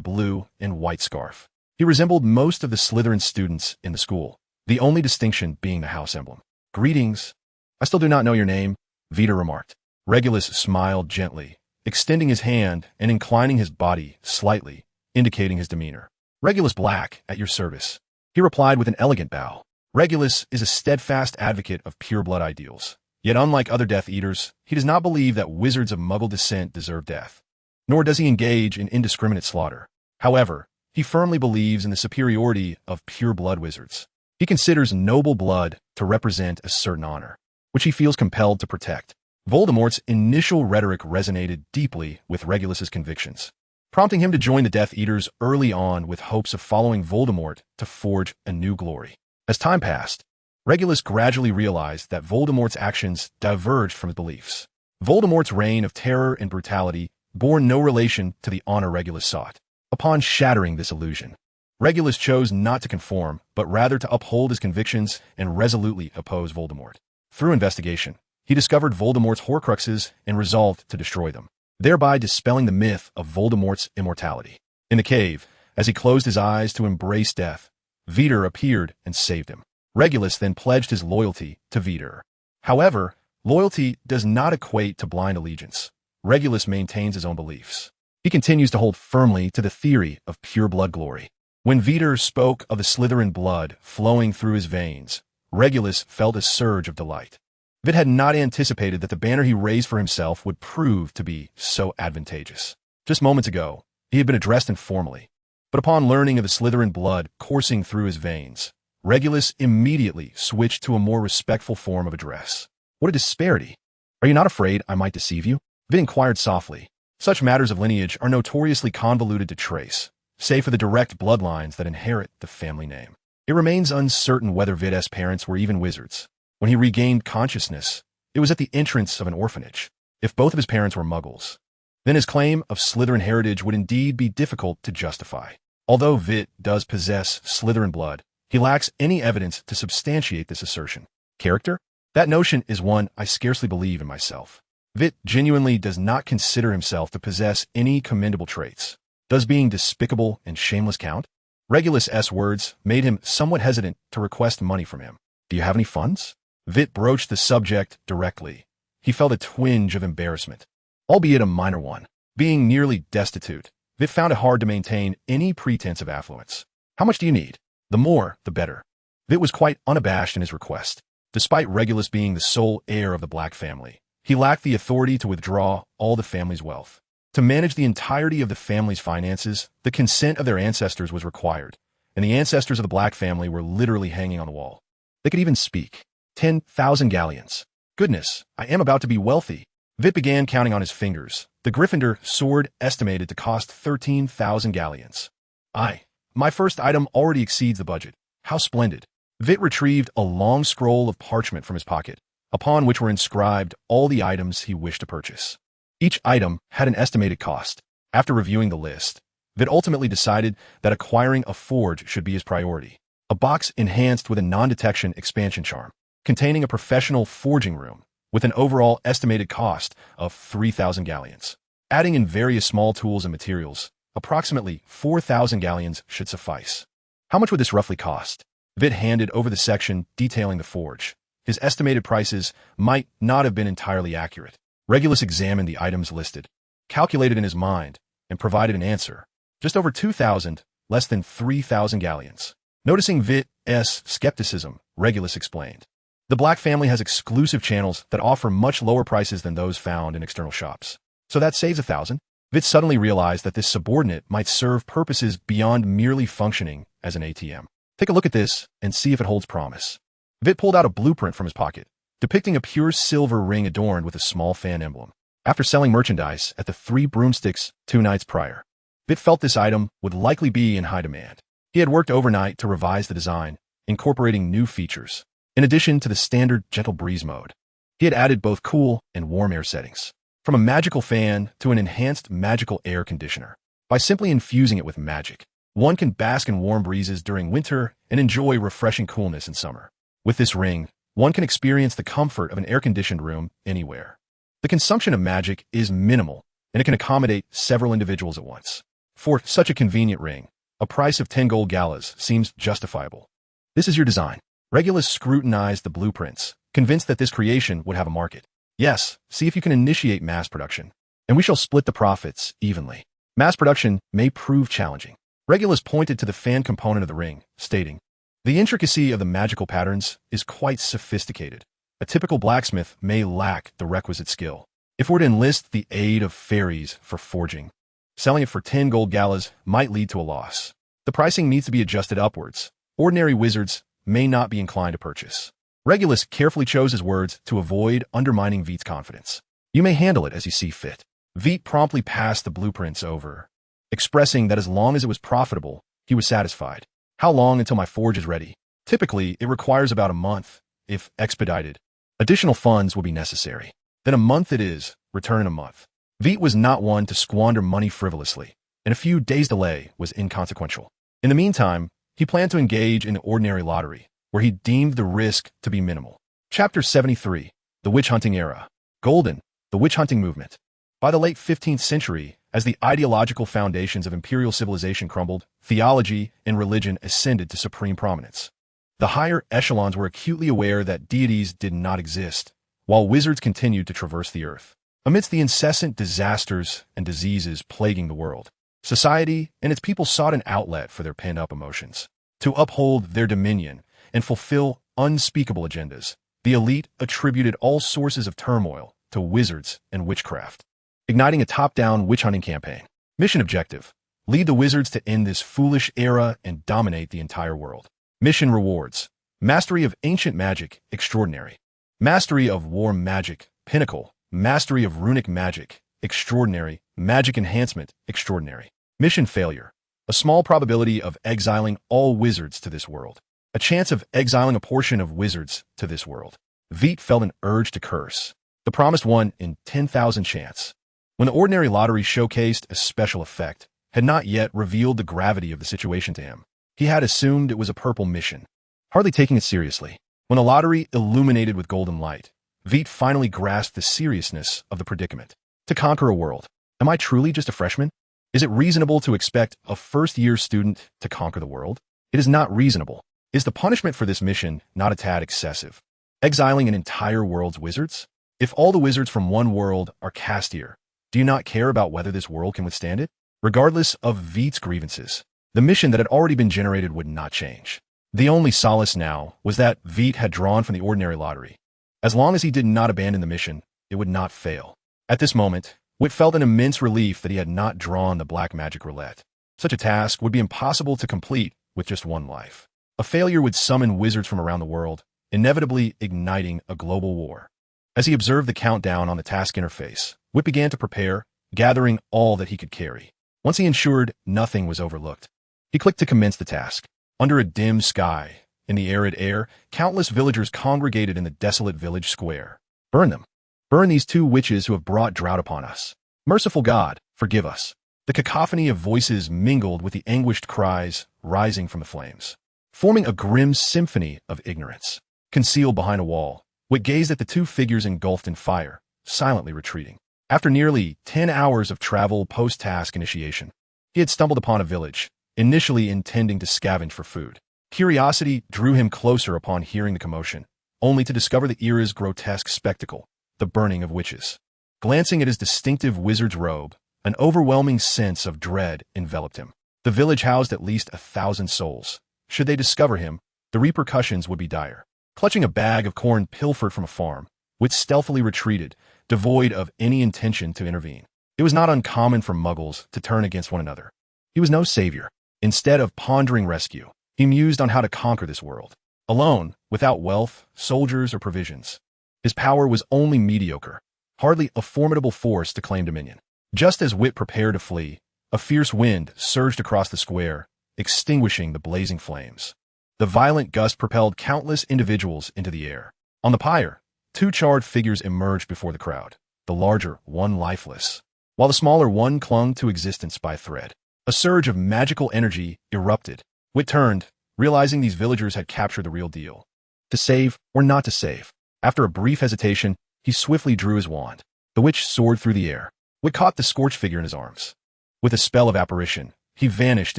blue and white scarf. He resembled most of the Slytherin students in the school, the only distinction being the house emblem. "Greetings. I still do not know your name," Vitt remarked. Regulus smiled gently, extending his hand and inclining his body slightly, indicating his demeanor. "Regulus Black, at your service," he replied with an elegant bow. Regulus is a steadfast advocate of pure-blood ideals. Yet unlike other Death Eaters, he does not believe that wizards of Muggle descent deserve death. Nor does he engage in indiscriminate slaughter. However, he firmly believes in the superiority of pure-blood wizards. He considers noble blood to represent a certain honor, which he feels compelled to protect. Voldemort's initial rhetoric resonated deeply with Regulus's convictions, prompting him to join the Death Eaters early on with hopes of following Voldemort to forge a new glory. As time passed, Regulus gradually realized that Voldemort's actions diverged from his beliefs. Voldemort's reign of terror and brutality bore no relation to the honor Regulus sought. Upon shattering this illusion, Regulus chose not to conform, but rather to uphold his convictions and resolutely oppose Voldemort. Through investigation, he discovered Voldemort's Horcruxes and resolved to destroy them, thereby dispelling the myth of Voldemort's immortality. In the cave, as he closed his eyes to embrace death, Vitt appeared and saved him. Regulus then pledged his loyalty to Vitt. However, loyalty does not equate to blind allegiance. Regulus maintains his own beliefs. He continues to hold firmly to the theory of pure-blood glory. When Vitt spoke of the Slytherin blood flowing through his veins, Regulus felt a surge of delight. Vitt had not anticipated that the banner he raised for himself would prove to be so advantageous. Just moments ago, he had been addressed informally, but upon learning of the Slytherin blood coursing through his veins, Regulus immediately switched to a more respectful form of address. "What a disparity! Are you not afraid I might deceive you?" Vitt inquired softly. Such matters of lineage are notoriously convoluted to trace, save for the direct bloodlines that inherit the family name. It remains uncertain whether Vitt's parents were even wizards. When he regained consciousness, it was at the entrance of an orphanage. If both of his parents were Muggles, then his claim of Slytherin heritage would indeed be difficult to justify. Although Vitt does possess Slytherin blood, he lacks any evidence to substantiate this assertion. Character? That notion is one I scarcely believe in myself. Vitt genuinely does not consider himself to possess any commendable traits. Does being despicable and shameless count? Regulus' words made him somewhat hesitant to request money from him. "Do you have any funds?" Vitt broached the subject directly. He felt a twinge of embarrassment, albeit a minor one. Being nearly destitute, Vitt found it hard to maintain any pretense of affluence. "How much do you need? The more, the better." Vitt was quite unabashed in his request. Despite Regulus being the sole heir of the Black family, he lacked the authority to withdraw all the family's wealth. To manage the entirety of the family's finances, the consent of their ancestors was required, and the ancestors of the Black family were literally hanging on the wall. They could even speak. 10,000 galleons. Goodness, I am about to be wealthy. Vitt began counting on his fingers. The Gryffindor sword estimated to cost 13,000 galleons. My first item already exceeds the budget. How splendid. Vitt retrieved a long scroll of parchment from his pocket, upon which were inscribed all the items he wished to purchase. Each item had an estimated cost. After reviewing the list, Vitt ultimately decided that acquiring a forge should be his priority. A box enhanced with a non-detection expansion charm, containing a professional forging room, with an overall estimated cost of 3,000 galleons. Adding in various small tools and materials, approximately 4,000 galleons should suffice. How much would this roughly cost? Vitt handed over the section detailing the forge. His estimated prices might not have been entirely accurate. Regulus examined the items listed, calculated in his mind, and provided an answer. Just over 2,000, less than 3,000 galleons. Noticing Vitt's skepticism, Regulus explained. The Black family has exclusive channels that offer much lower prices than those found in external shops. So that saves 1,000. Vitt suddenly realized that this subordinate might serve purposes beyond merely functioning as an ATM. Take a look at this and see if it holds promise. Vitt pulled out a blueprint from his pocket, depicting a pure silver ring adorned with a small fan emblem. after selling merchandise at the Three Broomsticks 2 nights prior. Vitt felt this item would likely be in high demand. He had worked overnight to revise the design, incorporating new features. In addition to the standard gentle breeze mode, he had added both cool and warm air settings, from a magical fan to an enhanced magical air conditioner. By simply infusing it with magic, one can bask in warm breezes during winter and enjoy refreshing coolness in summer. With this ring, one can experience the comfort of an air-conditioned room anywhere. The consumption of magic is minimal, and it can accommodate several individuals at once. For such a convenient ring, a price of 10 gold galas seems justifiable. This is your design. Regulus scrutinized the blueprints, convinced that this creation would have a market. Yes, see if you can initiate mass production, and we shall split the profits evenly. Mass production may prove challenging. Regulus pointed to the fan component of the ring, stating, "The intricacy of the magical patterns is quite sophisticated. A typical blacksmith may lack the requisite skill. If we're to enlist the aid of fairies for forging, selling it for 10 gold galas might lead to a loss. The pricing needs to be adjusted upwards. Ordinary wizards may not be inclined to purchase." Regulus carefully chose his words to avoid undermining Vitt's confidence. "You may handle it as you see fit." Vitt promptly passed the blueprints over, expressing that as long as it was profitable, he was satisfied. "How long until my forge is ready?" "Typically, it requires about a month, if expedited. Additional funds will be necessary." "Then a month it is, return in a month." Vitt was not one to squander money frivolously, and a few days' delay was inconsequential. In the meantime, he planned to engage in the ordinary lottery, where he deemed the risk to be minimal. Chapter 73, The Witch-Hunting Era. Golden, the witch-hunting movement. By the late 15th century, as the ideological foundations of imperial civilization crumbled, theology and religion ascended to supreme prominence. The higher echelons were acutely aware that deities did not exist, while wizards continued to traverse the earth. Amidst the incessant disasters and diseases plaguing the world, society and its people sought an outlet for their pent-up emotions. To uphold their dominion and fulfill unspeakable agendas, the elite attributed all sources of turmoil to wizards and witchcraft, igniting a top-down witch-hunting campaign. Mission objective: lead the wizards to end this foolish era and dominate the entire world. Mission rewards: mastery of ancient magic, extraordinary. Mastery of war magic, pinnacle. Mastery of runic magic, extraordinary. Magic enhancement, extraordinary. Mission failure: a small probability of exiling all wizards to this world. A chance of exiling a portion of wizards to this world. Vitt felt an urge to curse. The promised 1 in 10,000 chance. When the ordinary lottery showcased a special effect, had not yet revealed the gravity of the situation to him. He had assumed it was a purple mission, hardly taking it seriously. When the lottery illuminated with golden light, Vitt finally grasped the seriousness of the predicament. To conquer a world. Am I truly just a freshman? Is it reasonable to expect a first-year student to conquer the world? It is not reasonable. Is the punishment for this mission not a tad excessive? Exiling an entire world's wizards? If all the wizards from one world are cast here, do you not care about whether this world can withstand it? Regardless of Vitt's grievances, the mission that had already been generated would not change. The only solace now was that Vitt had drawn from the ordinary lottery. As long as he did not abandon the mission, it would not fail. At this moment, Vitt felt an immense relief that he had not drawn the black magic roulette. Such a task would be impossible to complete with just one life. A failure would summon wizards from around the world, inevitably igniting a global war. As he observed the countdown on the task interface, Vitt began to prepare, gathering all that he could carry. Once he ensured nothing was overlooked, he clicked to commence the task. Under a dim sky, in the arid air, countless villagers congregated in the desolate village square. Burn them. Burn these 2 witches who have brought drought upon us. Merciful God, forgive us. The cacophony of voices mingled with the anguished cries rising from the flames, forming a grim symphony of ignorance. Concealed behind a wall, Vitt gazed at the 2 figures engulfed in fire, silently retreating. After nearly 10 hours of travel post-task initiation, he had stumbled upon a village, initially intending to scavenge for food. Curiosity drew him closer upon hearing the commotion, only to discover the era's grotesque spectacle, the burning of witches. Glancing at his distinctive wizard's robe, an overwhelming sense of dread enveloped him. The village housed at least 1,000 souls. Should they discover him, the repercussions would be dire. Clutching a bag of corn pilfered from a farm, Vitt stealthily retreated, devoid of any intention to intervene. It was not uncommon for muggles to turn against one another. He was no savior. Instead of pondering rescue, he mused on how to conquer this world. Alone, without wealth, soldiers, or provisions. His power was only mediocre, hardly a formidable force to claim dominion. Just as Vitt prepared to flee, a fierce wind surged across the square, extinguishing the blazing flames. The violent gust propelled countless individuals into the air. On the pyre, two charred figures emerged before the crowd, the larger one lifeless, while the smaller one clung to existence by a thread. A surge of magical energy erupted. Vitt turned, realizing these villagers had captured the real deal. To save or not to save? After a brief hesitation, he swiftly drew his wand. The witch soared through the air. Vitt caught the scorched figure in his arms. With a spell of apparition, he vanished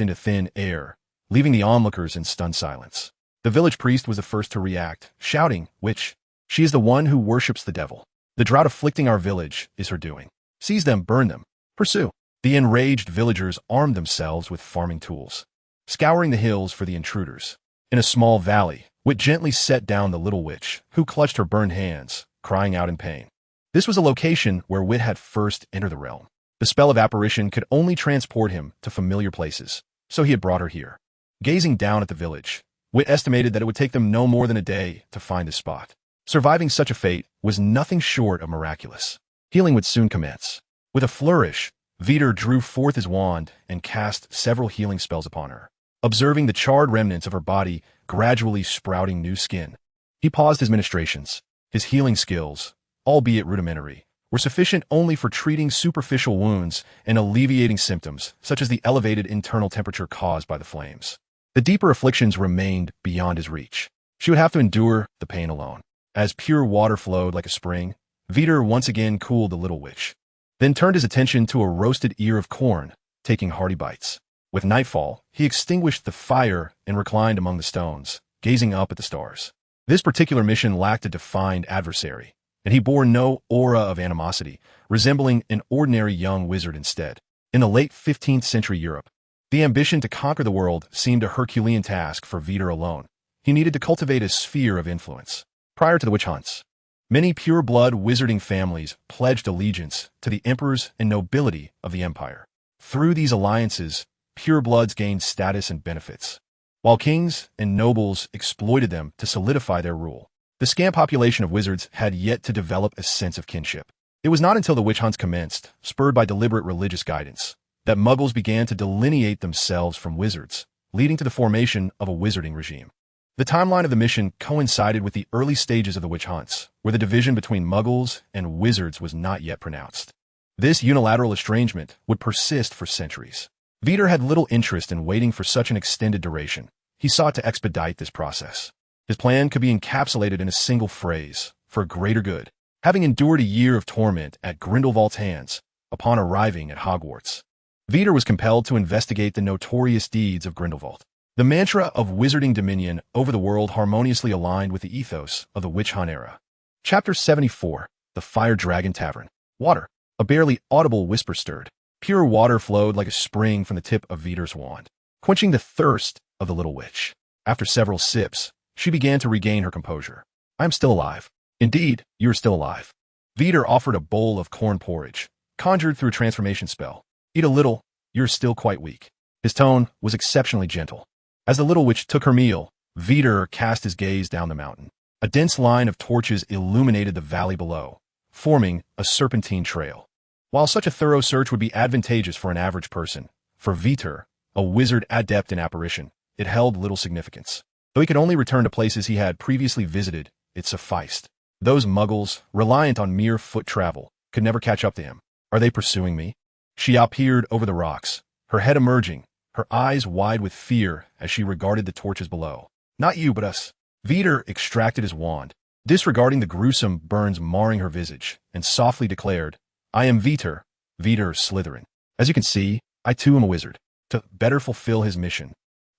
into thin air, leaving the onlookers in stunned silence. The village priest was the first to react, shouting, "Witch, she is the one who worships the devil. The drought afflicting our village is her doing. Seize them, burn them, pursue." The enraged villagers armed themselves with farming tools, scouring the hills for the intruders. In a small valley, Vitt gently set down the little witch, who clutched her burned hands, crying out in pain. This was a location where Vitt had first entered the realm. The spell of apparition could only transport him to familiar places, so he had brought her here. Gazing down at the village, Vitt estimated that it would take them no more than a day to find this spot. Surviving such a fate was nothing short of miraculous. Healing would soon commence. With a flourish, Vitt drew forth his wand and cast several healing spells upon her, observing the charred remnants of her body gradually sprouting new skin. He paused his ministrations. His healing skills, albeit rudimentary, were sufficient only for treating superficial wounds and alleviating symptoms, such as the elevated internal temperature caused by the flames. The deeper afflictions remained beyond his reach. She would have to endure the pain alone. As pure water flowed like a spring, Vitt once again cooled the little witch, then turned his attention to a roasted ear of corn, taking hearty bites. With nightfall, he extinguished the fire and reclined among the stones, gazing up at the stars. This particular mission lacked a defined adversary, and he bore no aura of animosity, resembling an ordinary young wizard instead. In the late 15th century Europe, the ambition to conquer the world seemed a Herculean task for Vitt alone. He needed to cultivate a sphere of influence. Prior to the witch hunts, many pure-blood wizarding families pledged allegiance to the emperors and nobility of the empire. Through these alliances, purebloods gained status and benefits, while kings and nobles exploited them to solidify their rule. The scant population of wizards had yet to develop a sense of kinship. It was not until the witch hunts commenced, spurred by deliberate religious guidance, that muggles began to delineate themselves from wizards, leading to the formation of a wizarding regime. The timeline of the mission coincided with the early stages of the witch hunts, where the division between muggles and wizards was not yet pronounced. This unilateral estrangement would persist for centuries. Vitt had little interest in waiting for such an extended duration. He sought to expedite this process. His plan could be encapsulated in a single phrase: for greater good. Having endured a year of torment at Grindelwald's hands, upon arriving at Hogwarts, Vitt was compelled to investigate the notorious deeds of Grindelwald. The mantra of wizarding dominion over the world harmoniously aligned with the ethos of the witch hunt era. Chapter 74. The Fire Dragon Tavern. Water. A barely audible whisper stirred. Pure water flowed like a spring from the tip of Vitt's wand, quenching the thirst of the little witch. After several sips, she began to regain her composure. "I am still alive." "Indeed, you are still alive." Vitt offered a bowl of corn porridge, conjured through a transformation spell. "Eat a little, you're still quite weak." His tone was exceptionally gentle. As the little witch took her meal, Vitt cast his gaze down the mountain. A dense line of torches illuminated the valley below, forming a serpentine trail. While such a thorough search would be advantageous for an average person, for Vitt, a wizard adept in apparition, it held little significance. Though he could only return to places he had previously visited, it sufficed. Those muggles, reliant on mere foot travel, could never catch up to him. "Are they pursuing me?" She appeared over the rocks, her head emerging, her eyes wide with fear as she regarded the torches below. "Not you, but us." Vitt extracted his wand, disregarding the gruesome burns marring her visage, and softly declared, "I am Vitt Slytherin. As you can see, I too am a wizard." To better fulfill his mission,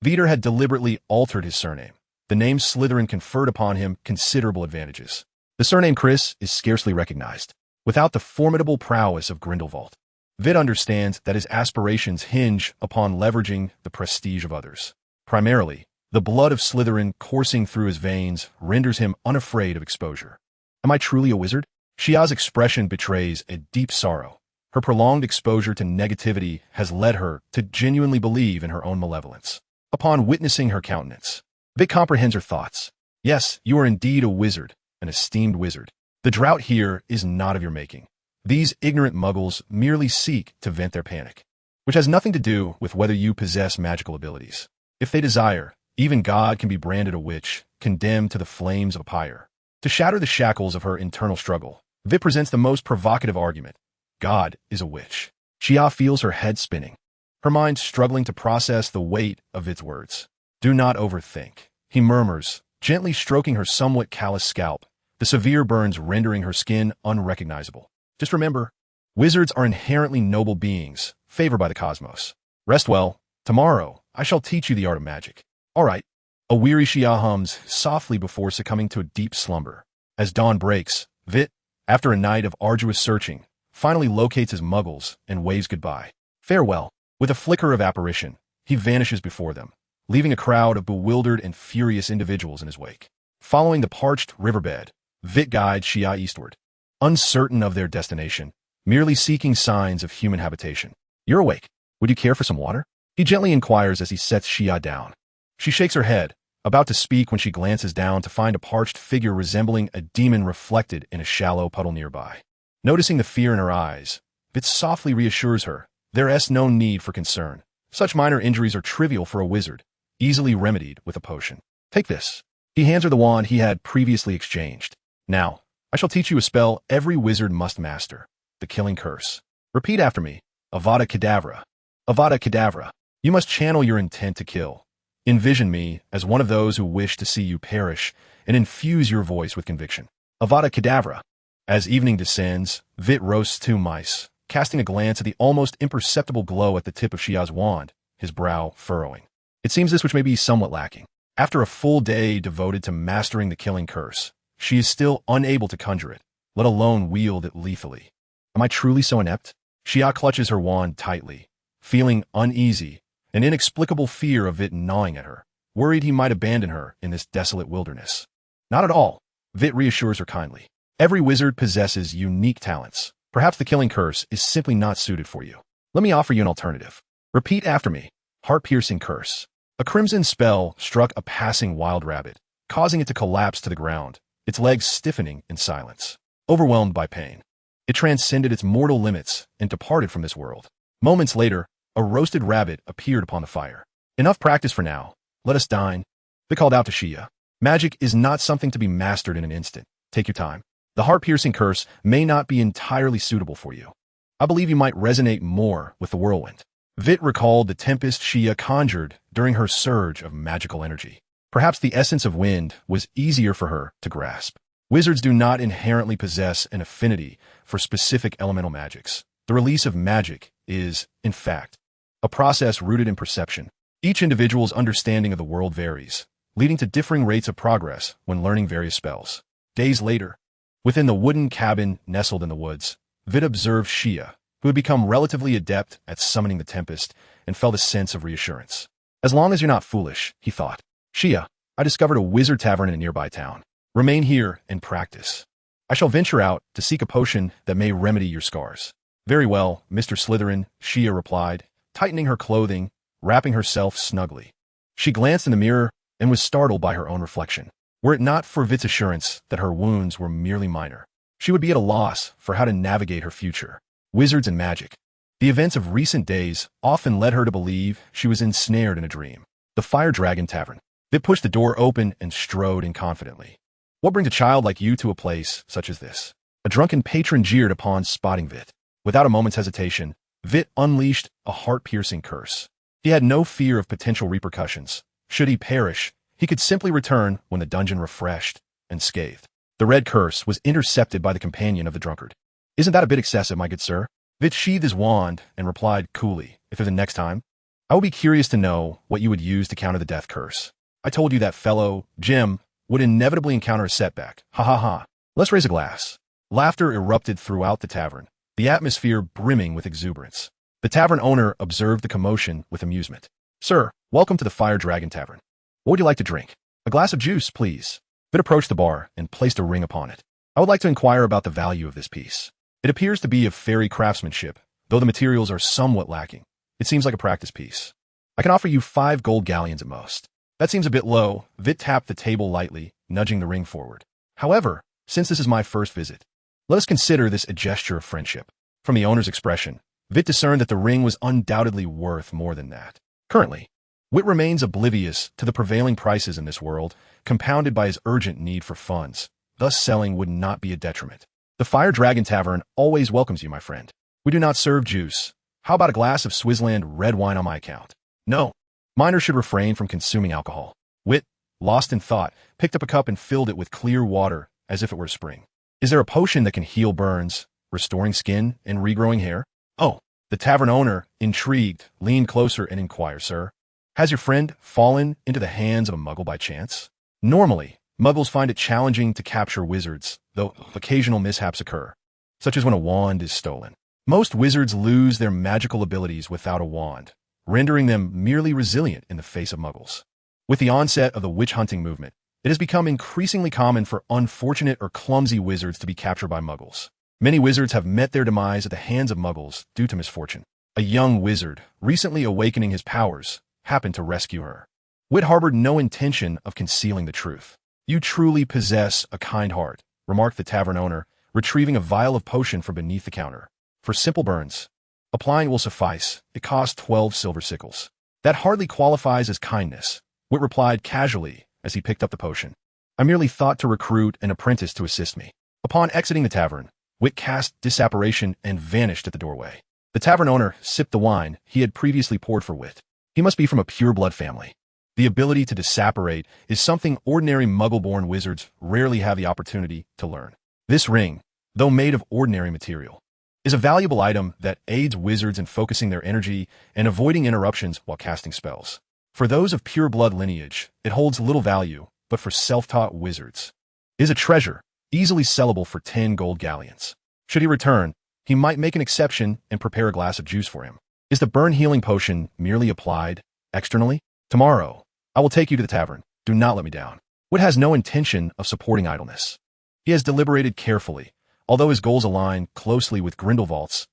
Vitt had deliberately altered his surname. The name Slytherin conferred upon him considerable advantages. The surname Chris is scarcely recognized. Without the formidable prowess of Grindelwald, Vitt understands that his aspirations hinge upon leveraging the prestige of others. Primarily, the blood of Slytherin coursing through his veins renders him unafraid of exposure. "Am I truly a wizard?" Shia's expression betrays a deep sorrow. Her prolonged exposure to negativity has led her to genuinely believe in her own malevolence. Upon witnessing her countenance, Vitt comprehends her thoughts. "Yes, you are indeed a wizard, an esteemed wizard. The drought here is not of your making. These ignorant muggles merely seek to vent their panic, which has nothing to do with whether you possess magical abilities. If they desire, even God can be branded a witch, condemned to the flames of a pyre. To shatter the shackles of her internal struggle, Vitt presents the most provocative argument. God is a witch. Xia feels her head spinning, her mind struggling to process the weight of Vitt's words. Do not overthink, he murmurs, gently stroking her somewhat callous scalp, the severe burns rendering her skin unrecognizable. Just remember, wizards are inherently noble beings, favored by the cosmos. Rest well. Tomorrow, I shall teach you the art of magic. All right. A weary Xia hums softly before succumbing to a deep slumber. As dawn breaks, Vitt, after a night of arduous searching, finally locates his muggles and waves goodbye. Farewell. With a flicker of apparition, he vanishes before them, leaving a crowd of bewildered and furious individuals in his wake. Following the parched riverbed, Vitt guides Xia eastward, uncertain of their destination, merely seeking signs of human habitation. You're awake. Would you care for some water? He gently inquires as he sets Xia down. She shakes her head, about to speak when she glances down to find a parched figure resembling a demon reflected in a shallow puddle nearby. Noticing the fear in her eyes, Vitt softly reassures her, there is no need for concern. Such minor injuries are trivial for a wizard, easily remedied with a potion. Take this. He hands her the wand he had previously exchanged. Now, I shall teach you a spell every wizard must master, the Killing Curse. Repeat after me, Avada Kedavra. Avada Kedavra. You must channel your intent to kill. Envision me as one of those who wish to see you perish, and infuse your voice with conviction. Avada Kedavra. As evening descends, Vitt roasts 2 mice, casting a glance at the almost imperceptible glow at the tip of Xia's wand, his brow furrowing. It seems this which may be somewhat lacking. After a full day devoted to mastering the Killing Curse, she is still unable to conjure it, let alone wield it lethally. Am I truly so inept? Xia clutches her wand tightly, feeling uneasy, an inexplicable fear of Vitt gnawing at her, worried he might abandon her in this desolate wilderness. Not at all, Vitt reassures her kindly. Every wizard possesses unique talents. Perhaps the Killing Curse is simply not suited for you. Let me offer you an alternative. Repeat after me. Heart-piercing curse. A crimson spell struck a passing wild rabbit, causing it to collapse to the ground, its legs stiffening in silence. Overwhelmed by pain, it transcended its mortal limits and departed from this world. Moments later, a roasted rabbit appeared upon the fire. Enough practice for now. Let us dine. They called out to Xia. Magic is not something to be mastered in an instant. Take your time. The heart-piercing curse may not be entirely suitable for you. I believe you might resonate more with the whirlwind. Vitt recalled the tempest Xia conjured during her surge of magical energy. Perhaps the essence of wind was easier for her to grasp. Wizards do not inherently possess an affinity for specific elemental magics. The release of magic is, in fact, a process rooted in perception. Each individual's understanding of the world varies, leading to differing rates of progress when learning various spells. Days later, within the wooden cabin nestled in the woods, Vitt observed Xia, who had become relatively adept at summoning the tempest, and felt a sense of reassurance. As long as you're not foolish, he thought. Xia, I discovered a wizard tavern in a nearby town. Remain here and practice. I shall venture out to seek a potion that may remedy your scars. Very well, Mr. Slytherin, Xia replied, tightening her clothing, wrapping herself snugly. She glanced in the mirror and was startled by her own reflection. Were it not for Vitt's assurance that her wounds were merely minor, she would be at a loss for how to navigate her future. Wizards and magic. The events of recent days often led her to believe she was ensnared in a dream. The Fire Dragon Tavern. Vitt pushed the door open and strode in confidently. What brings a child like you to a place such as this? A drunken patron jeered upon spotting Vitt. Without a moment's hesitation, Vitt unleashed a heart-piercing curse. He had no fear of potential repercussions. Should he perish, he could simply return when the dungeon refreshed and scathed. The red curse was intercepted by the companion of the drunkard. Isn't that a bit excessive, my good sir? Vitt sheathed his wand and replied coolly, if the next time, I would be curious to know what you would use to counter the death curse. I told you that fellow, Jim, would inevitably encounter a setback. Ha ha ha. Let's raise a glass. Laughter erupted throughout the tavern, the atmosphere brimming with exuberance. The tavern owner observed the commotion with amusement. Sir, welcome to the Fire Dragon Tavern. What would you like to drink? A glass of juice, please. Vitt approached the bar and placed a ring upon it. I would like to inquire about the value of this piece. It appears to be of fairy craftsmanship, though the materials are somewhat lacking. It seems like a practice piece. I can offer you 5 gold galleons at most. That seems a bit low. Vitt tapped the table lightly, nudging the ring forward. However, since this is my first visit, Let us consider this a gesture of friendship. From the owner's expression, Vitt discerned that the ring was undoubtedly worth more than that. Currently, Vitt remains oblivious to the prevailing prices in this world, compounded by his urgent need for funds. Thus selling would not be a detriment. The Fire Dragon Tavern always welcomes you, my friend. We do not serve juice. How about a glass of Switzerland red wine on my account? No. Minors should refrain from consuming alcohol. Vitt, lost in thought, picked up a cup and filled it with clear water as if it were spring. Is there a potion that can heal burns, restoring skin, and regrowing hair? Oh, the tavern owner, intrigued, leaned closer and inquired, Sir, has your friend fallen into the hands of a muggle by chance? Normally, muggles find it challenging to capture wizards, though occasional mishaps occur, such as when a wand is stolen. Most wizards lose their magical abilities without a wand, rendering them merely resilient in the face of muggles. With the onset of the witch-hunting movement, it has become increasingly common for unfortunate or clumsy wizards to be captured by muggles. Many wizards have met their demise at the hands of muggles due to misfortune. A young wizard, recently awakening his powers, happened to rescue her. Vitt harbored no intention of concealing the truth. You truly possess a kind heart, remarked the tavern owner, retrieving a vial of potion from beneath the counter. For simple burns, applying will suffice. It costs 12 silver sickles. That hardly qualifies as kindness, Vitt replied casually as he picked up the potion. I merely thought to recruit an apprentice to assist me. Upon exiting the tavern, Vitt cast disapprobation and vanished at the doorway. The tavern owner sipped the wine he had previously poured for Vitt. He must be from a pure-blood family. The ability to disapparate is something ordinary muggle-born wizards rarely have the opportunity to learn. This ring, though made of ordinary material, is a valuable item that aids wizards in focusing their energy and avoiding interruptions while casting spells. For those of pure-blood lineage, it holds little value, but for self-taught wizards, it is a treasure, easily sellable for 10 gold galleons. Should he return, he might make an exception and prepare a glass of juice for him. Is the burn healing potion merely applied externally? Tomorrow, I will take you to the tavern. Do not let me down. Vitt has no intention of supporting idleness. He has deliberated carefully. Although his goals align closely with Grindelwald's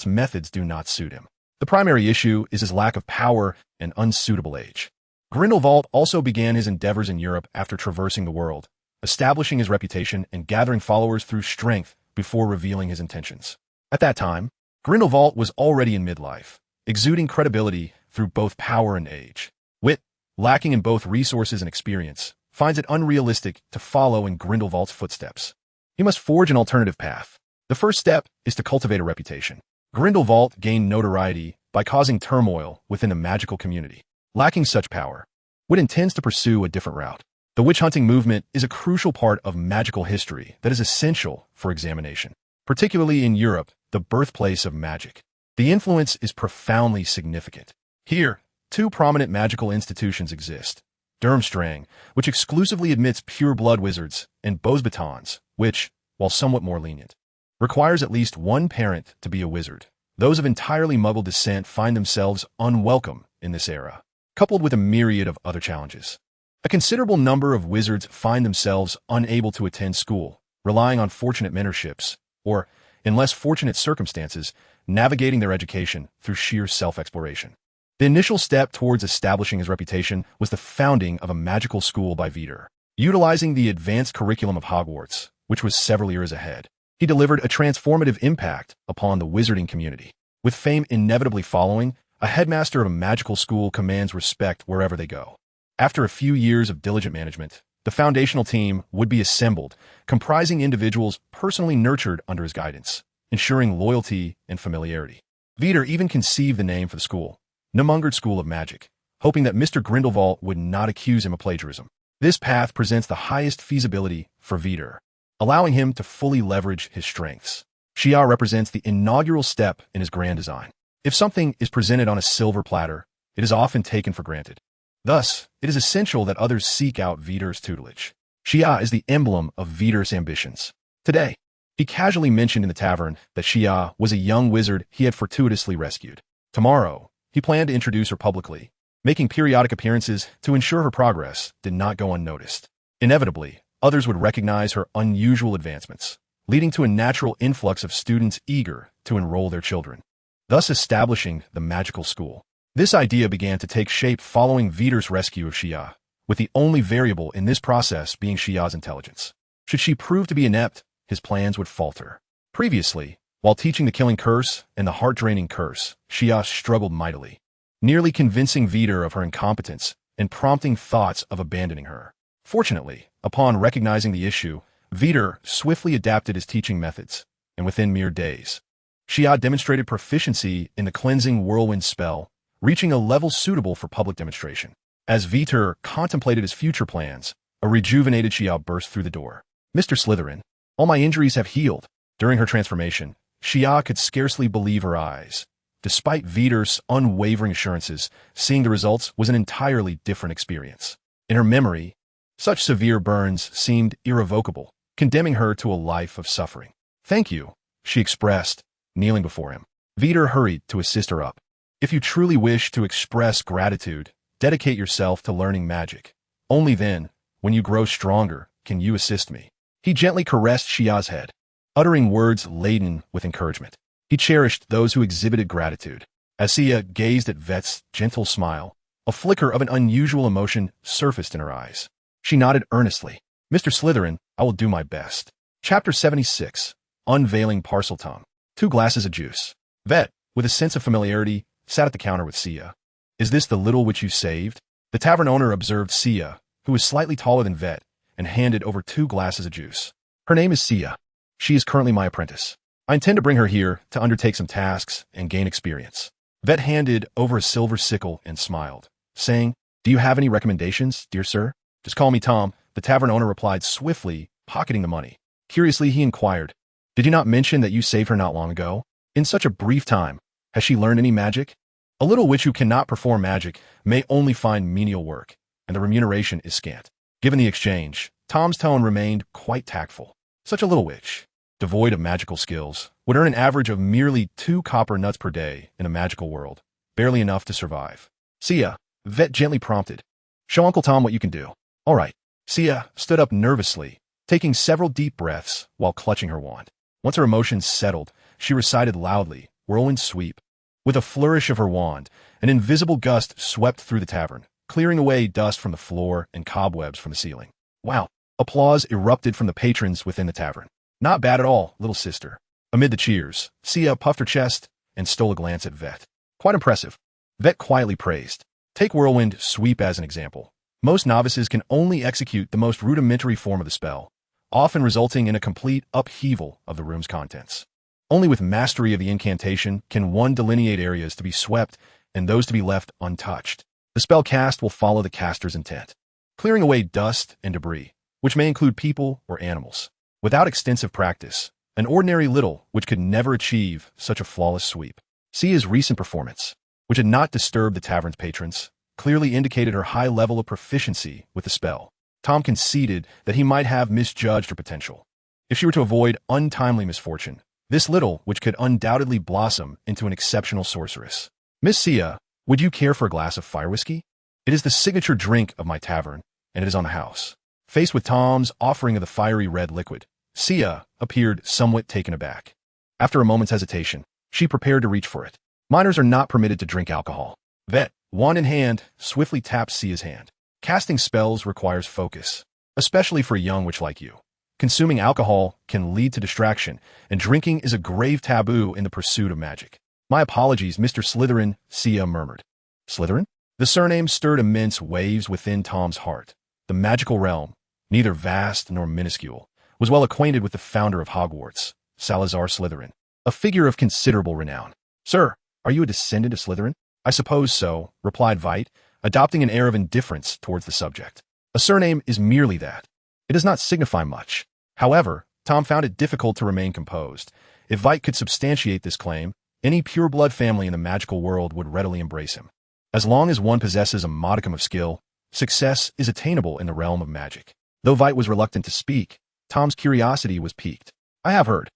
methods do not suit him. The primary issue is his lack of power and unsuitable age. Grindelwald also began his endeavors in Europe after traversing the world, establishing his reputation and gathering followers through strength before revealing his intentions. At that time, Grindelwald was already in midlife, exuding credibility through both power and age. Vitt, lacking in both resources and experience, finds it unrealistic to follow in Grindelwald's footsteps. He must forge an alternative path. The first step is to cultivate a reputation. Grindelwald gained notoriety by causing turmoil within the magical community. Lacking such power, Vitt intends to pursue a different route. The witch-hunting movement is a crucial part of magical history that is essential for examination. Particularly in Europe, the birthplace of magic, the influence is profoundly significant. Here, two prominent magical institutions exist. Durmstrang, which exclusively admits pure-blood wizards, and Beauxbatons, which, while somewhat more lenient, requires at least one parent to be a wizard. Those of entirely muggle descent find themselves unwelcome in this era, coupled with a myriad of other challenges. A considerable number of wizards find themselves unable to attend school, relying on fortunate mentorships, or, in less fortunate circumstances, navigating their education through sheer self-exploration. The initial step towards establishing his reputation was the founding of a magical school by Vitt. Utilizing the advanced curriculum of Hogwarts, which was several years ahead, he delivered a transformative impact upon the wizarding community. With fame inevitably following, a headmaster of a magical school commands respect wherever they go. After a few years of diligent management, the foundational team would be assembled, comprising individuals personally nurtured under his guidance, ensuring loyalty and familiarity. Vitt even conceived the name for the school, Numungard School of Magic, hoping that Mr. Grindelwald would not accuse him of plagiarism. This path presents the highest feasibility for Vitt, allowing him to fully leverage his strengths. Xia represents the inaugural step in his grand design. If something is presented on a silver platter, it is often taken for granted. Thus, it is essential that others seek out Vitt's tutelage. Xia is the emblem of Vitt's ambitions. Today, he casually mentioned in the tavern that Xia was a young wizard he had fortuitously rescued. Tomorrow, he planned to introduce her publicly, making periodic appearances to ensure her progress did not go unnoticed. Inevitably, others would recognize her unusual advancements, leading to a natural influx of students eager to enroll their children, thus establishing the magical school. This idea began to take shape following Vitt's rescue of Xia, with the only variable in this process being Xia's intelligence. Should she prove to be inept, his plans would falter. Previously, while teaching the killing curse and the heart-draining curse, Xia struggled mightily, nearly convincing Vitt of her incompetence and prompting thoughts of abandoning her. Fortunately, upon recognizing the issue, Vitt swiftly adapted his teaching methods, and within mere days, Xia demonstrated proficiency in the cleansing whirlwind spell, reaching a level suitable for public demonstration. As Vitt contemplated his future plans, a rejuvenated Xia burst through the door. "Mr. Slytherin, all my injuries have healed." During her transformation, Xia could scarcely believe her eyes. Despite Vitt's unwavering assurances, seeing the results was an entirely different experience. In her memory, such severe burns seemed irrevocable, condemning her to a life of suffering. "Thank you," she expressed, kneeling before him. Vitt hurried to assist her up. "If you truly wish to express gratitude, dedicate yourself to learning magic. Only then, when you grow stronger, can you assist me." He gently caressed Xia's head, uttering words laden with encouragement. He cherished those who exhibited gratitude. As Xia gazed at Vitt's gentle smile, a flicker of an unusual emotion surfaced in her eyes. She nodded earnestly. "Mr. Slytherin, I will do my best." Chapter 76. Unveiling Parseltongue. 2 glasses of juice. Vitt, with a sense of familiarity, sat at the counter with Xia. "Is this the little which you saved?" The tavern owner observed Xia, who was slightly taller than Vitt, and handed over 2 glasses of juice. "Her name is Xia. She is currently my apprentice. I intend to bring her here to undertake some tasks and gain experience." Vitt handed over a silver sickle and smiled, saying, "Do you have any recommendations, dear sir?" "Just call me Tom," the tavern owner replied swiftly, pocketing the money. Curiously, he inquired, "Did you not mention that you saved her not long ago? In such a brief time, has she learned any magic?" A little witch who cannot perform magic may only find menial work, and the remuneration is scant. Given the exchange, Tom's tone remained quite tactful. Such a little witch, devoid of magical skills, would earn an average of merely 2 copper nuts per day in a magical world, barely enough to survive. "Xia," Vitt gently prompted, "show Uncle Tom what you can do." "All right." Xia stood up nervously, taking several deep breaths while clutching her wand. Once her emotions settled, she recited loudly, "Whirlwind Sweep." With a flourish of her wand, an invisible gust swept through the tavern, clearing away dust from the floor and cobwebs from the ceiling. "Wow!" Applause erupted from the patrons within the tavern. "Not bad at all, little sister." Amid the cheers, Xia puffed her chest and stole a glance at Vitt. "Quite impressive." Vitt quietly praised. Take Whirlwind Sweep as an example. Most novices can only execute the most rudimentary form of the spell, often resulting in a complete upheaval of the room's contents. Only with mastery of the incantation can one delineate areas to be swept and those to be left untouched. The spell cast will follow the caster's intent, clearing away dust and debris, which may include people or animals. Without extensive practice, an ordinary little witch could never achieve such a flawless sweep. Xia's recent performance, which had not disturbed the tavern's patrons, clearly indicated her high level of proficiency with the spell. Tom conceded that he might have misjudged her potential. If she were to avoid untimely misfortune, this little witch could undoubtedly blossom into an exceptional sorceress. "Miss Xia, would you care for a glass of fire whiskey? It is the signature drink of my tavern, and it is on the house." Faced with Tom's offering of the fiery red liquid, Xia appeared somewhat taken aback. After a moment's hesitation, she prepared to reach for it. Minors are not permitted to drink alcohol. Vitt, wand in hand, swiftly tapped Xia's hand. Casting spells requires focus, especially for a young witch like you. Consuming alcohol can lead to distraction, and drinking is a grave taboo in the pursuit of magic. "My apologies, Mr. Slytherin," Xia murmured. "Slytherin?" The surname stirred immense waves within Tom's heart. The magical realm, neither vast nor minuscule, was well acquainted with the founder of Hogwarts, Salazar Slytherin, a figure of considerable renown. "Sir, are you a descendant of Slytherin?" "I suppose so," replied Vitt, adopting an air of indifference towards the subject. "A surname is merely that. It does not signify much." However, Tom found it difficult to remain composed. If Vitt could substantiate this claim, any pure-blood family in the magical world would readily embrace him. As long as one possesses a modicum of skill, success is attainable in the realm of magic. Though Vitt was reluctant to speak, Tom's curiosity was piqued. "I have heard.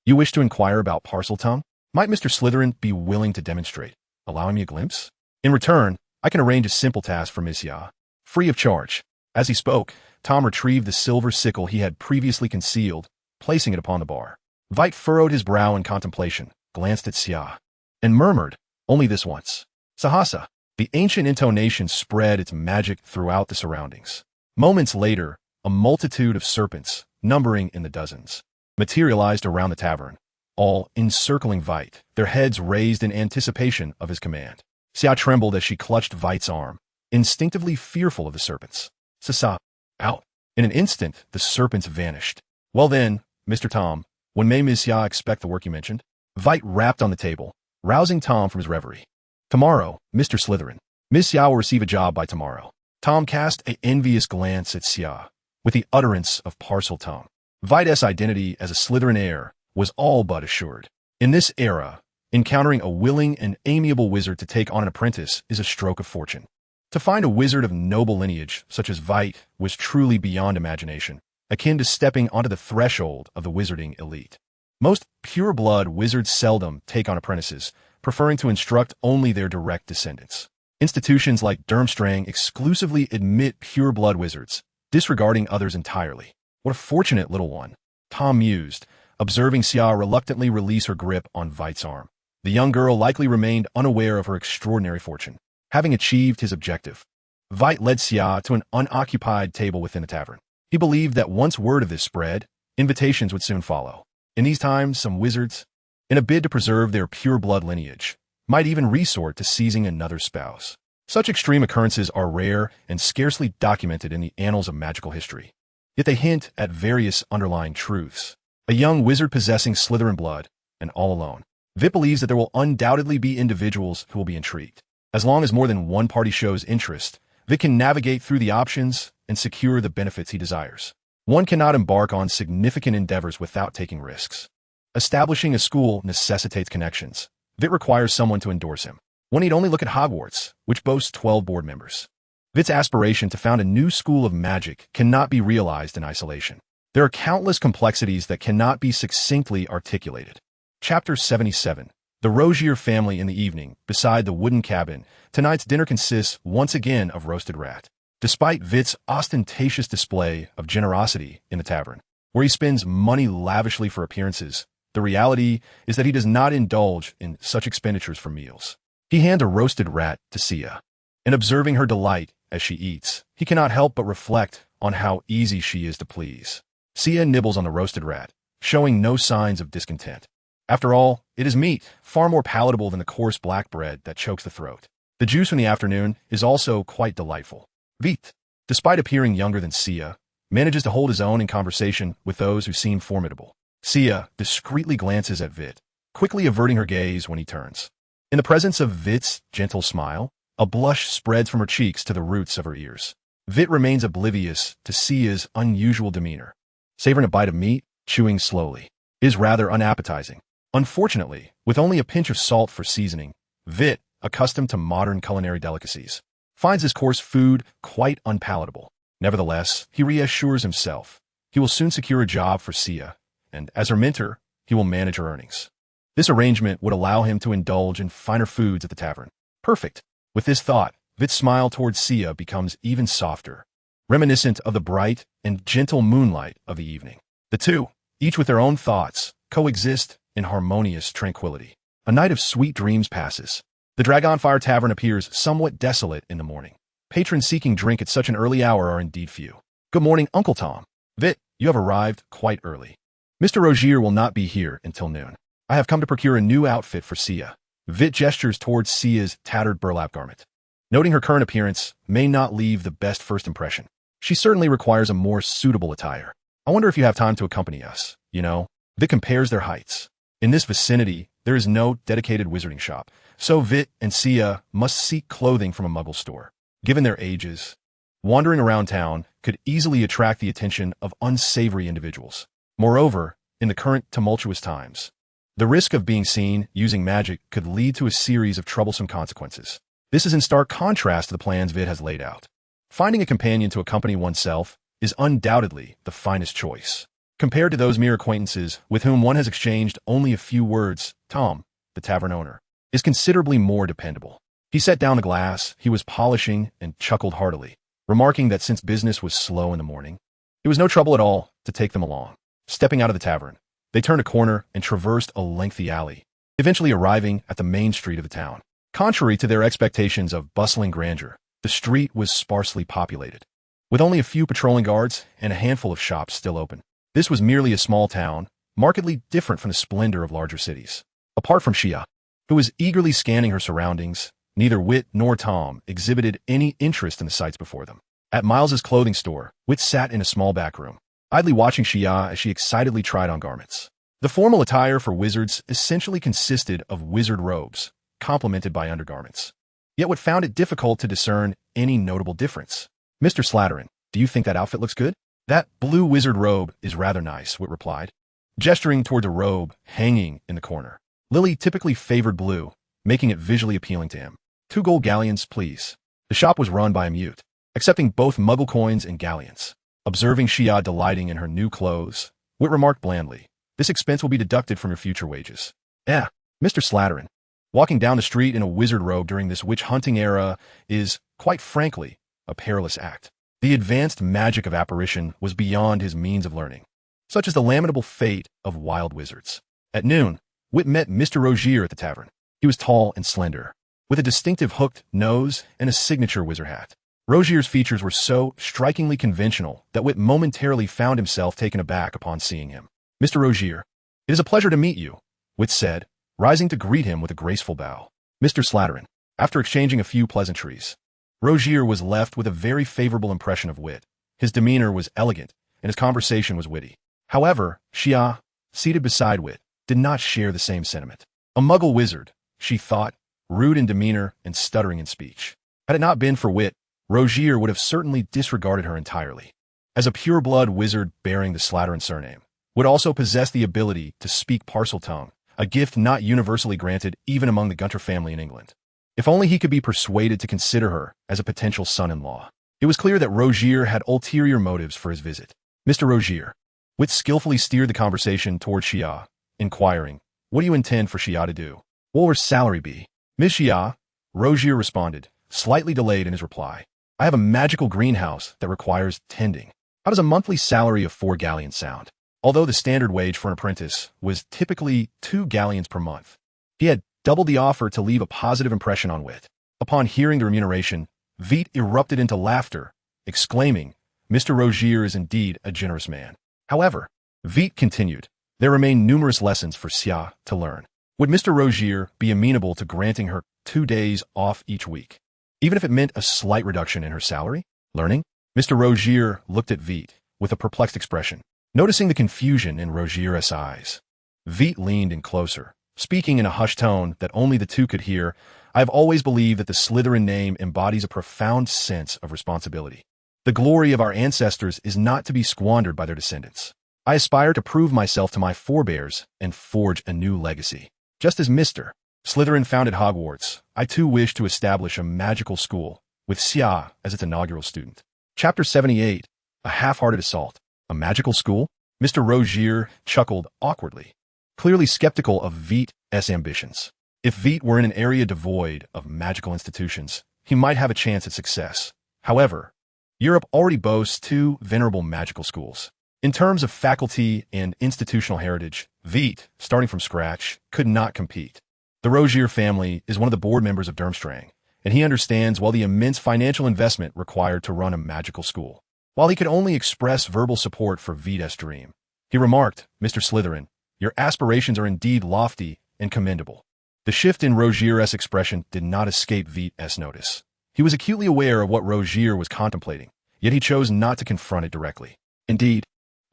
You wish to inquire about Parseltongue? Might Mr. Slytherin be willing to demonstrate, allowing me a glimpse? In return, I can arrange a simple task for Miss Xia, free of charge." As he spoke, Tom retrieved the silver sickle he had previously concealed, placing it upon the bar. Vitt furrowed his brow in contemplation, glanced at Xia, and murmured, "Only this once." "Sahasa." The ancient intonation spread its magic throughout the surroundings. Moments later, a multitude of serpents, numbering in the dozens, materialized around the tavern, all encircling Vitt, their heads raised in anticipation of his command. Xia trembled as she clutched Vitt's arm, instinctively fearful of the serpents. Sasa, out. In an instant, the serpents vanished. Well then, Mr. Tom, when may Ms. Xia expect the work you mentioned? Vitt rapped on the table, rousing Tom from his reverie. Tomorrow, Mr. Slytherin. Ms. Xia will receive a job by tomorrow. Tom cast an envious glance at Xia, with the utterance of parcel tongue. Vitt's identity as a Slytherin heir was all but assured. In this era, encountering a willing and amiable wizard to take on an apprentice is a stroke of fortune. To find a wizard of noble lineage, such as Vitt, was truly beyond imagination, akin to stepping onto the threshold of the wizarding elite. Most pure-blood wizards seldom take on apprentices, preferring to instruct only their direct descendants. Institutions like Durmstrang exclusively admit pure-blood wizards, disregarding others entirely. What a fortunate little one, Tom mused, observing Xia reluctantly release her grip on Vitt's arm. The young girl likely remained unaware of her extraordinary fortune. Having achieved his objective, Vitt led Xia to an unoccupied table within the tavern. He believed that once word of this spread, invitations would soon follow. In these times, some wizards, in a bid to preserve their pure-blood lineage, might even resort to seizing another spouse. Such extreme occurrences are rare and scarcely documented in the annals of magical history. Yet they hint at various underlying truths. A young wizard possessing Slytherin blood, and all alone. Vitt believes that there will undoubtedly be individuals who will be intrigued. As long as more than one party shows interest, Vitt can navigate through the options and secure the benefits he desires. One cannot embark on significant endeavors without taking risks. Establishing a school necessitates connections. Vitt requires someone to endorse him. One need only look at Hogwarts, which boasts 12 board members. Vitt's aspiration to found a new school of magic cannot be realized in isolation. There are countless complexities that cannot be succinctly articulated. Chapter 77. The Rogier family in the evening, beside the wooden cabin. Tonight's dinner consists once again of roasted rat. Despite Vitt's ostentatious display of generosity in the tavern, where he spends money lavishly for appearances, the reality is that he does not indulge in such expenditures for meals. He hands a roasted rat to Xia, and observing her delight as she eats, he cannot help but reflect on how easy she is to please. Xia nibbles on the roasted rat, showing no signs of discontent. After all, it is meat, far more palatable than the coarse black bread that chokes the throat. The juice from the afternoon is also quite delightful. Vitt, despite appearing younger than Xia, manages to hold his own in conversation with those who seem formidable. Xia discreetly glances at Vitt, quickly averting her gaze when he turns. In the presence of Vitt's gentle smile, a blush spreads from her cheeks to the roots of her ears. Vitt remains oblivious to Xia's unusual demeanor. Savoring a bite of meat, chewing slowly, is rather unappetizing. Unfortunately, with only a pinch of salt for seasoning, Vitt, accustomed to modern culinary delicacies, finds his coarse food quite unpalatable. Nevertheless, he reassures himself. He will soon secure a job for Xia, and as her mentor, he will manage her earnings. This arrangement would allow him to indulge in finer foods at the tavern. Perfect. With this thought, Vitt's smile towards Xia becomes even softer, reminiscent of the bright and gentle moonlight of the evening. The two, each with their own thoughts, coexist in harmonious tranquility. A night of sweet dreams passes. The Dragonfire Tavern appears somewhat desolate in the morning. Patrons seeking drink at such an early hour are indeed few. Good morning, Uncle Tom. Vitt, you have arrived quite early. Mr. Rogier will not be here until noon. I have come to procure a new outfit for Xia. Vitt gestures towards Xia's tattered burlap garment. Noting her current appearance may not leave the best first impression. She certainly requires a more suitable attire. I wonder if you have time to accompany us. You know, Vitt compares their heights. In this vicinity, there is no dedicated wizarding shop, so Vitt and Xia must seek clothing from a muggle store. Given their ages, wandering around town could easily attract the attention of unsavory individuals. Moreover, in the current tumultuous times, the risk of being seen using magic could lead to a series of troublesome consequences. This is in stark contrast to the plans Vitt has laid out. Finding a companion to accompany oneself is undoubtedly the finest choice. Compared to those mere acquaintances with whom one has exchanged only a few words, Tom, the tavern owner, is considerably more dependable. He set down the glass he was polishing and chuckled heartily, remarking that since business was slow in the morning, it was no trouble at all to take them along. Stepping out of the tavern, they turned a corner and traversed a lengthy alley, eventually arriving at the main street of the town. Contrary to their expectations of bustling grandeur, the street was sparsely populated, with only a few patrolling guards and a handful of shops still open. This was merely a small town, markedly different from the splendor of larger cities. Apart from Xia, who was eagerly scanning her surroundings, neither Vitt nor Tom exhibited any interest in the sights before them. At Miles's clothing store, Vitt sat in a small back room, idly watching Xia as she excitedly tried on garments. The formal attire for wizards essentially consisted of wizard robes, complemented by undergarments. Yet Vitt found it difficult to discern any notable difference. "Mr. Slatterin, do you think that outfit looks good?" "That blue wizard robe is rather nice," Vitt replied, gesturing toward a robe hanging in the corner. Lily typically favored blue, making it visually appealing to him. "2 gold galleons, please." The shop was run by a mute, accepting both muggle coins and galleons. Observing Xia delighting in her new clothes, Vitt remarked blandly, "This expense will be deducted from your future wages." Mr. Slatterin, walking down the street in a wizard robe during this witch-hunting era is, quite frankly, a perilous act. The advanced magic of apparition was beyond his means of learning, such as the lamentable fate of wild wizards. At noon, Vitt met Mr. Rogier at the tavern. He was tall and slender, with a distinctive hooked nose and a signature wizard hat. Rogier's features were so strikingly conventional that Vitt momentarily found himself taken aback upon seeing him. "Mr. Rogier, it is a pleasure to meet you," Vitt said, rising to greet him with a graceful bow. Mr. Slatterin, after exchanging a few pleasantries, Rogier was left with a very favorable impression of Vitt. His demeanor was elegant, and his conversation was witty. However, Xia, seated beside Vitt, did not share the same sentiment. A muggle wizard, she thought, rude in demeanor and stuttering in speech. Had it not been for Vitt, Rogier would have certainly disregarded her entirely. As a pure-blood wizard bearing the Slatterin surname, Vitt also possessed the ability to speak Parseltongue, a gift not universally granted even among the Gunter family in England. If only he could be persuaded to consider her as a potential son-in-law. It was clear that Rogier had ulterior motives for his visit. "Mr. Rogier," Vitt skillfully steered the conversation toward Xia, inquiring, "What do you intend for Xia to do? What will her salary be?" "Miss Xia," Rogier responded, slightly delayed in his reply, "I have a magical greenhouse that requires tending. How does a monthly salary of 4 galleons sound?" Although the standard wage for an apprentice was typically 2 galleons per month, he had doubled the offer to leave a positive impression on Vitt. Upon hearing the remuneration, Vitt erupted into laughter, exclaiming, "Mr. Rogier is indeed a generous man." However, Vitt continued, there remain numerous lessons for Xia to learn. Would Mr. Rogier be amenable to granting her 2 days off each week, even if it meant a slight reduction in her salary? Learning? Mr. Rogier looked at Vitt with a perplexed expression. Noticing the confusion in Rogier's eyes, Vitt leaned in closer, speaking in a hushed tone that only the two could hear. "I have always believed that the Slytherin name embodies a profound sense of responsibility. The glory of our ancestors is not to be squandered by their descendants. I aspire to prove myself to my forebears and forge a new legacy. Just as Mr. Slytherin founded Hogwarts, I too wish to establish a magical school, with Xia as its inaugural student." Chapter 78, A Half-Hearted Assault. "A magical school?" Mr. Rogier chuckled awkwardly, clearly skeptical of Vitt's ambitions. If Vitt were in an area devoid of magical institutions, he might have a chance at success. However, Europe already boasts 2 venerable magical schools. In terms of faculty and institutional heritage, Vitt, starting from scratch, could not compete. The Rogier family is one of the board members of Durmstrang, and he understands well the immense financial investment required to run a magical school. While he could only express verbal support for Vitt's dream, he remarked, "Mr. Slytherin, your aspirations are indeed lofty and commendable." The shift in Rogier's expression did not escape Vitt's notice. He was acutely aware of what Rogier was contemplating, yet he chose not to confront it directly. Indeed,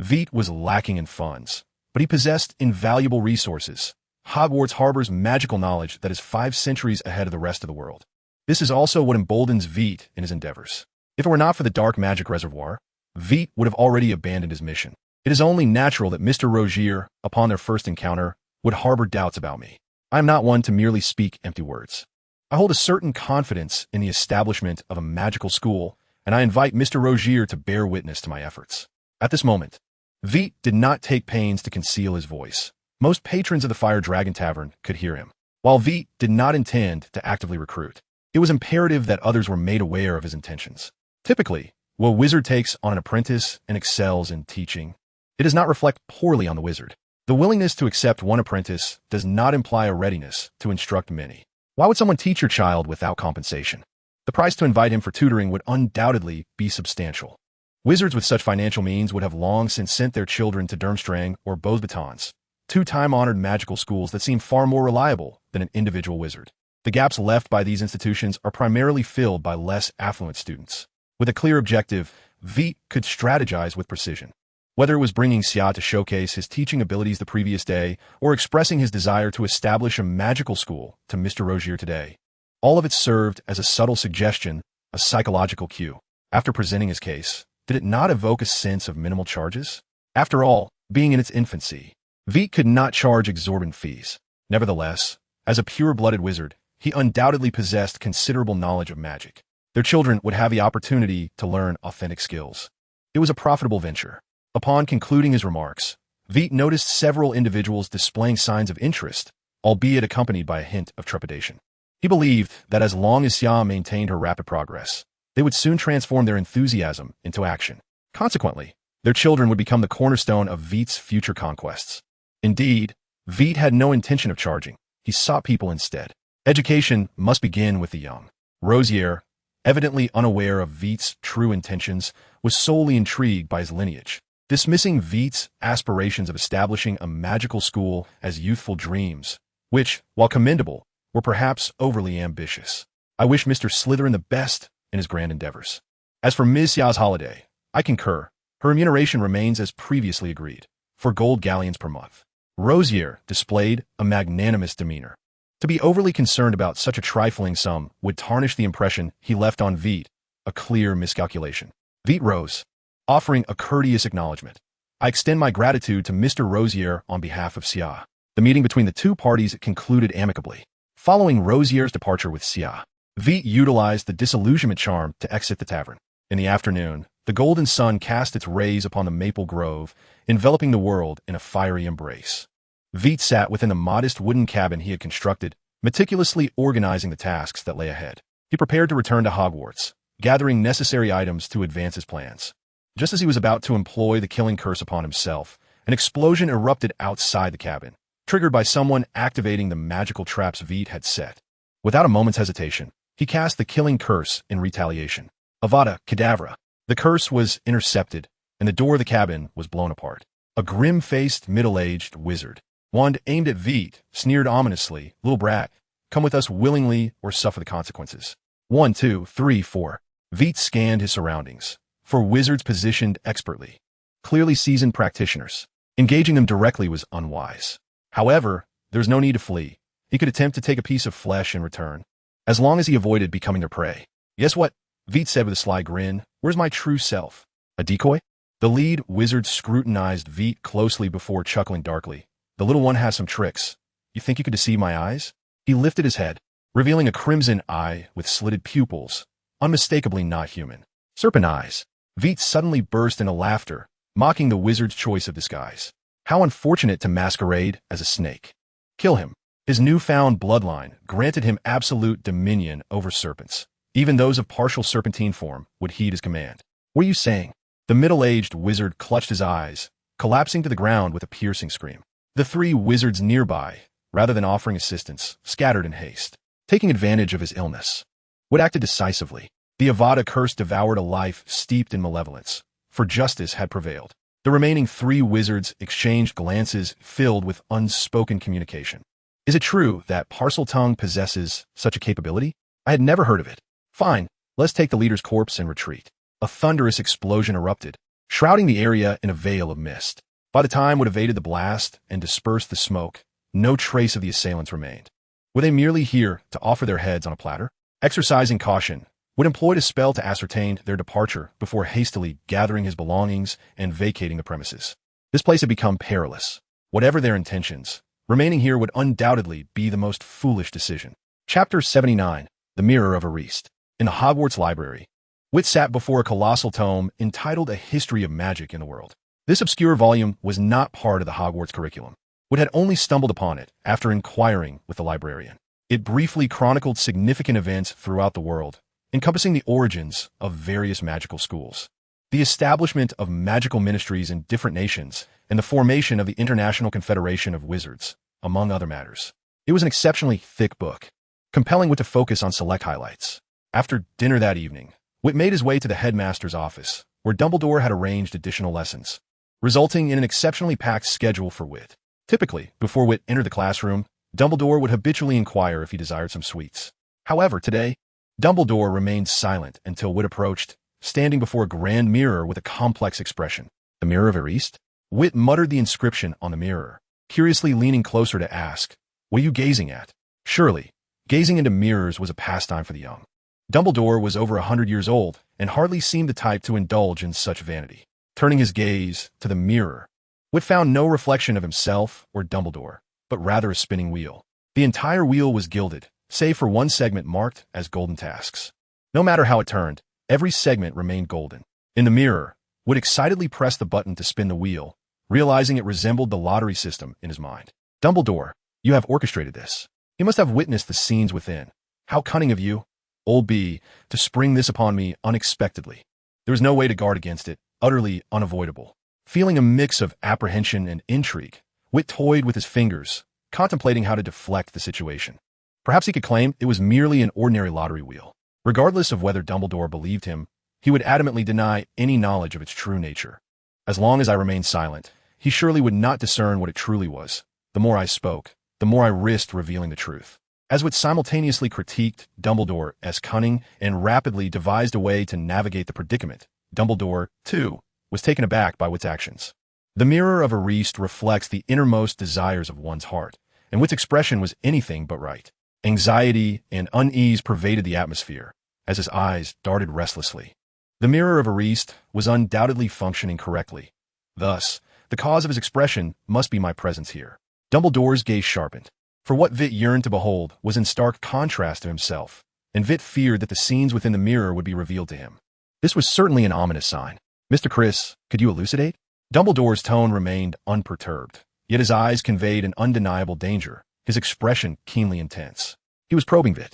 Vitt was lacking in funds, but he possessed invaluable resources. Hogwarts harbors magical knowledge that is 5 centuries ahead of the rest of the world. This is also what emboldens Vitt in his endeavors. If it were not for the dark magic reservoir, Vitt would have already abandoned his mission. It is only natural that Mr. Rogier, upon their first encounter, would harbor doubts about me. I am not one to merely speak empty words. I hold a certain confidence in the establishment of a magical school, and I invite Mr. Rogier to bear witness to my efforts. At this moment, Vitt did not take pains to conceal his voice. Most patrons of the Fire Dragon Tavern could hear him. While Vitt did not intend to actively recruit, it was imperative that others were made aware of his intentions. Typically, when a wizard takes on an apprentice and excels in teaching, it does not reflect poorly on the wizard. The willingness to accept one apprentice does not imply a readiness to instruct many. Why would someone teach your child without compensation? The price to invite him for tutoring would undoubtedly be substantial. Wizards with such financial means would have long since sent their children to Durmstrang or Beauxbatons, two time-honored magical schools that seem far more reliable than an individual wizard. The gaps left by these institutions are primarily filled by less affluent students. With a clear objective, Vitt could strategize with precision. Whether it was bringing Xia to showcase his teaching abilities the previous day or expressing his desire to establish a magical school to Mr. Rozier today, all of it served as a subtle suggestion, a psychological cue. After presenting his case, did it not evoke a sense of minimal charges? After all, being in its infancy, Vitt could not charge exorbitant fees. Nevertheless, as a pure-blooded wizard, he undoubtedly possessed considerable knowledge of magic. Their children would have the opportunity to learn authentic skills. It was a profitable venture. Upon concluding his remarks, Vitt noticed several individuals displaying signs of interest, albeit accompanied by a hint of trepidation. He believed that as long as Xia maintained her rapid progress, they would soon transform their enthusiasm into action. Consequently, their children would become the cornerstone of Vitt's future conquests. Indeed, Vitt had no intention of charging. He sought people instead. Education must begin with the young. Rozier, evidently unaware of Vitt's true intentions, was solely intrigued by his lineage. Dismissing Vitt's aspirations of establishing a magical school as youthful dreams, which, while commendable, were perhaps overly ambitious. I wish Mr. Slytherin the best in his grand endeavors. As for Ms. Xia's holiday, I concur. Her remuneration remains as previously agreed, 4 gold galleons per month. Rozier displayed a magnanimous demeanor. To be overly concerned about such a trifling sum would tarnish the impression he left on Vitt, a clear miscalculation. Vitt rose, offering a courteous acknowledgement. I extend my gratitude to Mr. Rozier on behalf of Xia. The meeting between the two parties concluded amicably. Following Rozier's departure with Xia, Vitt utilized the disillusionment charm to exit the tavern. In the afternoon, the golden sun cast its rays upon the maple grove, enveloping the world in a fiery embrace. Vitt sat within the modest wooden cabin he had constructed, meticulously organizing the tasks that lay ahead. He prepared to return to Hogwarts, gathering necessary items to advance his plans. Just as he was about to employ the killing curse upon himself, an explosion erupted outside the cabin, triggered by someone activating the magical traps Vitt had set. Without a moment's hesitation, he cast the killing curse in retaliation. Avada Kedavra. The curse was intercepted, and the door of the cabin was blown apart. A grim-faced, middle-aged wizard, wand aimed at Vitt, sneered ominously, "Little brat, come with us willingly or suffer the consequences." 1, 2, 3, 4. Vitt scanned his surroundings, for wizards positioned expertly, clearly seasoned practitioners. Engaging them directly was unwise. However, there was no need to flee. He could attempt to take a piece of flesh in return, as long as he avoided becoming their prey. "Guess what?" Vitt said with a sly grin. "Where's my true self? A decoy?" The lead wizard scrutinized Vitt closely before chuckling darkly. "The little one has some tricks. You think you could deceive my eyes?" He lifted his head, revealing a crimson eye with slitted pupils, unmistakably not human. Serpent eyes. Vitt suddenly burst into laughter, mocking the wizard's choice of disguise. How unfortunate to masquerade as a snake. Kill him. His newfound bloodline granted him absolute dominion over serpents. Even those of partial serpentine form would heed his command. "What are you saying?" The middle-aged wizard clutched his eyes, collapsing to the ground with a piercing scream. The 3 wizards nearby, rather than offering assistance, scattered in haste. Taking advantage of his illness, Wood acted decisively. The Avada curse devoured a life steeped in malevolence, for justice had prevailed. The remaining 3 wizards exchanged glances filled with unspoken communication. Is it true that Parseltongue possesses such a capability? I had never heard of it. Fine, let's take the leader's corpse and retreat. A thunderous explosion erupted, shrouding the area in a veil of mist. By the time Wood evaded the blast and dispersed the smoke, no trace of the assailants remained. Were they merely here to offer their heads on a platter? Exercising caution, Wood employed a spell to ascertain their departure before hastily gathering his belongings and vacating the premises. This place had become perilous. Whatever their intentions, remaining here would undoubtedly be the most foolish decision. Chapter 79. The Mirror of Ariste. In the Hogwarts Library, Witt sat before a colossal tome entitled A History of Magic in the World. This obscure volume was not part of the Hogwarts curriculum. Wood had only stumbled upon it after inquiring with the librarian. It briefly chronicled significant events throughout the world, encompassing the origins of various magical schools, the establishment of magical ministries in different nations, and the formation of the International Confederation of Wizards, among other matters. It was an exceptionally thick book, compelling Witt to focus on select highlights. After dinner that evening, Witt made his way to the headmaster's office, where Dumbledore had arranged additional lessons, resulting in an exceptionally packed schedule for Vitt. Typically, before Vitt entered the classroom, Dumbledore would habitually inquire if he desired some sweets. However, today, Dumbledore remained silent until Vitt approached, standing before a grand mirror with a complex expression. The Mirror of Erist? Vitt muttered the inscription on the mirror, curiously leaning closer to ask, "What are you gazing at?" Surely, gazing into mirrors was a pastime for the young. Dumbledore was over 100 years old and hardly seemed the type to indulge in such vanity. Turning his gaze to the mirror, Vitt found no reflection of himself or Dumbledore, but rather a spinning wheel. The entire wheel was gilded, save for one segment marked as golden tasks. No matter how it turned, every segment remained golden. In the mirror, Vitt excitedly pressed the button to spin the wheel, realizing it resembled the lottery system in his mind. "Dumbledore, you have orchestrated this. You must have witnessed the scenes within. How cunning of you, old B, to spring this upon me unexpectedly." There was no way to guard against it, utterly unavoidable. Feeling a mix of apprehension and intrigue, Vitt toyed with his fingers, contemplating how to deflect the situation. Perhaps he could claim it was merely an ordinary lottery wheel. Regardless of whether Dumbledore believed him, he would adamantly deny any knowledge of its true nature. As long as I remained silent, he surely would not discern what it truly was. The more I spoke, the more I risked revealing the truth. As Vitt simultaneously critiqued Dumbledore as cunning and rapidly devised a way to navigate the predicament, Dumbledore, too, was taken aback by Vitt's actions. The Mirror of Erist reflects the innermost desires of one's heart, and Vitt's expression was anything but right. Anxiety and unease pervaded the atmosphere, as his eyes darted restlessly. The Mirror of Erist was undoubtedly functioning correctly. Thus, the cause of his expression must be my presence here. Dumbledore's gaze sharpened. For what Vitt yearned to behold was in stark contrast to himself, and Vitt feared that the scenes within the mirror would be revealed to him. This was certainly an ominous sign. "Mr. Criss, could you elucidate?" Dumbledore's tone remained unperturbed, yet his eyes conveyed an undeniable danger, his expression keenly intense. He was probing Vitt.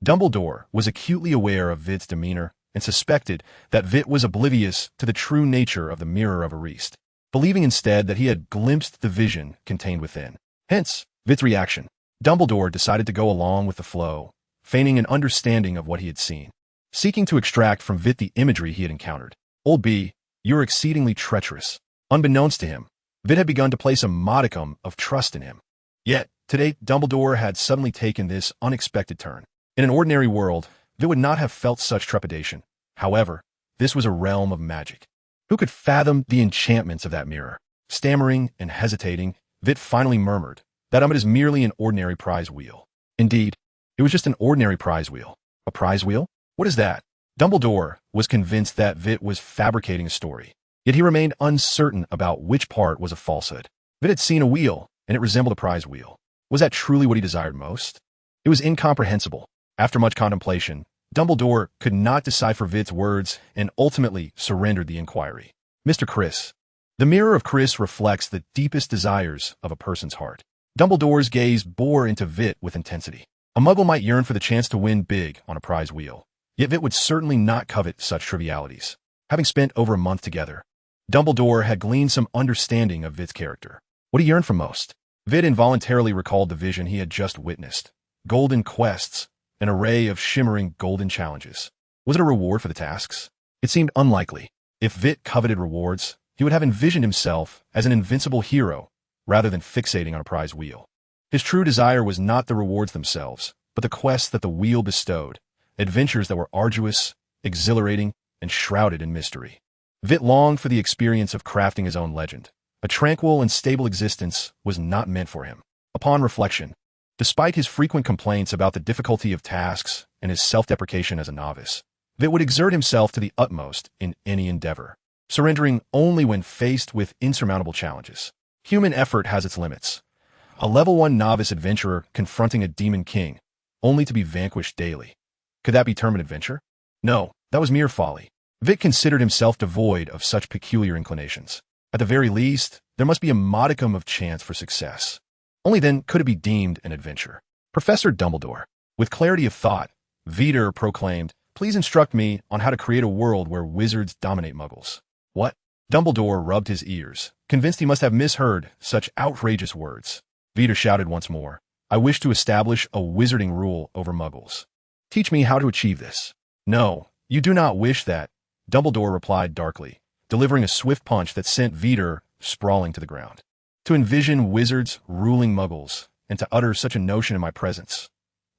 Dumbledore was acutely aware of Vitt's demeanor and suspected that Vitt was oblivious to the true nature of the Mirror of Erist, believing instead that he had glimpsed the vision contained within. Hence, Vitt's reaction. Dumbledore decided to go along with the flow, feigning an understanding of what he had seen, seeking to extract from Vitt the imagery he had encountered. "Old B, you're exceedingly treacherous." Unbeknownst to him, Vitt had begun to place a modicum of trust in him. Yet, today Dumbledore had suddenly taken this unexpected turn. In an ordinary world, Vitt would not have felt such trepidation. However, this was a realm of magic. Who could fathom the enchantments of that mirror? Stammering and hesitating, Vitt finally murmured, "That is merely an ordinary prize wheel." Indeed, it was just an ordinary prize wheel. A prize wheel? What is that? Dumbledore was convinced that Vitt was fabricating a story, yet he remained uncertain about which part was a falsehood. Vitt had seen a wheel, and it resembled a prize wheel. Was that truly what he desired most? It was incomprehensible. After much contemplation, Dumbledore could not decipher Vitt's words and ultimately surrendered the inquiry. "Mr. Criss, the Mirror of Criss reflects the deepest desires of a person's heart." Dumbledore's gaze bore into Vitt with intensity. A muggle might yearn for the chance to win big on a prize wheel, yet Vitt would certainly not covet such trivialities. Having spent over a month together, Dumbledore had gleaned some understanding of Vitt's character. What he yearned for most? Vitt involuntarily recalled the vision he had just witnessed. Golden quests, an array of shimmering golden challenges. Was it a reward for the tasks? It seemed unlikely. If Vitt coveted rewards, he would have envisioned himself as an invincible hero, rather than fixating on a prize wheel. His true desire was not the rewards themselves, but the quests that the wheel bestowed, adventures that were arduous, exhilarating, and shrouded in mystery. Vitt longed for the experience of crafting his own legend. A tranquil and stable existence was not meant for him. Upon reflection, despite his frequent complaints about the difficulty of tasks and his self-deprecation as a novice, Vitt would exert himself to the utmost in any endeavor, surrendering only when faced with insurmountable challenges. Human effort has its limits. A level 1 novice adventurer confronting a demon king, only to be vanquished daily. Could that be termed an adventure? No, that was mere folly. Vitt considered himself devoid of such peculiar inclinations. At the very least, there must be a modicum of chance for success. Only then could it be deemed an adventure. Professor Dumbledore, with clarity of thought, Vitt proclaimed, "Please instruct me on how to create a world where wizards dominate muggles." What? Dumbledore rubbed his ears, convinced he must have misheard such outrageous words. Vitt shouted once more, "I wish to establish a wizarding rule over muggles. Teach me how to achieve this." "No, you do not wish that. Dumbledore replied darkly, delivering a swift punch that sent Vitt sprawling to the ground. To envision wizards ruling muggles, and to utter such a notion in my presence.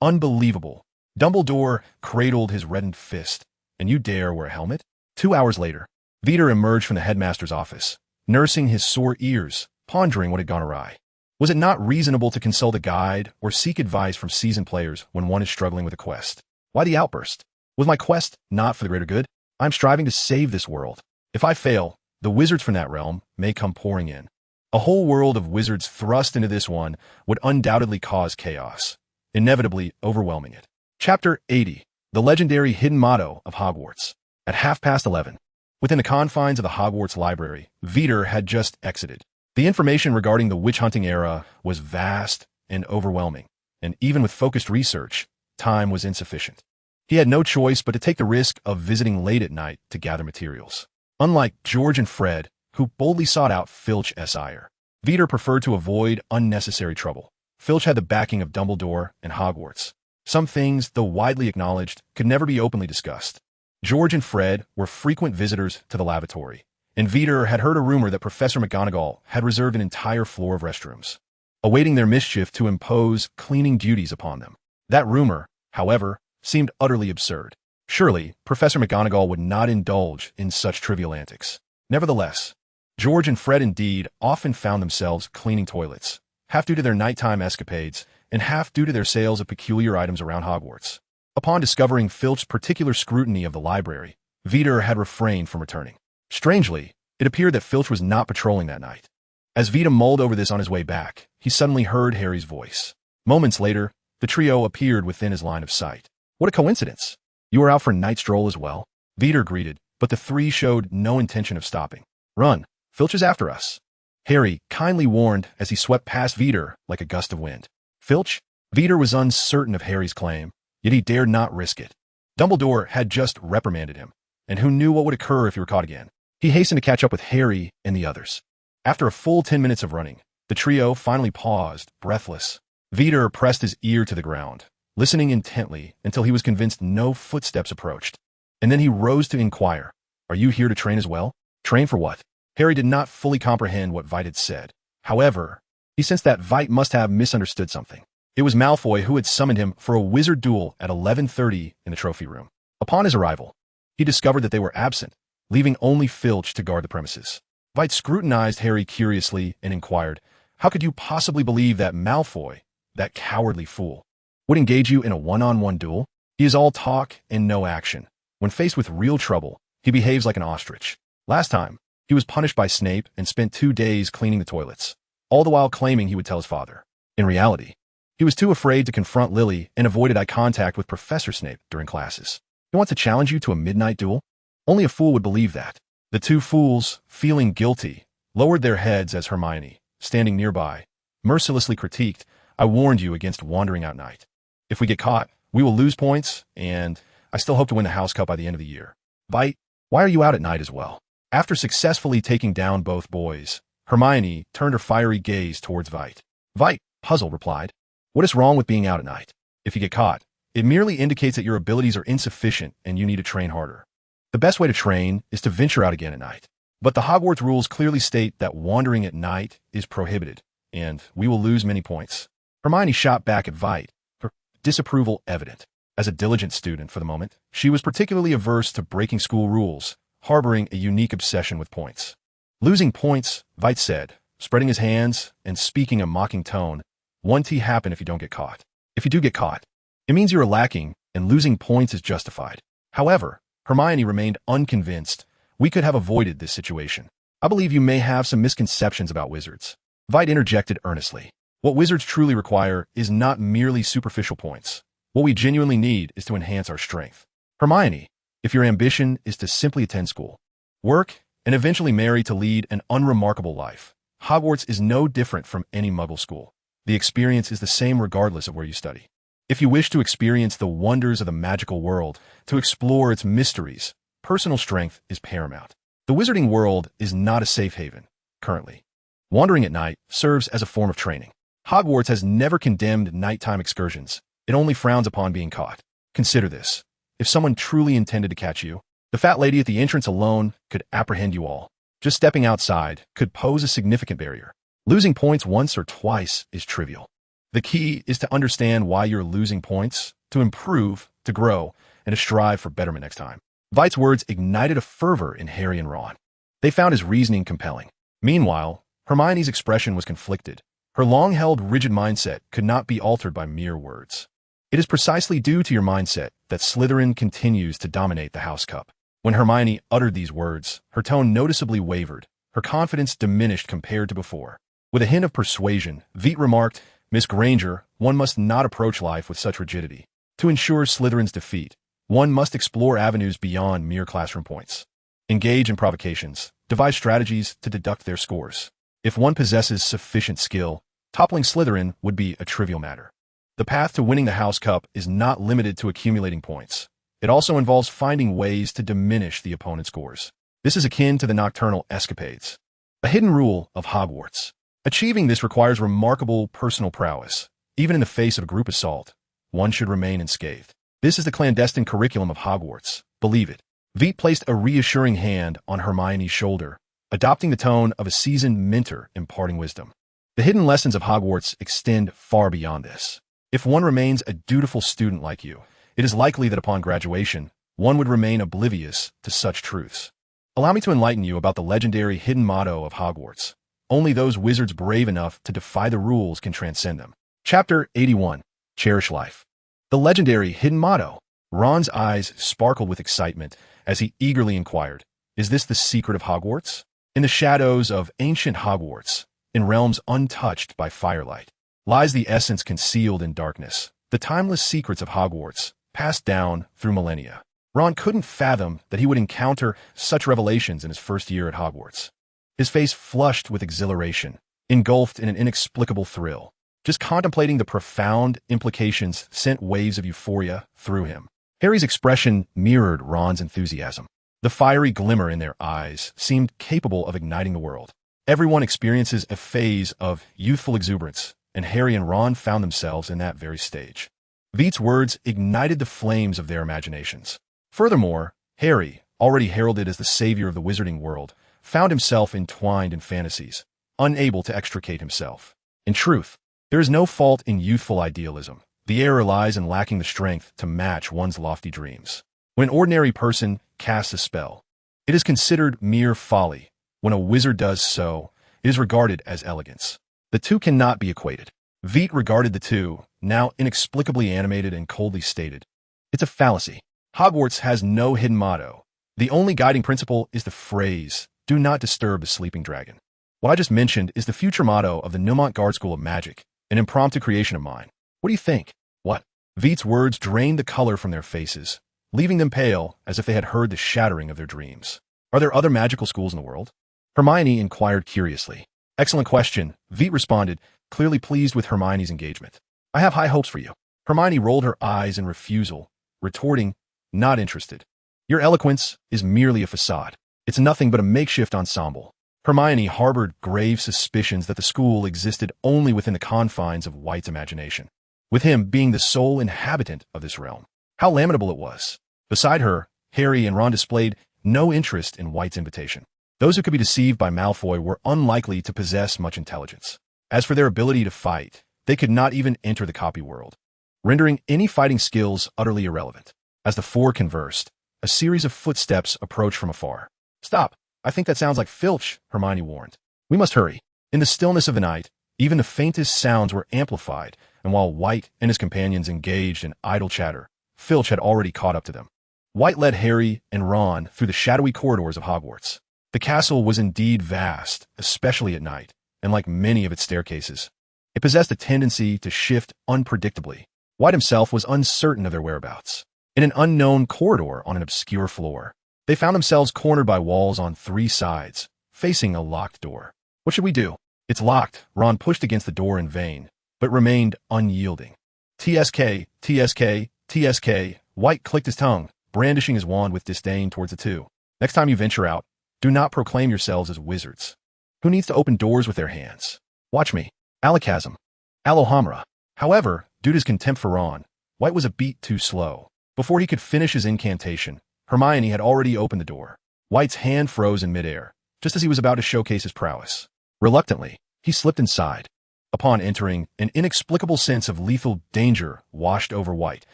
Unbelievable. Dumbledore cradled his reddened fist. And you dare wear a helmet? 2 hours later, Vitt emerged from the headmaster's office, nursing his sore ears, pondering what had gone awry. Was it not reasonable to consult a guide or seek advice from seasoned players when one is struggling with a quest? Why the outburst? Was my quest not for the greater good? I'm striving to save this world. If I fail, the wizards from that realm may come pouring in. A whole world of wizards thrust into this one would undoubtedly cause chaos, inevitably overwhelming it. Chapter 80. The legendary hidden motto of Hogwarts. At 11:30, within the confines of the Hogwarts library, Vitt had just exited. The information regarding the witch-hunting era was vast and overwhelming, and even with focused research, time was insufficient. He had no choice but to take the risk of visiting late at night to gather materials. Unlike George and Fred, who boldly sought out Filch Sire, Vitt preferred to avoid unnecessary trouble. Filch had the backing of Dumbledore and Hogwarts. Some things, though widely acknowledged, could never be openly discussed. George and Fred were frequent visitors to the lavatory, and Vitt had heard a rumor that Professor McGonagall had reserved an entire floor of restrooms, awaiting their mischief to impose cleaning duties upon them. That rumor, however, seemed utterly absurd. Surely, Professor McGonagall would not indulge in such trivial antics. Nevertheless, George and Fred indeed often found themselves cleaning toilets, half due to their nighttime escapades and half due to their sales of peculiar items around Hogwarts. Upon discovering Filch's particular scrutiny of the library, Vitt had refrained from returning. Strangely, it appeared that Filch was not patrolling that night. As Vitt mulled over this on his way back, he suddenly heard Harry's voice. Moments later, the trio appeared within his line of sight. What a coincidence! You are out for a night stroll as well? Vitt greeted, but the three showed no intention of stopping. Run! Filch is after us! Harry kindly warned as he swept past Vitt like a gust of wind. Filch? Vitt was uncertain of Harry's claim, yet he dared not risk it. Dumbledore had just reprimanded him, and who knew what would occur if he were caught again. He hastened to catch up with Harry and the others. After a full 10 minutes of running, the trio finally paused, breathless. Vitt pressed his ear to the ground, listening intently until he was convinced no footsteps approached. And then he rose to inquire, "Are you here to train as well?" Train for what? Harry did not fully comprehend what Vitt had said. However, he sensed that Vitt must have misunderstood something. It was Malfoy who had summoned him for a wizard duel at 11:30 in the trophy room. Upon his arrival, he discovered that they were absent, leaving only Filch to guard the premises. Vitt scrutinized Harry curiously and inquired, "How could you possibly believe that Malfoy, that cowardly fool, would engage you in a one-on-one duel? He is all talk and no action. When faced with real trouble, he behaves like an ostrich. Last time, he was punished by Snape and spent 2 days cleaning the toilets, all the while claiming he would tell his father. In reality, he was too afraid to confront Lily and avoided eye contact with Professor Snape during classes. He wants to challenge you to a midnight duel? Only a fool would believe that." The two fools, feeling guilty, lowered their heads as Hermione, standing nearby, mercilessly critiqued, "I warned you against wandering out night. If we get caught, we will lose points, and I still hope to win the House Cup by the end of the year. Vitt, why are you out at night as well?" After successfully taking down both boys, Hermione turned her fiery gaze towards Vitt. Vitt, puzzled, replied, "What is wrong with being out at night? If you get caught, it merely indicates that your abilities are insufficient and you need to train harder. The best way to train is to venture out again at night. But the Hogwarts rules clearly state that wandering at night is prohibited, and we will lose many points." Hermione shot back at Vitt, her disapproval evident. As a diligent student for the moment, she was particularly averse to breaking school rules, harboring a unique obsession with points. "Losing points," Vitt said, spreading his hands and speaking a mocking tone, "won't happen if you don't get caught. If you do get caught, it means you are lacking, and losing points is justified." However, Hermione remained unconvinced. "We could have avoided this situation. I believe you may have some misconceptions about wizards." Vitt interjected earnestly. "What wizards truly require is not merely superficial points. What we genuinely need is to enhance our strength. Hermione, if your ambition is to simply attend school, work, and eventually marry to lead an unremarkable life, Hogwarts is no different from any Muggle school. The experience is the same regardless of where you study. If you wish to experience the wonders of the magical world, to explore its mysteries, personal strength is paramount. The wizarding world is not a safe haven, currently. Wandering at night serves as a form of training. Hogwarts has never condemned nighttime excursions. It only frowns upon being caught. Consider this. If someone truly intended to catch you, The fat lady at the entrance alone could apprehend you all. Just stepping outside could pose a significant barrier. Losing points once or twice is trivial. The key is to understand why you're losing points, to improve, to grow, and to strive for betterment next time. Vitt's words ignited a fervor in Harry and Ron. They found his reasoning compelling. Meanwhile, Hermione's expression was conflicted. Her long-held rigid mindset could not be altered by mere words. It is precisely due to your mindset that Slytherin continues to dominate the House Cup. When Hermione uttered these words, her tone noticeably wavered. Her confidence diminished compared to before. With a hint of persuasion, Vitt remarked, "Miss Granger, one must not approach life with such rigidity. To ensure Slytherin's defeat, one must explore avenues beyond mere classroom points. Engage in provocations, devise strategies to deduct their scores. If one possesses sufficient skill, toppling Slytherin would be a trivial matter. The path to winning the House Cup is not limited to accumulating points. It also involves finding ways to diminish the opponent's scores. This is akin to the nocturnal escapades. A hidden rule of Hogwarts. Achieving this requires remarkable personal prowess. Even in the face of a group assault, one should remain unscathed. This is the clandestine curriculum of Hogwarts. Believe it." Vitt placed a reassuring hand on Hermione's shoulder, adopting the tone of a seasoned mentor imparting wisdom. The hidden lessons of Hogwarts extend far beyond this. If one remains a dutiful student like you, it is likely that upon graduation, one would remain oblivious to such truths. Allow me to enlighten you about the legendary hidden motto of Hogwarts. Only those wizards brave enough to defy the rules can transcend them. Chapter 81. Cherish Life. The legendary hidden motto. Ron's eyes sparkled with excitement as he eagerly inquired, "Is this the secret of Hogwarts?" In the shadows of ancient Hogwarts, in realms untouched by firelight, lies the essence concealed in darkness, the timeless secrets of Hogwarts, passed down through millennia. Ron couldn't fathom that he would encounter such revelations in his first year at Hogwarts. His face flushed with exhilaration, engulfed in an inexplicable thrill. Just contemplating the profound implications sent waves of euphoria through him. Harry's expression mirrored Ron's enthusiasm. The fiery glimmer in their eyes seemed capable of igniting the world. Everyone experiences a phase of youthful exuberance, and Harry and Ron found themselves in that very stage. Vitt's words ignited the flames of their imaginations. Furthermore, Harry, already heralded as the savior of the wizarding world, found himself entwined in fantasies, unable to extricate himself. In truth, there is no fault in youthful idealism. The error lies in lacking the strength to match one's lofty dreams. When an ordinary person casts a spell, it is considered mere folly. When a wizard does so, it is regarded as elegance. The two cannot be equated. Vitt regarded the two, now inexplicably animated and coldly stated, "It's a fallacy. Hogwarts has no hidden motto. The only guiding principle is the phrase, 'Do not disturb the sleeping dragon.' What I just mentioned is the future motto of the Neumont Guard School of Magic, an impromptu creation of mine. What do you think?" "What?" Vitt's words drained the color from their faces, leaving them pale as if they had heard the shattering of their dreams. "Are there other magical schools in the world?" Hermione inquired curiously. "Excellent question," Vitt responded, clearly pleased with Hermione's engagement. "I have high hopes for you." Hermione rolled her eyes in refusal, retorting, "Not interested. Your eloquence is merely a facade. It's nothing but a makeshift ensemble." Hermione harbored grave suspicions that the school existed only within the confines of White's imagination, with him being the sole inhabitant of this realm. How lamentable it was. Beside her, Harry and Ron displayed no interest in White's invitation. Those who could be deceived by Malfoy were unlikely to possess much intelligence. As for their ability to fight, they could not even enter the copy world, rendering any fighting skills utterly irrelevant. As the four conversed, a series of footsteps approached from afar. "Stop. I think that sounds like Filch," Hermione warned. "We must hurry." In the stillness of the night, even the faintest sounds were amplified, and while White and his companions engaged in idle chatter, Filch had already caught up to them. White led Harry and Ron through the shadowy corridors of Hogwarts. The castle was indeed vast, especially at night, and like many of its staircases, it possessed a tendency to shift unpredictably. White himself was uncertain of their whereabouts. In an unknown corridor on an obscure floor, they found themselves cornered by walls on three sides, facing a locked door. "What should we do?" "It's locked." Ron pushed against the door in vain, but remained unyielding. "TSK, TSK, TSK. White clicked his tongue, brandishing his wand with disdain towards the two. "Next time you venture out, do not proclaim yourselves as wizards. Who needs to open doors with their hands? Watch me." Alakazam. Alohomora. However, due to his contempt for Ron, White was a beat too slow. Before he could finish his incantation, Hermione had already opened the door. White's hand froze in midair, just as he was about to showcase his prowess. Reluctantly, he slipped inside. Upon entering, an inexplicable sense of lethal danger washed over White,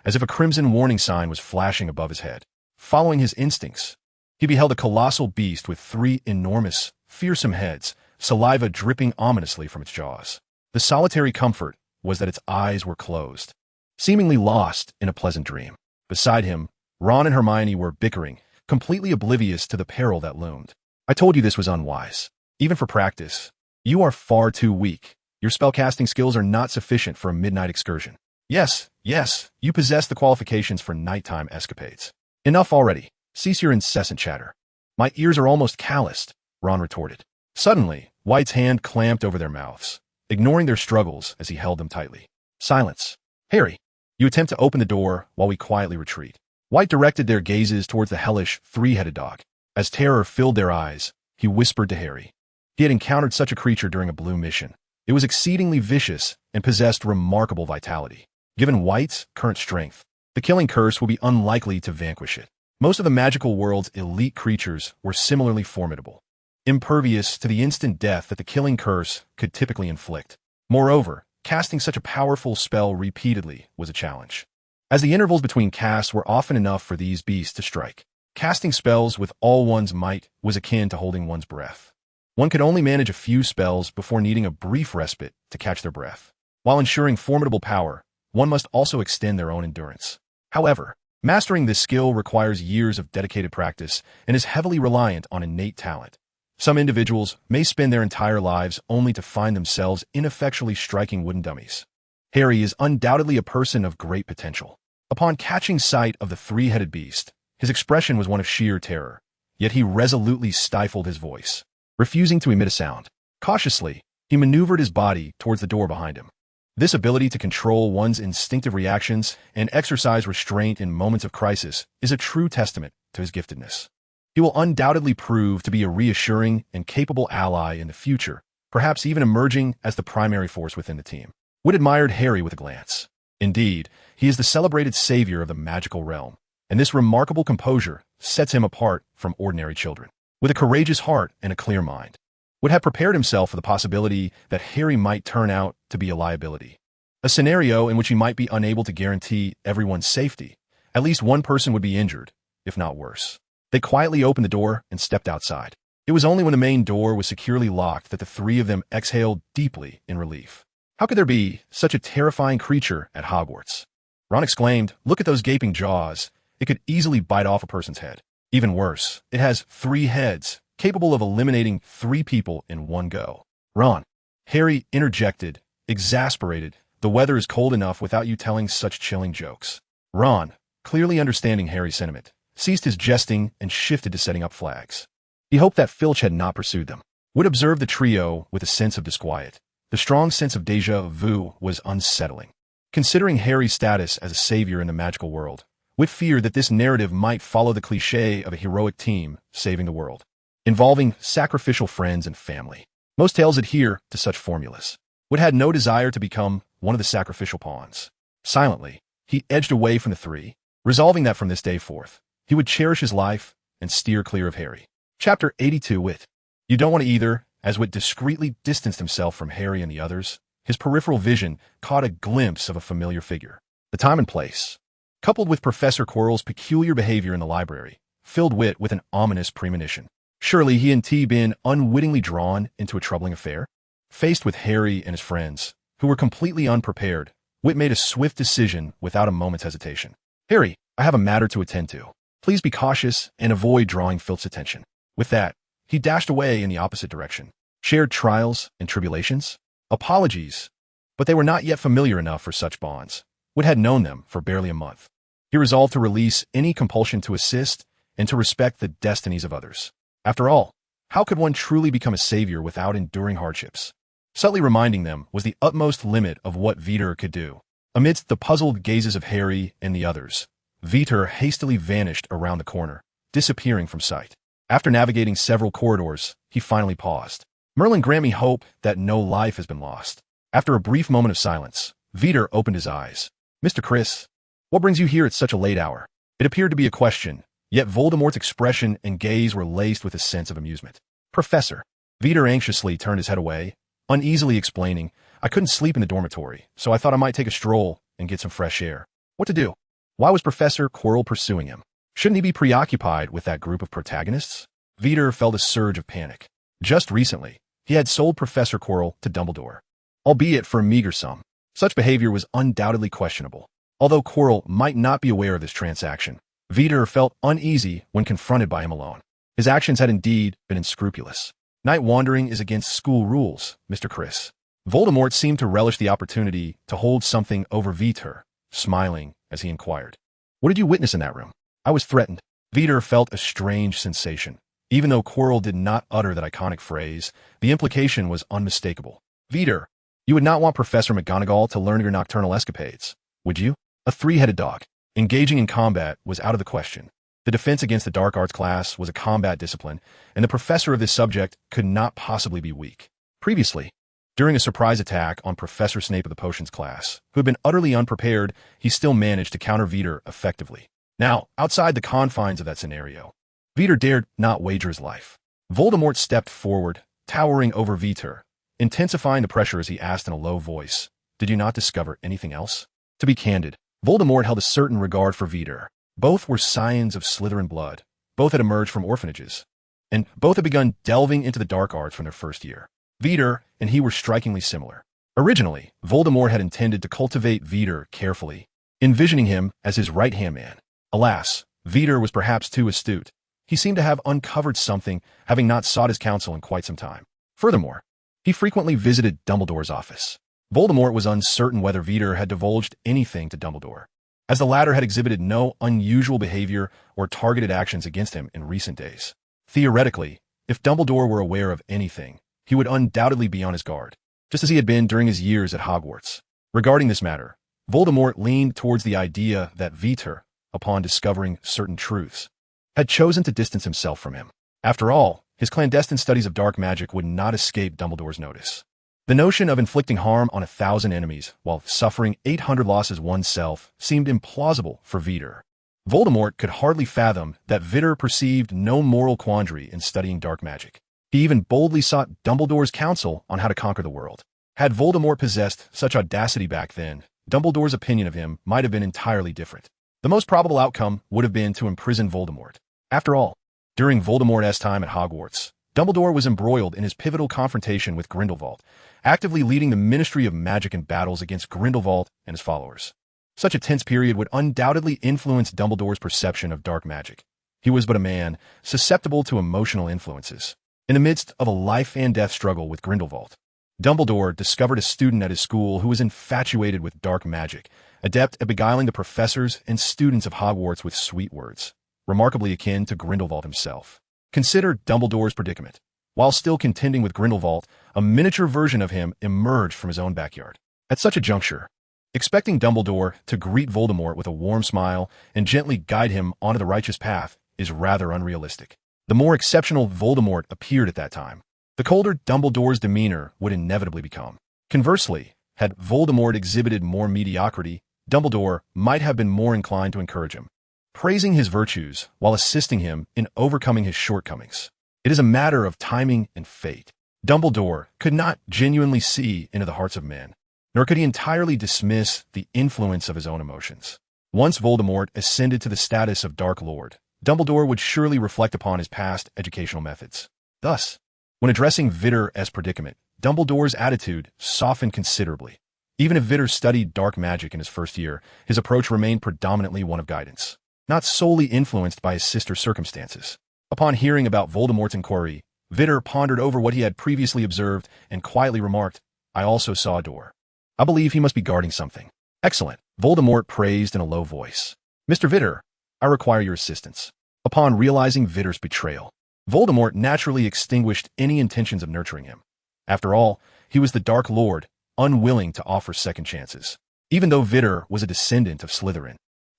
as if a crimson warning sign was flashing above his head. Following his instincts, he beheld a colossal beast with 3 enormous, fearsome heads, saliva dripping ominously from its jaws. The solitary comfort was that its eyes were closed, seemingly lost in a pleasant dream. Beside him, Ron and Hermione were bickering, completely oblivious to the peril that loomed. I told you this was unwise. Even for practice. You are far too weak. Your spellcasting skills are not sufficient for a midnight excursion. Yes, you possess the qualifications for nighttime escapades. Enough already. Cease your incessant chatter. My ears are almost calloused, Ron retorted. Suddenly, White's hand clamped over their mouths, ignoring their struggles as he held them tightly. Silence. Harry, you attempt to open the door while we quietly retreat. White directed their gazes towards the hellish, 3-headed dog. As terror filled their eyes, he whispered to Harry. He had encountered such a creature during a blue mission. It was exceedingly vicious and possessed remarkable vitality. Given White's current strength, the killing curse will be unlikely to vanquish it. Most of the magical world's elite creatures were similarly formidable, impervious to the instant death that the killing curse could typically inflict. Moreover, casting such a powerful spell repeatedly was a challenge, as the intervals between casts were often enough for these beasts to strike. Casting spells with all one's might was akin to holding one's breath. One could only manage a few spells before needing a brief respite to catch their breath. While ensuring formidable power, one must also extend their own endurance. However, mastering this skill requires years of dedicated practice and is heavily reliant on innate talent. Some individuals may spend their entire lives only to find themselves ineffectually striking wooden dummies. Harry is undoubtedly a person of great potential. Upon catching sight of the 3-headed beast, his expression was one of sheer terror, yet he resolutely stifled his voice, refusing to emit a sound. Cautiously, he maneuvered his body towards the door behind him. This ability to control one's instinctive reactions and exercise restraint in moments of crisis is a true testament to his giftedness. He will undoubtedly prove to be a reassuring and capable ally in the future, perhaps even emerging as the primary force within the team. Wood admired Harry with a glance. Indeed, he is the celebrated savior of the magical realm, and this remarkable composure sets him apart from ordinary children. With a courageous heart and a clear mind, Wood had prepared himself for the possibility that Harry might turn out to be a liability. A scenario in which he might be unable to guarantee everyone's safety. At least one person would be injured, if not worse. They quietly opened the door and stepped outside. It was only when the main door was securely locked that the 3 of them exhaled deeply in relief. How could there be such a terrifying creature at Hogwarts? Ron exclaimed, "Look at those gaping jaws. It could easily bite off a person's head. Even worse, it has 3 heads, capable of eliminating 3 people in one go." Ron, Harry interjected, exasperated. The weather is cold enough without you telling such chilling jokes. Ron, clearly understanding Harry's sentiment, ceased his jesting and shifted to setting up flags. He hoped that Filch had not pursued them. Wood observed the trio with a sense of disquiet. The strong sense of déjà vu was unsettling. Considering Harry's status as a savior in the magical world, Wood feared that this narrative might follow the cliché of a heroic team saving the world, involving sacrificial friends and family. Most tales adhere to such formulas. Wood had no desire to become one of the sacrificial pawns. Silently, he edged away from the 3, resolving that from this day forth, he would cherish his life and steer clear of Harry. Chapter 82 Wit. You don't want to either. As Wit discreetly distanced himself from Harry and the others, his peripheral vision caught a glimpse of a familiar figure. The time and place, coupled with Professor Quirrell's peculiar behavior in the library, filled Wit with an ominous premonition. Surely he and T been unwittingly drawn into a troubling affair? Faced with Harry and his friends, who were completely unprepared, Wit made a swift decision without a moment's hesitation. "Harry, I have a matter to attend to. Please be cautious and avoid drawing Filch's attention." With that, he dashed away in the opposite direction. Shared trials and tribulations? Apologies, but they were not yet familiar enough for such bonds. Wood had known them for barely a month. He resolved to release any compulsion to assist and to respect the destinies of others. After all, how could one truly become a savior without enduring hardships? Subtly reminding them was the utmost limit of what Vitt could do. Amidst the puzzled gazes of Harry and the others, Vitt hastily vanished around the corner, disappearing from sight. After navigating several corridors, he finally paused. Merlin granted me hope that no life has been lost. After a brief moment of silence, Vitt opened his eyes. "Mr. Chris, what brings you here at such a late hour?" It appeared to be a question, Yet Voldemort's expression and gaze were laced with a sense of amusement. Professor. Vitt anxiously turned his head away, uneasily explaining, I couldn't sleep in the dormitory, so I thought I might take a stroll and get some fresh air. What to do? Why was Professor Quirrell pursuing him? Shouldn't he be preoccupied with that group of protagonists? Vitt felt a surge of panic. Just recently, he had sold Professor Quirrell to Dumbledore, albeit for a meager sum. Such behavior was undoubtedly questionable. Although Quirrell might not be aware of this transaction, Vitt felt uneasy when confronted by him alone. His actions had indeed been unscrupulous. Night wandering is against school rules, Mr. Chris. Voldemort seemed to relish the opportunity to hold something over Vitt, smiling as he inquired. What did you witness in that room? I was threatened. Vitt felt a strange sensation. Even though Quirrell did not utter that iconic phrase, the implication was unmistakable. Vitt, you would not want Professor McGonagall to learn of your nocturnal escapades, would you? A three-headed dog. Engaging in combat was out of the question. The defense against the dark arts class was a combat discipline, and the professor of this subject could not possibly be weak. Previously, during a surprise attack on Professor Snape of the Potions class, who had been utterly unprepared, he still managed to counter Vitt effectively. Now, outside the confines of that scenario, Vitt dared not wager his life. Voldemort stepped forward, towering over Vitt, intensifying the pressure as he asked in a low voice, Did you not discover anything else? To be candid, Voldemort held a certain regard for Vitt. Both were scions of Slytherin blood, both had emerged from orphanages, and both had begun delving into the dark arts from their first year. Vitt and he were strikingly similar. Originally, Voldemort had intended to cultivate Vitt carefully, envisioning him as his right-hand man. Alas, Vitt was perhaps too astute. He seemed to have uncovered something, having not sought his counsel in quite some time. Furthermore, he frequently visited Dumbledore's office. Voldemort was uncertain whether Vitt had divulged anything to Dumbledore, as the latter had exhibited no unusual behavior or targeted actions against him in recent days. Theoretically, if Dumbledore were aware of anything, he would undoubtedly be on his guard, just as he had been during his years at Hogwarts. Regarding this matter, Voldemort leaned towards the idea that Vitt, upon discovering certain truths, had chosen to distance himself from him. After all, his clandestine studies of dark magic would not escape Dumbledore's notice. The notion of inflicting harm on 1,000 enemies while suffering 800 losses oneself seemed implausible for Vitt. Voldemort could hardly fathom that Vitt perceived no moral quandary in studying dark magic. He even boldly sought Dumbledore's counsel on how to conquer the world. Had Voldemort possessed such audacity back then, Dumbledore's opinion of him might have been entirely different. The most probable outcome would have been to imprison Voldemort. After all, during Voldemort's time at Hogwarts, Dumbledore was embroiled in his pivotal confrontation with Grindelwald, actively leading the Ministry of Magic in battles against Grindelwald and his followers. Such a tense period would undoubtedly influence Dumbledore's perception of dark magic. He was but a man, susceptible to emotional influences. In the midst of a life-and-death struggle with Grindelwald, Dumbledore discovered a student at his school who was infatuated with dark magic, adept at beguiling the professors and students of Hogwarts with sweet words, remarkably akin to Grindelwald himself. Consider Dumbledore's predicament. While still contending with Grindelwald, a miniature version of him emerged from his own backyard. At such a juncture, expecting Dumbledore to greet Voldemort with a warm smile and gently guide him onto the righteous path is rather unrealistic. The more exceptional Voldemort appeared at that time, the colder Dumbledore's demeanor would inevitably become. Conversely, had Voldemort exhibited more mediocrity, Dumbledore might have been more inclined to encourage him, praising his virtues while assisting him in overcoming his shortcomings. It is a matter of timing and fate. Dumbledore could not genuinely see into the hearts of men, nor could he entirely dismiss the influence of his own emotions. Once Voldemort ascended to the status of Dark Lord, Dumbledore would surely reflect upon his past educational methods. Thus, when addressing Vitter's predicament, Dumbledore's attitude softened considerably. Even if Vitt studied dark magic in his first year, his approach remained predominantly one of guidance, not solely influenced by his sister's circumstances. Upon hearing about Voldemort's inquiry, Vitt pondered over what he had previously observed and quietly remarked, I also saw a door. I believe he must be guarding something. Excellent, Voldemort praised in a low voice. Mr. Vitt, I require your assistance. Upon realizing Vitter's betrayal, Voldemort naturally extinguished any intentions of nurturing him. After all, he was the Dark Lord, unwilling to offer second chances. Even though Vitt was a descendant of Slytherin,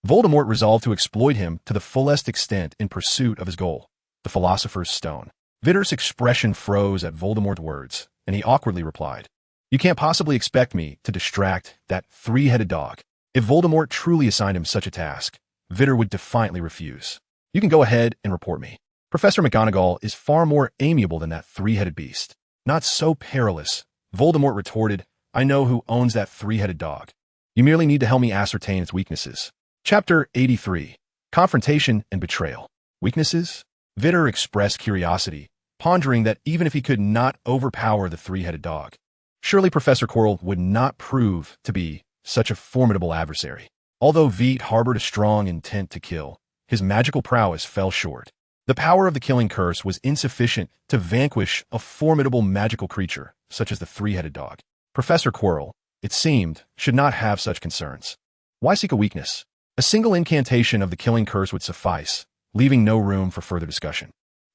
Voldemort resolved to exploit him to the fullest extent in pursuit of his goal, the Philosopher's Stone. Vitter's expression froze at Voldemort's words, and he awkwardly replied, You can't possibly expect me to distract that three-headed dog. If Voldemort truly assigned him such a task, Vitt would defiantly refuse. You can go ahead and report me. Professor McGonagall is far more amiable than that three-headed beast. Not so perilous, Voldemort retorted. I know who owns that three-headed dog. You merely need to help me ascertain its weaknesses. Chapter 83. Confrontation and Betrayal. Weaknesses? Vitter expressed curiosity, pondering that even if he could not overpower the three-headed dog, surely Professor Quirrell would not prove to be such a formidable adversary. Although Vitt harbored a strong intent to kill, his magical prowess fell short. The power of the killing curse was insufficient to vanquish a formidable magical creature, such as the three-headed dog. Professor Quirrell, it seemed, should not have such concerns. Why seek a weakness? A single incantation of the killing curse would suffice, leaving no room for further discussion.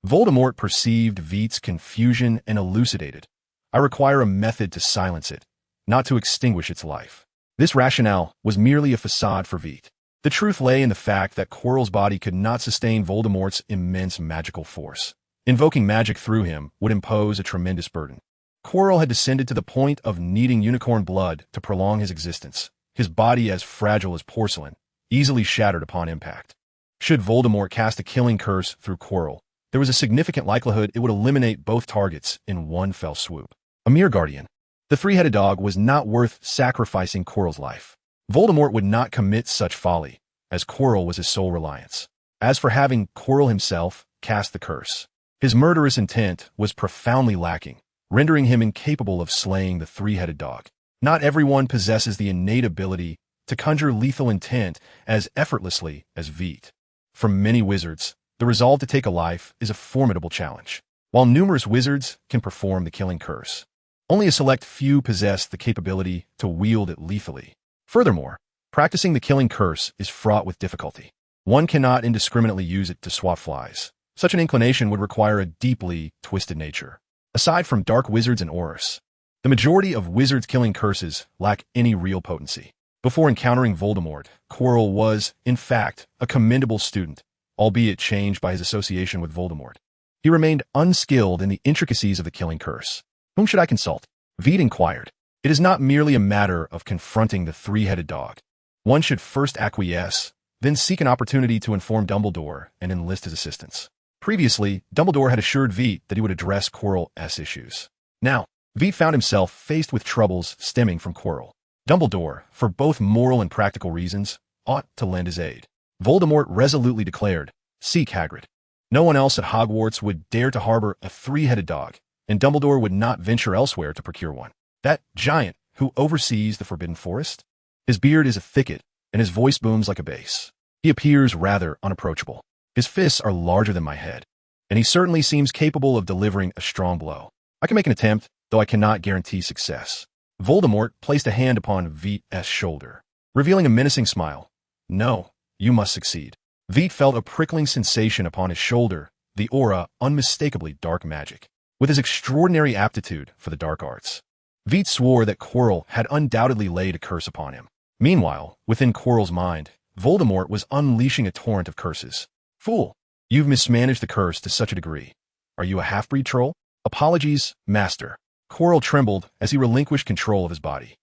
Voldemort perceived Vitt's confusion and elucidated. I require a method to silence it, not to extinguish its life. This rationale was merely a facade for Vitt. The truth lay in the fact that Quirrell's body could not sustain Voldemort's immense magical force. Invoking magic through him would impose a tremendous burden. Quirrell had descended to the point of needing unicorn blood to prolong his existence, his body as fragile as porcelain, easily shattered upon impact. Should Voldemort cast a killing curse through Quirrell, there was a significant likelihood it would eliminate both targets in one fell swoop. A mere guardian. The three-headed dog was not worth sacrificing Quirrell's life. Voldemort would not commit such folly, as Quirrell was his sole reliance. As for having Quirrell himself cast the curse, his murderous intent was profoundly lacking, rendering him incapable of slaying the three-headed dog. Not everyone possesses the innate ability to conjure lethal intent as effortlessly as Vitt. For many wizards, the resolve to take a life is a formidable challenge. While numerous wizards can perform the killing curse, only a select few possess the capability to wield it lethally. Furthermore, practicing the killing curse is fraught with difficulty. One cannot indiscriminately use it to swat flies. Such an inclination would require a deeply twisted nature. Aside from dark wizards and aurists, the majority of wizards' killing curses lack any real potency. Before encountering Voldemort, Quirrell was, in fact, a commendable student, albeit changed by his association with Voldemort. He remained unskilled in the intricacies of the killing curse. Whom should I consult? Vitt inquired. It is not merely a matter of confronting the three-headed dog. One should first acquiesce, then seek an opportunity to inform Dumbledore and enlist his assistance. Previously, Dumbledore had assured Vitt that he would address Quirrell's issues. Now, Vitt found himself faced with troubles stemming from Quirrell. Dumbledore, for both moral and practical reasons, ought to lend his aid. Voldemort resolutely declared, "Seek Hagrid." No one else at Hogwarts would dare to harbor a three-headed dog, and Dumbledore would not venture elsewhere to procure one. That giant who oversees the Forbidden Forest? His beard is a thicket, and his voice booms like a bass. He appears rather unapproachable. His fists are larger than my head, and he certainly seems capable of delivering a strong blow. I can make an attempt, though I cannot guarantee success. Voldemort placed a hand upon Vitt's shoulder, revealing a menacing smile. No, you must succeed. Vitt felt a prickling sensation upon his shoulder, the aura unmistakably dark magic. With his extraordinary aptitude for the dark arts, Vitt swore that Quirrell had undoubtedly laid a curse upon him. Meanwhile, within Quirrell's mind, Voldemort was unleashing a torrent of curses. Fool! You've mismanaged the curse to such a degree. Are you a half-breed troll? Apologies, master. Quirrell trembled as he relinquished control of his body.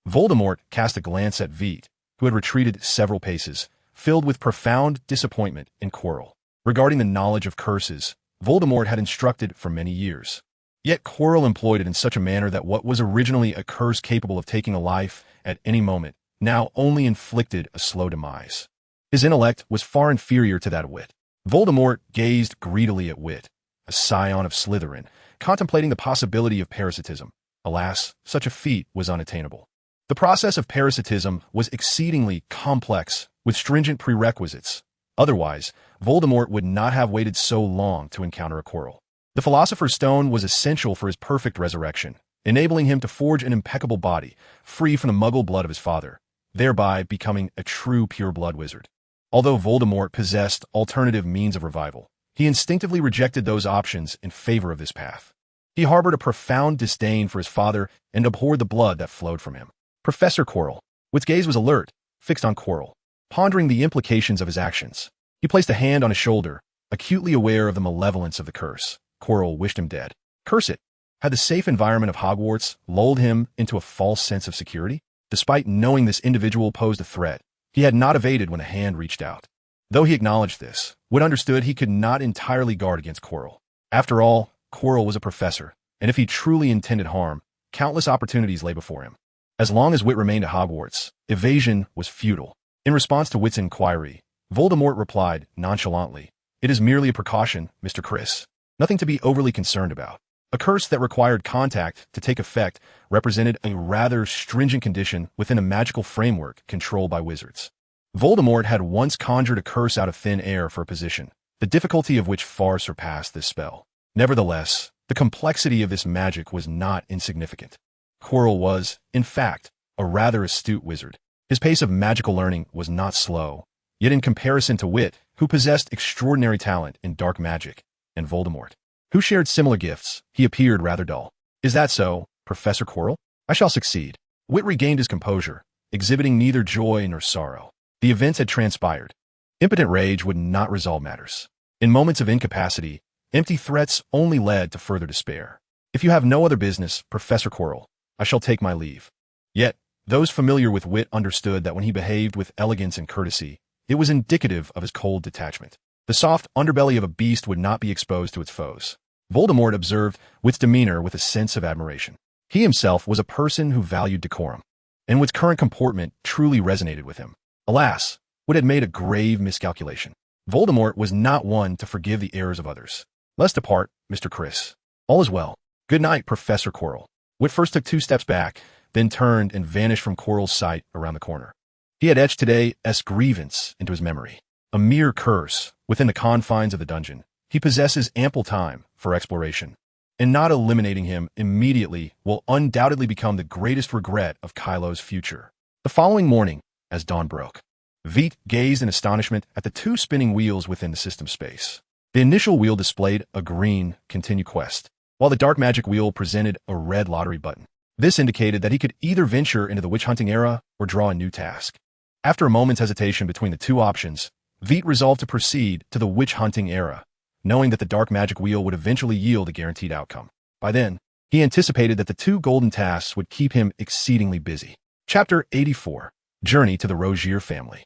Voldemort cast a glance at Vitt, who had retreated several paces, filled with profound disappointment in Quirrell. Regarding the knowledge of curses, Voldemort had instructed for many years. Yet Quirrell employed it in such a manner that what was originally a curse capable of taking a life at any moment now only inflicted a slow demise. His intellect was far inferior to that of Vitt. Voldemort gazed greedily at Vitt, a scion of Slytherin, contemplating the possibility of parasitism. Alas, such a feat was unattainable. The process of parasitism was exceedingly complex, with stringent prerequisites. Otherwise, Voldemort would not have waited so long to encounter a Quirrell. The Philosopher's Stone was essential for his perfect resurrection, enabling him to forge an impeccable body, free from the muggle blood of his father, thereby becoming a true pure-blood wizard. Although Voldemort possessed alternative means of revival, he instinctively rejected those options in favor of this path. He harbored a profound disdain for his father and abhorred the blood that flowed from him. Professor Quirrell, Witt's gaze was alert, fixed on Quirrell, pondering the implications of his actions. He placed a hand on his shoulder, acutely aware of the malevolence of the curse. Quirrell wished him dead. Curse it! Had the safe environment of Hogwarts lulled him into a false sense of security? Despite knowing this individual posed a threat, he had not evaded when a hand reached out. Though he acknowledged this, Witt understood he could not entirely guard against Quirrell. After all, Quirrell was a professor, and if he truly intended harm, countless opportunities lay before him. As long as Witt remained at Hogwarts, evasion was futile. In response to Witt's inquiry, Voldemort replied nonchalantly, "It is merely a precaution, Mr. Criss. Nothing to be overly concerned about." A curse that required contact to take effect represented a rather stringent condition within a magical framework controlled by wizards. Voldemort had once conjured a curse out of thin air for a position, the difficulty of which far surpassed this spell. Nevertheless, the complexity of this magic was not insignificant. Quirrell was, in fact, a rather astute wizard. His pace of magical learning was not slow, yet in comparison to Witt, who possessed extraordinary talent in dark magic, and Voldemort, who shared similar gifts, he appeared rather dull. "Is that so, Professor Quirrell? I shall succeed." Witt regained his composure, exhibiting neither joy nor sorrow. The events had transpired. Impotent rage would not resolve matters. In moments of incapacity, empty threats only led to further despair. "If you have no other business, Professor Quirrell, I shall take my leave." Yet, those familiar with Witt understood that when he behaved with elegance and courtesy, it was indicative of his cold detachment. The soft underbelly of a beast would not be exposed to its foes. Voldemort observed Witt's demeanor with a sense of admiration. He himself was a person who valued decorum, and Witt's current comportment truly resonated with him. Alas, Witt had made a grave miscalculation. Voldemort was not one to forgive the errors of others. "Let's depart, Mr. Criss. All is well. Good night, Professor Quirrell." Witt first took 2 steps back, then turned and vanished from Quirrell's sight around the corner. He had etched today's grievance into his memory. A mere curse within the confines of the dungeon, he possesses ample time for exploration, and not eliminating him immediately will undoubtedly become the greatest regret of Kylo's future. The following morning, as dawn broke, Vitt gazed in astonishment at the 2 spinning wheels within the system space. The initial wheel displayed a green "Continue Quest," while the dark magic wheel presented a red lottery button. This indicated that he could either venture into the witch-hunting era or draw a new task. After a moment's hesitation between the 2 options, Vitt resolved to proceed to the witch-hunting era, knowing that the dark magic wheel would eventually yield a guaranteed outcome. By then, he anticipated that the 2 golden tasks would keep him exceedingly busy. Chapter 84. Journey to the Rogier Family.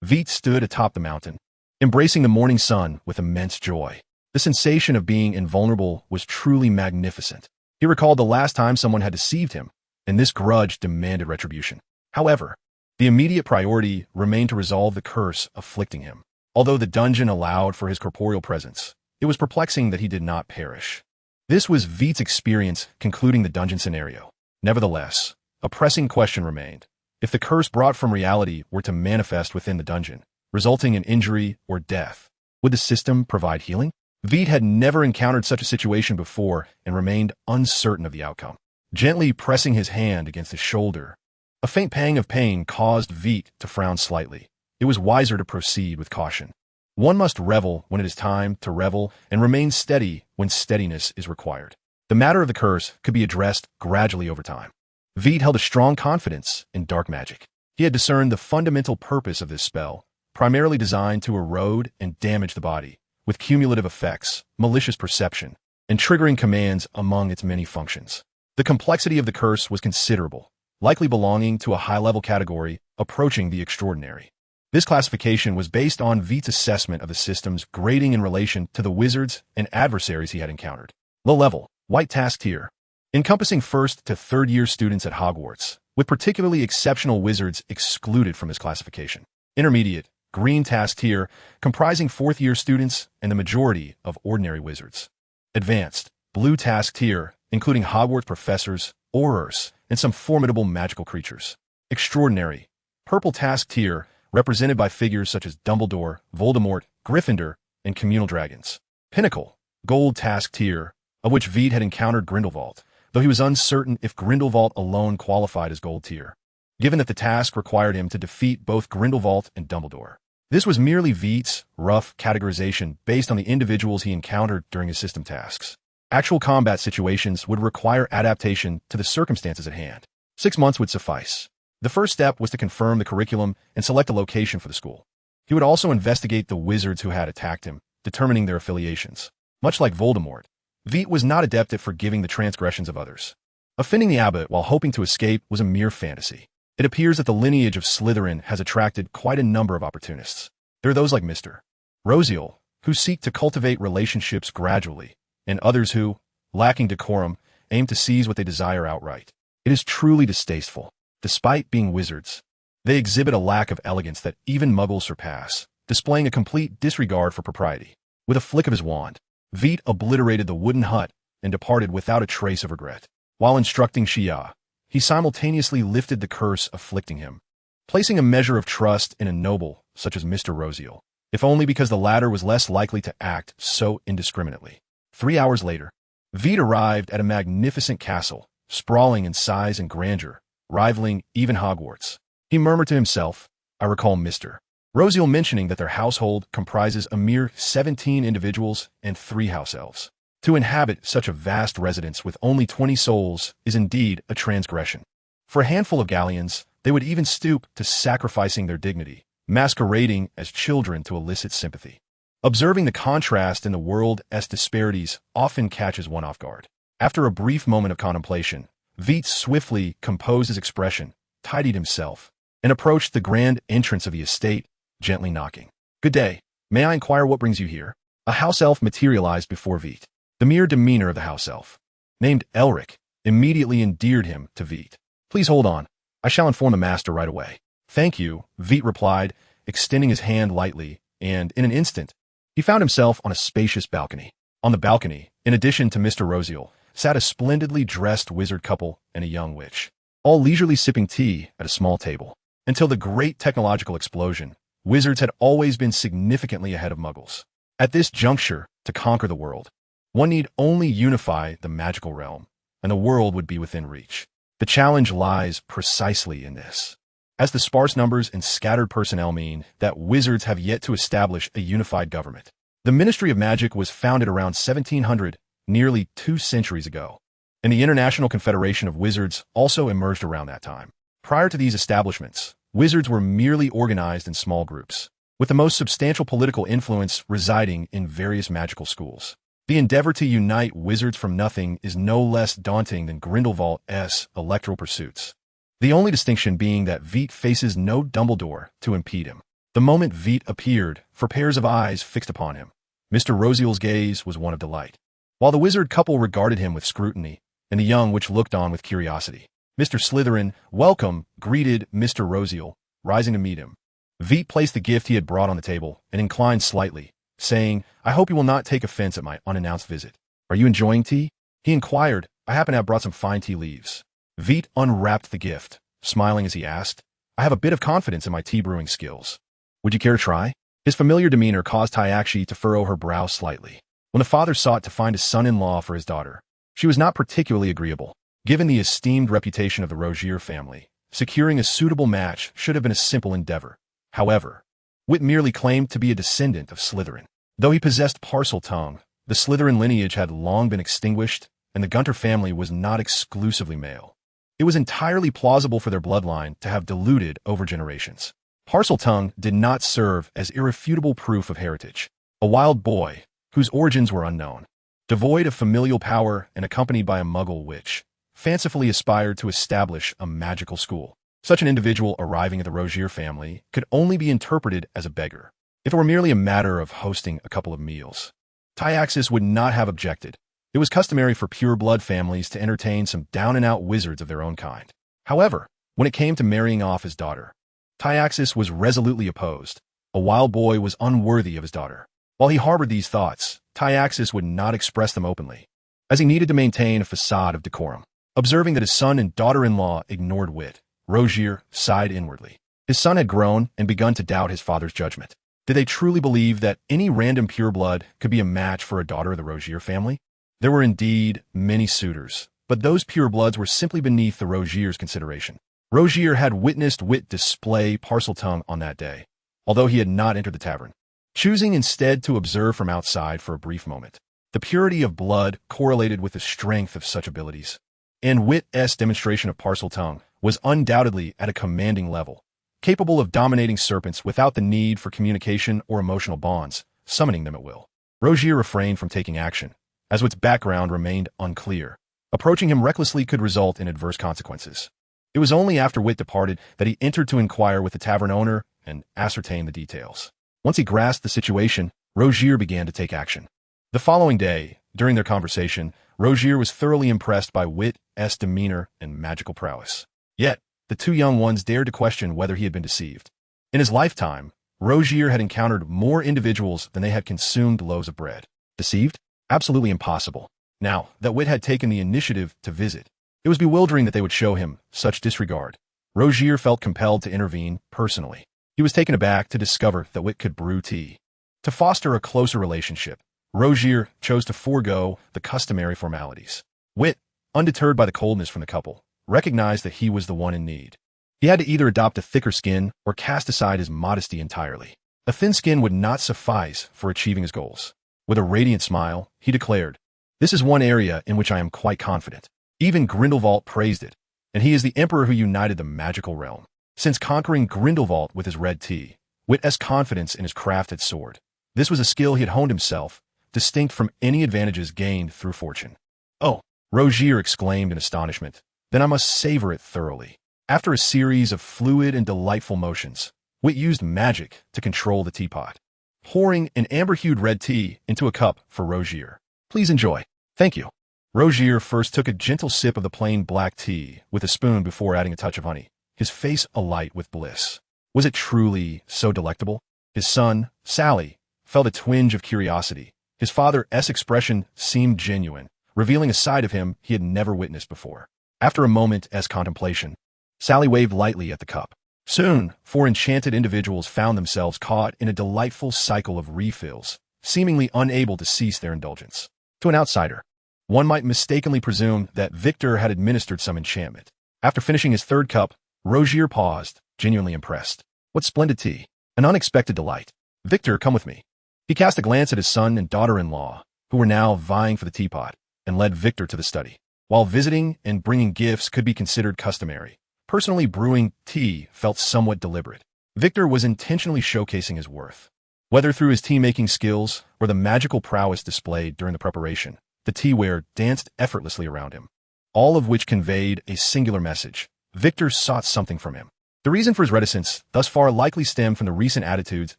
Vitt stood atop the mountain, embracing the morning sun with immense joy. The sensation of being invulnerable was truly magnificent. He recalled the last time someone had deceived him, and this grudge demanded retribution. However, the immediate priority remained to resolve the curse afflicting him. Although the dungeon allowed for his corporeal presence, it was perplexing that he did not perish. This was Vitt's experience concluding the dungeon scenario. Nevertheless, a pressing question remained. If the curse brought from reality were to manifest within the dungeon, resulting in injury or death, would the system provide healing? Vitt had never encountered such a situation before and remained uncertain of the outcome. Gently pressing his hand against his shoulder, a faint pang of pain caused Vitt to frown slightly. It was wiser to proceed with caution. One must revel when it is time to revel and remain steady when steadiness is required. The matter of the curse could be addressed gradually over time. Vitt held a strong confidence in dark magic. He had discerned the fundamental purpose of this spell, primarily designed to erode and damage the body, with cumulative effects, malicious perception, and triggering commands among its many functions. The complexity of the curse was considerable, likely belonging to a high-level category approaching the extraordinary. This classification was based on Vitt's assessment of the system's grading in relation to the wizards and adversaries he had encountered. Low-level, white task tier, encompassing 1st to 3rd year students at Hogwarts, with particularly exceptional wizards excluded from this classification. Intermediate, green task tier, comprising 4th year students and the majority of ordinary wizards. Advanced, blue task tier, including Hogwarts professors, aurors, and some formidable magical creatures. Extraordinary, purple task tier, represented by figures such as Dumbledore, Voldemort, Gryffindor, and communal dragons. Pinnacle, gold task tier, of which Vitt had encountered Grindelwald, though he was uncertain if Grindelwald alone qualified as gold tier, given that the task required him to defeat both Grindelwald and Dumbledore. This was merely Vitt's rough categorization based on the individuals he encountered during his system tasks. Actual combat situations would require adaptation to the circumstances at hand. 6 months would suffice. The first step was to confirm the curriculum and select a location for the school. He would also investigate the wizards who had attacked him, determining their affiliations. Much like Voldemort, Vitt was not adept at forgiving the transgressions of others. Offending the abbot while hoping to escape was a mere fantasy. It appears that the lineage of Slytherin has attracted quite a number of opportunists. There are those like Mr. Rosiel, who seek to cultivate relationships gradually, and others who, lacking decorum, aim to seize what they desire outright. It is truly distasteful. Despite being wizards, they exhibit a lack of elegance that even muggles surpass, displaying a complete disregard for propriety. With a flick of his wand, Vitt obliterated the wooden hut and departed without a trace of regret. While instructing Shia, he simultaneously lifted the curse afflicting him, placing a measure of trust in a noble such as Mr. Rosiel, if only because the latter was less likely to act so indiscriminately. 3 hours later, Vitt arrived at a magnificent castle, sprawling in size and grandeur, rivaling even Hogwarts. He murmured to himself, "I recall Mr. Rosiel mentioning that their household comprises a mere 17 individuals and 3 house elves. To inhabit such a vast residence with only 20 souls is indeed a transgression. For a handful of galleons, they would even stoop to sacrificing their dignity, masquerading as children to elicit sympathy." Observing the contrast in the world's disparities often catches one off guard. After a brief moment of contemplation, Vitt swiftly composed his expression, tidied himself, and approached the grand entrance of the estate, gently knocking. "Good day. May I inquire what brings you here?" A house elf materialized before Vitt. The mere demeanor of the house elf, named Elric, immediately endeared him to Vitt. "Please hold on. I shall inform the master right away." "Thank you," Vitt replied, extending his hand lightly, and in an instant, he found himself on a spacious balcony. On the balcony, in addition to Mr. Rosiel, sat a splendidly dressed wizard couple and a young witch, all leisurely sipping tea at a small table. Until the great technological explosion, wizards had always been significantly ahead of muggles. At this juncture, to conquer the world, one need only unify the magical realm, and the world would be within reach. The challenge lies precisely in this, as the sparse numbers and scattered personnel mean that wizards have yet to establish a unified government. The Ministry of Magic was founded around 1700, nearly 2 centuries ago, and the International Confederation of Wizards also emerged around that time. Prior to these establishments, wizards were merely organized in small groups, with the most substantial political influence residing in various magical schools. The endeavor to unite wizards from nothing is no less daunting than Grindelwald's electoral pursuits, the only distinction being that Vitt faces no Dumbledore to impede him. The moment Vitt appeared, 4 pairs of eyes fixed upon him. Mr. Rosiel's gaze was one of delight, while the wizard couple regarded him with scrutiny, and the young witch looked on with curiosity. Mr. Slytherin, welcome, greeted Mr. Rosiel, rising to meet him. Vitt placed the gift he had brought on the table and inclined slightly, saying, "I hope you will not take offense at my unannounced visit. Are you enjoying tea?" He inquired. "I happen to have brought some fine tea leaves." Vitt unwrapped the gift, smiling as he asked, "I have a bit of confidence in my tea brewing skills. Would you care to try?" His familiar demeanor caused Tyakshi to furrow her brow slightly. When the father sought to find a son-in-law for his daughter, she was not particularly agreeable. Given the esteemed reputation of the Rogier family, securing a suitable match should have been a simple endeavor. However, Vitt merely claimed to be a descendant of Slytherin. Though he possessed Parseltongue, the Slytherin lineage had long been extinguished, and the Gunter family was not exclusively male. It was entirely plausible for their bloodline to have diluted over generations. Parseltongue did not serve as irrefutable proof of heritage. A wild boy, whose origins were unknown, devoid of familial power and accompanied by a muggle witch, fancifully aspired to establish a magical school. Such an individual arriving at the Rogier family could only be interpreted as a beggar. If it were merely a matter of hosting a couple of meals, Tyaxis would not have objected. It was customary for pure-blood families to entertain some down-and-out wizards of their own kind. However, when it came to marrying off his daughter, Tyaxis was resolutely opposed. A wild boy was unworthy of his daughter. While he harbored these thoughts, Tyaxis would not express them openly, as he needed to maintain a facade of decorum. Observing that his son and daughter-in-law ignored Vitt, Rogier sighed inwardly. His son had grown and begun to doubt his father's judgment. Did they truly believe that any random pureblood could be a match for a daughter of the Rogier family? There were indeed many suitors, but those purebloods were simply beneath the Rogier's consideration. Rogier had witnessed Vitt display Parseltongue on that day, although he had not entered the tavern, choosing instead to observe from outside for a brief moment. The purity of blood correlated with the strength of such abilities, and Vitt's demonstration of Parseltongue was undoubtedly at a commanding level, capable of dominating serpents without the need for communication or emotional bonds, summoning them at will. Rogier refrained from taking action, as Vitt's background remained unclear. Approaching him recklessly could result in adverse consequences. It was only after Vitt departed that he entered to inquire with the tavern owner and ascertain the details. Once he grasped the situation, Rogier began to take action. The following day, during their conversation, Rogier was thoroughly impressed by Witt's demeanor and magical prowess. Yet, the two young ones dared to question whether he had been deceived. In his lifetime, Rogier had encountered more individuals than they had consumed loaves of bread. Deceived? Absolutely impossible. Now that Witt had taken the initiative to visit, it was bewildering that they would show him such disregard. Rogier felt compelled to intervene personally. He was taken aback to discover that Witt could brew tea. To foster a closer relationship, Rogier chose to forego the customary formalities. Witt, undeterred by the coldness from the couple, recognized that he was the one in need. He had to either adopt a thicker skin or cast aside his modesty entirely. A thin skin would not suffice for achieving his goals. With a radiant smile, he declared, "This is one area in which I am quite confident. Even Grindelwald praised it, and he is the emperor who united the magical realm." Since conquering Grindelwald with his red tea, Witt's confidence in his craft had soared. This was a skill he had honed himself, distinct from any advantages gained through fortune. "Oh," Rogier exclaimed in astonishment, "then I must savor it thoroughly." After a series of fluid and delightful motions, Witt used magic to control the teapot, pouring an amber-hued red tea into a cup for Rogier. "Please enjoy." "Thank you." Rogier first took a gentle sip of the plain black tea with a spoon before adding a touch of honey, his face alight with bliss. Was it truly so delectable? His son, Sally, felt a twinge of curiosity. His father's expression seemed genuine, revealing a side of him he had never witnessed before. After a moment's contemplation, Sally waved lightly at the cup. Soon, four enchanted individuals found themselves caught in a delightful cycle of refills, seemingly unable to cease their indulgence. To an outsider, one might mistakenly presume that Victor had administered some enchantment. After finishing his third cup, Rogier paused, genuinely impressed. "What splendid tea! An unexpected delight. Victor, come with me." He cast a glance at his son and daughter-in-law, who were now vying for the teapot, and led Victor to the study. While visiting and bringing gifts could be considered customary, personally brewing tea felt somewhat deliberate. Victor was intentionally showcasing his worth. Whether through his tea-making skills or the magical prowess displayed during the preparation, the teaware danced effortlessly around him, all of which conveyed a singular message. Victor sought something from him. The reason for his reticence thus far likely stemmed from the recent attitudes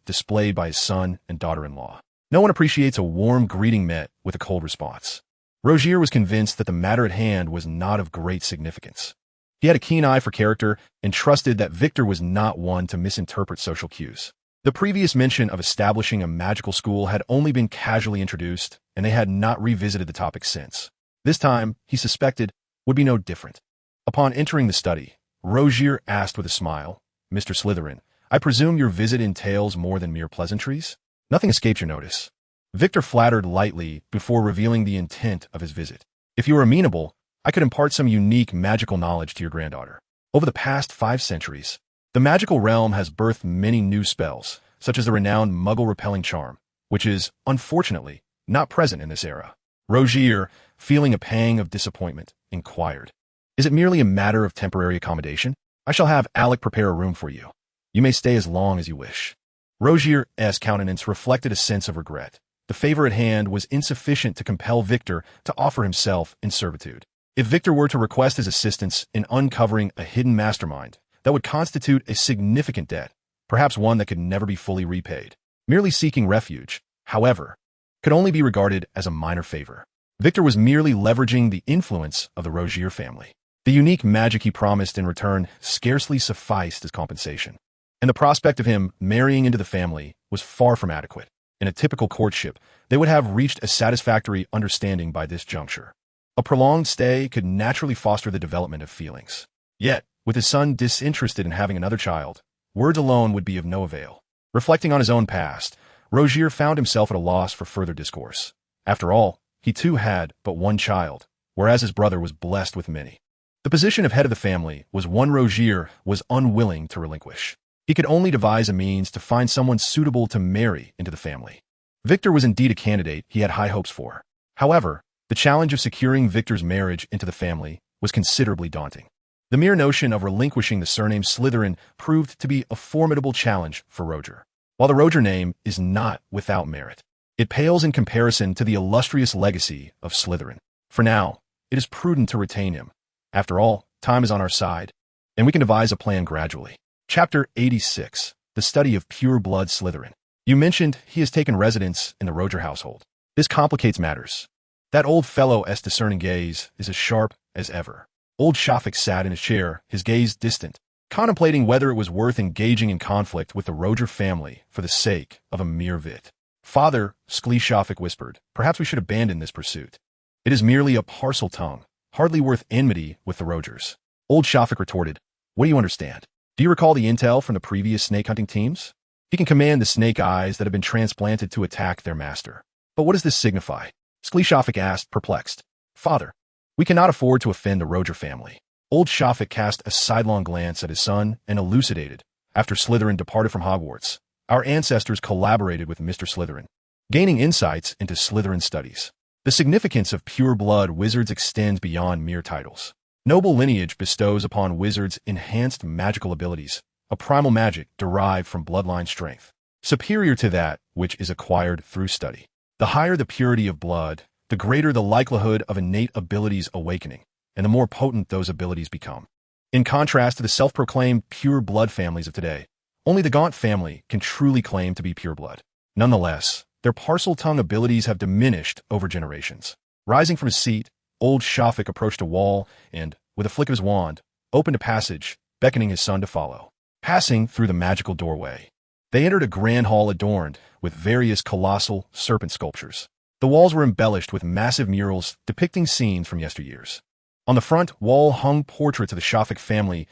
displayed by his son and daughter-in-law. No one appreciates a warm greeting met with a cold response. Rogier was convinced that the matter at hand was not of great significance. He had a keen eye for character and trusted that Victor was not one to misinterpret social cues. The previous mention of establishing a magical school had only been casually introduced, and they had not revisited the topic since. This time, he suspected, would be no different. Upon entering the study, Rogier asked with a smile, "Mr. Slytherin, I presume your visit entails more than mere pleasantries? Nothing escaped your notice." Victor flattered lightly before revealing the intent of his visit. "If you are amenable, I could impart some unique magical knowledge to your granddaughter. Over the past 5 centuries, the magical realm has birthed many new spells, such as the renowned Muggle-repelling charm, which is, unfortunately, not present in this era." Rogier, feeling a pang of disappointment, inquired, "Is it merely a matter of temporary accommodation? I shall have Alec prepare a room for you. You may stay as long as you wish." Rogier's countenance reflected a sense of regret. The favor at hand was insufficient to compel Victor to offer himself in servitude. If Victor were to request his assistance in uncovering a hidden mastermind, that would constitute a significant debt, perhaps one that could never be fully repaid. Merely seeking refuge, however, could only be regarded as a minor favor. Victor was merely leveraging the influence of the Rogier family. The unique magic he promised in return scarcely sufficed as compensation, and the prospect of him marrying into the family was far from adequate. In a typical courtship, they would have reached a satisfactory understanding by this juncture. A prolonged stay could naturally foster the development of feelings. Yet, with his son disinterested in having another child, words alone would be of no avail. Reflecting on his own past, Rogier found himself at a loss for further discourse. After all, he too had but one child, whereas his brother was blessed with many. The position of head of the family was one Rogier was unwilling to relinquish. He could only devise a means to find someone suitable to marry into the family. Victor was indeed a candidate he had high hopes for. However, the challenge of securing Victor's marriage into the family was considerably daunting. The mere notion of relinquishing the surname Slytherin proved to be a formidable challenge for Rogier. While the Rogier name is not without merit, it pales in comparison to the illustrious legacy of Slytherin. For now, it is prudent to retain him. After all, time is on our side, and we can devise a plan gradually. Chapter 86. The Study of Pure Blood Slytherin. You mentioned he has taken residence in the Roger household. This complicates matters. That old fellow's discerning gaze is as sharp as ever. Old Shafik sat in his chair, his gaze distant, contemplating whether it was worth engaging in conflict with the Roger family for the sake of a mere Vitt. Father, Shafik whispered, perhaps we should abandon this pursuit. It is merely a parcel tongue, hardly worth enmity with the Rogers. Old Shafik retorted, what do you understand? Do you recall the intel from the previous snake-hunting teams? He can command the snake eyes that have been transplanted to attack their master. But what does this signify? Shafik asked, perplexed. Father, we cannot afford to offend the Roger family. Old Shafik cast a sidelong glance at his son and elucidated. After Slytherin departed from Hogwarts, our ancestors collaborated with Mr. Slytherin, gaining insights into Slytherin studies. The significance of pure-blood wizards extends beyond mere titles. Noble lineage bestows upon wizards enhanced magical abilities, a primal magic derived from bloodline strength, superior to that which is acquired through study. The higher the purity of blood, the greater the likelihood of innate abilities awakening, and the more potent those abilities become. In contrast to the self-proclaimed pure blood families of today, only the Gaunt family can truly claim to be pure blood. Nonetheless, their parcel tongue abilities have diminished over generations. Rising from his seat, old Shafik approached a wall and, with a flick of his wand, opened a passage, beckoning his son to follow. Passing through the magical doorway, they entered a grand hall adorned with various colossal serpent sculptures. The walls were embellished with massive murals depicting scenes from yesteryears. On the front wall hung portraits of the Shafik family's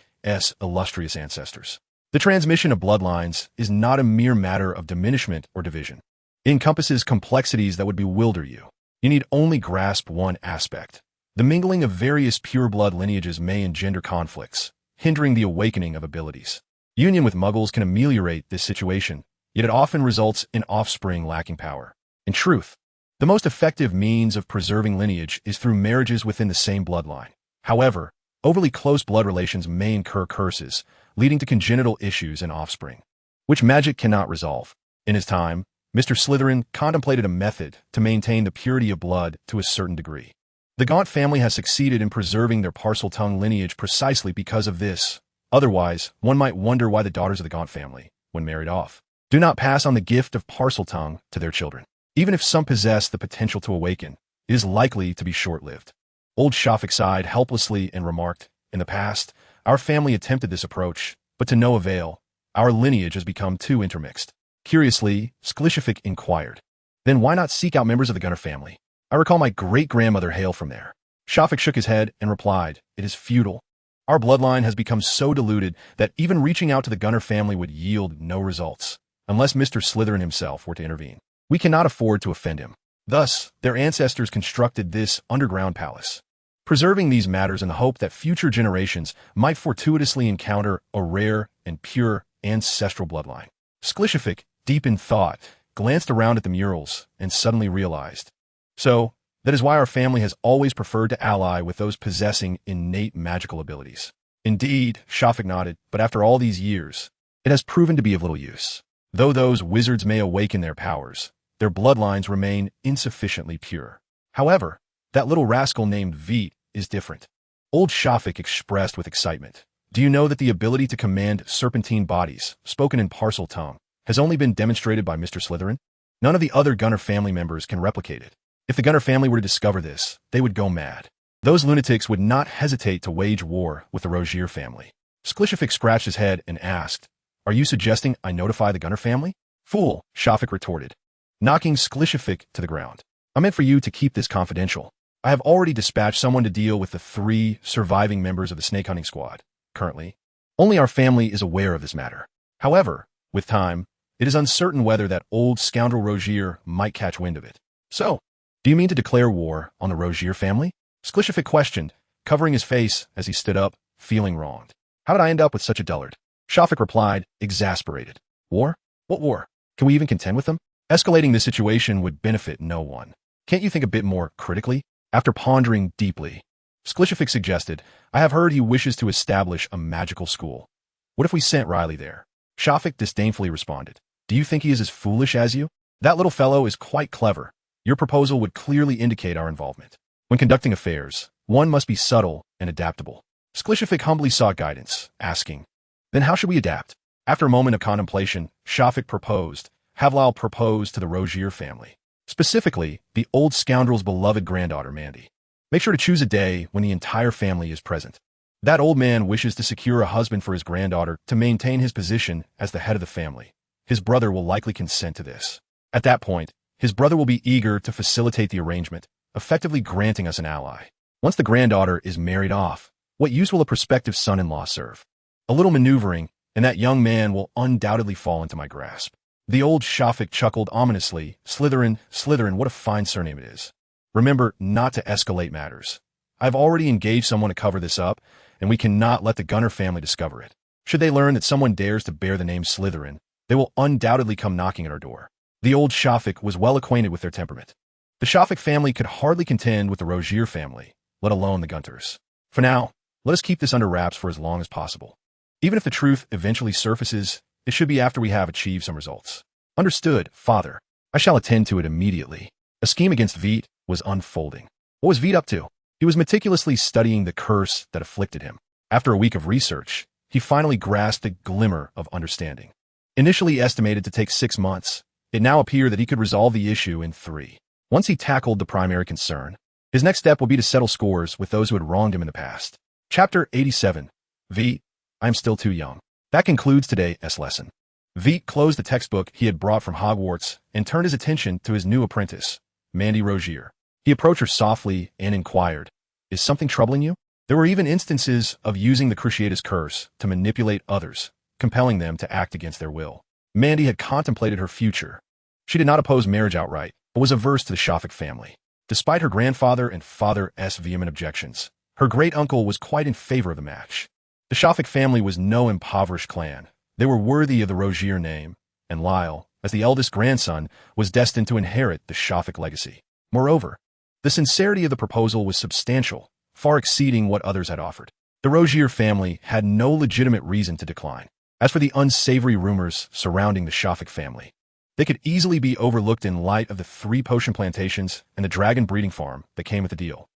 illustrious ancestors. The transmission of bloodlines is not a mere matter of diminishment or division. It encompasses complexities that would bewilder you. You need only grasp one aspect. The mingling of various pure-blood lineages may engender conflicts, hindering the awakening of abilities. Union with Muggles can ameliorate this situation, yet it often results in offspring lacking power. In truth, the most effective means of preserving lineage is through marriages within the same bloodline. However, overly close blood relations may incur curses, leading to congenital issues in offspring, which magic cannot resolve. In his time, Mr. Slytherin contemplated a method to maintain the purity of blood to a certain degree. The Gaunt family has succeeded in preserving their parcel tongue lineage precisely because of this. Otherwise, one might wonder why the daughters of the Gaunt family, when married off, do not pass on the gift of parcel tongue to their children. Even if some possess the potential to awaken, it is likely to be short-lived. Old Shafik sighed helplessly and remarked, in the past, our family attempted this approach, but to no avail. Our lineage has become too intermixed. Curiously, Shafik inquired, then why not seek out members of the Gunner family? I recall my great-grandmother hailed from there. Shafik shook his head and replied, it is futile. Our bloodline has become so diluted that even reaching out to the Gunner family would yield no results, unless Mr. Slytherin himself were to intervene. We cannot afford to offend him. Thus, their ancestors constructed this underground palace, preserving these matters in the hope that future generations might fortuitously encounter a rare and pure ancestral bloodline. Shafik, deep in thought, glanced around at the murals and suddenly realized. So, that is why our family has always preferred to ally with those possessing innate magical abilities. Indeed, Shafik nodded, but after all these years, it has proven to be of little use. Though those wizards may awaken their powers, their bloodlines remain insufficiently pure. However, that little rascal named Vitt is different. Old Shafik expressed with excitement. Do you know that the ability to command serpentine bodies, spoken in parcel tongue, has only been demonstrated by Mr. Slytherin? None of the other Gunner family members can replicate it. If the Gunner family were to discover this, they would go mad. Those lunatics would not hesitate to wage war with the Rogier family. Shafik scratched his head and asked, are you suggesting I notify the Gunner family? Fool, Shafik retorted, knocking Shafik to the ground. I meant for you to keep this confidential. I have already dispatched someone to deal with the 3 surviving members of the snake hunting squad. Currently, only our family is aware of this matter. However, with time, it is uncertain whether that old scoundrel Rogier might catch wind of it. So, do you mean to declare war on the Rogier family? Shafik questioned, covering his face as he stood up, feeling wronged. How did I end up with such a dullard? Shafik replied, exasperated. War? What war? Can we even contend with them? Escalating this situation would benefit no one. Can't you think a bit more critically? After pondering deeply, Shafik suggested, I have heard he wishes to establish a magical school. What if we sent Riley there? Shafik disdainfully responded, do you think he is as foolish as you? That little fellow is quite clever. Your proposal would clearly indicate our involvement. When conducting affairs, one must be subtle and adaptable. Shafik humbly sought guidance, asking, then how should we adapt? After a moment of contemplation, Shafik proposed, Havlal proposed to the Rogier family, specifically the old scoundrel's beloved granddaughter, Mandy. Make sure to choose a day when the entire family is present. That old man wishes to secure a husband for his granddaughter to maintain his position as the head of the family. His brother will likely consent to this. At that point, his brother will be eager to facilitate the arrangement, effectively granting us an ally. Once the granddaughter is married off, what use will a prospective son-in-law serve? A little maneuvering, and that young man will undoubtedly fall into my grasp. The old Shafik chuckled ominously. Slytherin, what a fine surname it is. Remember not to escalate matters. I've already engaged someone to cover this up, and we cannot let the Gunner family discover it. Should they learn that someone dares to bear the name Slytherin, they will undoubtedly come knocking at our door. The old Shafik was well acquainted with their temperament. The Shafik family could hardly contend with the Rogier family, let alone the Gunters. For now, let us keep this under wraps for as long as possible. Even if the truth eventually surfaces, it should be after we have achieved some results. Understood, father. I shall attend to it immediately. A scheme against Vitt was unfolding. What was Vitt up to? He was meticulously studying the curse that afflicted him. After a week of research, he finally grasped a glimmer of understanding. Initially estimated to take 6 months, it now appeared that he could resolve the issue in 3. Once he tackled the primary concern, his next step would be to settle scores with those who had wronged him in the past. Chapter 87. Vitt, I am still too young. That concludes today's lesson. Vitt closed the textbook he had brought from Hogwarts and turned his attention to his new apprentice, Mandy Rogier. He approached her softly and inquired, "Is something troubling you?" There were even instances of using the Cruciatus curse to manipulate others, compelling them to act against their will. Mandy had contemplated her future. She did not oppose marriage outright, but was averse to the Shafik family. Despite her grandfather and father's vehement objections, her great-uncle was quite in favor of the match. The Shafik family was no impoverished clan. They were worthy of the Rogier name, and Lyle, as the eldest grandson, was destined to inherit the Shafik legacy. Moreover, the sincerity of the proposal was substantial, far exceeding what others had offered. The Rogier family had no legitimate reason to decline. As for the unsavory rumors surrounding the Shafik family, they could easily be overlooked in light of the 3 potion plantations and the dragon breeding farm that came with the deal.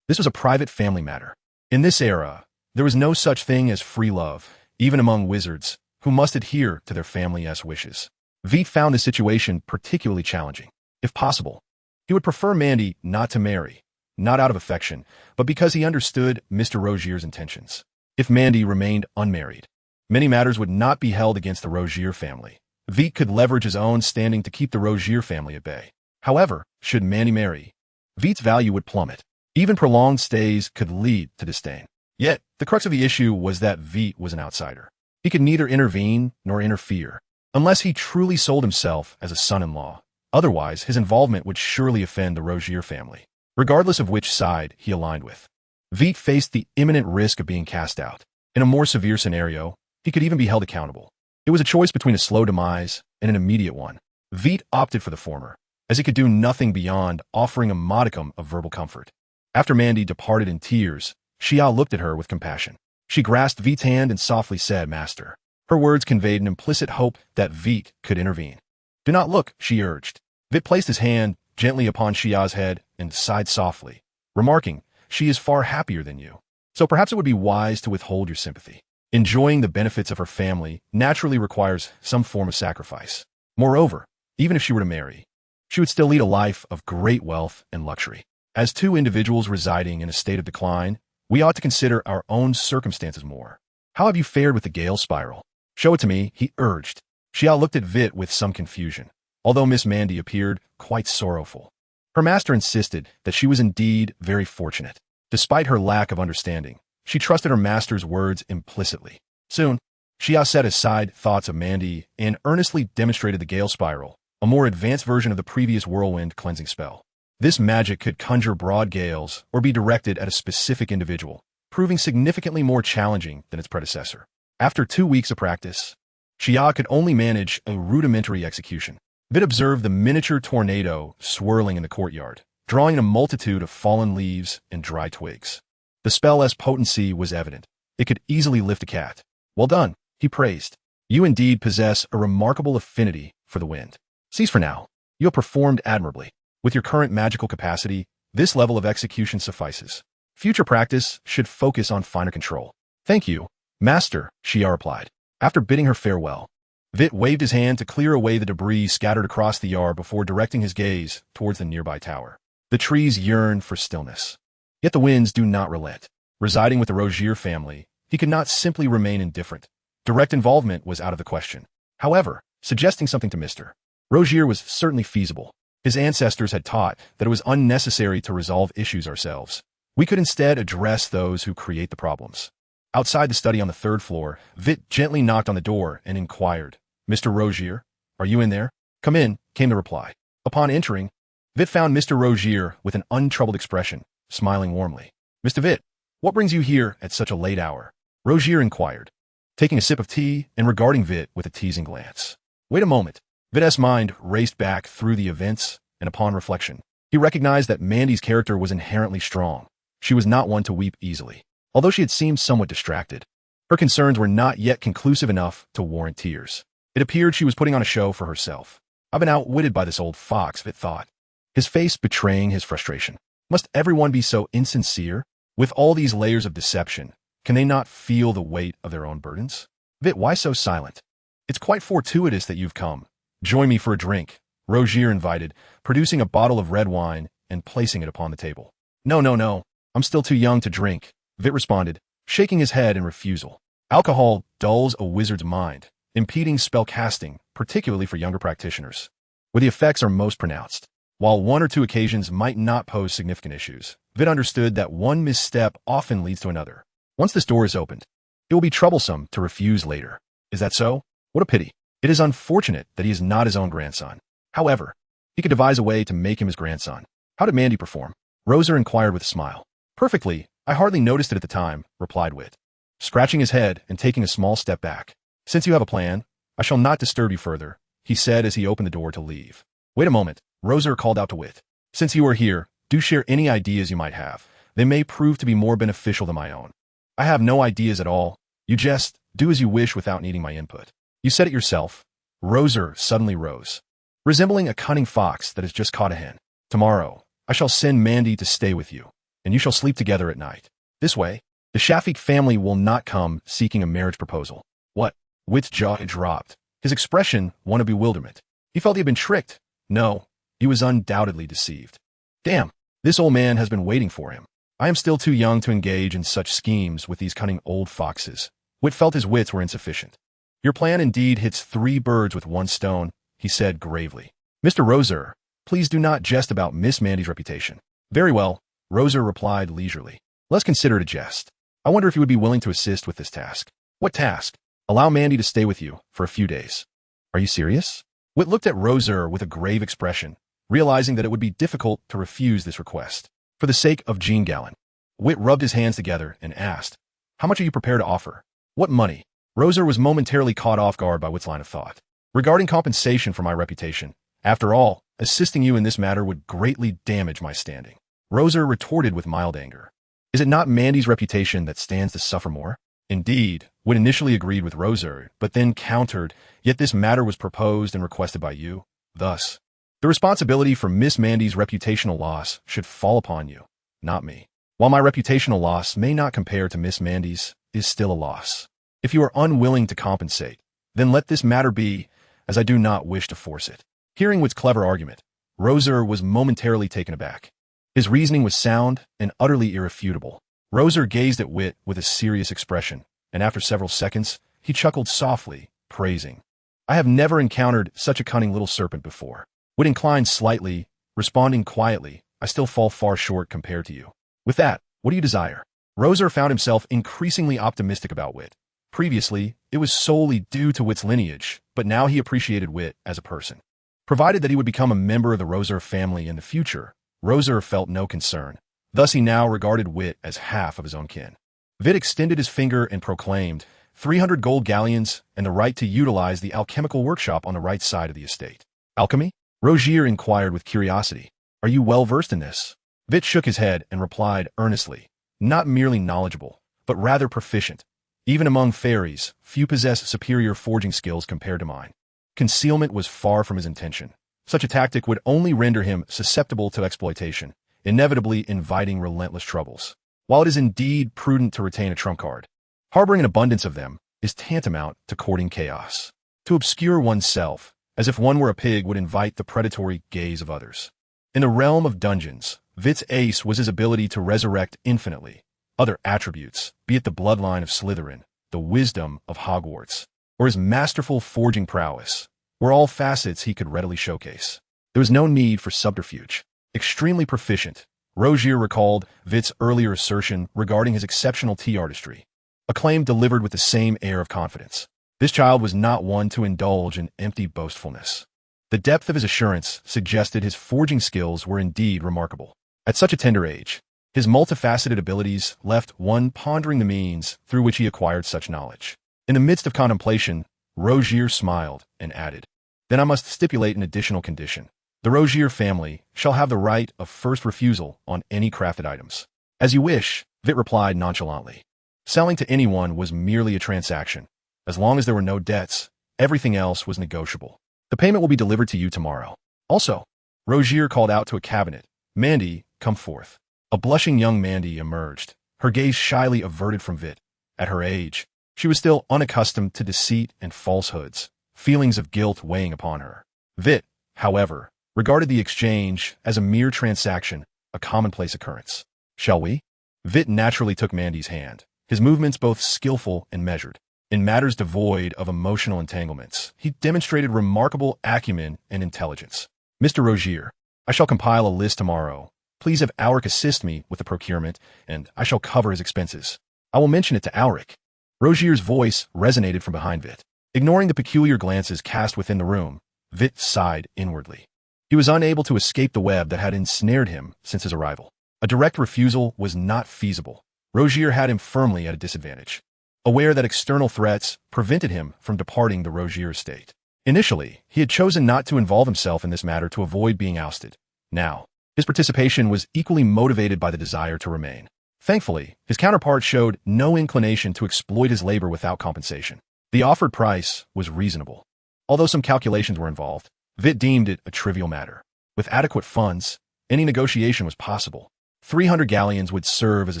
This was a private family matter. In this era, there was no such thing as free love, even among wizards, who must adhere to their family's wishes. Vitt found the situation particularly challenging. If possible, he would prefer Mandy not to marry, not out of affection, but because he understood Mr. Rogier's intentions. If Mandy remained unmarried, many matters would not be held against the Rogier family. Vitt could leverage his own standing to keep the Rogier family at bay. However, should Mandy marry, Vitt's value would plummet. Even prolonged stays could lead to disdain. Yet, the crux of the issue was that Vitt was an outsider. He could neither intervene nor interfere, unless he truly sold himself as a son-in-law. Otherwise, his involvement would surely offend the Rogier family, regardless of which side he aligned with. Vitt faced the imminent risk of being cast out. In a more severe scenario, he could even be held accountable. It was a choice between a slow demise and an immediate one. Vitt opted for the former, as he could do nothing beyond offering a modicum of verbal comfort. After Mandy departed in tears, Xia looked at her with compassion. She grasped Vitt's hand and softly said, "Master." Her words conveyed an implicit hope that Vitt could intervene. "Do not look," she urged. Vitt placed his hand gently upon Xia's head and sighed softly, remarking, "She is far happier than you. So perhaps it would be wise to withhold your sympathy. Enjoying the benefits of her family naturally requires some form of sacrifice. Moreover, even if she were to marry, she would still lead a life of great wealth and luxury. As 2 individuals residing in a state of decline, we ought to consider our own circumstances more. How have you fared with the Gale spiral? Show it to me," he urged. Xia looked at Vitt with some confusion, although Miss Mandy appeared quite sorrowful. Her master insisted that she was indeed very fortunate. Despite her lack of understanding, she trusted her master's words implicitly. Soon, Xia set aside thoughts of Mandy and earnestly demonstrated the Gale spiral, a more advanced version of the previous whirlwind cleansing spell. This magic could conjure broad gales or be directed at a specific individual, proving significantly more challenging than its predecessor. After 2 weeks of practice, Xia could only manage a rudimentary execution. Vitt observed the miniature tornado swirling in the courtyard, drawing in a multitude of fallen leaves and dry twigs. The spell's potency was evident. It could easily lift a cat. "Well done," he praised. "You indeed possess a remarkable affinity for the wind. Cease for now. You have performed admirably. With your current magical capacity, this level of execution suffices. Future practice should focus on finer control." "Thank you, Master," Xia replied. After bidding her farewell, Vitt waved his hand to clear away the debris scattered across the yard before directing his gaze towards the nearby tower. The trees yearn for stillness. Yet the winds do not relent. Residing with the Rogier family, he could not simply remain indifferent. Direct involvement was out of the question. However, suggesting something to Mr. Rogier was certainly feasible. His ancestors had taught that it was unnecessary to resolve issues ourselves. We could instead address those who create the problems. Outside the study on the third floor, Vitt gently knocked on the door and inquired, "Mr. Rogier, are you in there?" "Come in," came the reply. Upon entering, Vitt found Mr. Rogier with an untroubled expression, smiling warmly. "Mr. Vitt, what brings you here at such a late hour?" Rogier inquired, taking a sip of tea and regarding Vitt with a teasing glance. Wait a moment. Vitt's mind raced back through the events, and upon reflection, he recognized that Mandy's character was inherently strong. She was not one to weep easily. Although she had seemed somewhat distracted, her concerns were not yet conclusive enough to warrant tears. It appeared she was putting on a show for herself. "I've been outwitted by this old fox," Vitt thought, his face betraying his frustration. Must everyone be so insincere? With all these layers of deception, can they not feel the weight of their own burdens? "Vitt, why so silent?" "It's quite fortuitous that you've come. Join me for a drink," Rogier invited, producing a bottle of red wine and placing it upon the table. No. I'm still too young to drink," Vitt responded, shaking his head in refusal. Alcohol dulls a wizard's mind, impeding spell casting, particularly for younger practitioners, where the effects are most pronounced. While one or two occasions might not pose significant issues, Vitt understood that one misstep often leads to another. Once this door is opened, it will be troublesome to refuse later. Is that so? What a pity. It is unfortunate that he is not his own grandson. However, he could devise a way to make him his grandson. "How did Mandy perform?" Roser inquired with a smile. "Perfectly. I hardly noticed it at the time," replied Vitt, scratching his head and taking a small step back. "Since you have a plan, I shall not disturb you further," he said as he opened the door to leave. "Wait a moment," Roser called out to Vitt. "Since you are here, do share any ideas you might have. They may prove to be more beneficial than my own." "I have no ideas at all. You just do as you wish without needing my input." "You said it yourself." Roser suddenly rose, resembling a cunning fox that has just caught a hen. "Tomorrow, I shall send Mandy to stay with you, and you shall sleep together at night. This way, the Shafik family will not come seeking a marriage proposal." "What?" Witt's jaw dropped, his expression one of bewilderment. He felt he had been tricked. No, he was undoubtedly deceived. Damn, this old man has been waiting for him. I am still too young to engage in such schemes with these cunning old foxes. Witt felt his wits were insufficient. "Your plan indeed hits 3 birds with 1 stone, he said gravely. "Mr. Roser, please do not jest about Miss Mandy's reputation." "Very well," Roser replied leisurely. "Let's consider it a jest. I wonder if you would be willing to assist with this task." "What task?" "Allow Mandy to stay with you for a few days." "Are you serious?" Witt looked at Roser with a grave expression, realizing that it would be difficult to refuse this request. For the sake of Jean Gallen, Witt rubbed his hands together and asked, "How much are you prepared to offer?" "What money?" Roser was momentarily caught off guard by Witt's line of thought. "Regarding compensation for my reputation. After all, assisting you in this matter would greatly damage my standing." Roser retorted with mild anger. "Is it not Mandy's reputation that stands to suffer more?" Indeed, Witt initially agreed with Roser, but then countered, "Yet this matter was proposed and requested by you. Thus, the responsibility for Miss Mandy's reputational loss should fall upon you, not me. While my reputational loss may not compare to Miss Mandy's, is still a loss. If you are unwilling to compensate, then let this matter be, as I do not wish to force it." Hearing Witt's clever argument, Roser was momentarily taken aback. His reasoning was sound and utterly irrefutable. Roser gazed at Witt with a serious expression, and after several seconds, he chuckled softly, praising, "I have never encountered such a cunning little serpent before." Witt inclined slightly, responding quietly, "I still fall far short compared to you. With that, what do you desire?" Roser found himself increasingly optimistic about Witt. Previously, it was solely due to Witt's lineage, but now he appreciated Witt as a person. Provided that he would become a member of the Roser family in the future, Roser felt no concern. Thus he now regarded Witt as half of his own kin. Vitt extended his finger and proclaimed, 300 gold galleons and the right to utilize the alchemical workshop on the right side of the estate. "Alchemy?" Rogier inquired with curiosity. "Are you well versed in this?" Vitt shook his head and replied earnestly, "Not merely knowledgeable, but rather proficient. Even among fairies, few possess superior forging skills compared to mine." Concealment was far from his intention. Such a tactic would only render him susceptible to exploitation, inevitably inviting relentless troubles. While it is indeed prudent to retain a trump card, harboring an abundance of them is tantamount to courting chaos. to obscure oneself, as if one were a pig would invite the predatory gaze of others. In the realm of dungeons, Vitt's ace was his ability to resurrect infinitely. Other attributes, be it the bloodline of Slytherin, the wisdom of Hogwarts, or his masterful forging prowess, were all facets he could readily showcase. There was no need for subterfuge. Extremely proficient, Rogier recalled Vitt's earlier assertion regarding his exceptional tea artistry, a claim delivered with the same air of confidence. This child was not one to indulge in empty boastfulness. The depth of his assurance suggested his forging skills were indeed remarkable. At such a tender age, his multifaceted abilities left one pondering the means through which he acquired such knowledge. In the midst of contemplation, Rogier smiled and added, "Then I must stipulate an additional condition. The Rogier family shall have the right of first refusal on any crafted items." "As you wish," Vitt replied nonchalantly. Selling to anyone was merely a transaction. As long as there were no debts, everything else was negotiable. "The payment will be delivered to you tomorrow." "Also," Rogier called out to a cabinet, "Mandy, come forth." A blushing young Mandy emerged, her gaze shyly averted from Vitt. At her age, she was still unaccustomed to deceit and falsehoods, feelings of guilt weighing upon her. Vitt, however, regarded the exchange as a mere transaction, a commonplace occurrence. "Shall we?" Vitt naturally took Mandy's hand, his movements both skillful and measured. In matters devoid of emotional entanglements, he demonstrated remarkable acumen and intelligence. "Mr. Rogier, I shall compile a list tomorrow. Please have Alric assist me with the procurement, and I shall cover his expenses. I will mention it to Alric." Rogier's voice resonated from behind Vitt. Ignoring the peculiar glances cast within the room, Vitt sighed inwardly. He was unable to escape the web that had ensnared him since his arrival. A direct refusal was not feasible. Rogier had him firmly at a disadvantage. Aware that external threats prevented him from departing the Rogier estate. Initially, he had chosen not to involve himself in this matter to avoid being ousted. Now, his participation was equally motivated by the desire to remain. Thankfully, his counterpart showed no inclination to exploit his labor without compensation. The offered price was reasonable. Although some calculations were involved, Vitt deemed it a trivial matter. With adequate funds, any negotiation was possible. 300 galleons would serve as a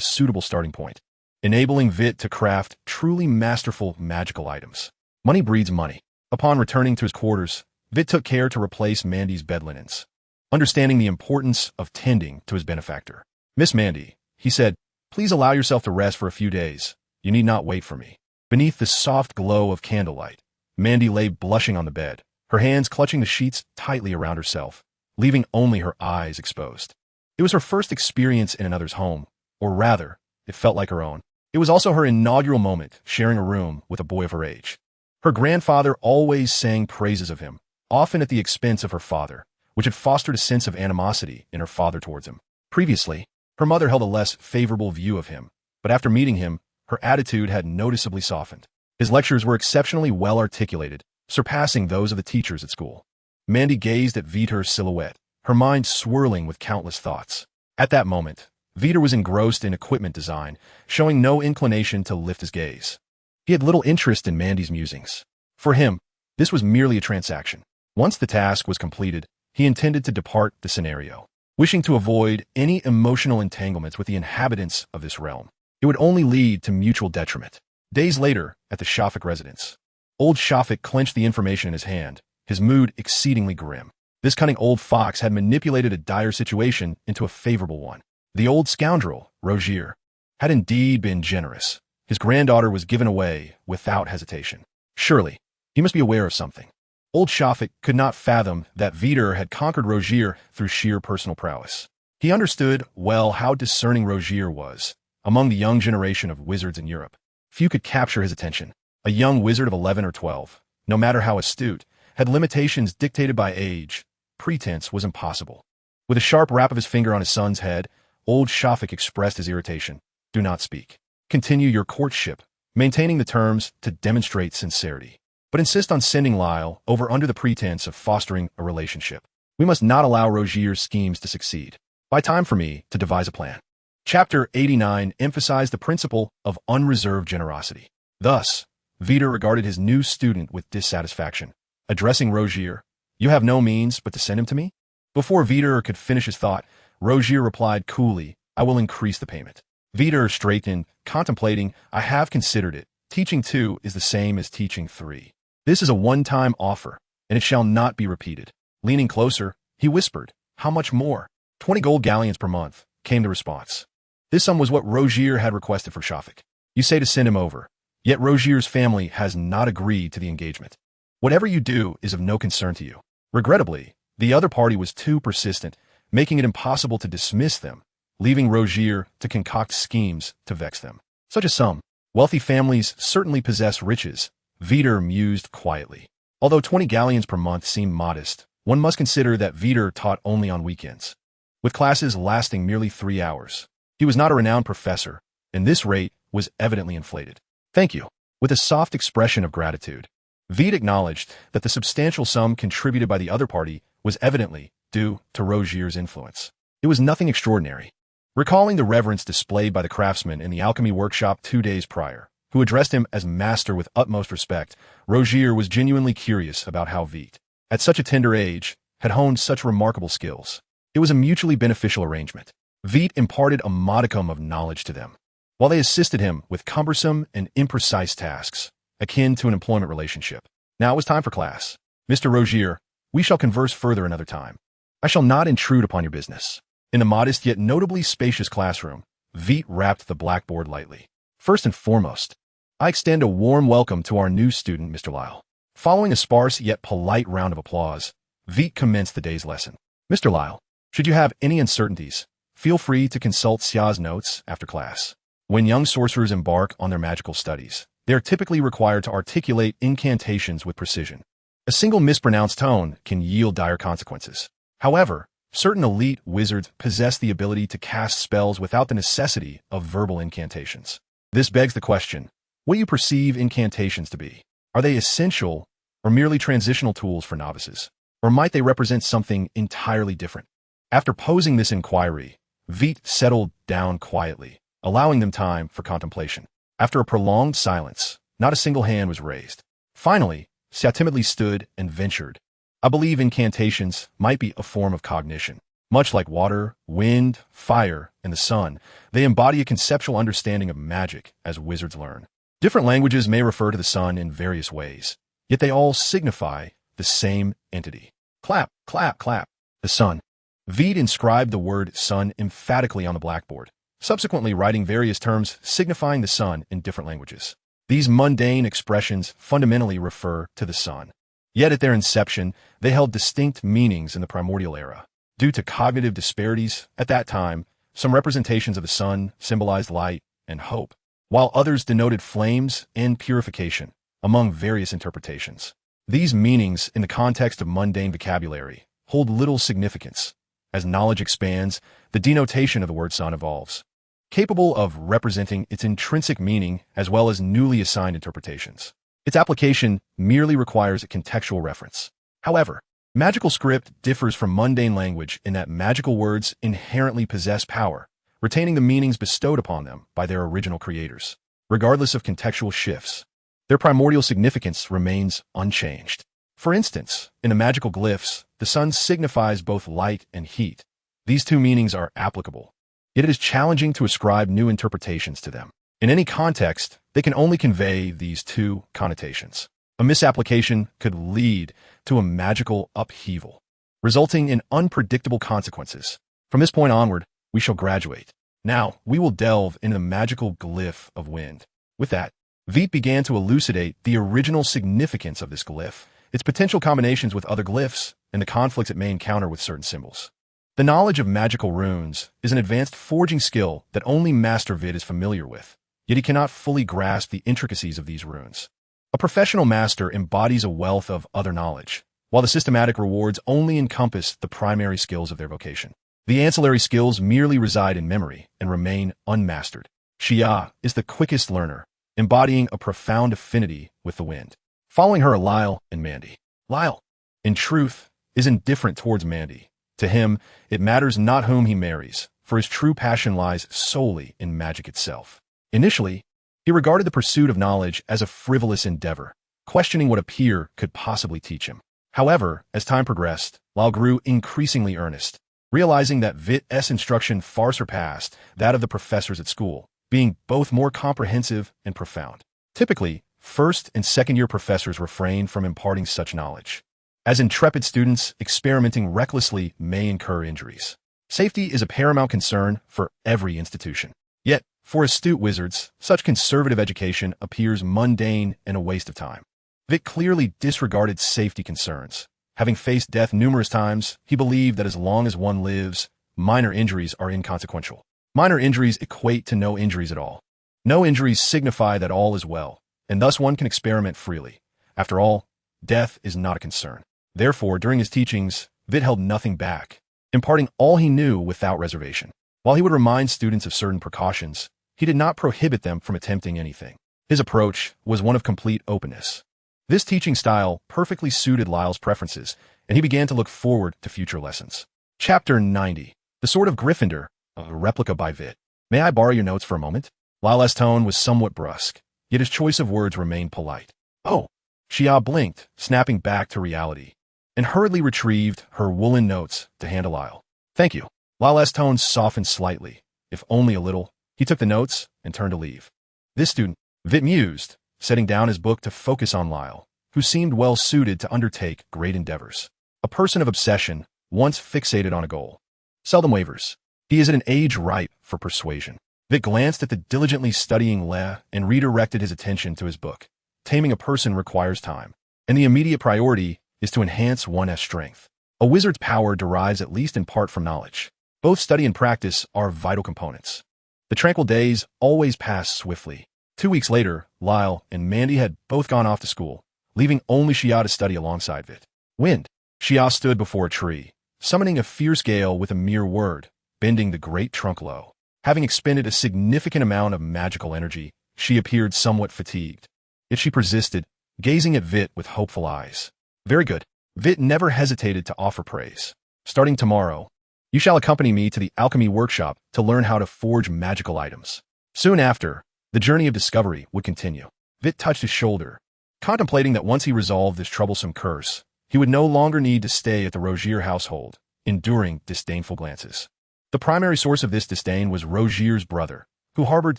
suitable starting point, enabling Vitt to craft truly masterful magical items. Money breeds money. Upon returning to his quarters, Vitt took care to replace Mandy's bed linens, understanding the importance of tending to his benefactor. "Miss Mandy," he said, "please allow yourself to rest for a few days. You need not wait for me." Beneath the soft glow of candlelight, Mandy lay blushing on the bed, her hands clutching the sheets tightly around herself, leaving only her eyes exposed. It was her first experience in another's home, or rather, it felt like her own. It was also her inaugural moment sharing a room with a boy of her age. Her grandfather always sang praises of him, often at the expense of her father, which had fostered a sense of animosity in her father towards him. Previously, her mother held a less favorable view of him, but after meeting him, her attitude had noticeably softened. His lectures were exceptionally well articulated, surpassing those of the teachers at school. Mandy gazed at Vitter's silhouette, her mind swirling with countless thoughts. At that moment, Vitter was engrossed in equipment design, showing no inclination to lift his gaze. He had little interest in Mandy's musings. For him, this was merely a transaction. Once the task was completed, he intended to depart the scenario, wishing to avoid any emotional entanglements with the inhabitants of this realm. It would only lead to mutual detriment. Days later, at the Shafik residence, old Shafik clenched the information in his hand, his mood exceedingly grim. This cunning old fox had manipulated a dire situation into a favorable one. The old scoundrel, Rogier, had indeed been generous. His granddaughter was given away without hesitation. Surely, he must be aware of something. Old Shafik could not fathom that Vitter had conquered Rogier through sheer personal prowess. He understood well how discerning Rogier was. Among the young generation of wizards in Europe, few could capture his attention. A young wizard of 11 or 12, no matter how astute, had limitations dictated by age. Pretense was impossible. With a sharp rap of his finger on his son's head, old Shafik expressed his irritation. "Do not speak. Continue your courtship, maintaining the terms to demonstrate sincerity. But insist on sending Lyle over under the pretense of fostering a relationship. We must not allow Rogier's schemes to succeed. Buy time for me to devise a plan." Chapter 89 emphasized the principle of unreserved generosity. Thus, Vitter regarded his new student with dissatisfaction. Addressing Rogier, "You have no means but to send him to me?" Before Vitter could finish his thought, Rogier replied coolly, "I will increase the payment." Vitter straightened, contemplating, "I have considered it. Teaching 2 is the same as teaching 3. This is a one-time offer, and it shall not be repeated. Leaning closer, he whispered, "How much more?" 20 gold galleons per month, came the response. This sum was what Rogier had requested for Shafik. You say to send him over, yet Rogier's family has not agreed to the engagement. Whatever you do is of no concern to you. Regrettably, the other party was too persistent, making it impossible to dismiss them, leaving Rogier to concoct schemes to vex them. Such a sum. Wealthy families certainly possess riches, Vitt mused quietly. Although 20 galleons per month seemed modest, one must consider that Vitt taught only on weekends, with classes lasting merely 3 hours. He was not a renowned professor, and this rate was evidently inflated. Thank you. With a soft expression of gratitude, Vitt acknowledged that the substantial sum contributed by the other party was evidently due to Rogier's influence. It was nothing extraordinary. Recalling the reverence displayed by the craftsman in the alchemy workshop 2 days prior, who addressed him as master with utmost respect, Rogier was genuinely curious about how Vitt, at such a tender age, had honed such remarkable skills. It was a mutually beneficial arrangement. Vitt imparted a modicum of knowledge to them, while they assisted him with cumbersome and imprecise tasks, akin to an employment relationship. Now it was time for class. Mr. Rogier, we shall converse further another time. I shall not intrude upon your business. In the modest yet notably spacious classroom, Vitt rapped the blackboard lightly. First and foremost, I extend a warm welcome to our new student, Mr. Lyle. Following a sparse yet polite round of applause, Vitt commenced the day's lesson. Mr. Lyle, should you have any uncertainties, feel free to consult Xia's notes after class. When young sorcerers embark on their magical studies, they are typically required to articulate incantations with precision. A single mispronounced tone can yield dire consequences. However, certain elite wizards possess the ability to cast spells without the necessity of verbal incantations. This begs the question, what do you perceive incantations to be? Are they essential or merely transitional tools for novices? Or might they represent something entirely different? After posing this inquiry, Vitt settled down quietly, allowing them time for contemplation. After a prolonged silence, not a single hand was raised. Finally, Xia timidly stood and ventured. I believe incantations might be a form of cognition. Much like water, wind, fire, and the sun, they embody a conceptual understanding of magic as wizards learn. Different languages may refer to the sun in various ways, yet they all signify the same entity. Clap, clap, clap. The sun. Vitt inscribed the word sun emphatically on the blackboard, subsequently writing various terms signifying the sun in different languages. These mundane expressions fundamentally refer to the sun. Yet at their inception, they held distinct meanings in the primordial era. Due to cognitive disparities at that time, some representations of the sun symbolized light and hope, while others denoted flames and purification, among various interpretations. These meanings, in the context of mundane vocabulary, hold little significance. As knowledge expands, the denotation of the word sun evolves, capable of representing its intrinsic meaning as well as newly assigned interpretations. Its application merely requires a contextual reference. However, magical script differs from mundane language in that magical words inherently possess power, retaining the meanings bestowed upon them by their original creators. Regardless of contextual shifts, their primordial significance remains unchanged. For instance, in the magical glyphs, the sun signifies both light and heat. These two meanings are applicable, yet it is challenging to ascribe new interpretations to them. In any context, they can only convey these two connotations. A misapplication could lead to a magical upheaval, resulting in unpredictable consequences. From this point onward, we shall graduate. Now, we will delve into the magical glyph of wind. With that, Vitt began to elucidate the original significance of this glyph, its potential combinations with other glyphs, and the conflicts it may encounter with certain symbols. The knowledge of magical runes is an advanced forging skill that only Master Vitt is familiar with, yet he cannot fully grasp the intricacies of these runes. A professional master embodies a wealth of other knowledge, while the systematic rewards only encompass the primary skills of their vocation. The ancillary skills merely reside in memory and remain unmastered. Xia is the quickest learner, embodying a profound affinity with the wind. Following her are Lyle and Mandy. Lyle, in truth, is indifferent towards Mandy. To him, it matters not whom he marries, for his true passion lies solely in magic itself. Initially, he regarded the pursuit of knowledge as a frivolous endeavor, questioning what a peer could possibly teach him. However, as time progressed, Lyle grew increasingly earnest, realizing that Vitt's instruction far surpassed that of the professors at school, being both more comprehensive and profound. Typically, first and second-year professors refrain from imparting such knowledge, as intrepid students experimenting recklessly may incur injuries. Safety is a paramount concern for every institution. Yet, for astute wizards, such conservative education appears mundane and a waste of time. Vitt clearly disregarded safety concerns. Having faced death numerous times, he believed that as long as one lives, minor injuries are inconsequential. Minor injuries equate to no injuries at all. No injuries signify that all is well, and thus one can experiment freely. After all, death is not a concern. Therefore, during his teachings, Vitt held nothing back, imparting all he knew without reservation. While he would remind students of certain precautions, he did not prohibit them from attempting anything. His approach was one of complete openness. This teaching style perfectly suited Lyle's preferences, and he began to look forward to future lessons. Chapter 90. The Sword of Gryffindor, a replica by Vitt. May I borrow your notes for a moment? Lyle's tone was somewhat brusque, yet his choice of words remained polite. Oh! Xia blinked, snapping back to reality, and hurriedly retrieved her woolen notes to hand to Lyle. Thank you. Lyle's tone softened slightly, if only a little. He took the notes and turned to leave. This student, Vitt mused, setting down his book to focus on Lyle, who seemed well suited to undertake great endeavors. A person of obsession, once fixated on a goal, seldom wavers. He is at an age ripe for persuasion. Vitt glanced at the diligently studying Le and redirected his attention to his book. Taming a person requires time, and the immediate priority is to enhance one's strength. A wizard's power derives at least in part from knowledge. Both study and practice are vital components. The tranquil days always pass swiftly. 2 weeks later, Lyle and Mandy had both gone off to school, leaving only Xia to study alongside Vitt. Wind. Xia stood before a tree, summoning a fierce gale with a mere word, bending the great trunk low. Having expended a significant amount of magical energy, she appeared somewhat fatigued. Yet she persisted, gazing at Vitt with hopeful eyes. Very good. Vitt never hesitated to offer praise. Starting tomorrow, you shall accompany me to the alchemy workshop to learn how to forge magical items. Soon after, the journey of discovery would continue. Vitt touched his shoulder, contemplating that once he resolved this troublesome curse, he would no longer need to stay at the Rogier household, enduring disdainful glances. The primary source of this disdain was Rogier's brother, who harbored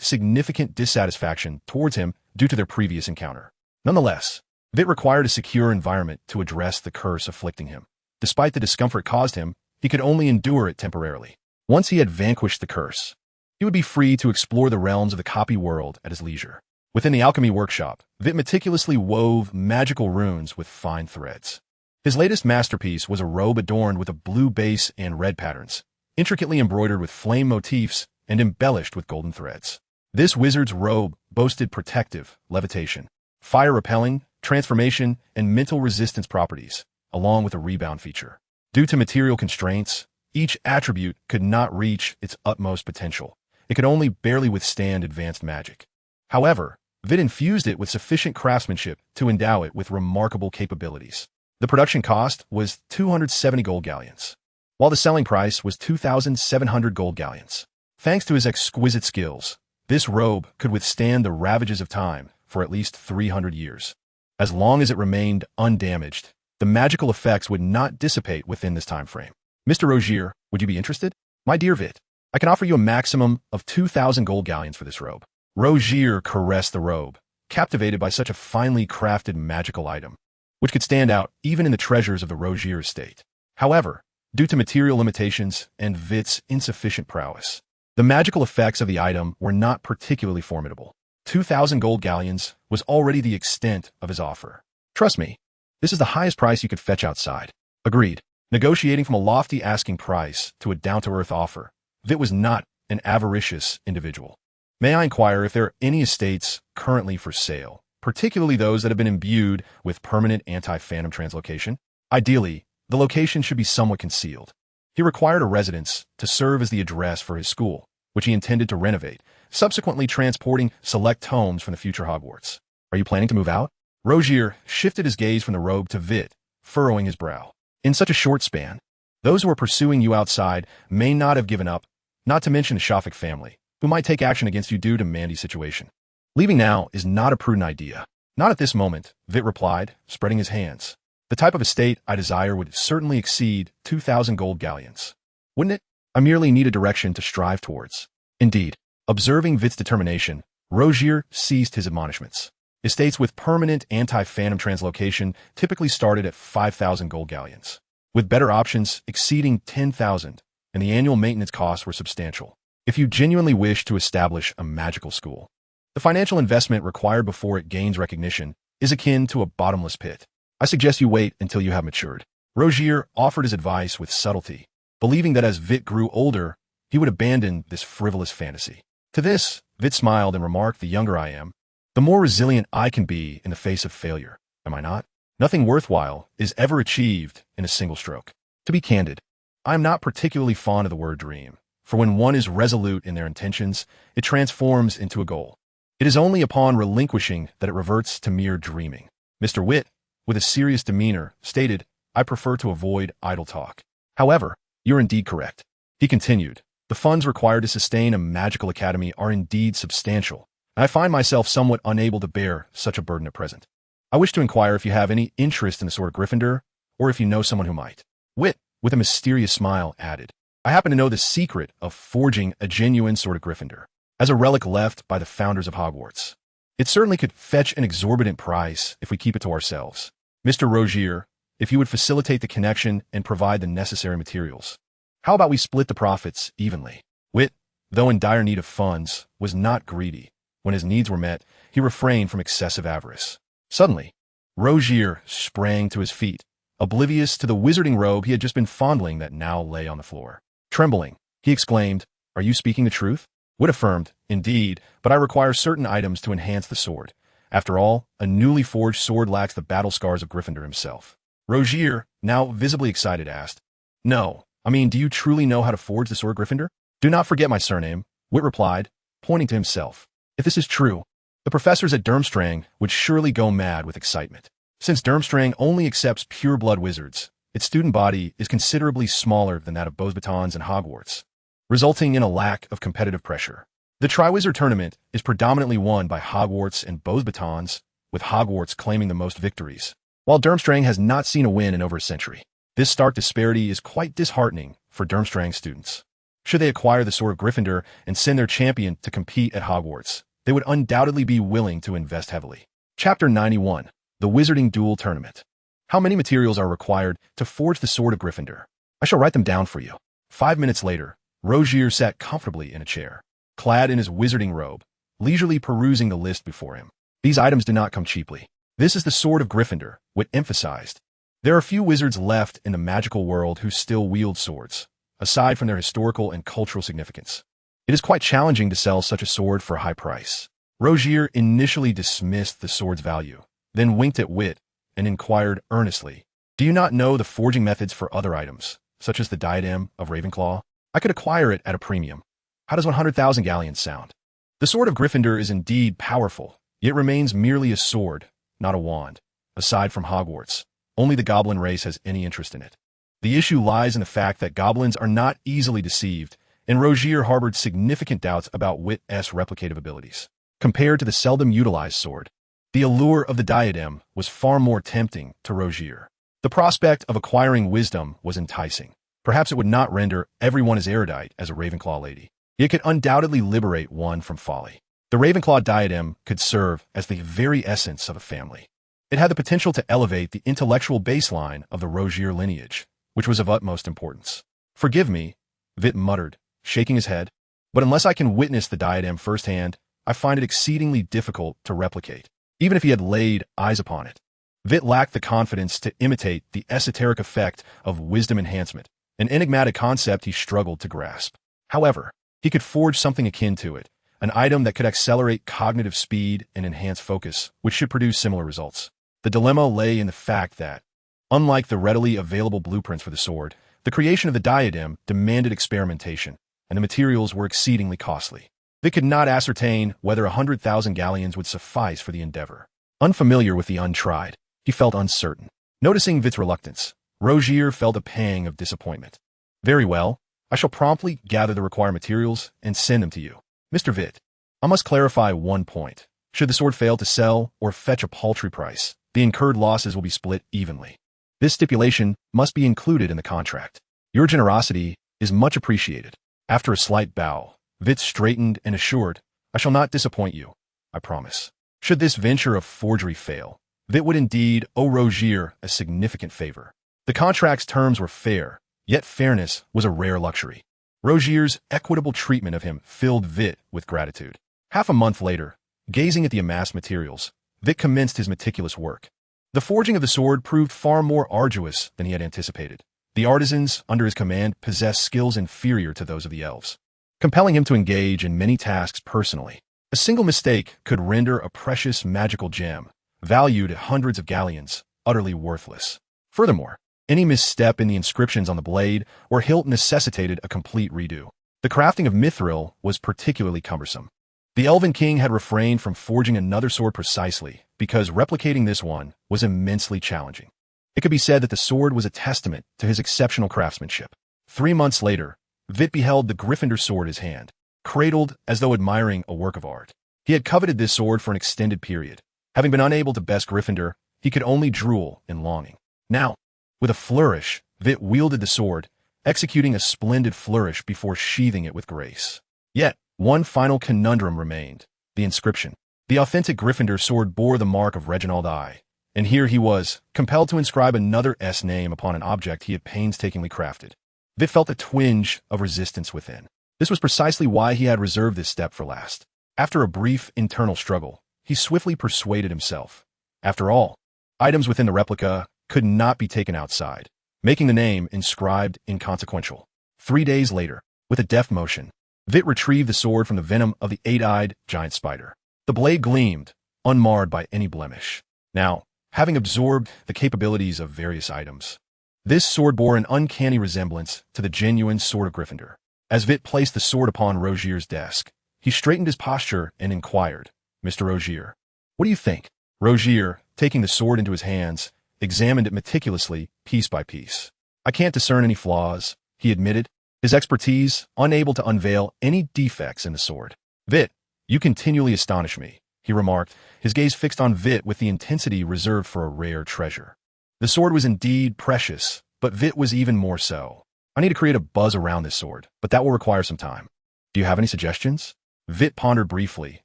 significant dissatisfaction towards him due to their previous encounter. Nonetheless, Vitt required a secure environment to address the curse afflicting him. Despite the discomfort caused him, he could only endure it temporarily. Once he had vanquished the curse, he would be free to explore the realms of the copy world at his leisure. Within the alchemy workshop, Vitt meticulously wove magical runes with fine threads. His latest masterpiece was a robe adorned with a blue base and red patterns, intricately embroidered with flame motifs and embellished with golden threads. This wizard's robe boasted protective, levitation, fire-repelling, transformation, and mental resistance properties, along with a rebound feature. Due to material constraints, each attribute could not reach its utmost potential. It could only barely withstand advanced magic. However, Vitt infused it with sufficient craftsmanship to endow it with remarkable capabilities. The production cost was 270 gold galleons, while the selling price was 2,700 gold galleons. Thanks to his exquisite skills, this robe could withstand the ravages of time for at least 300 years. As long as it remained undamaged, the magical effects would not dissipate within this time frame. Mr. Rogier, would you be interested? My dear Vitt, I can offer you a maximum of 2,000 gold galleons for this robe. Rogier caressed the robe, captivated by such a finely crafted magical item, which could stand out even in the treasures of the Rogier estate. However, due to material limitations and Vitt's insufficient prowess, the magical effects of the item were not particularly formidable. 2,000 gold galleons was already the extent of his offer. Trust me, this is the highest price you could fetch outside. Agreed. Negotiating from a lofty asking price to a down-to-earth offer, Vitt was not an avaricious individual. May I inquire if there are any estates currently for sale, particularly those that have been imbued with permanent anti-phantom translocation? Ideally, the location should be somewhat concealed. He required a residence to serve as the address for his school, which he intended to renovate, subsequently transporting select tomes from the future Hogwarts. Are you planning to move out? Rogier shifted his gaze from the robe to Vitt, furrowing his brow. In such a short span, those who are pursuing you outside may not have given up, not to mention the Shafik family, who might take action against you due to Mandy's situation. Leaving now is not a prudent idea. Not at this moment, Vitt replied, spreading his hands. The type of estate I desire would certainly exceed 2,000 gold galleons. Wouldn't it? I merely need a direction to strive towards. Indeed, observing Vitt's determination, Rogier ceased his admonishments. Estates with permanent anti-phantom translocation typically started at 5,000 gold galleons, with better options exceeding 10,000, and the annual maintenance costs were substantial. If you genuinely wish to establish a magical school, the financial investment required before it gains recognition is akin to a bottomless pit. I suggest you wait until you have matured. Rogier offered his advice with subtlety, believing that as Vitt grew older, he would abandon this frivolous fantasy. To this, Vitt smiled and remarked, "The younger I am, the more resilient I can be in the face of failure, am I not? Nothing worthwhile is ever achieved in a single stroke. To be candid, I am not particularly fond of the word dream, for when one is resolute in their intentions, it transforms into a goal. It is only upon relinquishing that it reverts to mere dreaming." Mr. Vitt, with a serious demeanor, stated, "I prefer to avoid idle talk. However, you're indeed correct." He continued, "The funds required to sustain a magical academy are indeed substantial, and I find myself somewhat unable to bear such a burden at present. I wish to inquire if you have any interest in the Sword of Gryffindor, or if you know someone who might." Vitt, with a mysterious smile, added, "I happen to know the secret of forging a genuine Sword of Gryffindor, as a relic left by the founders of Hogwarts. It certainly could fetch an exorbitant price if we keep it to ourselves. Mr. Rogier, if you would facilitate the connection and provide the necessary materials, how about we split the profits evenly?" Vitt, though in dire need of funds, was not greedy. When his needs were met, he refrained from excessive avarice. Suddenly, Rogier sprang to his feet, oblivious to the wizarding robe he had just been fondling that now lay on the floor. Trembling, he exclaimed, "Are you speaking the truth?" Vitt affirmed, "Indeed, but I require certain items to enhance the sword. After all, a newly forged sword lacks the battle scars of Gryffindor himself." Rogier, now visibly excited, asked, "No, I mean, do you truly know how to forge the sword of Gryffindor?" "Do not forget my surname," Vitt replied, pointing to himself. "If this is true, the professors at Durmstrang would surely go mad with excitement. Since Durmstrang only accepts pure-blood wizards, its student body is considerably smaller than that of Beauxbatons and Hogwarts, resulting in a lack of competitive pressure. The Triwizard Tournament is predominantly won by Hogwarts and Beauxbatons, with Hogwarts claiming the most victories, while Durmstrang has not seen a win in over a century. This stark disparity is quite disheartening for Durmstrang students. Should they acquire the Sword of Gryffindor and send their champion to compete at Hogwarts, they would undoubtedly be willing to invest heavily." Chapter 91. The Wizarding Duel Tournament. How many materials are required to forge the Sword of Gryffindor? I shall write them down for you. 5 minutes later, Rogier sat comfortably in a chair, clad in his wizarding robe, leisurely perusing the list before him. These items do not come cheaply. This is the Sword of Gryffindor, Vitt emphasized. There are few wizards left in the magical world who still wield swords, aside from their historical and cultural significance. It is quite challenging to sell such a sword for a high price. Rogier initially dismissed the sword's value, then winked at Vitt and inquired earnestly, "Do you not know the forging methods for other items, such as the diadem of Ravenclaw? I could acquire it at a premium. How does 100,000 galleons sound?" The Sword of Gryffindor is indeed powerful, yet remains merely a sword, not a wand. Aside from Hogwarts, only the goblin race has any interest in it. The issue lies in the fact that goblins are not easily deceived, and Rogier harbored significant doubts about Vitt's replicative abilities. Compared to the seldom utilized sword, the allure of the diadem was far more tempting to Rogier. The prospect of acquiring wisdom was enticing. Perhaps it would not render everyone as erudite as a Ravenclaw lady. It could undoubtedly liberate one from folly. The Ravenclaw diadem could serve as the very essence of a family. It had the potential to elevate the intellectual baseline of the Rogier lineage, which was of utmost importance. "Forgive me," Vitt muttered, shaking his head, "but unless I can witness the diadem firsthand, I find it exceedingly difficult to replicate, even if he had laid eyes upon it." Vitt lacked the confidence to imitate the esoteric effect of wisdom enhancement, an enigmatic concept he struggled to grasp. However, he could forge something akin to it, an item that could accelerate cognitive speed and enhance focus, which should produce similar results. The dilemma lay in the fact that, unlike the readily available blueprints for the sword, the creation of the diadem demanded experimentation, and the materials were exceedingly costly. They could not ascertain whether 100,000 galleons would suffice for the endeavor. Unfamiliar with the untried, he felt uncertain. Noticing Vitt's reluctance, Rogier felt a pang of disappointment. "Very well, I shall promptly gather the required materials and send them to you. Mr. Vitt, I must clarify one point. Should the sword fail to sell or fetch a paltry price, the incurred losses will be split evenly. This stipulation must be included in the contract. Your generosity is much appreciated." After a slight bow, Vitt straightened and assured, "I shall not disappoint you, I promise." Should this venture of forgery fail, Vitt would indeed owe Rogier a significant favor. The contract's terms were fair, yet fairness was a rare luxury. Rogier's equitable treatment of him filled Vitt with gratitude. Half a month later, gazing at the amassed materials, Vitt commenced his meticulous work. The forging of the sword proved far more arduous than he had anticipated. The artisans under his command possessed skills inferior to those of the elves, compelling him to engage in many tasks personally. A single mistake could render a precious magical gem, valued at hundreds of galleons, utterly worthless. Furthermore, any misstep in the inscriptions on the blade or hilt necessitated a complete redo. The crafting of mithril was particularly cumbersome. The Elven King had refrained from forging another sword precisely because replicating this one was immensely challenging. It could be said that the sword was a testament to his exceptional craftsmanship. 3 months later, Vitt beheld the Gryffindor sword in his hand, cradled as though admiring a work of art. He had coveted this sword for an extended period. Having been unable to best Gryffindor, he could only drool in longing. Now, with a flourish, Vitt wielded the sword, executing a splendid flourish before sheathing it with grace. Yet, one final conundrum remained: the inscription. The authentic Gryffindor sword bore the mark of Reginald I, and here he was, compelled to inscribe another S name upon an object he had painstakingly crafted. Vitt felt a twinge of resistance within. This was precisely why he had reserved this step for last. After a brief internal struggle, he swiftly persuaded himself. After all, items within the replica could not be taken outside, making the name inscribed inconsequential. 3 days later, with a deft motion, Vitt retrieved the sword from the venom of the eight-eyed giant spider. The blade gleamed, unmarred by any blemish. Now, having absorbed the capabilities of various items, this sword bore an uncanny resemblance to the genuine sword of Gryffindor. As Vitt placed the sword upon Rogier's desk, he straightened his posture and inquired, "Mr. Rogier, what do you think?" Rogier, taking the sword into his hands, examined it meticulously, piece by piece. "I can't discern any flaws," he admitted, his expertise unable to unveil any defects in the sword. "Vitt, you continually astonish me," he remarked, his gaze fixed on Vitt with the intensity reserved for a rare treasure. The sword was indeed precious, but Vitt was even more so. "I need to create a buzz around this sword, but that will require some time. Do you have any suggestions?" Vitt pondered briefly,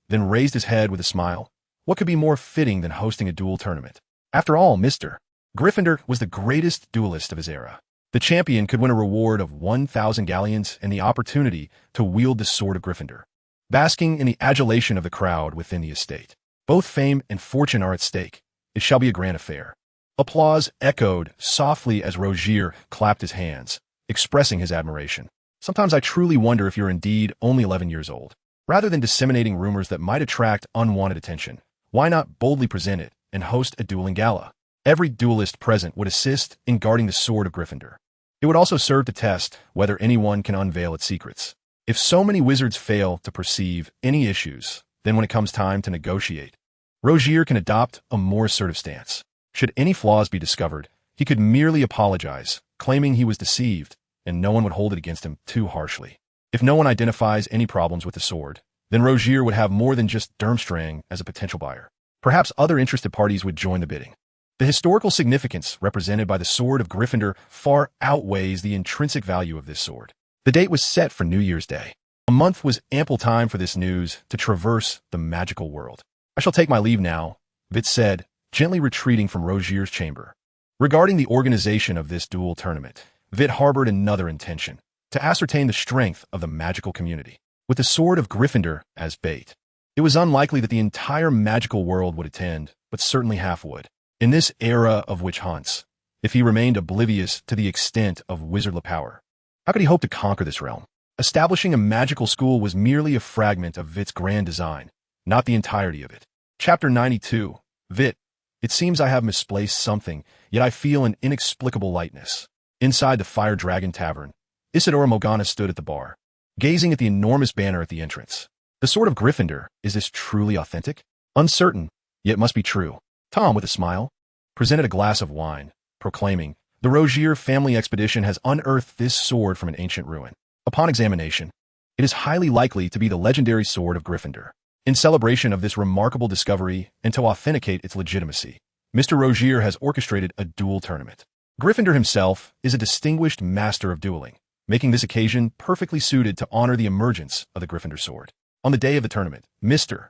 then raised his head with a smile. What could be more fitting than hosting a duel tournament? After all, Mr. Gryffindor was the greatest duelist of his era. The champion could win a reward of 1,000 galleons and the opportunity to wield the sword of Gryffindor, basking in the adulation of the crowd within the estate. Both fame and fortune are at stake. It shall be a grand affair. Applause echoed softly as Rogier clapped his hands, expressing his admiration. "Sometimes I truly wonder if you're indeed only 11 years old. Rather than disseminating rumors that might attract unwanted attention, why not boldly present it and host a dueling gala? Every duelist present would assist in guarding the sword of Gryffindor. It would also serve to test whether anyone can unveil its secrets. If so many wizards fail to perceive any issues, then when it comes time to negotiate, Rogier can adopt a more assertive stance. Should any flaws be discovered, he could merely apologize, claiming he was deceived, and no one would hold it against him too harshly. If no one identifies any problems with the sword, then Rogier would have more than just Durmstrang as a potential buyer. Perhaps other interested parties would join the bidding. The historical significance represented by the sword of Gryffindor far outweighs the intrinsic value of this sword. The date was set for New Year's Day. A month was ample time for this news to traverse the magical world. "I shall take my leave now," Vitt said, gently retreating from Rogier's chamber. Regarding the organization of this duel tournament, Vitt harbored another intention: to ascertain the strength of the magical community. With the sword of Gryffindor as bait, it was unlikely that the entire magical world would attend, but certainly half would. In this era of witch hunts, if he remained oblivious to the extent of wizardly power, how could he hope to conquer this realm? Establishing a magical school was merely a fragment of Vitt's grand design, not the entirety of it. Chapter 92. Vitt. It seems I have misplaced something, yet I feel an inexplicable lightness. Inside the Fire Dragon Tavern, Isidora Morgana stood at the bar, gazing at the enormous banner at the entrance. The sword of Gryffindor, is this truly authentic? Uncertain, yet must be true. Tom, with a smile, presented a glass of wine, proclaiming, "The Rogier family expedition has unearthed this sword from an ancient ruin. Upon examination, it is highly likely to be the legendary sword of Gryffindor. In celebration of this remarkable discovery and to authenticate its legitimacy, Mr. Rogier has orchestrated a duel tournament. Gryffindor himself is a distinguished master of dueling, making this occasion perfectly suited to honor the emergence of the Gryffindor sword. On the day of the tournament, Mr.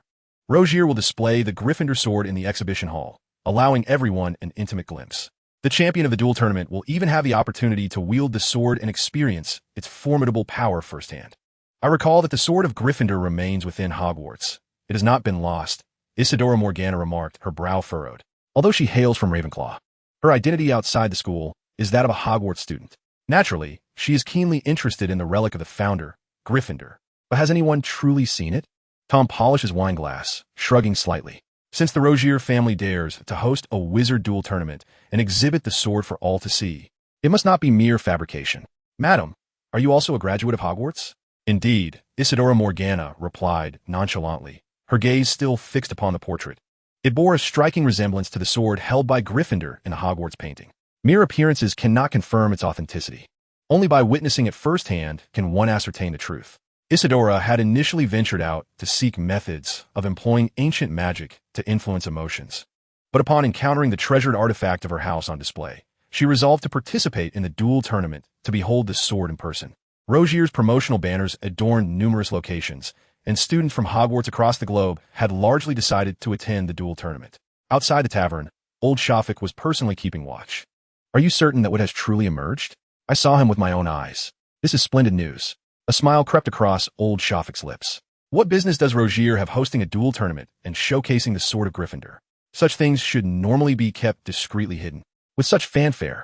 Rogier will display the Gryffindor sword in the exhibition hall, allowing everyone an intimate glimpse. The champion of the duel tournament will even have the opportunity to wield the sword and experience its formidable power firsthand. I recall that the sword of Gryffindor remains within Hogwarts. It has not been lost, Isidora Morgana remarked, her brow furrowed. Although she hails from Ravenclaw, her identity outside the school is that of a Hogwarts student. Naturally, she is keenly interested in the relic of the founder, Gryffindor. But has anyone truly seen it? Tom polished his wine glass, shrugging slightly. Since the Rogier family dares to host a wizard duel tournament and exhibit the sword for all to see, it must not be mere fabrication. Madam, are you also a graduate of Hogwarts? Indeed, Isidora Morgana replied nonchalantly, her gaze still fixed upon the portrait. It bore a striking resemblance to the sword held by Gryffindor in a Hogwarts painting. Mere appearances cannot confirm its authenticity. Only by witnessing it firsthand can one ascertain the truth. Isidora had initially ventured out to seek methods of employing ancient magic to influence emotions. But upon encountering the treasured artifact of her house on display, she resolved to participate in the duel tournament to behold the sword in person. Rogier's promotional banners adorned numerous locations, and students from Hogwarts across the globe had largely decided to attend the duel tournament. Outside the tavern, old Shafik was personally keeping watch. Are you certain that what has truly emerged? I saw him with my own eyes. This is splendid news. A smile crept across old Shafik's lips. What business does Rogier have hosting a duel tournament and showcasing the sword of Gryffindor? Such things should normally be kept discreetly hidden. With such fanfare,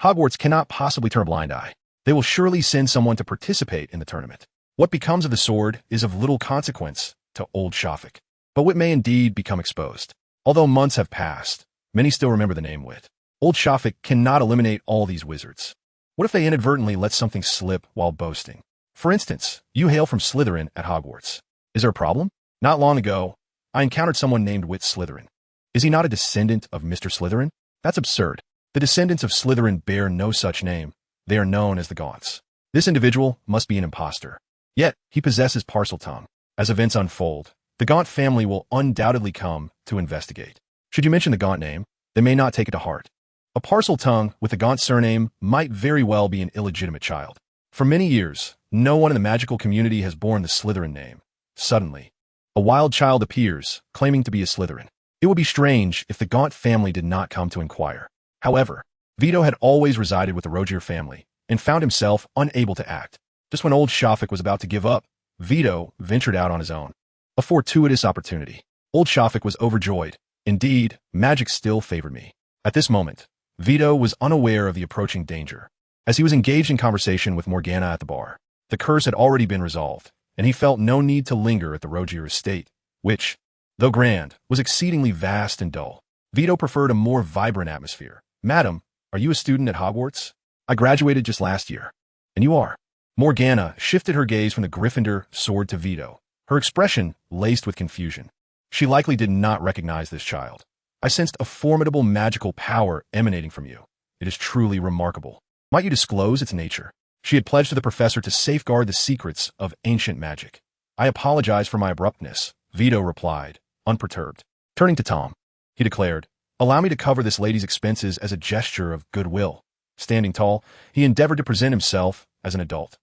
Hogwarts cannot possibly turn a blind eye. They will surely send someone to participate in the tournament. What becomes of the sword is of little consequence to old Shafik, but Wit may indeed become exposed. Although months have passed, many still remember the name Wit. Old Shafik cannot eliminate all these wizards. What if they inadvertently let something slip while boasting? For instance, you hail from Slytherin at Hogwarts. Is there a problem? Not long ago, I encountered someone named Wit Slytherin. Is he not a descendant of Mr. Slytherin? That's absurd. The descendants of Slytherin bear no such name. They are known as the Gaunts. This individual must be an imposter. Yet, he possesses Parseltongue. As events unfold, the Gaunt family will undoubtedly come to investigate. Should you mention the Gaunt name, they may not take it to heart. A Parseltongue with a Gaunt surname might very well be an illegitimate child. For many years, no one in the magical community has borne the Slytherin name. Suddenly, a wild child appears, claiming to be a Slytherin. It would be strange if the Gaunt family did not come to inquire. However, Vito had always resided with the Rogier family and found himself unable to act. Just when old Shafik was about to give up, Vito ventured out on his own. A fortuitous opportunity. Old Shafik was overjoyed. Indeed, magic still favored me. At this moment, Vito was unaware of the approaching danger. As he was engaged in conversation with Morgana at the bar, the curse had already been resolved, and he felt no need to linger at the Rogier estate, which, though grand, was exceedingly vast and dull. Vito preferred a more vibrant atmosphere. Madam, are you a student at Hogwarts? I graduated just last year. And you are? Morgana shifted her gaze from the Gryffindor sword to Vito, her expression laced with confusion. She likely did not recognize this child. I sensed a formidable magical power emanating from you. It is truly remarkable. Might you disclose its nature? She had pledged to the professor to safeguard the secrets of ancient magic. I apologize for my abruptness, Vito replied, unperturbed. Turning to Tom, he declared, allow me to cover this lady's expenses as a gesture of goodwill. Standing tall, he endeavored to present himself as an adult.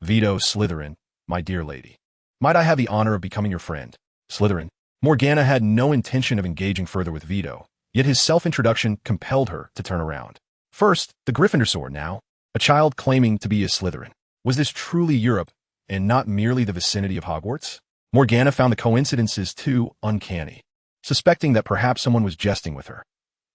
Vito Slytherin, my dear lady. Might I have the honor of becoming your friend? Slytherin. Morgana had no intention of engaging further with Vito, yet his self-introduction compelled her to turn around. First, the Gryffindor sword now. A child claiming to be a Slytherin. Was this truly Europe, and not merely the vicinity of Hogwarts? Morgana found the coincidences too uncanny, suspecting that perhaps someone was jesting with her.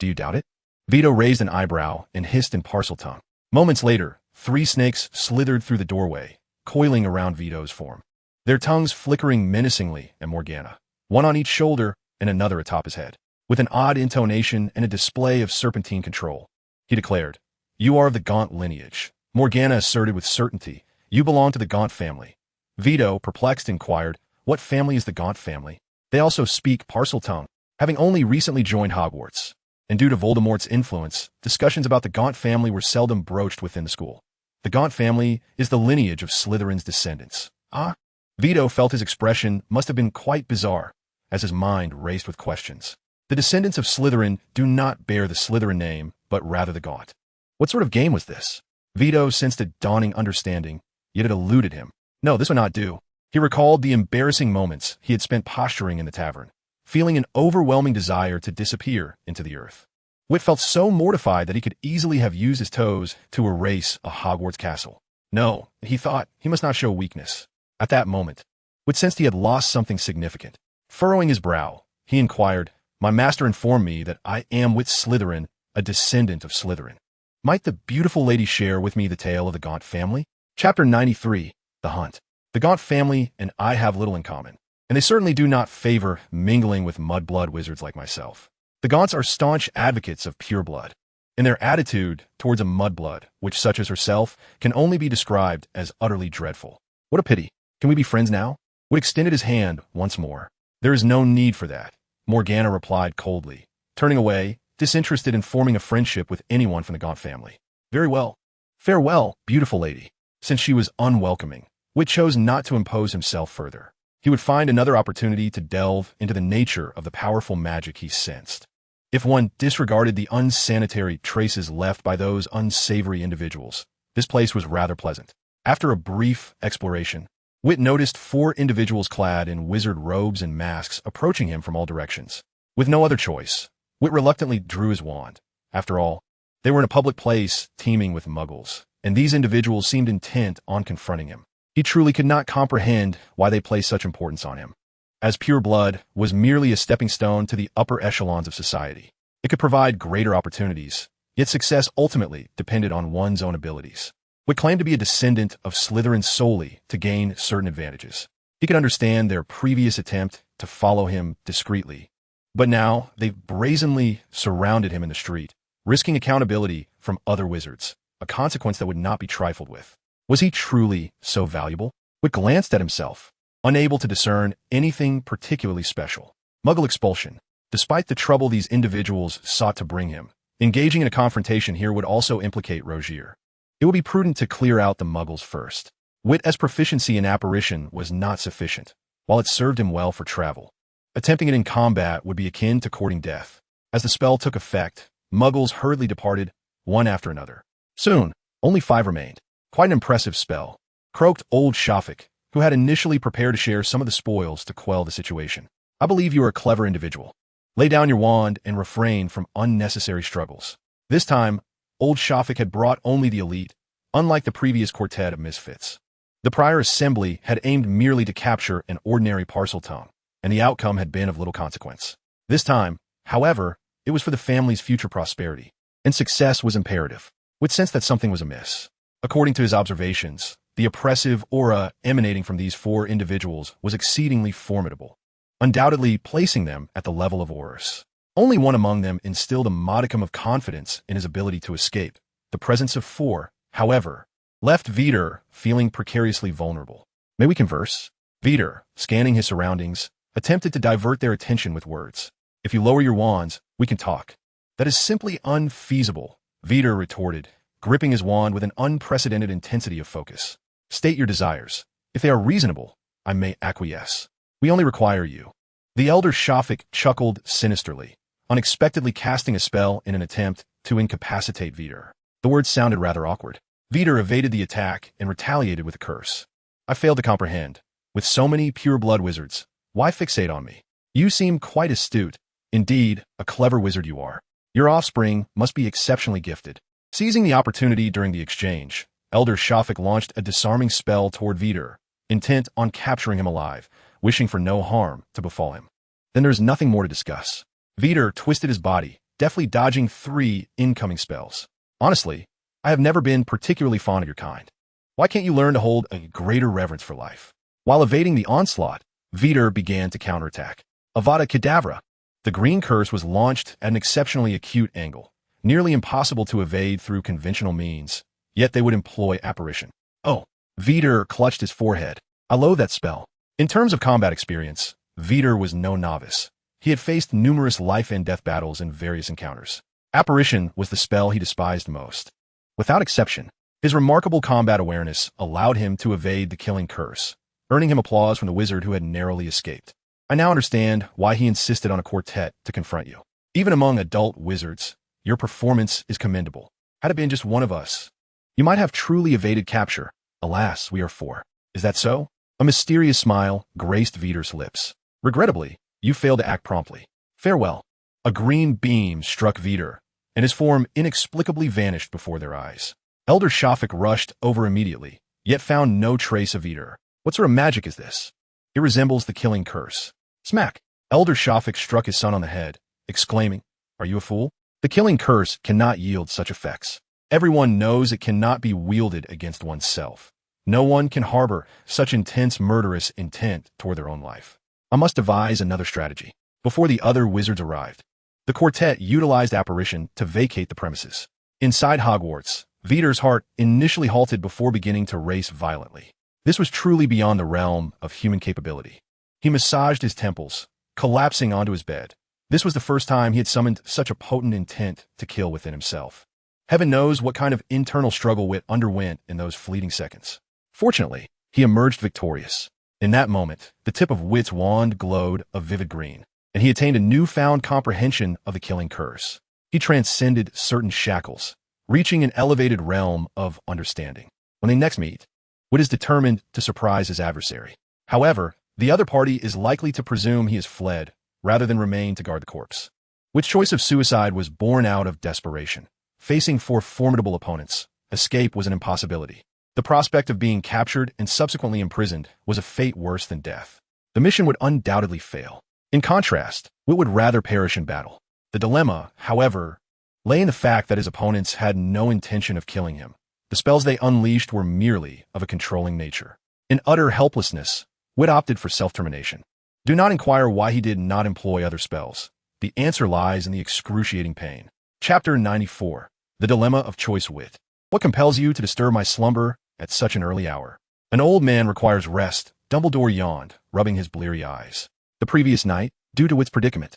Do you doubt it? Vito raised an eyebrow and hissed in Parseltongue. Moments later, 3 snakes slithered through the doorway, coiling around Vito's form, their tongues flickering menacingly at Morgana, one on each shoulder and another atop his head. With an odd intonation and a display of serpentine control, he declared, you are of the Gaunt lineage. Morgana asserted with certainty, you belong to the Gaunt family. Vito, perplexed, inquired, what family is the Gaunt family? They also speak Parseltongue, having only recently joined Hogwarts. And due to Voldemort's influence, discussions about the Gaunt family were seldom broached within the school. The Gaunt family is the lineage of Slytherin's descendants. Ah? Vito felt his expression must have been quite bizarre, as his mind raced with questions. The descendants of Slytherin do not bear the Slytherin name, but rather the Gaunt. What sort of game was this? Vito sensed a dawning understanding, yet it eluded him. No, this would not do. He recalled the embarrassing moments he had spent posturing in the tavern. feeling an overwhelming desire to disappear into the earth. Vitt felt so mortified that he could easily have used his toes to erase a Hogwarts castle. No, he thought, he must not show weakness. At that moment, Vitt sensed he had lost something significant. Furrowing his brow, he inquired, "My master informed me that I am Vitt Slytherin, a descendant of Slytherin. Might the beautiful lady share with me the tale of the Gaunt family?" Chapter 93, The Hunt. The Gaunt family and I have little in common, and they certainly do not favor mingling with mudblood wizards like myself. The Gaunts are staunch advocates of pure blood, and their attitude towards a mudblood, which such as herself, can only be described as utterly dreadful. What a pity. Can we be friends now? Vitt extended his hand once more. "There is no need for that," Morgana replied coldly, turning away, disinterested in forming a friendship with anyone from the Gaunt family. "Very well. Farewell, beautiful lady." Since she was unwelcoming, Vitt chose not to impose himself further. He would find another opportunity to delve into the nature of the powerful magic he sensed. If one disregarded the unsanitary traces left by those unsavory individuals, this place was rather pleasant. After a brief exploration, Vitt noticed 4 individuals clad in wizard robes and masks approaching him from all directions. With no other choice, Vitt reluctantly drew his wand. After all, they were in a public place teeming with muggles, and these individuals seemed intent on confronting him. He truly could not comprehend why they placed such importance on him, as pure blood was merely a stepping stone to the upper echelons of society. It could provide greater opportunities, yet success ultimately depended on one's own abilities. Vitt claimed to be a descendant of Slytherin solely to gain certain advantages. He could understand their previous attempt to follow him discreetly, but now they brazenly surrounded him in the street, risking accountability from other wizards, a consequence that would not be trifled with. Was he truly so valuable? Vitt glanced at himself, unable to discern anything particularly special. Muggle expulsion. Despite the trouble these individuals sought to bring him, engaging in a confrontation here would also implicate Rogier. It would be prudent to clear out the Muggles first. Vitt's proficiency in apparition was not sufficient, while it served him well for travel. Attempting it in combat would be akin to courting death. As the spell took effect, Muggles hurriedly departed, one after another. Soon, only 5 remained. Quite an impressive spell, croaked old Shafik, who had initially prepared to share some of the spoils to quell the situation. "I believe you are a clever individual. Lay down your wand and refrain from unnecessary struggles." This time, old Shafik had brought only the elite, unlike the previous quartet of misfits. The prior assembly had aimed merely to capture an ordinary Parseltongue, and the outcome had been of little consequence. This time, however, it was for the family's future prosperity, and success was imperative. Vitt sensed that something was amiss. According to his observations, the oppressive aura emanating from these 4 individuals was exceedingly formidable, undoubtedly placing them at the level of Aurors. Only one among them instilled a modicum of confidence in his ability to escape. The presence of 4, however, left Vitt feeling precariously vulnerable. "May we converse?" Vitt, scanning his surroundings, attempted to divert their attention with words. "If you lower your wands, we can talk." "That is simply unfeasible," Vitt retorted, gripping his wand with an unprecedented intensity of focus. "State your desires. If they are reasonable, I may acquiesce. We only require you." The elder Shafik chuckled sinisterly, unexpectedly casting a spell in an attempt to incapacitate Vitt. The words sounded rather awkward. Vitt evaded the attack and retaliated with a curse. "I failed to comprehend. With so many pure blood wizards, why fixate on me? You seem quite astute. Indeed, a clever wizard you are. Your offspring must be exceptionally gifted." Seizing the opportunity during the exchange, Elder Shafik launched a disarming spell toward Vitt, intent on capturing him alive, wishing for no harm to befall him. "Then there's nothing more to discuss." Vitt twisted his body, deftly dodging 3 incoming spells. "Honestly, I have never been particularly fond of your kind. Why can't you learn to hold a greater reverence for life?" While evading the onslaught, Vitt began to counterattack. Avada Kedavra! The green curse was launched at an exceptionally acute angle, nearly impossible to evade through conventional means, yet they would employ apparition. "Oh!" Vitt clutched his forehead. "I loathe that spell." In terms of combat experience, Vitt was no novice. He had faced numerous life and death battles in various encounters. Apparition was the spell he despised most. Without exception, his remarkable combat awareness allowed him to evade the killing curse, earning him applause from the wizard who had narrowly escaped. I now understand why he insisted on a quartet to confront you. Even among adult wizards, your performance is commendable. Had it been just one of us, you might have truly evaded capture. Alas, we are 4. Is that so? A mysterious smile graced Vitt's lips. Regrettably, You fail to act promptly. Farewell. A green beam struck Vitt, and his form inexplicably vanished before their eyes. Elder Shafik rushed over immediately, yet found no trace of Vitt. What sort of magic is this? It resembles the killing curse. Smack! Elder Shafik struck his son on the head, exclaiming, "Are you a fool? The killing curse cannot yield such effects. Everyone knows it cannot be wielded against oneself. No one can harbor such intense murderous intent toward their own life. I must devise another strategy." Before the other wizards arrived, the quartet utilized apparition to vacate the premises. Inside Hogwarts, Vitter's heart initially halted before beginning to race violently. This was truly beyond the realm of human capability. He massaged his temples, collapsing onto his bed. This was the first time he had summoned such a potent intent to kill within himself. Heaven knows what kind of internal struggle Vitt underwent in those fleeting seconds. Fortunately, he emerged victorious. In that moment, the tip of Vitt's wand glowed a vivid green, and he attained a newfound comprehension of the killing curse. He transcended certain shackles, reaching an elevated realm of understanding. When they next meet, Vitt is determined to surprise his adversary. However, the other party is likely to presume he has fled, rather than remain to guard the corpse. Vitt's choice of suicide was born out of desperation. Facing four formidable opponents, escape was an impossibility. The prospect of being captured and subsequently imprisoned was a fate worse than death. The mission would undoubtedly fail. In contrast, Vitt would rather perish in battle. The dilemma, however, lay in the fact that his opponents had no intention of killing him. The spells they unleashed were merely of a controlling nature. In utter helplessness, Vitt opted for self-termination. Do not inquire why he did not employ other spells. The answer lies in the excruciating pain. Chapter 94. The Dilemma of Choice. Vitt. What compels you to disturb my slumber at such an early hour? An old man requires rest. Dumbledore yawned, rubbing his bleary eyes. The previous night, due to Vitt's predicament,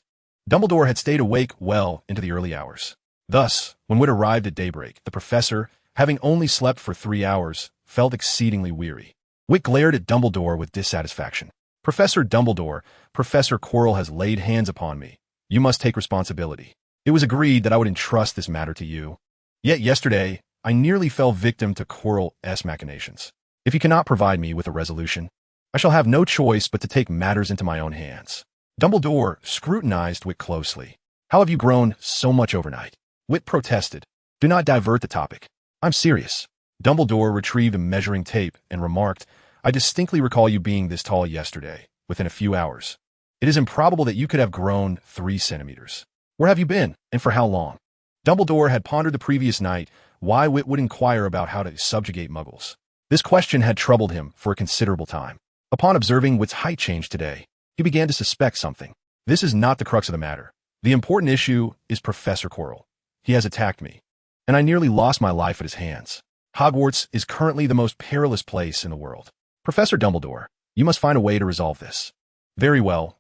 Dumbledore had stayed awake well into the early hours. Thus, when Vitt arrived at daybreak, the professor, having only slept for 3 hours, felt exceedingly weary. Vitt glared at Dumbledore with dissatisfaction. "Professor Dumbledore, Professor Quirrell has laid hands upon me. You must take responsibility. It was agreed that I would entrust this matter to you. Yet yesterday, I nearly fell victim to Quirrell's machinations. If you cannot provide me with a resolution, I shall have no choice but to take matters into my own hands." Dumbledore scrutinized Vitt closely. "How have you grown so much overnight?" Vitt protested. "Do not divert the topic. I'm serious." Dumbledore retrieved a measuring tape and remarked, "I distinctly recall you being this tall yesterday, within a few hours. It is improbable that you could have grown 3 centimeters. Where have you been, and for how long?" Dumbledore had pondered the previous night why Vitt would inquire about how to subjugate muggles. This question had troubled him for a considerable time. Upon observing Vitt's height change today, he began to suspect something. This is not the crux of the matter. The important issue is Professor Quirrell. He has attacked me, and I nearly lost my life at his hands. Hogwarts is currently the most perilous place in the world. Professor Dumbledore, you must find a way to resolve this." Very well.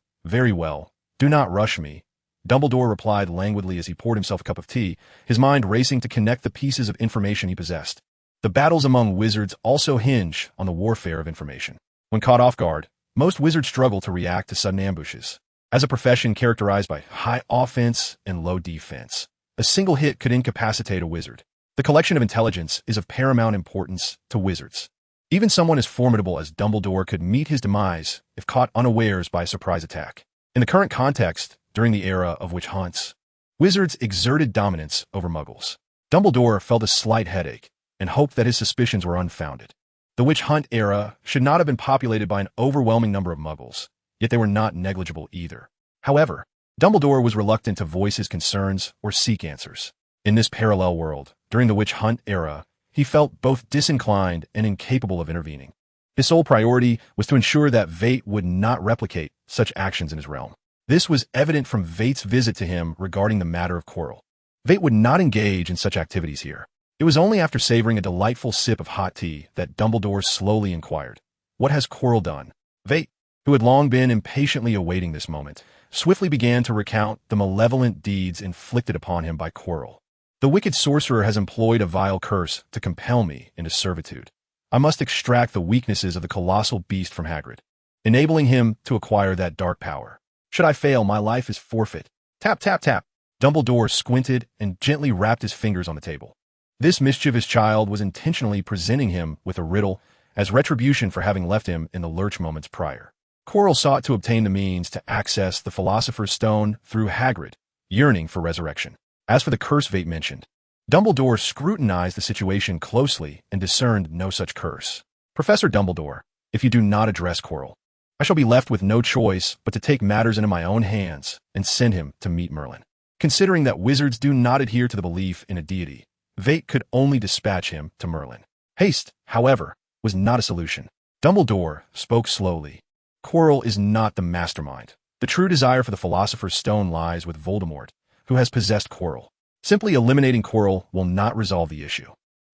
Do not rush me," Dumbledore replied languidly as he poured himself a cup of tea, his mind racing to connect the pieces of information he possessed. The battles among wizards also hinge on the warfare of information. When caught off guard, most wizards struggle to react to sudden ambushes. As a profession characterized by high offense and low defense, a single hit could incapacitate a wizard. The collection of intelligence is of paramount importance to wizards. Even someone as formidable as Dumbledore could meet his demise if caught unawares by a surprise attack. In the current context, during the era of witch hunts, wizards exerted dominance over muggles. Dumbledore felt a slight headache and hoped that his suspicions were unfounded. The witch hunt era should not have been populated by an overwhelming number of muggles, yet they were not negligible either. However, Dumbledore was reluctant to voice his concerns or seek answers. In this parallel world, during the witch hunt era, he felt both disinclined and incapable of intervening. His sole priority was to ensure that Vitt would not replicate such actions in his realm. This was evident from Vitt's visit to him regarding the matter of Quirrell. Vitt would not engage in such activities here. It was only after savoring a delightful sip of hot tea that Dumbledore slowly inquired, "What has Quirrell done?" Vitt, who had long been impatiently awaiting this moment, swiftly began to recount the malevolent deeds inflicted upon him by Quirrell. "The wicked sorcerer has employed a vile curse to compel me into servitude. I must extract the weaknesses of the colossal beast from Hagrid, enabling him to acquire that dark power. Should I fail, my life is forfeit." Tap, tap, tap. Dumbledore squinted and gently rapped his fingers on the table. This mischievous child was intentionally presenting him with a riddle as retribution for having left him in the lurch moments prior. Quirrell sought to obtain the means to access the Philosopher's Stone through Hagrid, yearning for resurrection. As for the curse Vitt mentioned, Dumbledore scrutinized the situation closely and discerned no such curse. Professor Dumbledore, if you do not address Quirrell, I shall be left with no choice but to take matters into my own hands and send him to meet Merlin. Considering that wizards do not adhere to the belief in a deity, Vitt could only dispatch him to Merlin. Haste, however, was not a solution. Dumbledore spoke slowly. Quirrell is not the mastermind. The true desire for the Philosopher's Stone lies with Voldemort, who has possessed Quirrell. Simply eliminating Quirrell will not resolve the issue.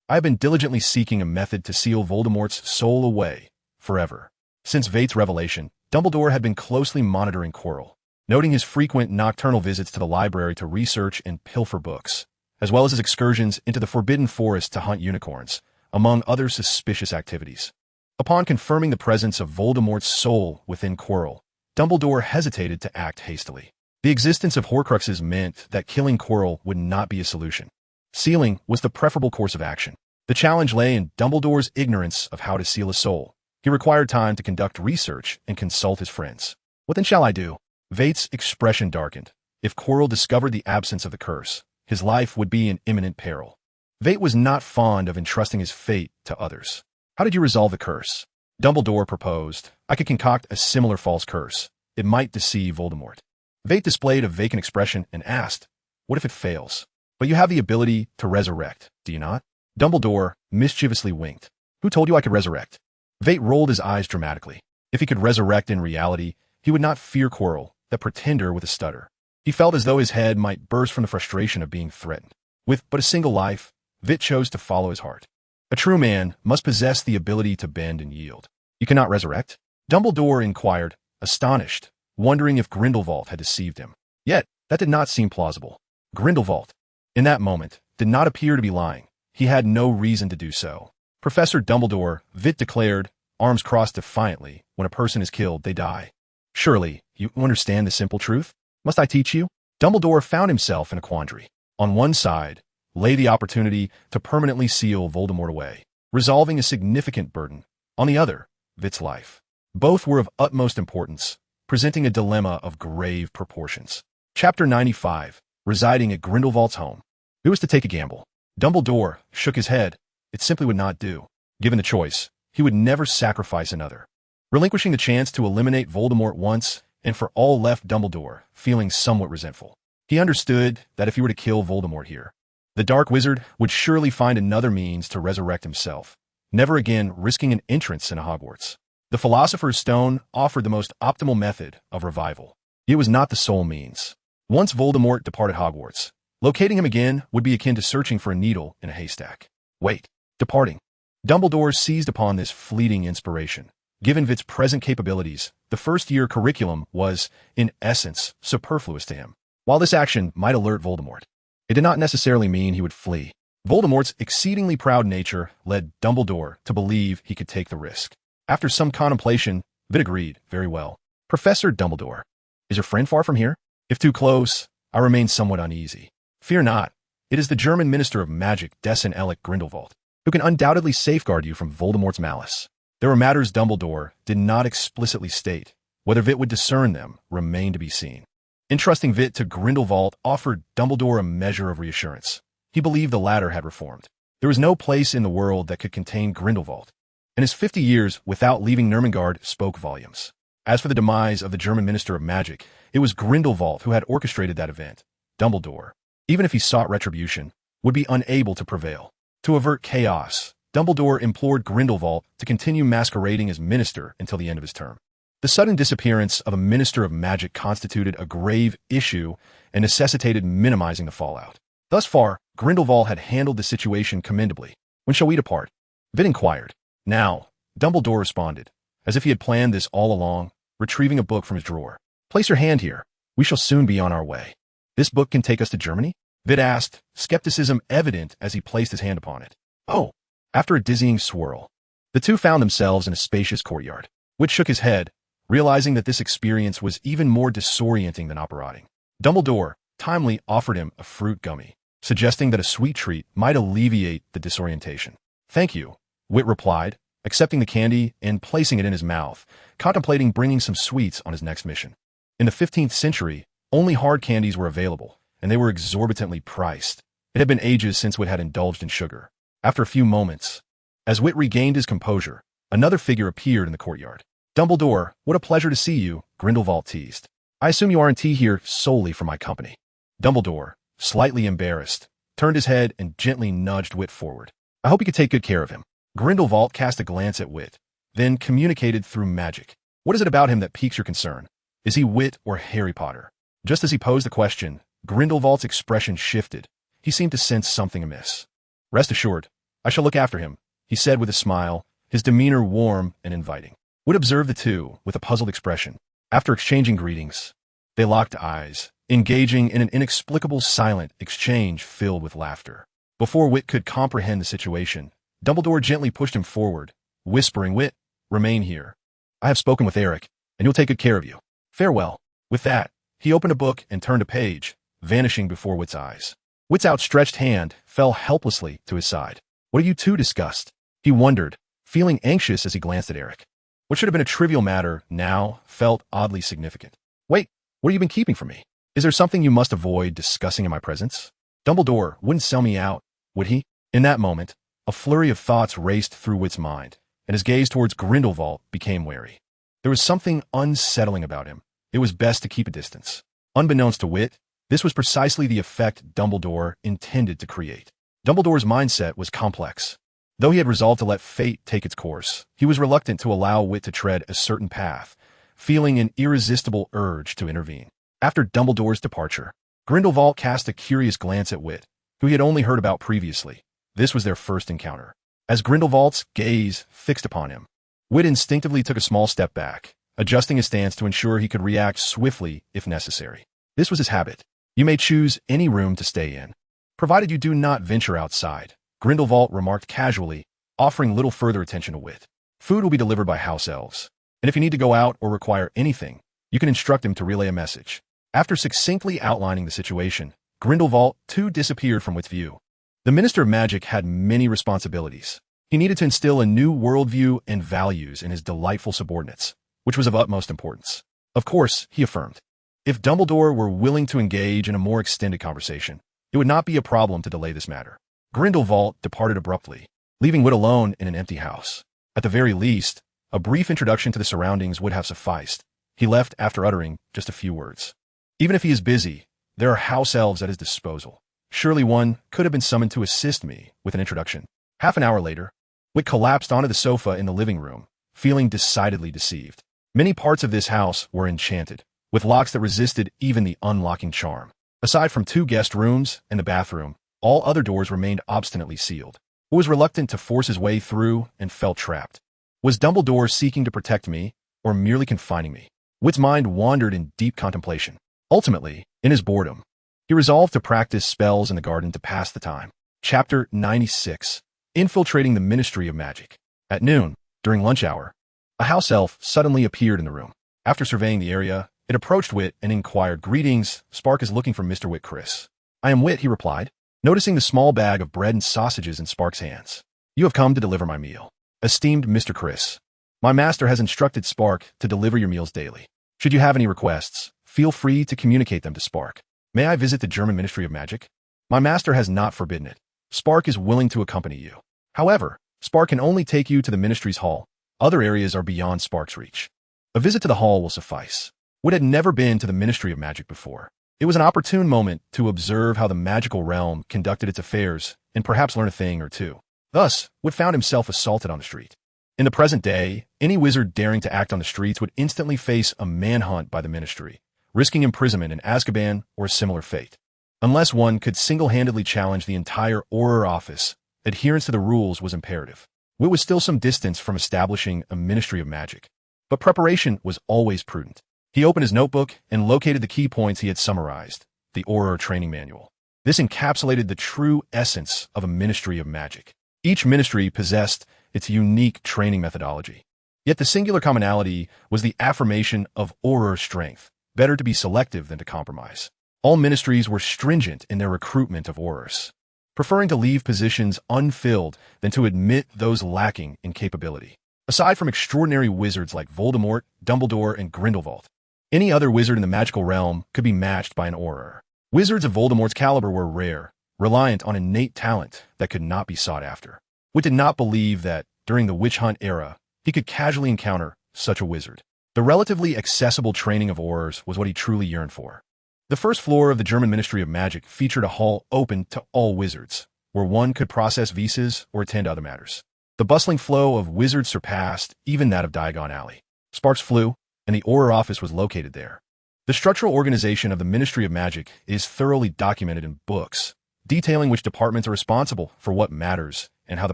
I have been diligently seeking a method to seal Voldemort's soul away forever. Since Vitt's revelation, Dumbledore had been closely monitoring Quirrell, noting his frequent nocturnal visits to the library to research and pilfer books, as well as his excursions into the Forbidden Forest to hunt unicorns, among other suspicious activities. Upon confirming the presence of Voldemort's soul within Quirrell, Dumbledore hesitated to act hastily. The existence of Horcruxes meant that killing Quirrell would not be a solution. Sealing was the preferable course of action. The challenge lay in Dumbledore's ignorance of how to seal a soul. He required time to conduct research and consult his friends. What then shall I do? Vitt's expression darkened. If Quirrell discovered the absence of the curse, his life would be in imminent peril. Vitt was not fond of entrusting his fate to others. How did you resolve the curse? Dumbledore proposed. I could concoct a similar false curse. It might deceive Voldemort. Vitt displayed a vacant expression and asked, what if it fails? But you have the ability to resurrect, do you not? Dumbledore mischievously winked. Who told you I could resurrect? Vitt rolled his eyes dramatically. If he could resurrect in reality, he would not fear Quirrell, that pretender with a stutter. He felt as though his head might burst from the frustration of being threatened. With but a single life, Vitt chose to follow his heart. A true man must possess the ability to bend and yield. You cannot resurrect? Dumbledore inquired, astonished, wondering if Grindelwald had deceived him. Yet, that did not seem plausible. Grindelwald, in that moment, did not appear to be lying. He had no reason to do so. Professor Dumbledore, Vitt declared, arms crossed defiantly, when a person is killed, they die. Surely, you understand the simple truth? Must I teach you? Dumbledore found himself in a quandary. On one side, lay the opportunity to permanently seal Voldemort away, resolving a significant burden. On the other, Vitt's life. Both were of utmost importance, presenting a dilemma of grave proportions. Chapter 95, residing at Grindelwald's home. Who was to take a gamble? Dumbledore shook his head. It simply would not do. Given the choice, he would never sacrifice another. Relinquishing the chance to eliminate Voldemort once and for all left Dumbledore, feeling somewhat resentful. He understood that if he were to kill Voldemort here, the Dark Wizard would surely find another means to resurrect himself, never again risking an entrance into Hogwarts. The Philosopher's Stone offered the most optimal method of revival. It was not the sole means. Once Voldemort departed Hogwarts, locating him again would be akin to searching for a needle in a haystack. Wait, departing. Dumbledore seized upon this fleeting inspiration. Given Vitt's present capabilities, the first-year curriculum was, in essence, superfluous to him. While this action might alert Voldemort, it did not necessarily mean he would flee. Voldemort's exceedingly proud nature led Dumbledore to believe he could take the risk. After some contemplation, Vitt agreed, very well. Professor Dumbledore, is your friend far from here? If too close, I remain somewhat uneasy. Fear not. It is the German Minister of Magic, Dessen Elec Grindelwald, who can undoubtedly safeguard you from Voldemort's malice. There were matters Dumbledore did not explicitly state. Whether Vitt would discern them remained to be seen. Entrusting Vitt to Grindelwald offered Dumbledore a measure of reassurance. He believed the latter had reformed. There was no place in the world that could contain Grindelwald, and his 50 years without leaving Nurmengard spoke volumes. As for the demise of the German Minister of Magic, it was Grindelwald who had orchestrated that event. Dumbledore, even if he sought retribution, would be unable to prevail. To avert chaos, Dumbledore implored Grindelwald to continue masquerading as minister until the end of his term. The sudden disappearance of a Minister of Magic constituted a grave issue and necessitated minimizing the fallout. Thus far, Grindelwald had handled the situation commendably. When shall we depart? Vitt inquired. Now, Dumbledore responded, as if he had planned this all along, retrieving a book from his drawer. Place your hand here. We shall soon be on our way. This book can take us to Germany? Vitt asked, skepticism evident as he placed his hand upon it. Oh. After a dizzying swirl, the two found themselves in a spacious courtyard. Vitt shook his head, realizing that this experience was even more disorienting than operating. Dumbledore timely offered him a fruit gummy, suggesting that a sweet treat might alleviate the disorientation. Thank you, Vitt replied, accepting the candy and placing it in his mouth, contemplating bringing some sweets on his next mission. In the 15th century, only hard candies were available, and they were exorbitantly priced. It had been ages since Vitt had indulged in sugar. After a few moments, as Vitt regained his composure, another figure appeared in the courtyard. "Dumbledore, what a pleasure to see you," Grindelwald teased. "I assume you aren't here solely for my company." Dumbledore, slightly embarrassed, turned his head and gently nudged Vitt forward. "I hope you could take good care of him." Grindelwald cast a glance at Vitt, then communicated through magic. "What is it about him that piques your concern? Is he Vitt or Harry Potter?" Just as he posed the question, Grindelwald's expression shifted. He seemed to sense something amiss. "Rest assured, I shall look after him," he said with a smile, his demeanor warm and inviting. Vitt observed the two with a puzzled expression. After exchanging greetings, they locked eyes, engaging in an inexplicable silent exchange filled with laughter. Before Vitt could comprehend the situation, Dumbledore gently pushed him forward, whispering, "Vitt, remain here. I have spoken with Eric, and he'll take good care of you. Farewell." With that, he opened a book and turned a page, vanishing before Witt's eyes. Witt's outstretched hand fell helplessly to his side. "What have you two discussed?" he wondered, feeling anxious as he glanced at Eric. What should have been a trivial matter now felt oddly significant. "Wait, what have you been keeping from me? Is there something you must avoid discussing in my presence? Dumbledore wouldn't sell me out, would he?" In that moment, a flurry of thoughts raced through Witt's mind, and his gaze towards Grindelwald became wary. There was something unsettling about him. It was best to keep a distance. Unbeknownst to Vitt, this was precisely the effect Dumbledore intended to create. Dumbledore's mindset was complex. Though he had resolved to let fate take its course, he was reluctant to allow Vitt to tread a certain path, feeling an irresistible urge to intervene. After Dumbledore's departure, Grindelwald cast a curious glance at Vitt, who he had only heard about previously. This was their first encounter. As Grindelwald's gaze fixed upon him, Vitt instinctively took a small step back, adjusting his stance to ensure he could react swiftly if necessary. This was his habit. "You may choose any room to stay in, provided you do not venture outside," Grindelwald remarked casually, offering little further attention to Vitt. "Food will be delivered by house elves, and if you need to go out or require anything, you can instruct him to relay a message." After succinctly outlining the situation, Grindelwald too disappeared from Witt's view. The Minister of Magic had many responsibilities. He needed to instill a new worldview and values in his delightful subordinates, which was of utmost importance. Of course, he affirmed, if Dumbledore were willing to engage in a more extended conversation, it would not be a problem to delay this matter. Grindelwald departed abruptly, leaving Vitt alone in an empty house. At the very least, a brief introduction to the surroundings would have sufficed. He left after uttering just a few words. Even if he is busy, there are house elves at his disposal. Surely one could have been summoned to assist me with an introduction. Half an hour later, Vitt collapsed onto the sofa in the living room, feeling decidedly deceived. Many parts of this house were enchanted, with locks that resisted even the unlocking charm. Aside from 2 guest rooms and the bathroom, all other doors remained obstinately sealed. Vitt was reluctant to force his way through and felt trapped. Was Dumbledore seeking to protect me, or merely confining me? Witt's mind wandered in deep contemplation. Ultimately, in his boredom, he resolved to practice spells in the garden to pass the time. Chapter 96. Infiltrating the Ministry of Magic. At noon, during lunch hour, a house elf suddenly appeared in the room. After surveying the area, it approached Vitt and inquired, "Greetings, Spark is looking for Mr. Vitt Criss." "I am Vitt," he replied, noticing the small bag of bread and sausages in Spark's hands. "You have come to deliver my meal. Esteemed Mr. Criss, my master has instructed Spark to deliver your meals daily. Should you have any requests, feel free to communicate them to Spark. May I visit the German Ministry of Magic? My master has not forbidden it. Spark is willing to accompany you. However, Spark can only take you to the Ministry's hall. Other areas are beyond Spark's reach. A visit to the hall will suffice." Vitt had never been to the Ministry of Magic before. It was an opportune moment to observe how the magical realm conducted its affairs and perhaps learn a thing or two. Thus, Vitt found himself assaulted on the street. In the present day, any wizard daring to act on the streets would instantly face a manhunt by the Ministry, risking imprisonment in Azkaban or a similar fate. Unless one could single-handedly challenge the entire Auror office, adherence to the rules was imperative. Vitt was still some distance from establishing a Ministry of Magic, but preparation was always prudent. He opened his notebook and located the key points he had summarized, the Auror Training Manual. This encapsulated the true essence of a Ministry of Magic. Each ministry possessed its unique training methodology. Yet the singular commonality was the affirmation of Auror strength, better to be selective than to compromise. All ministries were stringent in their recruitment of Aurors. preferring to leave positions unfilled than to admit those lacking in capability. Aside from extraordinary wizards like Voldemort, Dumbledore, and Grindelwald, any other wizard in the magical realm could be matched by an Auror. Wizards of Voldemort's caliber were rare, reliant on innate talent that could not be sought after. Witt did not believe that, during the witch hunt era, he could casually encounter such a wizard. The relatively accessible training of Aurors was what he truly yearned for. The first floor of the German Ministry of Magic featured a hall open to all wizards, where one could process visas or attend other matters. The bustling flow of wizards surpassed even that of Diagon Alley. Sparks flew, and the Auror office was located there. The structural organization of the Ministry of Magic is thoroughly documented in books, detailing which departments are responsible for what matters and how the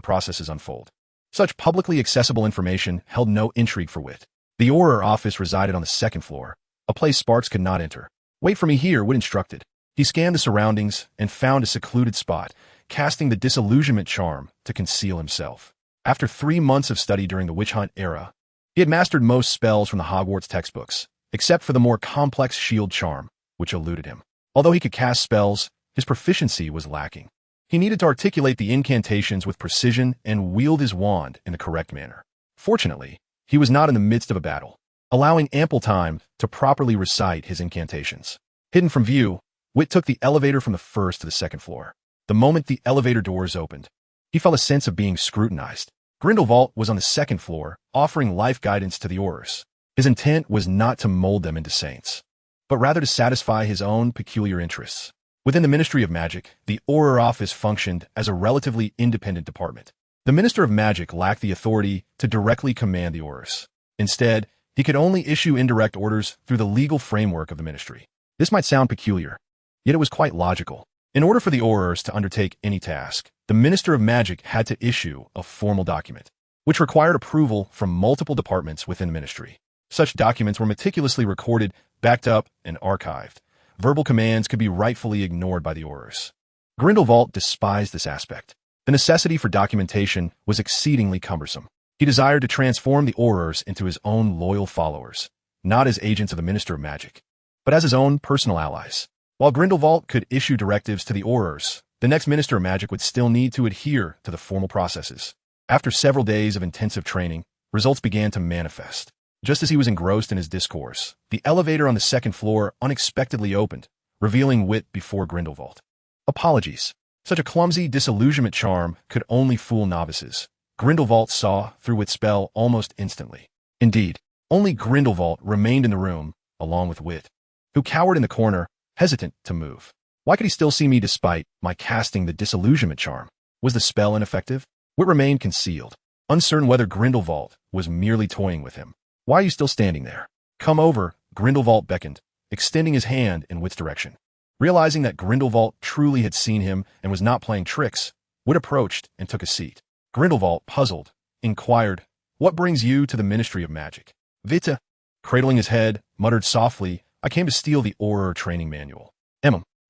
processes unfold. Such publicly accessible information held no intrigue for Witt. The Auror office resided on the second floor, a place Sparks could not enter. "Wait for me here," Witt instructed. He scanned the surroundings and found a secluded spot, casting the disillusionment charm to conceal himself. After 3 months of study during the witch hunt era, he had mastered most spells from the Hogwarts textbooks, except for the more complex shield charm, which eluded him. Although he could cast spells, his proficiency was lacking. He needed to articulate the incantations with precision and wield his wand in the correct manner. Fortunately, he was not in the midst of a battle, allowing ample time to properly recite his incantations. Hidden from view, Witt took the elevator from the first to the second floor. The moment the elevator doors opened, he felt a sense of being scrutinized. Grindelwald was on the second floor, offering life guidance to the Aurors. His intent was not to mold them into saints, but rather to satisfy his own peculiar interests. Within the Ministry of Magic, the Auror office functioned as a relatively independent department. The Minister of Magic lacked the authority to directly command the Aurors. Instead, he could only issue indirect orders through the legal framework of the ministry. This might sound peculiar, yet it was quite logical. In order for the Aurors to undertake any task, the Minister of Magic had to issue a formal document, which required approval from multiple departments within the ministry. Such documents were meticulously recorded, backed up, and archived. Verbal commands could be rightfully ignored by the Aurors. Grindelwald despised this aspect. The necessity for documentation was exceedingly cumbersome. He desired to transform the Aurors into his own loyal followers, not as agents of the Minister of Magic, but as his own personal allies. While Grindelwald could issue directives to the Aurors, the next Minister of Magic would still need to adhere to the formal processes. After several days of intensive training, results began to manifest. Just as he was engrossed in his discourse, the elevator on the second floor unexpectedly opened, revealing Witt before Grindelwald. Apologies. Such a clumsy disillusionment charm could only fool novices. Grindelwald saw through Witt's spell almost instantly. Indeed, only Grindelwald remained in the room, along with Witt, who cowered in the corner, hesitant to move. Why could he still see me despite my casting the disillusionment charm? Was the spell ineffective? Witt remained concealed, uncertain whether Grindelwald was merely toying with him. "Why are you still standing there? Come over," Grindelwald beckoned, extending his hand in Witt's direction. Realizing that Grindelwald truly had seen him and was not playing tricks, Witt approached and took a seat. Grindelwald, puzzled, inquired, "What brings you to the Ministry of Magic?" Vitt, cradling his head, muttered softly, "I came to steal the Auror training manual."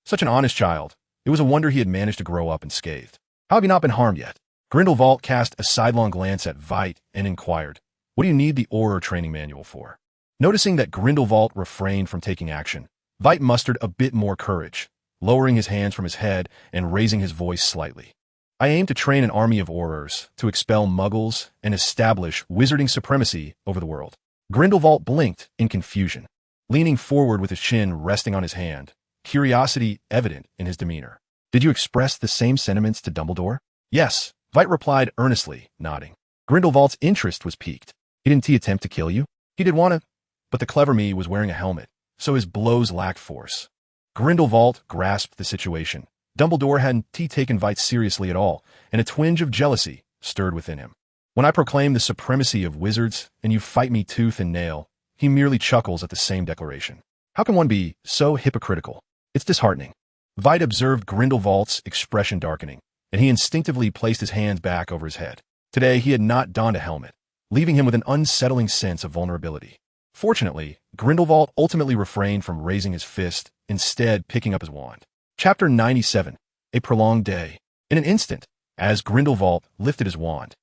Such an honest child. It was a wonder he had managed to grow up unscathed. "How have you not been harmed yet?" Grindelwald cast a sidelong glance at Vitt and inquired, "What do you need the Auror training manual for?" Noticing that Grindelwald refrained from taking action, Vitt mustered a bit more courage, lowering his hands from his head and raising his voice slightly. "I aim to train an army of Aurors to expel Muggles and establish wizarding supremacy over the world." Grindelwald blinked in confusion, leaning forward with his chin resting on his hand, curiosity evident in his demeanor. "Did you express the same sentiments to Dumbledore?" "Yes," Vitt replied earnestly, nodding. Grindelwald's interest was piqued. "Didn't he attempt to kill you?" "He did want to, but the clever me was wearing a helmet, so his blows lacked force." Grindelwald grasped the situation. Dumbledore hadn't taken Vitt seriously at all, and a twinge of jealousy stirred within him. "When I proclaim the supremacy of wizards and you fight me tooth and nail, he merely chuckles at the same declaration. How can one be so hypocritical? It's disheartening." Vitt observed Grindelwald's expression darkening, and he instinctively placed his hands back over his head. Today he had not donned a helmet, leaving him with an unsettling sense of vulnerability. Fortunately, Grindelwald ultimately refrained from raising his fist, instead picking up his wand. Chapter 97. A Prolonged Day. In an instant, as Grindelwald lifted his wand,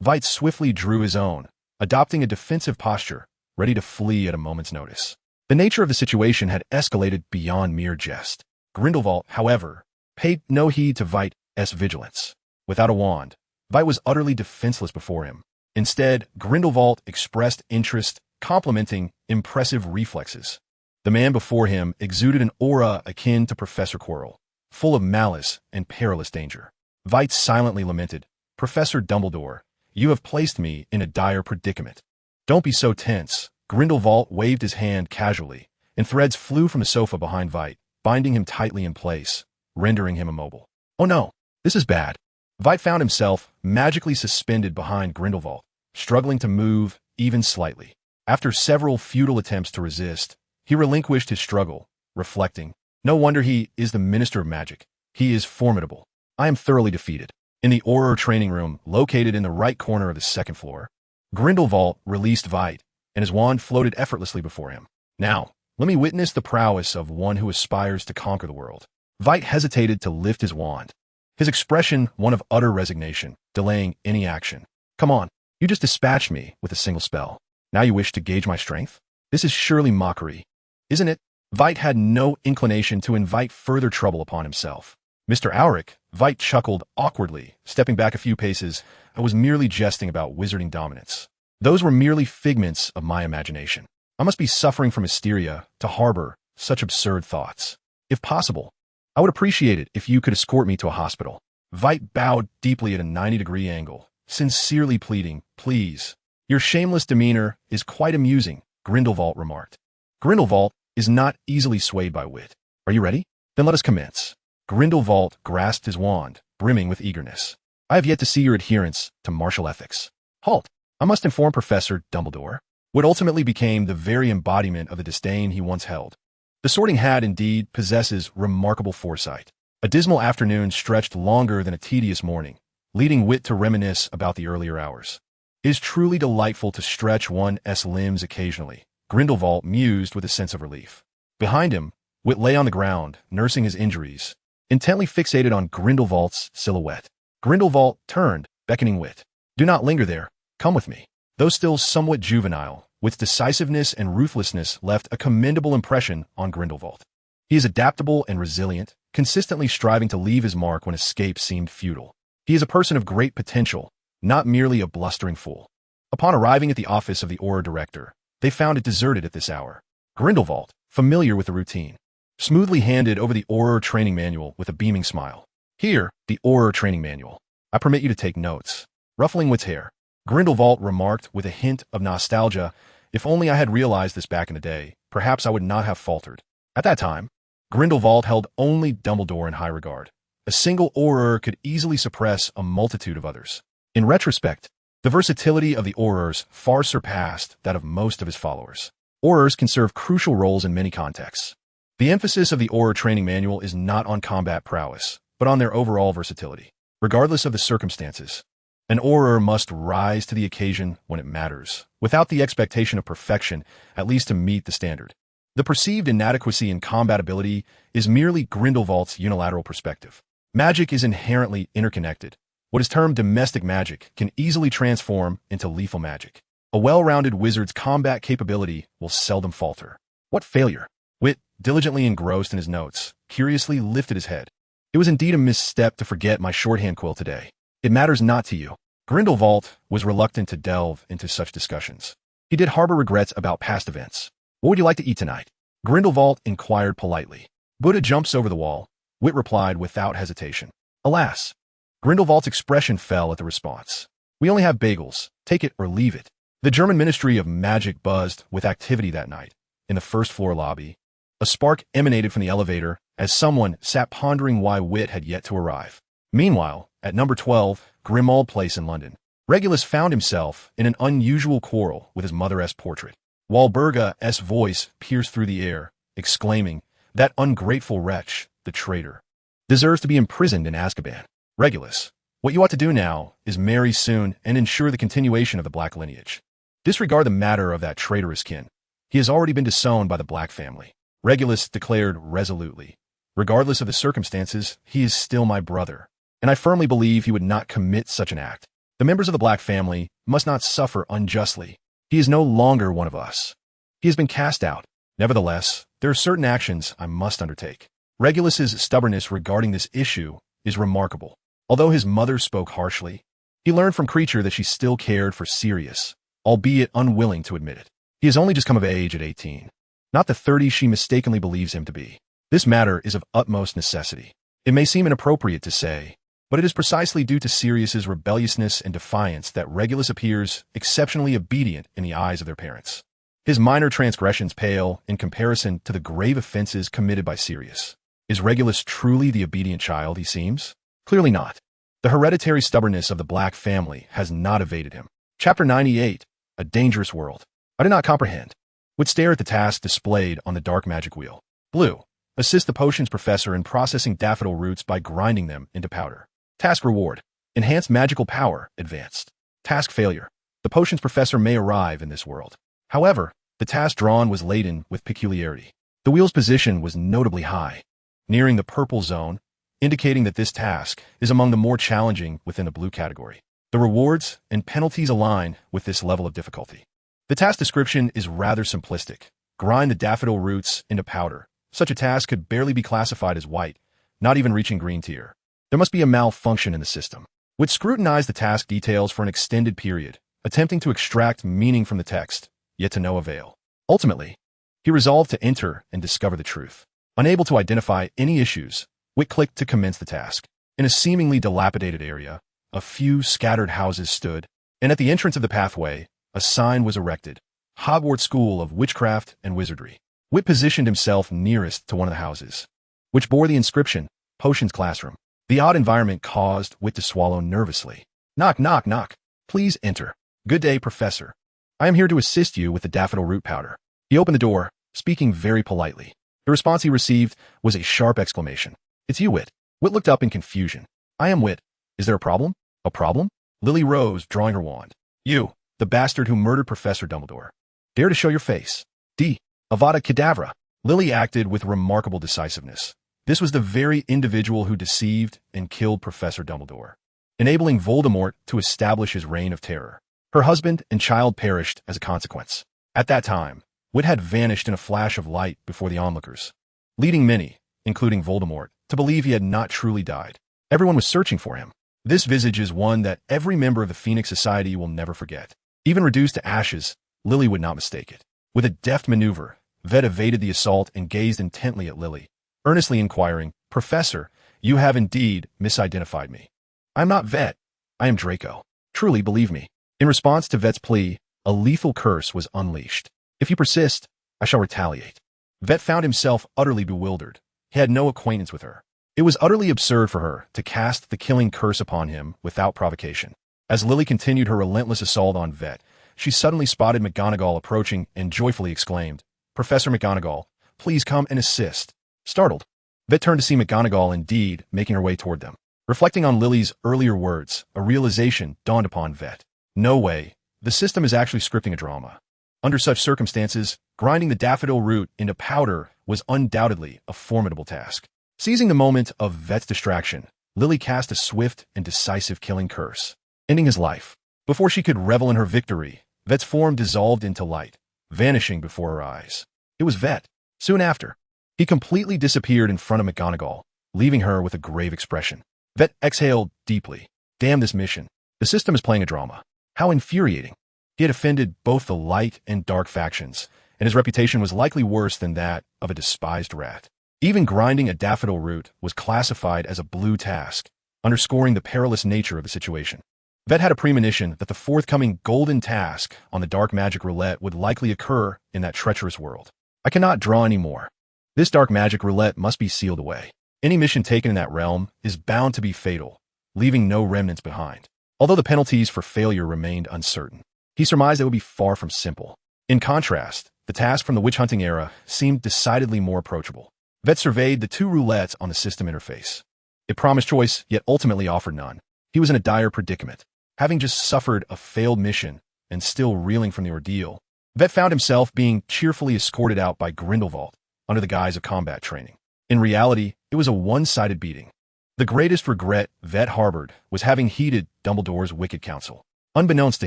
Vitt swiftly drew his own, adopting a defensive posture, ready to flee at a moment's notice. The nature of the situation had escalated beyond mere jest. Grindelwald, however, paid no heed to Vitt vigilance. Without a wand, Vitt was utterly defenseless before him. Instead, Grindelwald expressed interest, complimenting impressive reflexes. The man before him exuded an aura akin to Professor Quirrell, full of malice and perilous danger. Vitt silently lamented, "Professor Dumbledore, you have placed me in a dire predicament." "Don't be so tense." Grindelwald waved his hand casually, and threads flew from the sofa behind Vitt, binding him tightly in place, rendering him immobile. "Oh no, this is bad." Vitt found himself magically suspended behind Grindelwald, struggling to move even slightly. After several futile attempts to resist, he relinquished his struggle, reflecting, "No wonder he is the Minister of Magic. He is formidable. I am thoroughly defeated." In the Auror training room, located in the right corner of the second floor, Grindelwald released Vitt, and his wand floated effortlessly before him. "Now, let me witness the prowess of one who aspires to conquer the world." Vitt hesitated to lift his wand, his expression one of utter resignation, delaying any action. "Come on, you just dispatched me with a single spell. Now you wish to gauge my strength? This is surely mockery, isn't it?" Vitt had no inclination to invite further trouble upon himself. "Mr. Auric," Vitt chuckled awkwardly, stepping back a few paces, "I was merely jesting about wizarding dominance. Those were merely figments of my imagination. I must be suffering from hysteria to harbor such absurd thoughts. If possible, I would appreciate it if you could escort me to a hospital." Vitt bowed deeply at a 90-degree angle, sincerely pleading, "Please." "Your shameless demeanor is quite amusing," Grindelwald remarked. Grindelwald is not easily swayed by wit. "Are you ready? Then let us commence." Grindelwald grasped his wand, brimming with eagerness. "I have yet to see your adherence to martial ethics." "Halt! I must inform Professor Dumbledore." What ultimately became the very embodiment of the disdain he once held. The Sorting Hat indeed possesses remarkable foresight. A dismal afternoon stretched longer than a tedious morning, leading Vitt to reminisce about the earlier hours. "It is truly delightful to stretch one's limbs occasionally," Grindelwald mused with a sense of relief. Behind him, Vitt lay on the ground, nursing his injuries, intently fixated on Grindelwald's silhouette. Grindelwald turned, beckoning Vitt. "Do not linger there. Come with me." Though still somewhat juvenile, Vitt's decisiveness and ruthlessness left a commendable impression on Grindelwald. He is adaptable and resilient, consistently striving to leave his mark when escape seemed futile. He is a person of great potential, not merely a blustering fool. Upon arriving at the office of the Auror director, they found it deserted at this hour. Grindelwald, familiar with the routine, smoothly handed over the Auror training manual with a beaming smile. "Here, the Auror training manual. I permit you to take notes." Ruffling Vitt's hair, Grindelwald remarked with a hint of nostalgia, "If only I had realized this back in the day, perhaps I would not have faltered." At that time, Grindelwald held only Dumbledore in high regard. A single Auror could easily suppress a multitude of others. In retrospect, the versatility of the Aurors far surpassed that of most of his followers. Aurors can serve crucial roles in many contexts. The emphasis of the Auror training manual is not on combat prowess, but on their overall versatility. Regardless of the circumstances, an Auror must rise to the occasion when it matters, without the expectation of perfection, at least to meet the standard. The perceived inadequacy in combat ability is merely Grindelwald's unilateral perspective. Magic is inherently interconnected. What is termed domestic magic can easily transform into lethal magic. A well-rounded wizard's combat capability will seldom falter. What failure? Vitt, diligently engrossed in his notes, curiously lifted his head. "It was indeed a misstep to forget my shorthand quill today. It matters not to you." Grindelwald was reluctant to delve into such discussions. He did harbor regrets about past events. "What would you like to eat tonight?" Grindelwald inquired politely. "Buddha jumps over the wall," Vitt replied without hesitation. Alas, Grindelwald's expression fell at the response. "We only have bagels. Take it or leave it." The German Ministry of Magic buzzed with activity that night. In the first-floor lobby, a spark emanated from the elevator as someone sat pondering why Vitt had yet to arrive. Meanwhile, at number 12, Grimmauld Place in London, Regulus found himself in an unusual quarrel with his mother-esque portrait. Walburga's voice pierced through the air, exclaiming, "That ungrateful wretch, the traitor, deserves to be imprisoned in Azkaban. Regulus, what you ought to do now is marry soon and ensure the continuation of the Black lineage. Disregard the matter of that traitorous kin. He has already been disowned by the Black family." Regulus declared resolutely, "Regardless of the circumstances, he is still my brother, and I firmly believe he would not commit such an act. The members of the Black family must not suffer unjustly. He is no longer one of us. He has been cast out. Nevertheless, there are certain actions I must undertake." Regulus's stubbornness regarding this issue is remarkable. Although his mother spoke harshly, he learned from Creature that she still cared for Sirius, albeit unwilling to admit it. He has only just come of age at 18, not the 30 she mistakenly believes him to be. This matter is of utmost necessity. It may seem inappropriate to say, but it is precisely due to Sirius's rebelliousness and defiance that Regulus appears exceptionally obedient in the eyes of their parents. His minor transgressions pale in comparison to the grave offenses committed by Sirius. Is Regulus truly the obedient child he seems? Clearly not. The hereditary stubbornness of the Black family has not evaded him. Chapter 98, A Dangerous World. I do not comprehend. Would stare at the task displayed on the dark magic wheel. Blue. Assist the potions professor in processing daffodil roots by grinding them into powder. Task reward. Enhanced magical power, advanced. Task failure. The potions professor may arrive in this world. However, the task drawn was laden with peculiarity. The wheel's position was notably high, nearing the purple zone, indicating that this task is among the more challenging within the blue category. The rewards and penalties align with this level of difficulty. The task description is rather simplistic. Grind the daffodil roots into powder. Such a task could barely be classified as white, not even reaching green tier. There must be a malfunction in the system. Would scrutinize the task details for an extended period, attempting to extract meaning from the text, yet to no avail. Ultimately, he resolved to enter and discover the truth. Unable to identify any issues, Witt clicked to commence the task. In a seemingly dilapidated area, a few scattered houses stood, and at the entrance of the pathway, a sign was erected. Hogwarts School of Witchcraft and Wizardry. Witt positioned himself nearest to one of the houses, which bore the inscription, Potions Classroom. The odd environment caused Witt to swallow nervously. Knock, knock, knock. Please enter. Good day, Professor. I am here to assist you with the daffodil root powder. He opened the door, speaking very politely. The response he received was a sharp exclamation. It's you, Witt. Witt looked up in confusion. I am Witt. Is there a problem? A problem? Lily rose, drawing her wand. You, the bastard who murdered Professor Dumbledore. Dare to show your face. Avada Kedavra. Lily acted with remarkable decisiveness. This was the very individual who deceived and killed Professor Dumbledore, enabling Voldemort to establish his reign of terror. Her husband and child perished as a consequence. At that time, Witt had vanished in a flash of light before the onlookers, leading many, including Voldemort, to believe he had not truly died. Everyone was searching for him. This visage is one that every member of the Phoenix Society will never forget. Even reduced to ashes, Lily would not mistake it. With a deft maneuver, Vitt evaded the assault and gazed intently at Lily, earnestly inquiring, Professor, you have indeed misidentified me. I am not Vitt. I am Draco. Truly, believe me. In response to Vett's plea, a lethal curse was unleashed. If you persist, I shall retaliate. Vitt found himself utterly bewildered. He had no acquaintance with her. It was utterly absurd for her to cast the killing curse upon him without provocation. As Lily continued her relentless assault on Vitt, she suddenly spotted McGonagall approaching and joyfully exclaimed, Professor McGonagall, please come and assist. Startled, Vitt turned to see McGonagall indeed making her way toward them. Reflecting on Lily's earlier words, a realization dawned upon Vitt. No way. The system is actually scripting a drama. Under such circumstances, grinding the daffodil root into powder was undoubtedly a formidable task. Seizing the moment of Vett's distraction, Lily cast a swift and decisive killing curse, ending his life. Before she could revel in her victory, Vett's form dissolved into light, vanishing before her eyes. It was Vitt. Soon after, he completely disappeared in front of McGonagall, leaving her with a grave expression. Vitt exhaled deeply. Damn this mission. The system is playing a drama. How infuriating. He had offended both the light and dark factions, and his reputation was likely worse than that of a despised rat. Even grinding a daffodil root was classified as a blue task, underscoring the perilous nature of the situation. Vitt had a premonition that the forthcoming golden task on the dark magic roulette would likely occur in that treacherous world. I cannot draw any more. This dark magic roulette must be sealed away. Any mission taken in that realm is bound to be fatal, leaving no remnants behind. Although the penalties for failure remained uncertain, he surmised they would be far from simple. In contrast, the task from the witch-hunting era seemed decidedly more approachable. Vitt surveyed the two roulettes on the system interface. It promised choice, yet ultimately offered none. He was in a dire predicament. Having just suffered a failed mission and still reeling from the ordeal, Vitt found himself being cheerfully escorted out by Grindelwald under the guise of combat training. In reality, it was a one-sided beating. The greatest regret Vitt harbored was having heeded Dumbledore's wicked counsel. Unbeknownst to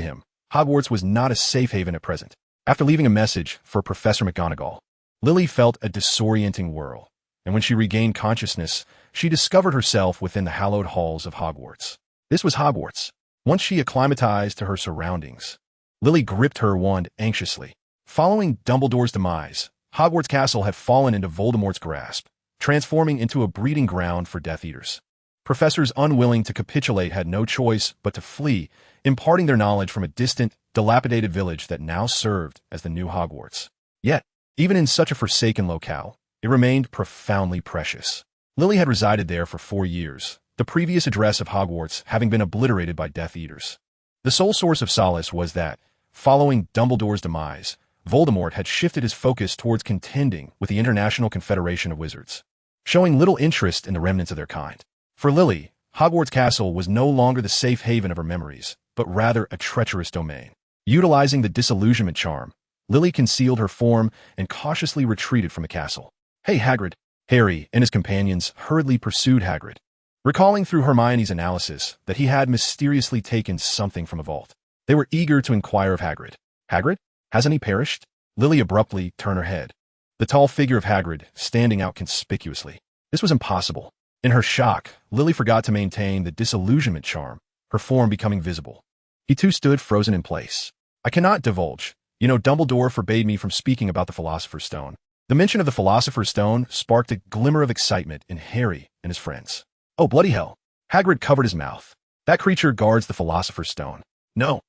him, Hogwarts was not a safe haven at present. After leaving a message for Professor McGonagall, Lily felt a disorienting whirl, and when she regained consciousness, she discovered herself within the hallowed halls of Hogwarts. This was Hogwarts. Once she acclimatized to her surroundings, Lily gripped her wand anxiously. Following Dumbledore's demise, Hogwarts Castle had fallen into Voldemort's grasp, transforming into a breeding ground for Death Eaters. Professors unwilling to capitulate had no choice but to flee, imparting their knowledge from a distant, dilapidated village that now served as the new Hogwarts. Yet, even in such a forsaken locale, it remained profoundly precious. Lily had resided there for 4 years, the previous address of Hogwarts having been obliterated by Death Eaters. The sole source of solace was that, following Dumbledore's demise, Voldemort had shifted his focus towards contending with the International Confederation of Wizards, showing little interest in the remnants of their kind. For Lily, Hogwarts Castle was no longer the safe haven of her memories, but rather a treacherous domain. Utilizing the disillusionment charm, Lily concealed her form and cautiously retreated from the castle. "Hey, Hagrid!" Harry and his companions hurriedly pursued Hagrid, recalling through Hermione's analysis that he had mysteriously taken something from a vault. They were eager to inquire of Hagrid. "Hagrid? Hasn't he perished?" Lily abruptly turned her head, the tall figure of Hagrid standing out conspicuously. This was impossible. In her shock, Lily forgot to maintain the disillusionment charm, her form becoming visible. He too stood frozen in place. "I cannot divulge. You know, Dumbledore forbade me from speaking about the Philosopher's Stone." The mention of the Philosopher's Stone sparked a glimmer of excitement in Harry and his friends. "Oh, bloody hell." Hagrid covered his mouth. "That creature guards the Philosopher's Stone." No.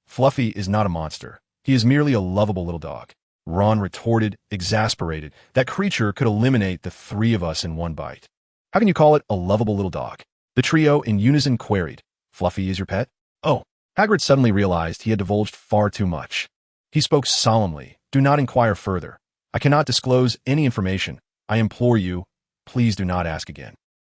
Fluffy is not a monster. He is merely a lovable little dog." Ron retorted, exasperated. "That creature could eliminate the 3 of us in one bite." "How can you call it a lovable little dog?" the trio in unison queried. "Fluffy is your pet?" "Oh." Hagrid suddenly realized he had divulged far too much. He spoke solemnly. "Do not inquire further. I cannot disclose any information. I implore you, please do not ask again."